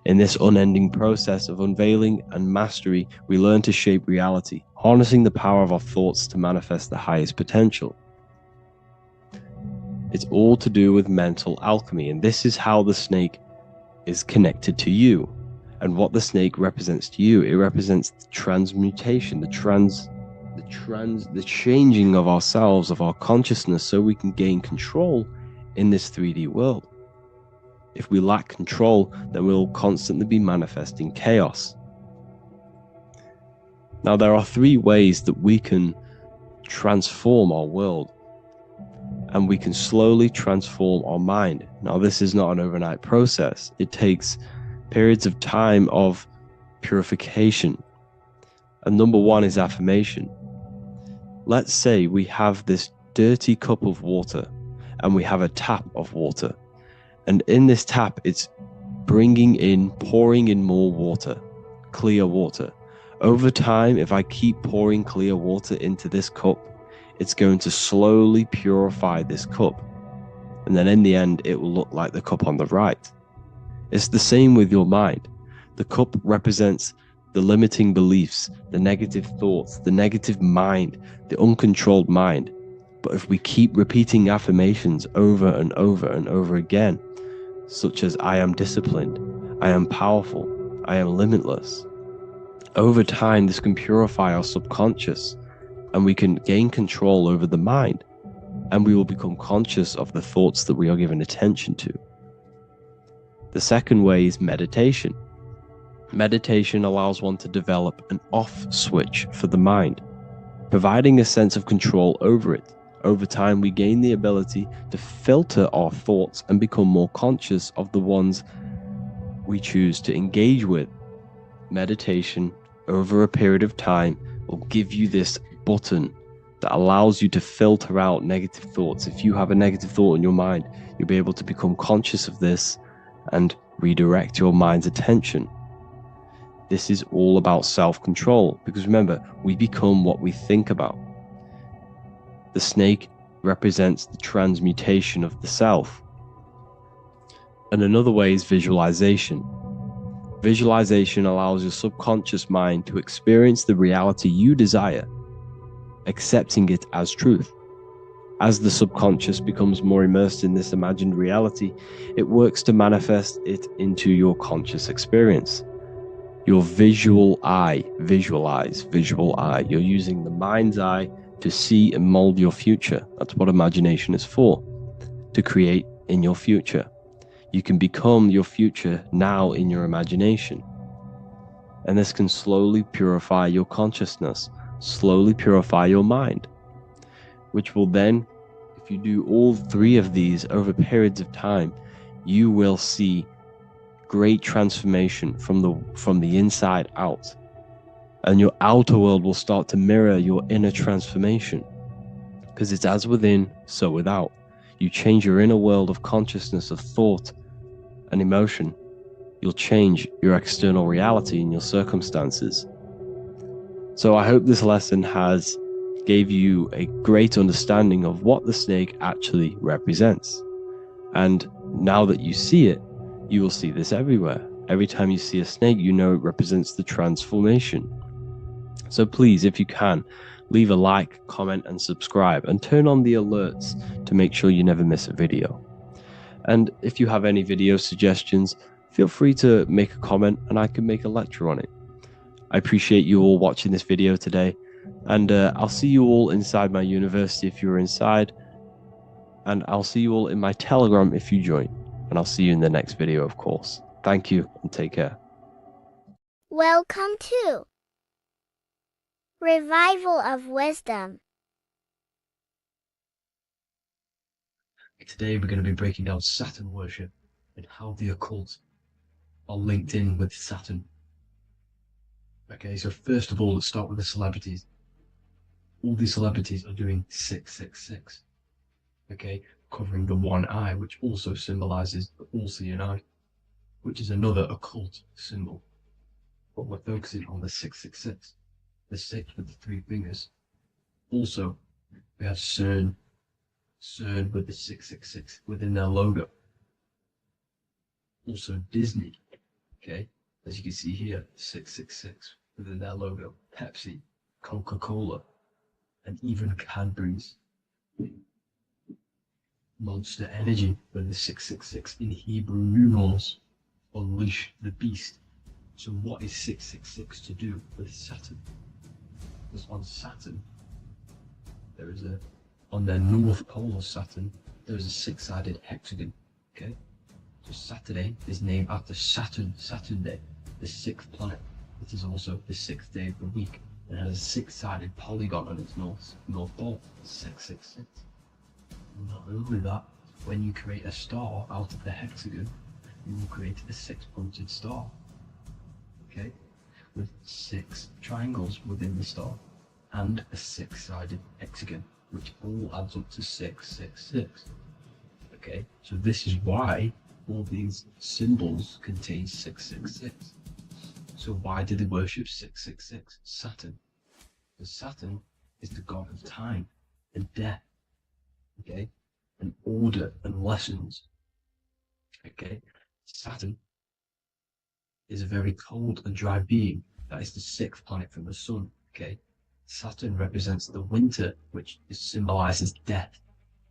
In this unending process of unveiling and mastery, we learn to shape reality, harnessing the power of our thoughts to manifest the highest potential. It's all to do with mental alchemy, and this is how the snake is connected to you. And what the snake represents to you, it represents the transmutation, the changing of ourselves, of our consciousness, so we can gain control in this 3D world. If we lack control, then we'll constantly be manifesting chaos. Now, there are 3 ways that we can transform our world. and we can slowly transform our mind. Now, this is not an overnight process. It takes periods of time of purification. And number one is affirmation. Let's say we have this dirty cup of water and we have a tap of water. And in this tap, it's pouring in more water, clear water. Over time, if I keep pouring clear water into this cup, it's going to slowly purify this cup. And then in the end, it will look like the cup on the right. It's the same with your mind. The cup represents the limiting beliefs, the negative thoughts, the negative mind, the uncontrolled mind. But if we keep repeating affirmations over and over and over again, such as I am disciplined, I am powerful, I am limitless, over time this can purify our subconscious and we can gain control over the mind, and we will become conscious of the thoughts that we are giving attention to. The second way is meditation. Meditation allows one to develop an off switch for the mind, providing a sense of control over it. Over time, we gain the ability to filter our thoughts and become more conscious of the ones we choose to engage with. Meditation, over a period of time, will give you this button that allows you to filter out negative thoughts. If you have a negative thought in your mind, you'll be able to become conscious of this and redirect your mind's attention. This is all about self-control, because remember, we become what we think about. The snake represents the transmutation of the self. And another way is visualization. Visualization allows your subconscious mind to experience the reality you desire, accepting it as truth. As the subconscious becomes more immersed in this imagined reality, it works to manifest it into your conscious experience. Your visual eye, visual eye. You're using the mind's eye to see and mold your future. That's what imagination is for, to create in your future. You can become your future now in your imagination. And this can slowly purify your consciousness, slowly purify your mind, which will then, if you do all three of these over periods of time, you will see great transformation from the inside out. And your outer world will start to mirror your inner transformation, because it's as within, so without. You change your inner world of consciousness, of thought and emotion, you'll change your external reality and your circumstances. So I hope this lesson has gave you a great understanding of what the snake actually represents. And now that you see it, you will see this everywhere. Every time you see a snake, you know it represents the transformation. So please, if you can, leave a like, comment, and subscribe, and turn on the alerts to make sure you never miss a video. And if you have any video suggestions, feel free to make a comment and I can make a lecture on it. I appreciate you all watching this video today, and I'll see you all inside my university if you're inside, and I'll see you all in my Telegram if you join, and I'll see you in the next video, of course. Thank you and take care. Welcome to Revival of Wisdom. Today we're going to be breaking down Saturn worship and how the occult are linked in with Saturn. Okay, so first of all, let's start with the celebrities. All these celebrities are doing 666. Okay, covering the one eye, which also symbolizes the all-seeing eye, which is another occult symbol. But we're focusing on the 666, the 6 with the 3 fingers. Also, we have CERN with the 666 within their logo. Also Disney, okay, as you can see here, 666 within their logo. Pepsi, Coca-Cola, and even Cadbury's. Monster Energy with the 666 in Hebrew numerals. Unleash the beast. So what is 666 to do with Saturn? Because on Saturn, there is on their north pole of Saturn, there is a 6-sided hexagon. Okay, so Saturday is named after Saturn Day, the 6th planet. It is also the 6th day of the week and has a 6-sided polygon on its north pole, 666. Not only that, when you create a star out of the hexagon, you will create a 6-pointed star, okay, with 6 triangles within the star, and a 6-sided hexagon, which all adds up to 666. Okay, so this is why all these symbols contain 666. So why do they worship 666? Saturn. Because Saturn is the god of time and death, okay, and order and lessons. Okay, Saturn is a very cold and dry being. That is the 6th planet from the sun. Okay, Saturn represents the winter, which symbolizes death.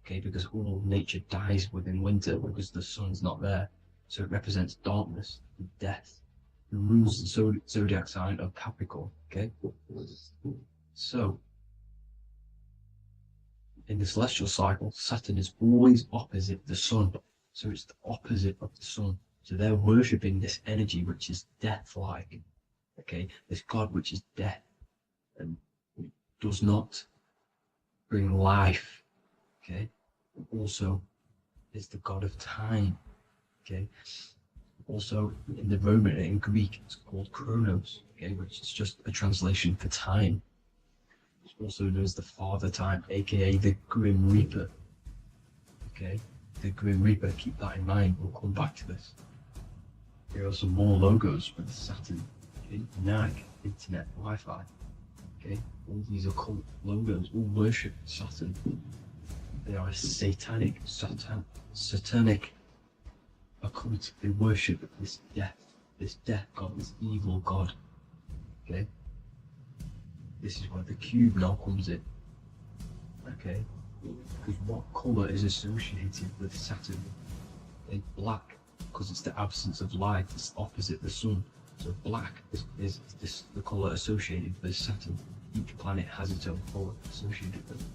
Okay, because all nature dies within winter because the sun's not there. So it represents darkness and death. It rules the zodiac sign of Capricorn. Okay, so in the celestial cycle, Saturn is always opposite the sun. So it's the opposite of the sun. So they're worshipping this energy which is death-like. Okay, this god which is death and does not bring life. Okay, and also is the god of time. Okay, also in the Roman and in Greek it's called Chronos. Okay, which is just a translation for time. It's also known as the Father Time, aka the Grim Reaper. Okay, the Grim Reaper. Keep that in mind. We'll come back to this. Here are some more logos with Saturn. Okay, NAG, Internet, Wi-Fi. Okay, all these occult logos all worship Saturn. They are a satanic occult. They worship this death god, this evil god. Okay, this is where the cube now comes in. Okay, because what colour is associated with Saturn? It's black, because it's the absence of light. It's opposite the sun. So black is the colour associated with Saturn. Each planet has its own colour associated with it.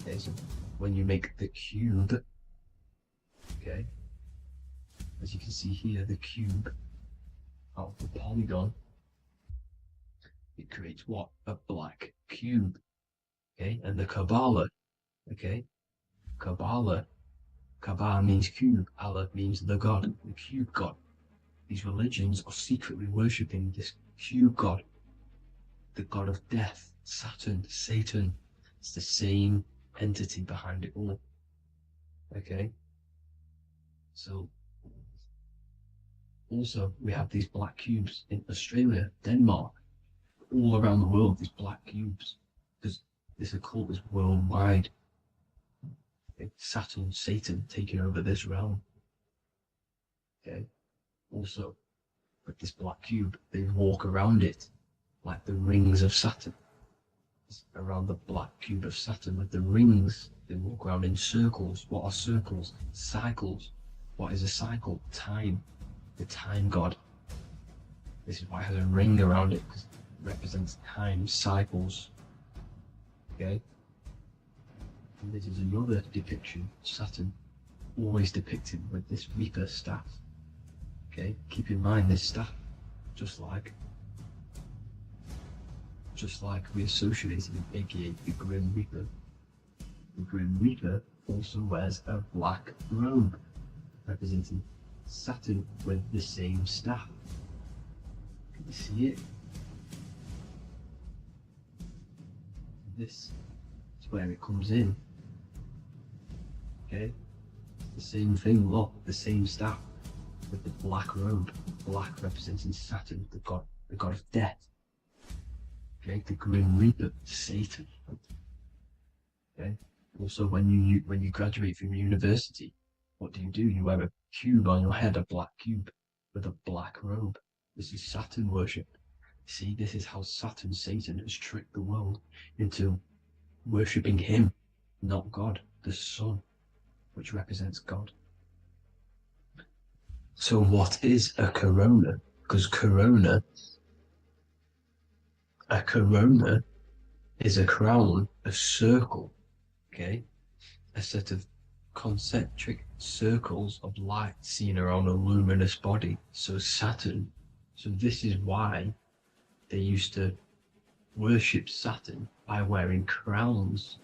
Okay, so when you make the cube, okay, as you can see here, the cube out of the polygon, it creates what? A black cube. Okay, and the Kabbalah, okay, Kabbalah means cube, Allah means the god, the cube god. These religions are secretly worshipping this cube god, the god of death, Saturn, Satan. It's the same entity behind it all. Okay, so also we have these black cubes in Australia, Denmark, all around the world, these black cubes, because this occult is worldwide. It's Saturn, Satan taking over this realm. Okay, also with this black cube, they walk around it like the rings of Saturn. It's around the black cube of Saturn with the rings, they walk around in circles. What are circles? Cycles. What is a cycle? Time. The time god. This is why it has a ring around it, because it represents time, cycles. Okay, and this is another depiction of Saturn, always depicted with this Reaper staff. Okay, keep in mind this staff, just like we associated with aka the Grim Reaper. The Grim Reaper also wears a black robe, representing Saturn with the same staff. Can you see it? This is where it comes in. Okay, the same thing, look, the same staff with the black robe, black representing Saturn, the god of death. Okay, the Grim Reaper, Satan. Okay, also when you graduate from university, what do? You wear a cube on your head, a black cube with a black robe. This is Saturn worship. See, this is how Saturn, Satan, has tricked the world into worshipping him, not God, the sun, which represents God. So what is a corona? Because a corona is a crown, a circle, okay? A set of concentric circles of light seen around a luminous body. So Saturn, so this is why they used to worship Saturn by wearing crowns,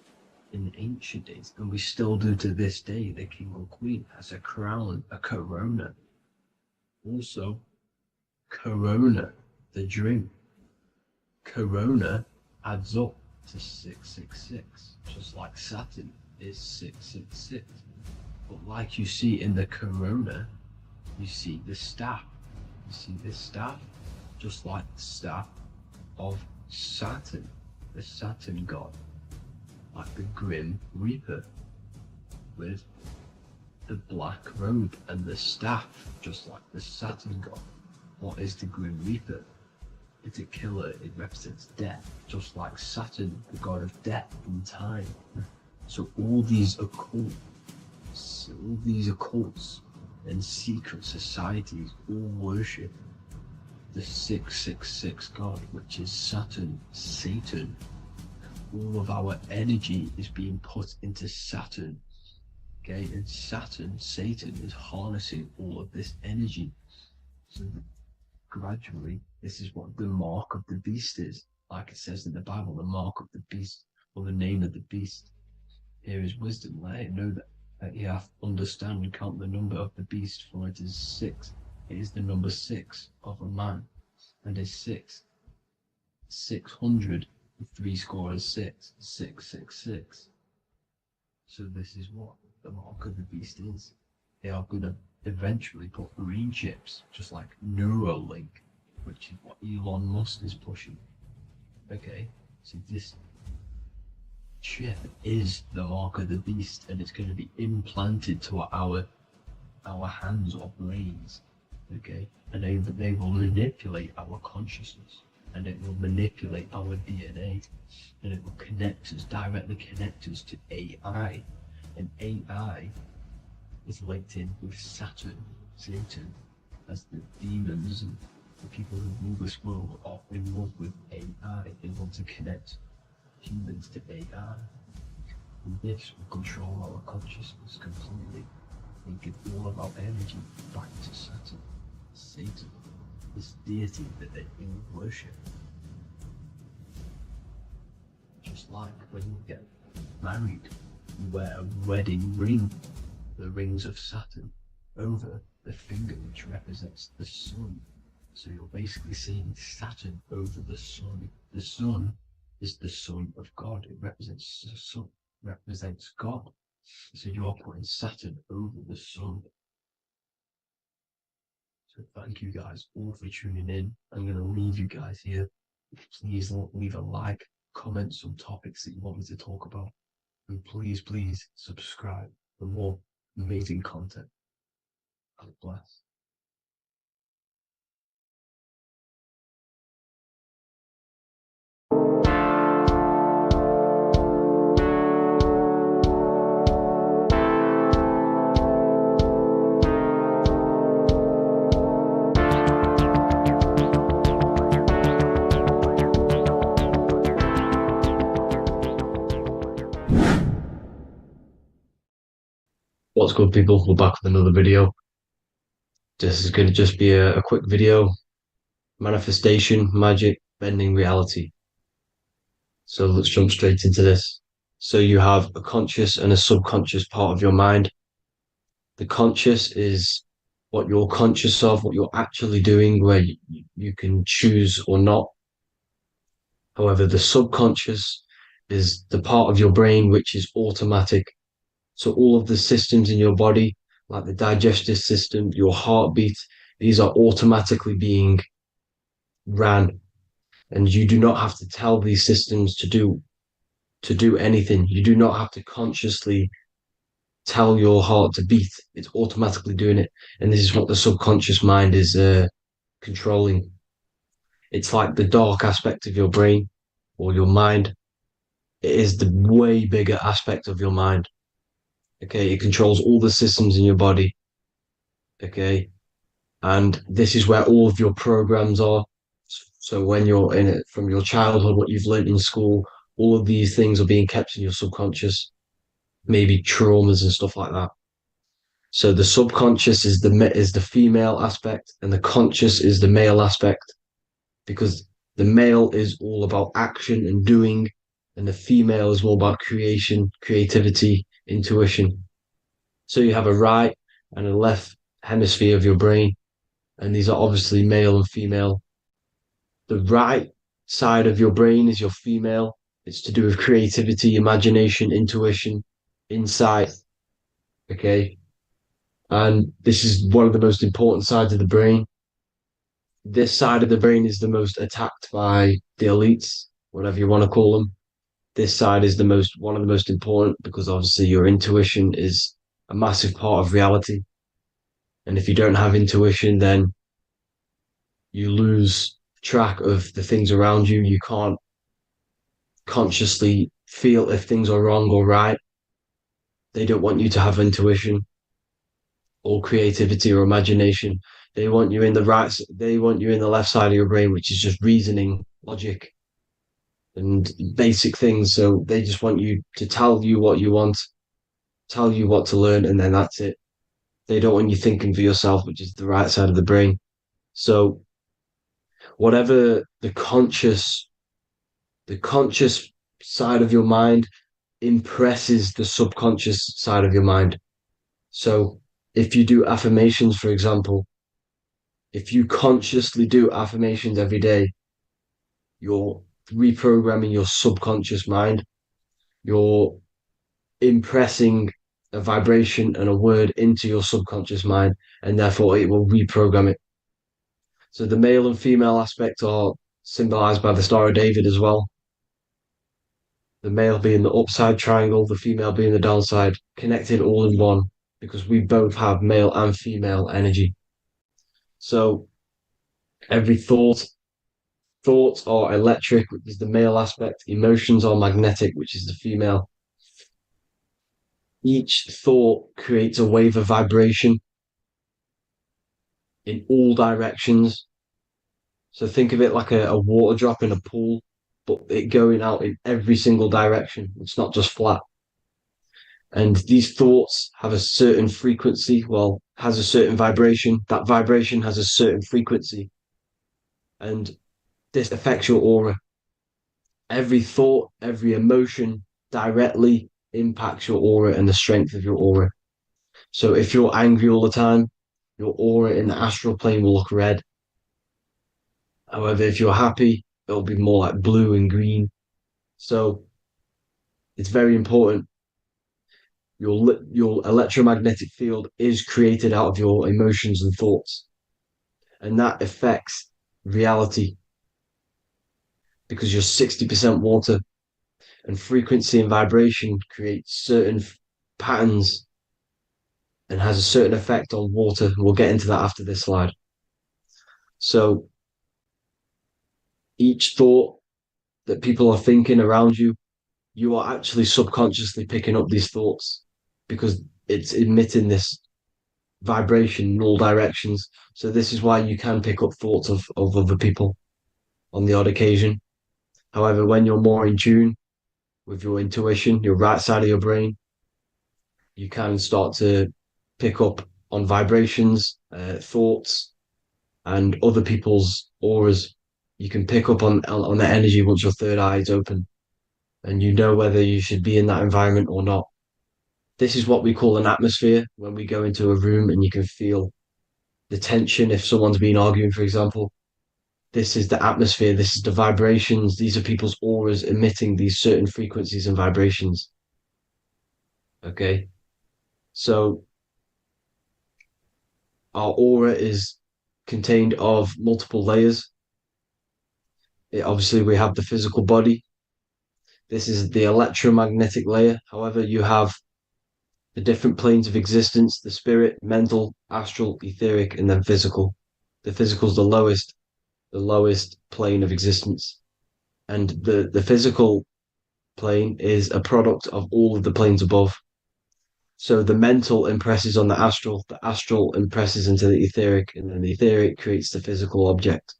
in ancient days, and we still do to this day. The king or queen has a crown, a corona. Also, corona, the drink. Corona adds up to 666, just like Saturn is 666. But like you see in the corona, you see the staff. You see this staff, just like the staff of Saturn, the Saturn god, like the Grim Reaper, with the black robe and the staff, just like the Saturn god. What is the Grim Reaper? It's a killer. It represents death, just like Saturn, the god of death and time. So all these occults and secret societies all worship the 666 god, which is Saturn, Satan. All of our energy is being put into Saturn. Okay, and Saturn, Satan, is harnessing all of this energy. So gradually, this is what the mark of the beast is. Like it says in the Bible, the mark of the beast, or the name of the beast. Here is wisdom. Let it know that you have to understand and count the number of the beast, for it is 6. It is the number 6 of a man, and is 6. 600, 3 score is 6, 666. So this is what the mark of the beast is. They are going to eventually put brain chips, just like Neuralink, which is what Elon Musk is pushing. Okay, so this chip is the mark of the beast, and it's going to be implanted to our hands or brains. Okay, and they will manipulate our consciousness, and it will manipulate our DNA, and it will directly connect us to AI, and AI is linked in with Saturn, Satan, as the demons and the people who rule this world are in love with AI. They want to connect humans to AI. And this will control our consciousness completely and give all of our energy back to Saturn, Satan, this deity that they all worship. Just like when you get married, you wear a wedding ring, the rings of Saturn, over the finger, which represents the sun. So you're basically seeing Saturn over the sun. The sun is the son of God. It represents the sun, represents God. So you're putting Saturn over the sun. So thank you guys all for tuning in. I'm going to leave you guys here. Please leave a like, comment some topics that you want me to talk about. And please subscribe for more amazing content. God bless. What's good, people? We're back with another video. This is going to just be a quick video. Manifestation, magic, bending reality. So let's jump straight into this. So you have a conscious and a subconscious part of your mind. The conscious is what you're conscious of, what you're actually doing, where you can choose or not. However, the subconscious is the part of your brain which is automatic. So all of the systems in your body, like the digestive system, your heartbeat, these are automatically being ran. And you do not have to tell these systems to do anything. You do not have to consciously tell your heart to beat. It's automatically doing it. And this is what the subconscious mind is controlling. It's like the dark aspect of your brain or your mind. It is the way bigger aspect of your mind. Okay, it controls all the systems in your body. Okay, and this is where all of your programs are. So when you're in it from your childhood, what you've learned in school, all of these things are being kept in your subconscious, maybe traumas and stuff like that. So the subconscious is the female aspect, and the conscious is the male aspect, because the male is all about action and doing, and the female is more about creation, creativity, intuition. So you have a right and a left hemisphere of your brain, and these are obviously male and female. The right side of your brain is your female. It's to do with creativity, imagination, intuition, insight. Okay. And this is one of the most important sides of the brain. This side of the brain is the most attacked by the elites, whatever you want to call them. This side is one of the most important because obviously your intuition is a massive part of reality. And if you don't have intuition, then you lose track of the things around you. You can't consciously feel if things are wrong or right. They don't want you to have intuition or creativity or imagination. They want you in the left side of your brain, which is just reasoning, logic, and basic things. So they just want you to tell you what you want, tell you what to learn, and then that's it. They don't want you thinking for yourself, which is the right side of the brain. So whatever the conscious side of your mind impresses the subconscious side of your mind. So if you do affirmations, for example, if you consciously do affirmations every day, you're reprogramming your subconscious mind. You're impressing a vibration and a word into your subconscious mind, and therefore it will reprogram it. So the male and female aspect are symbolized by the Star of David as well. The male being the upside triangle, the female being the downside, connected all in one, because we both have male and female energy. So every thoughts are electric, which is the male aspect. Emotions are magnetic, which is the female. Each thought creates a wave of vibration in all directions. So think of it like a water drop in a pool, but it going out in every single direction. It's not just flat. And these thoughts have a certain frequency, has a certain vibration. That vibration has a certain frequency. And this affects your aura. Every thought, every emotion directly impacts your aura and the strength of your aura. So if you're angry all the time, your aura in the astral plane will look red. However, if you're happy, it'll be more like blue and green. So it's very important. Your electromagnetic field is created out of your emotions and thoughts. And that affects reality because you're 60% water, and frequency and vibration create certain patterns and has a certain effect on water. We'll get into that after this slide. So each thought that people are thinking around you, you are actually subconsciously picking up these thoughts because it's emitting this vibration in all directions. So this is why you can pick up thoughts of other people on the odd occasion. However, when you're more in tune with your intuition, your right side of your brain, you can start to pick up on vibrations, thoughts, and other people's auras. You can pick up on the energy once your third eye is open, and you know whether you should be in that environment or not. This is what we call an atmosphere. When we go into a room and you can feel the tension if someone's been arguing, for example. This is the atmosphere. This is the vibrations. These are people's auras emitting these certain frequencies and vibrations. Okay. So our aura is contained of multiple layers. Obviously, we have the physical body. This is the electromagnetic layer. However, you have the different planes of existence, the spirit, mental, astral, etheric, and then physical. The physical is the lowest plane of existence. And the physical plane is a product of all of the planes above. So the mental impresses on the astral impresses into the etheric, and then the etheric creates the physical object.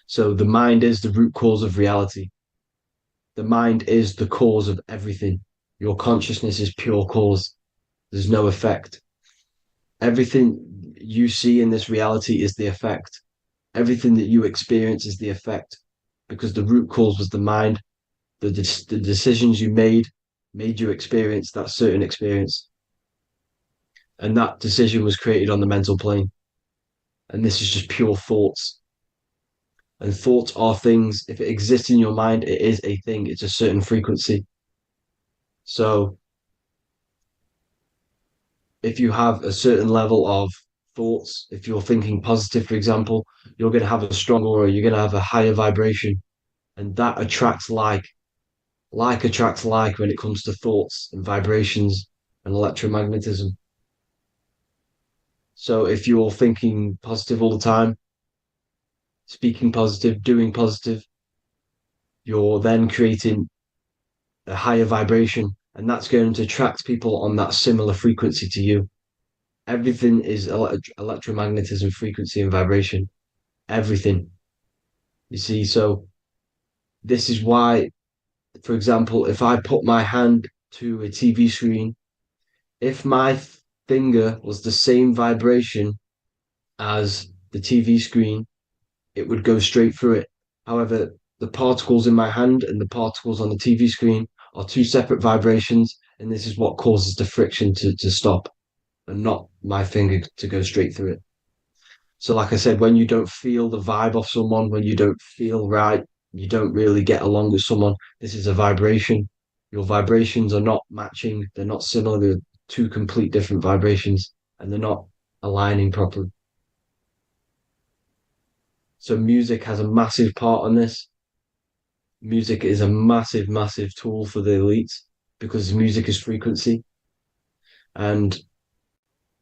So the mind is the root cause of reality. The mind is the cause of everything. Your consciousness is pure cause. There's no effect. Everything you see in this reality is the effect. Everything that you experience is the effect, because the root cause was the mind. the decisions you made you experience that certain experience. And that decision was created on the mental plane. And this is just pure thoughts. And thoughts are things. If it exists in your mind, it is a thing. It's a certain frequency. So if you have a certain level of thoughts, if you're thinking positive, for example, you're going to have a strong aura, you're going to have a higher vibration. And that attracts like. Like attracts like when it comes to thoughts and vibrations and electromagnetism. So if you're thinking positive all the time, speaking positive, doing positive, you're then creating a higher vibration, and that's going to attract people on that similar frequency to you. Everything is electromagnetism, frequency, and vibration. Everything. You see, so this is why, for example, if I put my hand to a TV screen, if my finger was the same vibration as the TV screen, it would go straight through it. However, the particles in my hand and the particles on the TV screen are two separate vibrations, and this is what causes the friction to stop and not my finger to go straight through it. So, like I said, when you don't feel the vibe of someone, when you don't feel right, you don't really get along with someone, this is a vibration. Your vibrations are not matching, they're not similar, they're two complete different vibrations, and they're not aligning properly. So music has a massive part on this. Music is a massive, massive tool for the elites because music is frequency. And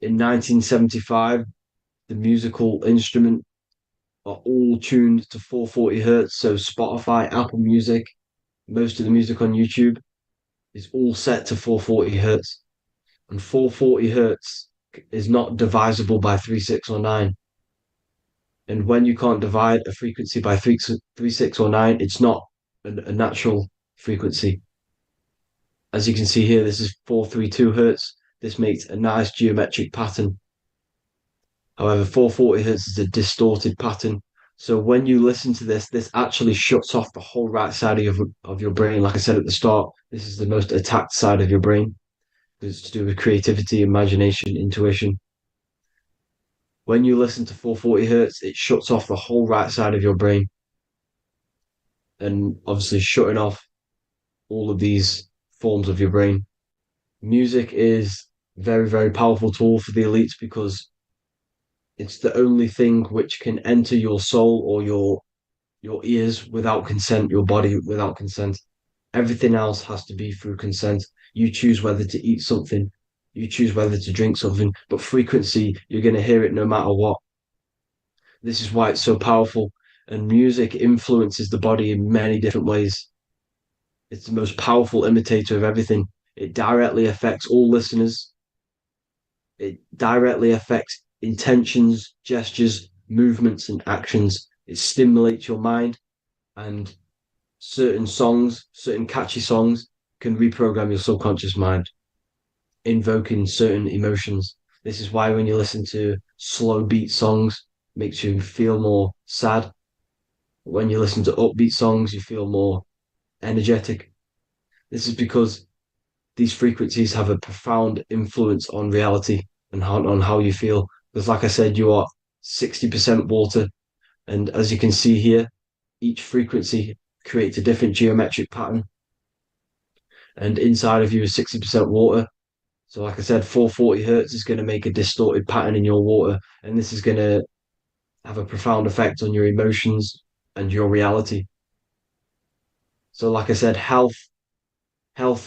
in 1975, the musical instrument are all tuned to 440 hertz. So Spotify, Apple Music, most of the music on YouTube is all set to 440 hertz. And 440 hertz is not divisible by 3, 6, or 9. And when you can't divide a frequency by 3, 6, or 9, it's not a natural frequency. As you can see here, this is 432 hertz. This makes a nice geometric pattern. However, 440 hertz is a distorted pattern. So when you listen to this, this actually shuts off the whole right side of your brain. Like I said at the start, this is the most attacked side of your brain. It's to do with creativity, imagination, intuition. When you listen to 440 hertz, it shuts off the whole right side of your brain. And obviously shutting off all of these forms of your brain. Music is a very, very powerful tool for the elites because it's the only thing which can enter your soul or your ears without consent, your body without consent. Everything else has to be through consent. You choose whether to eat something, you choose whether to drink something, but frequency, you're going to hear it no matter what. This is why it's so powerful. And music influences the body in many different ways. It's the most powerful imitator of everything. It directly affects all listeners. It directly affects intentions, gestures, movements, and actions. It stimulates your mind, and certain songs, certain catchy songs, can reprogram your subconscious mind, invoking certain emotions. This is why when you listen to slow beat songs, it makes you feel more sad. When you listen to upbeat songs, you feel more energetic. This is because these frequencies have a profound influence on reality and on how you feel. Because like I said, you are 60% water. And as you can see here, each frequency creates a different geometric pattern. And inside of you is 60% water. So like I said, 440 hertz is going to make a distorted pattern in your water. And this is going to have a profound effect on your emotions and your reality. So like I said, health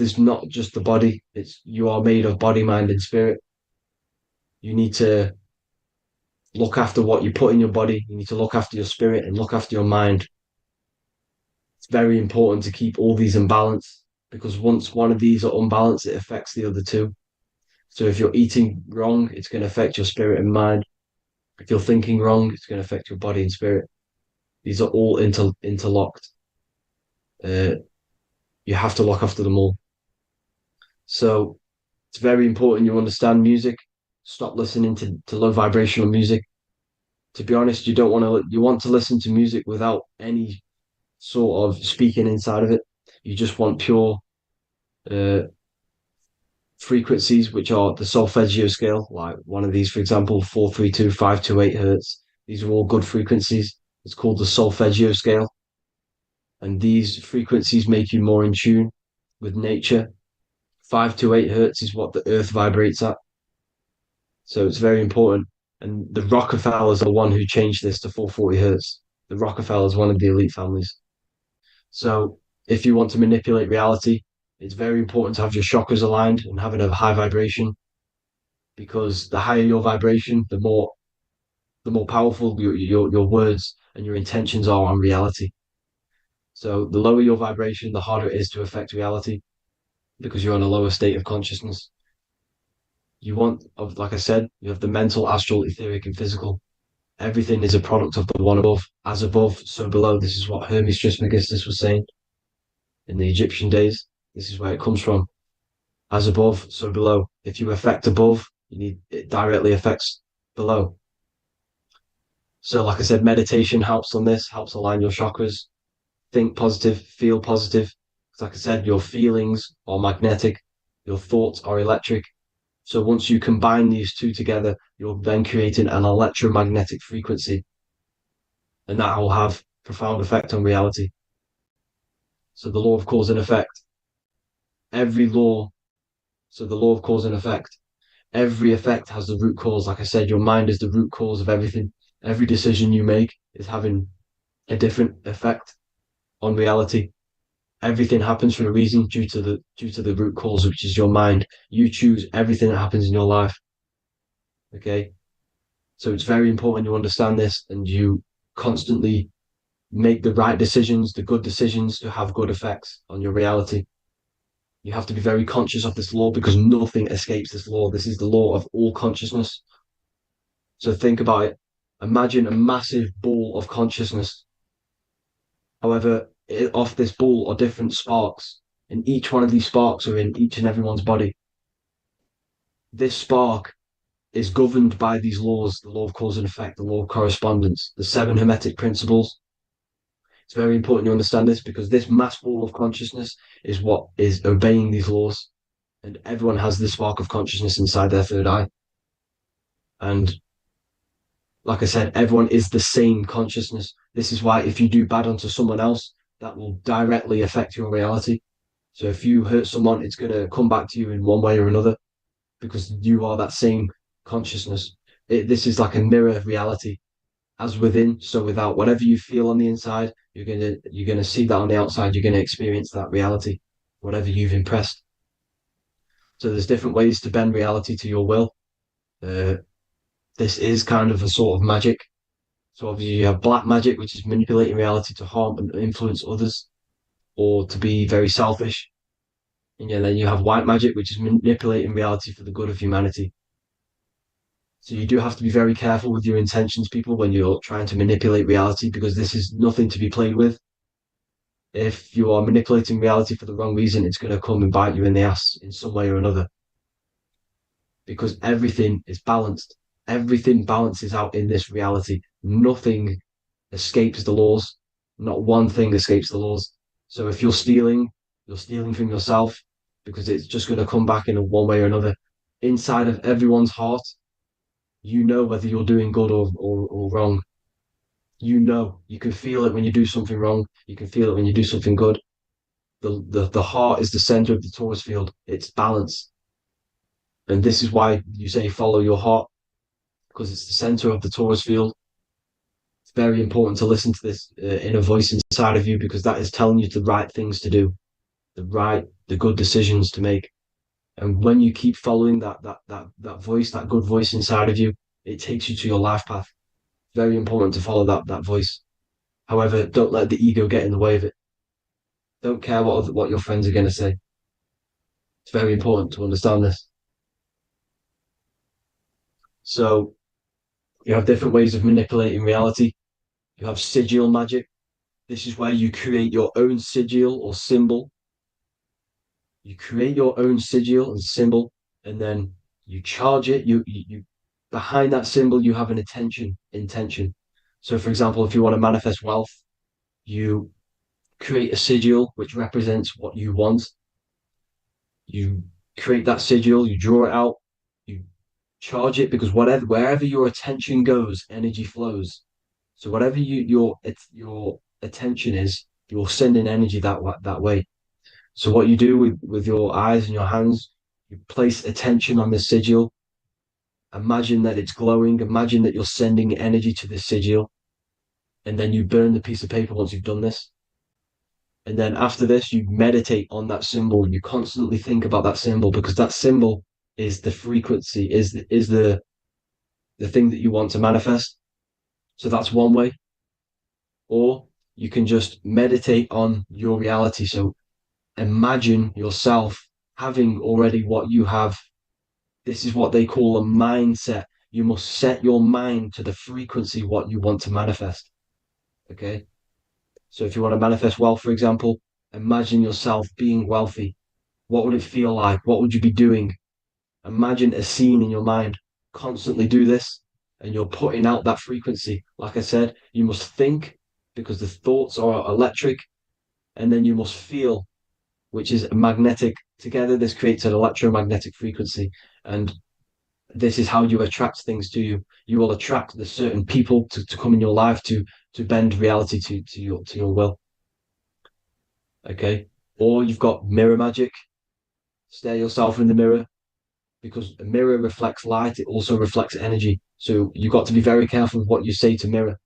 is not just the body. You are made of body, mind, and spirit. You need to look after what you put in your body. You need to look after your spirit and look after your mind. It's very important to keep all these in balance because once one of these are unbalanced, it affects the other two. So if you're eating wrong, it's going to affect your spirit and mind. If you're thinking wrong, it's going to affect your body and spirit. These are all interlocked. You have to look after them all. So it's very important you understand music. Stop listening to low vibrational music. To be honest, you want to listen to music without any sort of speaking inside of it. you just want pure frequencies, which are the solfeggio scale, like one of these, for example, 432, 528 hertz. These are all good frequencies. It's called the solfeggio scale. And these frequencies make you more in tune with nature. 528 hertz is what the earth vibrates at. So it's very important. And the Rockefellers are the one who changed this to 440 hertz. The Rockefellers, one of the elite families. So if you want to manipulate reality, it's very important to have your chakras aligned and having a high vibration, because the higher your vibration, the more powerful your words and your intentions are on reality. So the lower your vibration, the harder it is to affect reality, because you're on a lower state of consciousness. You want, like I said, you have the mental, astral, etheric, and physical. Everything is a product of the one above. As above, so below. This is what Hermes Trismegistus was saying in the Egyptian days. This is where it comes from. As above, so below. If you affect above, it directly affects below. So like I said, meditation helps on this, helps align your chakras. Think positive, feel positive. Like I said, your feelings are magnetic, your thoughts are electric. So once you combine these two together, you're then creating an electromagnetic frequency. And that will have profound effect on reality. So the law of cause and effect. The law of cause and effect. Every effect has the root cause. Like I said, your mind is the root cause of everything. Every decision you make is having a different effect on reality. Everything happens for a reason due to the root cause, which is your mind. You choose everything that happens in your life. Okay? So it's very important you understand this and you constantly make the right decisions, the good decisions, to have good effects on your reality. You have to be very conscious of this law, because nothing escapes this law. This is the law of all consciousness. So think about it. Imagine a massive ball of consciousness. However, off this ball are different sparks, and each one of these sparks are in each and everyone's body. This spark is governed by these laws, the law of cause and effect, the law of correspondence, the 7 Hermetic principles. It's very important you understand this, because this mass ball of consciousness is what is obeying these laws, and everyone has this spark of consciousness inside their third eye. And like I said, everyone is the same consciousness. This is why if you do bad unto someone else, that will directly affect your reality. So if you hurt someone, it's going to come back to you in one way or another, because you are that same consciousness. This is like a mirror reality. As within, so without. Whatever you feel on the inside, you're gonna see that on the outside. You're gonna experience that reality, whatever you've impressed. So there's different ways to bend reality to your will. This is kind of a sort of magic. So obviously you have black magic, which is manipulating reality to harm and influence others, or to be very selfish. And then you have white magic, which is manipulating reality for the good of humanity. So you do have to be very careful with your intentions, people, when you're trying to manipulate reality, because this is nothing to be played with. If you are manipulating reality for the wrong reason, it's going to come and bite you in the ass in some way or another. Because everything is balanced. Everything balances out in this reality. Nothing escapes the laws. Not one thing escapes the laws. So if you're stealing from yourself, because it's just going to come back in one way or another. Inside of everyone's heart, you know whether you're doing good or wrong. You know, you can feel it when you do something wrong. You can feel it when you do something good. The heart is the center of the torus field. It's balance. And this is why you say follow your heart, because it's the center of the torus field. It's very important to listen to this inner voice inside of you, because that is telling you the right things to do, the good decisions to make. And when you keep following that voice, that good voice inside of you, it takes you to your life path. Very important to follow that voice. However, don't let the ego get in the way of it. Don't care what your friends are going to say. It's very important to understand this. So you have different ways of manipulating reality. You have sigil magic. This is where you create your own sigil or symbol. You create your own sigil and symbol, and then you charge it. You behind that symbol, you have an intention. So, for example, if you want to manifest wealth, you create a sigil which represents what you want. You create that sigil, you draw it out, you charge it, because wherever your attention goes, energy flows. So whatever your attention is, you're sending energy that way. So what you do with your eyes and your hands, you place attention on the sigil. Imagine that it's glowing. Imagine that you're sending energy to the sigil. And then you burn the piece of paper once you've done this. And then after this, you meditate on that symbol. You constantly think about that symbol, because that symbol is the frequency, is the thing that you want to manifest. So that's one way. Or you can just meditate on your reality. So imagine yourself having already what you have. This is what they call a mindset. You must set your mind to the frequency what you want to manifest. Okay? So if you want to manifest wealth, for example, imagine yourself being wealthy. What would it feel like? What would you be doing? Imagine a scene in your mind. Constantly do this, and you're putting out that frequency. Like I said, you must think, because the thoughts are electric, and then you must feel, which is magnetic. Together, this creates an electromagnetic frequency, and this is how you attract things to you. You will attract the certain people to come in your life to bend reality to your will. Okay? Or you've got mirror magic. Stare yourself in the mirror, because a mirror reflects light. It also reflects energy. So you've got to be very careful with what you say to a mirror.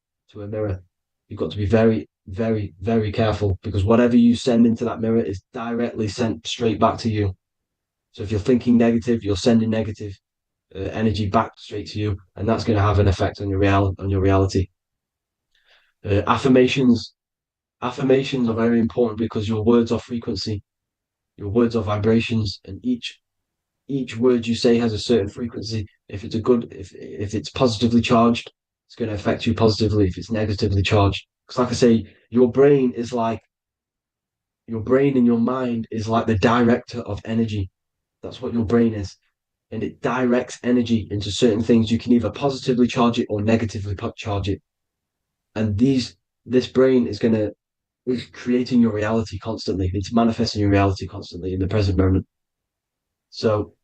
You've got to be very, very, very careful, because whatever you send into that mirror is directly sent straight back to you. So if you're thinking negative, you're sending negative energy back straight to you, and that's going to have an effect on your reality. Affirmations are very important, because your words are frequency, your words are vibrations, and each word you say has a certain frequency. If it's if it's positively charged, it's going to affect you positively. If it's negatively charged, because like I say, your brain and your mind is like the director of energy. That's what your brain is. And it directs energy into certain things. You can either positively charge it or negatively charge it. And this brain is creating your reality constantly. It's manifesting your reality constantly in the present moment. So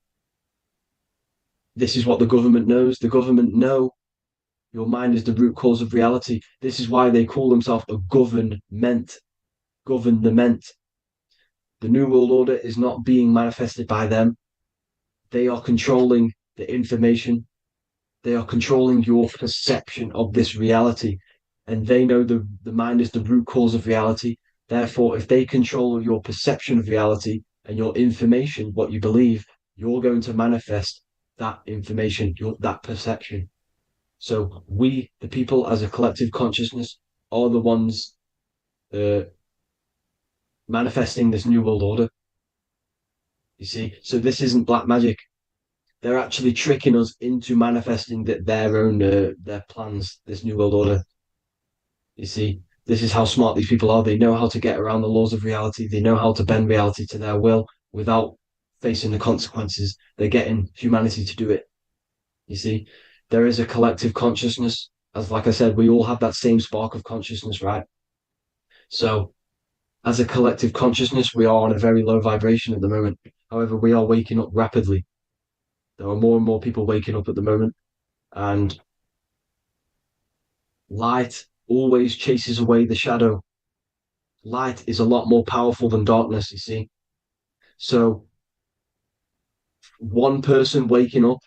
this is what the government knows. The government know your mind is the root cause of reality. This is why they call themselves a government. Government. The New World Order is not being manifested by them. They are controlling the information. They are controlling your perception of this reality. And they know the mind is the root cause of reality. Therefore, if they control your perception of reality and your information, what you believe, you're going to manifest that information, that perception. So we, the people as a collective consciousness, are the ones manifesting this New World Order. You see, so this isn't black magic. They're actually tricking us into manifesting their own their plans, this New World Order. You see, this is how smart these people are. They know how to get around the laws of reality. They know how to bend reality to their will without facing the consequences. They're getting humanity to do it. You see, there is a collective consciousness. As like I said, we all have that same spark of consciousness, right? So as a collective consciousness, we are on a very low vibration at the moment. However, we are waking up rapidly. There are more and more people waking up at the moment, and light always chases away the shadow. Light is a lot more powerful than darkness, you see. So one person waking up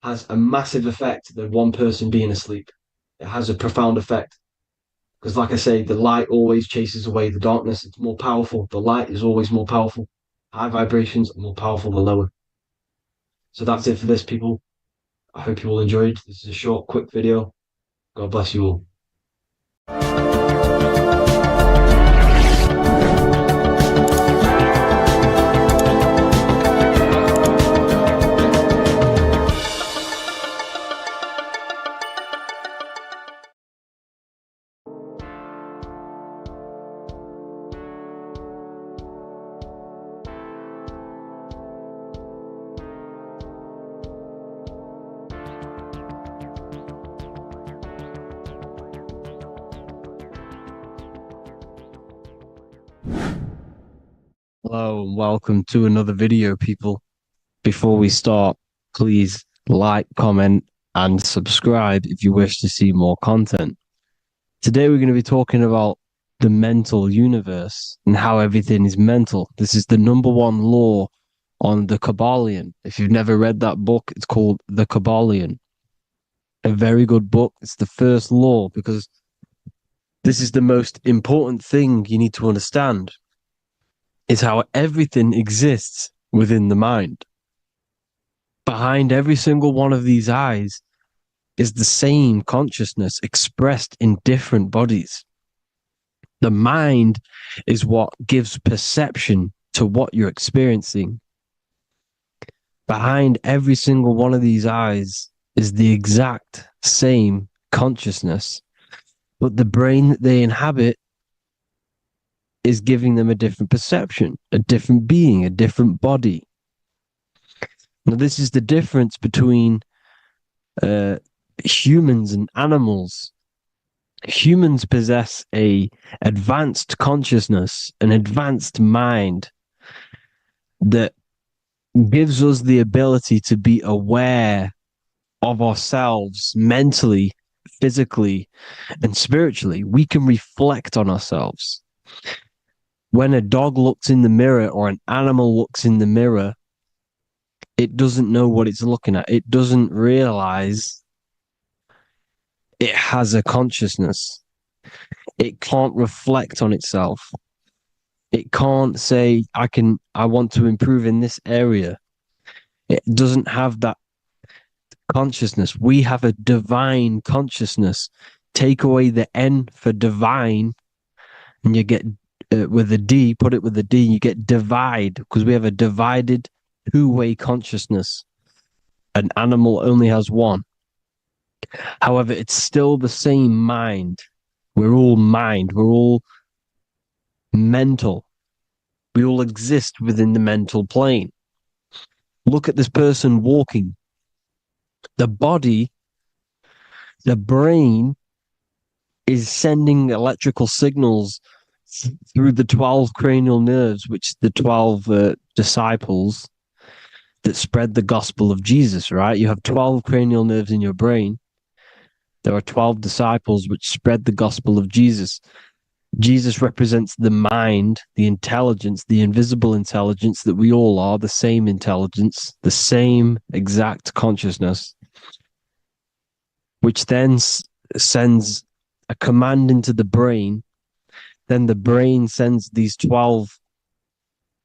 has a massive effect than one person being asleep. It has a profound effect. Because like I say, the light always chases away the darkness. It's more powerful. The light is always more powerful. High vibrations are more powerful than lower. So that's it for this, people. I hope you all enjoyed. This is a short, quick video. God bless you all. Hello and welcome to another video, people. Before we start, please like, comment, and subscribe if you wish to see more content. Today we're going to be talking about the mental universe and how everything is mental. This is the #1 law on the Kabbalion. If you've never read that book, it's called The Kabbalion. A very good book. It's the first law because this is the most important thing you need to understand, is how everything exists within the mind. Behind every single one of these eyes is the same consciousness expressed in different bodies. The mind is what gives perception to what you're experiencing. Behind every single one of these eyes is the exact same consciousness, but the brain that they inhabit is giving them a different perception, a different being, a different body. Now, this is the difference between humans and animals. Humans possess a advanced consciousness, an advanced mind that gives us the ability to be aware of ourselves mentally, physically, and spiritually. We can reflect on ourselves. When a dog looks in the mirror or an animal looks in the mirror, it doesn't know what it's looking at. It doesn't realize it has a consciousness. It can't reflect on itself. It can't say, I want to improve in this area. It doesn't have that consciousness. We have a divine consciousness. Take away the N for divine, and you get with a D, put it with a D, you get divide, because we have a divided two-way consciousness. An animal only has one. However, it's still the same mind. We're all mind. We're all mental. We all exist within the mental plane. Look at this person walking. The body, the brain, is sending electrical signals through the 12 cranial nerves, which the 12 disciples that spread the gospel of Jesus, right? You have 12 cranial nerves in your brain. There are 12 disciples which spread the gospel of Jesus. Jesus represents the mind, the intelligence, the invisible intelligence that we all are, the same intelligence, the same exact consciousness, which then sends a command into the brain. Then the brain sends these 12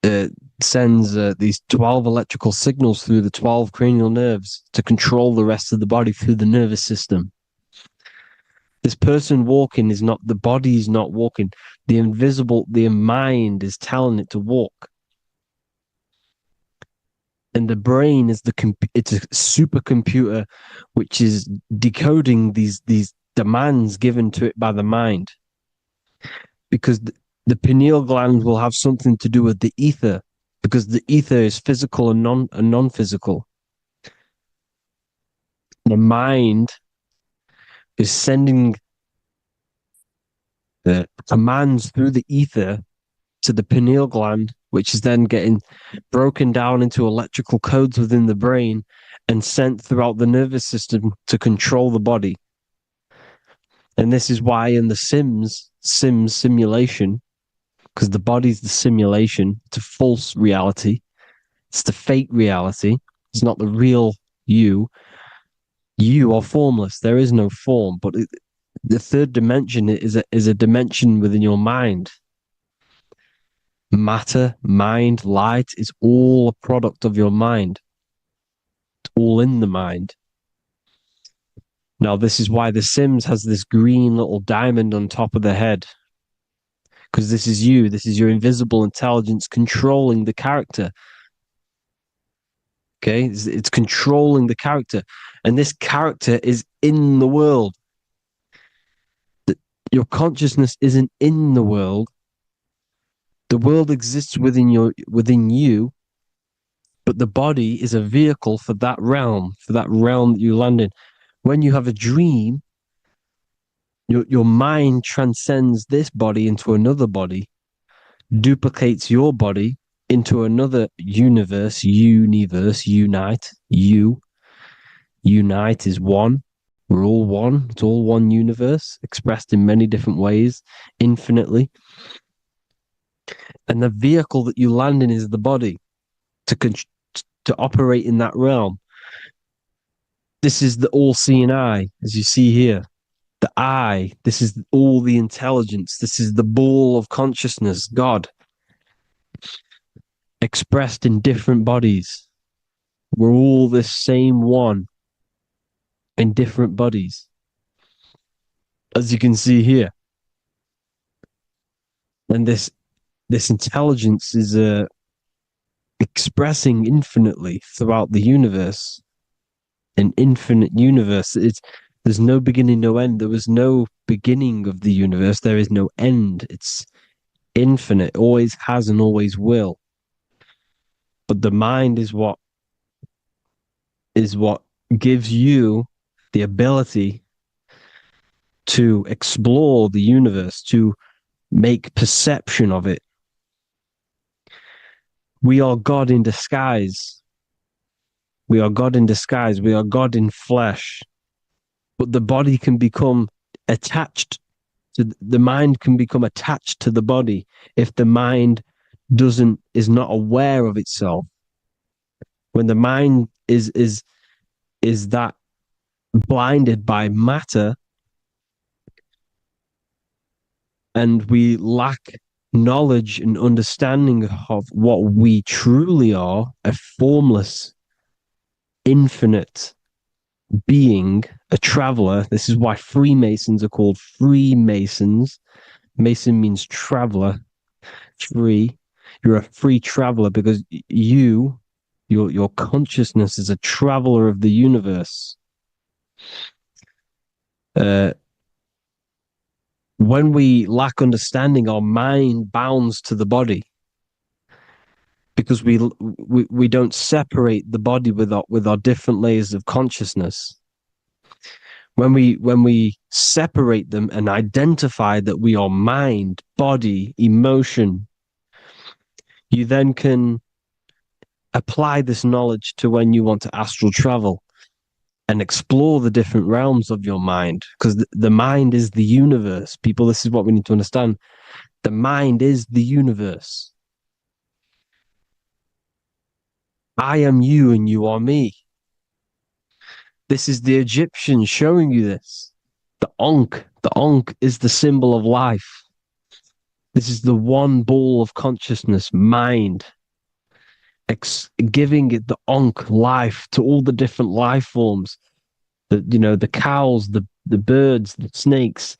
electrical signals through the 12 cranial nerves to control the rest of the body through the nervous system. This person walking is not, the body is not walking. The mind is telling it to walk. And the brain is it's a supercomputer which is decoding these demands given to it by the mind. Because the pineal gland will have something to do with the ether, because the ether is physical and non-physical. The mind is sending the commands through the ether to the pineal gland, which is then getting broken down into electrical codes within the brain and sent throughout the nervous system to control the body. And this is why in the Sims simulation, because the body's the simulation, it's a false reality. It's the fake reality. It's not the real you. You are formless. There is no form. But the third dimension is a dimension within your mind. Matter, mind, light is all a product of your mind. It's all in the mind. Now, this is why The Sims has this green little diamond on top of the head. Because this is you. This is your invisible intelligence controlling the character. Okay? It's controlling the character. And this character is in the world. Your consciousness isn't in the world. The world exists within you, but the body is a vehicle for that realm that you land in. When you have a dream, your mind transcends this body into another body, duplicates your body, into another universe, unite, unite is one. We're all one. It's all one universe, expressed in many different ways, infinitely. And the vehicle that you land in is the body to operate in that realm. This is the all-seeing eye, as you see here. The eye, this is all the intelligence. This is the ball of consciousness, God, expressed in different bodies. We're all this same one in different bodies, as you can see here. And this intelligence is expressing infinitely throughout the universe. An infinite universe. There's no beginning, no end. There was no beginning of the universe. There is no end. It's infinite. Always has and always will. But the mind is what gives you the ability to explore the universe, to make perception of it. We are God in disguise. We are God in disguise. We are God in flesh. But the body can become attached to the mind, can become attached to the body if the mind is not aware of itself. When the mind is that blinded by matter, and we lack knowledge and understanding of what we truly are, a formless, infinite being, a traveler. This is why Freemasons are called Freemasons. Mason means traveler. Free. You're a free traveler because your consciousness is a traveler of the universe. When we lack understanding, our mind bounds to the body because we don't separate the body with our different layers of consciousness. When we separate them and identify that we are mind, body, emotion, you then can apply this knowledge to when you want to astral travel and explore the different realms of your mind, because the mind is the universe. People, this is what we need to understand. The mind is the universe. I am you and you are me. This is the Egyptians showing you this. The Ankh is the symbol of life. This is the one ball of consciousness, mind, giving it the Ankh life to all the different life forms. The cows, the birds, the snakes,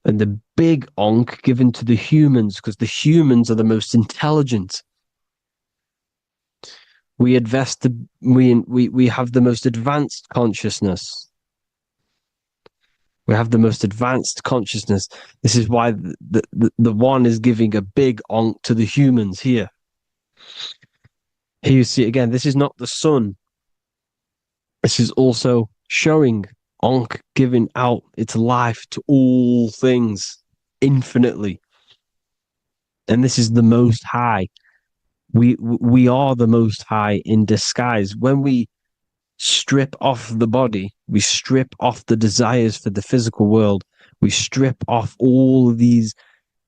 and the big Ankh given to the humans, because the humans are the most intelligent. We have the most advanced consciousness. We have the most advanced consciousness. This is why the one is giving a big Ankh to the humans here. Here you see again, this is not the sun. This is also showing Ankh giving out its life to all things infinitely. And this is the Most High. We are the Most High in disguise. When we strip off the body, we strip off the desires for the physical world, we strip off all of these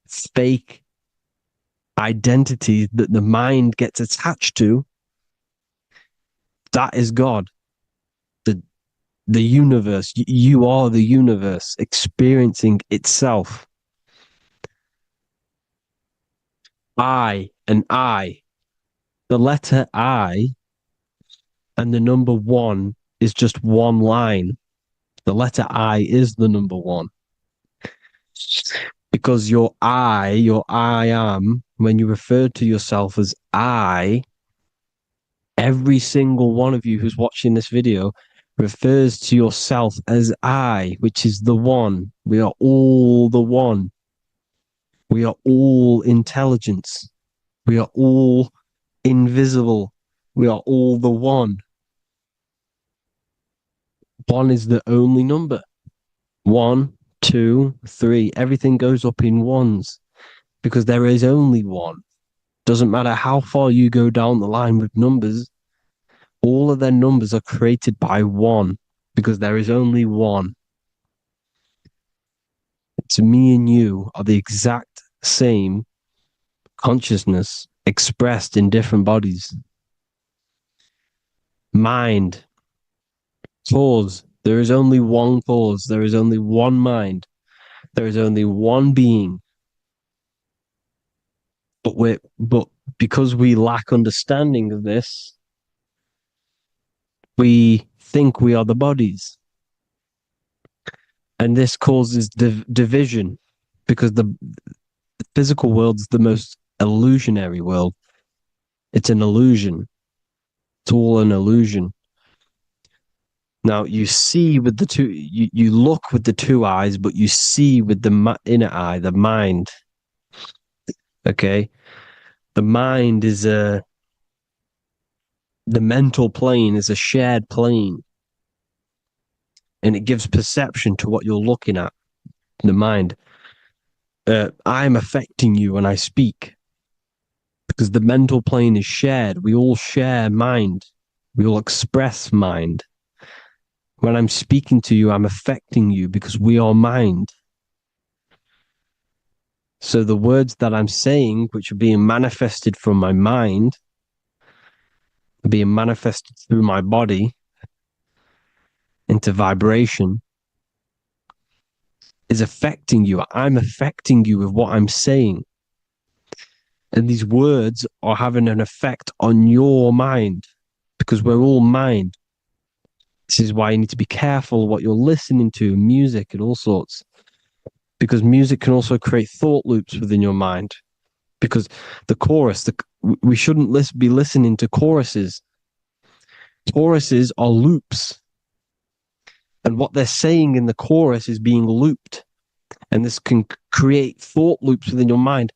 fake identities that the mind gets attached to. That is God. The universe. You are the universe experiencing itself. I and I. The letter I and the number one is just one line. The letter I is the number one. Because your I am, when you refer to yourself as I, every single one of you who's watching this video refers to yourself as I, which is the one. We are all the one. We are all intelligence. We are all invisible. We are all the one. One is the only number. 1, 2, 3. Everything goes up in ones because there is only one. Doesn't matter how far you go down the line with numbers, all of their numbers are created by one, because there is only one. It's me and you are the exact same consciousness expressed in different bodies. Mind, cause. There is only one cause. There is only one mind. There is only one being. But because we lack understanding of this, we think we are the bodies. And this causes division, because the physical world's the most illusionary world. It's an illusion. It's all an illusion. Now, you see with the two, you look with the two eyes, but you see with the inner eye, the mind. Okay? The mind is the mental plane is a shared plane. And it gives perception to what you're looking at, the mind. I'm affecting you when I speak, because the mental plane is shared. We all share mind. We all express mind. When I'm speaking to you, I'm affecting you because we are mind. So the words that I'm saying, which are being manifested from my mind, are being manifested through my body into vibration, is affecting you. I'm affecting you with what I'm saying. And these words are having an effect on your mind, because we're all mind. This is why you need to be careful what you're listening to, music and all sorts. Because music can also create thought loops within your mind. Because the chorus, we shouldn't be listening to choruses. Choruses are loops. And what they're saying in the chorus is being looped. And this can create thought loops within your mind.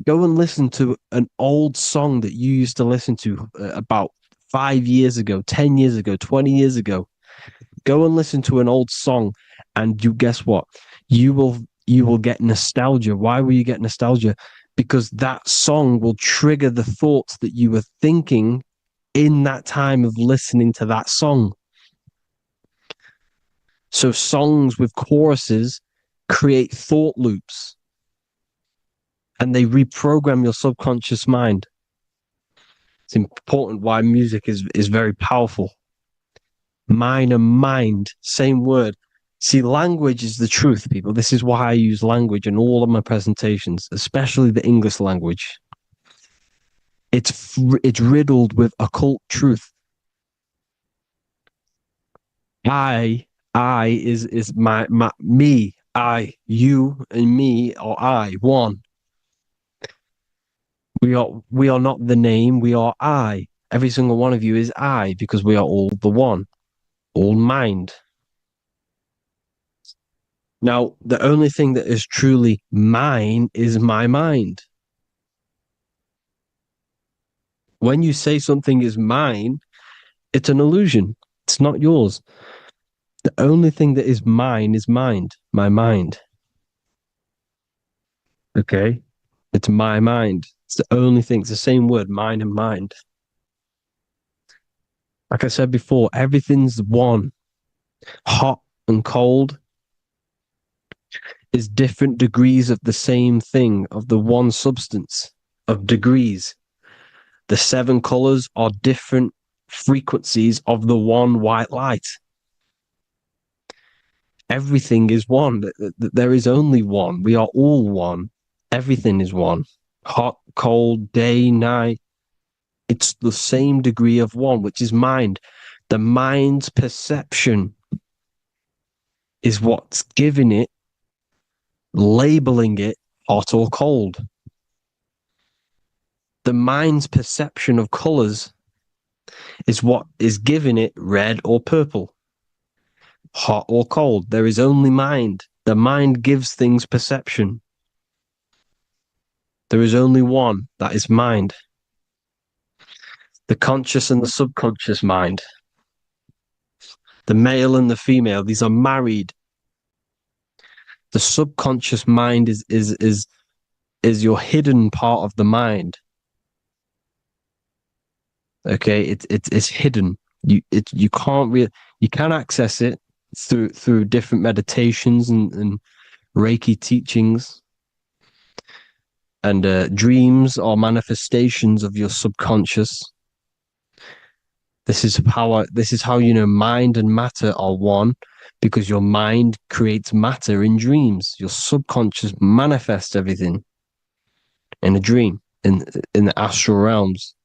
Go and listen to an old song that you used to listen to about 5 years ago, 10 years ago, 20 years ago. Go and listen to an old song, and you guess what? You will get nostalgia. Why will you get nostalgia? Because that song will trigger the thoughts that you were thinking in that time of listening to that song. So songs with choruses create thought loops, and they reprogram your subconscious mind. It's important why music is very powerful. Mind and mind, same word. See, language is the truth, people. This is why I use language in all of my presentations, especially the English language. It's riddled with occult truth. I is my me. I, you, and me are I, one. We are not the name, we are I. Every single one of you is I, because we are all the one, all mind. Now, the only thing that is truly mine is my mind. When you say something is mine, it's an illusion. It's not yours. The only thing that is mine is mind, my mind. Okay? It's my mind. It's the only thing. It's the same word, mind and mind. Like I said before, everything's one. Hot and cold is different degrees of the same thing, of the one substance, of degrees. The 7 colors are different frequencies of the one white light. Everything is one. There is only one. We are all one. Everything is one. Hot, cold, day, night. It's the same degree of one, which is mind. The mind's perception is what's giving it, labeling it hot or cold. The mind's perception of colors is what is giving it red or purple, hot or cold. There is only mind. The mind gives things perception. There is only one, that is mind. The conscious and the subconscious mind. The male and the female, these are married. The subconscious mind is your hidden part of the mind. Okay, it's hidden. You can't really, you can access it through different meditations and Reiki teachings, and dreams or manifestations of your subconscious. This is how you know mind and matter are one, because your mind creates matter in dreams. Your subconscious manifests everything in a dream, in the astral realms.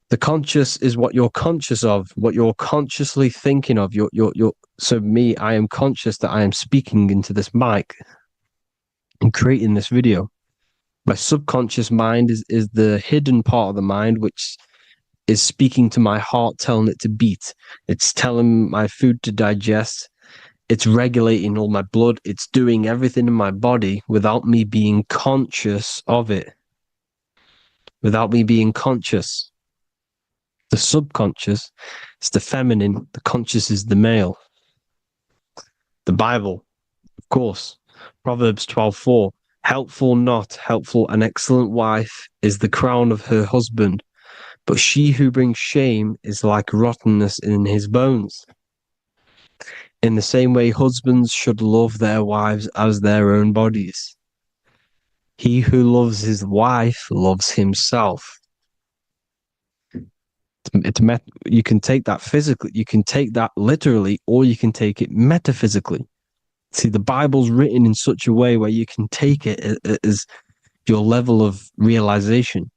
The conscious is what you're conscious of, what you're consciously thinking of. So me, I am conscious that I am speaking into this mic and creating this video. My subconscious mind is the hidden part of the mind, which is speaking to my heart, telling it to beat. It's telling my food to digest. It's regulating all my blood. It's doing everything in my body without me being conscious of it. Without me being conscious. The subconscious is the feminine. The conscious is the male. The Bible, of course. Proverbs 12:4. Helpful, not helpful, an excellent wife is the crown of her husband, but she who brings shame is like rottenness in his bones. In the same way, husbands should love their wives as their own bodies. He who loves his wife loves himself. You can take that physically, you can take that literally, or you can take it metaphysically. See, the Bible's written in such a way where you can take it as your level of realization.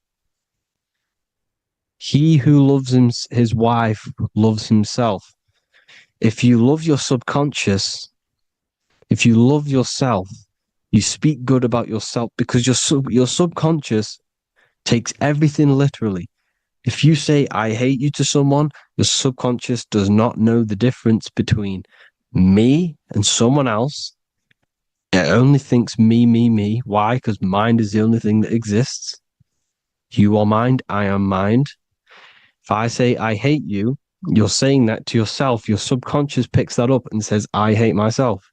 He who loves his wife loves himself. If you love your subconscious, if you love yourself, you speak good about yourself, because your subconscious takes everything literally. If you say, I hate you to someone, your subconscious does not know the difference between me and someone else. It only thinks me, me, me. Why? Because mind is the only thing that exists. You are mind, I am mind. If I say, I hate you, you're saying that to yourself. Your subconscious picks that up and says, I hate myself.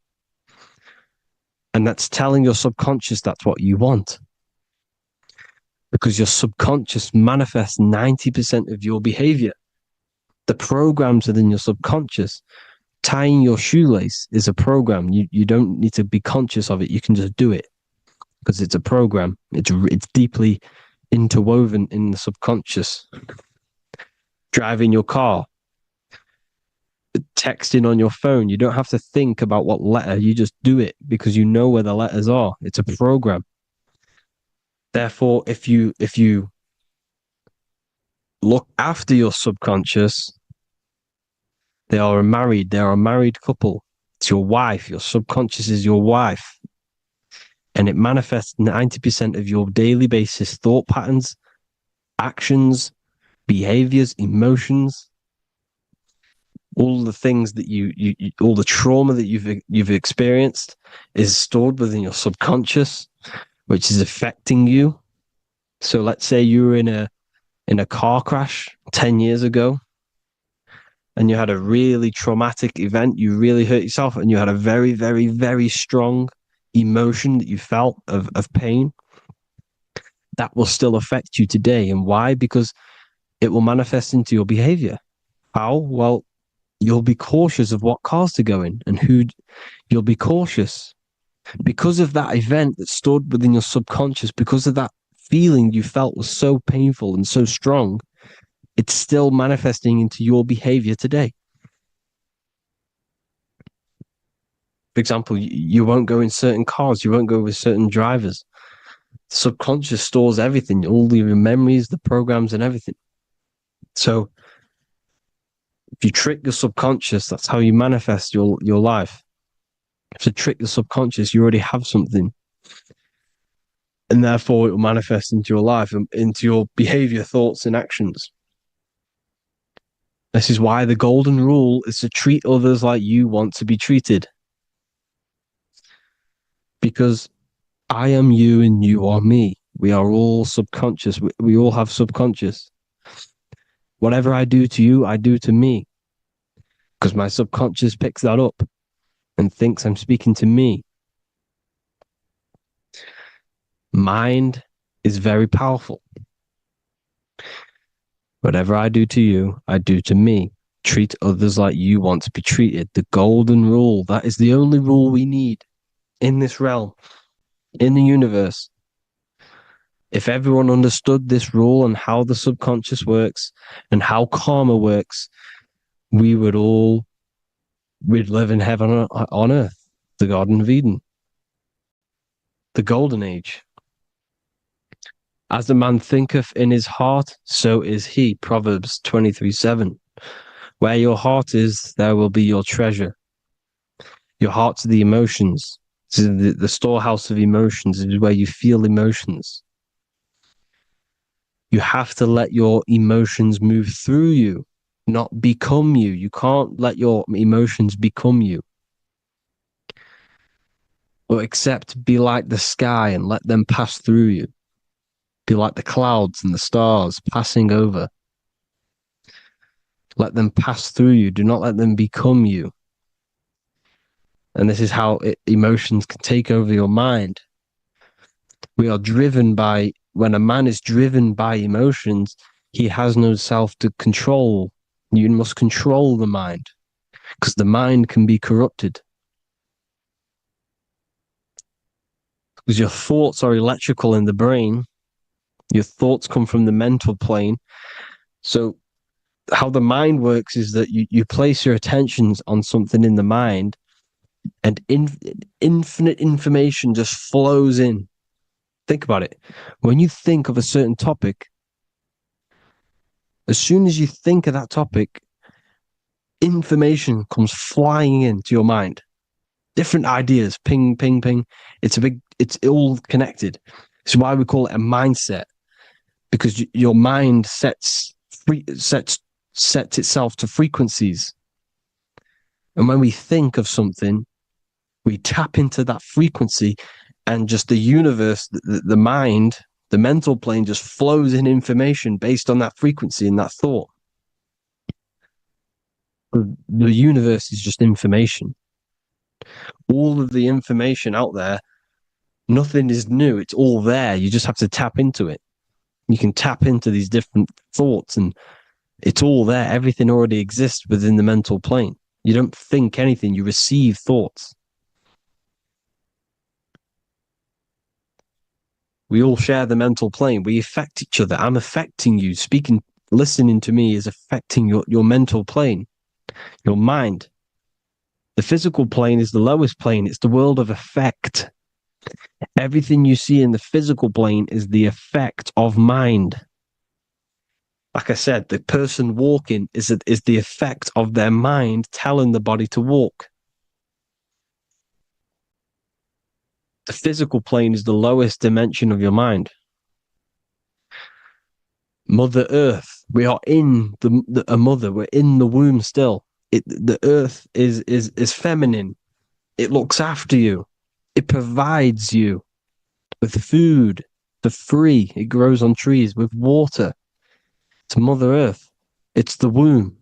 And that's telling your subconscious that's what you want. Because your subconscious manifests 90% of your behavior. The programs within your subconscious. Tying your shoelace is a program. You don't need to be conscious of it. You can just do it because it's a program. It's deeply interwoven in the subconscious. Driving your car, texting on your phone. You don't have to think about what letter. You just do it because you know where the letters are. It's a program. Therefore, if you look after your subconscious, they are a married couple. It's your wife. Your subconscious is your wife. And it manifests 90% of your daily basis thought patterns, actions, behaviors, emotions, all the things that you all the trauma that you've experienced is stored within your subconscious, which is affecting you. So let's say you were in a car crash 10 years ago and you had a really traumatic event, you really hurt yourself, and you had a very, very, very strong emotion that you felt of pain. That will still affect you today. And why? Because it will manifest into your behavior. How? Well, you'll be cautious of what cars to go in and who. You'll be cautious because of that event that stored within your subconscious, because of that feeling you felt was so painful and so strong. It's still manifesting into your behavior today. For example, you won't go in certain cars, you won't go with certain drivers. The subconscious stores everything, all your memories, the programs, and everything. So if you trick your subconscious, that's how you manifest your life. If you trick the subconscious, you already have something. And therefore it will manifest into your life and into your behavior, thoughts, and actions. This is why the golden rule is to treat others like you want to be treated. Because I am you and you are me. We are all subconscious. We all have subconscious. Whatever I do to you, I do to me. Because my subconscious picks that up and thinks I'm speaking to me. Mind is very powerful. Whatever I do to you, I do to me. Treat others like you want to be treated. The golden rule. That is the only rule we need in this realm, in the universe. If everyone understood this rule and how the subconscious works and how karma works, we'd live in heaven on earth, the Garden of Eden, the golden age. As a man thinketh in his heart, so is he. Proverbs 23:7. Where your heart is, there will be your treasure. Your heart's the emotions. This is the storehouse of emotions. It is where you feel emotions. You have to let your emotions move through you, not become you. You can't let your emotions become you. Or accept, be like the sky and let them pass through you. Be like the clouds and the stars passing over. Let them pass through you. Do not let them become you. And this is how emotions can take over your mind. We are driven by, when a man is driven by emotions, he has no self to control. You must control the mind, because the mind can be corrupted. Because your thoughts are electrical in the brain. Your thoughts come from the mental plane. So how the mind works is that you place your attentions on something in the mind, and infinite information just flows in. Think about it. When you think of a certain topic, as soon as you think of that topic, information comes flying into your mind. Different ideas, ping, ping, ping. It's all connected. It's why we call it a mindset, because your mind sets itself to frequencies. And when we think of something, we tap into that frequency, and just the universe, the mind, the mental plane just flows in information based on that frequency and that thought. The universe is just information. All of the information out there, nothing is new. It's all there. You just have to tap into it. You can tap into these different thoughts, and it's all there. Everything already exists within the mental plane. You don't think anything. You receive thoughts. We all share the mental plane. We affect each other. I'm affecting you. Listening to me is affecting your mental plane, your mind. The physical plane is the lowest plane. It's the world of effect. Everything you see in the physical plane is the effect of mind. Like I said, the person walking is the effect of their mind telling the body to walk. The physical plane is the lowest dimension of your mind. Mother Earth, we are in a mother. We're in the womb still. The Earth is feminine. It looks after you. It provides you with food for free. It grows on trees with water. It's Mother Earth. It's the womb.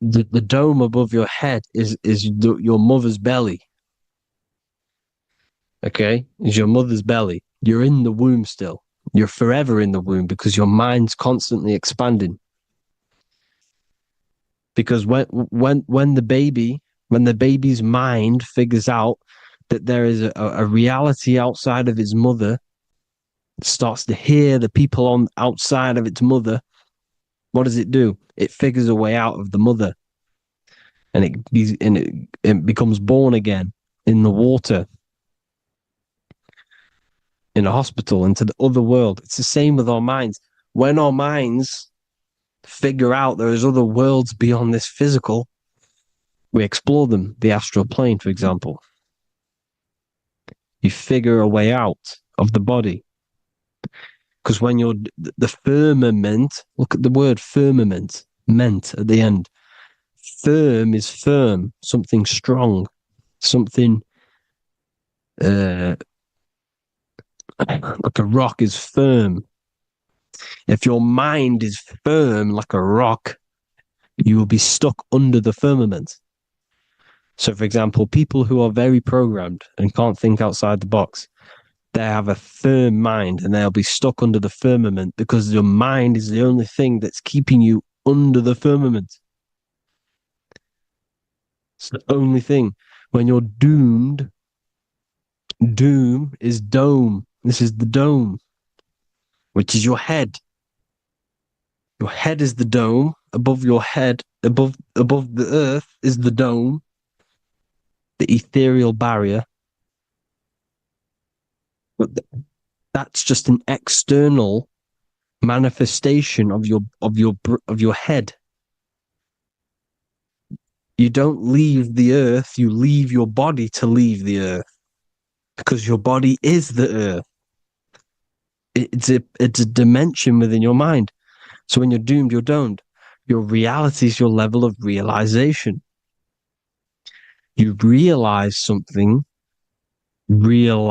The dome above your head is your mother's belly. Okay? Is your mother's belly. You're in the womb still. You're forever in the womb because your mind's constantly expanding. Because when the baby's mind figures out that there is a reality outside of its mother, it starts to hear the people on outside of its mother, what does it do? It figures a way out of the mother, and it becomes born again in the water, in a hospital, into the other world. It's the same with our minds. When our minds figure out there is other worlds beyond this physical, we explore them. The astral plane, for example. You figure a way out of the body. Because when you're the firmament, look at the word firmament, meant at the end. Firm is firm, something strong, something like a rock is firm. If your mind is firm like a rock, you will be stuck under the firmament. So, for example, people who are very programmed and can't think outside the box, They have a firm mind and they'll be stuck under the firmament because your mind is the only thing that's keeping you under the firmament. It's the only thing. When you're doomed, doom is dome. This is the dome, which is your head. Your head is the dome. Above your head, above the earth is the dome, the ethereal barrier. But that's just an external manifestation of your head. You don't leave the earth, you leave your body to leave the earth, because your body is the earth. It's a dimension within your mind. So when you're doomed, you're domed. Your reality is your level of realization. You realize something, or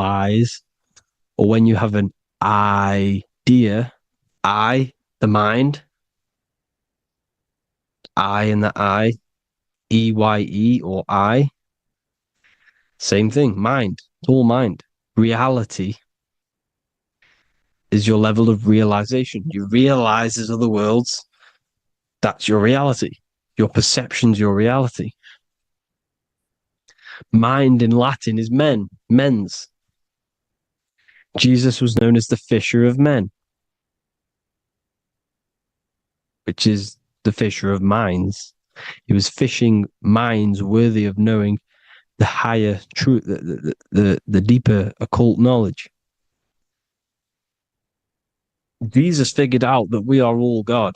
when you have an idea, the mind, in the eye, EYE or I, same thing, mind, it's all mind. Reality is your level of realization. You realize there's other worlds, that's your reality. Your perception's your reality. Mind in Latin is mens. Jesus was known as the fisher of men, which is the fisher of minds. He was fishing minds worthy of knowing the higher truth, the deeper occult knowledge. Jesus figured out that we are all God.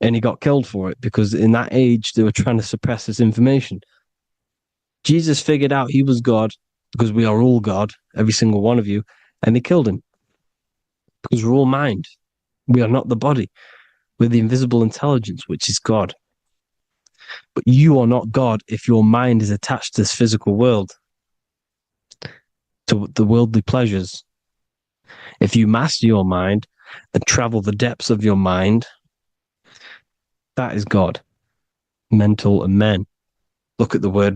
And he got killed for it because in that age they were trying to suppress this information. Jesus figured out he was God because we are all God, every single one of you, and they killed him because we're all mind. We are not the body. We're the invisible intelligence, which is God. But you are not God if your mind is attached to this physical world, to the worldly pleasures. If you master your mind and travel the depths of your mind, that is God. Mental and men. Look at the word